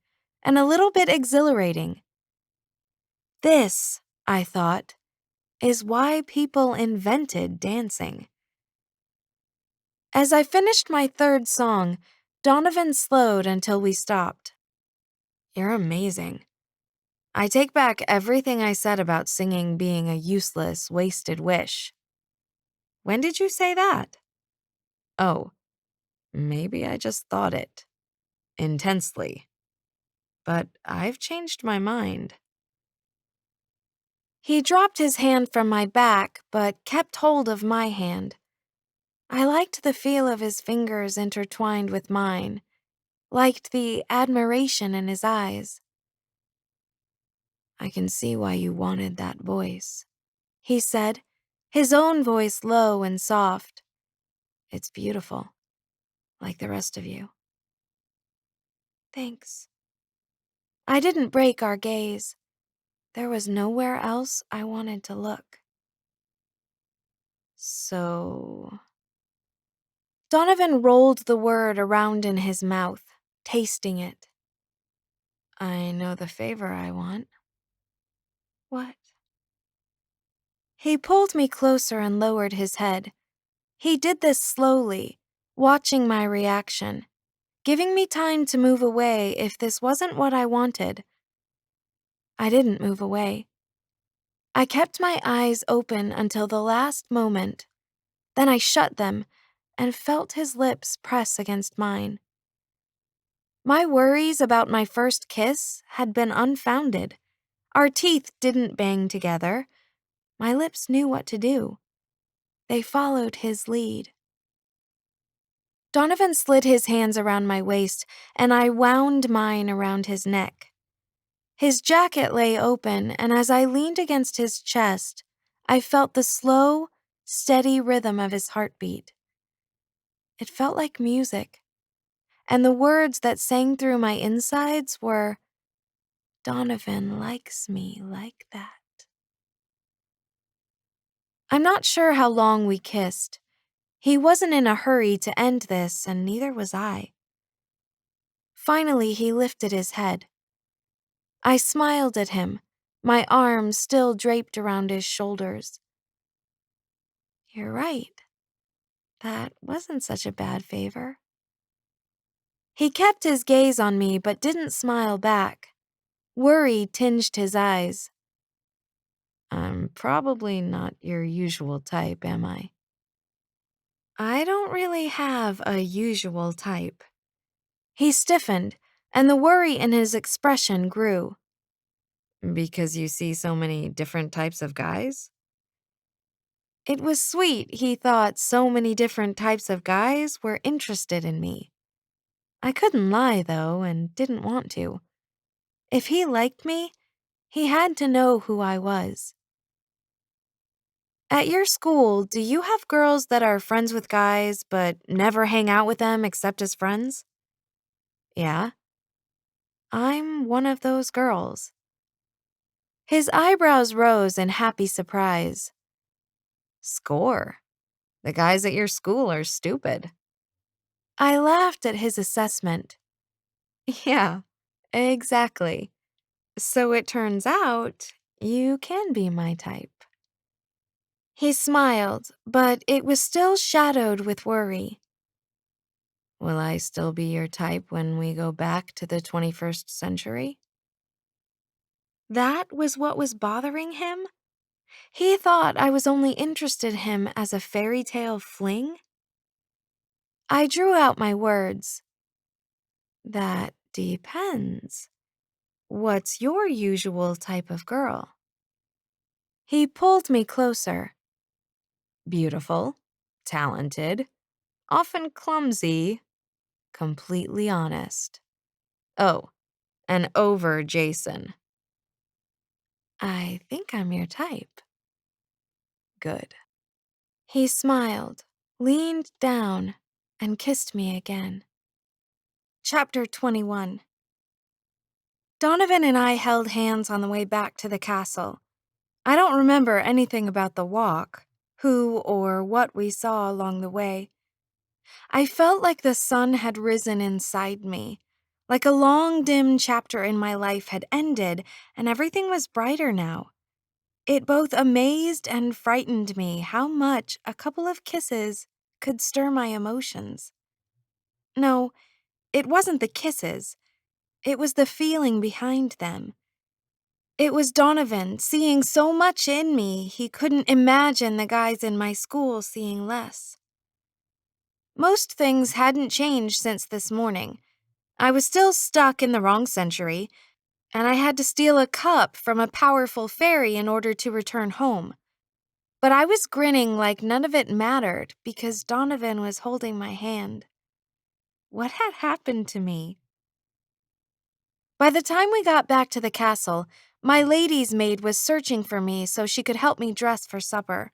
and a little bit exhilarating. This, I thought, is why people invented dancing. As I finished my third song, Donovan slowed until we stopped. You're amazing. I take back everything I said about singing being a useless, wasted wish. When did you say that? Oh, maybe I just thought it. Intensely. But I've changed my mind. He dropped his hand from my back, but kept hold of my hand. I liked the feel of his fingers intertwined with mine, liked the admiration in his eyes. I can see why you wanted that voice, he said, his own voice low and soft. It's beautiful, like the rest of you. Thanks. I didn't break our gaze. There was nowhere else I wanted to look. So... Donovan rolled the word around in his mouth, tasting it. I know the favor I want. What? He pulled me closer and lowered his head. He did this slowly, watching my reaction, giving me time to move away if this wasn't what I wanted. I didn't move away. I kept my eyes open until the last moment. Then I shut them and felt his lips press against mine. My worries about my first kiss had been unfounded. Our teeth didn't bang together. My lips knew what to do. They followed his lead. Donovan slid his hands around my waist, and I wound mine around his neck. His jacket lay open, and as I leaned against his chest, I felt the slow, steady rhythm of his heartbeat. It felt like music, and the words that sang through my insides were, Donovan likes me like that. I'm not sure how long we kissed. He wasn't in a hurry to end this, and neither was I. Finally, he lifted his head. I smiled at him, my arms still draped around his shoulders. You're right. That wasn't such a bad favor. He kept his gaze on me but didn't smile back. Worry tinged his eyes. I'm probably not your usual type, am I? I don't really have a usual type. He stiffened, and the worry in his expression grew. Because you see so many different types of guys? It was sweet, he thought so many different types of guys were interested in me. I couldn't lie, though, and didn't want to. If he liked me, he had to know who I was. At your school, do you have girls that are friends with guys but never hang out with them except as friends? Yeah. I'm one of those girls. His eyebrows rose in happy surprise. Score. The guys at your school are stupid. I laughed at his assessment. Yeah, exactly. So it turns out you can be my type. He smiled, but it was still shadowed with worry. Will I still be your type when we go back to the 21st century? That was what was bothering him? He thought I was only interested in him as a fairy tale fling? I drew out my words. That depends. What's your usual type of girl? He pulled me closer. Beautiful, talented, often clumsy, completely honest. Oh, and over Jason. I think I'm your type. Good. He smiled, leaned down, and kissed me again. Chapter 21. Donovan and I held hands on the way back to the castle. I don't remember anything about the walk, who or what we saw along the way. I felt like the sun had risen inside me, like a long, dim chapter in my life had ended and everything was brighter now. It both amazed and frightened me how much a couple of kisses could stir my emotions. No, it wasn't the kisses. It was the feeling behind them. It was Donovan seeing so much in me he couldn't imagine the guys in my school seeing less. Most things hadn't changed since this morning. I was still stuck in the wrong century, and I had to steal a cup from a powerful fairy in order to return home. But I was grinning like none of it mattered because Donovan was holding my hand. What had happened to me? By the time we got back to the castle, my lady's maid was searching for me so she could help me dress for supper.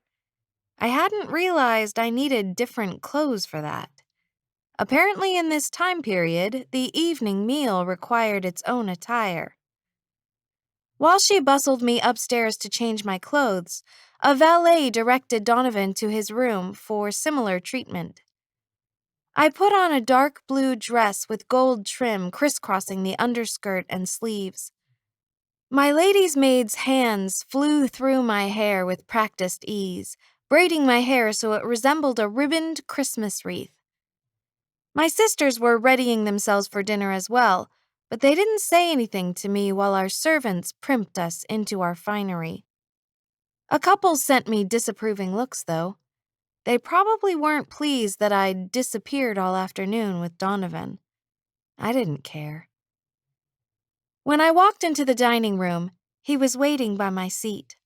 I hadn't realized I needed different clothes for that. Apparently, in this time period, the evening meal required its own attire. While she bustled me upstairs to change my clothes, a valet directed Donovan to his room for similar treatment. I put on a dark blue dress with gold trim crisscrossing the underskirt and sleeves. My lady's maid's hands flew through my hair with practiced ease, braiding my hair so it resembled a ribboned Christmas wreath. My sisters were readying themselves for dinner as well, but they didn't say anything to me while our servants primped us into our finery. A couple sent me disapproving looks, though. They probably weren't pleased that I'd disappeared all afternoon with Donovan. I didn't care. When I walked into the dining room, he was waiting by my seat.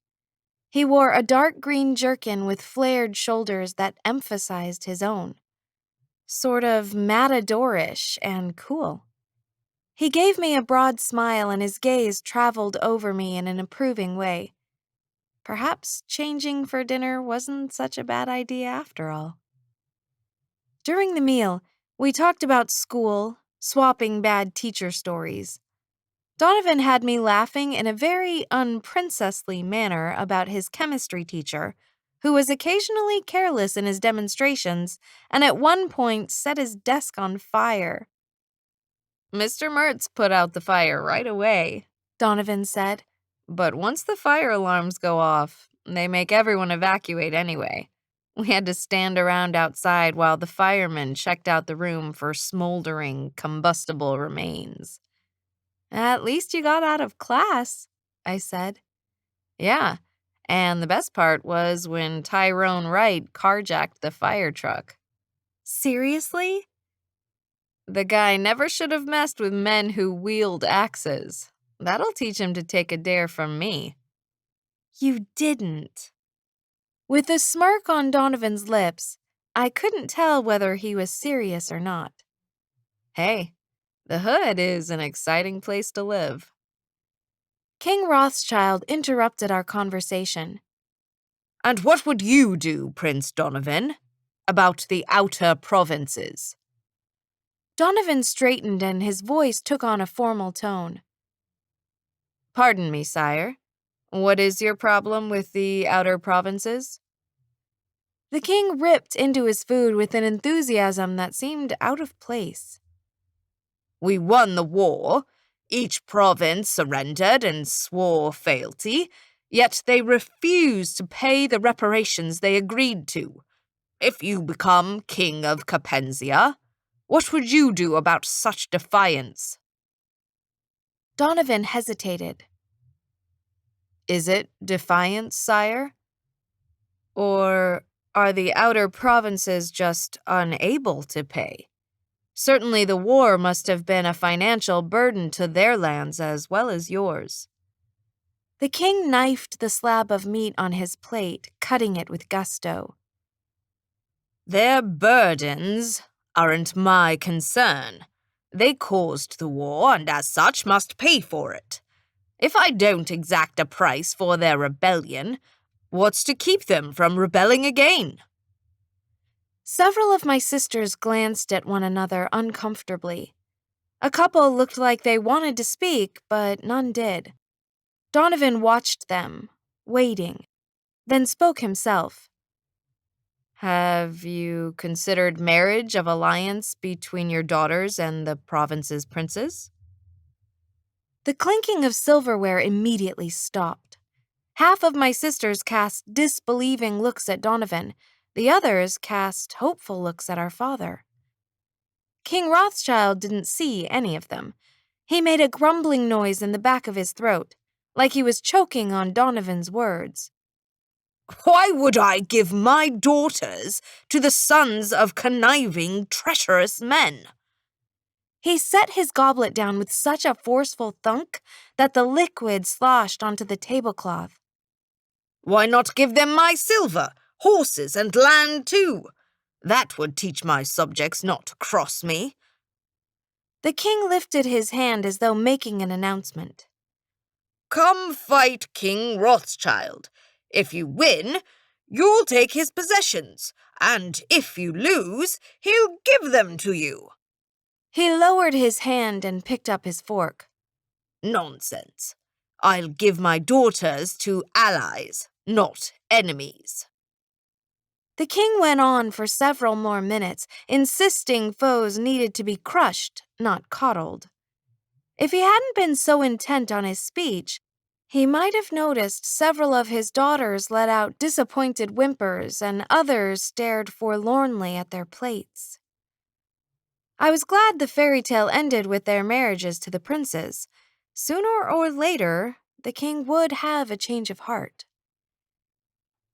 He wore a dark green jerkin with flared shoulders that emphasized his own. Sort of matadorish and cool. He gave me a broad smile and his gaze traveled over me in an approving way. Perhaps changing for dinner wasn't such a bad idea after all. During the meal, we talked about school, swapping bad teacher stories. Donovan had me laughing in a very unprincessly manner about his chemistry teacher, who was occasionally careless in his demonstrations and at one point set his desk on fire. Mr. Mertz put out the fire right away, Donovan said. But once the fire alarms go off, they make everyone evacuate anyway. We had to stand around outside while the firemen checked out the room for smoldering, combustible remains. At least you got out of class, I said. Yeah, and the best part was when Tyrone Wright carjacked the fire truck. Seriously? The guy never should have messed with men who wield axes. That'll teach him to take a dare from me. You didn't. With a smirk on Donovan's lips, I couldn't tell whether he was serious or not. Hey, the hood is an exciting place to live. King Rothschild interrupted our conversation. And what would you do, Prince Donovan, about the outer provinces? Donovan straightened and his voice took on a formal tone. Pardon me, sire. What is your problem with the outer provinces? The king ripped into his food with an enthusiasm that seemed out of place. We won the war. Each province surrendered and swore fealty, yet they refused to pay the reparations they agreed to. If you become king of Capenzia, what would you do about such defiance? Donovan hesitated. Is it defiance, sire? Or are the outer provinces just unable to pay? Certainly the war must have been a financial burden to their lands as well as yours. The king knifed the slab of meat on his plate, cutting it with gusto. Their burdens aren't my concern. They caused the war and as such must pay for it. If I don't exact a price for their rebellion, what's to keep them from rebelling again? Several of my sisters glanced at one another uncomfortably. A couple looked like they wanted to speak, but none did. Donovan watched them, waiting, then spoke himself. Have you considered marriage of alliance between your daughters and the province's princes? The clinking of silverware immediately stopped. Half of my sisters cast disbelieving looks at Donovan. The others cast hopeful looks at our father. King Rothschild didn't see any of them. He made a grumbling noise in the back of his throat, like he was choking on Donovan's words. Why would I give my daughters to the sons of conniving, treacherous men? He set his goblet down with such a forceful thunk that the liquid sloshed onto the tablecloth. Why not give them my silver, horses, and land too? That would teach my subjects not to cross me. The king lifted his hand as though making an announcement. Come fight King Rothschild. If you win, you'll take his possessions, and if you lose, he'll give them to you. He lowered his hand and picked up his fork. Nonsense. I'll give my daughters to allies, not enemies. The king went on for several more minutes, insisting foes needed to be crushed, not coddled. If he hadn't been so intent on his speech, he might have noticed several of his daughters let out disappointed whimpers and others stared forlornly at their plates. I was glad the fairy tale ended with their marriages to the princes. Sooner or later, the king would have a change of heart.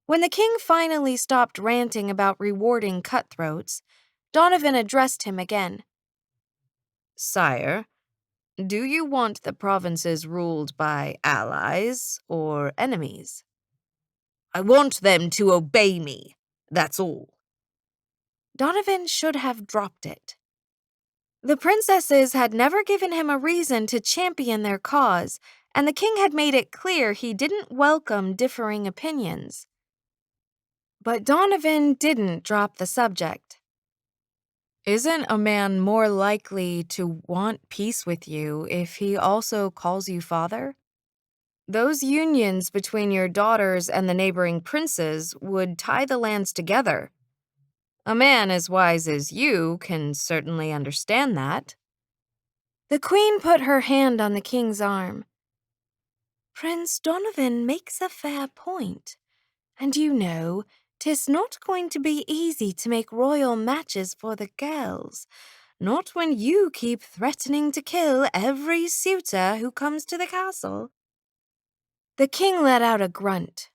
When the king finally stopped ranting about rewarding cutthroats, Donovan addressed him again. Sire, do you want the provinces ruled by allies or enemies? I want them to obey me, that's all. Donovan should have dropped it. The princesses had never given him a reason to champion their cause, and the king had made it clear he didn't welcome differing opinions. But Donovan didn't drop the subject. Isn't a man more likely to want peace with you if he also calls you father? Those unions between your daughters and the neighboring princes would tie the lands together. A man as wise as you can certainly understand that. The queen put her hand on the king's arm. Prince Donovan makes a fair point, and you know, 'tis not going to be easy to make royal matches for the girls, not when you keep threatening to kill every suitor who comes to the castle. The king let out a grunt.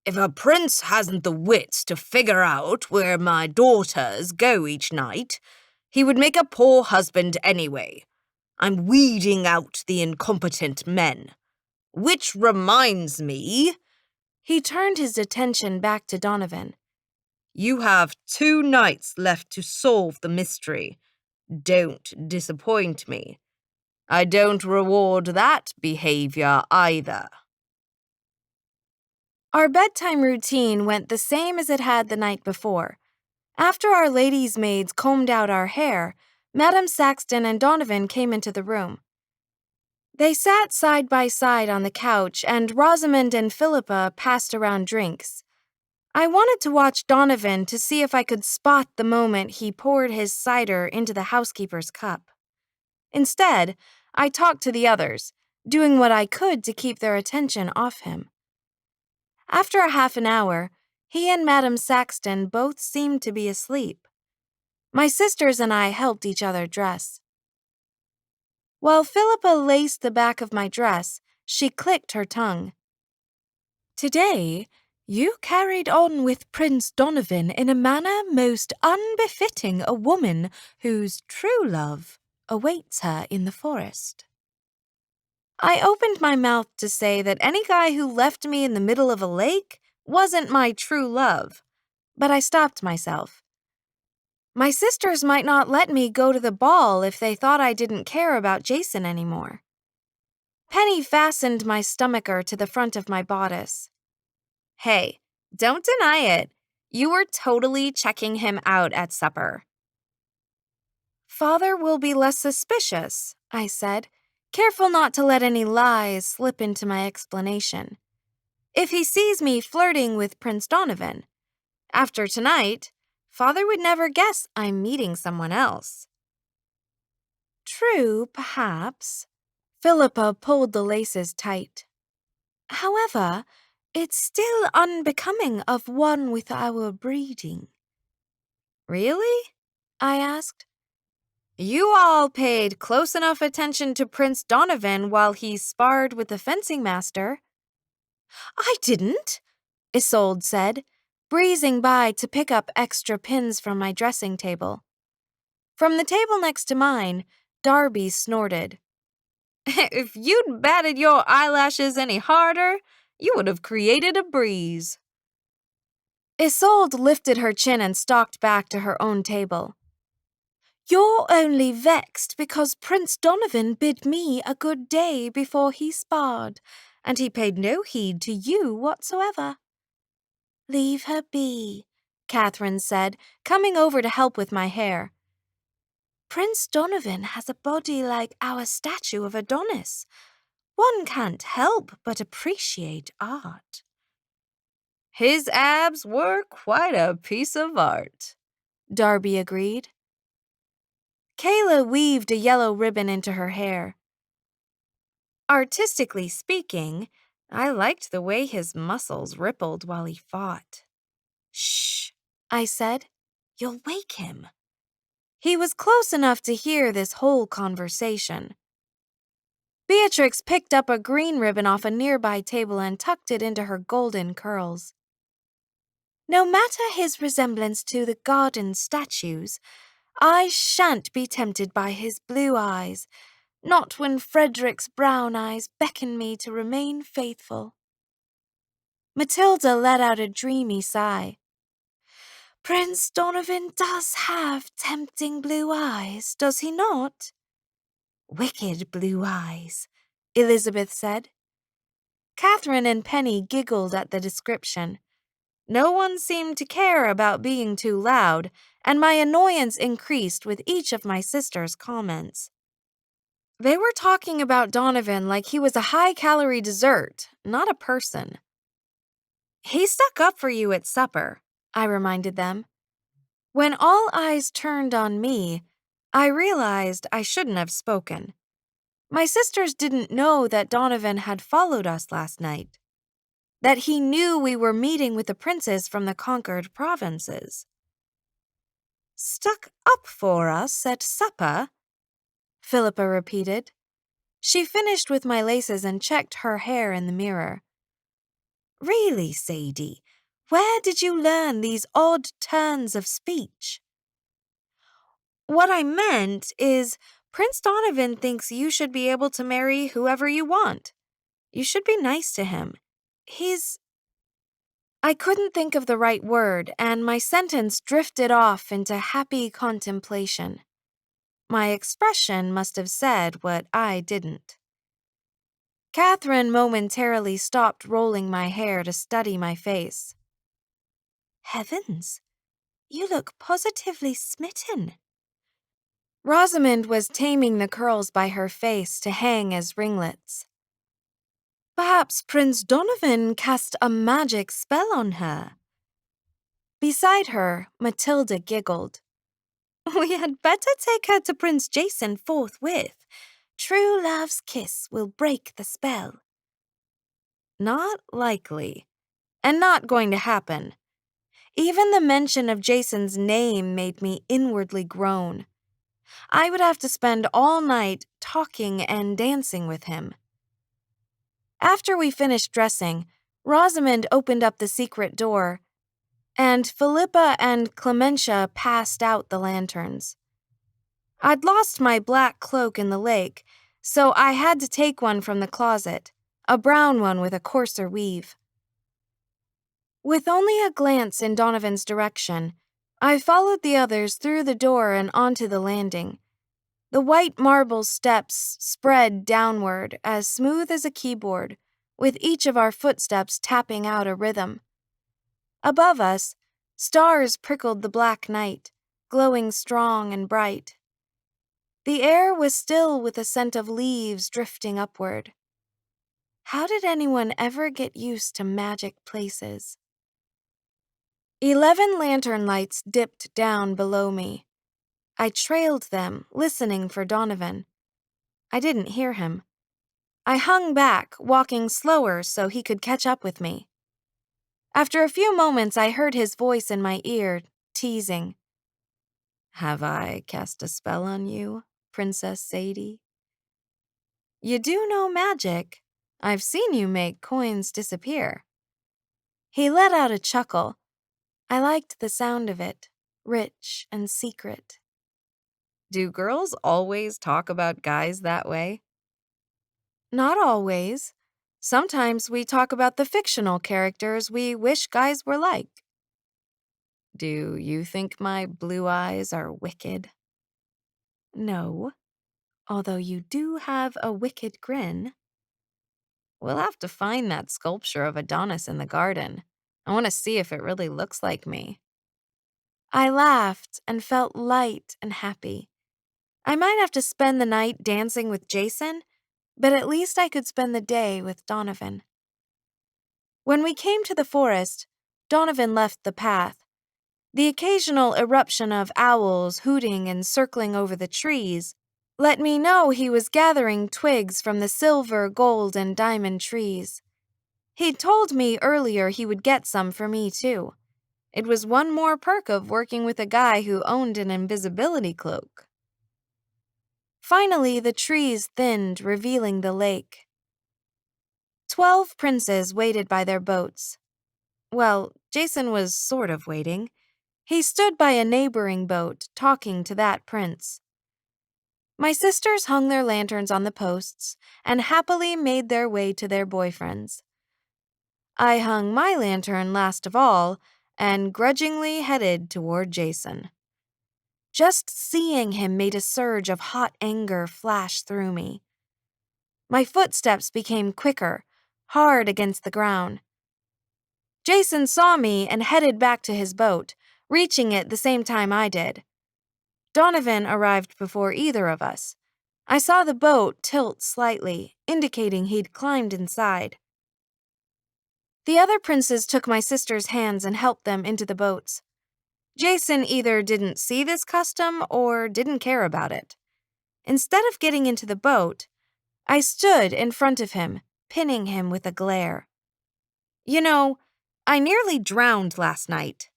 If a prince hasn't the wits to figure out where my daughters go each night, he would make a poor husband anyway. I'm weeding out the incompetent men. Which reminds me... He turned his attention back to Donovan. You have 2 nights left to solve the mystery. Don't disappoint me. I don't reward that behavior either. Our bedtime routine went the same as it had the night before. After our ladies' maids combed out our hair, Madame Saxton and Donovan came into the room. They sat side by side on the couch, and Rosamond and Philippa passed around drinks. I wanted to watch Donovan to see if I could spot the moment he poured his cider into the housekeeper's cup. Instead, I talked to the others, doing what I could to keep their attention off him. After a half an hour, he and Madame Saxton both seemed to be asleep. My sisters and I helped each other dress. While Philippa laced the back of my dress, she clicked her tongue. Today, you carried on with Prince Donovan in a manner most unbefitting a woman whose true love awaits her in the forest. I opened my mouth to say that any guy who left me in the middle of a lake wasn't my true love, but I stopped myself. My sisters might not let me go to the ball if they thought I didn't care about Jason anymore. Penny fastened my stomacher to the front of my bodice. Hey, don't deny it. You were totally checking him out at supper. Father will be less suspicious, I said, careful not to let any lies slip into my explanation. If he sees me flirting with Prince Donovan, after tonight, Father would never guess I'm meeting someone else. True, perhaps. Philippa pulled the laces tight. However, it's still unbecoming of one with our breeding. Really? I asked. You all paid close enough attention to Prince Donovan while he sparred with the fencing master. I didn't, Isolde said, breezing by to pick up extra pins from my dressing table. From the table next to mine, Darby snorted. If you'd batted your eyelashes any harder, you would have created a breeze. Isolde lifted her chin and stalked back to her own table. You're only vexed because Prince Donovan bid me a good day before he sparred, and he paid no heed to you whatsoever. Leave her be, Catherine said, coming over to help with my hair. Prince Donovan has a body like our statue of Adonis. One can't help but appreciate art. His abs were quite a piece of art, Darby agreed. Kayla weaved a yellow ribbon into her hair. Artistically speaking, I liked the way his muscles rippled while he fought. Shh, I said. You'll wake him. He was close enough to hear this whole conversation. Beatrix picked up a green ribbon off a nearby table and tucked it into her golden curls. No matter his resemblance to the garden statues, I shan't be tempted by his blue eyes, not when Frederick's brown eyes beckon me to remain faithful. Matilda let out a dreamy sigh. Prince Donovan does have tempting blue eyes, does he not? Wicked blue eyes, Elizabeth said. Catherine and Penny giggled at the description. No one seemed to care about being too loud, and my annoyance increased with each of my sisters' comments. They were talking about Donovan like he was a high-calorie dessert, not a person. He stuck up for you at supper, I reminded them. When all eyes turned on me, I realized I shouldn't have spoken. My sisters didn't know that Donovan had followed us last night, that he knew we were meeting with the princes from the conquered provinces. Stuck up for us at supper? Philippa repeated. She finished with my laces and checked her hair in the mirror. Really, Sadie, where did you learn these odd turns of speech? What I meant is, Prince Donovan thinks you should be able to marry whoever you want. You should be nice to him. I couldn't think of the right word, and my sentence drifted off into happy contemplation. My expression must have said what I didn't. Catherine momentarily stopped rolling my hair to study my face. Heavens, you look positively smitten. Rosamond was taming the curls by her face to hang as ringlets. Perhaps Prince Donovan cast a magic spell on her. Beside her, Matilda giggled. We had better take her to Prince Jason forthwith. True love's kiss will break the spell. Not likely, and not going to happen. Even the mention of Jason's name made me inwardly groan. I would have to spend all night talking and dancing with him. After we finished dressing, Rosamond opened up the secret door, and Philippa and Clementia passed out the lanterns. I'd lost my black cloak in the lake, so I had to take one from the closet, a brown one with a coarser weave. With only a glance in Donovan's direction, I followed the others through the door and onto the landing. The white marble steps spread downward, as smooth as a keyboard, with each of our footsteps tapping out a rhythm. Above us, stars prickled the black night, glowing strong and bright. The air was still with a scent of leaves drifting upward. How did anyone ever get used to magic places? 11 lantern lights dipped down below me. I trailed them, listening for Donovan. I didn't hear him. I hung back, walking slower so he could catch up with me. After a few moments, I heard his voice in my ear, teasing. "Have I cast a spell on you, Princess Sadie? You do know magic. I've seen you make coins disappear." He let out a chuckle. I liked the sound of it, rich and secret. Do girls always talk about guys that way? Not always. Sometimes we talk about the fictional characters we wish guys were like. Do you think my blue eyes are wicked? No, although you do have a wicked grin. We'll have to find that sculpture of Adonis in the garden. I want to see if it really looks like me. I laughed and felt light and happy. I might have to spend the night dancing with Jason, but at least I could spend the day with Donovan. When we came to the forest, Donovan left the path. The occasional eruption of owls hooting and circling over the trees let me know he was gathering twigs from the silver, gold, and diamond trees. He'd told me earlier he would get some for me, too. It was one more perk of working with a guy who owned an invisibility cloak. Finally, the trees thinned, revealing the lake. 12 princes waited by their boats. Well, Jason was sort of waiting. He stood by a neighboring boat, talking to that prince. My sisters hung their lanterns on the posts and happily made their way to their boyfriends. I hung my lantern last of all and grudgingly headed toward Jason. Just seeing him made a surge of hot anger flash through me. My footsteps became quicker, hard against the ground. Jason saw me and headed back to his boat, reaching it the same time I did. Donovan arrived before either of us. I saw the boat tilt slightly, indicating he'd climbed inside. The other princes took my sister's hands and helped them into the boats. Jason either didn't see this custom or didn't care about it. Instead of getting into the boat, I stood in front of him, pinning him with a glare. "You know, I nearly drowned last night."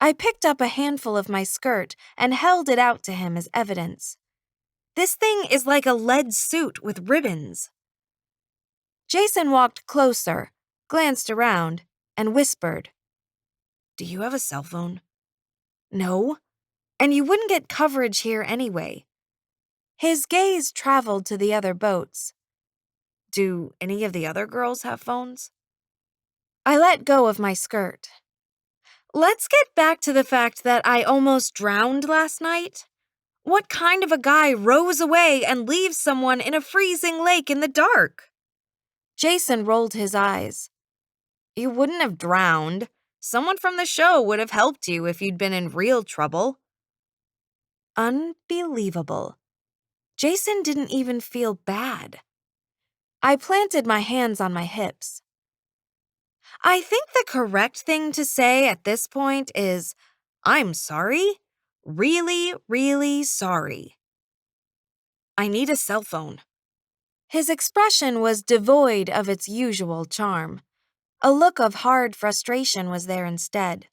I picked up a handful of my skirt and held it out to him as evidence. "This thing is like a lead suit with ribbons." Jason walked closer, glanced around, and whispered, "Do you have a cell phone?" "No, and you wouldn't get coverage here anyway." His gaze traveled to the other boats. "Do any of the other girls have phones?" I let go of my skirt. Let's get back to the fact that I almost drowned last night. What kind of a guy rows away and leaves someone in a freezing lake in the dark? Jason rolled his eyes. "You wouldn't have drowned. Someone from the show would have helped you if you'd been in real trouble." Unbelievable. Jason didn't even feel bad. I planted my hands on my hips. I think the correct thing to say at this point is, "I'm sorry. Really, really sorry. I need a cell phone." His expression was devoid of its usual charm. A look of hard frustration was there instead.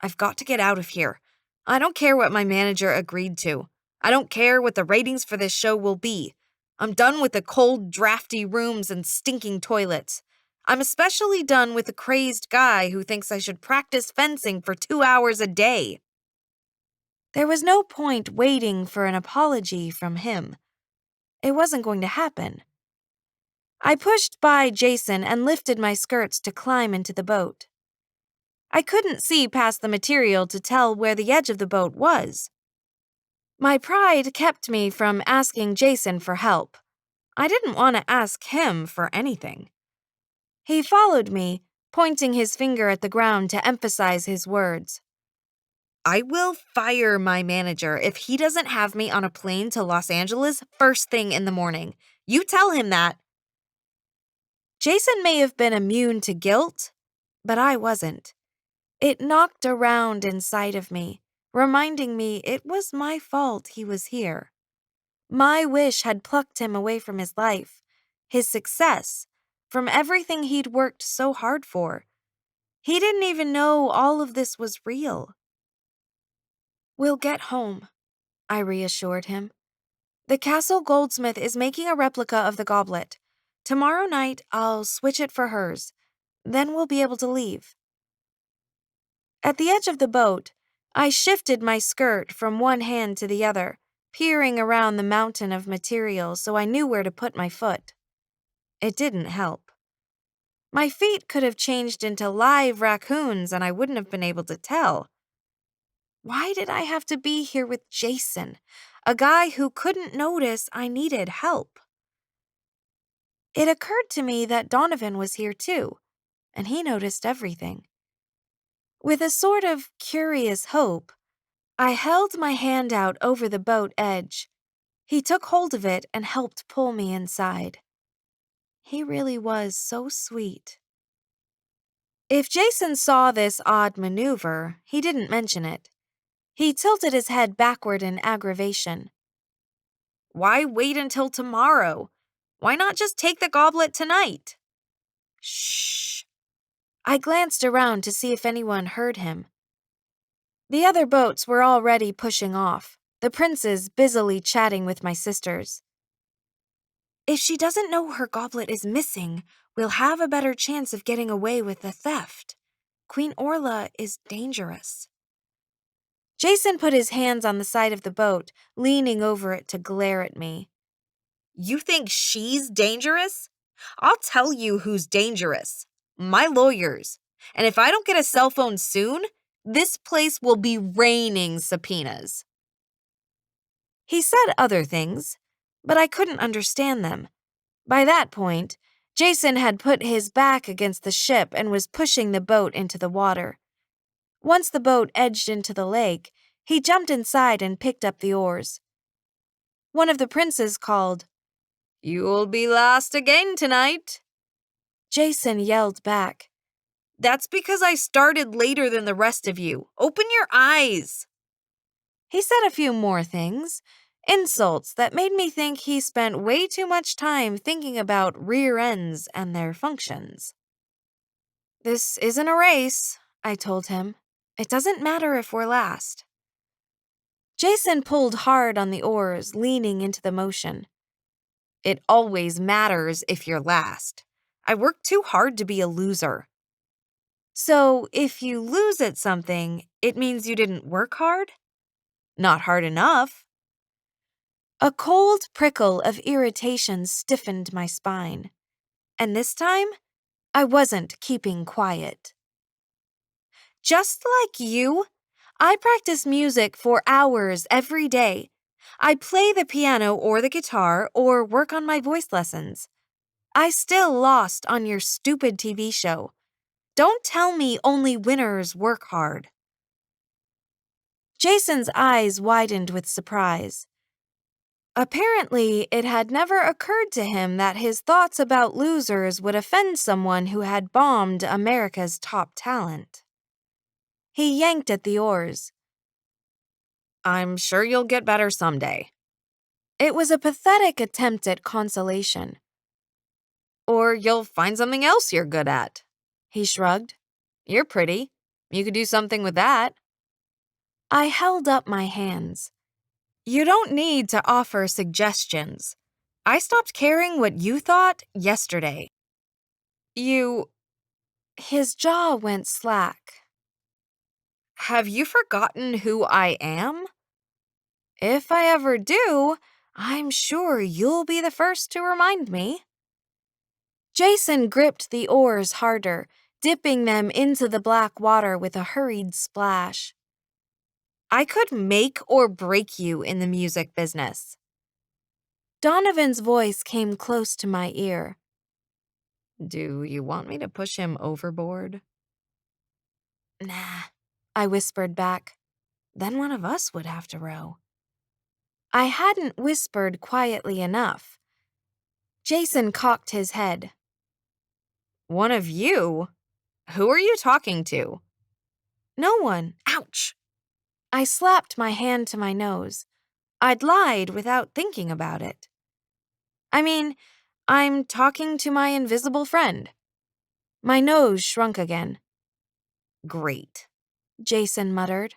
"I've got to get out of here. I don't care what my manager agreed to. I don't care what the ratings for this show will be. I'm done with the cold, drafty rooms and stinking toilets. I'm especially done with the crazed guy who thinks I should practice fencing for 2 hours a day." There was no point waiting for an apology from him. It wasn't going to happen. I pushed by Jason and lifted my skirts to climb into the boat. I couldn't see past the material to tell where the edge of the boat was. My pride kept me from asking Jason for help. I didn't want to ask him for anything. He followed me, pointing his finger at the ground to emphasize his words. I will fire my manager if he doesn't have me on a plane to Los Angeles first thing in the morning. You tell him that. Jason may have been immune to guilt, but I wasn't. It knocked around inside of me, reminding me it was my fault he was here. My wish had plucked him away from his life, his success, from everything he'd worked so hard for. He didn't even know all of this was real. We'll get home, I reassured him. The castle goldsmith is making a replica of the goblet. Tomorrow night, I'll switch it for hers. Then we'll be able to leave. At the edge of the boat, I shifted my skirt from one hand to the other, peering around the mountain of material so I knew where to put my foot. It didn't help. My feet could have changed into live raccoons and I wouldn't have been able to tell. Why did I have to be here with Jason, a guy who couldn't notice I needed help? It occurred to me that Donovan was here too, and he noticed everything. With a sort of curious hope, I held my hand out over the boat edge. He took hold of it and helped pull me inside. He really was so sweet. If Jason saw this odd maneuver, he didn't mention it. He tilted his head backward in aggravation. Why wait until tomorrow? Why not just take the goblet tonight? Shh. I glanced around to see if anyone heard him. The other boats were already pushing off, the princes busily chatting with my sisters. If she doesn't know her goblet is missing, we'll have a better chance of getting away with the theft. Queen Orla is dangerous. Jason put his hands on the side of the boat, leaning over it to glare at me. You think she's dangerous? I'll tell you who's dangerous. My lawyers. And if I don't get a cell phone soon, this place will be raining subpoenas. He said other things, but I couldn't understand them. By that point, Jason had put his back against the ship and was pushing the boat into the water. Once the boat edged into the lake, he jumped inside and picked up the oars. One of the princes called, You'll be last again tonight. Jason yelled back, That's because I started later than the rest of you. Open your eyes. He said a few more things, insults that made me think he spent way too much time thinking about rear ends and their functions. This isn't a race, I told him. It doesn't matter if we're last. Jason pulled hard on the oars, leaning into the motion. It always matters if you're last. I worked too hard to be a loser. So if you lose at something, it means you didn't work hard? Not hard enough. A cold prickle of irritation stiffened my spine. And this time, I wasn't keeping quiet. Just like you, I practice music for hours every day. I play the piano or the guitar or work on my voice lessons. I still lost on your stupid TV show. Don't tell me only winners work hard. Jason's eyes widened with surprise. Apparently, it had never occurred to him that his thoughts about losers would offend someone who had bombed America's top talent. He yanked at the oars. I'm sure you'll get better someday. It was a pathetic attempt at consolation. Or you'll find something else you're good at. He shrugged. You're pretty. You could do something with that. I held up my hands. You don't need to offer suggestions. I stopped caring what you thought yesterday. His jaw went slack. Have you forgotten who I am? If I ever do, I'm sure you'll be the first to remind me. Jason gripped the oars harder, dipping them into the black water with a hurried splash. I could make or break you in the music business. Donovan's voice came close to my ear. Do you want me to push him overboard? Nah, I whispered back. Then one of us would have to row. I hadn't whispered quietly enough. Jason cocked his head. One of you? Who are you talking to? No one. Ouch! I slapped my hand to my nose. I'd lied without thinking about it. I mean, I'm talking to my invisible friend. My nose shrunk again. Great, Jason muttered.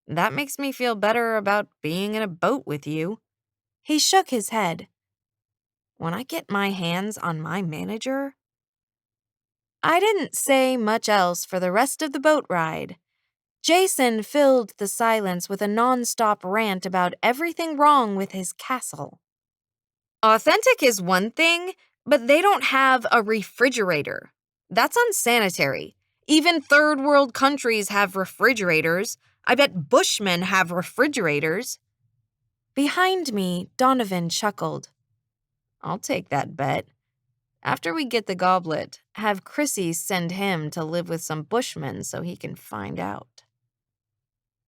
That makes me feel better about being in a boat with you. He shook his head. When I get my hands on my manager... I didn't say much else for the rest of the boat ride. Jason filled the silence with a non-stop rant about everything wrong with his castle. Authentic is one thing, but they don't have a refrigerator. That's unsanitary. Even third world countries have refrigerators. I bet Bushmen have refrigerators. Behind me, Donovan chuckled. I'll take that bet. After we get the goblet, have Chrissy send him to live with some Bushmen so he can find out.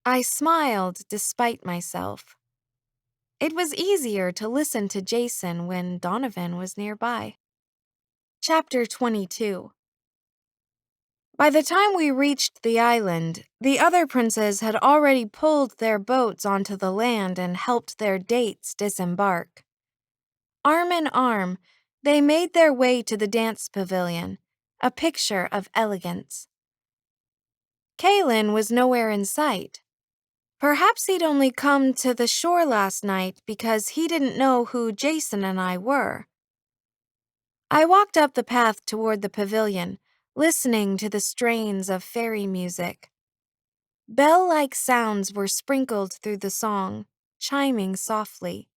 I smiled despite myself. It was easier to listen to Jason when Donovan was nearby. Chapter 22. By the time we reached the island, the other princes had already pulled their boats onto the land and helped their dates disembark. Arm in arm, they made their way to the dance pavilion, a picture of elegance. Kaylin was nowhere in sight. Perhaps he'd only come to the shore last night because he didn't know who Jason and I were. I walked up the path toward the pavilion, listening to the strains of fairy music. Bell-like sounds were sprinkled through the song, chiming softly.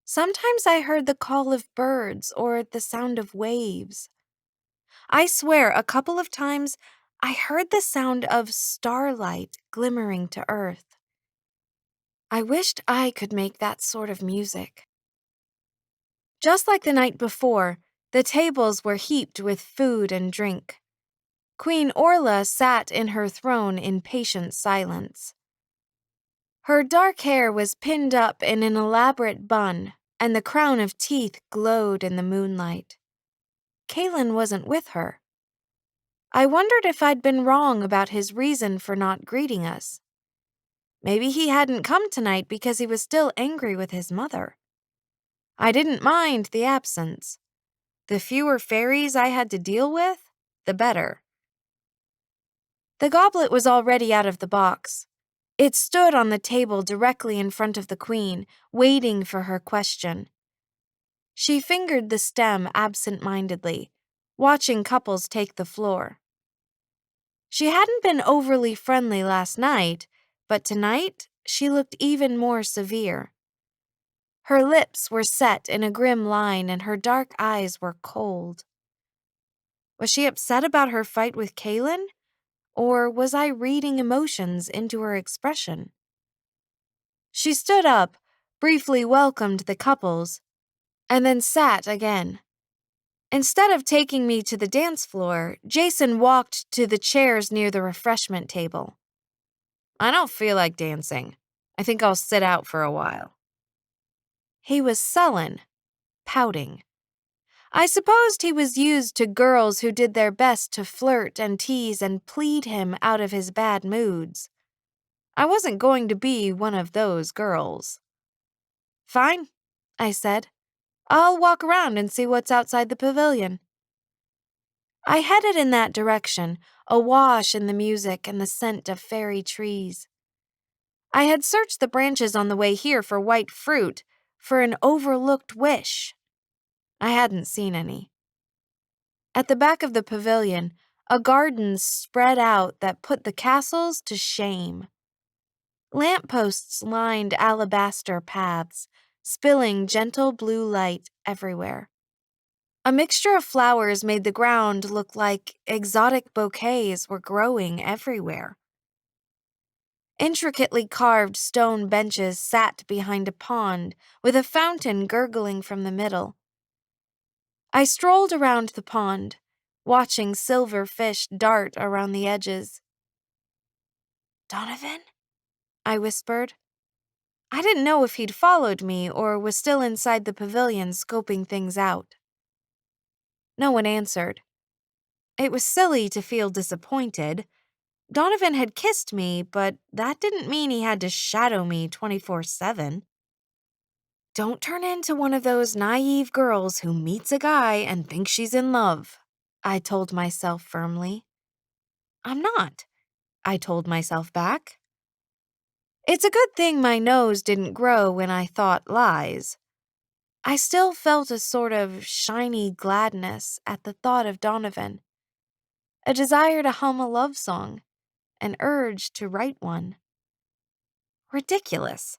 Sometimes I heard the call of birds or the sound of waves. I swear, a couple of times, I heard the sound of starlight glimmering to earth. I wished I could make that sort of music. Just like the night before, the tables were heaped with food and drink. Queen Orla sat in her throne in patient silence. Her dark hair was pinned up in an elaborate bun, and the crown of teeth glowed in the moonlight. Kaylin wasn't with her. I wondered if I'd been wrong about his reason for not greeting us. Maybe he hadn't come tonight because he was still angry with his mother. I didn't mind the absence. The fewer fairies I had to deal with, the better. The goblet was already out of the box. It stood on the table directly in front of the queen, waiting for her question. She fingered the stem absent-mindedly, watching couples take the floor. She hadn't been overly friendly last night, but tonight she looked even more severe. Her lips were set in a grim line and her dark eyes were cold. Was she upset about her fight with Kaylin? Or was I reading emotions into her expression? She stood up, briefly welcomed the couples, and then sat again. Instead of taking me to the dance floor, Jason walked to the chairs near the refreshment table. I don't feel like dancing. I think I'll sit out for a while. He was sullen, pouting. I supposed he was used to girls who did their best to flirt and tease and plead him out of his bad moods. I wasn't going to be one of those girls. Fine, I said. I'll walk around and see what's outside the pavilion. I headed in that direction, awash in the music and the scent of fairy trees. I had searched the branches on the way here for white fruit, for an overlooked wish. I hadn't seen any. At the back of the pavilion, a garden spread out that put the castles to shame. Lampposts lined alabaster paths, spilling gentle blue light everywhere. A mixture of flowers made the ground look like exotic bouquets were growing everywhere. Intricately carved stone benches sat behind a pond with a fountain gurgling from the middle. I strolled around the pond, watching silver fish dart around the edges. "Donovan?" I whispered. I didn't know if he'd followed me or was still inside the pavilion scoping things out. No one answered. It was silly to feel disappointed. Donovan had kissed me, but that didn't mean he had to shadow me 24/7. Don't turn into one of those naive girls who meets a guy and thinks she's in love, I told myself firmly. I'm not, I told myself back. It's a good thing my nose didn't grow when I thought lies. I still felt a sort of shiny gladness at the thought of Donovan, a desire to hum a love song, an urge to write one. Ridiculous.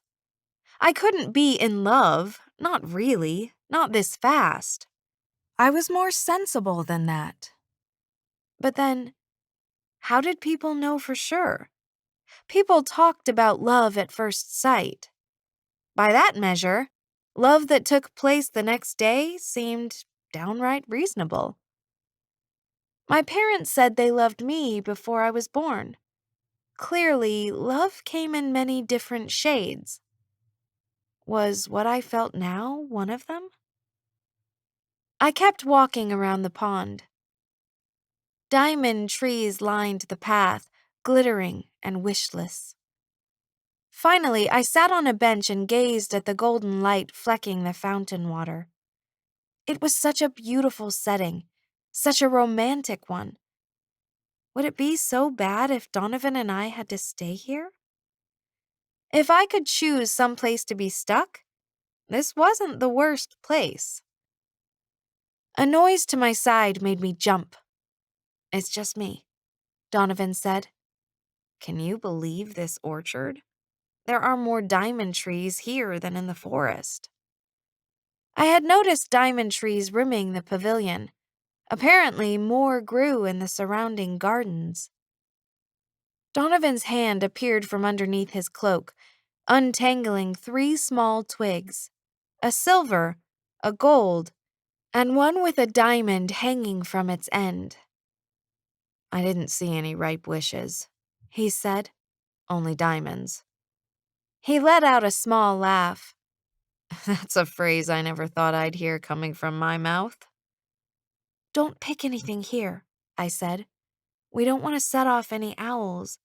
I couldn't be in love, not really, not this fast. I was more sensible than that. But then, how did people know for sure? People talked about love at first sight. By that measure, love that took place the next day seemed downright reasonable. My parents said they loved me before I was born. Clearly, love came in many different shades. Was what I felt now one of them? I kept walking around the pond. Diamond trees lined the path, glittering and wishless. Finally, I sat on a bench and gazed at the golden light flecking the fountain water. It was such a beautiful setting, such a romantic one. Would it be so bad if Donovan and I had to stay here? If I could choose some place to be stuck, this wasn't the worst place. A noise to my side made me jump. It's just me, Donovan said. Can you believe this orchard? There are more diamond trees here than in the forest. I had noticed diamond trees rimming the pavilion. Apparently, more grew in the surrounding gardens. Donovan's hand appeared from underneath his cloak, untangling 3 small twigs, a silver, a gold, and one with a diamond hanging from its end. I didn't see any ripe wishes, he said, only diamonds. He let out a small laugh. That's a phrase I never thought I'd hear coming from my mouth. Don't pick anything here, I said. We don't want to set off any owls.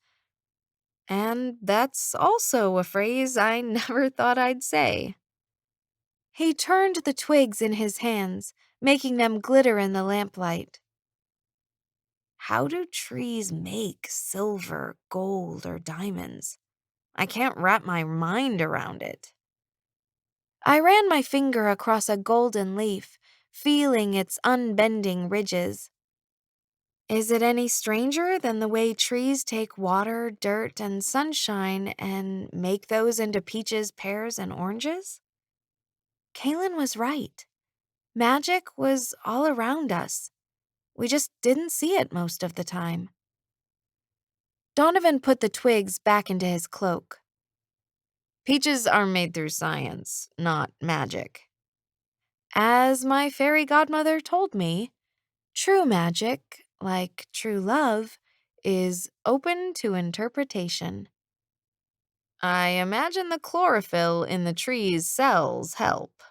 And that's also a phrase I never thought I'd say. He turned the twigs in his hands, making them glitter in the lamplight. How do trees make silver, gold, or diamonds? I can't wrap my mind around it. I ran my finger across a golden leaf, feeling its unbending ridges. Is it any stranger than the way trees take water, dirt, and sunshine and make those into peaches, pears, and oranges? Kaylin was right. Magic was all around us. We just didn't see it most of the time. Donovan put the twigs back into his cloak. Peaches are made through science, not magic. As my fairy godmother told me, true magic, like true love, is open to interpretation. I imagine the chlorophyll in the tree's cells help.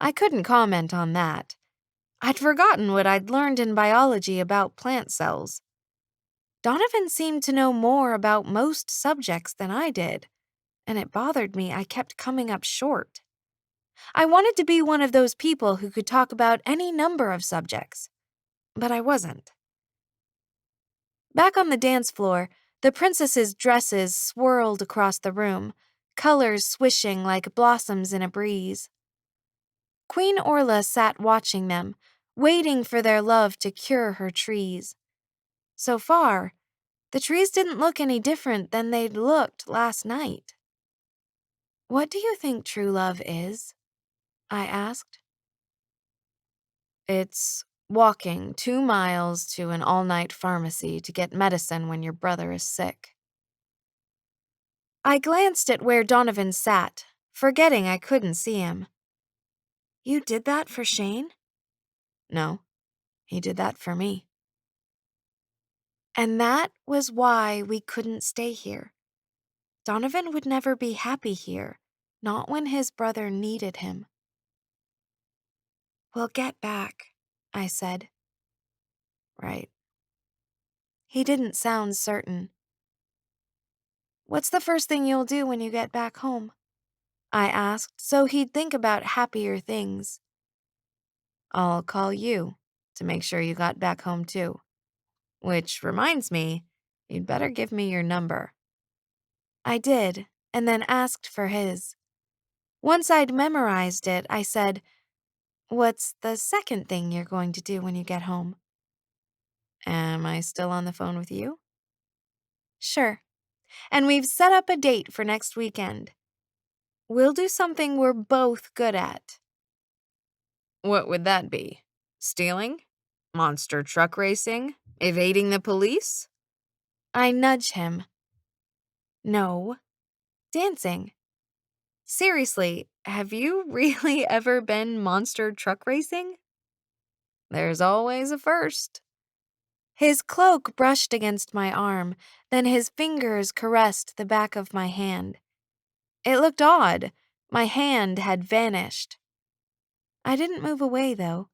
I couldn't comment on that. I'd forgotten what I'd learned in biology about plant cells. Donovan seemed to know more about most subjects than I did, and it bothered me I kept coming up short. I wanted to be one of those people who could talk about any number of subjects, but I wasn't. Back on the dance floor, the princesses' dresses swirled across the room, colors swishing like blossoms in a breeze. Queen Orla sat watching them, waiting for their love to cure her trees. So far, the trees didn't look any different than they'd looked last night. What do you think true love is? I asked. It's walking 2 miles to an all-night pharmacy to get medicine when your brother is sick. I glanced at where Donovan sat, forgetting I couldn't see him. You did that for Shane? No, he did that for me. And that was why we couldn't stay here. Donovan would never be happy here, not when his brother needed him. We'll get back, I said. Right. He didn't sound certain. What's the first thing you'll do when you get back home? I asked, so he'd think about happier things. I'll call you to make sure you got back home too. Which reminds me, you'd better give me your number. I did, and then asked for his. Once I'd memorized it, I said, What's the second thing you're going to do when you get home? Am I still on the phone with you? Sure. And we've set up a date for next weekend. We'll do something we're both good at. What would that be? Stealing? Monster truck racing? Evading the police? I nudge him. No. Dancing. Seriously, have you really ever been monster truck racing? There's always a first. His cloak brushed against my arm, then his fingers caressed the back of my hand. It looked odd. My hand had vanished. I didn't move away, though.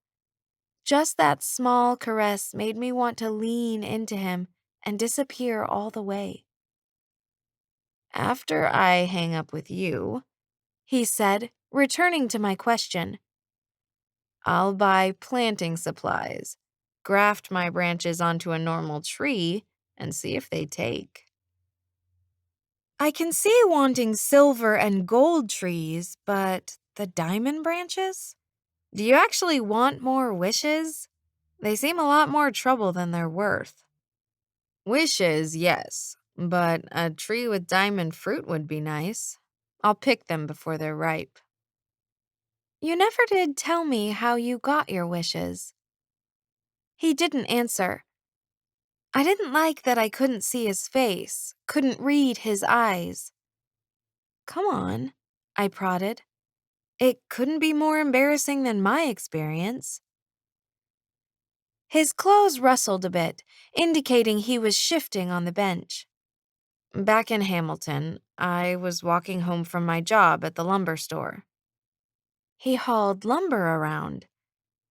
Just that small caress made me want to lean into him and disappear all the way. After I hang up with you, he said, returning to my question, I'll buy planting supplies, graft my branches onto a normal tree, and see if they take. I can see wanting silver and gold trees, but the diamond branches? Do you actually want more wishes? They seem a lot more trouble than they're worth. Wishes, yes, but a tree with diamond fruit would be nice. I'll pick them before they're ripe. You never did tell me how you got your wishes. He didn't answer. I didn't like that I couldn't see his face, couldn't read his eyes. Come on, I prodded. It couldn't be more embarrassing than my experience. His clothes rustled a bit, indicating he was shifting on the bench. Back in Hamilton, I was walking home from my job at the lumber store. He hauled lumber around.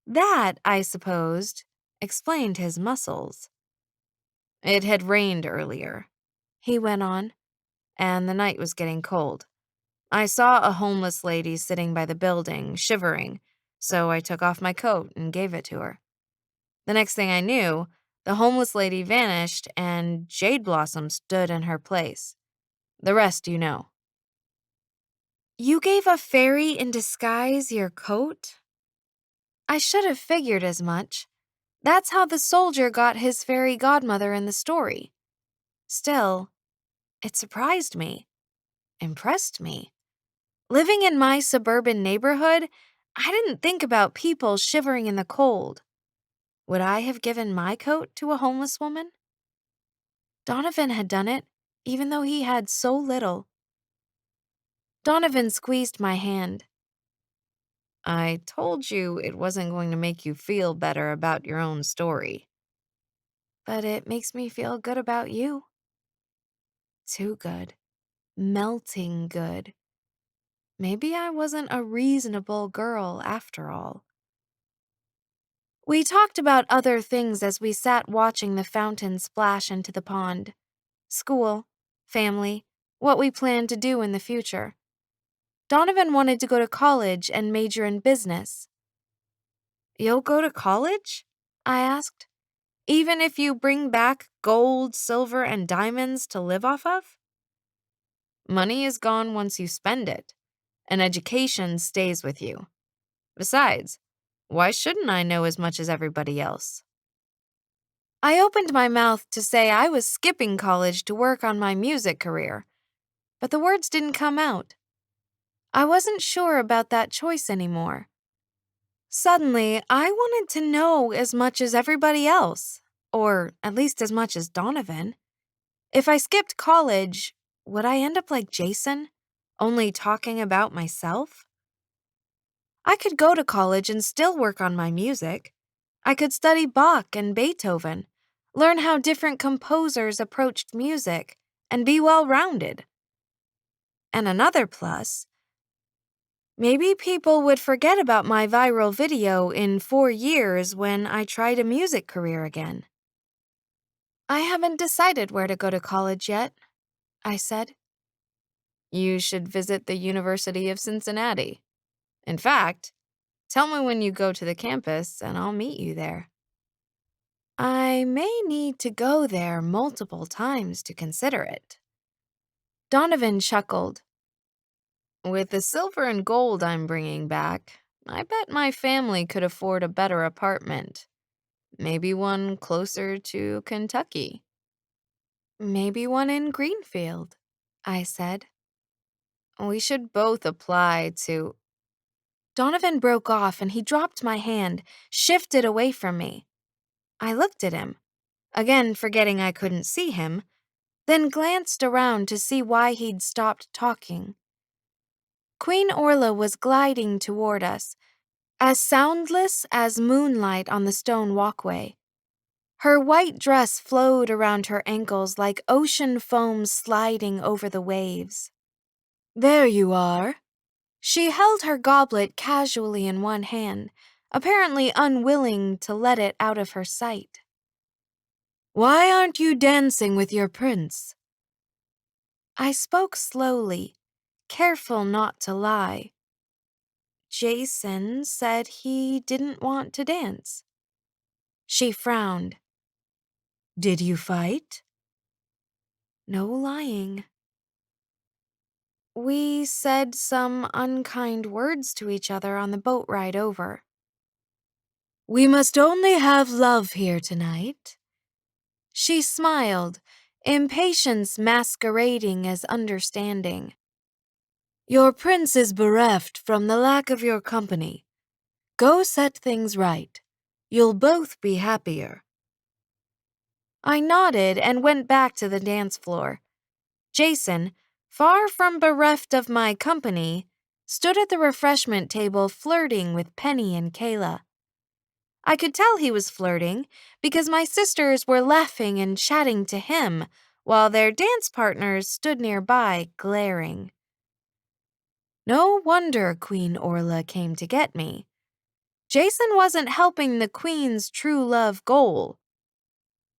That, I supposed, explained his muscles. It had rained earlier, he went on, and the night was getting cold. I saw a homeless lady sitting by the building, shivering, so I took off my coat and gave it to her. The next thing I knew, the homeless lady vanished and jade blossom stood in her place. The rest you know. You gave a fairy in disguise your coat? I should have figured as much. That's how the soldier got his fairy godmother in the story. Still, it surprised me, impressed me. Living in my suburban neighborhood, I didn't think about people shivering in the cold. Would I have given my coat to a homeless woman? Donovan had done it, even though he had so little. Donovan squeezed my hand. I told you it wasn't going to make you feel better about your own story. But it makes me feel good about you. Too good. Melting good. Maybe I wasn't a reasonable girl after all. We talked about other things as we sat watching the fountain splash into the pond. School, family, what we planned to do in the future. Donovan wanted to go to college and major in business. You'll go to college? I asked. Even if you bring back gold, silver, and diamonds to live off of? Money is gone once you spend it, and education stays with you. Besides, why shouldn't I know as much as everybody else? I opened my mouth to say I was skipping college to work on my music career, but the words didn't come out. I wasn't sure about that choice anymore. Suddenly, I wanted to know as much as everybody else, or at least as much as Donovan. If I skipped college, would I end up like Jason, only talking about myself? I could go to college and still work on my music. I could study Bach and Beethoven, learn how different composers approached music, and be well-rounded. And another plus, maybe people would forget about my viral video in 4 years when I tried a music career again. I haven't decided where to go to college yet, I said. You should visit the University of Cincinnati. In fact, tell me when you go to the campus and I'll meet you there. I may need to go there multiple times to consider it. Donovan chuckled. With the silver and gold I'm bringing back, I bet my family could afford a better apartment. Maybe one closer to Kentucky. Maybe one in Greenfield, I said. We should both apply to... Donovan broke off and he dropped my hand, shifted away from me. I looked at him, again forgetting I couldn't see him, then glanced around to see why he'd stopped talking. Queen Orla was gliding toward us, as soundless as moonlight on the stone walkway. Her white dress flowed around her ankles like ocean foam sliding over the waves. There you are. She held her goblet casually in one hand, apparently unwilling to let it out of her sight. Why aren't you dancing with your prince? I spoke slowly, careful not to lie. Jason said he didn't want to dance. She frowned. Did you fight? No lying. We said some unkind words to each other on the boat ride over. We must only have love here tonight. She smiled, impatience masquerading as understanding. Your prince is bereft from the lack of your company. Go set things right. You'll both be happier. I nodded and went back to the dance floor. Jason, far from bereft of my company, stood at the refreshment table flirting with Penny and Kayla. I could tell he was flirting because my sisters were laughing and chatting to him while their dance partners stood nearby, glaring. No wonder Queen Orla came to get me. Jason wasn't helping the Queen's true love goal.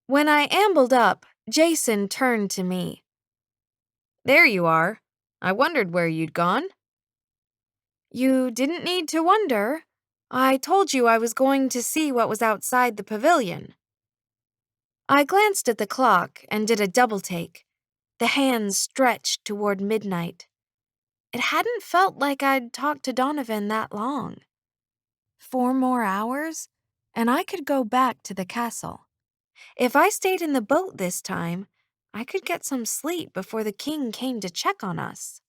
When I ambled up, Jason turned to me. There you are. I wondered where you'd gone. You didn't need to wonder. I told you I was going to see what was outside the pavilion. I glanced at the clock and did a double take. The hands stretched toward midnight. It hadn't felt like I'd talked to Donovan that long. 4 more hours, and I could go back to the castle. If I stayed in the boat this time, I could get some sleep before the king came to check on us.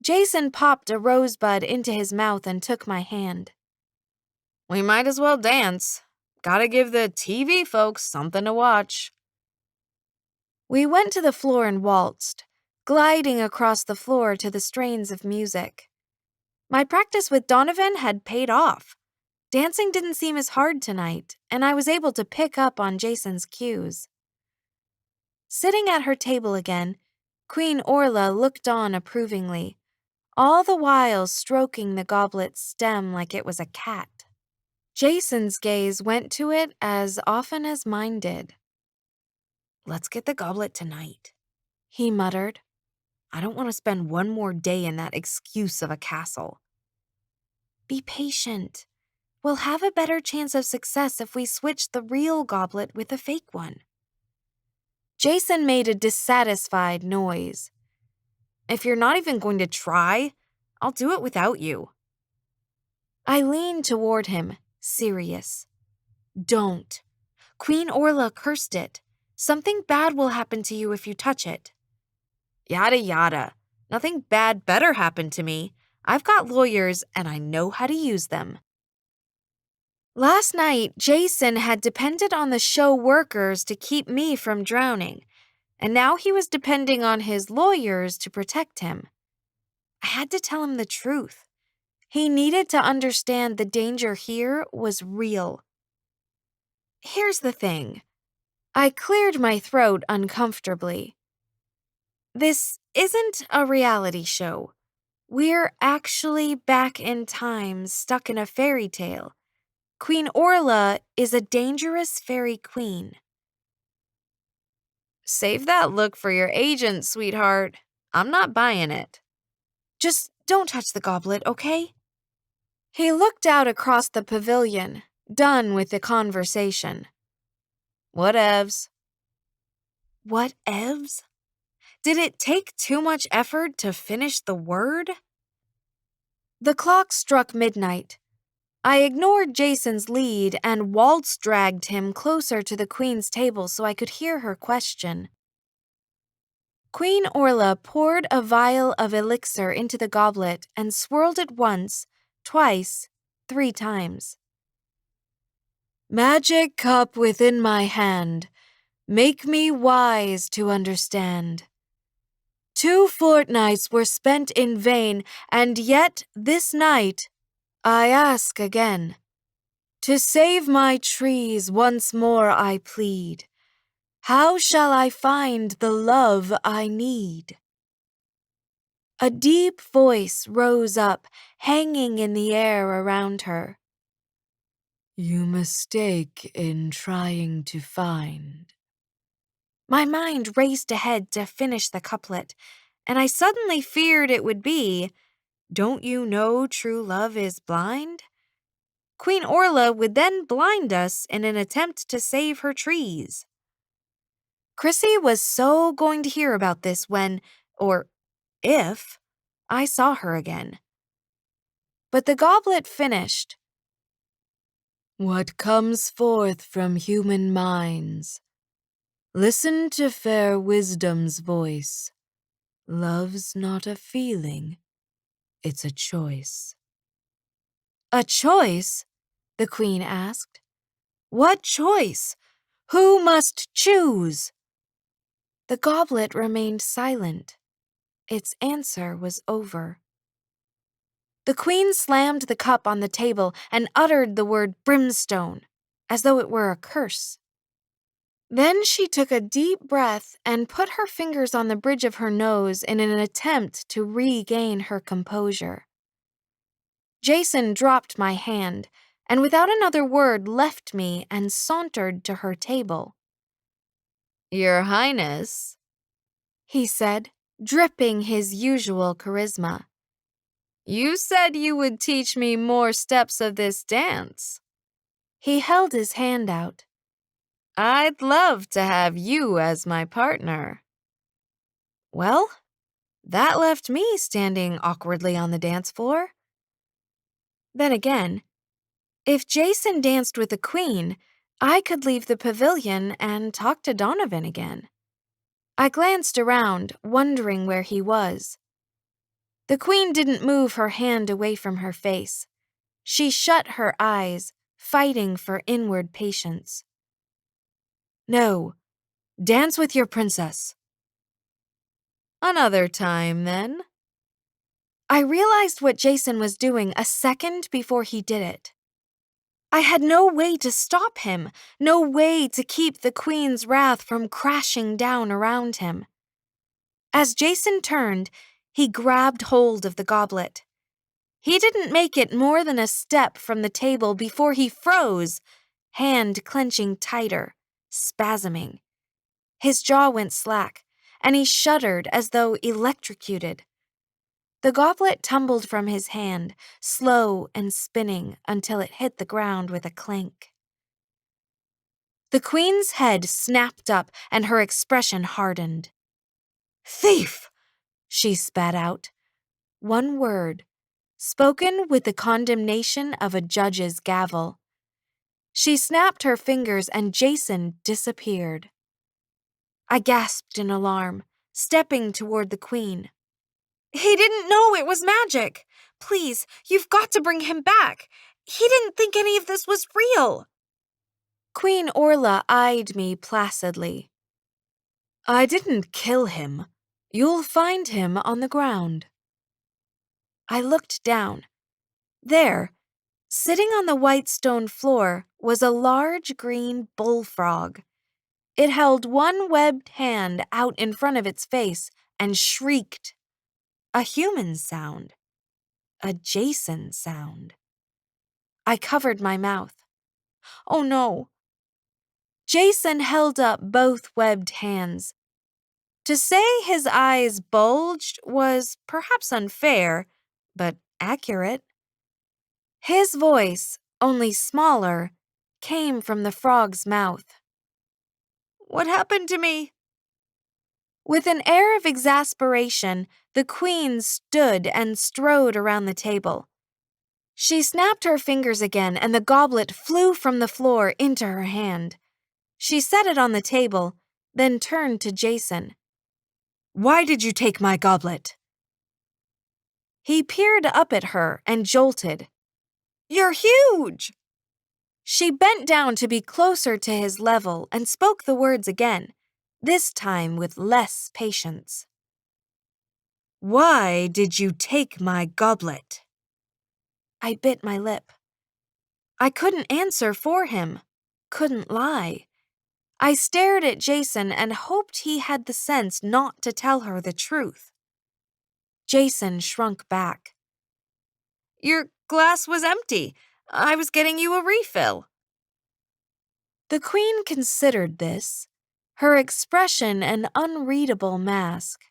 Jason popped a rosebud into his mouth and took my hand. We might as well dance. Gotta give the TV folks something to watch. We went to the floor and waltzed, gliding across the floor to the strains of music. My practice with Donovan had paid off. Dancing didn't seem as hard tonight, and I was able to pick up on Jason's cues. Sitting at her table again, Queen Orla looked on approvingly, all the while stroking the goblet's stem like it was a cat. Jason's gaze went to it as often as mine did. Let's get the goblet tonight, he muttered. I don't want to spend one more day in that excuse of a castle. Be patient. We'll have a better chance of success if we switch the real goblet with a fake one. Jason made a dissatisfied noise. If you're not even going to try, I'll do it without you. I leaned toward him, serious. Don't. Queen Orla cursed it. Something bad will happen to you if you touch it. Yada yada. Nothing bad better happen to me. I've got lawyers and I know how to use them. Last night, Jason had depended on the show workers to keep me from drowning, and now he was depending on his lawyers to protect him. I had to tell him the truth. He needed to understand the danger here was real. Here's the thing. I cleared my throat uncomfortably. This isn't a reality show. We're actually back in time, stuck in a fairy tale. Queen Orla is a dangerous fairy queen. Save that look for your agent, sweetheart. I'm not buying it. Just don't touch the goblet, okay? He looked out across the pavilion, done with the conversation. Whatevs. Whatevs? Did it take too much effort to finish the word? The clock struck midnight. I ignored Jason's lead and waltz dragged him closer to the Queen's table so I could hear her question. Queen Orla poured a vial of elixir into the goblet and swirled it once, twice, 3 times. Magic cup within my hand, make me wise to understand. 2 fortnights were spent in vain, and yet this night I ask again. To save my trees once more I plead. How shall I find the love I need? A deep voice rose up, hanging in the air around her. You mistake in trying to find. My mind raced ahead to finish the couplet, and I suddenly feared it would be, Don't you know true love is blind? Queen Orla would then blind us in an attempt to save her trees. Chrissy was so going to hear about this when, or if, I saw her again. But the goblet finished. What comes forth from human minds? Listen to fair wisdom's voice. Love's not a feeling, it's a choice. A choice? The Queen asked. What choice? Who must choose? The goblet remained silent. Its answer was over. The Queen slammed the cup on the table and uttered the word brimstone, as though it were a curse. Then she took a deep breath and put her fingers on the bridge of her nose in an attempt to regain her composure. Jason dropped my hand, and without another word left me and sauntered to her table. Your Highness, he said, dripping his usual charisma. You said you would teach me more steps of this dance. He held his hand out. I'd love to have you as my partner. Well, that left me standing awkwardly on the dance floor. Then again, if Jason danced with the Queen, I could leave the pavilion and talk to Donovan again. I glanced around, wondering where he was. The Queen didn't move her hand away from her face. She shut her eyes, fighting for inward patience. No, dance with your princess. Another time, then. I realized what Jason was doing a second before he did it. I had no way to stop him, no way to keep the Queen's wrath from crashing down around him. As Jason turned, he grabbed hold of the goblet. He didn't make it more than a step from the table before he froze, hand clenching tighter, spasming. His jaw went slack, and he shuddered as though electrocuted. The goblet tumbled from his hand, slow and spinning until it hit the ground with a clink. The Queen's head snapped up and her expression hardened. Thief! She spat out. One word, spoken with the condemnation of a judge's gavel. She snapped her fingers and Jason disappeared. I gasped in alarm, stepping toward the Queen. He didn't know it was magic. Please, you've got to bring him back. He didn't think any of this was real. Queen Orla eyed me placidly. I didn't kill him. You'll find him on the ground. I looked down. There, sitting on the white stone floor, was a large green bullfrog. It held one webbed hand out in front of its face and shrieked. A human sound. A Jason sound. I covered my mouth. Oh no. Jason held up both webbed hands. To say his eyes bulged was perhaps unfair, but accurate. His voice, only smaller, came from the frog's mouth. What happened to me? With an air of exasperation, the queen stood and strode around the table. She snapped her fingers again, and the goblet flew from the floor into her hand. She set it on the table, then turned to Jason. Why did you take my goblet? He peered up at her and jolted. You're huge! She bent down to be closer to his level and spoke the words again, this time with less patience. Why did you take my goblet? I bit my lip. I couldn't answer for him, couldn't lie. I stared at Jason and hoped he had the sense not to tell her the truth. Jason shrunk back. Your glass was empty. I was getting you a refill. The queen considered this, her expression an unreadable mask.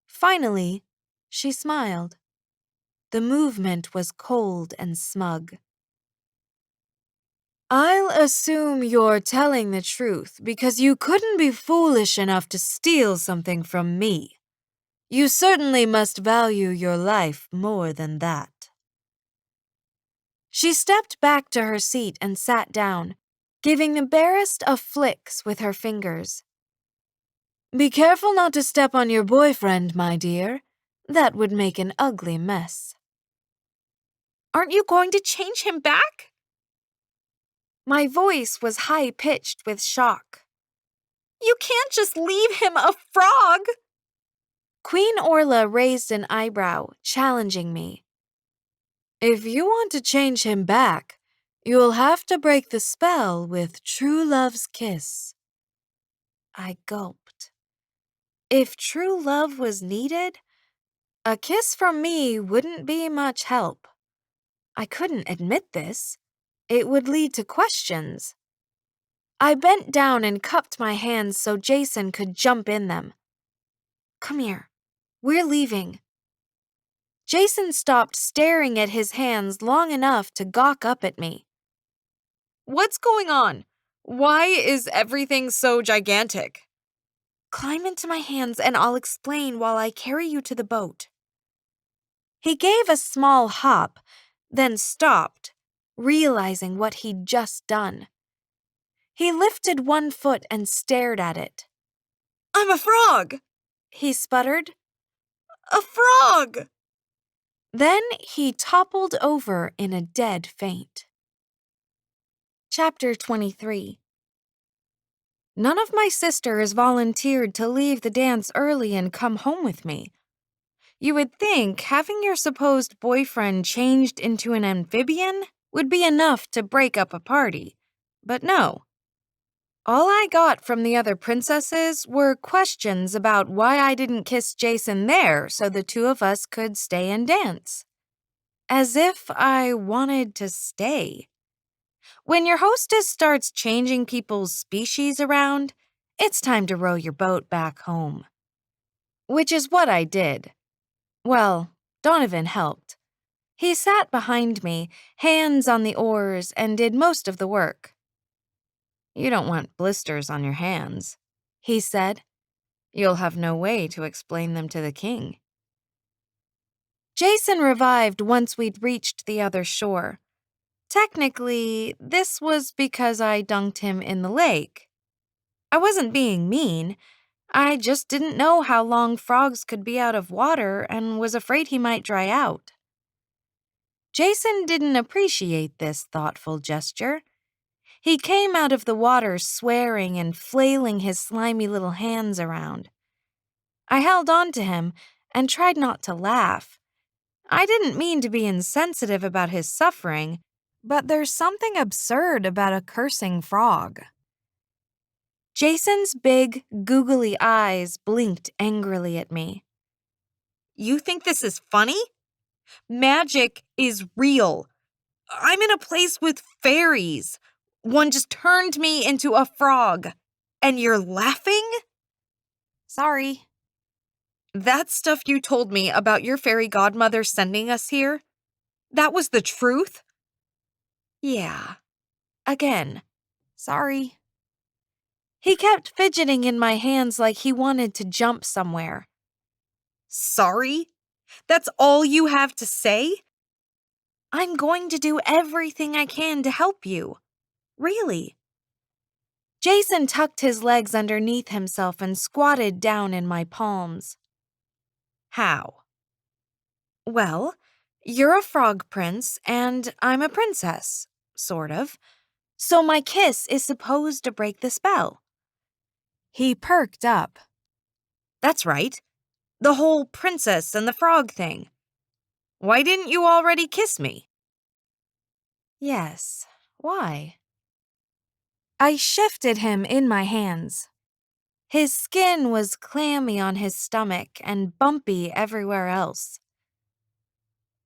Finally, she smiled. The movement was cold and smug. I'll assume you're telling the truth because you couldn't be foolish enough to steal something from me. You certainly must value your life more than that. She stepped back to her seat and sat down, giving the barest of flicks with her fingers. Be careful not to step on your boyfriend, my dear. That would make an ugly mess. Aren't you going to change him back? My voice was high-pitched with shock. You can't just leave him a frog! Queen Orla raised an eyebrow, challenging me. If you want to change him back, you'll have to break the spell with true love's kiss. I gulped. If true love was needed, a kiss from me wouldn't be much help. I couldn't admit this. It would lead to questions. I bent down and cupped my hands so Jason could jump in them. Come here. We're leaving. Jason stopped staring at his hands long enough to gawk up at me. What's going on? Why is everything so gigantic? Climb into my hands and I'll explain while I carry you to the boat. He gave a small hop, then stopped, realizing what he'd just done. He lifted one foot and stared at it. I'm a frog! He sputtered. A frog! Then he toppled over in a dead faint. Chapter 23. None of my sisters volunteered to leave the dance early and come home with me. You would think having your supposed boyfriend changed into an amphibian would be enough to break up a party, but no. All I got from the other princesses were questions about why I didn't kiss Jason there so the two of us could stay and dance. As if I wanted to stay. When your hostess starts changing people's species around, it's time to row your boat back home. Which is what I did. Well, Donovan helped. He sat behind me, hands on the oars, and did most of the work. You don't want blisters on your hands, he said. You'll have no way to explain them to the king. Jason revived once we'd reached the other shore. Technically, this was because I dunked him in the lake. I wasn't being mean. I just didn't know how long frogs could be out of water and was afraid he might dry out. Jason didn't appreciate this thoughtful gesture. He came out of the water swearing and flailing his slimy little hands around. I held on to him and tried not to laugh. I didn't mean to be insensitive about his suffering, but there's something absurd about a cursing frog. Jason's big, googly eyes blinked angrily at me. You think this is funny? Magic is real. I'm in a place with fairies. One just turned me into a frog. And you're laughing? Sorry. That stuff you told me about your fairy godmother sending us here, that was the truth? Yeah. Again. Sorry. He kept fidgeting in my hands like he wanted to jump somewhere. Sorry? That's all you have to say? I'm going to do everything I can to help you. Really. Jason tucked his legs underneath himself and squatted down in my palms. How? Well, you're a frog prince and I'm a princess, sort of. So my kiss is supposed to break the spell. He perked up. That's right. The whole princess and the frog thing. Why didn't you already kiss me? Yes, why? I shifted him in my hands. His skin was clammy on his stomach and bumpy everywhere else.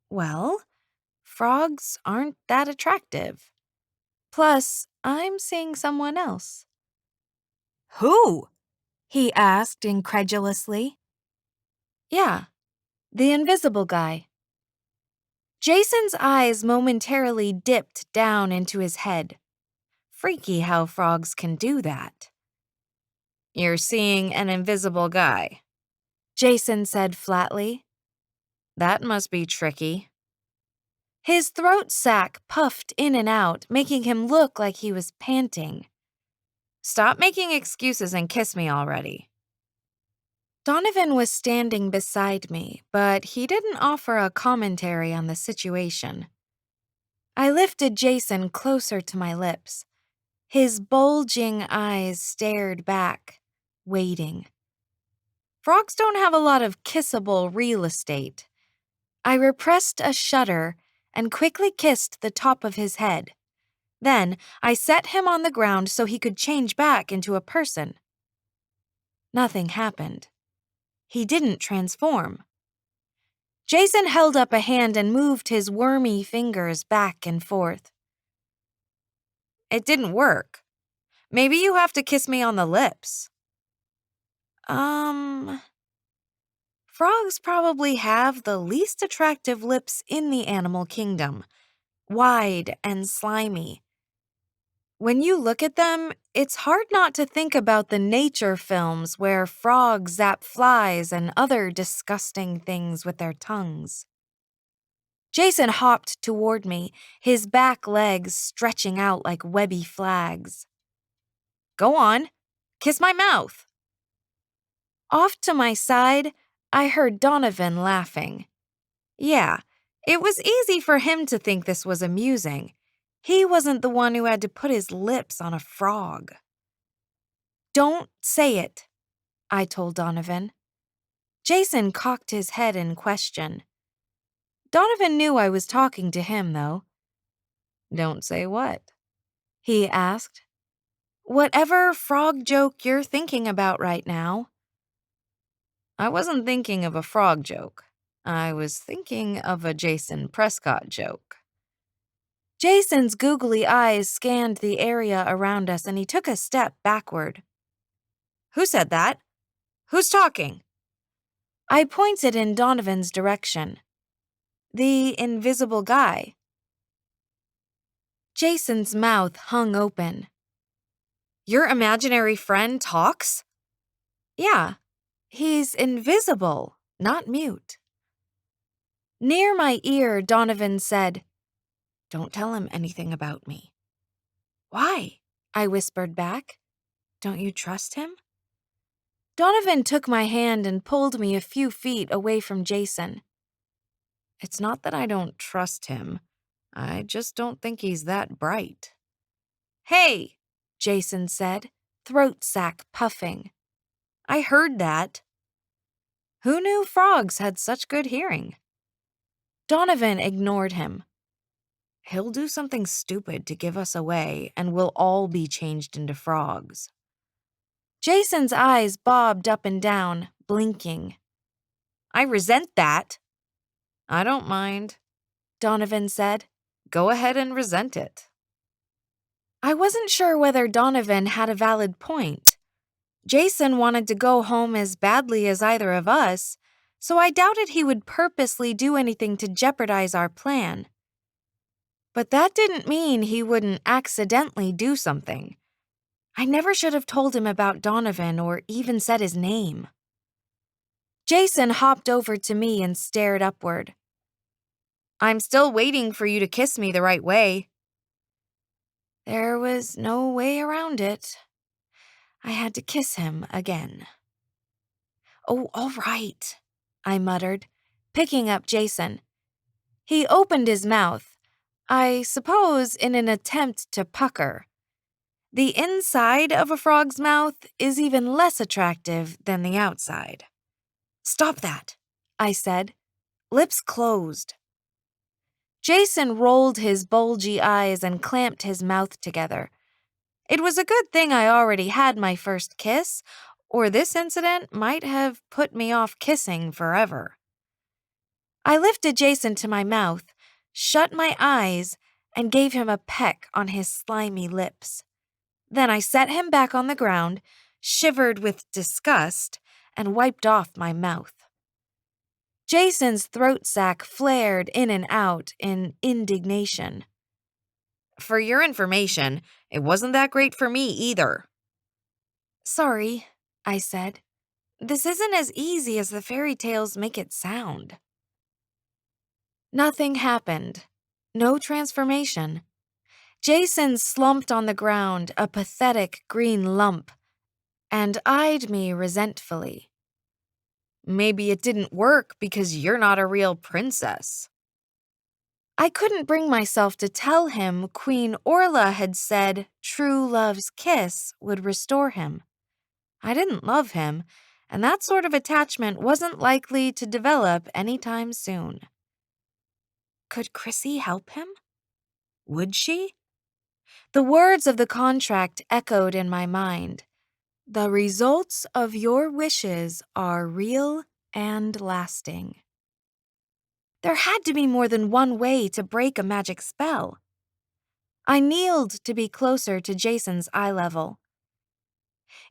Well, frogs aren't that attractive. Plus, I'm seeing someone else. Who? He asked incredulously. Yeah, the invisible guy. Jason's eyes momentarily dipped down into his head. Freaky how frogs can do that. You're seeing an invisible guy, Jason said flatly. That must be tricky. His throat sac puffed in and out, making him look like he was panting. Stop making excuses and kiss me already. Donovan was standing beside me, but he didn't offer a commentary on the situation. I lifted Jason closer to my lips. His bulging eyes stared back, waiting. Frogs don't have a lot of kissable real estate. I repressed a shudder and quickly kissed the top of his head. Then I set him on the ground so he could change back into a person. Nothing happened. He didn't transform. Jason held up a hand and moved his wormy fingers back and forth. It didn't work. Maybe you have to kiss me on the lips. Frogs probably have the least attractive lips in the animal kingdom. Wide and slimy. When you look at them, it's hard not to think about the nature films where frogs zap flies and other disgusting things with their tongues. Jason hopped toward me, his back legs stretching out like webby flags. Go on, kiss my mouth. Off to my side, I heard Donovan laughing. Yeah, it was easy for him to think this was amusing. He wasn't the one who had to put his lips on a frog. Don't say it, I told Donovan. Jason cocked his head in question. Donovan knew I was talking to him, though. Don't say what? He asked. Whatever frog joke you're thinking about right now. I wasn't thinking of a frog joke. I was thinking of a Jason Prescott joke. Jason's googly eyes scanned the area around us and he took a step backward. Who said that? Who's talking? I pointed in Donovan's direction. The invisible guy. Jason's mouth hung open. Your imaginary friend talks? Yeah, he's invisible, not mute. Near my ear, Donovan said, Don't tell him anything about me. Why? I whispered back. Don't you trust him? Donovan took my hand and pulled me a few feet away from Jason. It's not that I don't trust him. I just don't think he's that bright. Hey, Jason said, throat sac puffing. I heard that. Who knew frogs had such good hearing? Donovan ignored him. He'll do something stupid to give us away, and we'll all be changed into frogs. Jason's eyes bobbed up and down, blinking. I resent that. I don't mind, Donovan said. Go ahead and resent it. I wasn't sure whether Donovan had a valid point. Jason wanted to go home as badly as either of us, so I doubted he would purposely do anything to jeopardize our plan. But that didn't mean he wouldn't accidentally do something. I never should have told him about Donovan or even said his name. Jason hopped over to me and stared upward. I'm still waiting for you to kiss me the right way. There was no way around it. I had to kiss him again. Oh, all right, I muttered, picking up Jason. He opened his mouth, I suppose in an attempt to pucker. The inside of a frog's mouth is even less attractive than the outside. Stop that, I said, lips closed. Jason rolled his bulgy eyes and clamped his mouth together. It was a good thing I already had my first kiss, or this incident might have put me off kissing forever. I lifted Jason to my mouth, shut my eyes, and gave him a peck on his slimy lips. Then I set him back on the ground, shivered with disgust, and wiped off my mouth. Jason's throat sac flared in and out in indignation. For your information, it wasn't that great for me either. Sorry, I said. This isn't as easy as the fairy tales make it sound. Nothing happened. No transformation. Jason slumped on the ground, a pathetic green lump, and eyed me resentfully. Maybe it didn't work because you're not a real princess. I couldn't bring myself to tell him Queen Orla had said true love's kiss would restore him. I didn't love him, and that sort of attachment wasn't likely to develop anytime soon. Could Chrissy help him? Would she? The words of the contract echoed in my mind. The results of your wishes are real and lasting. There had to be more than one way to break a magic spell. I kneeled to be closer to Jason's eye level.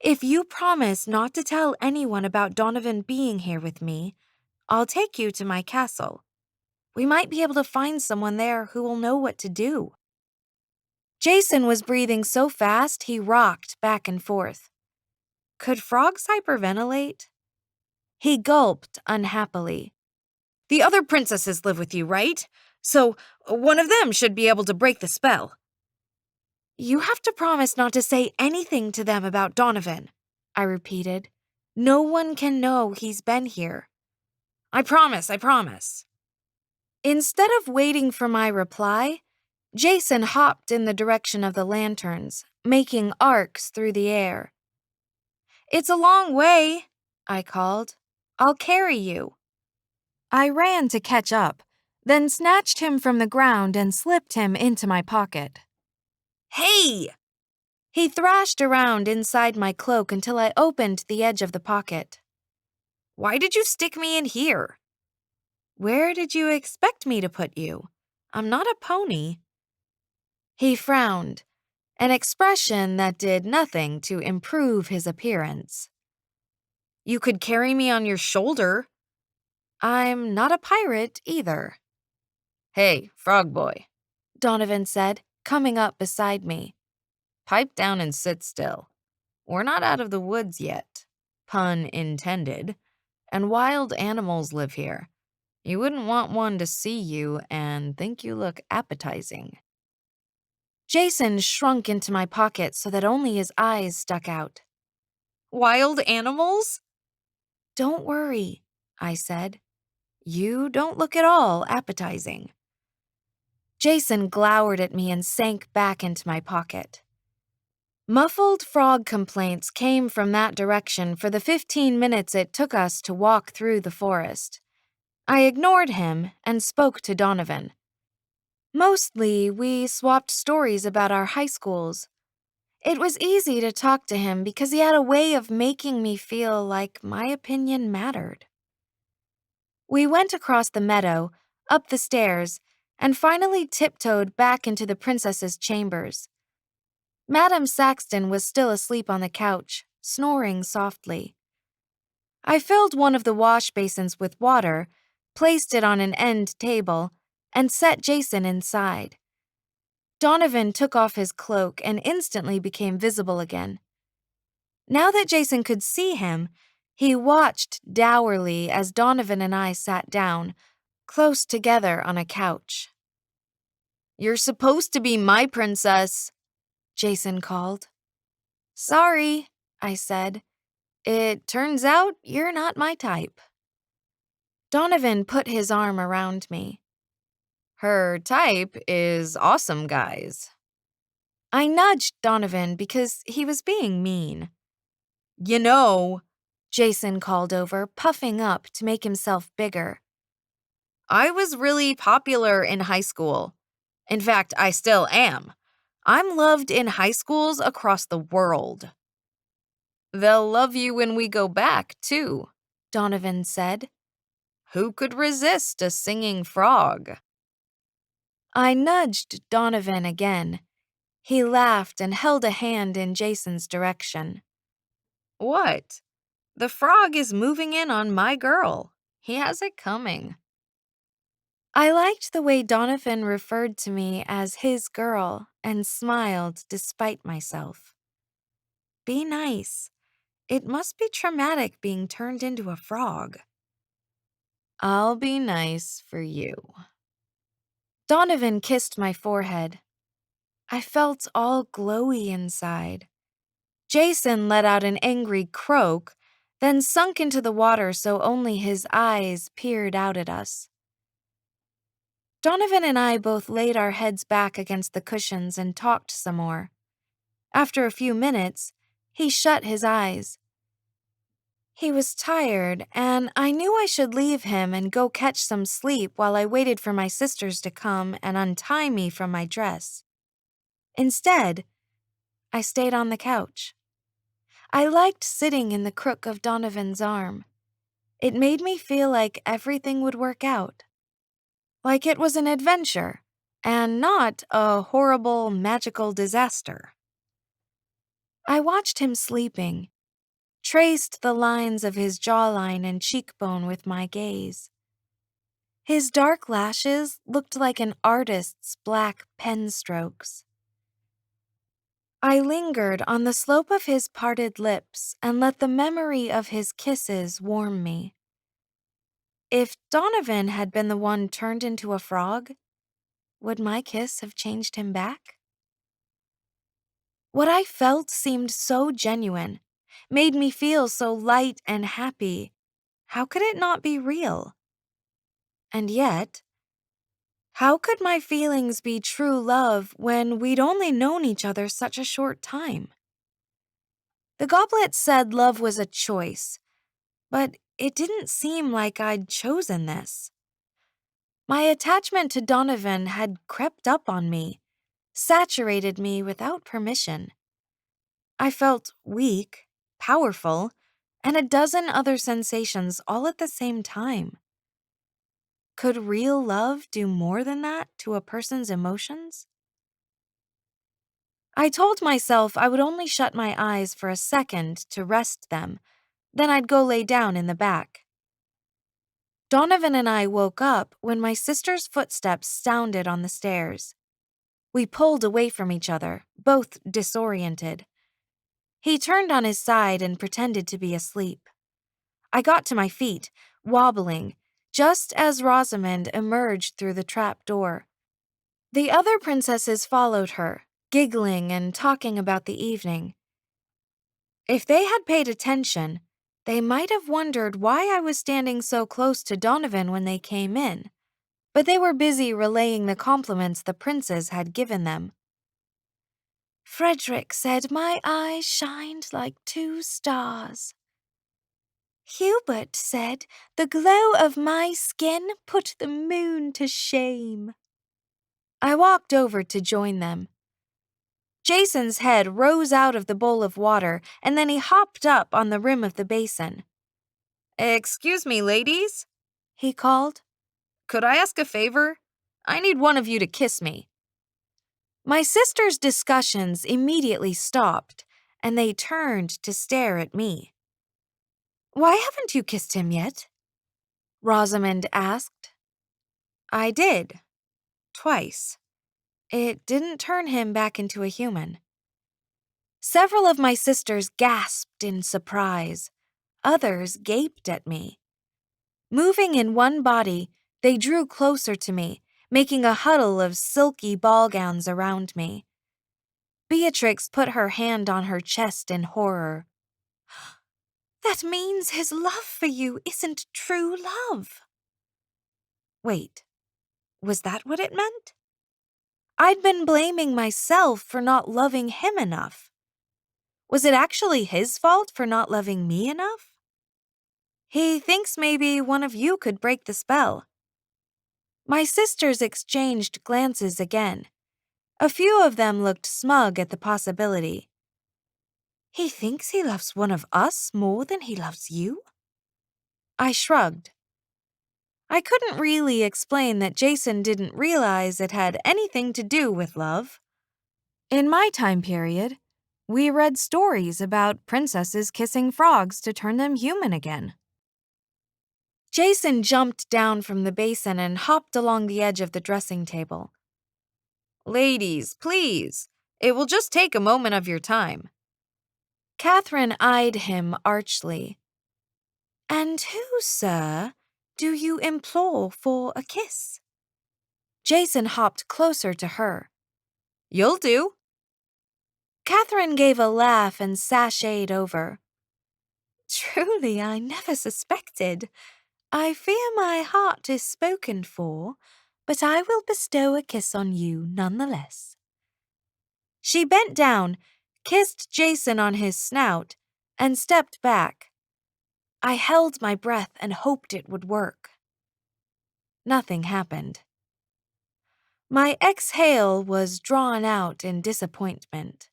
If you promise not to tell anyone about Donovan being here with me, I'll take you to my castle. We might be able to find someone there who will know what to do. Jason was breathing so fast he rocked back and forth. Could frogs hyperventilate? He gulped unhappily. The other princesses live with you, right? So one of them should be able to break the spell. You have to promise not to say anything to them about Donovan, I repeated. No one can know he's been here. I promise. Instead of waiting for my reply, Jason hopped in the direction of the lanterns, making arcs through the air. It's a long way, I called. I'll carry you. I ran to catch up, then snatched him from the ground and slipped him into my pocket. Hey! He thrashed around inside my cloak until I opened the edge of the pocket. Why did you stick me in here? Where did you expect me to put you? I'm not a pony. He frowned, an expression that did nothing to improve his appearance. You could carry me on your shoulder. I'm not a pirate either. Hey, frog boy, Donovan said, coming up beside me. Pipe down and sit still. We're not out of the woods yet, pun intended, and wild animals live here. You wouldn't want one to see you and think you look appetizing. Jason shrunk into my pocket so that only his eyes stuck out. Wild animals? Don't worry, I said. You don't look at all appetizing." Jason glowered at me and sank back into my pocket. Muffled frog complaints came from that direction for the 15 minutes it took us to walk through the forest. I ignored him and spoke to Donovan. Mostly, we swapped stories about our high schools. It was easy to talk to him because he had a way of making me feel like my opinion mattered. We went across the meadow, up the stairs, and finally tiptoed back into the princess's chambers. Madame Saxton was still asleep on the couch, snoring softly. I filled one of the wash basins with water, placed it on an end table, and set Jason inside. Donovan took off his cloak and instantly became visible again. Now that Jason could see him, he watched dourly as Donovan and I sat down, close together on a couch. "You're supposed to be my princess," Jason called. "Sorry," I said. "It turns out you're not my type." Donovan put his arm around me. "Her type is awesome guys." I nudged Donovan because he was being mean. "You know," Jason called over, puffing up to make himself bigger. "I was really popular in high school. In fact, I still am. I'm loved in high schools across the world." "They'll love you when we go back, too," Donovan said. "Who could resist a singing frog?" I nudged Donovan again. He laughed and held a hand in Jason's direction. "What? The frog is moving in on my girl. He has it coming." I liked the way Donovan referred to me as his girl and smiled despite myself. Be nice. It must be traumatic being turned into a frog. "I'll be nice for you." Donovan kissed my forehead. I felt all glowy inside. Jason let out an angry croak, then sunk into the water so only his eyes peered out at us. Donovan and I both laid our heads back against the cushions and talked some more. After a few minutes, he shut his eyes. He was tired, and I knew I should leave him and go catch some sleep while I waited for my sisters to come and untie me from my dress. Instead, I stayed on the couch. I liked sitting in the crook of Donovan's arm. It made me feel like everything would work out. Like it was an adventure, and not a horrible, magical disaster. I watched him sleeping, traced the lines of his jawline and cheekbone with my gaze. His dark lashes looked like an artist's black pen strokes. I lingered on the slope of his parted lips and let the memory of his kisses warm me. If Donovan had been the one turned into a frog, would my kiss have changed him back? What I felt seemed so genuine, made me feel so light and happy. How could it not be real? And yet, how could my feelings be true love when we'd only known each other such a short time? The goblet said love was a choice, but it didn't seem like I'd chosen this. My attachment to Donovan had crept up on me, saturated me without permission. I felt weak, powerful, and a dozen other sensations all at the same time. Could real love do more than that to a person's emotions? I told myself I would only shut my eyes for a second to rest them, then I'd go lay down in the back. Donovan and I woke up when my sister's footsteps sounded on the stairs. We pulled away from each other, both disoriented. He turned on his side and pretended to be asleep. I got to my feet, wobbling, just as Rosamond emerged through the trap door. The other princesses followed her, giggling and talking about the evening. If they had paid attention, They might have wondered why I was standing so close to Donovan when they came in, but they were busy relaying the compliments the princes had given them. Frederick said my eyes shined like 2 stars. Hubert said the glow of my skin put the moon to shame. I walked over to join them. Jason's head rose out of the bowl of water, and then he hopped up on the rim of the basin. Excuse me, ladies, He called. could I ask a favor? I need one of you to kiss me. My sisters' discussions immediately stopped, and they turned to stare at me. Why haven't you kissed him yet? Rosamond asked. I did. Twice. It didn't turn him back into a human. Several of my sisters gasped in surprise. Others gaped at me. Moving in one body, they drew closer to me, making a huddle of silky ball gowns around me. Beatrix put her hand on her chest in horror. That means his love for you isn't true love. Wait, was that what it meant? I'd been blaming myself for not loving him enough. Was it actually his fault for not loving me enough? He thinks maybe one of you could break the spell. My sisters exchanged glances again. A few of them looked smug at the possibility. He thinks he loves one of us more than he loves you? I shrugged. I couldn't really explain that Jason didn't realize it had anything to do with love. In my time period, we read stories about princesses kissing frogs to turn them human again. Jason jumped down from the basin and hopped along the edge of the dressing table. Ladies, please. It will just take a moment of your time. Catherine eyed him archly. And who, sir, do you implore for a kiss? Jason hopped closer to her. You'll do. Catherine gave a laugh and sashayed over. Truly, I never suspected. I fear my heart is spoken for, but I will bestow a kiss on you nonetheless. She bent down, kissed Jason on his snout, and stepped back. I held my breath and hoped it would work. Nothing happened. My exhale was drawn out in disappointment.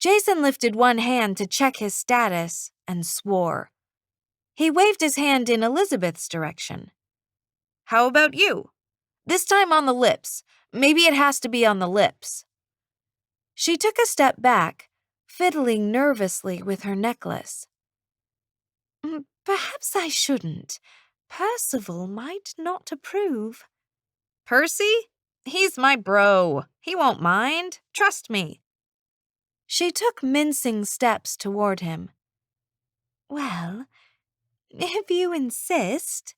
Jason lifted one hand to check his status and swore. He waved his hand in Elizabeth's direction. How about you? This time on the lips. Maybe it has to be on the lips. She took a step back, fiddling nervously with her necklace. Perhaps I shouldn't. Percival might not approve. Percy? He's my bro. He won't mind. Trust me. She took mincing steps toward him. Well, if you insist.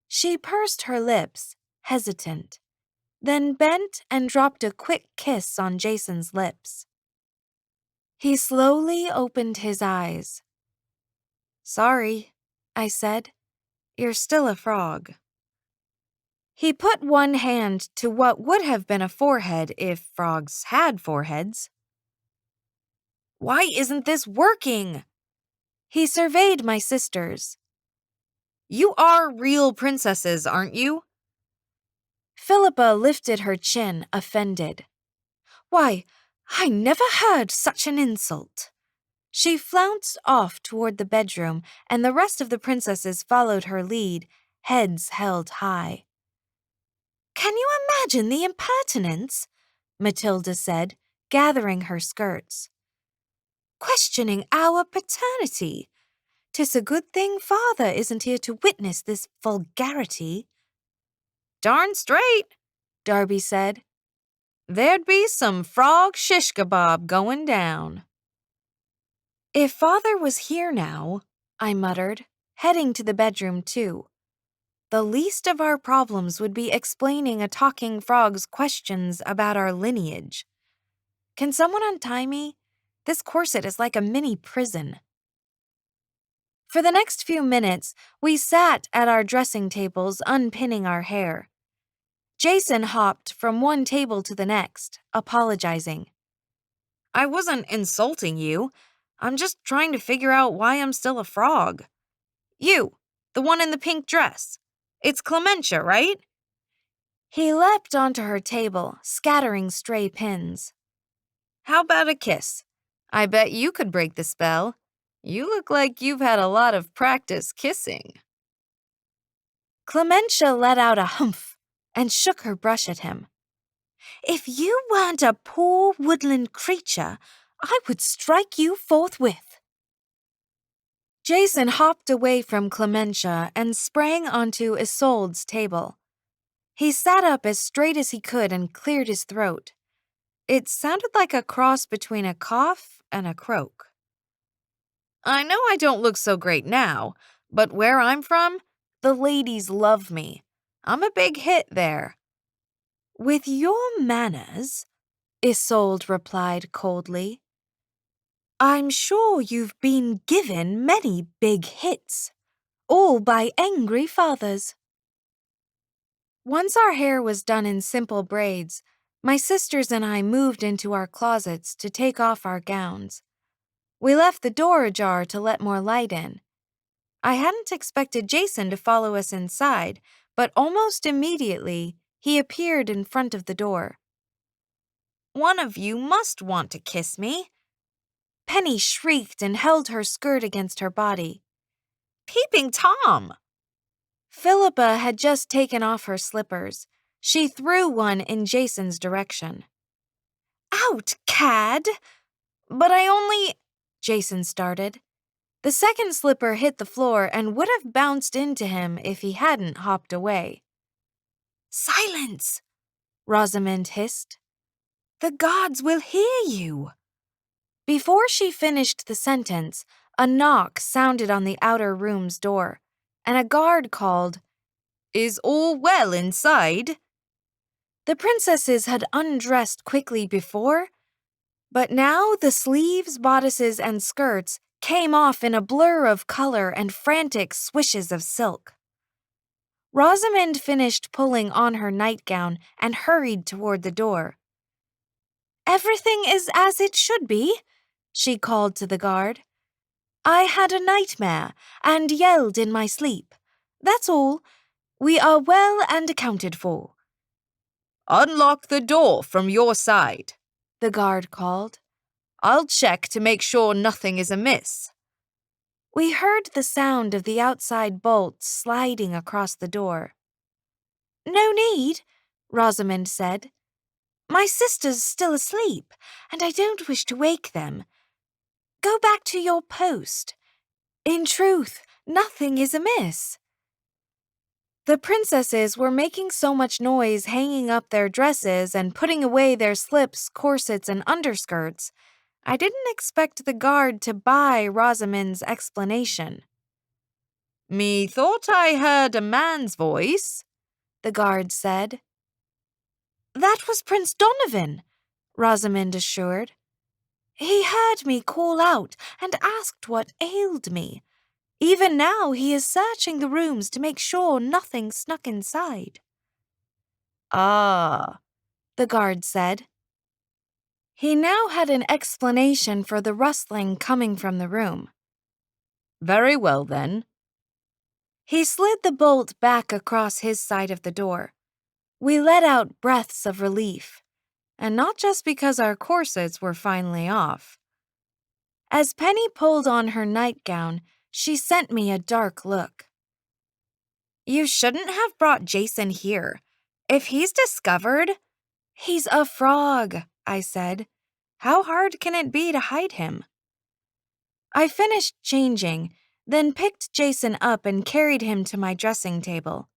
She pursed her lips, hesitant, then bent and dropped a quick kiss on Jason's lips. He slowly opened his eyes. Sorry, I said. You're still a frog. He put one hand to what would have been a forehead if frogs had foreheads. Why isn't this working? He surveyed my sisters. You are real princesses, aren't you? Philippa lifted her chin, offended. Why, I never heard such an insult. She flounced off toward the bedroom, and the rest of the princesses followed her lead, heads held high. Can you imagine the impertinence? Matilda said, gathering her skirts. Questioning our paternity. 'Tis a good thing father isn't here to witness this vulgarity. Darn straight, Darby said. There'd be some frog shish kebab going down. If father was here now, I muttered, heading to the bedroom too. The least of our problems would be explaining a talking frog's questions about our lineage. Can someone untie me? This corset is like a mini prison. For the next few minutes, we sat at our dressing tables unpinning our hair. Jason hopped from one table to the next, apologizing. I wasn't insulting you. I'm just trying to figure out why I'm still a frog. You, the one in the pink dress. It's Clementia, right? He leapt onto her table, scattering stray pins. How about a kiss? I bet you could break the spell. You look like you've had a lot of practice kissing. Clementia let out a humph and shook her brush at him. If you weren't a poor woodland creature, I would strike you forthwith. Jason hopped away from Clementia and sprang onto Isolde's table. He sat up as straight as he could and cleared his throat. It sounded like a cross between a cough and a croak. I know I don't look so great now, but where I'm from, the ladies love me. I'm a big hit there. With your manners, Isolde replied coldly. I'm sure you've been given many big hits, all by angry fathers. Once our hair was done in simple braids, my sisters and I moved into our closets to take off our gowns. We left the door ajar to let more light in. I hadn't expected Jason to follow us inside, but almost immediately, he appeared in front of the door. One of you must want to kiss me. Penny shrieked and held her skirt against her body. Peeping Tom! Philippa had just taken off her slippers. She threw one in Jason's direction. Out, cad! But I only... Jason started. The second slipper hit the floor and would have bounced into him if he hadn't hopped away. Silence! Rosamond hissed. The gods will hear you. Before she finished the sentence, a knock sounded on the outer room's door, and a guard called, Is all well inside? The princesses had undressed quickly before, but now the sleeves, bodices, and skirts came off in a blur of color and frantic swishes of silk. Rosamond finished pulling on her nightgown and hurried toward the door. Everything is as it should be, she called to the guard. I had a nightmare and yelled in my sleep. That's all. We are well and accounted for. Unlock the door from your side, the guard called. I'll check to make sure nothing is amiss. We heard the sound of the outside bolt sliding across the door. No need, Rosamond said. My sister's still asleep, and I don't wish to wake them. Go back to your post. In truth, nothing is amiss. The princesses were making so much noise hanging up their dresses and putting away their slips, corsets, and underskirts. I didn't expect the guard to buy Rosamond's explanation. Me thought I heard a man's voice, the guard said. That was Prince Donovan, Rosamond assured. He heard me call out and asked what ailed me. Even now he is searching the rooms to make sure nothing snuck inside. Ah, the guard said. He now had an explanation for the rustling coming from the room. Very well, then. He slid the bolt back across his side of the door. We let out breaths of relief, and not just because our corsets were finally off. As Penny pulled on her nightgown, she sent me a dark look. You shouldn't have brought Jason here. If he's discovered... He's a frog, I said. How hard can it be to hide him? I finished changing, then picked Jason up and carried him to my dressing table.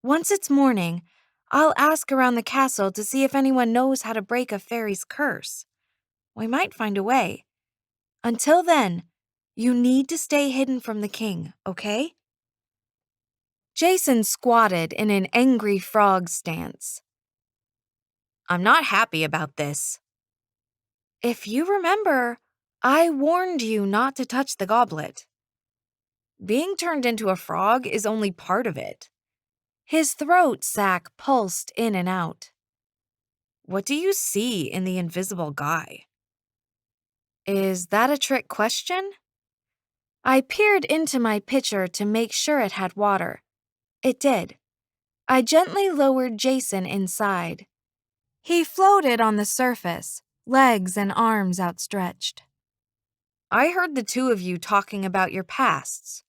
Once it's morning, I'll ask around the castle to see if anyone knows how to break a fairy's curse. We might find a way. Until then, you need to stay hidden from the king, okay? Jason squatted in an angry frog stance. I'm not happy about this. If you remember, I warned you not to touch the goblet. Being turned into a frog is only part of it. His throat sac pulsed in and out. What do you see in the invisible guy? Is that a trick question? I peered into my pitcher to make sure it had water. It did. I gently lowered Jason inside. He floated on the surface, legs and arms outstretched. I heard the two of you talking about your pasts.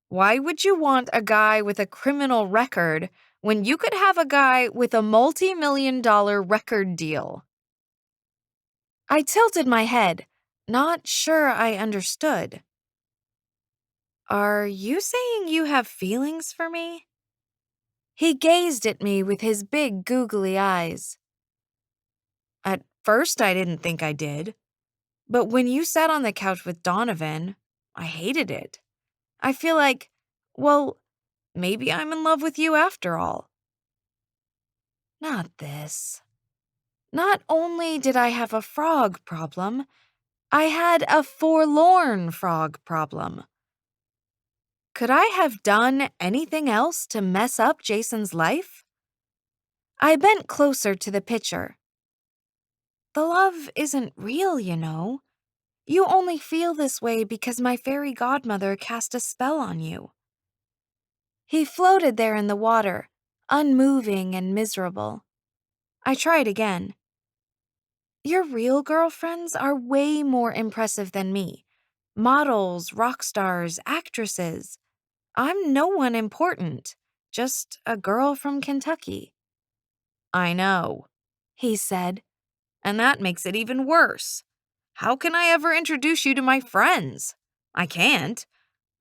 Why would you want a guy with a criminal record when you could have a guy with a multi-million-dollar record deal? I tilted my head, not sure I understood. Are you saying you have feelings for me? He gazed at me with his big googly eyes. At first, I didn't think I did. But when you sat on the couch with Donovan, I hated it. I feel like, well, maybe I'm in love with you after all. Not this. Not only did I have a frog problem, I had a forlorn frog problem. Could I have done anything else to mess up Jason's life? I bent closer to the pitcher. The love isn't real, you know. You only feel this way because my fairy godmother cast a spell on you. He floated there in the water, unmoving and miserable. I tried again. Your real girlfriends are way more impressive than me. Models, rock stars, actresses. I'm no one important, just a girl from Kentucky. I know, He said. and that makes it even worse. How can I ever introduce you to my friends? I can't.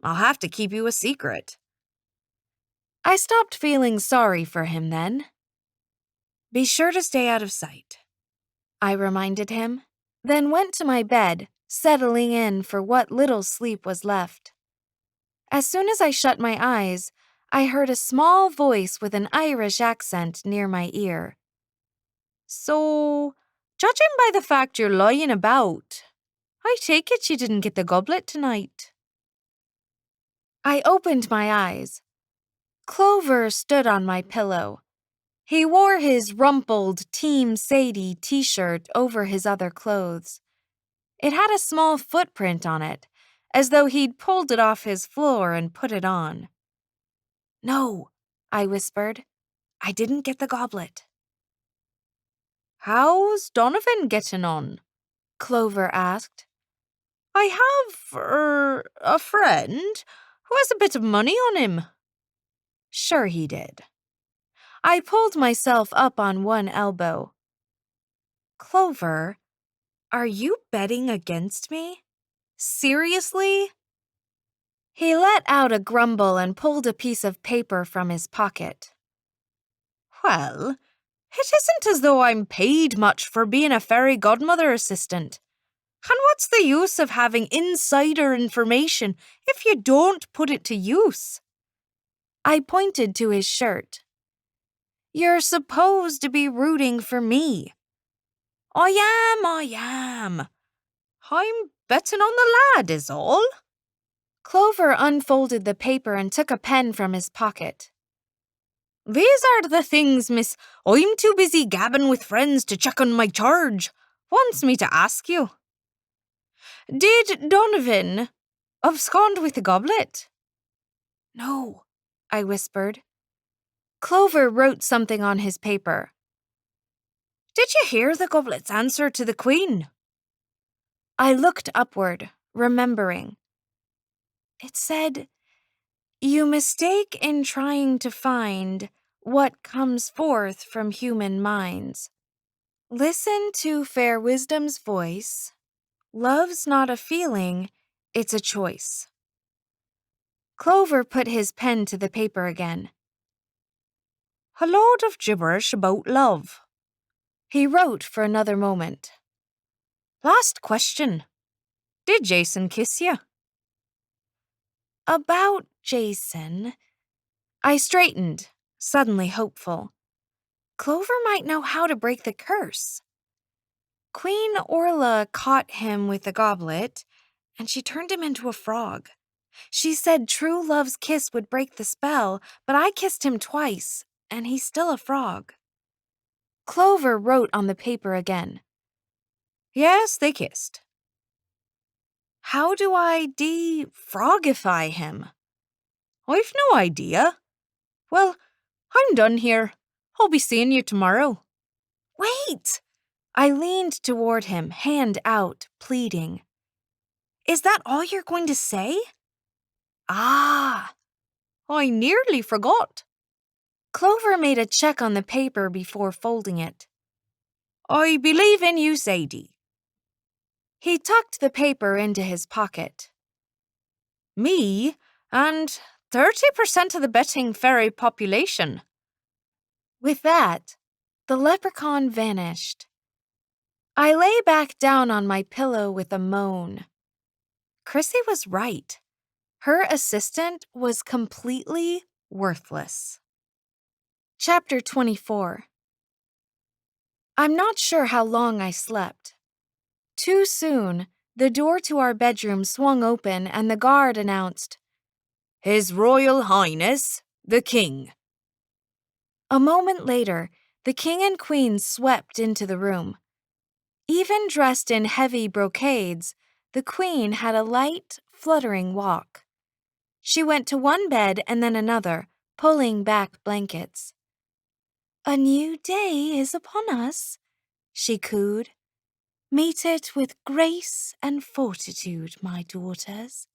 I'll have to keep you a secret. I stopped feeling sorry for him then. Be sure to stay out of sight, I reminded him, then went to my bed, settling in for what little sleep was left. As soon as I shut my eyes, I heard a small voice with an Irish accent near my ear. So, judging by the fact you're lying about, I take it you didn't get the goblet tonight. I opened my eyes. Clover stood on my pillow. He wore his rumpled Team Sadie t-shirt over his other clothes. It had a small footprint on it, as though he'd pulled it off his floor and put it on. No, I whispered. I didn't get the goblet. How's Donovan getting on? Clover asked. I have, a friend who has a bit of money on him. Sure he did. I pulled myself up on one elbow. Clover, are you betting against me? Seriously? He let out a grumble and pulled a piece of paper from his pocket. Well, it isn't as though I'm paid much for being a fairy godmother assistant. And what's the use of having insider information if you don't put it to use? I pointed to his shirt. You're supposed to be rooting for me. I am. I'm betting on the lad is all. Clover unfolded the paper and took a pen from his pocket. These are the things, miss, I'm too busy gabbing with friends to check on my charge. Wants me to ask you. Did Donovan abscond with the goblet? No, I whispered. Clover wrote something on his paper. Did you hear the goblet's answer to the Queen? I looked upward, remembering. It said, "You mistake in trying to find what comes forth from human minds. Listen to fair wisdom's voice. Love's not a feeling, it's a choice." Clover put his pen to the paper again. A load of gibberish about love. He wrote for another moment. Last question. Did Jason kiss you? About Jason. I straightened, suddenly hopeful. Clover might know how to break the curse. Queen Orla caught him with the goblet, and she turned him into a frog. She said true love's kiss would break the spell, but I kissed him twice, and he's still a frog. Clover wrote on the paper again. Yes, they kissed. How do I defrogify him? I've no idea. Well, I'm done here. I'll be seeing you tomorrow. Wait! I leaned toward him, hand out, pleading. Is that all you're going to say? Ah, I nearly forgot. Clover made a check on the paper before folding it. I believe in you, Sadie. He tucked the paper into his pocket. Me and 30% of the betting fairy population. With that, the leprechaun vanished. I lay back down on my pillow with a moan. Chrissy was right. Her assistant was completely worthless. Chapter 24. I'm not sure how long I slept. Too soon, the door to our bedroom swung open and the guard announced, His Royal Highness, the King. A moment later, the king and queen swept into the room. Even dressed in heavy brocades, the queen had a light, fluttering walk. She went to one bed and then another, pulling back blankets. A new day is upon us, she cooed. Meet it with grace and fortitude, my daughters.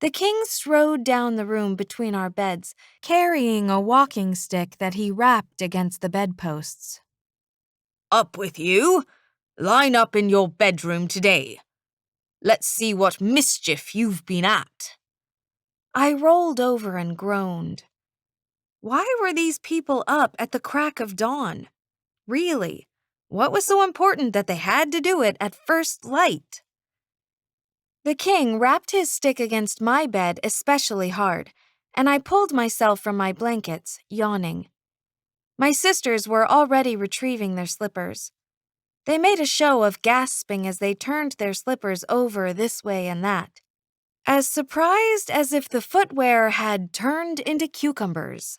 The king strode down the room between our beds, carrying a walking stick that he rapped against the bedposts. Up with you. Line up in your bedroom today. Let's see what mischief you've been at. I rolled over and groaned. Why were these people up at the crack of dawn? Really, what was so important that they had to do it at first light? The king rapped his stick against my bed especially hard, and I pulled myself from my blankets, yawning. My sisters were already retrieving their slippers. They made a show of gasping as they turned their slippers over this way and that, as surprised as if the footwear had turned into cucumbers.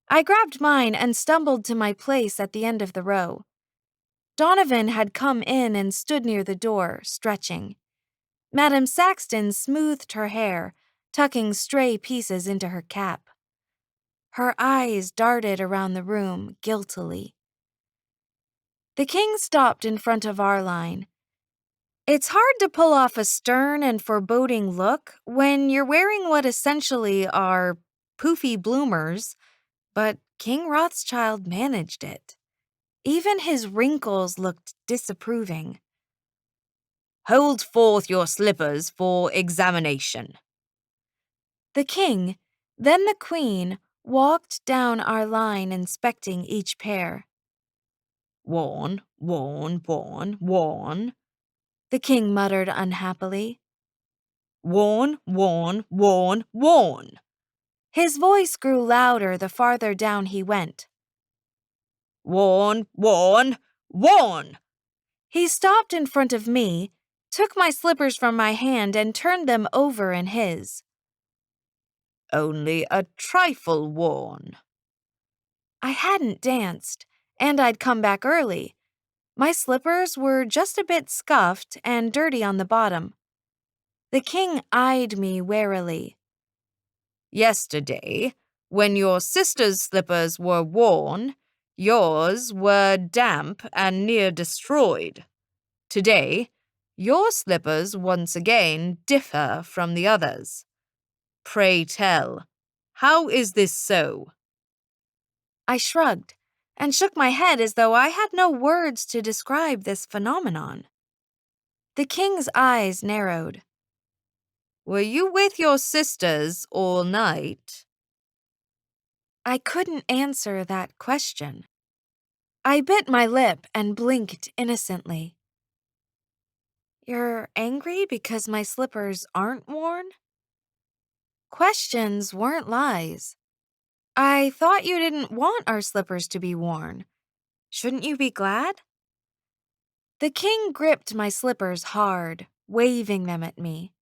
I grabbed mine and stumbled to my place at the end of the row. Donovan had come in and stood near the door, stretching. Madame Saxton smoothed her hair, tucking stray pieces into her cap. Her eyes darted around the room guiltily. The king stopped in front of our line. It's hard to pull off a stern and foreboding look when you're wearing what essentially are poofy bloomers, but King Rothschild managed it. Even his wrinkles looked disapproving. Hold forth your slippers for examination. The king, then the queen, walked down our line inspecting each pair. One, The king muttered unhappily. one. His voice grew louder the farther down he went. One. He stopped in front of me, took my slippers from my hand and turned them over in his. Only a trifle worn. I hadn't danced, and I'd come back early. My slippers were just a bit scuffed and dirty on the bottom. The king eyed me warily. Yesterday, when your sister's slippers were worn, yours were damp and near destroyed. Today, your slippers once again differ from the others. Pray tell, how is this so? I shrugged and shook my head as though I had no words to describe this phenomenon. The king's eyes narrowed. Were you with your sisters all night? I couldn't answer that question. I bit my lip and blinked innocently. You're angry because my slippers aren't worn? Questions weren't lies. I thought you didn't want our slippers to be worn. Shouldn't you be glad? The king gripped my slippers hard, waving them at me.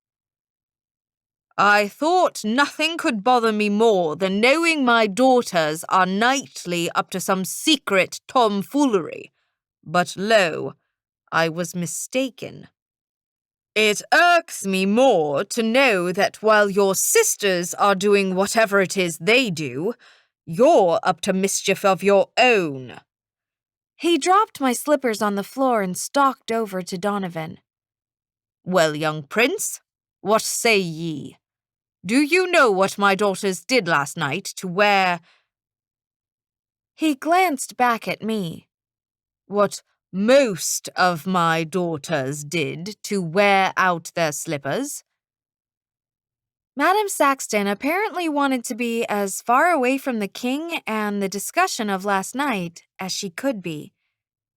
I thought nothing could bother me more than knowing my daughters are nightly up to some secret tomfoolery. But lo, I was mistaken. It irks me more to know that while your sisters are doing whatever it is they do, you're up to mischief of your own. He dropped my slippers on the floor and stalked over to Donovan. Well, young prince, what say ye? Do you know what my daughters did last night to wear— He glanced back at me. What most of my daughters did to wear out their slippers? Madame Saxton apparently wanted to be as far away from the king and the discussion of last night as she could be.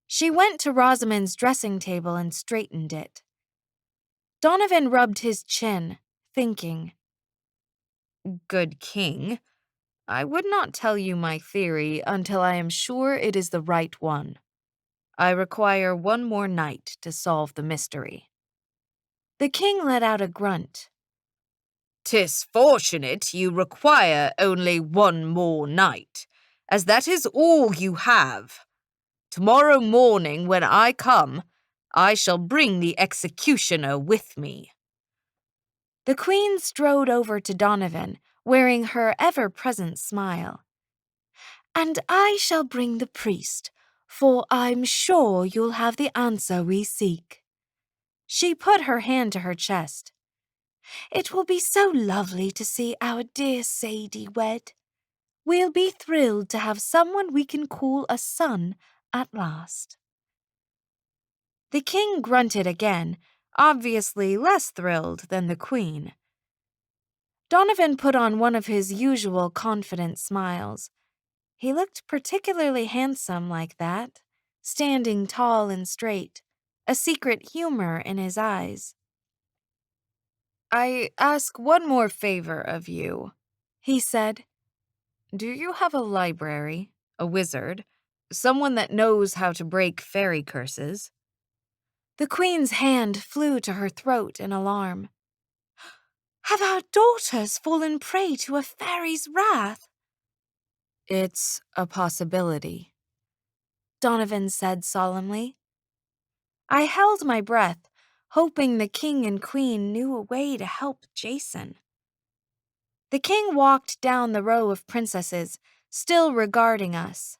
She went to Rosamond's dressing table and straightened it. Donovan rubbed his chin, thinking. Good king, I would not tell you my theory until I am sure it is the right one. I require one more night to solve the mystery. The king let out a grunt. 'Tis fortunate you require only one more night, as that is all you have. Tomorrow morning when I come, I shall bring the executioner with me. The queen strode over to Donovan, wearing her ever-present smile. And I shall bring the priest, for I'm sure you'll have the answer we seek. She put her hand to her chest. It will be so lovely to see our dear Sadie wed. We'll be thrilled to have someone we can call a son at last. The king grunted again, obviously less thrilled than the queen. Donovan put on one of his usual confident smiles. He looked particularly handsome like that, standing tall and straight, a secret humor in his eyes. I ask one more favor of you, he said. Do you have a library, a wizard, someone that knows how to break fairy curses? The queen's hand flew to her throat in alarm. Have our daughters fallen prey to a fairy's wrath? It's a possibility, Donovan said solemnly. I held my breath, hoping the king and queen knew a way to help Jason. The king walked down the row of princesses, still regarding us.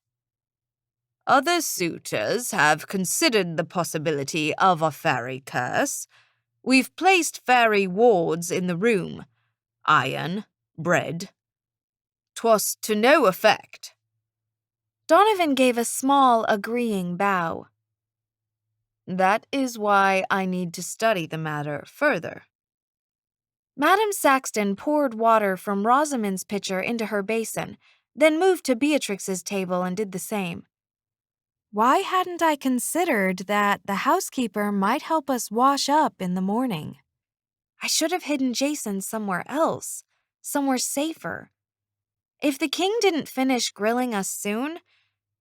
Other suitors have considered the possibility of a fairy curse. We've placed fairy wards in the room. Iron, bread. 'Twas to no effect. Donovan gave a small, agreeing bow. That is why I need to study the matter further. Madame Saxton poured water from Rosamond's pitcher into her basin, then moved to Beatrix's table and did the same. Why hadn't I considered that the housekeeper might help us wash up in the morning? I should have hidden Jason somewhere else, somewhere safer. If the king didn't finish grilling us soon,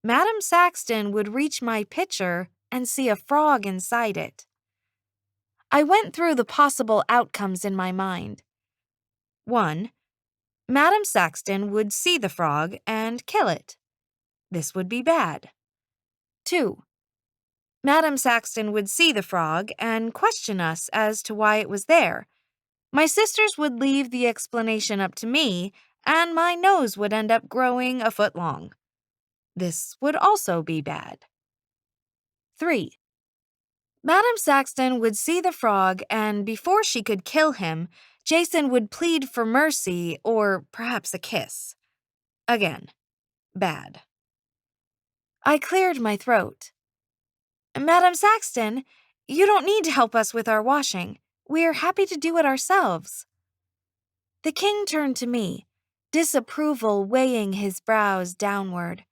Madame Saxton would reach my pitcher and see a frog inside it. I went through the possible outcomes in my mind. 1. Madame Saxton would see the frog and kill it. This would be bad. 2. Madame Saxton would see the frog and question us as to why it was there. My sisters would leave the explanation up to me, and my nose would end up growing a foot long. This would also be bad. 3. Madame Saxton would see the frog, and before she could kill him, Jason would plead for mercy or perhaps a kiss. Again, bad. I cleared my throat. Madame Saxton, you don't need to help us with our washing. We're happy to do it ourselves. The king turned to me, disapproval weighing his brows downward.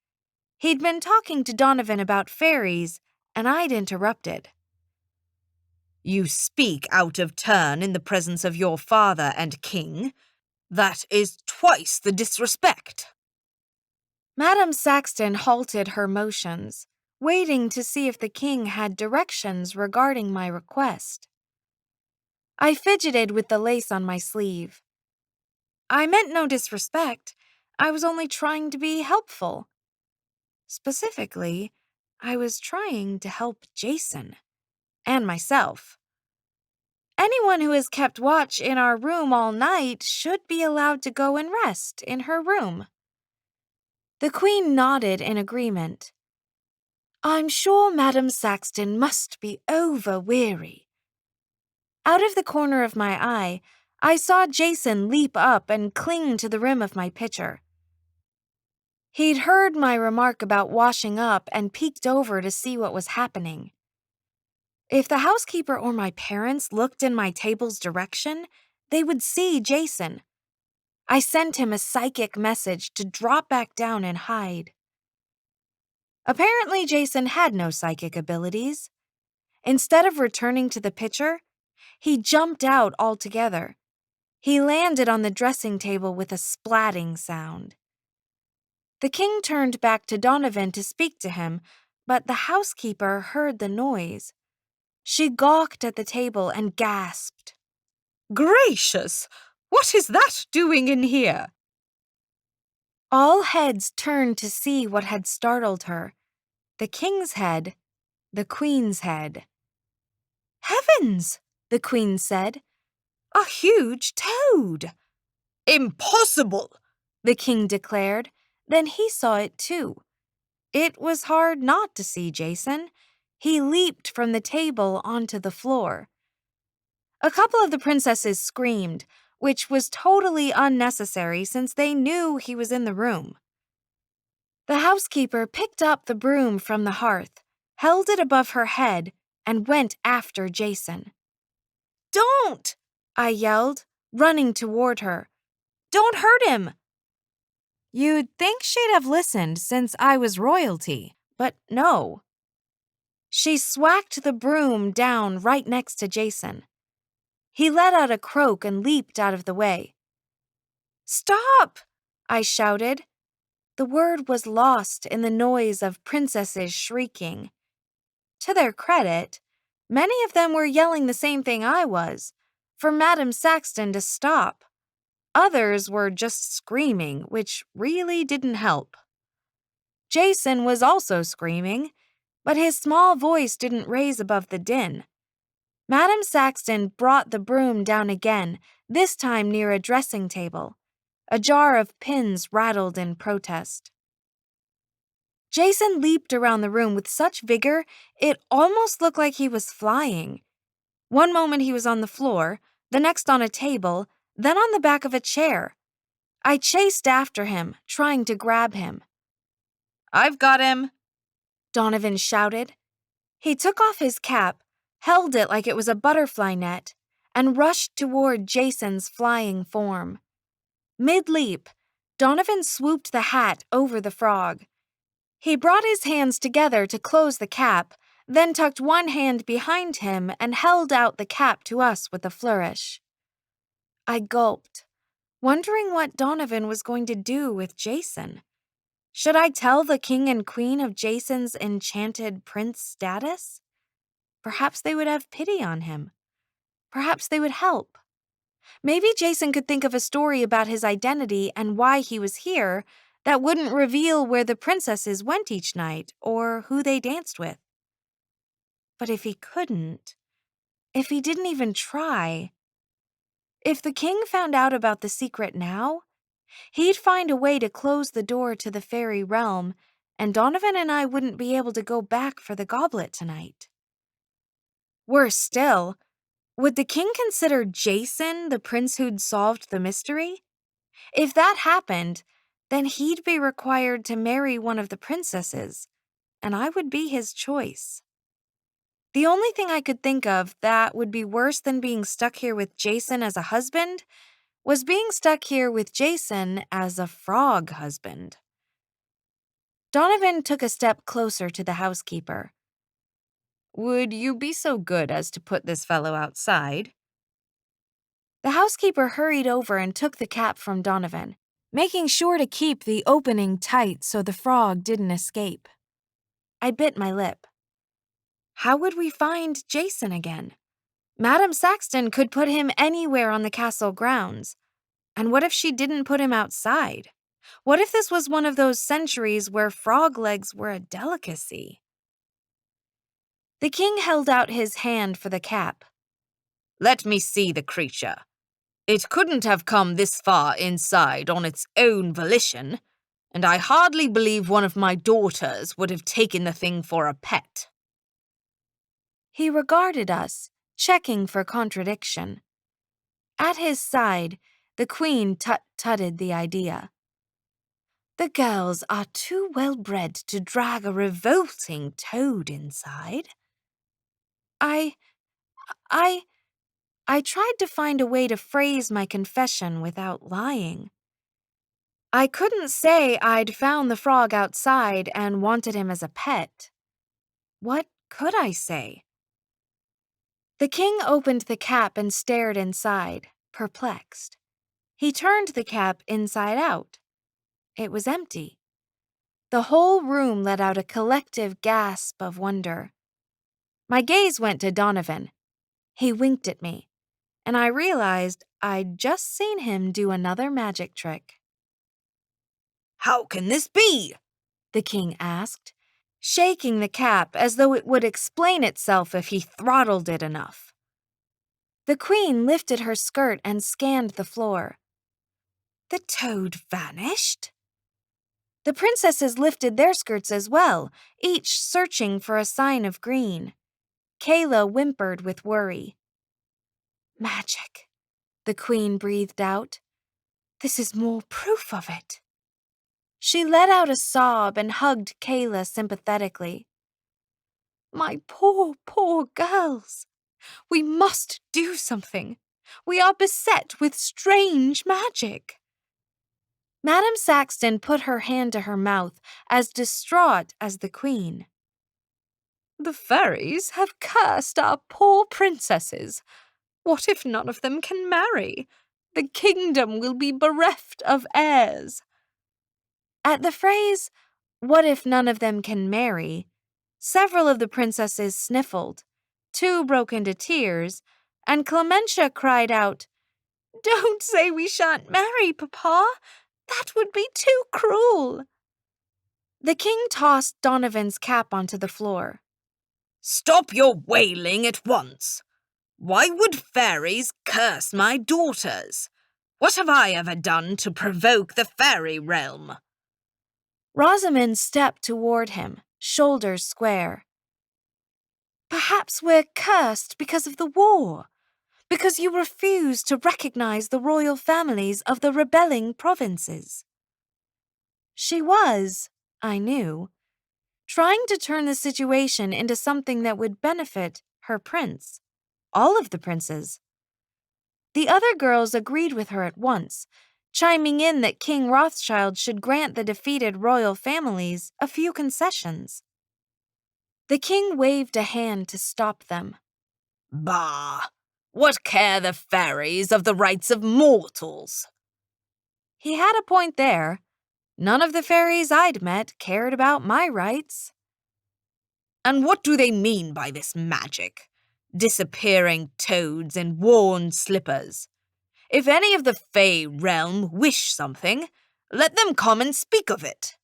He'd been talking to Donovan about fairies, and I'd interrupted. You speak out of turn in the presence of your father and king. That is twice the disrespect. Madame Saxton halted her motions, waiting to see if the king had directions regarding my request. I fidgeted with the lace on my sleeve. I meant no disrespect. I was only trying to be helpful. Specifically, I was trying to help Jason and myself. Anyone who has kept watch in our room all night should be allowed to go and rest in her room." The Queen nodded in agreement. "I'm sure Madam Saxton must be over-weary." Out of the corner of my eye, I saw Jason leap up and cling to the rim of my pitcher. He'd heard my remark about washing up and peeked over to see what was happening. If the housekeeper or my parents looked in my table's direction, they would see Jason. I sent him a psychic message to drop back down and hide. Apparently, Jason had no psychic abilities. Instead of returning to the pitcher, he jumped out altogether. He landed on the dressing table with a splatting sound. The king turned back to Donovan to speak to him, but the housekeeper heard the noise. She gawked at the table and gasped. Gracious! What is that doing in here? All heads turned to see what had startled her. The king's head, the queen's head. "Heavens!" the queen said. "A huge toad!" Impossible! the king declared. Then he saw it too. It was hard not to see Jason. He leaped from the table onto the floor. A couple of the princesses screamed, which was totally unnecessary since they knew he was in the room. The housekeeper picked up the broom from the hearth, held it above her head, and went after Jason. "Don't!" I yelled, running toward her. "Don't hurt him!" You'd think she'd have listened since I was royalty, but no. She swacked the broom down right next to Jason. He let out a croak and leaped out of the way. "Stop!" I shouted. The word was lost in the noise of princesses shrieking. To their credit, many of them were yelling the same thing I was, for Madam Saxton to stop. Others were just screaming, which really didn't help. Jason was also screaming, but his small voice didn't raise above the din. Madam Saxton brought the broom down again, this time near a dressing table. A jar of pins rattled in protest. Jason leaped around the room with such vigor, it almost looked like he was flying. One moment he was on the floor, the next on a table, then on the back of a chair. I chased after him, trying to grab him. "I've got him!" Donovan shouted. He took off his cap, held it like it was a butterfly net, and rushed toward Jason's flying form. Mid-leap, Donovan swooped the hat over the frog. He brought his hands together to close the cap, then tucked one hand behind him and held out the cap to us with a flourish. I gulped, wondering what Donovan was going to do with Jason. Should I tell the king and queen of Jason's enchanted prince status? Perhaps they would have pity on him. Perhaps they would help. Maybe Jason could think of a story about his identity and why he was here that wouldn't reveal where the princesses went each night or who they danced with. But if he couldn't, if he didn't even try, if the king found out about the secret now, he'd find a way to close the door to the fairy realm, and Donovan and I wouldn't be able to go back for the goblet tonight. Worse still, would the king consider Jason the prince who'd solved the mystery? If that happened, then he'd be required to marry one of the princesses, and I would be his choice. The only thing I could think of that would be worse than being stuck here with Jason as a husband was being stuck here with Jason as a frog husband. Donovan took a step closer to the housekeeper. "Would you be so good as to put this fellow outside?" The housekeeper hurried over and took the cap from Donovan, making sure to keep the opening tight so the frog didn't escape. I bit my lip. How would we find Jason again? Madam Saxton could put him anywhere on the castle grounds. And what if she didn't put him outside? What if this was one of those centuries where frog legs were a delicacy? The king held out his hand for the cap. Let me see the creature. It couldn't have come this far inside on its own volition, and I hardly believe one of my daughters would have taken the thing for a pet. He regarded us, checking for contradiction. At his side, the queen tut-tutted the idea. The girls are too well-bred to drag a revolting toad inside. I tried to find a way to phrase my confession without lying. I couldn't say I'd found the frog outside and wanted him as a pet. What could I say? The king opened the cap and stared inside, perplexed. He turned the cap inside out. It was empty. The whole room let out a collective gasp of wonder. My gaze went to Donovan. He winked at me, and I realized I'd just seen him do another magic trick. How can this be? The king asked, shaking the cap as though it would explain itself if he throttled it enough. The queen lifted her skirt and scanned the floor. The toad vanished. The princesses lifted their skirts as well, each searching for a sign of green. Kayla whimpered with worry. Magic, the queen breathed out. This is more proof of it. She let out a sob and hugged Kayla sympathetically. My poor, poor girls. We must do something. We are beset with strange magic. Madame Saxton put her hand to her mouth, as distraught as the queen. The fairies have cursed our poor princesses. What if none of them can marry? The kingdom will be bereft of heirs. At the phrase, what if none of them can marry, several of the princesses sniffled, 2 broke into tears, and Clementia cried out, Don't say we shan't marry, Papa. That would be too cruel. The king tossed Donovan's cap onto the floor. Stop your wailing at once. Why would fairies curse my daughters? What have I ever done to provoke the fairy realm? Rosamond stepped toward him, shoulders square. Perhaps we're cursed because of the war, because you refuse to recognize the royal families of the rebelling provinces. She was, I knew, trying to turn the situation into something that would benefit her prince, all of the princes. The other girls agreed with her at once, chiming in that King Rothschild should grant the defeated royal families a few concessions. The king waved a hand to stop them. Bah! What care the fairies of the rights of mortals? He had a point there. None of the fairies I'd met cared about my rights. And what do they mean by this magic? Disappearing toads and worn slippers. If any of the Fey realm wish something, let them come and speak of it.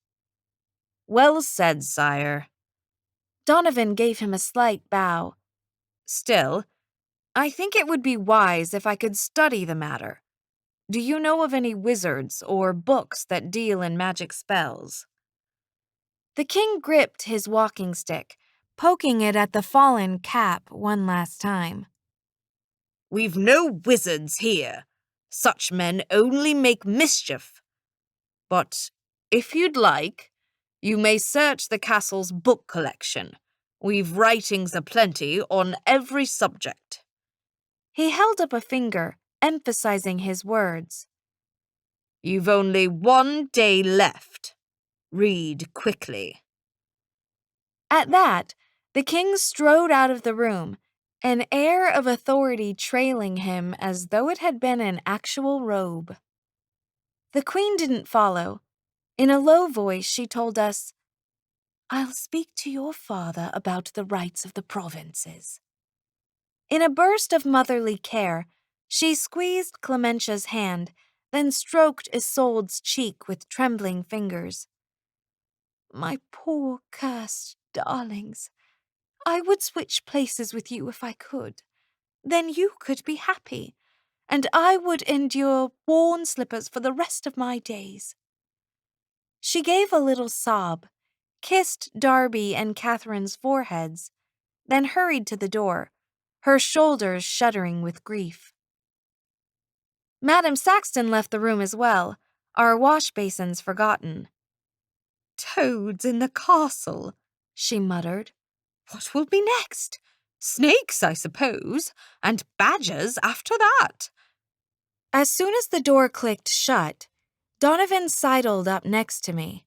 Well said, sire. Donovan gave him a slight bow. Still, I think it would be wise if I could study the matter. Do you know of any wizards or books that deal in magic spells? The king gripped his walking stick, poking it at the fallen cap one last time. We've no wizards here. Such men only make mischief. But if you'd like, you may search the castle's book collection. We've writings aplenty on every subject. He held up a finger, emphasizing his words. You've only 1 day left. Read quickly. At that, the king strode out of the room, an air of authority trailing him as though it had been an actual robe. The queen didn't follow. In a low voice, she told us, I'll speak to your father about the rights of the provinces. In a burst of motherly care, she squeezed Clementia's hand, then stroked Isolde's cheek with trembling fingers. My poor, cursed darlings. I would switch places with you if I could. Then you could be happy, and I would endure worn slippers for the rest of my days. She gave a little sob, kissed Darby and Catherine's foreheads, then hurried to the door, her shoulders shuddering with grief. Madame Saxton left the room as well, our wash basins forgotten. Toads in the castle, she muttered. What will be next? Snakes, I suppose, and badgers after that. As soon as the door clicked shut, Donovan sidled up next to me.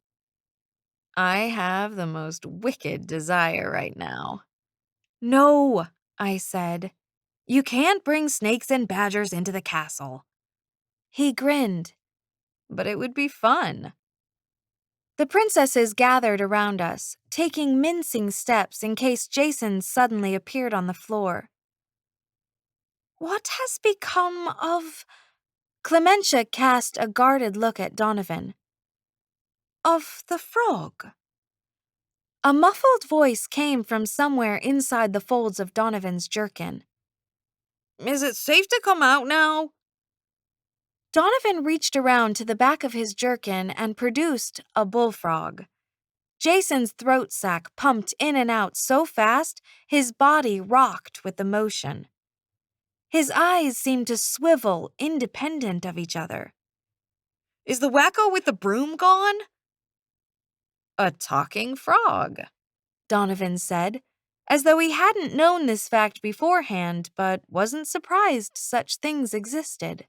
I have the most wicked desire right now. No, I said. You can't bring snakes and badgers into the castle. He grinned. But it would be fun. The princesses gathered around us, taking mincing steps in case Jason suddenly appeared on the floor. What has become of... Clementia cast a guarded look at Donovan. Of the frog? A muffled voice came from somewhere inside the folds of Donovan's jerkin. Is it safe to come out now? Donovan reached around to the back of his jerkin and produced a bullfrog. Jason's throat sac pumped in and out so fast, his body rocked with the motion. His eyes seemed to swivel independent of each other. Is the wacko with the broom gone? A talking frog, Donovan said, as though he hadn't known this fact beforehand but wasn't surprised such things existed.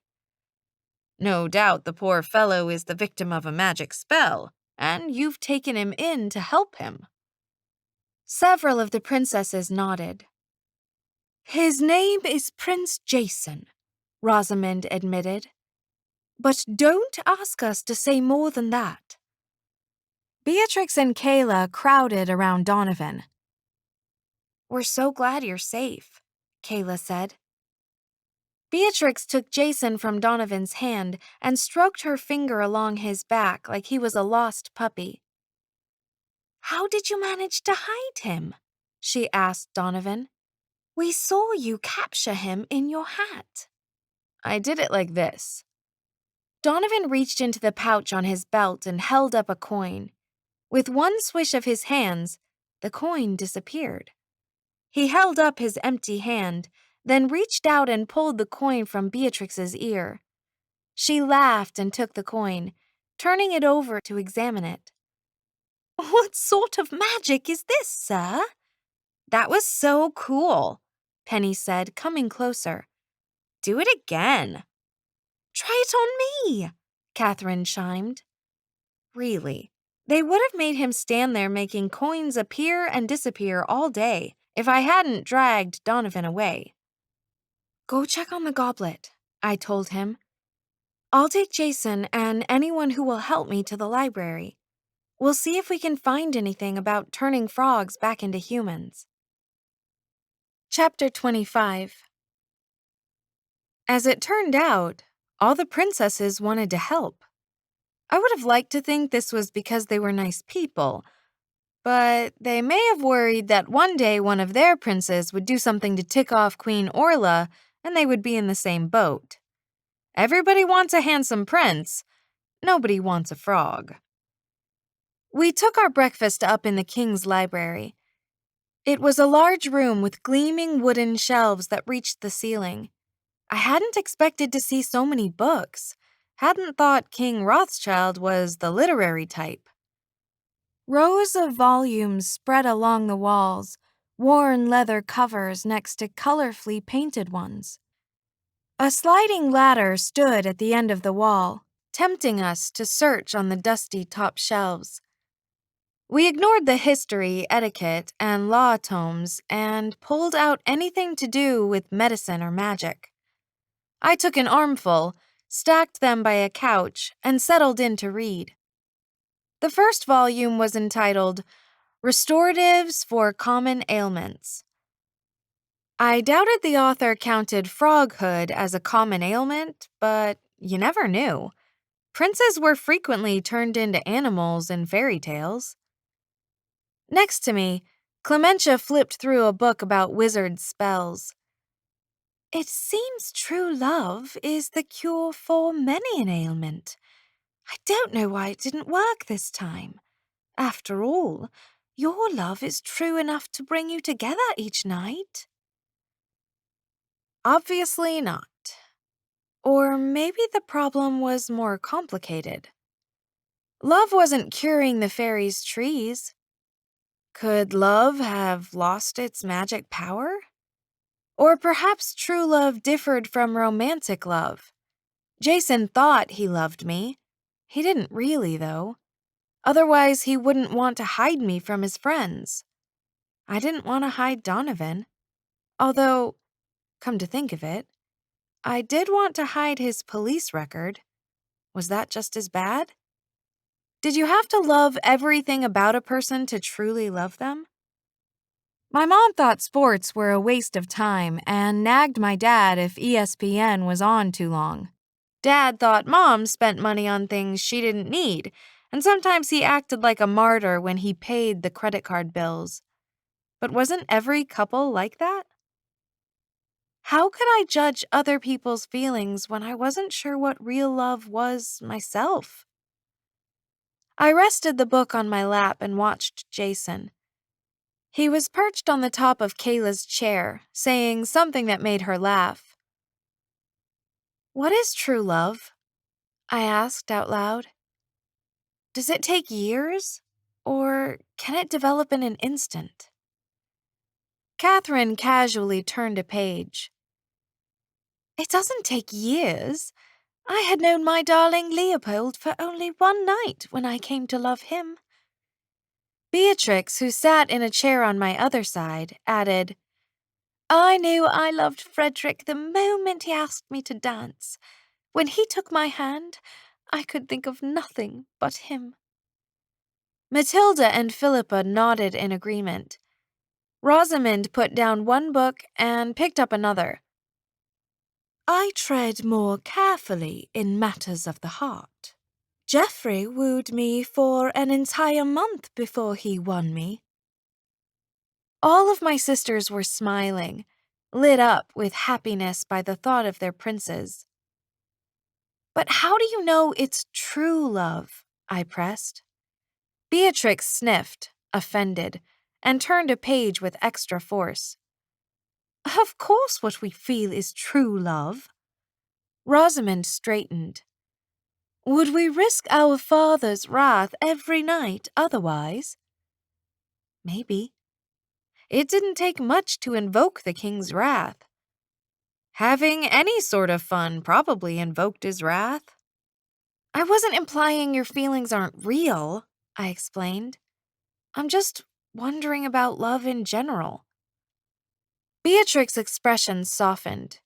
No doubt the poor fellow is the victim of a magic spell, and you've taken him in to help him. Several of the princesses nodded. His name is Prince Jason, Rosamond admitted. But don't ask us to say more than that. Beatrix and Kayla crowded around Donovan. We're so glad you're safe, Kayla said. Beatrix took Jason from Donovan's hand and stroked her finger along his back like he was a lost puppy. How did you manage to hide him? She asked Donovan. We saw you capture him in your hat. I did it like this. Donovan reached into the pouch on his belt and held up a coin. With one swish of his hands, the coin disappeared. He held up his empty hand, then reached out and pulled the coin from Beatrix's ear. She laughed and took the coin, turning it over to examine it. What sort of magic is this, sir? That was so cool, Penny said, coming closer. Do it again. Try it on me, Catherine chimed. Really, they would have made him stand there making coins appear and disappear all day if I hadn't dragged Donovan away. Go check on the goblet, I told him. I'll take Jason and anyone who will help me to the library. We'll see if we can find anything about turning frogs back into humans. Chapter 25. As it turned out, all the princesses wanted to help. I would have liked to think this was because they were nice people, but they may have worried that one day one of their princes would do something to tick off Queen Orla and they would be in the same boat. Everybody wants a handsome prince. Nobody wants a frog. We took our breakfast up in the king's library. It was a large room with gleaming wooden shelves that reached the ceiling. I hadn't expected to see so many books. Hadn't thought King Rothschild was the literary type. Rows of volumes spread along the walls, worn leather covers next to colorfully painted ones. A sliding ladder stood at the end of the wall, tempting us to search on the dusty top shelves. We ignored the history, etiquette, and law tomes and pulled out anything to do with medicine or magic. I took an armful, stacked them by a couch, and settled in to read. The first volume was entitled Restoratives for Common Ailments. I doubted the author counted froghood as a common ailment, but you never knew. Princes were frequently turned into animals in fairy tales. Next to me, Clementia flipped through a book about wizard spells. It seems true love is the cure for many an ailment. I don't know why it didn't work this time. After all, your love is true enough to bring you together each night. Obviously not. Or maybe the problem was more complicated. Love wasn't curing the fairies' trees. Could love have lost its magic power? Or perhaps true love differed from romantic love. Jason thought he loved me. He didn't really, though. Otherwise, he wouldn't want to hide me from his friends. I didn't want to hide Donovan. Although, come to think of it, I did want to hide his police record. Was that just as bad? Did you have to love everything about a person to truly love them? My mom thought sports were a waste of time and nagged my dad if ESPN was on too long. Dad thought Mom spent money on things she didn't need, and sometimes he acted like a martyr when he paid the credit card bills. But wasn't every couple like that? How could I judge other people's feelings when I wasn't sure what real love was myself? I rested the book on my lap and watched Jason. He was perched on the top of Kayla's chair, saying something that made her laugh. "What is true love?" I asked out loud. "Does it take years? Or can it develop in an instant?" Catherine casually turned a page. "It doesn't take years. I had known my darling Leopold for only one night when I came to love him." Beatrix, who sat in a chair on my other side, added, "I knew I loved Frederick the moment he asked me to dance. When he took my hand, I could think of nothing but him." Matilda and Philippa nodded in agreement. Rosamond put down one book and picked up another. "I tread more carefully in matters of the heart. Geoffrey wooed me for an entire month before he won me." All of my sisters were smiling, lit up with happiness by the thought of their princes. "But how do you know it's true love?" I pressed. Beatrix sniffed, offended, and turned a page with extra force. "Of course what we feel is true love." Rosamond straightened. "Would we risk our father's wrath every night otherwise?" Maybe. It didn't take much to invoke the king's wrath. Having any sort of fun probably invoked his wrath. "I wasn't implying your feelings aren't real," I explained. "I'm just wondering about love in general." Beatrix's expression softened.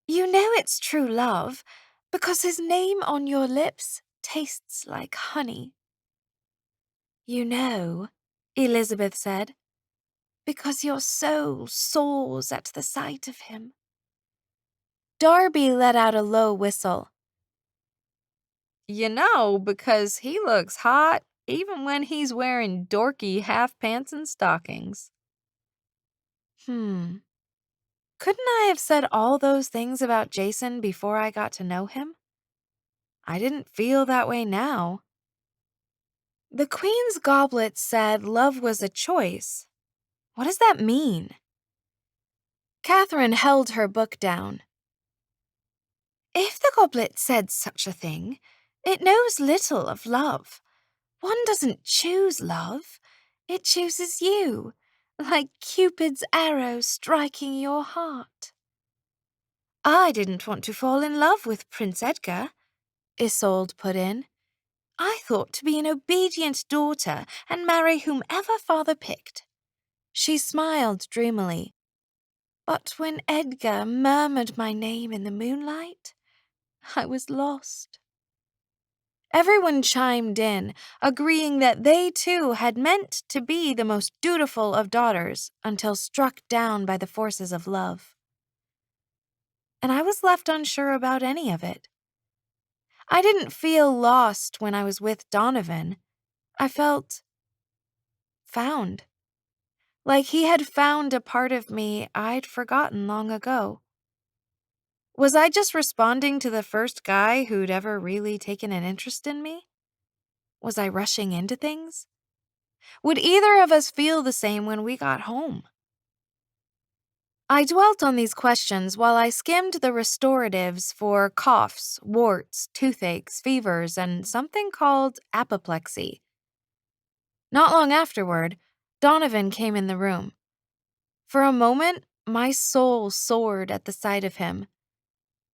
"You know it's true love because his name on your lips tastes like honey." "You know," Elizabeth said, "because your soul soars at the sight of him." Darby let out a low whistle. "You know, because he looks hot even when he's wearing dorky half pants and stockings." Couldn't I have said all those things about Jason before I got to know him? I didn't feel that way now. The Queen's goblet said love was a choice. What does that mean? Catherine held her book down. "If the goblet said such a thing, it knows little of love. One doesn't choose love. It chooses you, like Cupid's arrow striking your heart." "I didn't want to fall in love with Prince Edgar," Isolde put in. "I thought to be an obedient daughter and marry whomever father picked." She smiled dreamily. "But when Edgar murmured my name in the moonlight, I was lost." Everyone chimed in, agreeing that they too had meant to be the most dutiful of daughters until struck down by the forces of love. and I was left unsure about any of it. I didn't feel lost when I was with Donovan. I felt found. Like he had found a part of me I'd forgotten long ago. Was I just responding to the first guy who'd ever really taken an interest in me? Was I rushing into things? Would either of us feel the same when we got home? I dwelt on these questions while I skimmed the restoratives for coughs, warts, toothaches, fevers, and something called apoplexy. Not long afterward, Donovan came in the room. For a moment, my soul soared at the sight of him,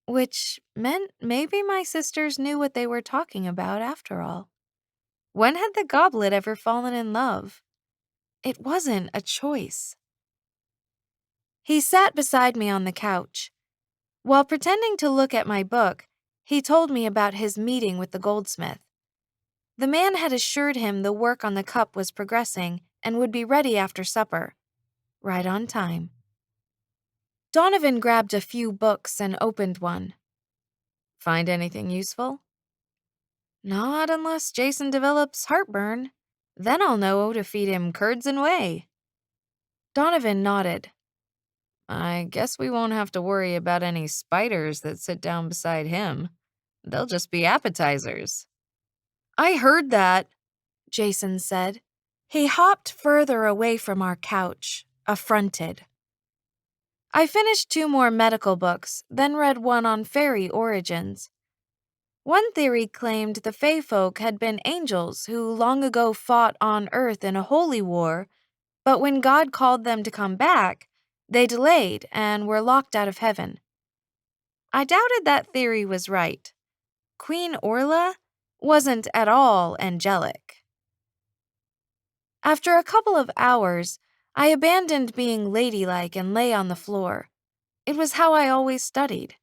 which meant maybe my sisters knew what they were talking about after all. When had the goblet ever fallen in love? It wasn't a choice. He sat beside me on the couch. While pretending to look at my book, he told me about his meeting with the goldsmith. The man had assured him the work on the cup was progressing and would be ready after supper. Right on time. Donovan grabbed a few books and opened one. Find anything useful? Not unless Jason develops heartburn. Then I'll know to feed him curds and whey. Donovan nodded. I guess we won't have to worry about any spiders that sit down beside him. They'll just be appetizers. I heard that, Jason said. He hopped further away from our couch, affronted. I finished 2 more medical books, then read one on fairy origins. One theory claimed the Fae folk had been angels who long ago fought on Earth in a holy war, but when God called them to come back, they delayed and were locked out of heaven. I doubted that theory was right. Queen Orla wasn't at all angelic. After a couple of hours, I abandoned being ladylike and lay on the floor. It was how I always studied.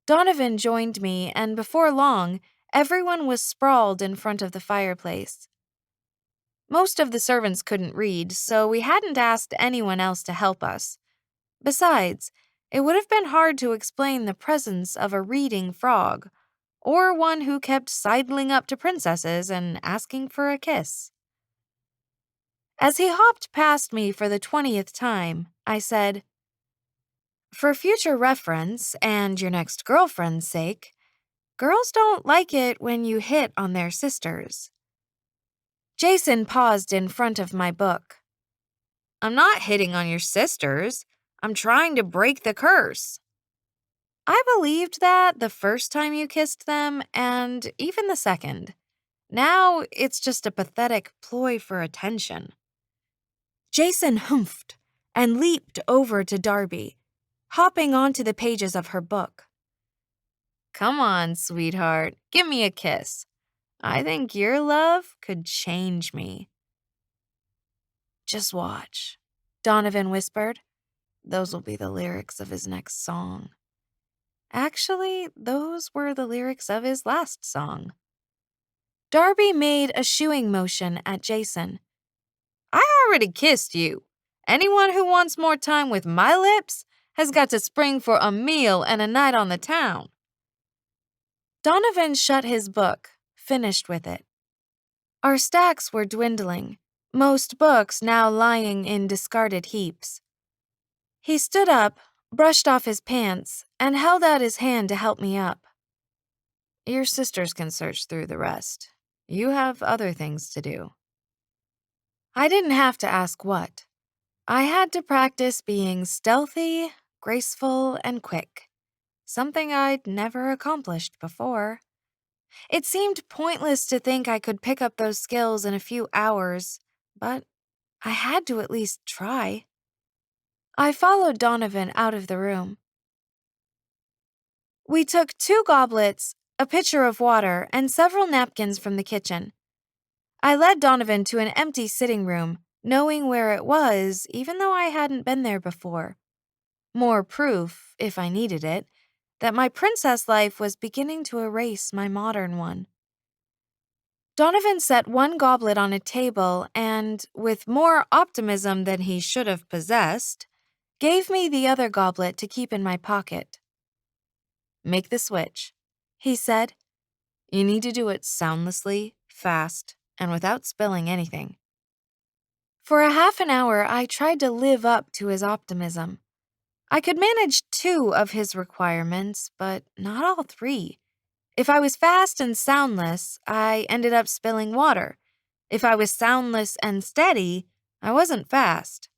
Donovan joined me, and before long, everyone was sprawled in front of the fireplace. Most of the servants couldn't read, so we hadn't asked anyone else to help us. Besides, it would have been hard to explain the presence of a reading frog, or one who kept sidling up to princesses and asking for a kiss. As he hopped past me for the 20th time, I said, "For future reference and your next girlfriend's sake, girls don't like it when you hit on their sisters." Jason paused in front of my book. I'm not hitting on your sisters. I'm trying to break the curse. I believed that the first time you kissed them, and even the second. Now it's just a pathetic ploy for attention. Jason humphed and leaped over to Darby, hopping onto the pages of her book. Come on, sweetheart, give me a kiss. I think your love could change me. Just watch, Donovan whispered. Those will be the lyrics of his next song. Actually, those were the lyrics of his last song. Darby made a shooing motion at Jason. I already kissed you. Anyone who wants more time with my lips has got to spring for a meal and a night on the town. Donovan shut his book, finished with it. Our stacks were dwindling, most books now lying in discarded heaps. He stood up, brushed off his pants, and held out his hand to help me up. Your sisters can search through the rest. You have other things to do. I didn't have to ask what. I had to practice being stealthy, graceful, and quick, something I'd never accomplished before. It seemed pointless to think I could pick up those skills in a few hours, but I had to at least try. I followed Donovan out of the room. We took 2 goblets, a pitcher of water, and several napkins from the kitchen. I led Donovan to an empty sitting room, knowing where it was, even though I hadn't been there before. More proof, if I needed it, that my princess life was beginning to erase my modern one. Donovan set one goblet on a table and, with more optimism than he should have possessed, gave me the other goblet to keep in my pocket. Make the switch, he said. You need to do it soundlessly, fast, and without spilling anything. For a half an hour, I tried to live up to his optimism. I could manage 2 of his requirements, but not all 3. If I was fast and soundless, I ended up spilling water. If I was soundless and steady, I wasn't fast.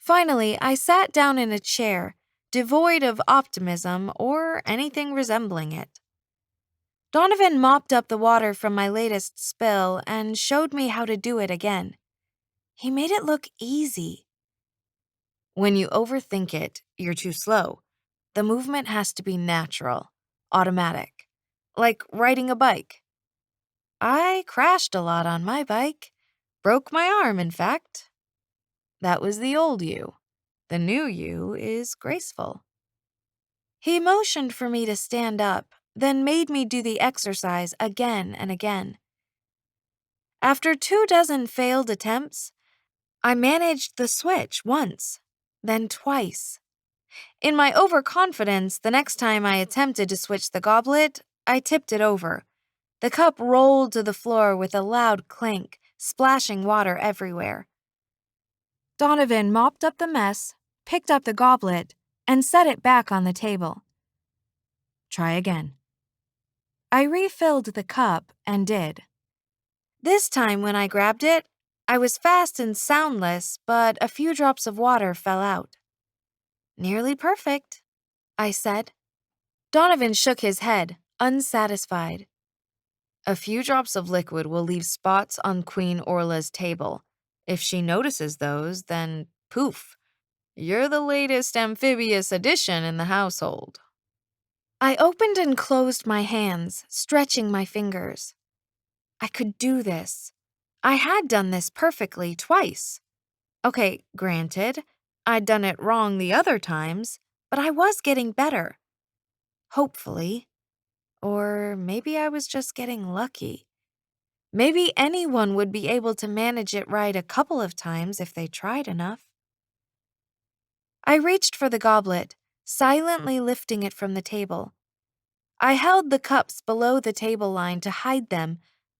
Finally, I sat down in a chair, devoid of optimism or anything resembling it. Donovan mopped up the water from my latest spill and showed me how to do it again. He made it look easy. When you overthink it, you're too slow. The movement has to be natural, automatic, like riding a bike. I crashed a lot on my bike. Broke my arm, in fact. That was the old you. The new you is graceful. He motioned for me to stand up, then made me do the exercise again and again. After 24 failed attempts, I managed the switch once, then twice. In my overconfidence, the next time I attempted to switch the goblet, I tipped it over. The cup rolled to the floor with a loud clink, splashing water everywhere. Donovan mopped up the mess, picked up the goblet, and set it back on the table. Try again. I refilled the cup and did. This time when I grabbed it, I was fast and soundless, but a few drops of water fell out. Nearly perfect, I said. Donovan shook his head, unsatisfied. A few drops of liquid will leave spots on Queen Orla's table. If she notices those, then poof, you're the latest amphibious addition in the household. I opened and closed my hands, stretching my fingers. I could do this. I had done this perfectly twice. Okay, granted, I'd done it wrong the other times, but I was getting better. Hopefully. Or maybe I was just getting lucky. Maybe anyone would be able to manage it right a couple of times if they tried enough. I reached for the goblet, silently lifting it from the table. I held the cups below the table line to hide them,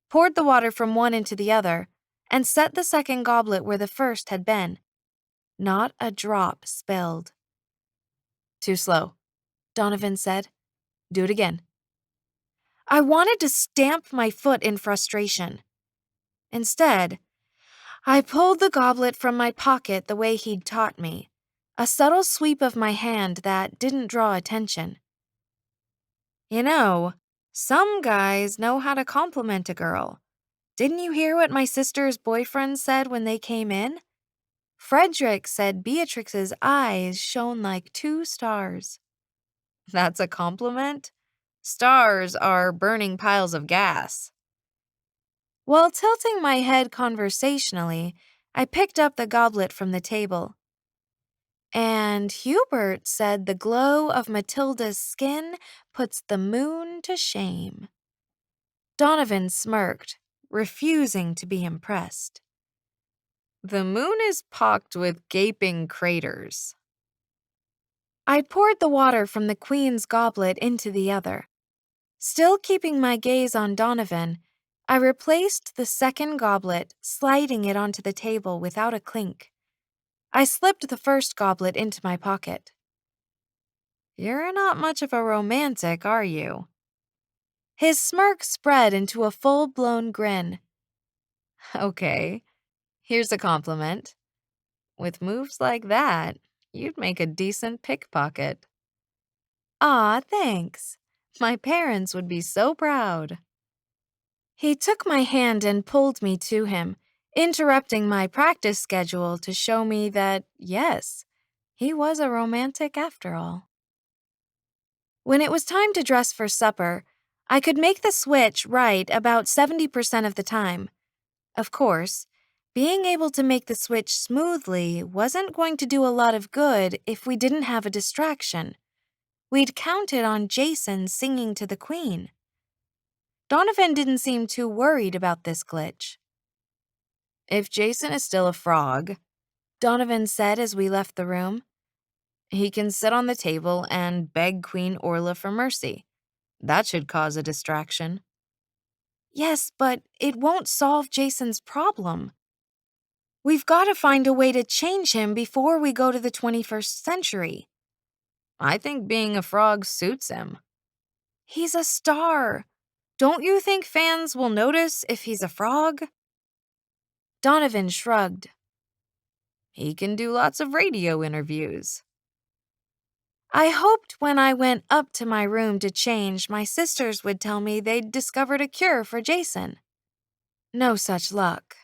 poured the water from one into the other, and set the second goblet where the first had been. Not a drop spilled. Too slow, Donovan said. Do it again. I wanted to stamp my foot in frustration. Instead, I pulled the goblet from my pocket the way he'd taught me, a subtle sweep of my hand that didn't draw attention. You know, some guys know how to compliment a girl. Didn't you hear what my sister's boyfriend said when they came in? Frederick said Beatrix's eyes shone like 2 stars. That's a compliment? Stars are burning piles of gas. While tilting my head conversationally, I picked up the goblet from the table. And Hubert said the glow of Matilda's skin puts the moon to shame. Donovan smirked, refusing to be impressed. The moon is pocked with gaping craters. I poured the water from the Queen's goblet into the other. Still keeping my gaze on Donovan, I replaced the second goblet, sliding it onto the table without a clink. I slipped the first goblet into my pocket. You're not much of a romantic, are you? His smirk spread into a full-blown grin. Okay, here's a compliment. With moves like that, you'd make a decent pickpocket. Aw, thanks. My parents would be so proud. He took my hand and pulled me to him, interrupting my practice schedule to show me that, yes, he was a romantic after all. When it was time to dress for supper, I could make the switch right about 70% of the time. Of course, being able to make the switch smoothly wasn't going to do a lot of good if we didn't have a distraction. We'd counted on Jason singing to the Queen. Donovan didn't seem too worried about this glitch. If Jason is still a frog, Donovan said as we left the room, He can sit on the table and beg Queen Orla for mercy. That should cause a distraction. Yes, but it won't solve Jason's problem. We've got to find a way to change him before we go to the 21st century. I think being a frog suits him. He's a star. Don't you think fans will notice if he's a frog? Donovan shrugged. He can do lots of radio interviews. I hoped when I went up to my room to change, my sisters would tell me they'd discovered a cure for Jason. No such luck.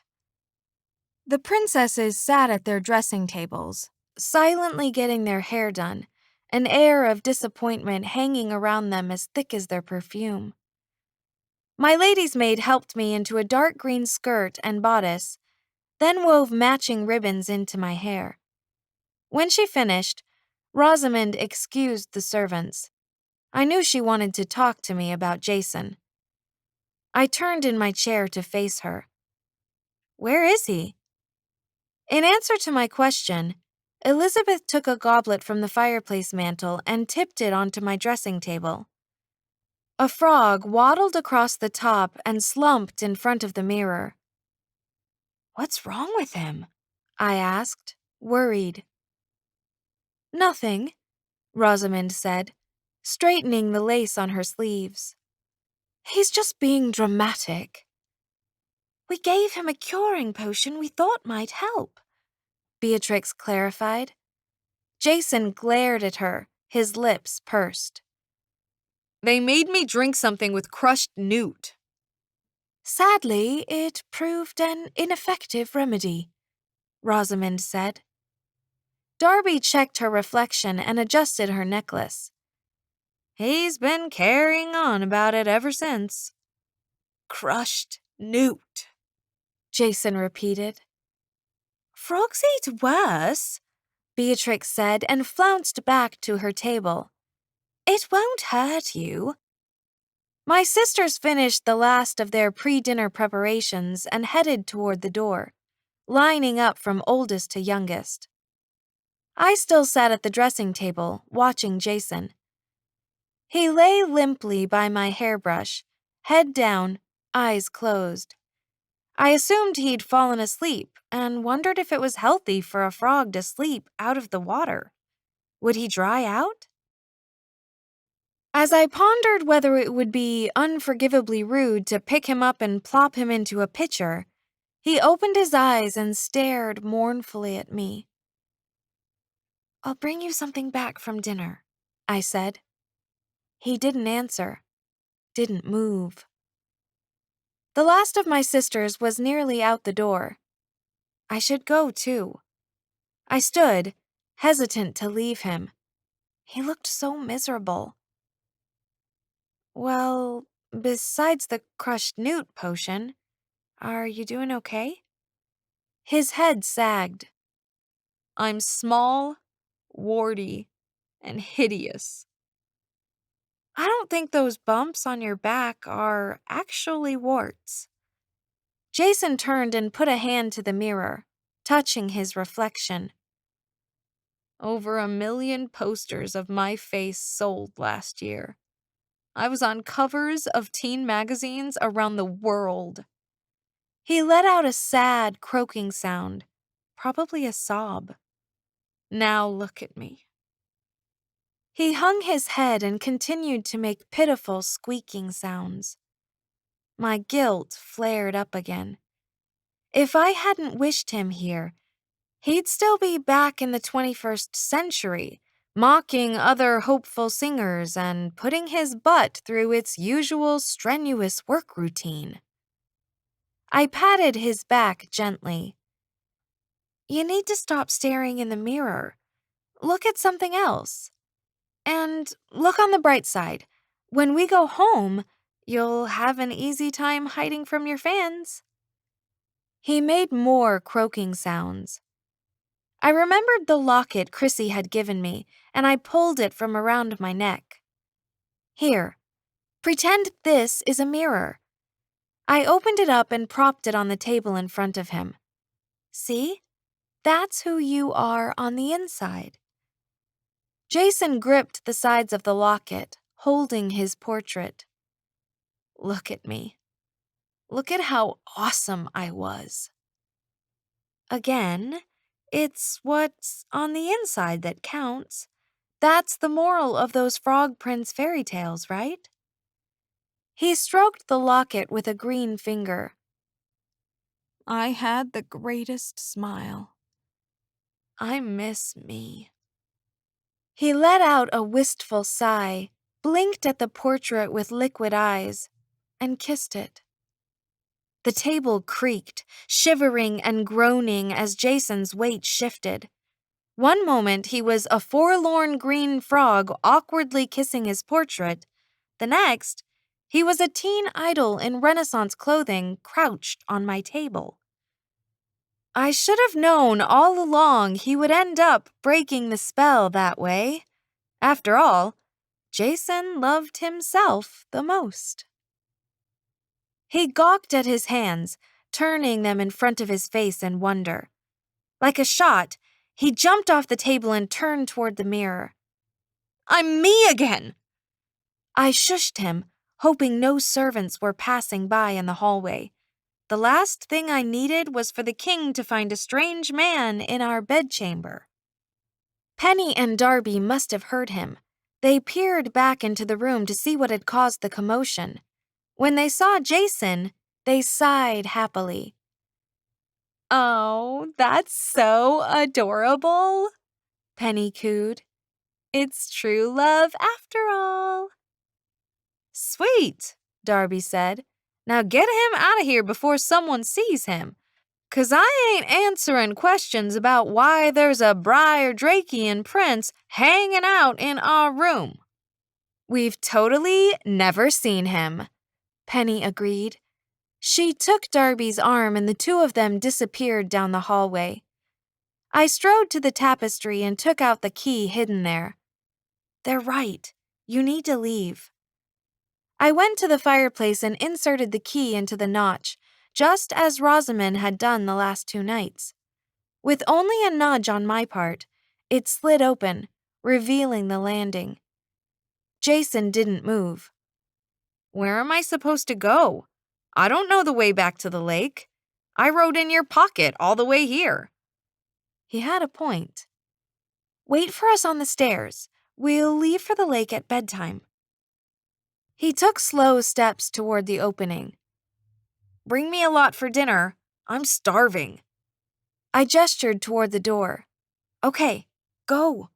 The princesses sat at their dressing tables, silently getting their hair done, an air of disappointment hanging around them as thick as their perfume. My lady's maid helped me into a dark green skirt and bodice, then wove matching ribbons into my hair. When she finished, Rosamond excused the servants. I knew she wanted to talk to me about Jason. I turned in my chair to face her. Where is he? In answer to my question, Elizabeth took a goblet from the fireplace mantel and tipped it onto my dressing table. A frog waddled across the top and slumped in front of the mirror. What's wrong with him? I asked, worried. Nothing, Rosamond said, straightening the lace on her sleeves. He's just being dramatic. We gave him a curing potion we thought might help, Beatrix clarified. Jason glared at her, his lips pursed. They made me drink something with crushed newt. Sadly, it proved an ineffective remedy, Rosamond said. Darby checked her reflection and adjusted her necklace. He's been carrying on about it ever since. Crushed newt, Jason repeated. Frogs eat worse, Beatrix said and flounced back to her table. It won't hurt you. My sisters finished the last of their pre-dinner preparations and headed toward the door, lining up from oldest to youngest. I still sat at the dressing table, watching Jason. He lay limply by my hairbrush, head down, eyes closed. I assumed he'd fallen asleep and wondered if it was healthy for a frog to sleep out of the water. Would he dry out? As I pondered whether it would be unforgivably rude to pick him up and plop him into a pitcher, he opened his eyes and stared mournfully at me. I'll bring you something back from dinner, I said. He didn't answer, didn't move. The last of my sisters was nearly out the door. I should go, too. I stood, hesitant to leave him. He looked so miserable. Well, besides the crushed newt potion, are you doing okay? His head sagged. I'm small, warty, and hideous. I don't think those bumps on your back are actually warts. Jason turned and put a hand to the mirror, touching his reflection. Over 1 million posters of my face sold last year. I was on covers of teen magazines around the world. He let out a sad, croaking sound, probably a sob. Now look at me. He hung his head and continued to make pitiful, squeaking sounds. My guilt flared up again. If I hadn't wished him here, he'd still be back in the 21st century, mocking other hopeful singers and putting his butt through its usual strenuous work routine. I patted his back gently. You need to stop staring in the mirror. Look at something else. And look on the bright side. When we go home, you'll have an easy time hiding from your fans. He made more croaking sounds. I remembered the locket Chrissy had given me, and I pulled it from around my neck. Here, pretend this is a mirror. I opened it up and propped it on the table in front of him. See? That's who you are on the inside. Jason gripped the sides of the locket, holding his portrait. Look at me. Look at how awesome I was. Again, it's what's on the inside that counts. That's the moral of those Frog Prince fairy tales, right? He stroked the locket with a green finger. I had the greatest smile. I miss me. He let out a wistful sigh, blinked at the portrait with liquid eyes, and kissed it. The table creaked, shivering and groaning as Jason's weight shifted. One moment he was a forlorn green frog awkwardly kissing his portrait. The next, he was a teen idol in Renaissance clothing crouched on my table. I should have known all along he would end up breaking the spell that way. After all, Jason loved himself the most. He gawked at his hands, turning them in front of his face in wonder. Like a shot, he jumped off the table and turned toward the mirror. I'm me again! I shushed him, hoping no servants were passing by in the hallway. The last thing I needed was for the king to find a strange man in our bedchamber. Penny and Darby must have heard him. They peered back into the room to see what had caused the commotion. When they saw Jason, they sighed happily. Oh, that's so adorable, Penny cooed. It's true love after all. Sweet, Darby said. Now get him out of here before someone sees him. 'Cause I ain't answering questions about why there's a Briar Drakean prince hanging out in our room. We've totally never seen him, Penny agreed. She took Darby's arm and the two of them disappeared down the hallway. I strode to the tapestry and took out the key hidden there. They're right. You need to leave. I went to the fireplace and inserted the key into the notch, just as Rosamond had done the last 2 nights. With only a nudge on my part, it slid open, revealing the landing. Jason didn't move. Where am I supposed to go? I don't know the way back to the lake. I rode in your pocket all the way here. He had a point. Wait for us on the stairs. We'll leave for the lake at bedtime. He took slow steps toward the opening. Bring me a lot for dinner. I'm starving. I gestured toward the door. Okay, go.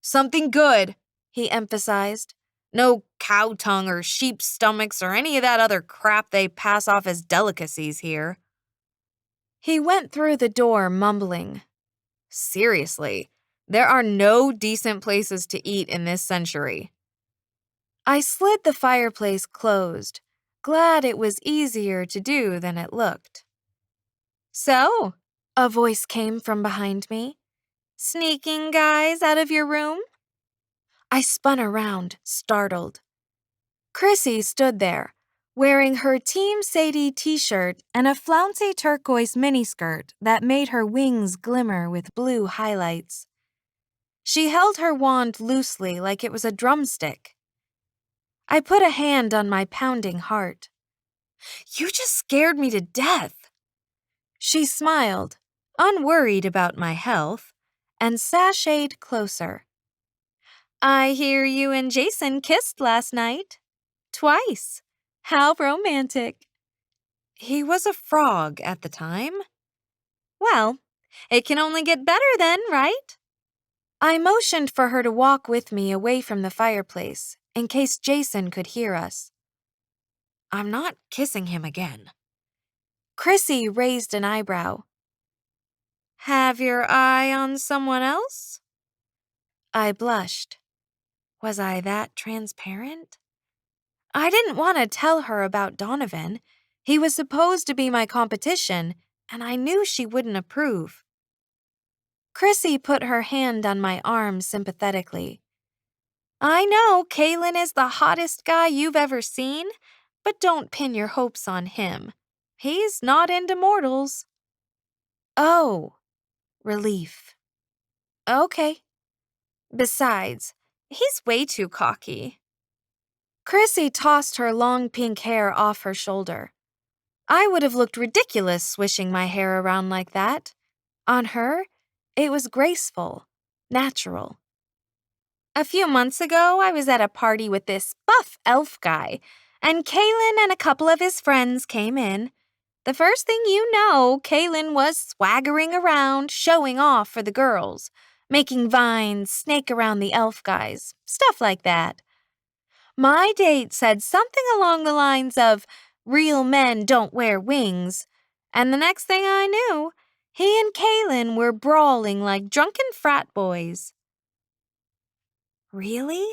Something good, he emphasized. No cow tongue or sheep's stomachs or any of that other crap they pass off as delicacies here. He went through the door mumbling. Seriously, there are no decent places to eat in this century. I slid the fireplace closed, glad it was easier to do than it looked. So, a voice came from behind me. Sneaking guys out of your room? I spun around, startled. Chrissy stood there, wearing her Team Sadie t-shirt and a flouncy turquoise miniskirt that made her wings glimmer with blue highlights. She held her wand loosely like it was a drumstick. I put a hand on my pounding heart. You just scared me to death. She smiled, unworried about my health, and sashayed closer. I hear you and Jason kissed last night. Twice. How romantic. He was a frog at the time. Well, it can only get better then, right? I motioned for her to walk with me away from the fireplace, in case Jason could hear us. I'm not kissing him again. Chrissy raised an eyebrow. Have your eye on someone else? I blushed. Was I that transparent? I didn't want to tell her about Donovan. He was supposed to be my competition, and I knew she wouldn't approve. Chrissy put her hand on my arm sympathetically. I know Kaylin is the hottest guy you've ever seen, but don't pin your hopes on him. He's not into mortals. Oh, relief. Okay. Besides, he's way too cocky. Chrissy tossed her long pink hair off her shoulder. I would have looked ridiculous swishing my hair around like that. On her, it was graceful, natural. A few months ago, I was at a party with this buff elf guy, and Kaylin and a couple of his friends came in. The first thing you know, Kaylin was swaggering around, showing off for the girls, making vines snake around the elf guys, stuff like that. My date said something along the lines of, "Real men don't wear wings," and the next thing I knew, he and Kaylin were brawling like drunken frat boys. Really?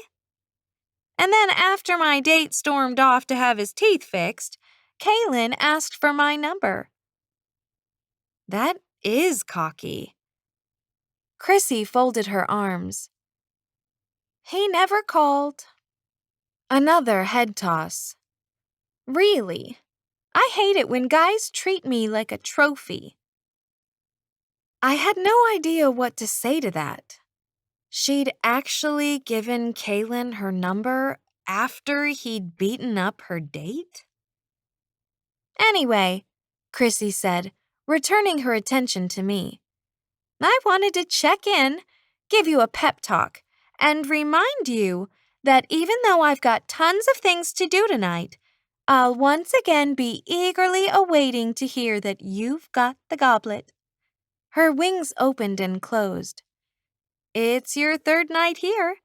And then after my date stormed off to have his teeth fixed, Kaylin asked for my number. That is cocky. Chrissy folded her arms. He never called. Another head toss. Really? I hate it when guys treat me like a trophy. I had no idea what to say to that. She'd actually given Kaylin her number after he'd beaten up her date? Anyway, Chrissy said, returning her attention to me. I wanted to check in, give you a pep talk, and remind you that even though I've got tons of things to do tonight, I'll once again be eagerly awaiting to hear that you've got the goblet. Her wings opened and closed. It's your third night here.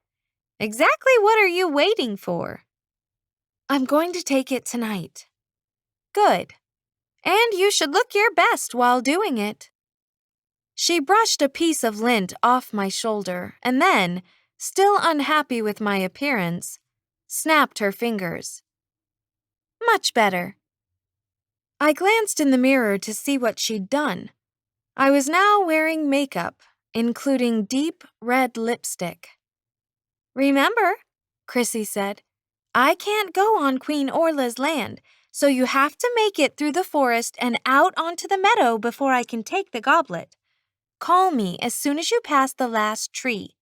Exactly what are you waiting for? I'm going to take it tonight. Good. And you should look your best while doing it. She brushed a piece of lint off my shoulder and then, still unhappy with my appearance, snapped her fingers. Much better. I glanced in the mirror to see what she'd done. I was now wearing makeup, including deep red lipstick. Remember, Chrissy said, I can't go on Queen Orla's land, so you have to make it through the forest and out onto the meadow before I can take the goblet. Call me as soon as you pass the last tree.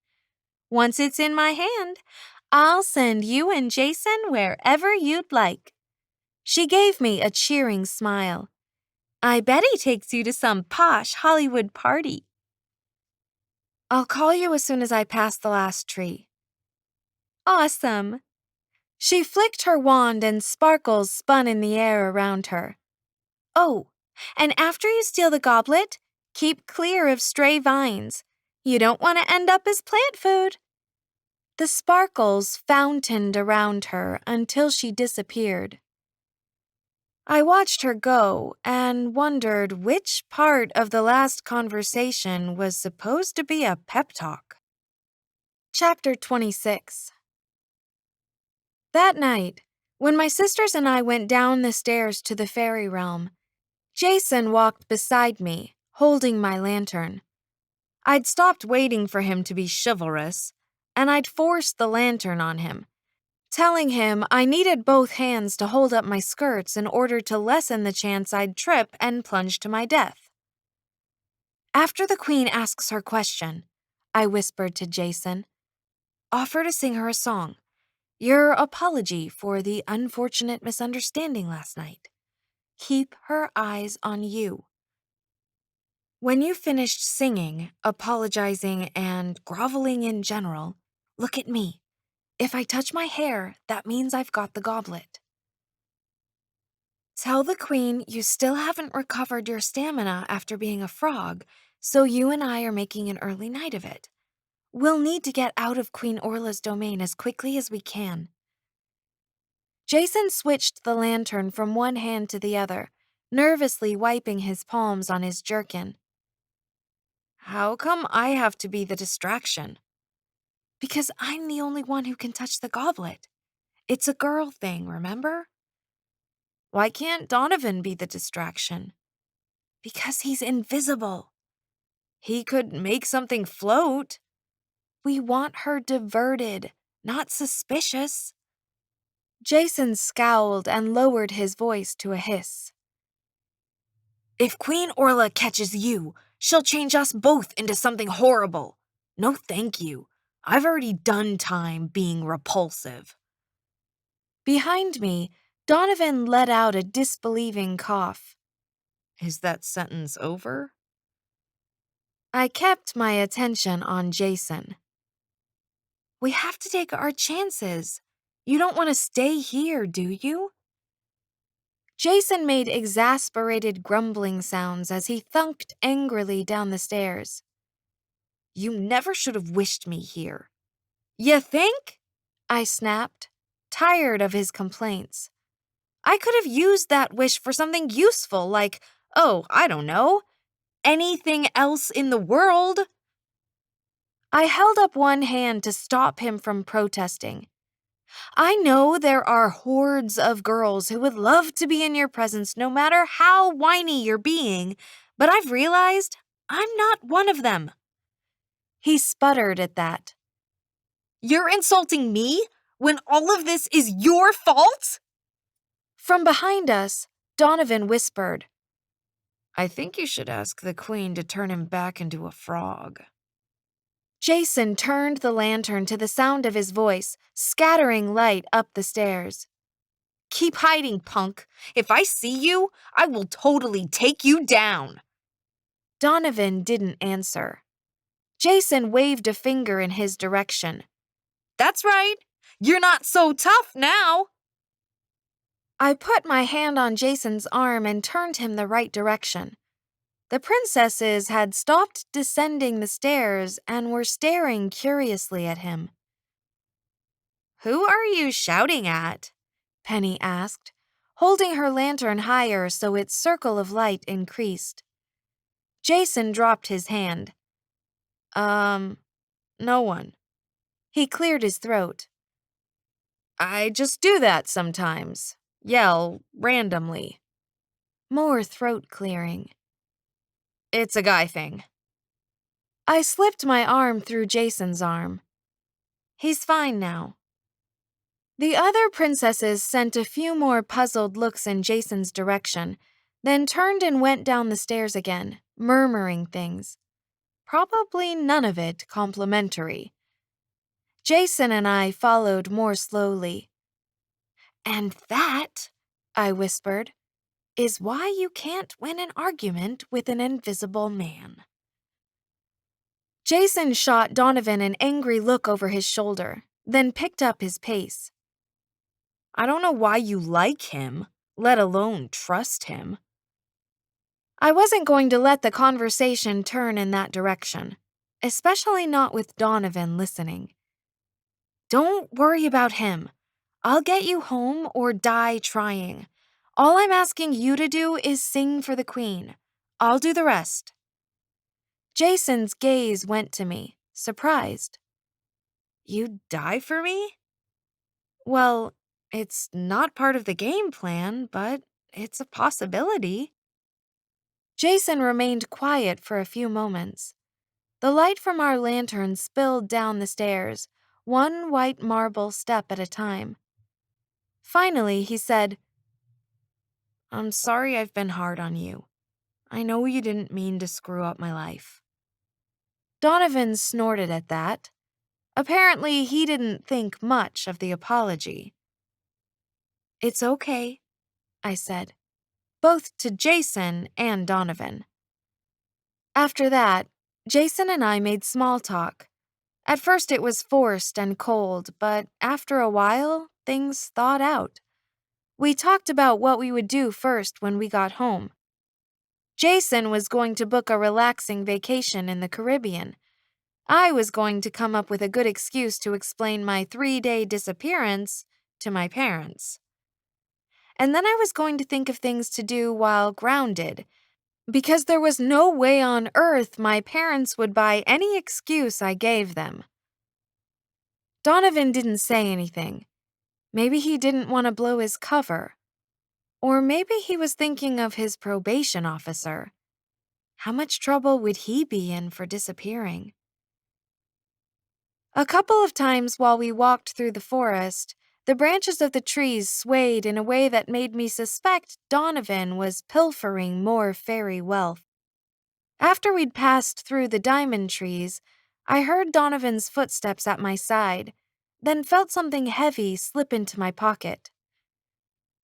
Once it's in my hand, I'll send you and Jason wherever you'd like. She gave me a cheering smile. I bet he takes you to some posh Hollywood party. I'll call you as soon as I pass the last tree. Awesome. She flicked her wand and sparkles spun in the air around her. Oh, and after you steal the goblet, keep clear of stray vines. You don't want to end up as plant food. The sparkles fountained around her until she disappeared. I watched her go and wondered which part of the last conversation was supposed to be a pep talk. Chapter 26. That night, when my sisters and I went down the stairs to the fairy realm, Jason walked beside me, holding my lantern. I'd stopped waiting for him to be chivalrous, and I'd forced the lantern on him, telling him I needed both hands to hold up my skirts in order to lessen the chance I'd trip and plunge to my death. After the queen asks her question, I whispered to Jason, offer to sing her a song. Your apology for the unfortunate misunderstanding last night. Keep her eyes on you. When you finished singing, apologizing, and groveling in general, look at me. If I touch my hair, that means I've got the goblet. Tell the queen you still haven't recovered your stamina after being a frog, so you and I are making an early night of it. We'll need to get out of Queen Orla's domain as quickly as we can. Jason switched the lantern from one hand to the other, nervously wiping his palms on his jerkin. How come I have to be the distraction? Because I'm the only one who can touch the goblet. It's a girl thing, remember? Why can't Donovan be the distraction? Because he's invisible. He could make something float. We want her diverted, not suspicious. Jason scowled and lowered his voice to a hiss. If Queen Orla catches you, she'll change us both into something horrible. No thank you. I've already done time being repulsive. Behind me, Donovan let out a disbelieving cough. Is that sentence over? I kept my attention on Jason. We have to take our chances. You don't want to stay here, do you? Jason made exasperated grumbling sounds as he thunked angrily down the stairs. You never should have wished me here. You think? I snapped, tired of his complaints. I could have used that wish for something useful, like, oh, I don't know, anything else in the world. I held up one hand to stop him from protesting. I know there are hordes of girls who would love to be in your presence no matter how whiny you're being, but I've realized I'm not one of them. He sputtered at that. You're insulting me when all of this is your fault? From behind us, Donovan whispered, I think you should ask the queen to turn him back into a frog. Jason turned the lantern to the sound of his voice, scattering light up the stairs. Keep hiding, punk. If I see you, I will totally take you down. Donovan didn't answer. Jason waved a finger in his direction. That's right. You're not so tough now. I put my hand on Jason's arm and turned him the right direction. The princesses had stopped descending the stairs and were staring curiously at him. Who are you shouting at? Penny asked, holding her lantern higher so its circle of light increased. Jason dropped his hand. No one. He cleared his throat. I just do that sometimes. Yell randomly. More throat clearing. It's a guy thing. I slipped my arm through Jason's arm. He's fine now. The other princesses sent a few more puzzled looks in Jason's direction, then turned and went down the stairs again, murmuring things. Probably none of it complimentary. Jason and I followed more slowly. And that, I whispered, is why you can't win an argument with an invisible man. Jason shot Donovan an angry look over his shoulder, then picked up his pace. I don't know why you like him, let alone trust him. I wasn't going to let the conversation turn in that direction, especially not with Donovan listening. Don't worry about him. I'll get you home or die trying. All I'm asking you to do is sing for the queen. I'll do the rest. Jason's gaze went to me, surprised. You'd die for me? Well, it's not part of the game plan, but it's a possibility. Jason remained quiet for a few moments. The light from our lantern spilled down the stairs, one white marble step at a time. Finally, he said, I'm sorry I've been hard on you. I know you didn't mean to screw up my life. Donovan snorted at that. Apparently, he didn't think much of the apology. It's okay, I said, both to Jason and Donovan. After that, Jason and I made small talk. At first it was forced and cold, but after a while, things thawed out. We talked about what we would do first when we got home. Jason was going to book a relaxing vacation in the Caribbean. I was going to come up with a good excuse to explain my 3-day disappearance to my parents. And then I was going to think of things to do while grounded, because there was no way on earth my parents would buy any excuse I gave them. Donovan didn't say anything. Maybe he didn't want to blow his cover. Or maybe he was thinking of his probation officer. How much trouble would he be in for disappearing? A couple of times while we walked through the forest, the branches of the trees swayed in a way that made me suspect Donovan was pilfering more fairy wealth. After we'd passed through the diamond trees, I heard Donovan's footsteps at my side, then felt something heavy slip into my pocket.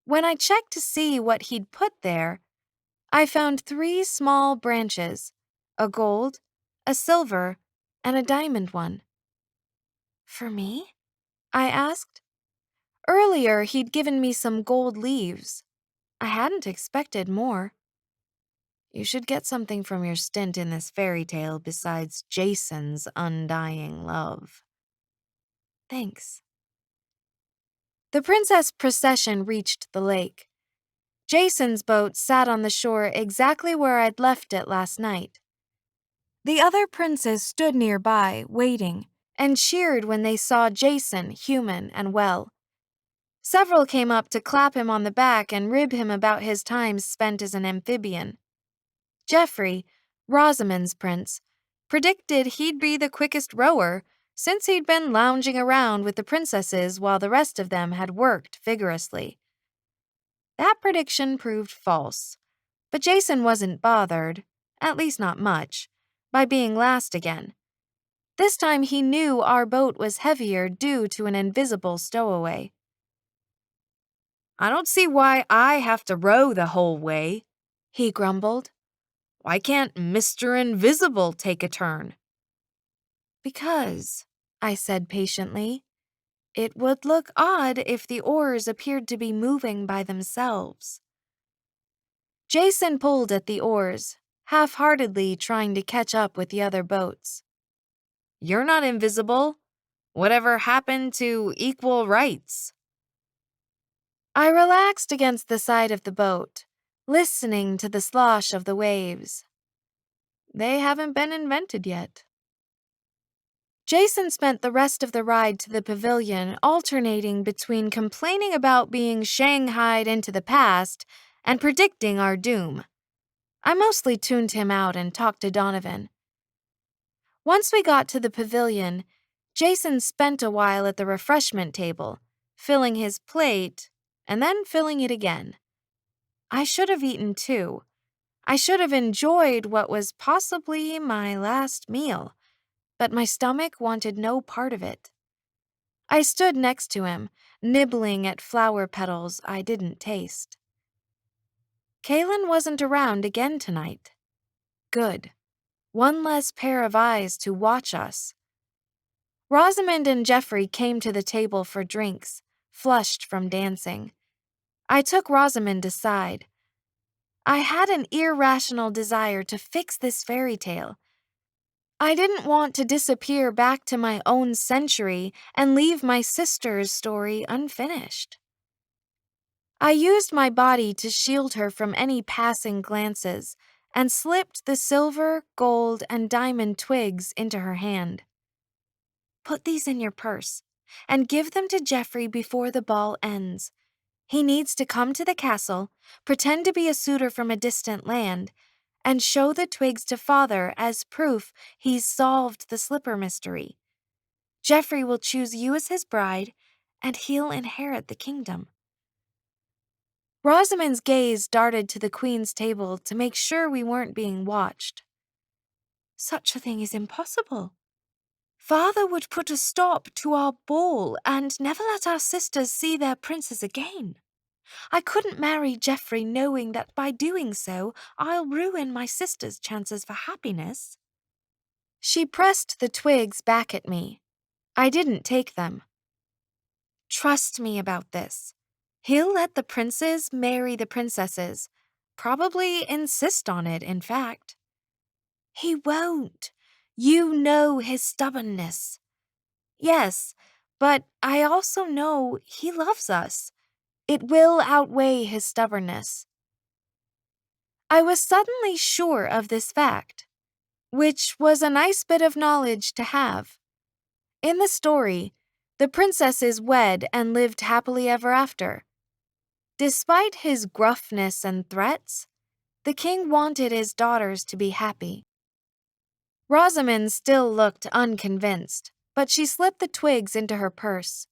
When I checked to see what he'd put there, I found 3 small branches, a gold, a silver, and a diamond one. For me? I asked. Earlier, he'd given me some gold leaves. I hadn't expected more. You should get something from your stint in this fairy tale besides Jason's undying love. Thanks. The princess procession reached the lake. Jason's boat sat on the shore exactly where I'd left it last night. The other princes stood nearby, waiting, and cheered when they saw Jason, human and well. Several came up to clap him on the back and rib him about his time spent as an amphibian. Geoffrey, Rosamond's prince, predicted he'd be the quickest rower since he'd been lounging around with the princesses while the rest of them had worked vigorously. That prediction proved false, but Jason wasn't bothered, at least not much, by being last again. This time he knew our boat was heavier due to an invisible stowaway. I don't see why I have to row the whole way, he grumbled. Why can't Mr. Invisible take a turn? Because, I said patiently, it would look odd if the oars appeared to be moving by themselves. Jason pulled at the oars, half-heartedly trying to catch up with the other boats. You're not invisible. Whatever happened to equal rights? I relaxed against the side of the boat, listening to the slosh of the waves. They haven't been invented yet. Jason spent the rest of the ride to the pavilion alternating between complaining about being shanghaied into the past and predicting our doom. I mostly tuned him out and talked to Donovan. Once we got to the pavilion, Jason spent a while at the refreshment table, filling his plate and then filling it again. I should have eaten too. I should have enjoyed what was possibly my last meal, but my stomach wanted no part of it. I stood next to him, nibbling at flower petals I didn't taste. Kaylin wasn't around again tonight. Good. One less pair of eyes to watch us. Rosamond and Geoffrey came to the table for drinks, flushed from dancing. I took Rosamond aside. I had an irrational desire to fix this fairy tale. I didn't want to disappear back to my own century and leave my sister's story unfinished. I used my body to shield her from any passing glances and slipped the silver, gold, and diamond twigs into her hand. Put these in your purse and give them to Geoffrey before the ball ends. He needs to come to the castle, pretend to be a suitor from a distant land, and show the twigs to Father as proof he's solved the slipper mystery. Geoffrey will choose you as his bride, and he'll inherit the kingdom. Rosamond's gaze darted to the Queen's table to make sure we weren't being watched. Such a thing is impossible. Father would put a stop to our ball and never let our sisters see their princes again. I couldn't marry Geoffrey knowing that by doing so, I'll ruin my sister's chances for happiness. She pressed the twigs back at me. I didn't take them. Trust me about this. He'll let the princes marry the princesses. Probably insist on it, in fact. He won't. You know his stubbornness. Yes, but I also know he loves us. It will outweigh his stubbornness. I was suddenly sure of this fact, which was a nice bit of knowledge to have. In the story, the princesses wed and lived happily ever after. Despite his gruffness and threats, the king wanted his daughters to be happy. Rosamond still looked unconvinced, but she slipped the twigs into her purse.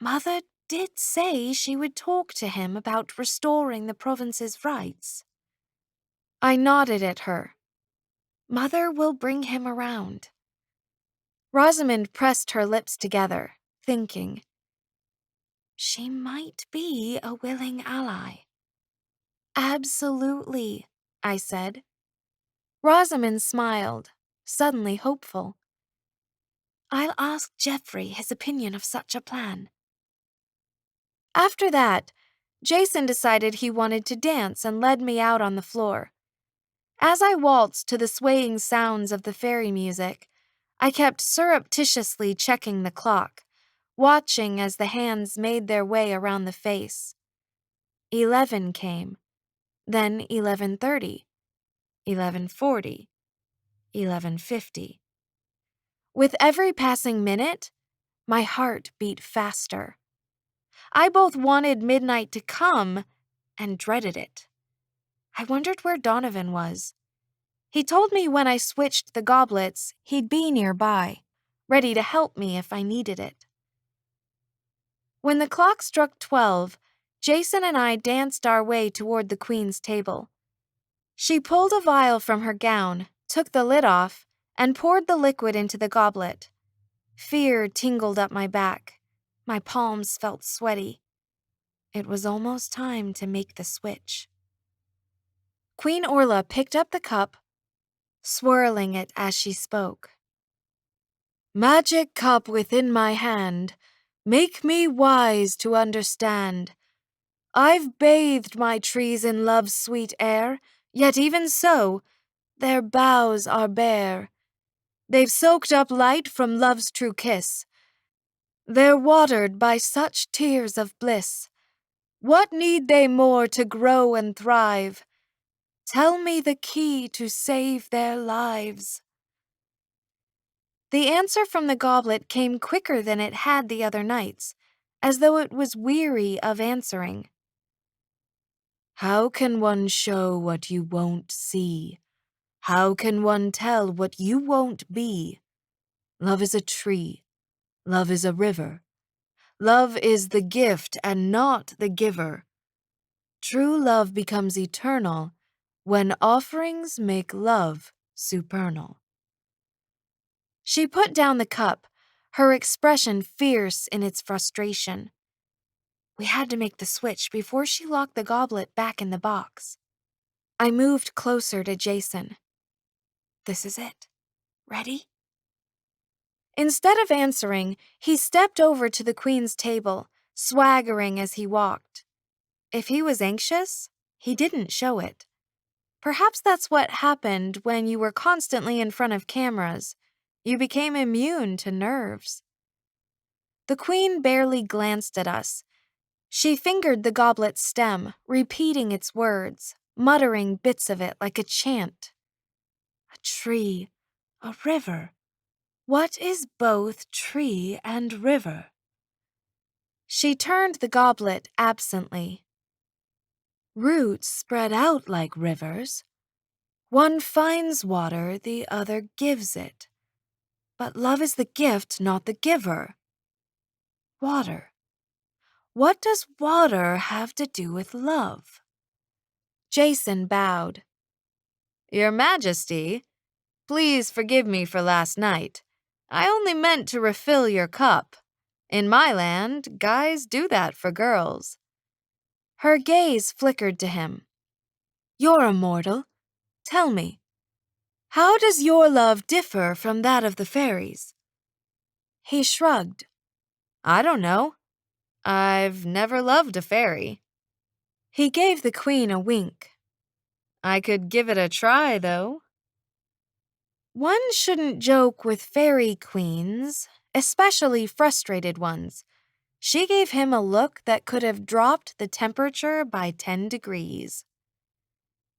Mother did say she would talk to him about restoring the province's rights. I nodded at her. Mother will bring him around. Rosamond pressed her lips together, thinking. She might be a willing ally. Absolutely, I said. Rosamond smiled, suddenly hopeful. I'll ask Geoffrey his opinion of such a plan. After that, Jason decided he wanted to dance and led me out on the floor. As I waltzed to the swaying sounds of the fairy music, I kept surreptitiously checking the clock, watching as the hands made their way around the face. 11 came, then 11:30, 11:40, 11:50. With every passing minute, my heart beat faster. I both wanted midnight to come and dreaded it. I wondered where Donovan was. He told me when I switched the goblets, he'd be nearby, ready to help me if I needed it. When the clock struck 12, Jason and I danced our way toward the Queen's table. She pulled a vial from her gown, took the lid off, and poured the liquid into the goblet. Fear tingled up my back. My palms felt sweaty. It was almost time to make the switch. Queen Orla picked up the cup, swirling it as she spoke. Magic cup within my hand, make me wise to understand. I've bathed my trees in love's sweet air, yet even so, their boughs are bare. They've soaked up light from love's true kiss. They're watered by such tears of bliss. What need they more to grow and thrive? Tell me the key to save their lives. The answer from the goblet came quicker than it had the other nights, as though it was weary of answering. How can one show what you won't see? How can one tell what you won't be? Love is a tree. Love is a river. Love is the gift and not the giver. True love becomes eternal when offerings make love supernal. She put down the cup, her expression fierce in its frustration. We had to make the switch before she locked the goblet back in the box. I moved closer to Jason. This is it. Ready? Instead of answering, he stepped over to the Queen's table, swaggering as he walked. If he was anxious, he didn't show it. Perhaps that's what happened when you were constantly in front of cameras. You became immune to nerves. The Queen barely glanced at us. She fingered the goblet's stem, repeating its words, muttering bits of it like a chant. A tree, a river. What is both tree and river? She turned the goblet absently. Roots spread out like rivers. One finds water, the other gives it. But love is the gift, not the giver. Water. What does water have to do with love? Jason bowed. Your Majesty, please forgive me for last night. I only meant to refill your cup. In my land, guys do that for girls. Her gaze flickered to him. You're immortal. Tell me, how does your love differ from that of the fairies? He shrugged. I don't know. I've never loved a fairy. He gave the Queen a wink. I could give it a try, though. One shouldn't joke with fairy queens, especially frustrated ones. She gave him a look that could have dropped the temperature by 10 degrees.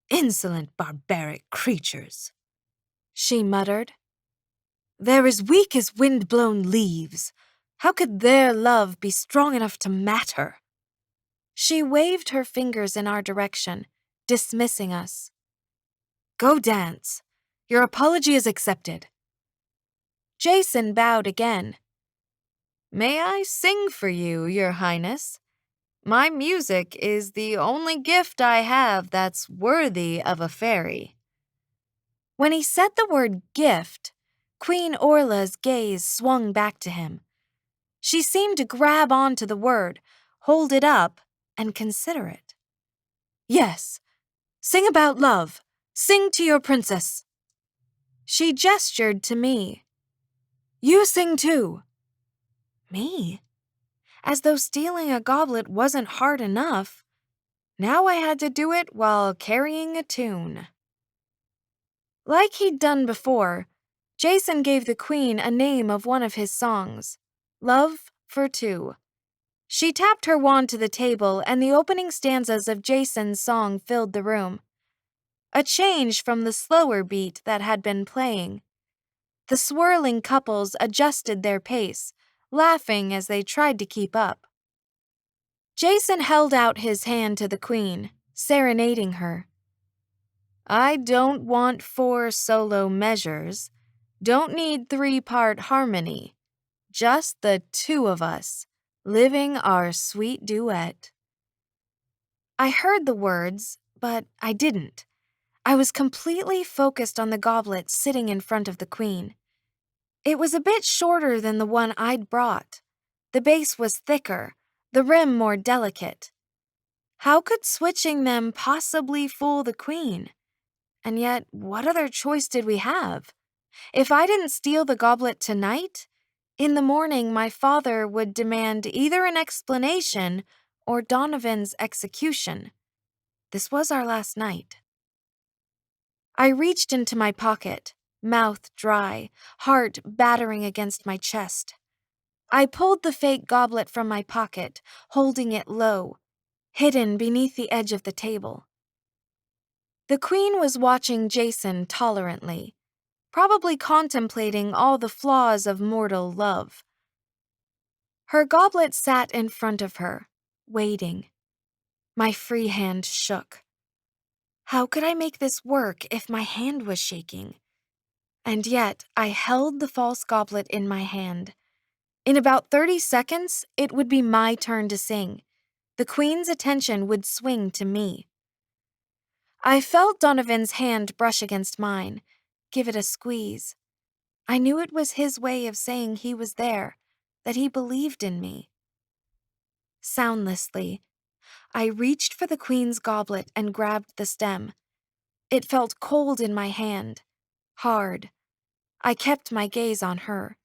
Insolent, barbaric creatures, she muttered. They're as weak as wind-blown leaves. How could their love be strong enough to matter? She waved her fingers in our direction, dismissing us. Go dance. Your apology is accepted. Jason bowed again. May I sing for you, Your Highness? My music is the only gift I have that's worthy of a fairy. When he said the word gift, Queen Orla's gaze swung back to him. She seemed to grab onto the word, hold it up, and consider it. Yes, sing about love. Sing to your princess. She gestured to me. You sing too. Me? As though stealing a goblet wasn't hard enough. Now I had to do it while carrying a tune. Like he'd done before, Jason gave the queen a name of one of his songs, Love for Two. She tapped her wand to the table, and the opening stanzas of Jason's song filled the room. A change from the slower beat that had been playing. The swirling couples adjusted their pace, laughing as they tried to keep up. Jason held out his hand to the queen, serenading her. I don't want 4 solo measures, don't need 3-part harmony, just the 2 of us, living our sweet duet. I heard the words, but I didn't. I was completely focused on the goblet sitting in front of the queen. It was a bit shorter than the one I'd brought. The base was thicker, the rim more delicate. How could switching them possibly fool the queen? And yet, what other choice did we have? If I didn't steal the goblet tonight, in the morning my father would demand either an explanation or Donovan's execution. This was our last night. I reached into my pocket, mouth dry, heart battering against my chest. I pulled the fake goblet from my pocket, holding it low, hidden beneath the edge of the table. The queen was watching Jason tolerantly, probably contemplating all the flaws of mortal love. Her goblet sat in front of her, waiting. My free hand shook. How could I make this work if my hand was shaking? And yet, I held the false goblet in my hand. In about 30 seconds, it would be my turn to sing. The queen's attention would swing to me. I felt Donovan's hand brush against mine, give it a squeeze. I knew it was his way of saying he was there, that he believed in me. Soundlessly, I reached for the queen's goblet and grabbed the stem. It felt cold in my hand, hard. I kept my gaze on her.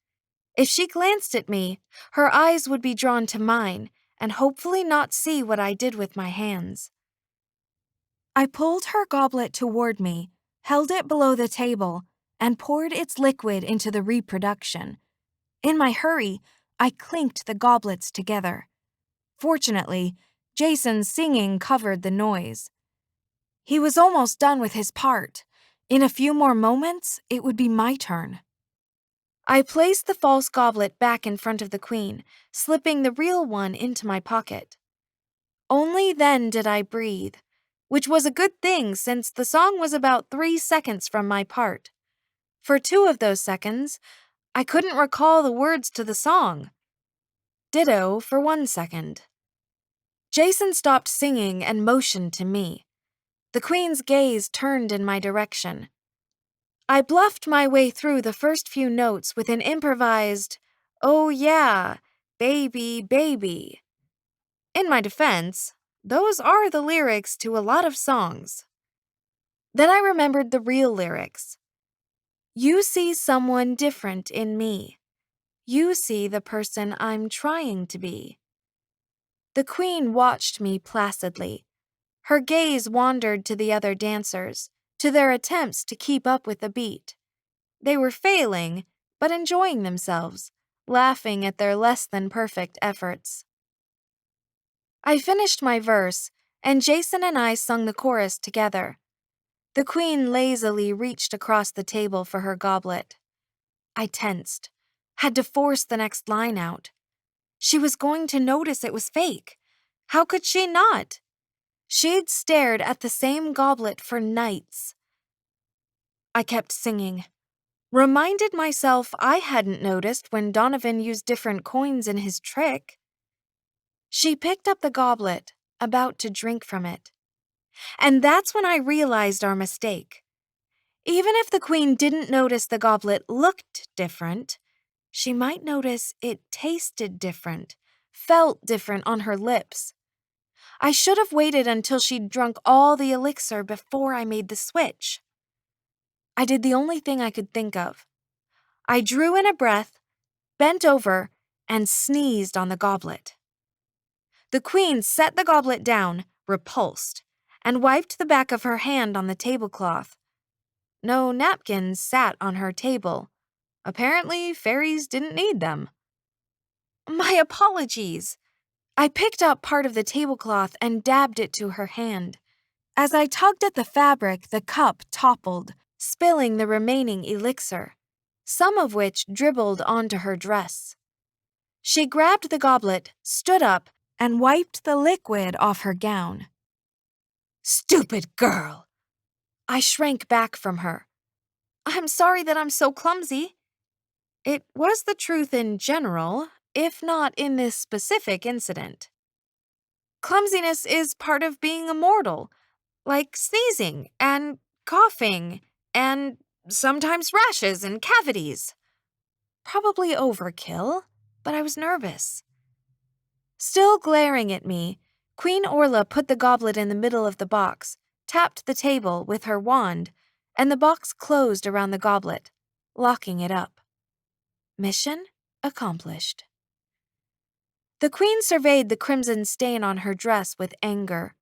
If she glanced at me, her eyes would be drawn to mine and hopefully not see what I did with my hands. I pulled her goblet toward me, held it below the table, and poured its liquid into the reproduction. In my hurry, I clinked the goblets together. Fortunately, Jason's singing covered the noise. He was almost done with his part. In a few more moments, it would be my turn. I placed the false goblet back in front of the queen, slipping the real one into my pocket. Only then did I breathe, which was a good thing since the song was about 3 seconds from my part. For 2 of those seconds, I couldn't recall the words to the song. Ditto for 1 second. Jason stopped singing and motioned to me. The queen's gaze turned in my direction. I bluffed my way through the first few notes with an improvised, "Oh yeah, baby, baby." In my defense, those are the lyrics to a lot of songs. Then I remembered the real lyrics. You see someone different in me. You see the person I'm trying to be. The queen watched me placidly. Her gaze wandered to the other dancers, to their attempts to keep up with the beat. They were failing, but enjoying themselves, laughing at their less-than-perfect efforts. I finished my verse, and Jason and I sung the chorus together. The queen lazily reached across the table for her goblet. I tensed, had to force the next line out. She was going to notice it was fake. How could she not? She'd stared at the same goblet for nights. I kept singing. Reminded myself I hadn't noticed when Donovan used different coins in his trick. She picked up the goblet, about to drink from it. And that's when I realized our mistake. Even if the queen didn't notice the goblet looked different, she might notice it tasted different, felt different on her lips. I should have waited until she'd drunk all the elixir before I made the switch. I did the only thing I could think of. I drew in a breath, bent over, and sneezed on the goblet. The queen set the goblet down, repulsed, and wiped the back of her hand on the tablecloth. No napkins sat on her table. Apparently, fairies didn't need them. My apologies. I picked up part of the tablecloth and dabbed it to her hand. As I tugged at the fabric, the cup toppled, spilling the remaining elixir, some of which dribbled onto her dress. She grabbed the goblet, stood up, and wiped the liquid off her gown. Stupid girl! I shrank back from her. I'm sorry that I'm so clumsy. It was the truth in general, if not in this specific incident. Clumsiness is part of being immortal, like sneezing and coughing and sometimes rashes and cavities. Probably overkill, but I was nervous. Still glaring at me, Queen Orla put the goblet in the middle of the box, tapped the table with her wand, and the box closed around the goblet, locking it up. Mission accomplished. The queen surveyed the crimson stain on her dress with anger.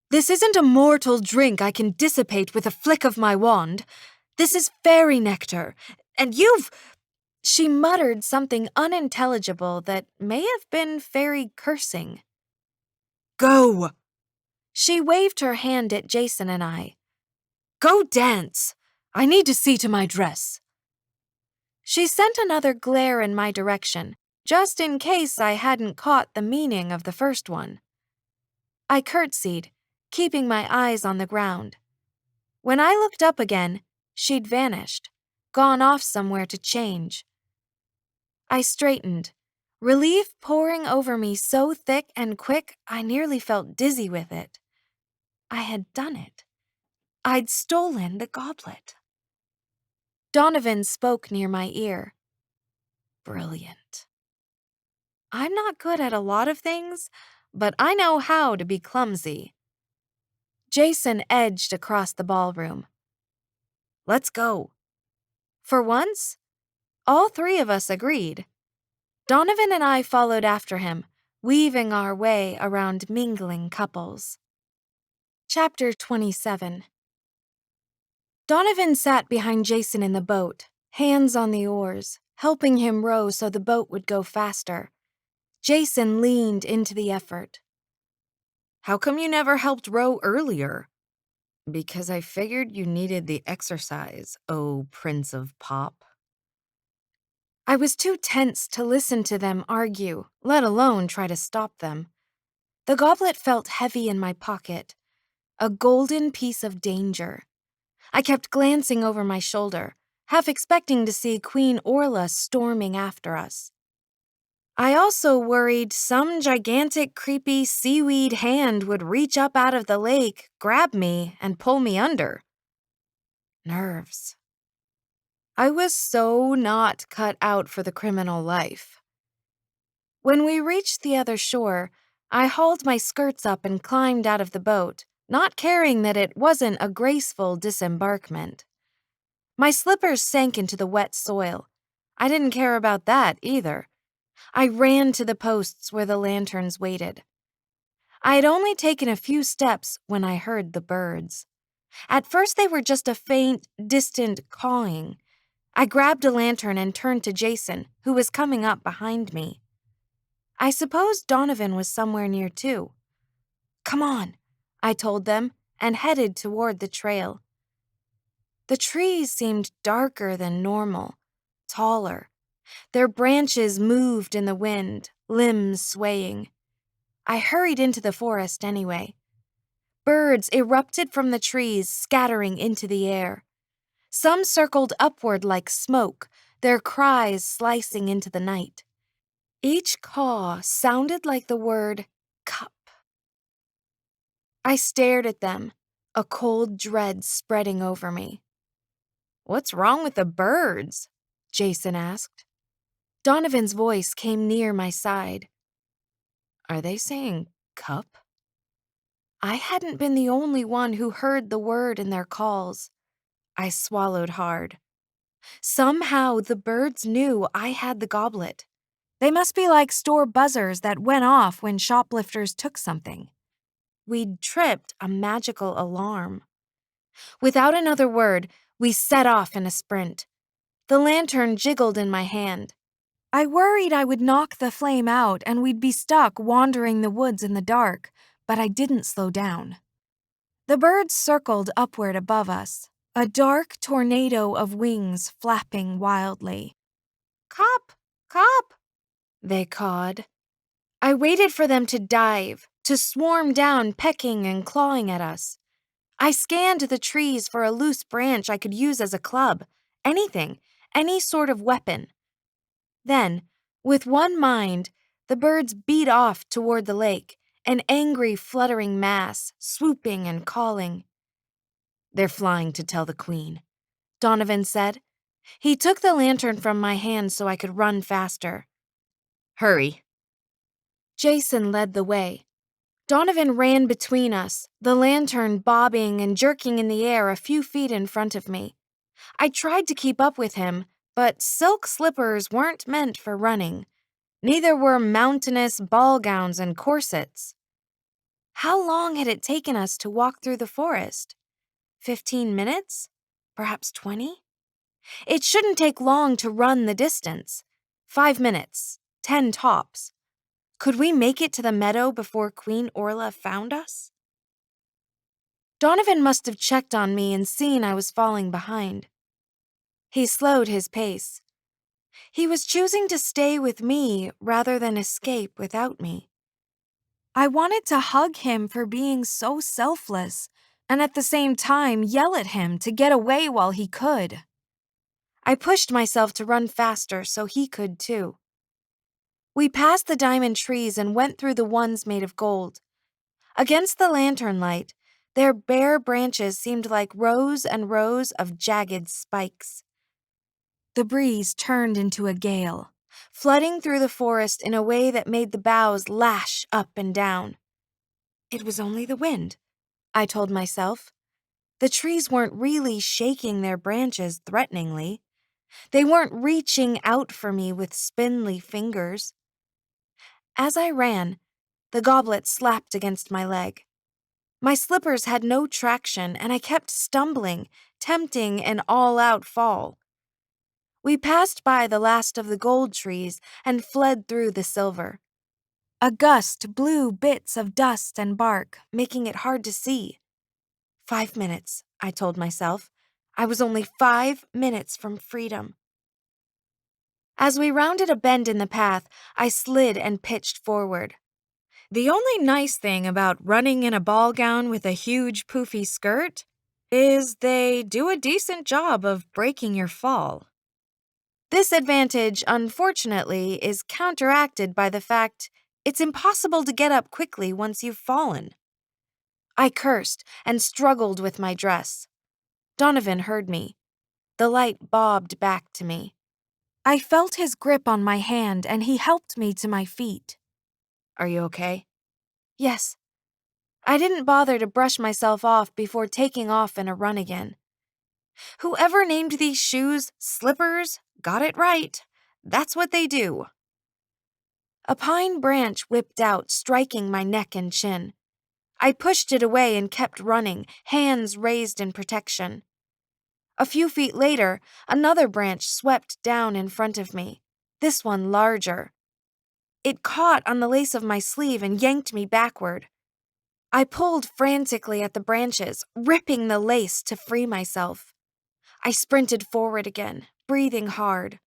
This isn't a mortal drink I can dissipate with a flick of my wand. This is fairy nectar, and you've... She muttered something unintelligible that may have been fairy cursing. Go! She waved her hand at Jason and I. Go dance! I need to see to my dress. She sent another glare in my direction, just in case I hadn't caught the meaning of the first one. I curtsied, keeping my eyes on the ground. When I looked up again, she'd vanished, gone off somewhere to change. I straightened, relief pouring over me so thick and quick I nearly felt dizzy with it. I had done it. I'd stolen the goblet. Donovan spoke near my ear. Brilliant. I'm not good at a lot of things, but I know how to be clumsy. Jason edged across the ballroom. Let's go. For once, all three of us agreed. Donovan and I followed after him, weaving our way around mingling couples. Chapter 27. Donovan sat behind Jason in the boat, hands on the oars, helping him row so the boat would go faster. Jason leaned into the effort. How come you never helped row earlier? Because I figured you needed the exercise, oh Prince of Pop. I was too tense to listen to them argue, let alone try to stop them. The goblet felt heavy in my pocket, a golden piece of danger. I kept glancing over my shoulder, half expecting to see Queen Orla storming after us. I also worried some gigantic, creepy seaweed hand would reach up out of the lake, grab me, and pull me under. Nerves. I was so not cut out for the criminal life. When we reached the other shore, I hauled my skirts up and climbed out of the boat, not caring that it wasn't a graceful disembarkment. My slippers sank into the wet soil. I didn't care about that either. I ran to the posts where the lanterns waited. I had only taken a few steps when I heard the birds. At first they were just a faint, distant cawing. I grabbed a lantern and turned to Jason, who was coming up behind me. I suppose Donovan was somewhere near too. Come on, I told them, and headed toward the trail. The trees seemed darker than normal, taller. Their branches moved in the wind, limbs swaying. I hurried into the forest anyway. Birds erupted from the trees, scattering into the air. Some circled upward like smoke, their cries slicing into the night. Each caw sounded like the word cup. I stared at them, a cold dread spreading over me. What's wrong with the birds? Jason asked. Donovan's voice came near my side. Are they saying cup? I hadn't been the only one who heard the word in their calls. I swallowed hard. Somehow the birds knew I had the goblet. They must be like store buzzers that went off when shoplifters took something. We'd tripped a magical alarm. Without another word, we set off in a sprint. The lantern jiggled in my hand. I worried I would knock the flame out and we'd be stuck wandering the woods in the dark, but I didn't slow down. The birds circled upward above us, a dark tornado of wings flapping wildly. Cop! Cop! They cawed. I waited for them to dive, to swarm down, pecking and clawing at us. I scanned the trees for a loose branch I could use as a club, anything, any sort of weapon. Then, with one mind, the birds beat off toward the lake, an angry, fluttering mass, swooping and calling. They're flying to tell the queen, Donovan said. He took the lantern from my hand so I could run faster. Hurry. Jason led the way. Donovan ran between us, the lantern bobbing and jerking in the air a few feet in front of me. I tried to keep up with him, but silk slippers weren't meant for running. Neither were mountainous ball gowns and corsets. How long had it taken us to walk through the forest? 15 minutes? Perhaps 20? It shouldn't take long to run the distance. 5 minutes, 10 tops. Could we make it to the meadow before Queen Orla found us? Donovan must have checked on me and seen I was falling behind. He slowed his pace. He was choosing to stay with me rather than escape without me. I wanted to hug him for being so selfless, and at the same time yell at him to get away while he could. I pushed myself to run faster so he could too. We passed the diamond trees and went through the ones made of gold. Against the lantern light, their bare branches seemed like rows and rows of jagged spikes. The breeze turned into a gale, flooding through the forest in a way that made the boughs lash up and down. It was only the wind, I told myself. The trees weren't really shaking their branches threateningly. They weren't reaching out for me with spindly fingers. As I ran, the goblet slapped against my leg. My slippers had no traction, and I kept stumbling, tempting an all-out fall. We passed by the last of the gold trees and fled through the silver. A gust blew bits of dust and bark, making it hard to see. 5 minutes, I told myself. I was only 5 minutes from freedom. As we rounded a bend in the path, I slid and pitched forward. The only nice thing about running in a ball gown with a huge poofy skirt is they do a decent job of breaking your fall. This advantage, unfortunately, is counteracted by the fact it's impossible to get up quickly once you've fallen. I cursed and struggled with my dress. Donovan heard me. The light bobbed back to me. I felt his grip on my hand and he helped me to my feet. Are you okay? Yes. I didn't bother to brush myself off before taking off in a run again. Whoever named these shoes slippers got it right. That's what they do. A pine branch whipped out, striking my neck and chin. I pushed it away and kept running, hands raised in protection. A few feet later, another branch swept down in front of me, this one larger. It caught on the lace of my sleeve and yanked me backward. I pulled frantically at the branches, ripping the lace to free myself. I sprinted forward again, breathing hard.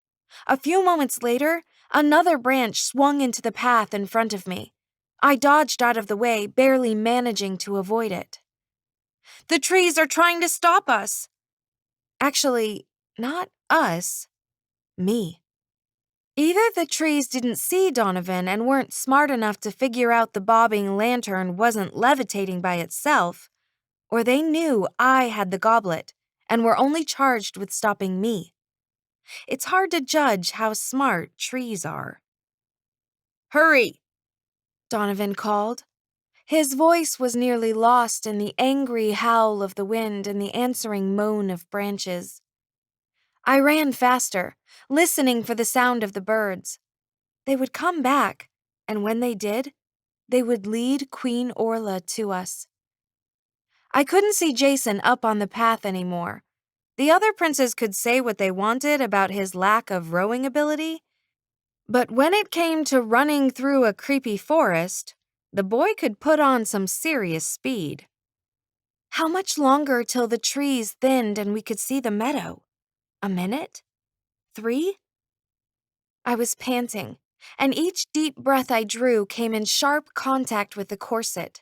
A few moments later, another branch swung into the path in front of me. I dodged out of the way, barely managing to avoid it. The trees are trying to stop us. Actually, not us. Me. Either the trees didn't see Donovan and weren't smart enough to figure out the bobbing lantern wasn't levitating by itself, or they knew I had the goblet and were only charged with stopping me. It's hard to judge how smart trees are. Hurry! Donovan called. His voice was nearly lost in the angry howl of the wind and the answering moan of branches. I ran faster, listening for the sound of the birds. They would come back, and when they did, they would lead Queen Orla to us. I couldn't see Jason up on the path anymore. The other princes could say what they wanted about his lack of rowing ability, but when it came to running through a creepy forest, the boy could put on some serious speed. How much longer till the trees thinned and we could see the meadow? A minute? 3? I was panting, and each deep breath I drew came in sharp contact with the corset.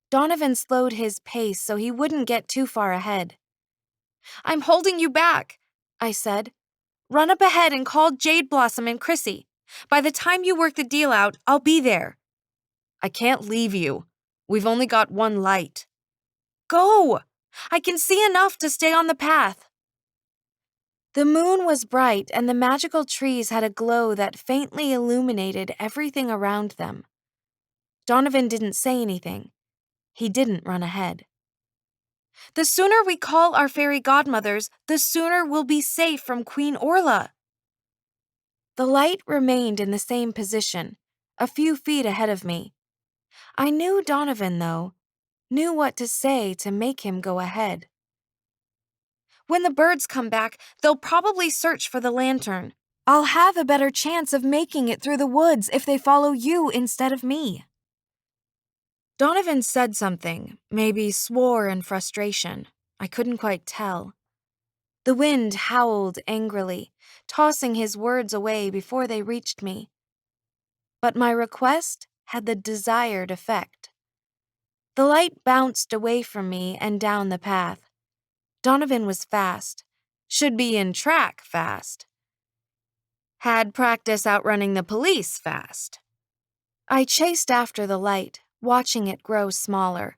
Donovan slowed his pace so he wouldn't get too far ahead. "I'm holding you back," I said. "Run up ahead and call Jade Blossom and Chrissy. By the time you work the deal out, I'll be there." "I can't leave you. We've only got one light." "Go! I can see enough to stay on the path." The moon was bright and the magical trees had a glow that faintly illuminated everything around them. Donovan didn't say anything. He didn't run ahead. "The sooner we call our fairy godmothers, the sooner we'll be safe from Queen Orla." The light remained in the same position, a few feet ahead of me. I knew Donovan, though, knew what to say to make him go ahead. "When the birds come back, they'll probably search for the lantern. I'll have a better chance of making it through the woods if they follow you instead of me." Donovan said something, maybe swore in frustration. I couldn't quite tell. The wind howled angrily, tossing his words away before they reached me. But my request had the desired effect. The light bounced away from me and down the path. Donovan was fast. Should be in track fast. Had practice outrunning the police fast. I chased after the light, watching it grow smaller.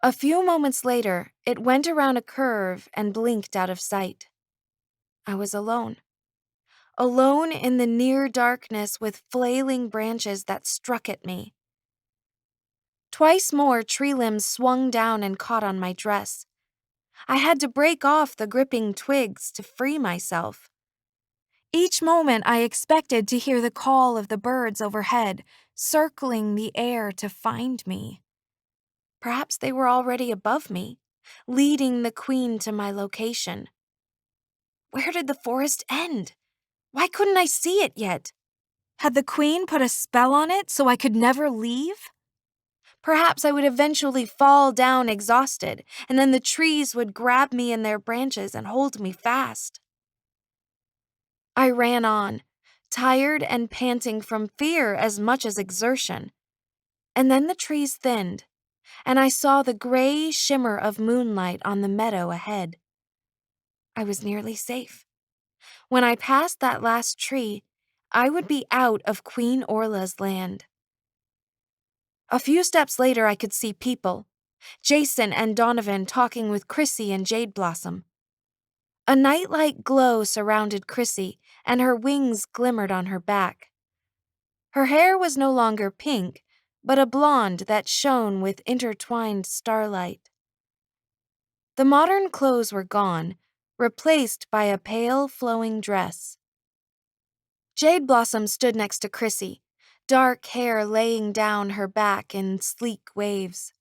A few moments later, it went around a curve and blinked out of sight. I was alone. Alone in the near darkness with flailing branches that struck at me. Twice more tree limbs swung down and caught on my dress. I had to break off the gripping twigs to free myself. Each moment I expected to hear the call of the birds overhead, circling the air to find me. Perhaps they were already above me, leading the queen to my location. Where did the forest end? Why couldn't I see it yet? Had the queen put a spell on it so I could never leave? Perhaps I would eventually fall down exhausted, and then the trees would grab me in their branches and hold me fast. I ran on, tired and panting from fear as much as exertion. And then the trees thinned, and I saw the gray shimmer of moonlight on the meadow ahead. I was nearly safe. When I passed that last tree, I would be out of Queen Orla's land. A few steps later, I could see people. Jason and Donovan talking with Chrissy and Jade Blossom. A nightlight glow surrounded Chrissy, and her wings glimmered on her back. Her hair was no longer pink, but a blonde that shone with intertwined starlight. The modern clothes were gone, replaced by a pale, flowing dress. Jade Blossom stood next to Chrissy, dark hair laying down her back in sleek waves.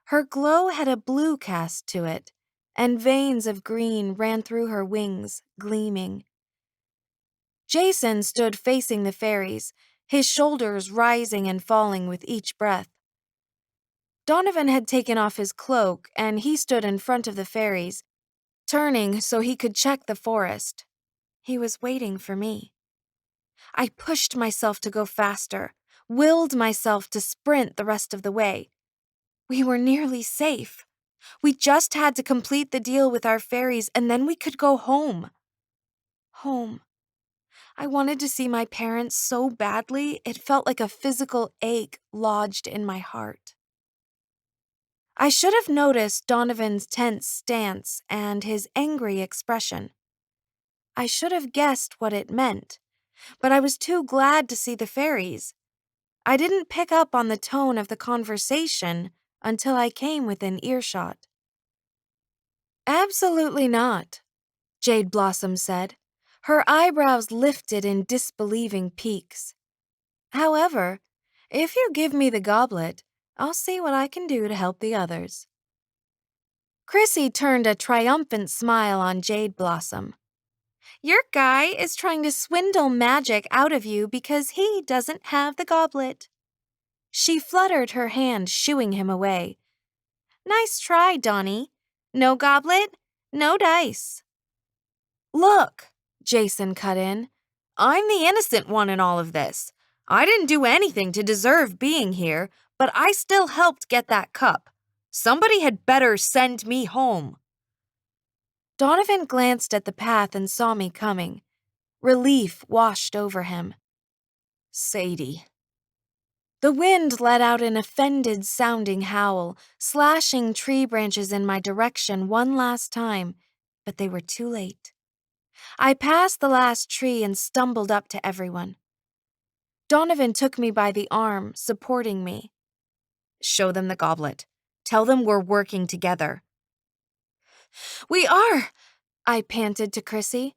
Her glow had a blue cast to it, and veins of green ran through her wings, gleaming. Jason stood facing the fairies, his shoulders rising and falling with each breath. Donovan had taken off his cloak, and he stood in front of the fairies, turning so he could check the forest. He was waiting for me. I pushed myself to go faster, willed myself to sprint the rest of the way. We were nearly safe. We just had to complete the deal with our fairies, and then we could go home. Home. I wanted to see my parents so badly, it felt like a physical ache lodged in my heart. I should have noticed Donovan's tense stance and his angry expression. I should have guessed what it meant, but I was too glad to see the fairies. I didn't pick up on the tone of the conversation until I came within earshot. Absolutely not, Jade Blossom said, her eyebrows lifted in disbelieving peaks. However, if you give me the goblet, I'll see what I can do to help the others. Chrissy turned a triumphant smile on Jade Blossom. Your guy is trying to swindle magic out of you because he doesn't have the goblet. She fluttered her hand, shooing him away. Nice try, Donnie. No goblet, no dice. Look, Jason cut in. I'm the innocent one in all of this. I didn't do anything to deserve being here, but I still helped get that cup. Somebody had better send me home. Donovan glanced at the path and saw me coming. Relief washed over him. Sadie. The wind let out an offended-sounding howl, slashing tree branches in my direction one last time, but they were too late. I passed the last tree and stumbled up to everyone. Donovan took me by the arm, supporting me. Show them the goblet. Tell them we're working together. We are, I panted to Chrissy.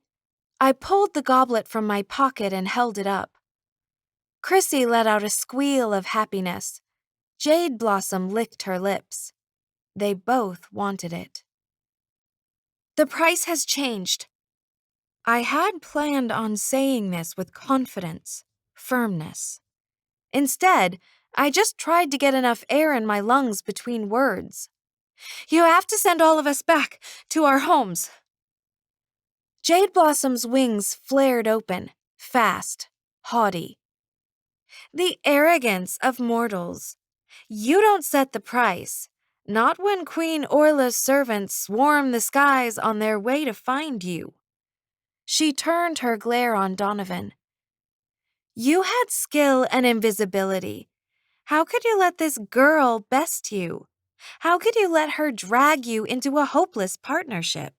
I pulled the goblet from my pocket and held it up. Chrissy let out a squeal of happiness. Jade Blossom licked her lips. They both wanted it. The price has changed. I had planned on saying this with confidence, firmness. Instead, I just tried to get enough air in my lungs between words. You have to send all of us back to our homes. Jade Blossom's wings flared open, fast, haughty. The arrogance of mortals. You don't set the price, not when Queen Orla's servants swarm the skies on their way to find you. She turned her glare on Donovan. You had skill and invisibility. How could you let this girl best you? How could you let her drag you into a hopeless partnership?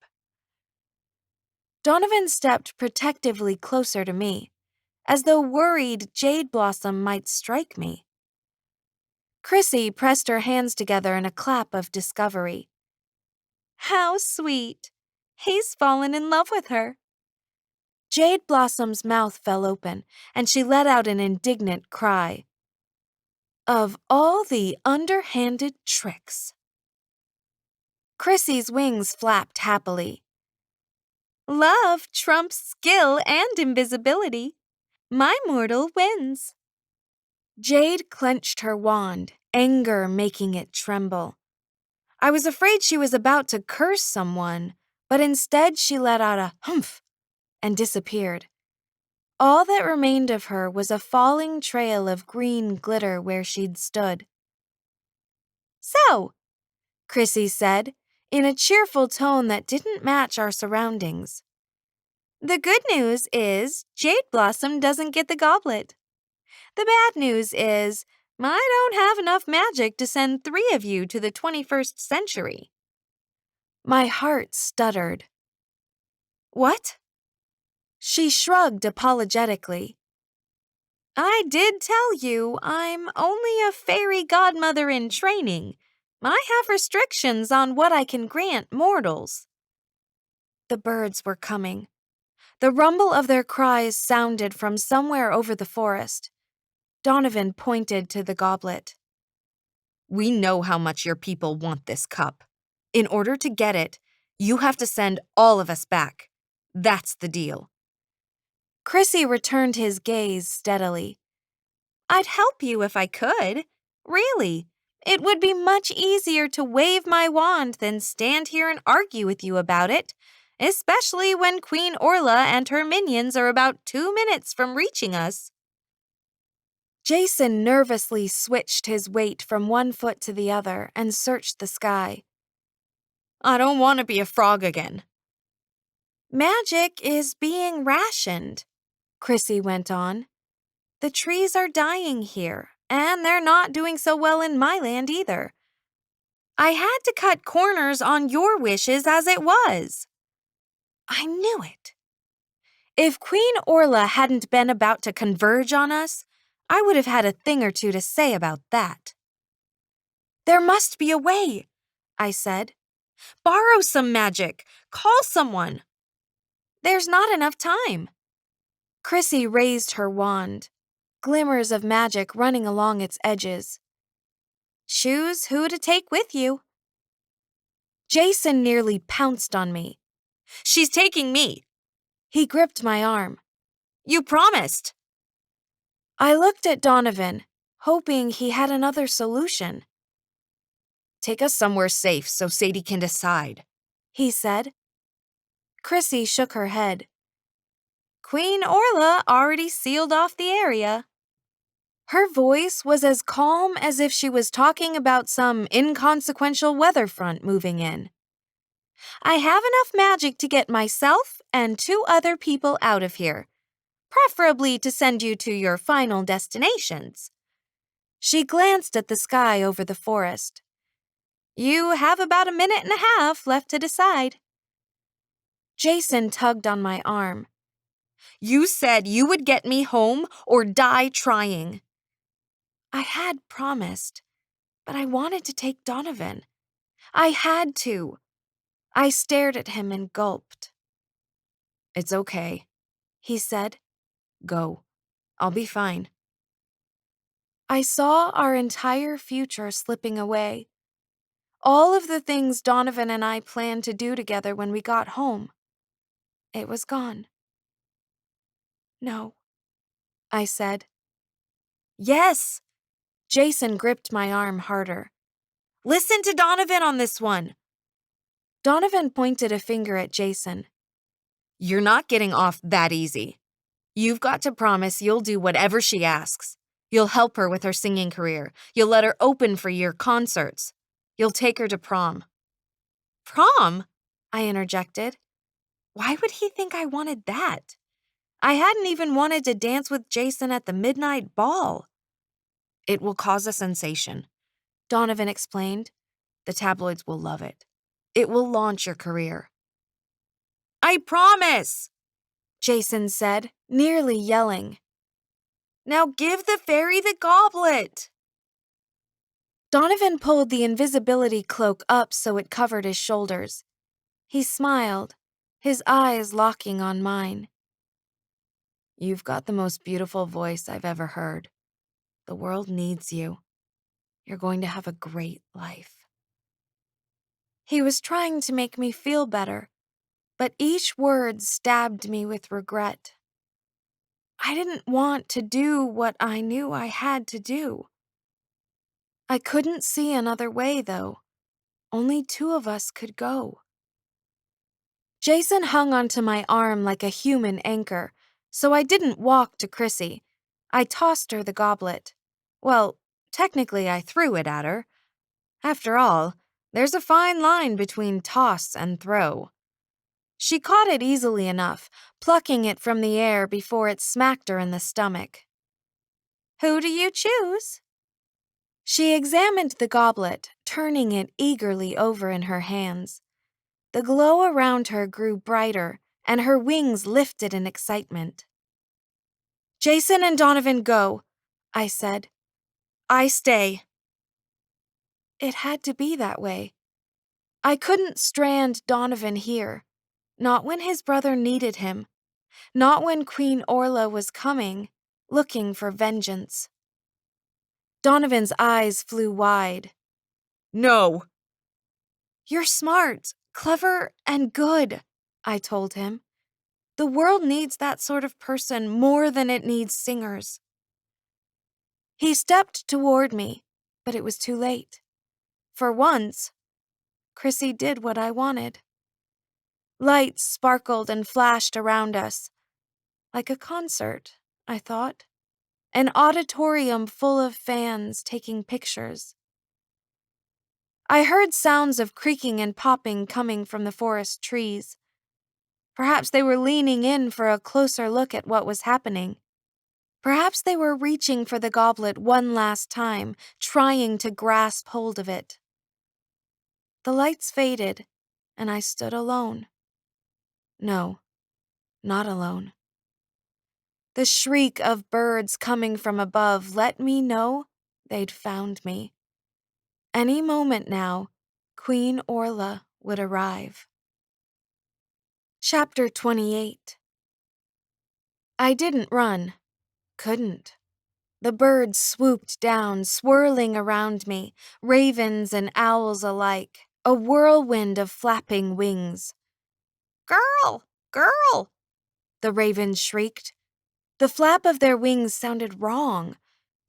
Donovan stepped protectively closer to me, as though worried Jade Blossom might strike me. Chrissy pressed her hands together in a clap of discovery. How sweet! He's fallen in love with her. Jade Blossom's mouth fell open, and she let out an indignant cry. Of all the underhanded tricks. Chrissy's wings flapped happily. Love trumps skill and invisibility. My mortal wins. Jade clenched her wand, anger making it tremble. I was afraid she was about to curse someone, but instead she let out a humph and disappeared. All that remained of her was a falling trail of green glitter where she'd stood. So, Chrissy said, in a cheerful tone that didn't match our surroundings. The good news is Jade Blossom doesn't get the goblet. The bad news is I don't have enough magic to send 3 of you to the 21st century. My heart stuttered. What? She shrugged apologetically. I did tell you I'm only a fairy godmother in training. I have restrictions on what I can grant mortals. The birds were coming. The rumble of their cries sounded from somewhere over the forest. Donovan pointed to the goblet. We know how much your people want this cup. In order to get it, you have to send all of us back. That's the deal. Chrissy returned his gaze steadily. I'd help you if I could. Really. It would be much easier to wave my wand than stand here and argue with you about it, especially when Queen Orla and her minions are about 2 minutes from reaching us. Jason nervously switched his weight from one foot to the other and searched the sky. I don't want to be a frog again. Magic is being rationed, Chrissy went on. The trees are dying here, and they're not doing so well in my land either. I had to cut corners on your wishes as it was. I knew it. If Queen Orla hadn't been about to converge on us, I would have had a thing or two to say about that. There must be a way, I said. Borrow some magic. Call someone. There's not enough time. Chrissy raised her wand, glimmers of magic running along its edges. Choose who to take with you. Jason nearly pounced on me. She's taking me. He gripped my arm. You promised. I looked at Donovan, hoping he had another solution. Take us somewhere safe so Sadie can decide, he said. Chrissy shook her head. Queen Orla already sealed off the area. Her voice was as calm as if she was talking about some inconsequential weather front moving in. I have enough magic to get myself and 2 other people out of here, preferably to send you to your final destinations. She glanced at the sky over the forest. You have about a minute and a half left to decide. Jason tugged on my arm. You said you would get me home or die trying. I had promised, but I wanted to take Donovan. I had to. I stared at him and gulped. It's okay, he said. Go. I'll be fine. I saw our entire future slipping away. All of the things Donovan and I planned to do together when we got home. It was gone. No, I said. Yes. Jason gripped my arm harder. Listen to Donovan on this one. Donovan pointed a finger at Jason. You're not getting off that easy. You've got to promise you'll do whatever she asks. You'll help her with her singing career. You'll let her open for your concerts. You'll take her to prom. Prom? I interjected. Why would he think I wanted that? I hadn't even wanted to dance with Jason at the midnight ball. It will cause a sensation, Donovan explained. The tabloids will love it. It will launch your career. I promise, Jason said, nearly yelling. Now give the fairy the goblet. Donovan pulled the invisibility cloak up so it covered his shoulders. He smiled, his eyes locking on mine. You've got the most beautiful voice I've ever heard. The world needs you. You're going to have a great life. He was trying to make me feel better, but each word stabbed me with regret. I didn't want to do what I knew I had to do. I couldn't see another way, though. Only 2 of us could go. Jason hung onto my arm like a human anchor, so I didn't walk to Chrissy. I tossed her the goblet. Well, technically I threw it at her. After all, there's a fine line between toss and throw. She caught it easily enough, plucking it from the air before it smacked her in the stomach. Who do you choose? She examined the goblet, turning it eagerly over in her hands. The glow around her grew brighter, and her wings lifted in excitement. Jason and Donovan go, I said. I stay. It had to be that way. I couldn't strand Donovan here. Not when his brother needed him. Not when Queen Orla was coming, looking for vengeance. Donovan's eyes flew wide. No. You're smart, clever, and good, I told him. The world needs that sort of person more than it needs singers. He stepped toward me, but it was too late. For once, Chrissy did what I wanted. Lights sparkled and flashed around us. Like a concert, I thought. An auditorium full of fans taking pictures. I heard sounds of creaking and popping coming from the forest trees. Perhaps they were leaning in for a closer look at what was happening. Perhaps they were reaching for the goblet one last time, trying to grasp hold of it. The lights faded, and I stood alone. No, not alone. The shriek of birds coming from above let me know they'd found me. Any moment now, Queen Orla would arrive. Chapter 28. I didn't run. Couldn't. The birds swooped down, swirling around me, ravens and owls alike, a whirlwind of flapping wings. "Girl! Girl!" the ravens shrieked. The flap of their wings sounded wrong,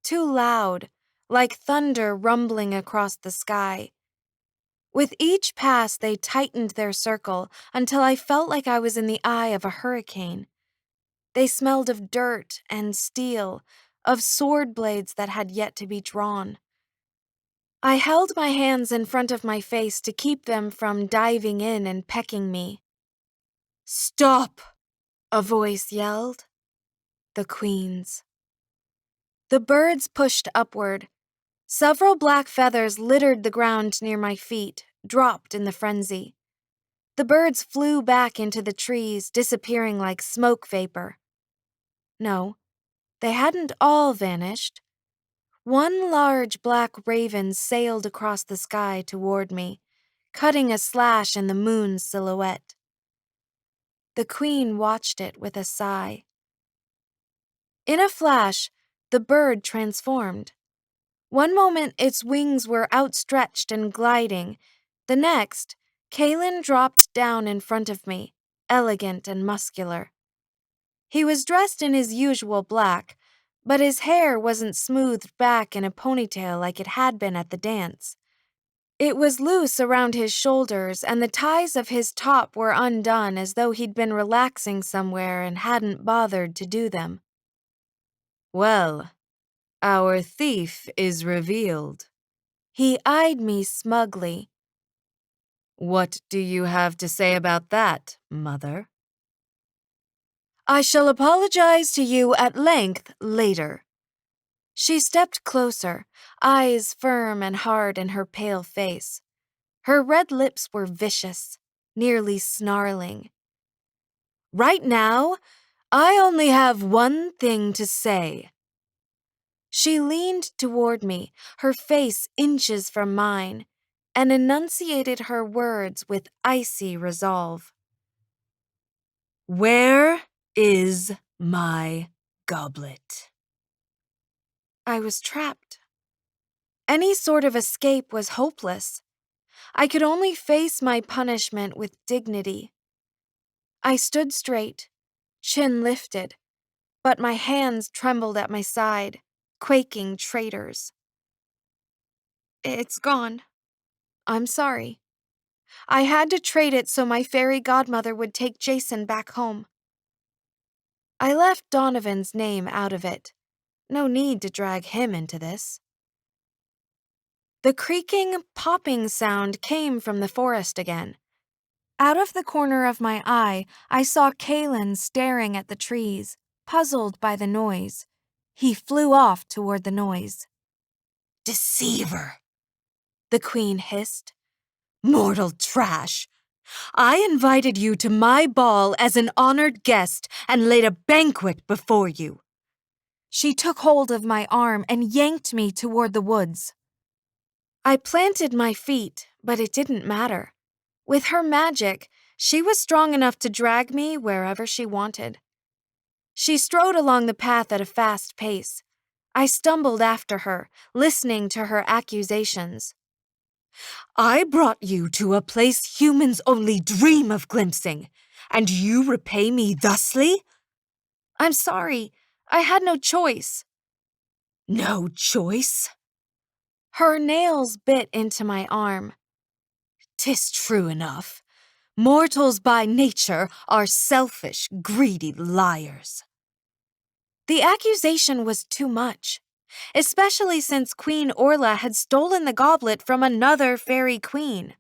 too loud, like thunder rumbling across the sky. With each pass, they tightened their circle until I felt like I was in the eye of a hurricane. They smelled of dirt and steel, of sword blades that had yet to be drawn. I held my hands in front of my face to keep them from diving in and pecking me. "Stop!" a voice yelled. The Queen's. The birds pushed upward. Several black feathers littered the ground near my feet, dropped in the frenzy. The birds flew back into the trees, disappearing like smoke vapor. No, they hadn't all vanished. One large black raven sailed across the sky toward me, cutting a slash in the moon's silhouette. The Queen watched it with a sigh. In a flash, the bird transformed. One moment its wings were outstretched and gliding. The next, Kalen dropped down in front of me, elegant and muscular. He was dressed in his usual black, but his hair wasn't smoothed back in a ponytail like it had been at the dance. It was loose around his shoulders, and the ties of his top were undone as though he'd been relaxing somewhere and hadn't bothered to do them. "Well, our thief is revealed." He eyed me smugly. "What do you have to say about that, Mother?" "I shall apologize to you at length later." She stepped closer, eyes firm and hard in her pale face. Her red lips were vicious, nearly snarling. "Right now, I only have one thing to say." She leaned toward me, her face inches from mine, and enunciated her words with icy resolve. "Where is my goblet?" I was trapped. Any sort of escape was hopeless. I could only face my punishment with dignity. I stood straight, chin lifted, but my hands trembled at my side, quaking traitors. "It's gone. I'm sorry. I had to trade it so my fairy godmother would take Jason back home." I left Donovan's name out of it. No need to drag him into this. The creaking, popping sound came from the forest again. Out of the corner of my eye, I saw Kalen staring at the trees, puzzled by the noise. He flew off toward the noise. "Deceiver!" the Queen hissed. "Mortal trash! I invited you to my ball as an honored guest and laid a banquet before you." She took hold of my arm and yanked me toward the woods. I planted my feet, but it didn't matter. With her magic, she was strong enough to drag me wherever she wanted. She strode along the path at a fast pace. I stumbled after her, listening to her accusations. "I brought you to a place humans only dream of glimpsing, and you repay me thusly?" "I'm sorry. I had no choice." "No choice?" Her nails bit into my arm. "'Tis true enough. Mortals by nature are selfish, greedy liars." The accusation was too much, especially since Queen Orla had stolen the goblet from another fairy queen.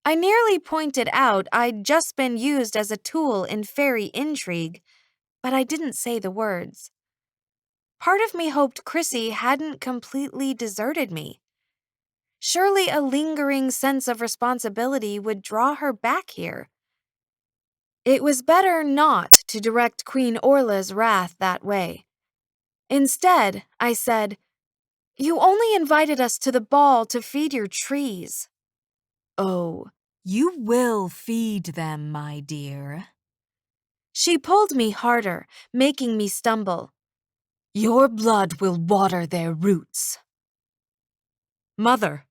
I nearly pointed out I'd just been used as a tool in fairy intrigue, but I didn't say the words. Part of me hoped Chrissy hadn't completely deserted me. Surely a lingering sense of responsibility would draw her back here. It was better not to direct Queen Orla's wrath that way. Instead, I said, "You only invited us to the ball to feed your trees." Oh, you will feed them, my dear. She pulled me harder, making me stumble. Your blood will water their roots. Mother,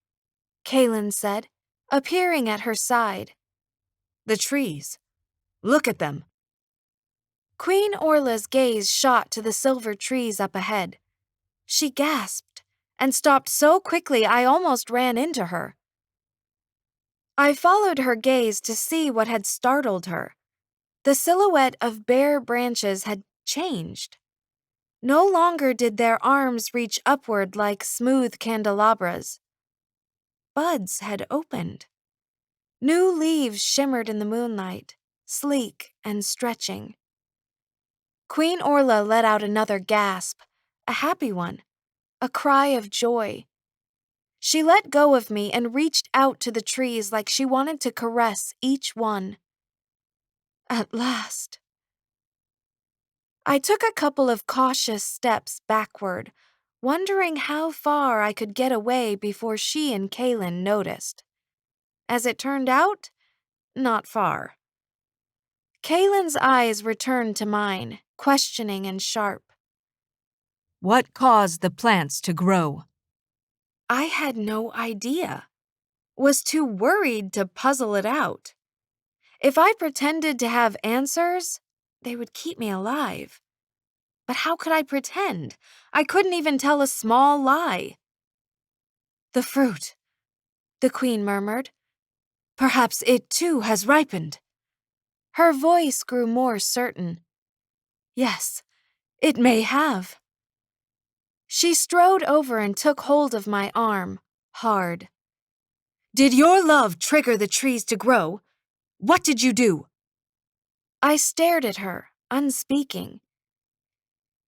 Kaylin said, appearing at her side. the trees. Look at them. Queen Orla's gaze shot to the silver trees up ahead. She gasped and stopped so quickly I almost ran into her. I followed her gaze to see what had startled her. The silhouette of bare branches had changed. No longer did their arms reach upward like smooth candelabras. Buds had opened. New leaves shimmered in the moonlight, sleek and stretching. Queen Orla let out another gasp, a happy one, a cry of joy. She let go of me and reached out to the trees like she wanted to caress each one. At last. I took a couple of cautious steps backward, wondering how far I could get away before she and Kaylin noticed. As it turned out, not far. Kaylin's eyes returned to mine, questioning and sharp. What caused the plants to grow? I had no idea. Was too worried to puzzle it out. If I pretended to have answers, they would keep me alive. But how could I pretend? I couldn't even tell a small lie. The fruit, the queen murmured. Perhaps it too has ripened. Her voice grew more certain. Yes, it may have. She strode over and took hold of my arm, hard. Did your love trigger the trees to grow? What did you do? I stared at her, unspeaking.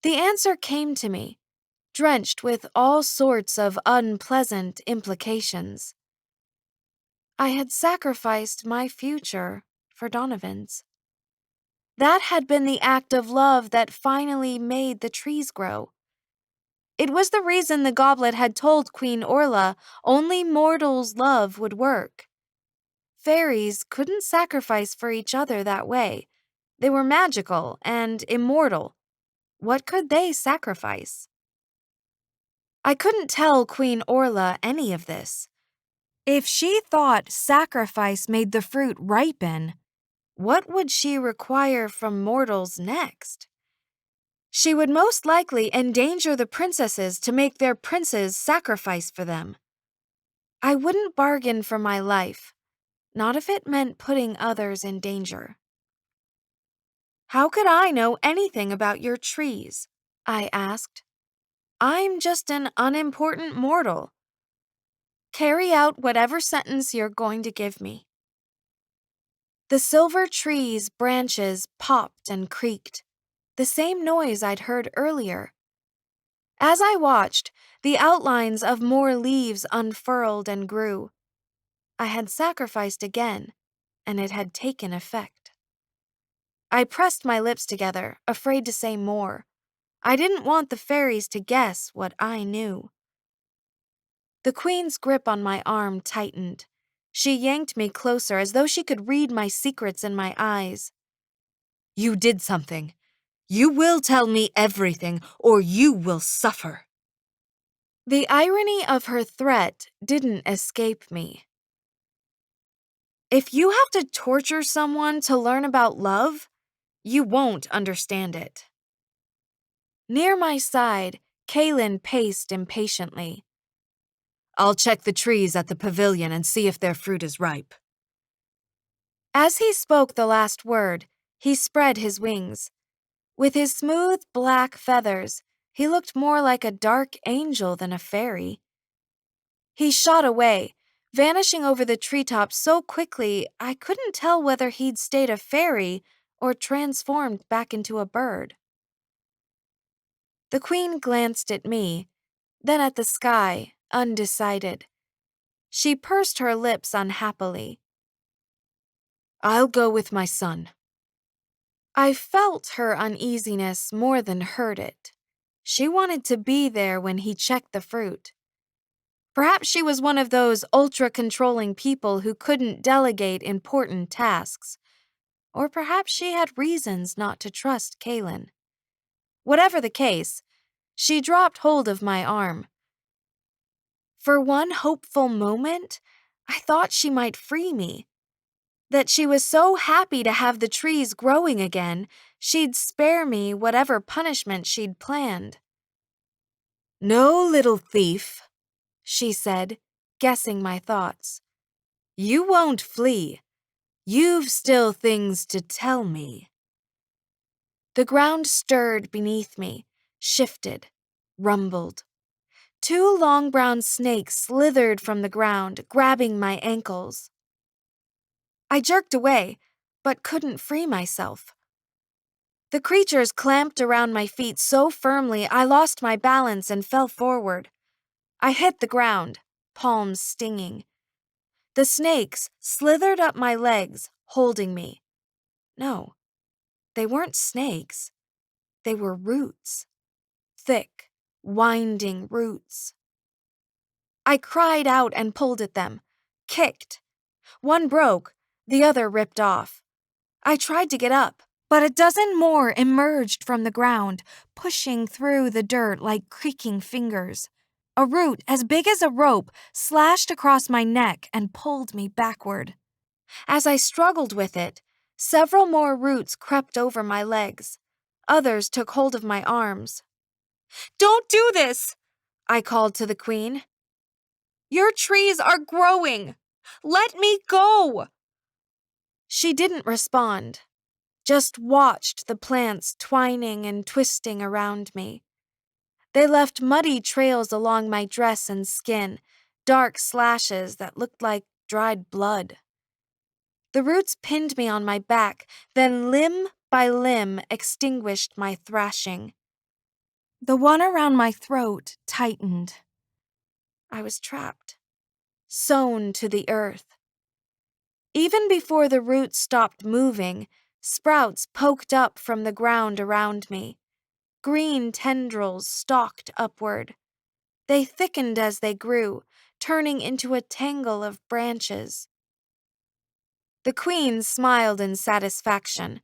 The answer came to me, drenched with all sorts of unpleasant implications. I had sacrificed my future for Donovan's. That had been the act of love that finally made the trees grow. It was the reason the goblet had told Queen Orla only mortals' love would work. Fairies couldn't sacrifice for each other that way. They were magical and immortal. What could they sacrifice? I couldn't tell Queen Orla any of this. If she thought sacrifice made the fruit ripen, what would she require from mortals next? She would most likely endanger the princesses to make their princes sacrifice for them. I wouldn't bargain for my life, not if it meant putting others in danger. How could I know anything about your trees? I asked. I'm just an unimportant mortal. Carry out whatever sentence you're going to give me. The silver trees' branches popped and creaked, the same noise I'd heard earlier. As I watched, the outlines of more leaves unfurled and grew. I had sacrificed again, and it had taken effect. I pressed my lips together, afraid to say more. I didn't want the fairies to guess what I knew. The queen's grip on my arm tightened. She yanked me closer as though she could read my secrets in my eyes. You did something. You will tell me everything, or you will suffer. The irony of her threat didn't escape me. If you have to torture someone to learn about love, you won't understand it. Near my side, Kaylin paced impatiently. I'll check the trees at the pavilion and see if their fruit is ripe. As he spoke the last word, he spread his wings. With his smooth black feathers, he looked more like a dark angel than a fairy. He shot away, vanishing over the treetops so quickly I couldn't tell whether he'd stayed a fairy or transformed back into a bird. The queen glanced at me, then at the sky, undecided. She pursed her lips unhappily. "I'll go with my son." I felt her uneasiness more than heard it. She wanted to be there when he checked the fruit. Perhaps she was one of those ultra-controlling people who couldn't delegate important tasks. Or perhaps she had reasons not to trust Kaylin. Whatever the case, she dropped hold of my arm. For one hopeful moment, I thought she might free me. That she was so happy to have the trees growing again, she'd spare me whatever punishment she'd planned. "No, little thief," she said, guessing my thoughts. "You won't flee. You've still things to tell me." The ground stirred beneath me, shifted, rumbled. 2 long brown snakes slithered from the ground, grabbing my ankles. I jerked away, but couldn't free myself. The creatures clamped around my feet so firmly I lost my balance and fell forward. I hit the ground, palms stinging. The snakes slithered up my legs, holding me. No, they weren't snakes. They were roots. Thick, winding roots. I cried out and pulled at them, kicked. One broke, the other ripped off. I tried to get up, but a dozen more emerged from the ground, pushing through the dirt like creaking fingers. A root as big as a rope slashed across my neck and pulled me backward. As I struggled with it, several more roots crept over my legs. Others took hold of my arms. "Don't do this!" I called to the queen. "Your trees are growing! Let me go!" She didn't respond, just watched the plants twining and twisting around me. They left muddy trails along my dress and skin, dark slashes that looked like dried blood. The roots pinned me on my back, then limb by limb extinguished my thrashing. The one around my throat tightened. I was trapped, sewn to the earth. Even before the roots stopped moving, sprouts poked up from the ground around me. Green tendrils stalked upward. They thickened as they grew, turning into a tangle of branches. The queen smiled in satisfaction.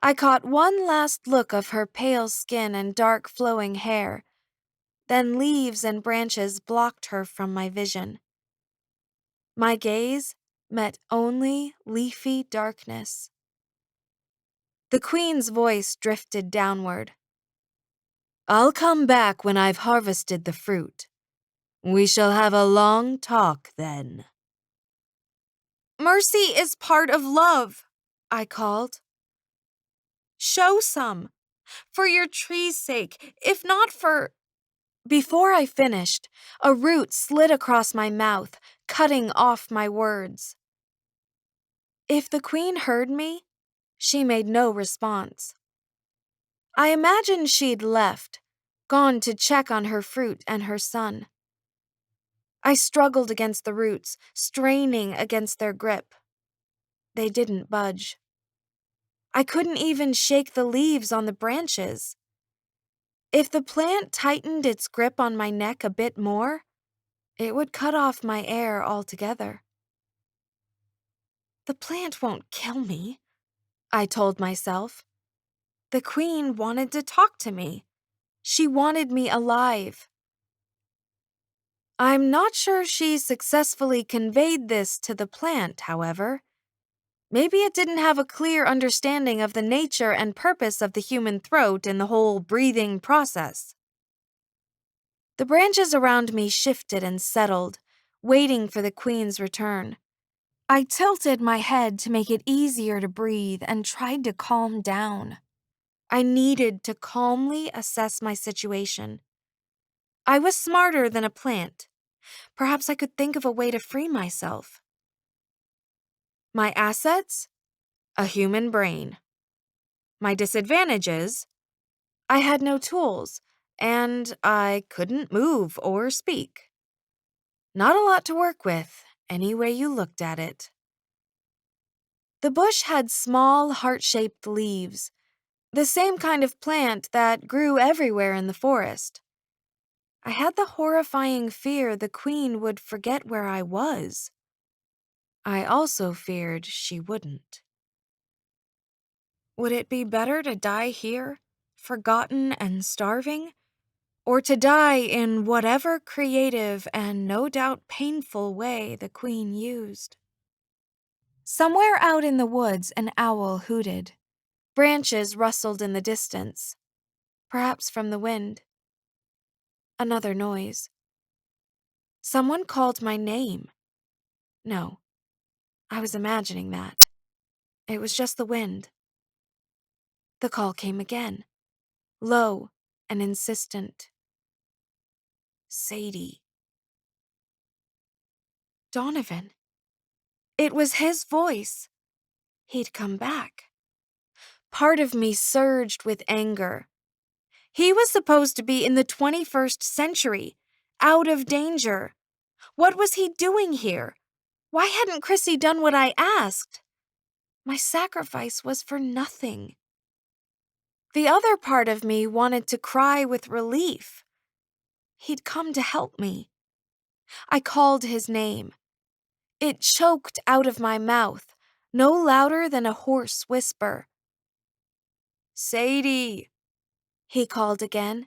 I caught one last look of her pale skin and dark flowing hair. Then leaves and branches blocked her from my vision. My gaze met only leafy darkness. The queen's voice drifted downward. "I'll come back when I've harvested the fruit. We shall have a long talk then." "Mercy is part of love," I called. "Show some, for your tree's sake, if not for—" Before I finished, a root slid across my mouth, cutting off my words. If the queen heard me, she made no response. I imagined she'd left, gone to check on her fruit and her son. I struggled against the roots, straining against their grip. They didn't budge. I couldn't even shake the leaves on the branches. If the plant tightened its grip on my neck a bit more, it would cut off my air altogether. "The plant won't kill me," I told myself. The queen wanted to talk to me. She wanted me alive. I'm not sure she successfully conveyed this to the plant, however. Maybe it didn't have a clear understanding of the nature and purpose of the human throat and the whole breathing process. The branches around me shifted and settled, waiting for the queen's return. I tilted my head to make it easier to breathe and tried to calm down. I needed to calmly assess my situation. I was smarter than a plant. Perhaps I could think of a way to free myself. My assets? A human brain. My disadvantages? I had no tools, and I couldn't move or speak. Not a lot to work with, any way you looked at it. The bush had small, heart-shaped leaves, the same kind of plant that grew everywhere in the forest. I had the horrifying fear the queen would forget where I was. I also feared she wouldn't. Would it be better to die here, forgotten and starving, or to die in whatever creative and no doubt painful way the queen used? Somewhere out in the woods, an owl hooted. Branches rustled in the distance, perhaps from the wind. Another noise. Someone called my name. No, I was imagining that. It was just the wind. The call came again, low and insistent. Sadie. Donovan. It was his voice. He'd come back. Part of me surged with anger. He was supposed to be in the 21st century, out of danger. What was he doing here? Why hadn't Chrissy done what I asked? My sacrifice was for nothing. The other part of me wanted to cry with relief. He'd come to help me. I called his name. It choked out of my mouth, no louder than a hoarse whisper. Sadie, he called again,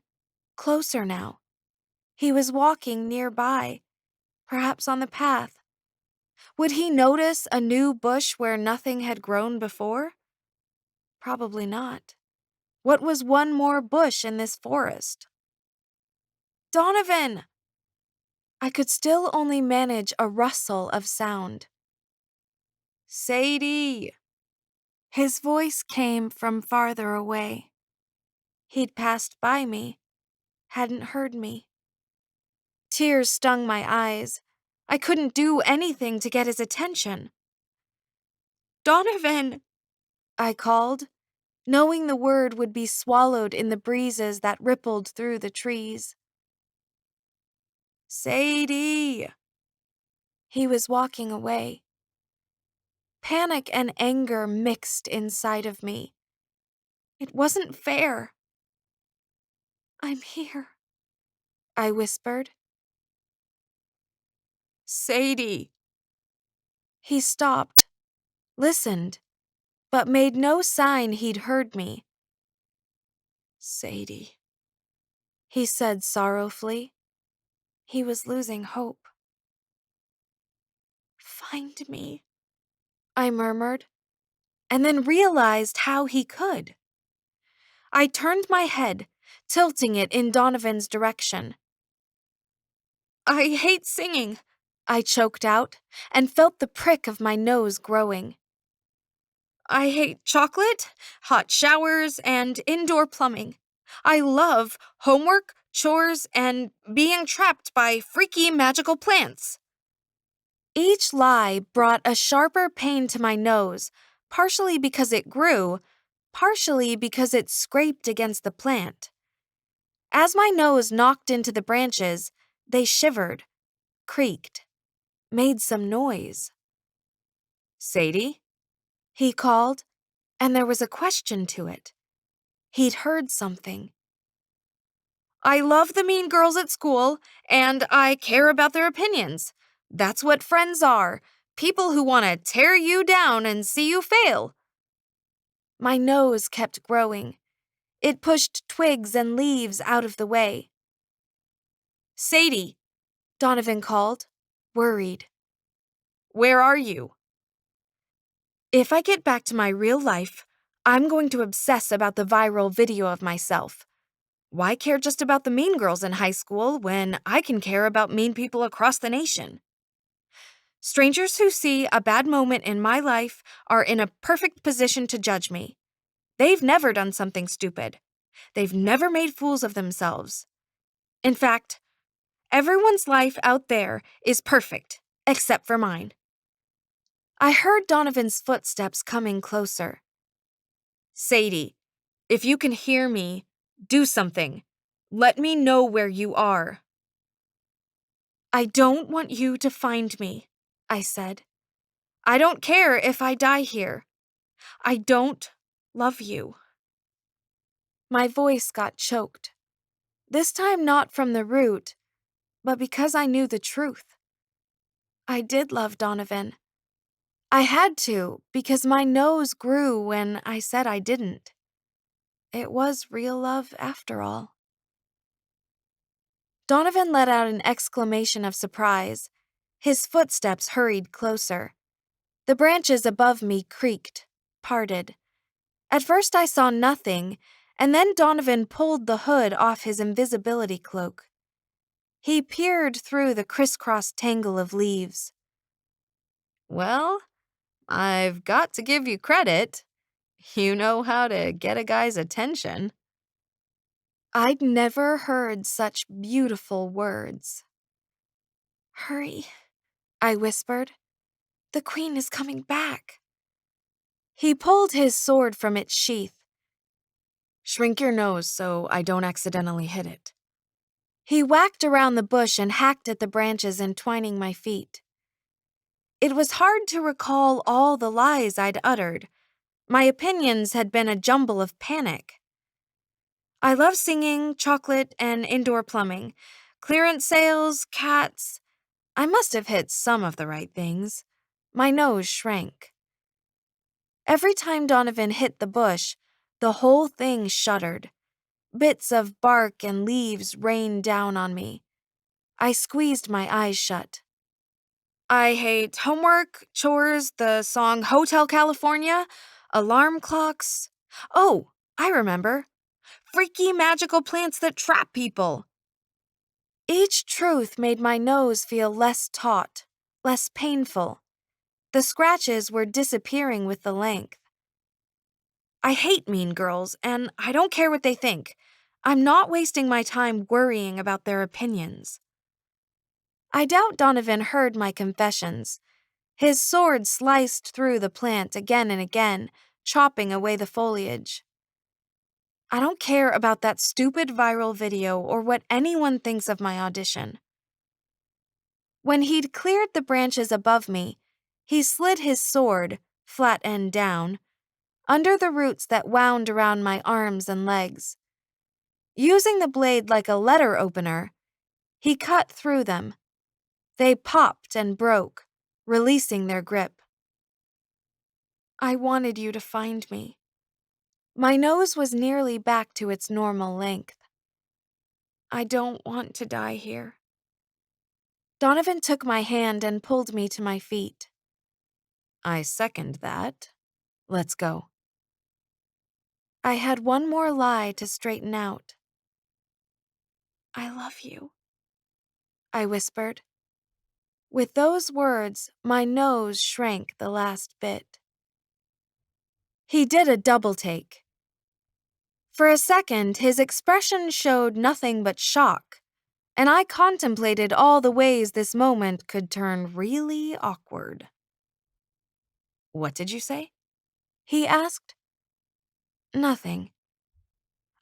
closer now. He was walking nearby, perhaps on the path. Would he notice a new bush where nothing had grown before? Probably not. What was one more bush in this forest? Donovan! I could still only manage a rustle of sound. Sadie! His voice came from farther away. He'd passed by me, hadn't heard me. Tears stung my eyes. I couldn't do anything to get his attention. Donovan! I called, knowing the word would be swallowed in the breezes that rippled through the trees. Sadie! He was walking away. Panic and anger mixed inside of me. It wasn't fair. I'm here, I whispered. Sadie! He stopped, listened, but made no sign he'd heard me. Sadie, he said sorrowfully. He was losing hope. Find me, I murmured, and then realized how he could. I turned my head, tilting it in Donovan's direction. I hate singing, I choked out, and felt the prick of my nose growing. I hate chocolate, hot showers, and indoor plumbing. I love homework, chores, and being trapped by freaky magical plants. Each lie brought a sharper pain to my nose, partially because it grew, partially because it scraped against the plant. As my nose knocked into the branches, they shivered, creaked, made some noise. Sadie? He called, and there was a question to it. He'd heard something. I love the mean girls at school, and I care about their opinions. That's what friends are, people who want to tear you down and see you fail. My nose kept growing. It pushed twigs and leaves out of the way. Sadie, Donovan called, worried. Where are you? If I get back to my real life, I'm going to obsess about the viral video of myself. Why care just about the mean girls in high school when I can care about mean people across the nation? Strangers who see a bad moment in my life are in a perfect position to judge me. They've never done something stupid. They've never made fools of themselves. In fact, everyone's life out there is perfect, except for mine. I heard Donovan's footsteps coming closer. Sadie, if you can hear me, do something. Let me know where you are. I don't want you to find me, I said. I don't care if I die here. I don't love you. My voice got choked. This time not from the root, but because I knew the truth. I did love Donovan. I had to, because my nose grew when I said I didn't. It was real love after all. Donovan let out an exclamation of surprise. His footsteps hurried closer. The branches above me creaked, parted. At first I saw nothing, and then Donovan pulled the hood off his invisibility cloak. He peered through the crisscross tangle of leaves. Well, I've got to give you credit. You know how to get a guy's attention. I'd never heard such beautiful words. Hurry, I whispered. The queen is coming back. He pulled his sword from its sheath. Shrink your nose so I don't accidentally hit it. He whacked around the bush and hacked at the branches entwining my feet. It was hard to recall all the lies I'd uttered. My opinions had been a jumble of panic. I love singing, chocolate, and indoor plumbing. Clearance sales, cats. I must have hit some of the right things. My nose shrank. Every time Donovan hit the bush, the whole thing shuddered. Bits of bark and leaves rained down on me. I squeezed my eyes shut. I hate homework, chores, the song Hotel California, alarm clocks. Oh, I remember. Freaky magical plants that trap people. Each truth made my nose feel less taut, less painful. The scratches were disappearing with the length. I hate mean girls, and I don't care what they think. I'm not wasting my time worrying about their opinions. I doubt Donovan heard my confessions. His sword sliced through the plant again and again, chopping away the foliage. I don't care about that stupid viral video or what anyone thinks of my audition. When he'd cleared the branches above me, he slid his sword, flat end down, under the roots that wound around my arms and legs. Using the blade like a letter opener, he cut through them. They popped and broke, releasing their grip. I wanted you to find me. My nose was nearly back to its normal length. I don't want to die here. Donovan took my hand and pulled me to my feet. I second that. Let's go. I had one more lie to straighten out. I love you, I whispered. With those words, my nose shrank the last bit. He did a double take. For a second, his expression showed nothing but shock, and I contemplated all the ways this moment could turn really awkward. What did you say? He asked. Nothing.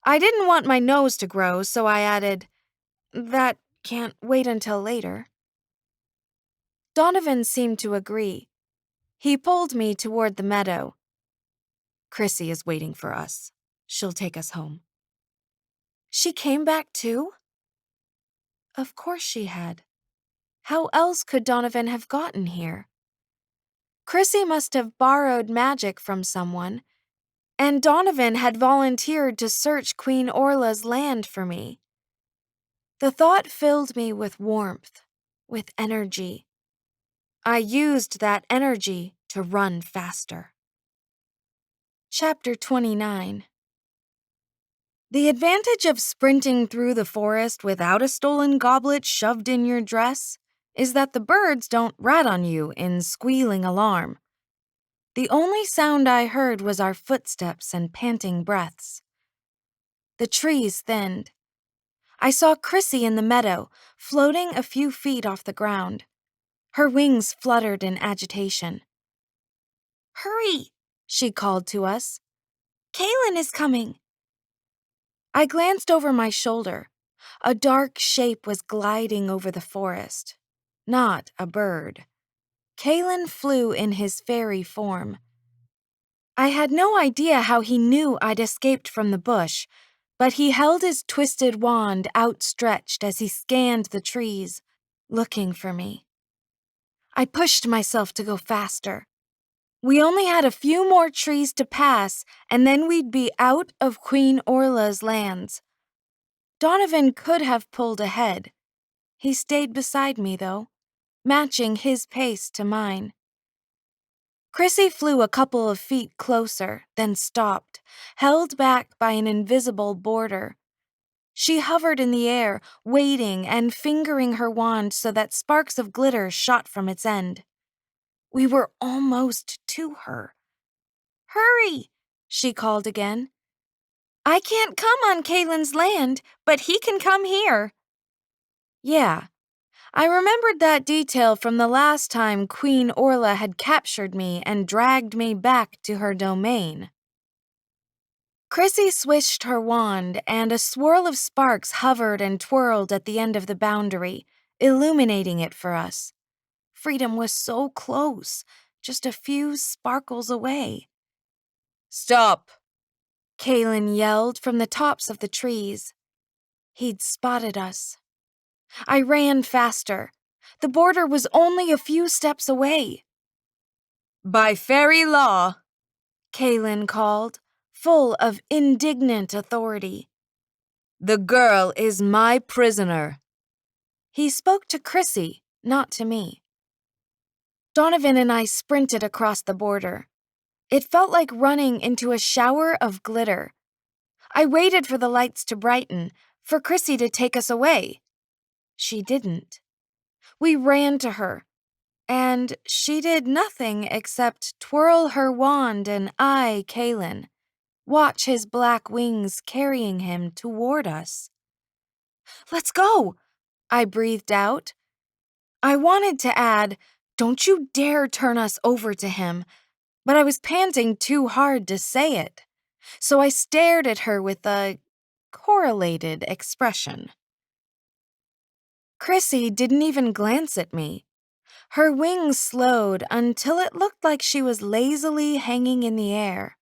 I didn't want my nose to grow, so I added, that can't wait until later. Donovan seemed to agree. He pulled me toward the meadow. Chrissy is waiting for us. She'll take us home. She came back too? Of course she had. How else could Donovan have gotten here? Chrissy must have borrowed magic from someone, and Donovan had volunteered to search Queen Orla's land for me. The thought filled me with warmth, with energy. I used that energy to run faster. Chapter 29. The advantage of sprinting through the forest without a stolen goblet shoved in your dress is that the birds don't rat on you in squealing alarm. The only sound I heard was our footsteps and panting breaths. The trees thinned. I saw Chrissy in the meadow, floating a few feet off the ground. Her wings fluttered in agitation. Hurry, she called to us. Kaylin is coming. I glanced over my shoulder. A dark shape was gliding over the forest. Not a bird. Kaylin flew in his fairy form. I had no idea how he knew I'd escaped from the bush, but he held his twisted wand outstretched as he scanned the trees, looking for me. I pushed myself to go faster. We only had a few more trees to pass, and then we'd be out of Queen Orla's lands. Donovan could have pulled ahead. He stayed beside me, though, matching his pace to mine. Chrissy flew a couple of feet closer, then stopped, held back by an invisible border. She hovered in the air, waiting and fingering her wand so that sparks of glitter shot from its end. We were almost to her. "Hurry!" she called again. "I can't come on Kaylin's land, but he can come here." Yeah, I remembered that detail from the last time Queen Orla had captured me and dragged me back to her domain. Chrissy swished her wand, and a swirl of sparks hovered and twirled at the end of the boundary, illuminating it for us. Freedom was so close, just a few sparkles away. "Stop!" Kaylin yelled from the tops of the trees. He'd spotted us. I ran faster. The border was only a few steps away. "By fairy law," Kaylin called, full of indignant authority. "the girl is my prisoner." He spoke to Chrissy, not to me. Donovan and I sprinted across the border. It felt like running into a shower of glitter. I waited for the lights to brighten, for Chrissy to take us away. She didn't. We ran to her, and she did nothing except twirl her wand and eye Kaylin, watch his black wings carrying him toward us. "Let's go," I breathed out. I wanted to add, "Don't you dare turn us over to him," but I was panting too hard to say it, so I stared at her with a correlated expression. Chrissy didn't even glance at me. Her wings slowed until it looked like she was lazily hanging in the air.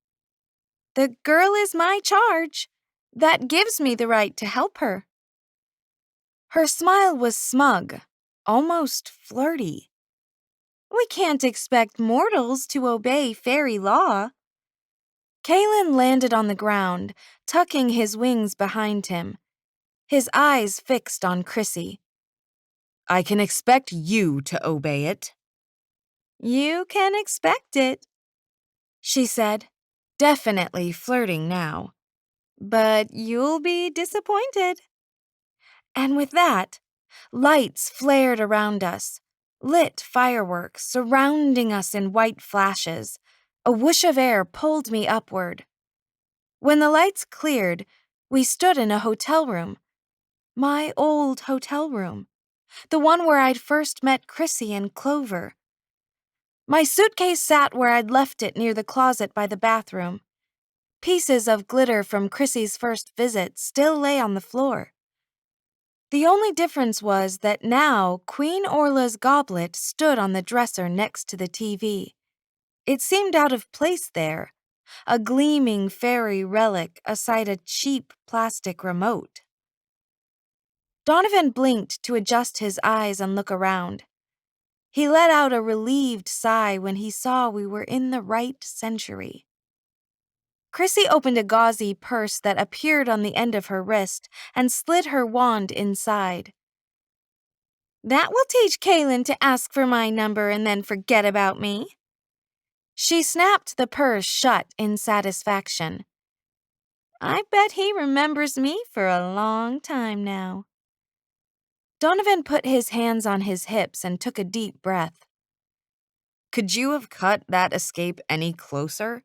"The girl is my charge. That gives me the right to help her." Her smile was smug, almost flirty. "We can't expect mortals to obey fairy law." Kaylin landed on the ground, tucking his wings behind him, his eyes fixed on Chrissy. "I can expect you to obey it." "You can expect it," she said, definitely flirting now. "But you'll be disappointed." And with that, lights flared around us, lit fireworks surrounding us in white flashes. A whoosh of air pulled me upward. When the lights cleared, we stood in a hotel room. My old hotel room. The one where I'd first met Chrissy and Clover. My suitcase sat where I'd left it near the closet by the bathroom. Pieces of glitter from Chrissy's first visit still lay on the floor. The only difference was that now Queen Orla's goblet stood on the dresser next to the TV. It seemed out of place there, a gleaming fairy relic aside a cheap plastic remote. Donovan blinked to adjust his eyes and look around. He let out a relieved sigh when he saw we were in the right century. Chrissy opened a gauzy purse that appeared on the end of her wrist and slid her wand inside. "That will teach Kaylin to ask for my number and then forget about me." She snapped the purse shut in satisfaction. "I bet he remembers me for a long time now." Donovan put his hands on his hips and took a deep breath. "Could you have cut that escape any closer?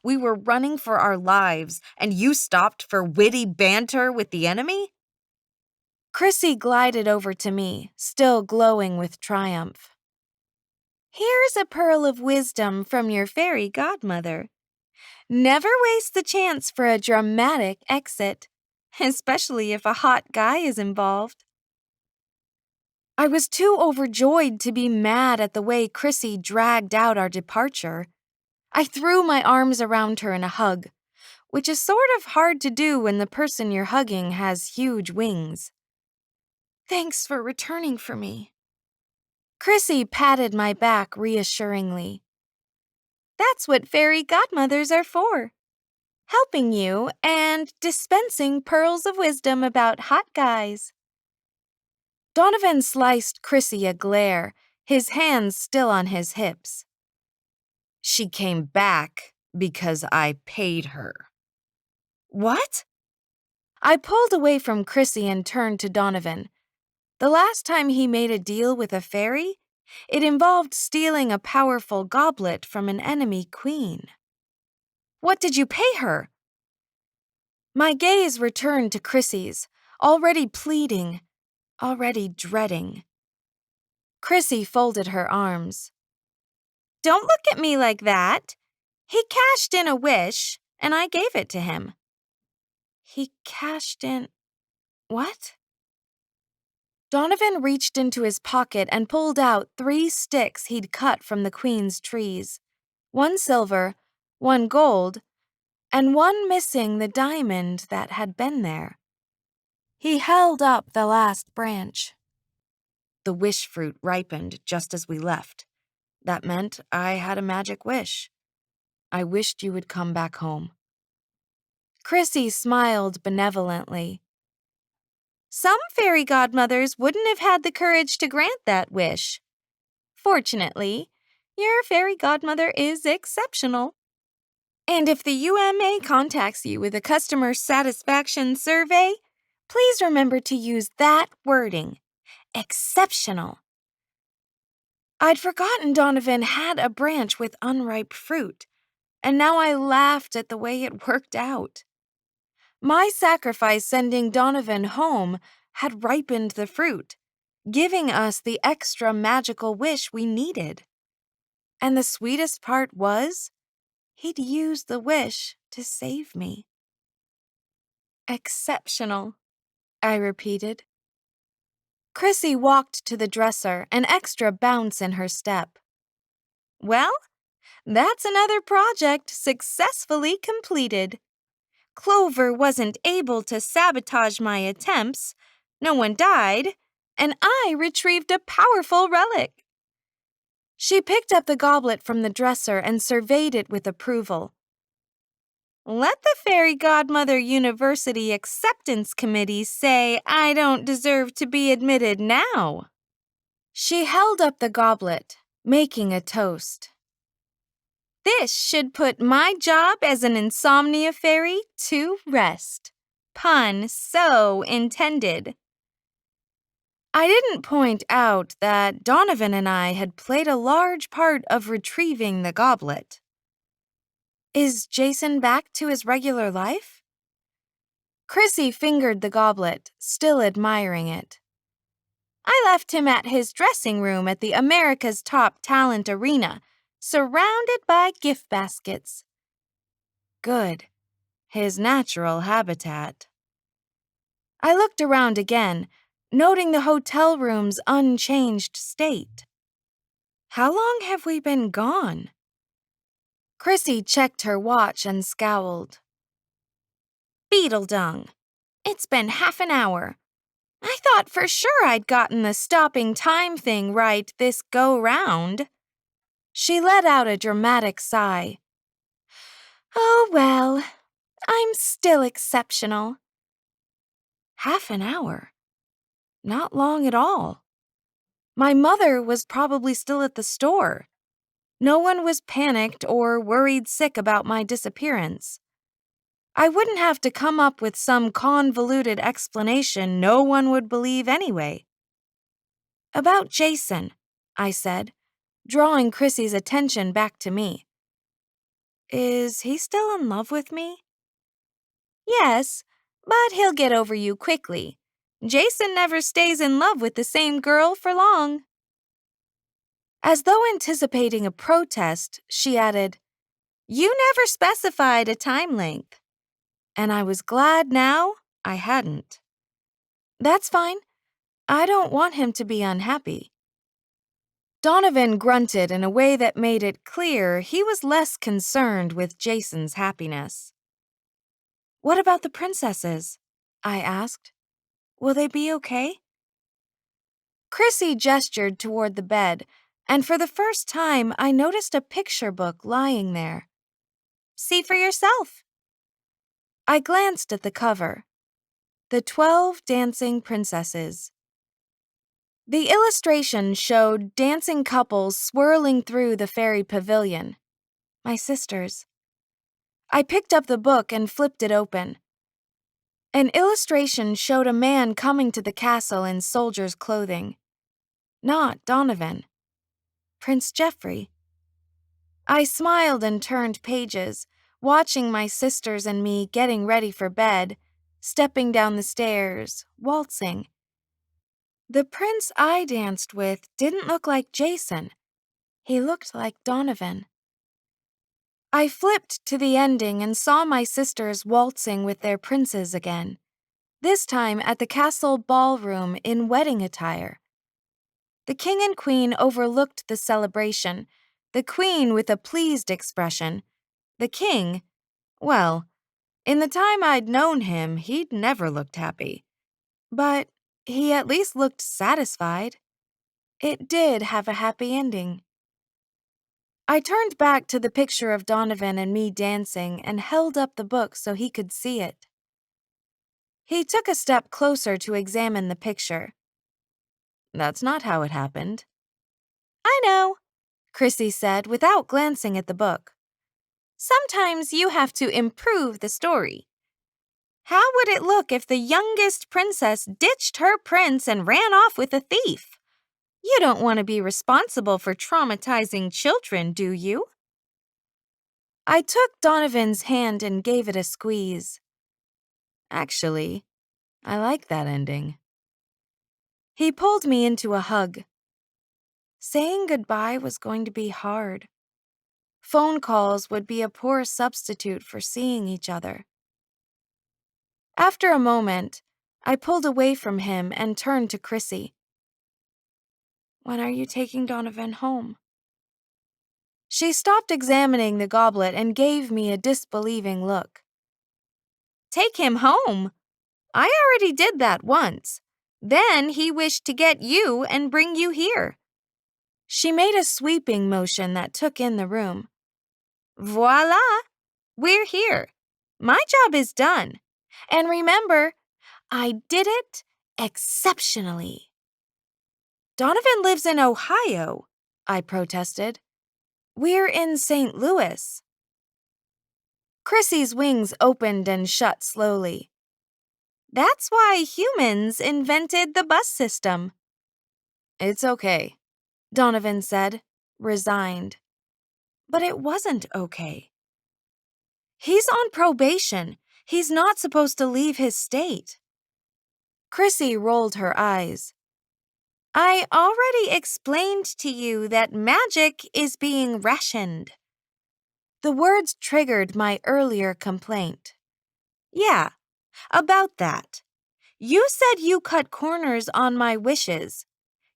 We were running for our lives, and you stopped for witty banter with the enemy?" Chrissy glided over to me, still glowing with triumph. "Here's a pearl of wisdom from your fairy godmother. Never waste the chance for a dramatic exit. especially if a hot guy is involved. I was too overjoyed to be mad at the way Chrissy dragged out our departure. I threw my arms around her in a hug, which is sort of hard to do when the person you're hugging has huge wings. Thanks for returning for me. Chrissy patted my back reassuringly. That's what fairy godmothers are for. Helping you and dispensing pearls of wisdom about hot guys. Donovan sliced Chrissy a glare, his hands still on his hips. She came back because I paid her. What? I pulled away from Chrissy and turned to Donovan. The last time he made a deal with a fairy, it involved stealing a powerful goblet from an enemy queen. What did you pay her? My gaze returned to Chrissy's, already pleading, already dreading. Chrissy folded her arms. Don't look at me like that. He cashed in a wish, and I gave it to him. He cashed in... what? Donovan reached into his pocket and pulled out 3 sticks he'd cut from the queen's trees. 1 silver, 1 gold, and 1 missing the diamond that had been there. He held up the last branch. The wish fruit ripened just as we left. That meant I had a magic wish. I wished you would come back home. Chrissy smiled benevolently. Some fairy godmothers wouldn't have had the courage to grant that wish. Fortunately, your fairy godmother is exceptional. And if the UMA contacts you with a customer satisfaction survey, please remember to use that wording, exceptional. I'd forgotten Donovan had a branch with unripe fruit, and now I laughed at the way it worked out. My sacrifice sending Donovan home had ripened the fruit, giving us the extra magical wish we needed. And the sweetest part was, he'd used the wish to save me. Exceptional, I repeated. Chrissy walked to the dresser, an extra bounce in her step. Well, that's another project successfully completed. Clover wasn't able to sabotage my attempts, no one died, and I retrieved a powerful relic. She picked up the goblet from the dresser and surveyed it with approval. Let the Fairy Godmother University Acceptance Committee say I don't deserve to be admitted now. She held up the goblet, making a toast. This should put my job as an insomnia fairy to rest. Pun so intended. I didn't point out that Donovan and I had played a large part of retrieving the goblet. Is Jason back to his regular life? Chrissy fingered the goblet, still admiring it. I left him at his dressing room at the America's Top Talent Arena, surrounded by gift baskets. Good. His natural habitat. I looked around again, noting the hotel room's unchanged state. How long have we been gone? Chrissy checked her watch and scowled. Beetle dung. It's been half an hour. I thought for sure I'd gotten the stopping time thing right this go-round. She let out a dramatic sigh. Oh well, I'm still exceptional. Half an hour? Not long at all. My mother was probably still at the store. No one was panicked or worried sick about my disappearance. I wouldn't have to come up with some convoluted explanation no one would believe anyway. About Jason, I said, drawing Chrissy's attention back to me. Is he still in love with me? Yes, but he'll get over you quickly. Jason never stays in love with the same girl for long. As though anticipating a protest, she added, You never specified a time length. And I was glad now I hadn't. That's fine. I don't want him to be unhappy. Donovan grunted in a way that made it clear he was less concerned with Jason's happiness. What about the princesses? I asked. Will they be okay? Chrissy gestured toward the bed, and for the first time I noticed a picture book lying there. See for yourself. I glanced at the cover. The 12 Dancing Princesses. The illustration showed dancing couples swirling through the fairy pavilion. My sisters. I picked up the book and flipped it open. An illustration showed a man coming to the castle in soldier's clothing. Not Donovan. Prince Geoffrey. I smiled and turned pages, watching my sisters and me getting ready for bed, stepping down the stairs, waltzing. The prince I danced with didn't look like Jason. He looked like Donovan. I flipped to the ending and saw my sisters waltzing with their princes again, this time at the castle ballroom in wedding attire. The king and queen overlooked the celebration, the queen with a pleased expression. The king, well, in the time I'd known him, he'd never looked happy. But he at least looked satisfied. It did have a happy ending. I turned back to the picture of Donovan and me dancing and held up the book so he could see it. He took a step closer to examine the picture. That's not how it happened. I know, Chrissy said without glancing at the book. Sometimes you have to improve the story. How would it look if the youngest princess ditched her prince and ran off with a thief? You don't want to be responsible for traumatizing children, do you? I took Donovan's hand and gave it a squeeze. Actually, I like that ending. He pulled me into a hug. Saying goodbye was going to be hard. Phone calls would be a poor substitute for seeing each other. After a moment, I pulled away from him and turned to Chrissy. When are you taking Donovan home? She stopped examining the goblet and gave me a disbelieving look. Take him home? I already did that once. Then he wished to get you and bring you here. She made a sweeping motion that took in the room. Voila! We're here. My job is done. And remember, I did it exceptionally. Donovan lives in Ohio, I protested. We're in St. Louis. Chrissy's wings opened and shut slowly. That's why humans invented the bus system. It's okay, Donovan said, resigned. But it wasn't okay. He's on probation. He's not supposed to leave his state. Chrissy rolled her eyes. I already explained to you that magic is being rationed. The words triggered my earlier complaint. Yeah, about that. You said you cut corners on my wishes.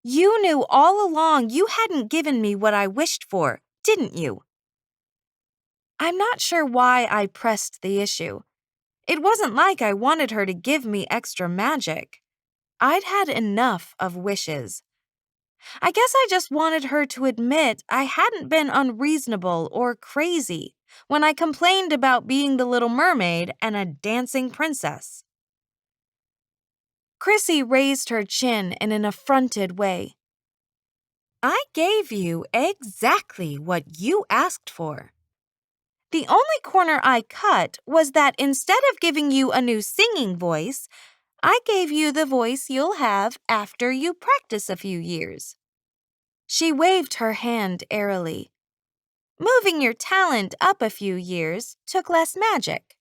You knew all along you hadn't given me what I wished for, didn't you? I'm not sure why I pressed the issue. It wasn't like I wanted her to give me extra magic. I'd had enough of wishes. I guess I just wanted her to admit I hadn't been unreasonable or crazy when I complained about being the Little Mermaid and a dancing princess. Chrissy raised her chin in an affronted way. I gave you exactly what you asked for. The only corner I cut was that instead of giving you a new singing voice, I gave you the voice you'll have after you practice a few years. She waved her hand airily. Moving your talent up a few years took less magic.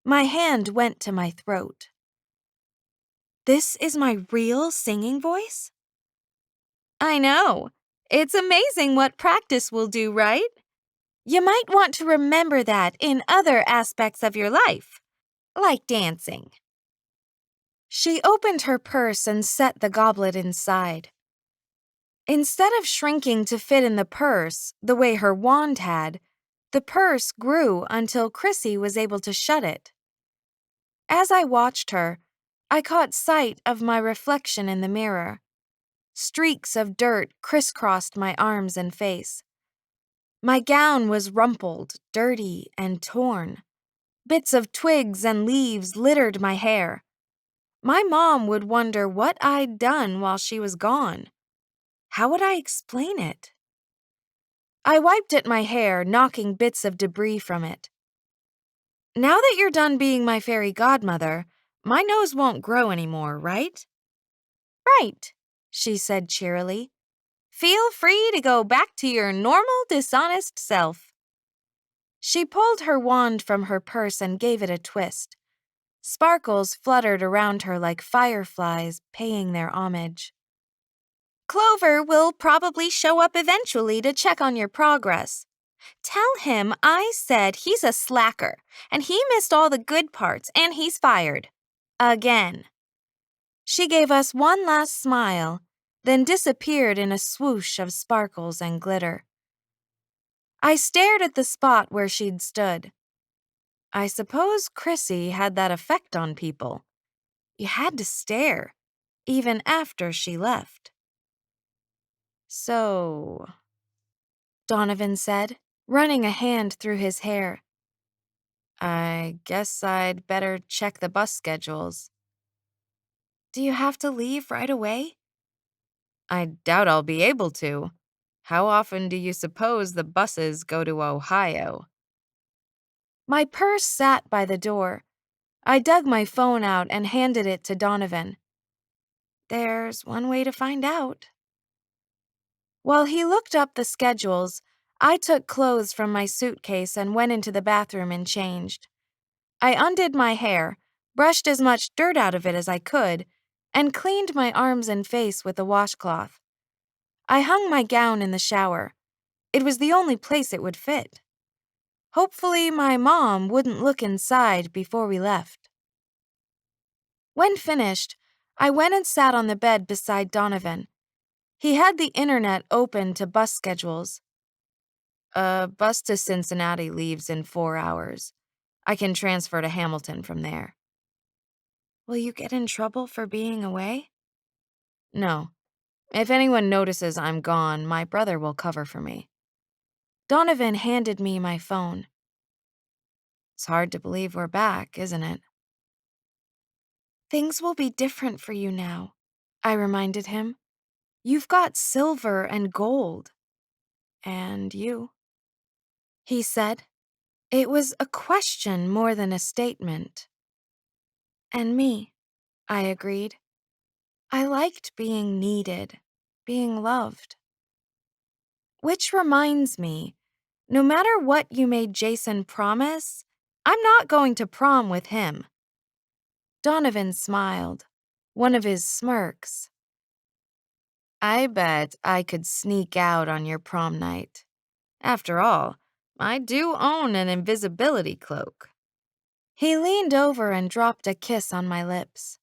My hand went to my throat. This is my real singing voice? I know. It's amazing what practice will do, right? You might want to remember that in other aspects of your life. like dancing. She opened her purse and set the goblet inside. Instead of shrinking to fit in the purse the way her wand had, the purse grew until Chrissy was able to shut it. As I watched her, I caught sight of my reflection in the mirror. Streaks of dirt crisscrossed my arms and face. My gown was rumpled, dirty, and torn. Bits of twigs and leaves littered my hair. My mom would wonder what I'd done while she was gone. How would I explain it? I wiped at my hair, knocking bits of debris from it. Now that you're done being my fairy godmother, my nose won't grow anymore, right? Right, she said cheerily. Feel free to go back to your normal, dishonest self. She pulled her wand from her purse and gave it a twist. Sparkles fluttered around her like fireflies paying their homage. Clover will probably show up eventually to check on your progress. Tell him I said he's a slacker, and he missed all the good parts, and he's fired. Again. She gave us one last smile, then disappeared in a swoosh of sparkles and glitter. I stared at the spot where she'd stood. I suppose Chrissy had that effect on people. You had to stare, even after she left. So, Donovan said, running a hand through his hair. I guess I'd better check the bus schedules. Do you have to leave right away? I doubt I'll be able to. How often do you suppose the buses go to Ohio? My purse sat by the door. I dug my phone out and handed it to Donovan. There's one way to find out. While he looked up the schedules, I took clothes from my suitcase and went into the bathroom and changed. I undid my hair, brushed as much dirt out of it as I could, and cleaned my arms and face with a washcloth. I hung my gown in the shower. It was the only place it would fit. Hopefully, my mom wouldn't look inside before we left. When finished, I went and sat on the bed beside Donovan. He had the internet open to bus schedules. A bus to Cincinnati leaves in 4 hours. I can transfer to Hamilton from there. Will you get in trouble for being away? No. If anyone notices I'm gone, my brother will cover for me. Donovan handed me my phone. It's hard to believe we're back, isn't it? Things will be different for you now, I reminded him. You've got silver and gold. And you. He said. It was a question more than a statement. And me, I agreed. I liked being needed, being loved. Which reminds me, no matter what you made Jason promise, I'm not going to prom with him. Donovan smiled, one of his smirks. I bet I could sneak out on your prom night. After all, I do own an invisibility cloak. He leaned over and dropped a kiss on my lips.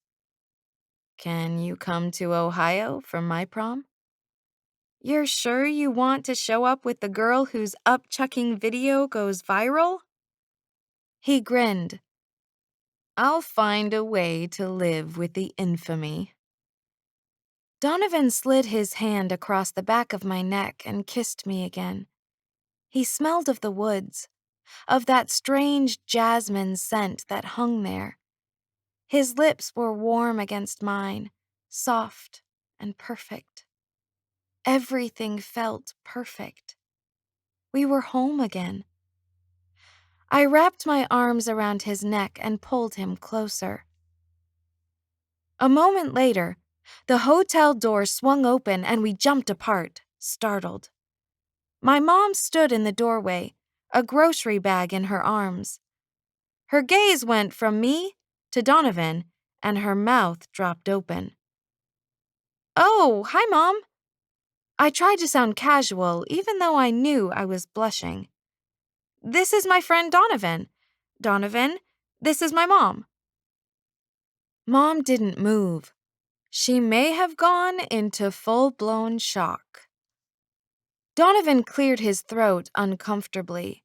Can you come to Ohio for my prom? You're sure you want to show up with the girl whose up-chucking video goes viral? He grinned. I'll find a way to live with the infamy. Donovan slid his hand across the back of my neck and kissed me again. He smelled of the woods, of that strange jasmine scent that hung there. His lips were warm against mine, soft and perfect. Everything felt perfect. We were home again. I wrapped my arms around his neck and pulled him closer. A moment later, the hotel door swung open and we jumped apart, startled. My mom stood in the doorway, a grocery bag in her arms. Her gaze went from me to Donovan, and her mouth dropped open. Oh, hi, Mom. I tried to sound casual, even though I knew I was blushing. This is my friend Donovan. Donovan, This is my mom." Mom didn't move. She may have gone into full-blown shock. Donovan cleared his throat uncomfortably.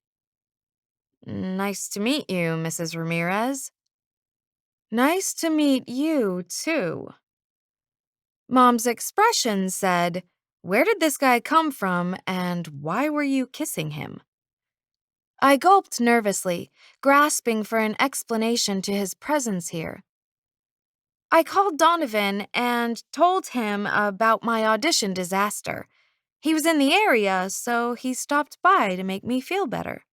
"Nice to meet you, Mrs. Ramirez." "Nice to meet you, too." Mom's expression said, "Where did this guy come from, and why were you kissing him?" I gulped nervously, grasping for an explanation to his presence here. I called Donovan and told him about my audition disaster. He was in the area, so he stopped by to make me feel better.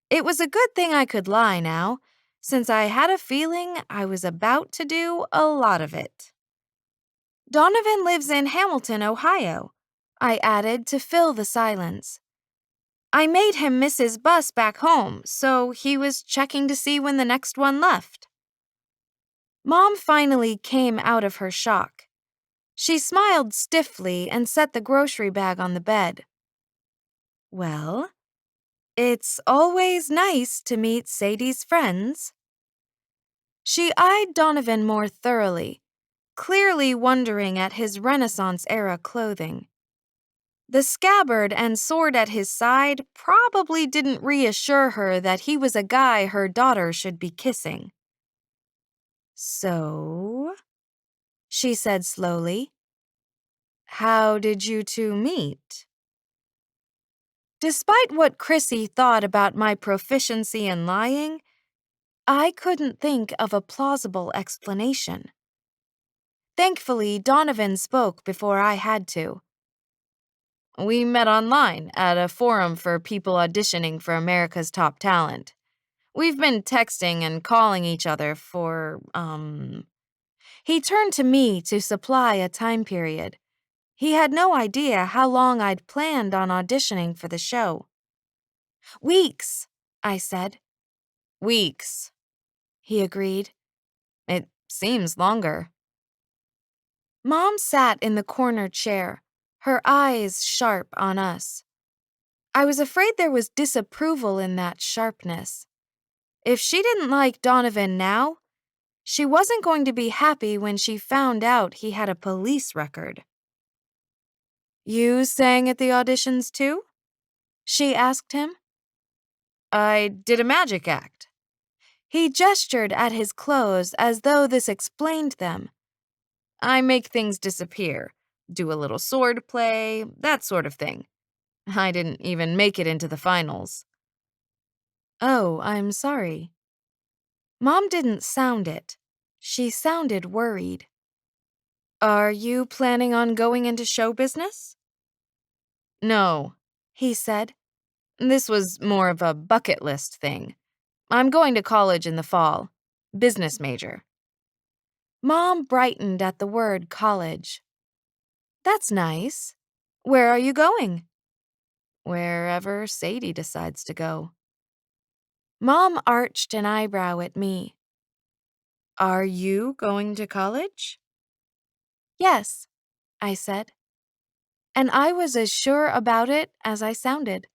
It was a good thing I could lie now, since I had a feeling I was about to do a lot of it. "Donovan lives in Hamilton, Ohio," I added to fill the silence. "I made him miss his bus back home, so he was checking to see when the next one left." Mom finally came out of her shock. She smiled stiffly and set the grocery bag on the bed. "Well, it's always nice to meet Sadie's friends." She eyed Donovan more thoroughly, clearly wondering at his Renaissance-era clothing. The scabbard and sword at his side probably didn't reassure her that he was a guy her daughter should be kissing. "So," she said slowly, "how did you two meet?" Despite what Chrissy thought about my proficiency in lying, I couldn't think of a plausible explanation. Thankfully, Donovan spoke before I had to. "We met online at a forum for people auditioning for America's Top Talent. We've been texting and calling each other for, He turned to me to supply a time period. He had no idea how long I'd planned on auditioning for the show. "Weeks," I said. "Weeks," he agreed. "It seems longer." Mom sat in the corner chair, her eyes sharp on us. I was afraid there was disapproval in that sharpness. If she didn't like Donovan now, she wasn't going to be happy when she found out he had a police record. "You sang at the auditions too?" she asked him. "I did a magic act." He gestured at his clothes as though this explained them. "I make things disappear, do a little sword play, that sort of thing. I didn't even make it into the finals." "Oh, I'm sorry." Mom didn't sound it. She sounded worried. "Are you planning on going into show business?" "No," he said. "This was more of a bucket list thing. I'm going to college in the fall. Business major." Mom brightened at the word college. "That's nice. Where are you going?" "Wherever Sadie decides to go." Mom arched an eyebrow at me. "Are you going to college?" "Yes," I said. And I was as sure about it as I sounded.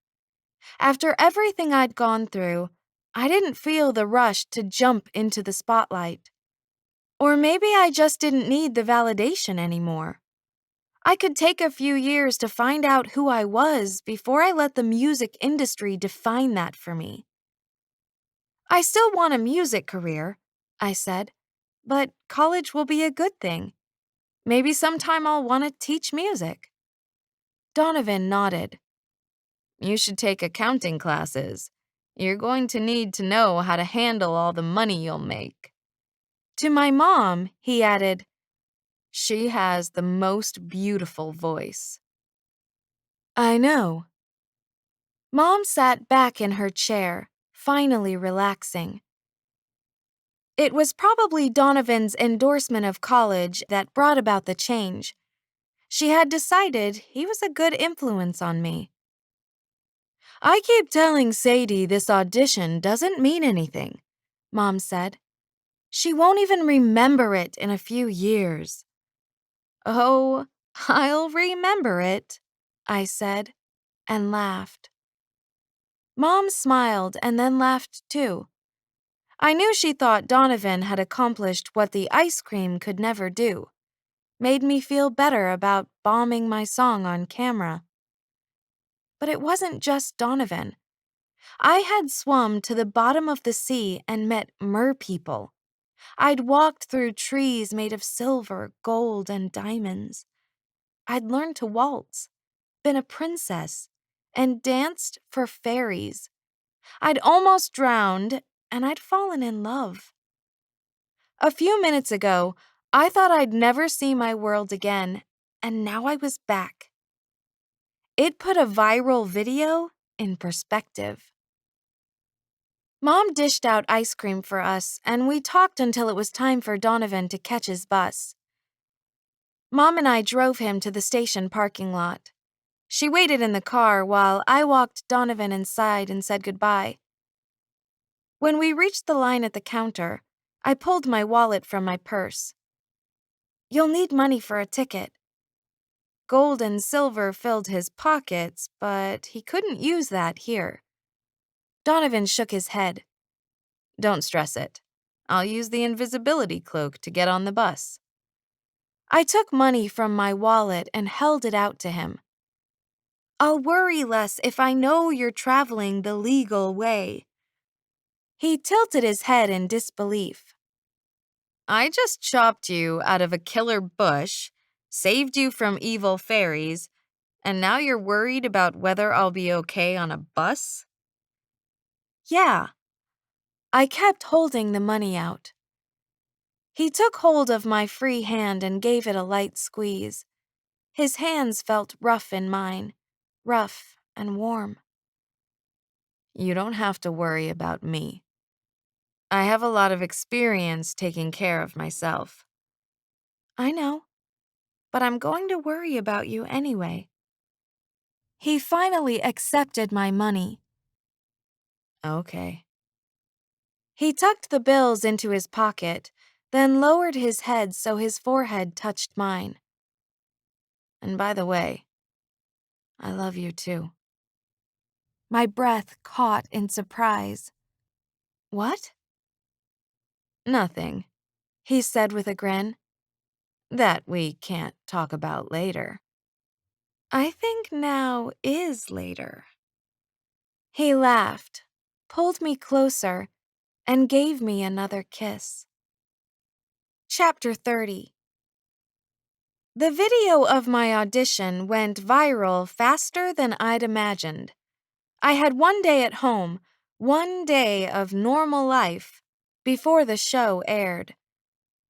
After everything I'd gone through, I didn't feel the rush to jump into the spotlight. Or maybe I just didn't need the validation anymore. I could take a few years to find out who I was before I let the music industry define that for me. "I still want a music career," I said, "but college will be a good thing. Maybe sometime I'll want to teach music." Donovan nodded. "You should take accounting classes. You're going to need to know how to handle all the money you'll make." To my mom, he added, "She has the most beautiful voice." "I know." Mom sat back in her chair, finally relaxing. It was probably Donovan's endorsement of college that brought about the change. She had decided he was a good influence on me. "I keep telling Sadie this audition doesn't mean anything," Mom said. "She won't even remember it in a few years." "Oh, I'll remember it," I said, and laughed. Mom smiled and then laughed too. I knew she thought Donovan had accomplished what the ice cream could never do. Made me feel better about bombing my song on camera. But it wasn't just Donovan. I had swum to the bottom of the sea and met merpeople. I'd walked through trees made of silver, gold, and diamonds. I'd learned to waltz, been a princess, and danced for fairies. I'd almost drowned, and I'd fallen in love. A few minutes ago, I thought I'd never see my world again, and now I was back. It put a viral video in perspective. Mom dished out ice cream for us, and we talked until it was time for Donovan to catch his bus. Mom and I drove him to the station parking lot. She waited in the car while I walked Donovan inside and said goodbye. When we reached the line at the counter, I pulled my wallet from my purse. "You'll need money for a ticket." Gold and silver filled his pockets, but he couldn't use that here. Donovan shook his head. "Don't stress it. I'll use the invisibility cloak to get on the bus." I took money from my wallet and held it out to him. "I'll worry less if I know you're traveling the legal way." He tilted his head in disbelief. "I just chopped you out of a killer bush, saved you from evil fairies, and now you're worried about whether I'll be okay on a bus?" "Yeah." I kept holding the money out. He took hold of my free hand and gave it a light squeeze. His hands felt rough in mine, rough and warm. "You don't have to worry about me. I have a lot of experience taking care of myself." "I know, but I'm going to worry about you anyway." He finally accepted my money. "Okay." He tucked the bills into his pocket, then lowered his head so his forehead touched mine. "And by the way, I love you too." My breath caught in surprise. "What?" "Nothing," he said with a grin. "That we can't talk about later." "I think now is later." He laughed, pulled me closer, and gave me another kiss. Chapter 30. The video of my audition went viral faster than I'd imagined. I had one day at home, one day of normal life, before the show aired.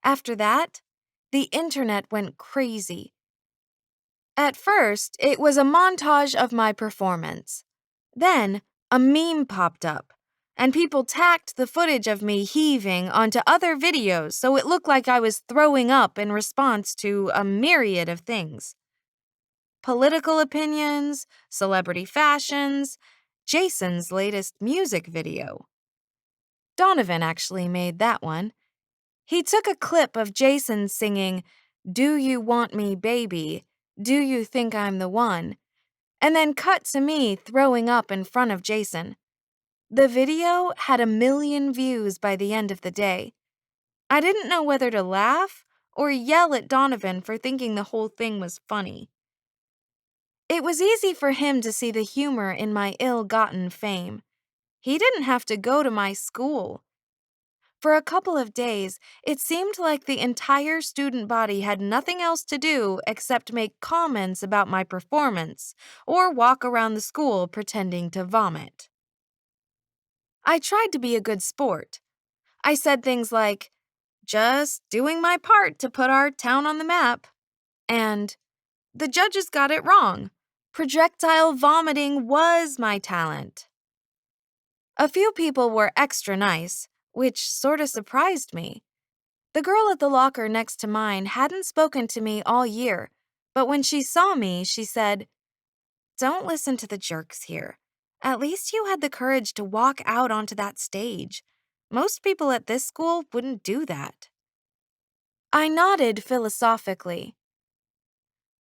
After that, the internet went crazy. At first, it was a montage of my performance. Then, a meme popped up, and people tacked the footage of me heaving onto other videos so it looked like I was throwing up in response to a myriad of things. Political opinions, celebrity fashions, Jason's latest music video. Donovan actually made that one. He took a clip of Jason singing, "Do You Want Me, Baby? Do You Think I'm the One?" and then cut to me throwing up in front of Jason. The video had 1 million views by the end of the day. I didn't know whether to laugh or yell at Donovan for thinking the whole thing was funny. It was easy for him to see the humor in my ill-gotten fame. He didn't have to go to my school. For a couple of days, it seemed like the entire student body had nothing else to do except make comments about my performance or walk around the school pretending to vomit. I tried to be a good sport. I said things like, "Just doing my part to put our town on the map," and "The judges got it wrong. Projectile vomiting was my talent." A few people were extra nice, which sort of surprised me. The girl at the locker next to mine hadn't spoken to me all year, but when she saw me, she said, "Don't listen to the jerks here. At least you had the courage to walk out onto that stage. Most people at this school wouldn't do that." I nodded philosophically.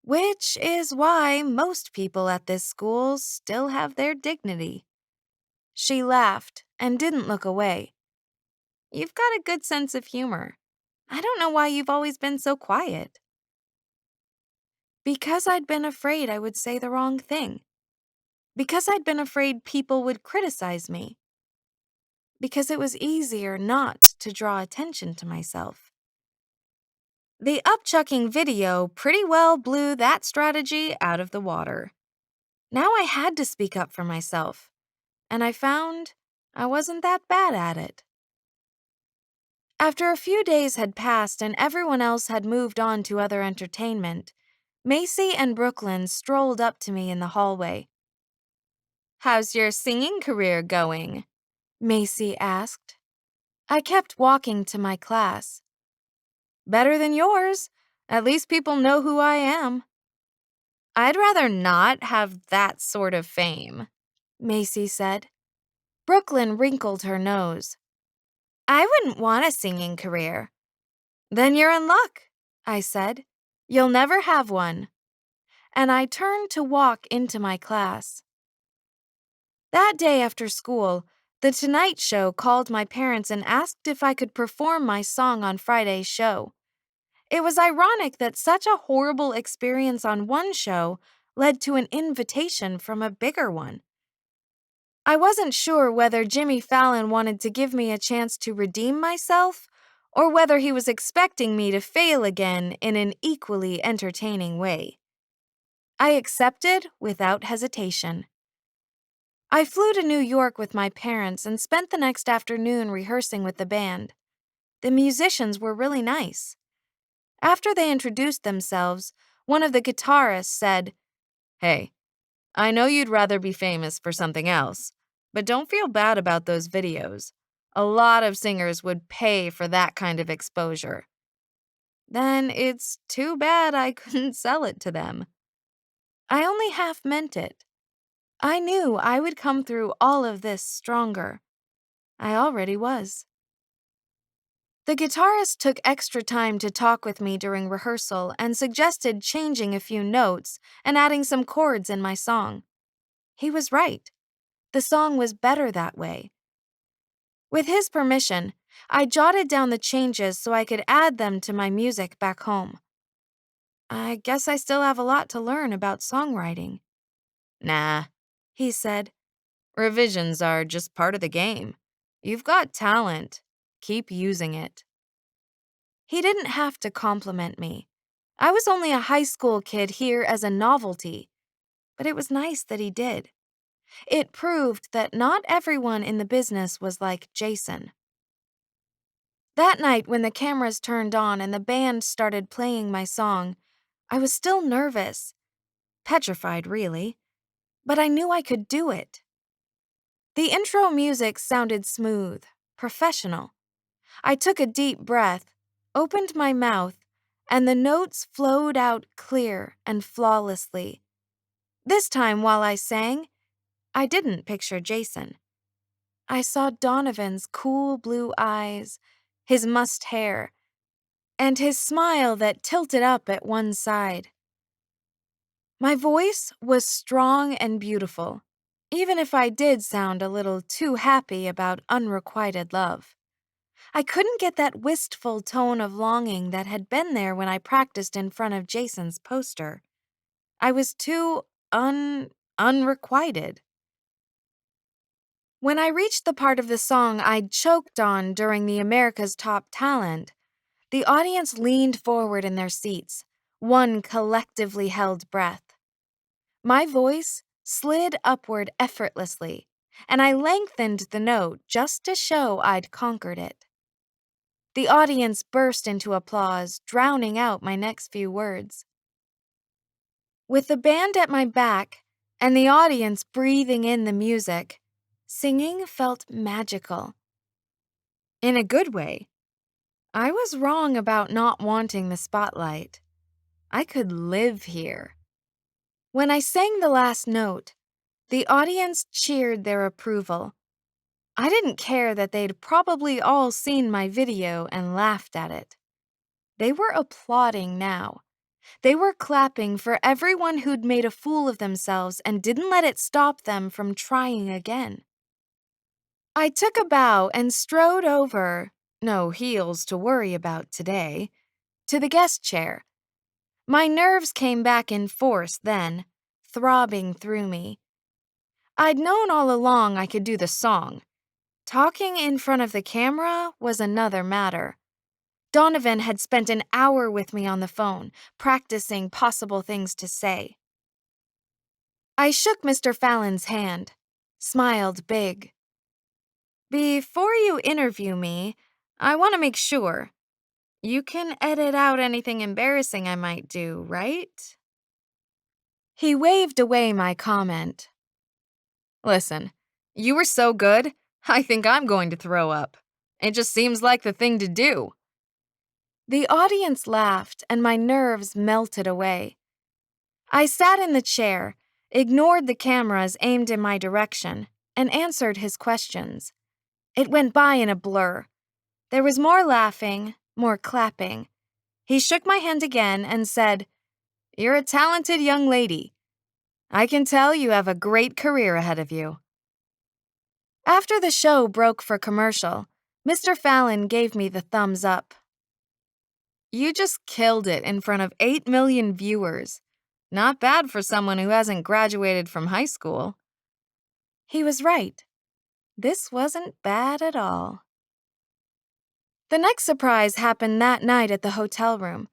Which is why most people at this school still have their dignity. She laughed and didn't look away. You've got a good sense of humor. I don't know why you've always been so quiet." Because I'd been afraid I would say the wrong thing. Because I'd been afraid people would criticize me. Because it was easier not to draw attention to myself. The upchucking video pretty well blew that strategy out of the water. Now I had to speak up for myself, and I found I wasn't that bad at it. After a few days had passed and everyone else had moved on to other entertainment, Macy and Brooklyn strolled up to me in the hallway. "How's your singing career going?" Macy asked. I kept walking to my class. "Better than yours. At least people know who I am." "I'd rather not have that sort of fame," Macy said. Brooklyn wrinkled her nose. "I wouldn't want a singing career." "Then you're in luck," I said. "You'll never have one." And I turned to walk into my class. That day after school, The Tonight Show called my parents and asked if I could perform my song on Friday's show. It was ironic that such a horrible experience on one show led to an invitation from a bigger one. I wasn't sure whether Jimmy Fallon wanted to give me a chance to redeem myself, or whether he was expecting me to fail again in an equally entertaining way. I accepted without hesitation. I flew to New York with my parents and spent the next afternoon rehearsing with the band. The musicians were really nice. After they introduced themselves, one of the guitarists said, "Hey, I know you'd rather be famous for something else, but don't feel bad about those videos. A lot of singers would pay for that kind of exposure." Then it's too bad I couldn't sell it to them. I only half meant it. I knew I would come through all of this stronger. I already was. The guitarist took extra time to talk with me during rehearsal and suggested changing a few notes and adding some chords in my song. He was right. The song was better that way. With his permission, I jotted down the changes so I could add them to my music back home. I guess I still have a lot to learn about songwriting. "Nah," he said. "Revisions are just part of the game. You've got talent. Keep using it." He didn't have to compliment me. I was only a high school kid here as a novelty, but it was nice that he did. It proved that not everyone in the business was like Jason. That night, when the cameras turned on and the band started playing my song, I was still nervous. Petrified, really. But I knew I could do it. The intro music sounded smooth, professional. I took a deep breath, opened my mouth, and the notes flowed out clear and flawlessly. This time, while I sang, I didn't picture Jason. I saw Donovan's cool blue eyes, his mussed hair, and his smile that tilted up at one side. My voice was strong and beautiful, even if I did sound a little too happy about unrequited love. I couldn't get that wistful tone of longing that had been there when I practiced in front of Jason's poster. I was too unrequited. When I reached the part of the song I'd choked on during the America's Top Talent, the audience leaned forward in their seats, one collectively held breath. My voice slid upward effortlessly, and I lengthened the note just to show I'd conquered it. The audience burst into applause, drowning out my next few words. With the band at my back and the audience breathing in the music, singing felt magical. In a good way. I was wrong about not wanting the spotlight. I could live here. When I sang the last note, the audience cheered their approval. I didn't care that they'd probably all seen my video and laughed at it. They were applauding now. They were clapping for everyone who'd made a fool of themselves and didn't let it stop them from trying again. I took a bow and strode over No heels to worry about today. To the guest chair. My nerves came back in force then, throbbing through me. I'd known all along I could do the song. Talking in front of the camera was another matter. Donovan had spent an hour with me on the phone, practicing possible things to say. I shook Mr. Fallon's hand, smiled big. Before you interview me, I want to make sure. You can edit out anything embarrassing I might do, right? He waved away my comment. Listen, you were so good, I think I'm going to throw up. It just seems like the thing to do. The audience laughed and my nerves melted away. I sat in the chair, ignored the cameras aimed in my direction, and answered his questions. It went by in a blur. There was more laughing, more clapping. He shook my hand again and said, "You're a talented young lady. I can tell you have a great career ahead of you." After the show broke for commercial, Mr. Fallon gave me the thumbs up. You just killed it in front of 8 million viewers. Not bad for someone who hasn't graduated from high school. He was right. This wasn't bad at all. The next surprise happened that night at the hotel room.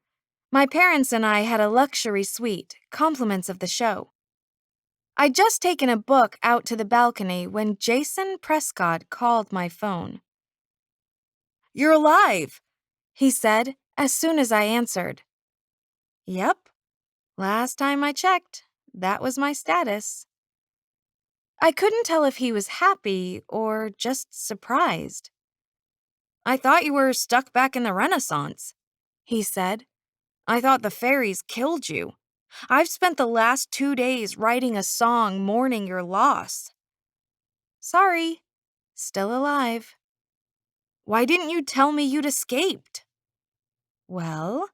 My parents and I had a luxury suite, compliments of the show. I'd just taken a book out to the balcony when Jason Prescott called my phone. "You're alive," he said as soon as I answered. Yep, last time I checked, that was my status. I couldn't tell if he was happy or just surprised. "I thought you were stuck back in the Renaissance," he said. "I thought the fairies killed you. I've spent the last 2 days writing a song mourning your loss." Sorry, still alive. "Why didn't you tell me you'd escaped?" Well,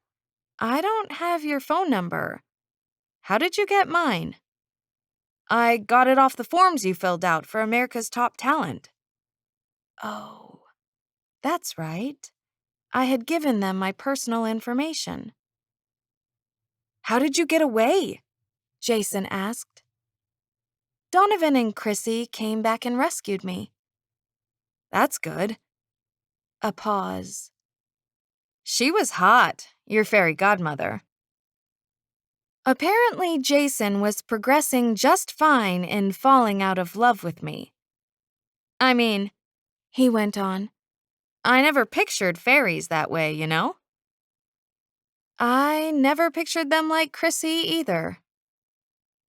I don't have your phone number. How did you get mine? I got it off the forms you filled out for America's Top Talent. Oh, that's right. I had given them my personal information. How did you get away? Jason asked. Donovan and Chrissy came back and rescued me. That's good. A pause. She was hot, your fairy godmother. Apparently, Jason was progressing just fine in falling out of love with me. I mean, he went on, I never pictured fairies that way, you know? I never pictured them like Chrissy either.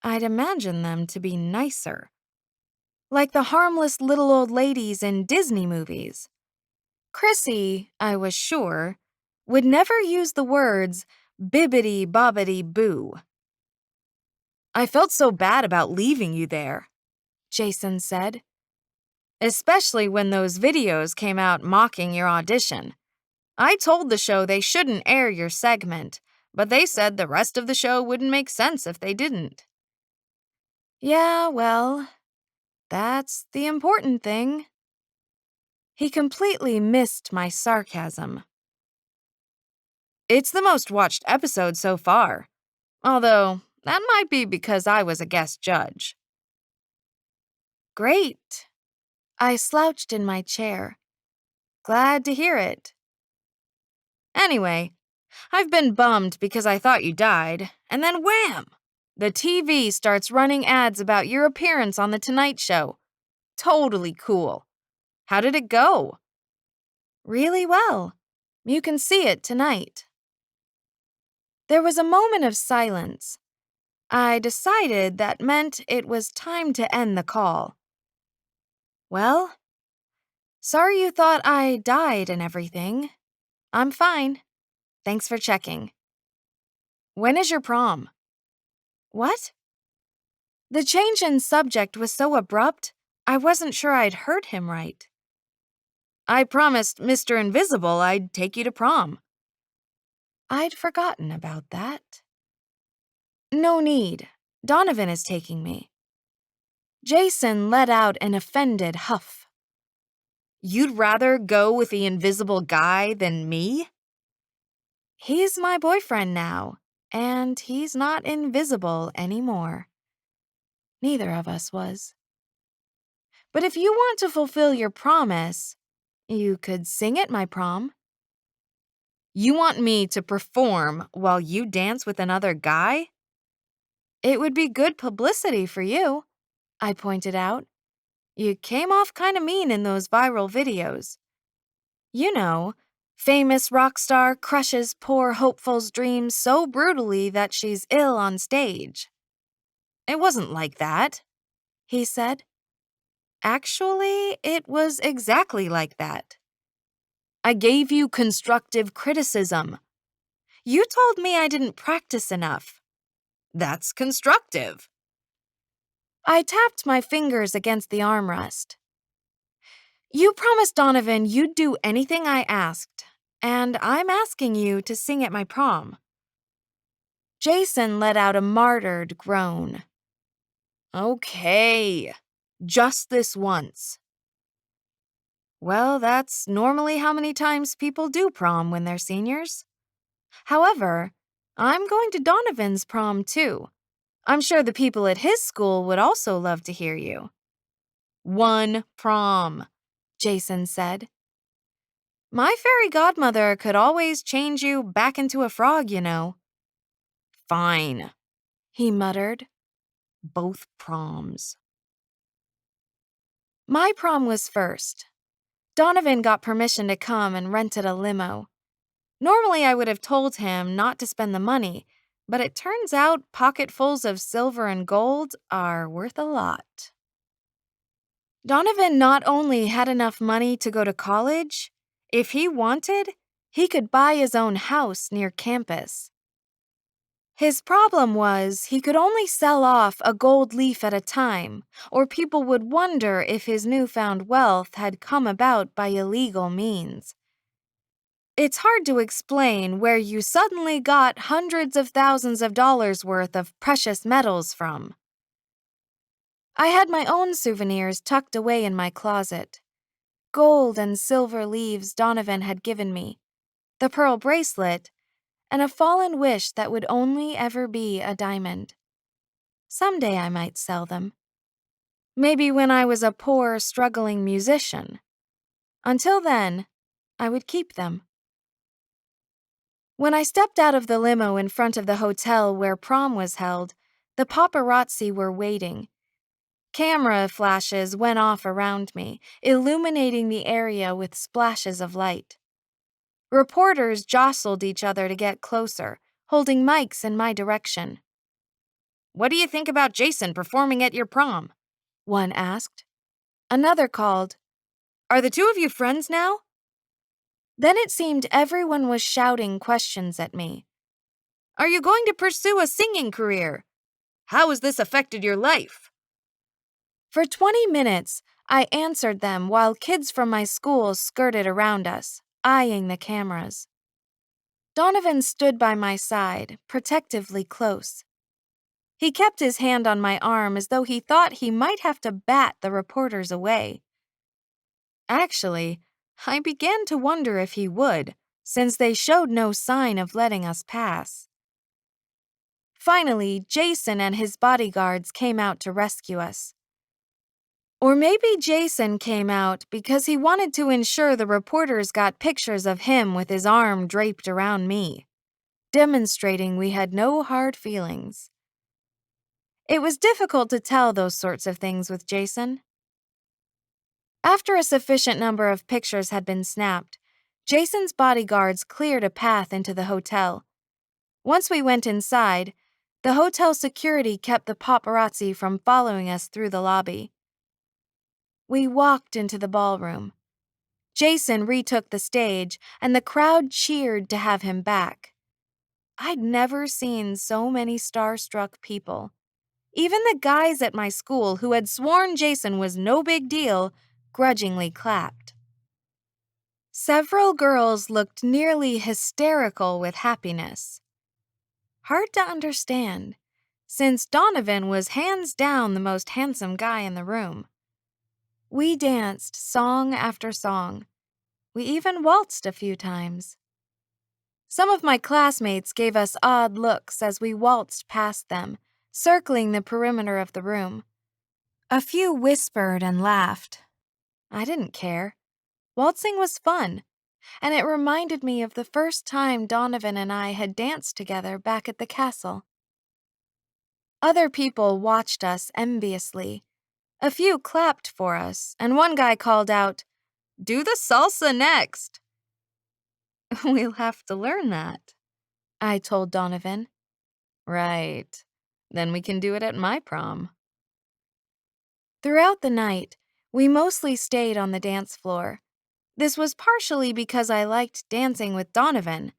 I'd imagine them to be nicer. Like the harmless little old ladies in Disney movies. Chrissy, I was sure, would never use the words bibbidi bobbidi boo. I felt so bad about leaving you there, Jason said. Especially when those videos came out mocking your audition. I told the show they shouldn't air your segment, but they said the rest of the show wouldn't make sense if they didn't. Yeah, well, that's the important thing. He completely missed my sarcasm. It's the most watched episode so far, although that might be because I was a guest judge. Great. I slouched in my chair. Glad to hear it. Anyway, I've been bummed because I thought you died, and then wham! The TV starts running ads about your appearance on The Tonight Show. Totally cool. How did it go? Really well. You can see it tonight. There was a moment of silence. I decided that meant it was time to end the call. Well, sorry you thought I died and everything. I'm fine. Thanks for checking. When is your prom? What? The change in subject was so abrupt, I wasn't sure I'd heard him right. I promised Mr. Invisible I'd take you to prom. I'd forgotten about that. No need. Donovan is taking me. Jason let out an offended huff. You'd rather go with the invisible guy than me? He's my boyfriend now, and he's not invisible anymore. Neither of us was. But if you want to fulfill your promise, you could sing at my prom. You want me to perform while you dance with another guy? It would be good publicity for you, I pointed out. You came off kind of mean in those viral videos. You know, famous rock star crushes poor hopeful's dreams so brutally that she's ill on stage. It wasn't like that, He said. Actually, it was exactly like that. I gave you constructive criticism. You told me I didn't practice enough. That's constructive. I tapped my fingers against the armrest. You promised Donovan you'd do anything I asked, and I'm asking you to sing at my prom. Jason let out a martyred groan. Okay, just this once. Well, that's normally how many times people do prom when they're seniors. However, I'm going to Donovan's prom too. I'm sure the people at his school would also love to hear you. One prom, Jason said. My fairy godmother could always change you back into a frog, you know. Fine, He muttered. both proms. My prom was first. Donovan got permission to come and rented a limo. Normally, I would have told him not to spend the money, but it turns out pocketfuls of silver and gold are worth a lot. Donovan not only had enough money to go to college, if he wanted, he could buy his own house near campus. His problem was he could only sell off a gold leaf at a time, or people would wonder if his newfound wealth had come about by illegal means. It's hard to explain where you suddenly got hundreds of thousands of dollars worth of precious metals from. I had my own souvenirs tucked away in my closet. Gold and silver leaves Donovan had given me, the pearl bracelet, and a fallen wish that would only ever be a diamond. Someday I might sell them. Maybe when I was a poor, struggling musician. Until then, I would keep them. When I stepped out of the limo in front of the hotel where prom was held, the paparazzi were waiting. Camera flashes went off around me, illuminating the area with splashes of light. Reporters jostled each other to get closer, holding mics in my direction. What do you think about Jason performing at your prom? One asked. Another called, Are the two of you friends now? Then it seemed everyone was shouting questions at me. Are you going to pursue a singing career? How has this affected your life? For 20 minutes, I answered them while kids from my school skirted around us, eyeing the cameras. Donovan stood by my side, protectively close. He kept his hand on my arm as though he thought he might have to bat the reporters away. Actually, I began to wonder if he would, since they showed no sign of letting us pass. Finally, Jason and his bodyguards came out to rescue us. Or maybe Jason came out because he wanted to ensure the reporters got pictures of him with his arm draped around me, demonstrating we had no hard feelings. It was difficult to tell those sorts of things with Jason. After a sufficient number of pictures had been snapped, Jason's bodyguards cleared a path into the hotel. Once we went inside, the hotel security kept the paparazzi from following us through the lobby. We walked into the ballroom. Jason retook the stage, and the crowd cheered to have him back. I'd never seen so many starstruck people. Even the guys at my school who had sworn Jason was no big deal grudgingly clapped. Several girls looked nearly hysterical with happiness. Hard to understand, since Donovan was hands down the most handsome guy in the room. We danced song after song. We even waltzed a few times. Some of my classmates gave us odd looks as we waltzed past them, circling the perimeter of the room. A few whispered and laughed. I didn't care. Waltzing was fun, and it reminded me of the first time Donovan and I had danced together back at the castle. Other people watched us enviously. A few clapped for us, and one guy called out, "Do the salsa next." "We'll have to learn that," I told Donovan. "Right. Then we can do it at my prom." Throughout the night, we mostly stayed on the dance floor. This was partially because I liked dancing with Donovan,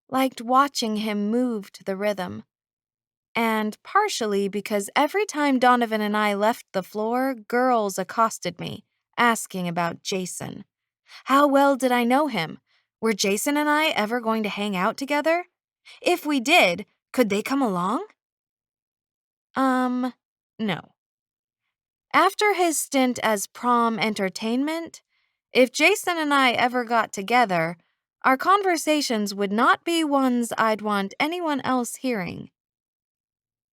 liked watching him move to the rhythm, and partially because every time Donovan and I left the floor, girls accosted me, asking about Jason. How well did I know him? Were Jason and I ever going to hang out together? If we did, could they come along? No. After his stint as prom entertainment, if Jason and I ever got together, our conversations would not be ones I'd want anyone else hearing.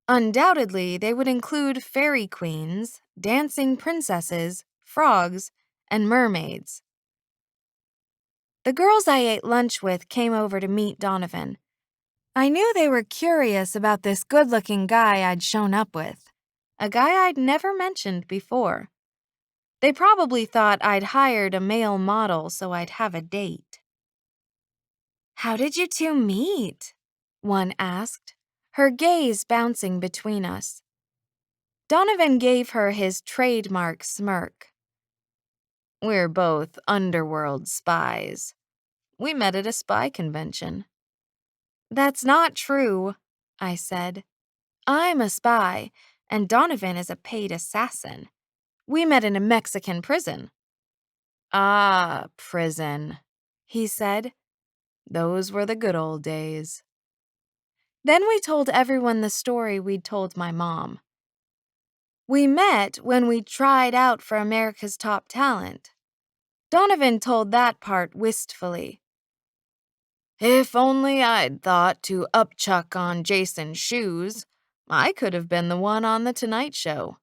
Undoubtedly, they would include fairy queens, dancing princesses, frogs, and mermaids. The girls I ate lunch with came over to meet Donovan. I knew they were curious about this good-looking guy I'd shown up with, a guy I'd never mentioned before. They probably thought I'd hired a male model so I'd have a date. "How did you two meet?" one asked, her gaze bouncing between us. Donovan gave her his trademark smirk. "We're both underworld spies. We met at a spy convention." "That's not true," I said. "I'm a spy, and Donovan is a paid assassin. We met in a Mexican prison." "Ah, prison," he said. "Those were the good old days." Then we told everyone the story we'd told my mom. We met when we tried out for America's Top Talent. Donovan told that part wistfully. "If only I'd thought to upchuck on Jason's shoes, I could have been the one on The Tonight Show."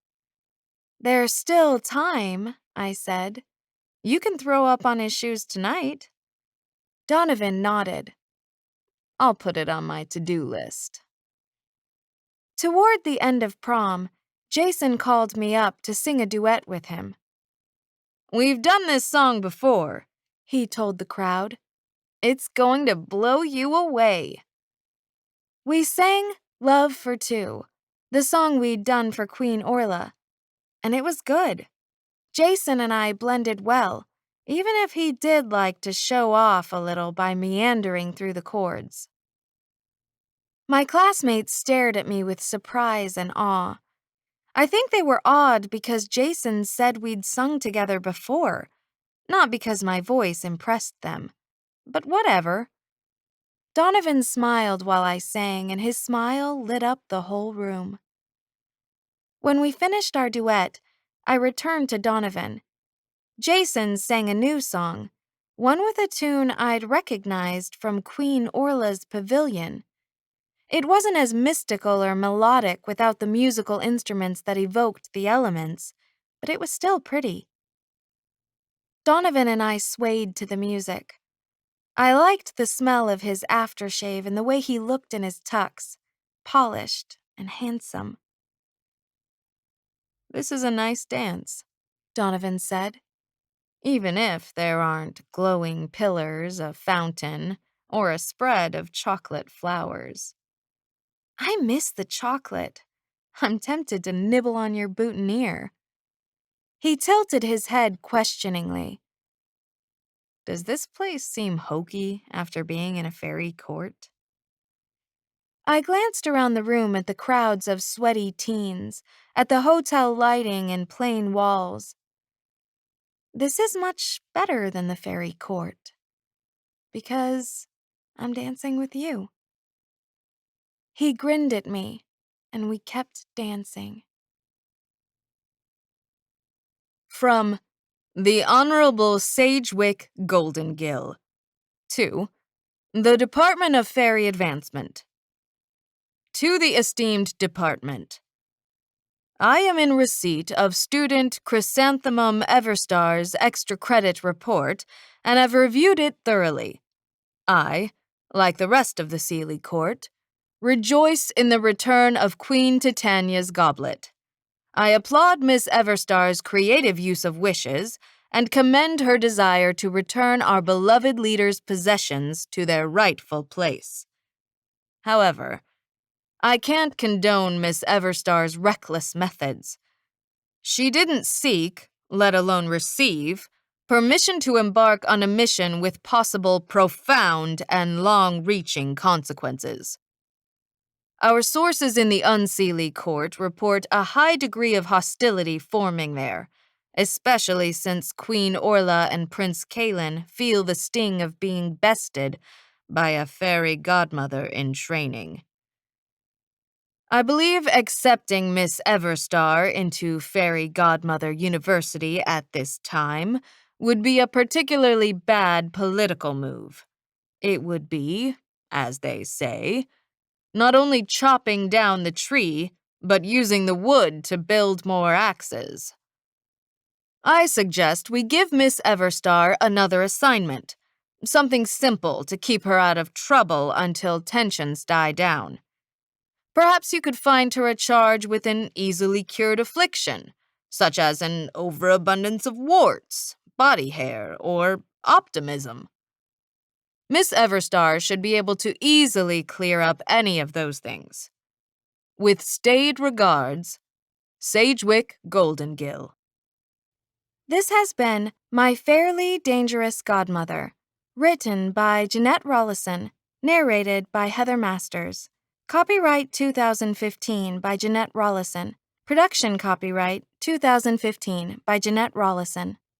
"There's still time," I said. "You can throw up on his shoes tonight." Donovan nodded. "I'll put it on my to-do list." Toward the end of prom, Jason called me up to sing a duet with him. "We've done this song before," he told the crowd. "It's going to blow you away." We sang Love for Two, the song we'd done for Queen Orla, and it was good. Jason and I blended well, even if he did like to show off a little by meandering through the chords. My classmates stared at me with surprise and awe. I think they were awed because Jason said we'd sung together before, not because my voice impressed them. But whatever. Donovan smiled while I sang, and his smile lit up the whole room. When we finished our duet, I returned to Donovan. Jason sang a new song, one with a tune I'd recognized from Queen Orla's pavilion. It wasn't as mystical or melodic without the musical instruments that evoked the elements, but it was still pretty. Donovan and I swayed to the music. I liked the smell of his aftershave and the way he looked in his tux, polished and handsome. "This is a nice dance," Donovan said. "Even if there aren't glowing pillars, a fountain, or a spread of chocolate flowers." "I miss the chocolate. I'm tempted to nibble on your boutonniere." He tilted his head questioningly. "Does this place seem hokey after being in a fairy court?" I glanced around the room at the crowds of sweaty teens, at the hotel lighting and plain walls. This is much better than the fairy court. Because I'm dancing with you. He grinned at me, and we kept dancing. From The Honorable Sagewick Goldengill. 2. The Department of Fairy Advancement. To the esteemed department. I am in receipt of student Chrysanthemum Everstar's extra credit report and have reviewed it thoroughly. I, like the rest of the Seelie Court, rejoice in the return of Queen Titania's goblet. I applaud Miss Everstar's creative use of wishes and commend her desire to return our beloved leader's possessions to their rightful place. However, I can't condone Miss Everstar's reckless methods. She didn't seek, let alone receive, permission to embark on a mission with possible profound and long-reaching consequences. Our sources in the Unseelie Court report a high degree of hostility forming there, especially since Queen Orla and Prince Kaelin feel the sting of being bested by a fairy godmother in training. I believe accepting Miss Everstar into Fairy Godmother University at this time would be a particularly bad political move. It would be, as they say, not only chopping down the tree, but using the wood to build more axes. I suggest we give Miss Everstar another assignment, something simple to keep her out of trouble until tensions die down. Perhaps you could find her a charge with an easily cured affliction, such as an overabundance of warts, body hair, or optimism. Miss Everstar should be able to easily clear up any of those things. With staid regards, Sagewick Goldengill. This has been My Fairly Dangerous Godmother, written by Janette Rallison, narrated by Heather Masters. Copyright 2015 by Janette Rallison. Production copyright 2015 by Janette Rallison.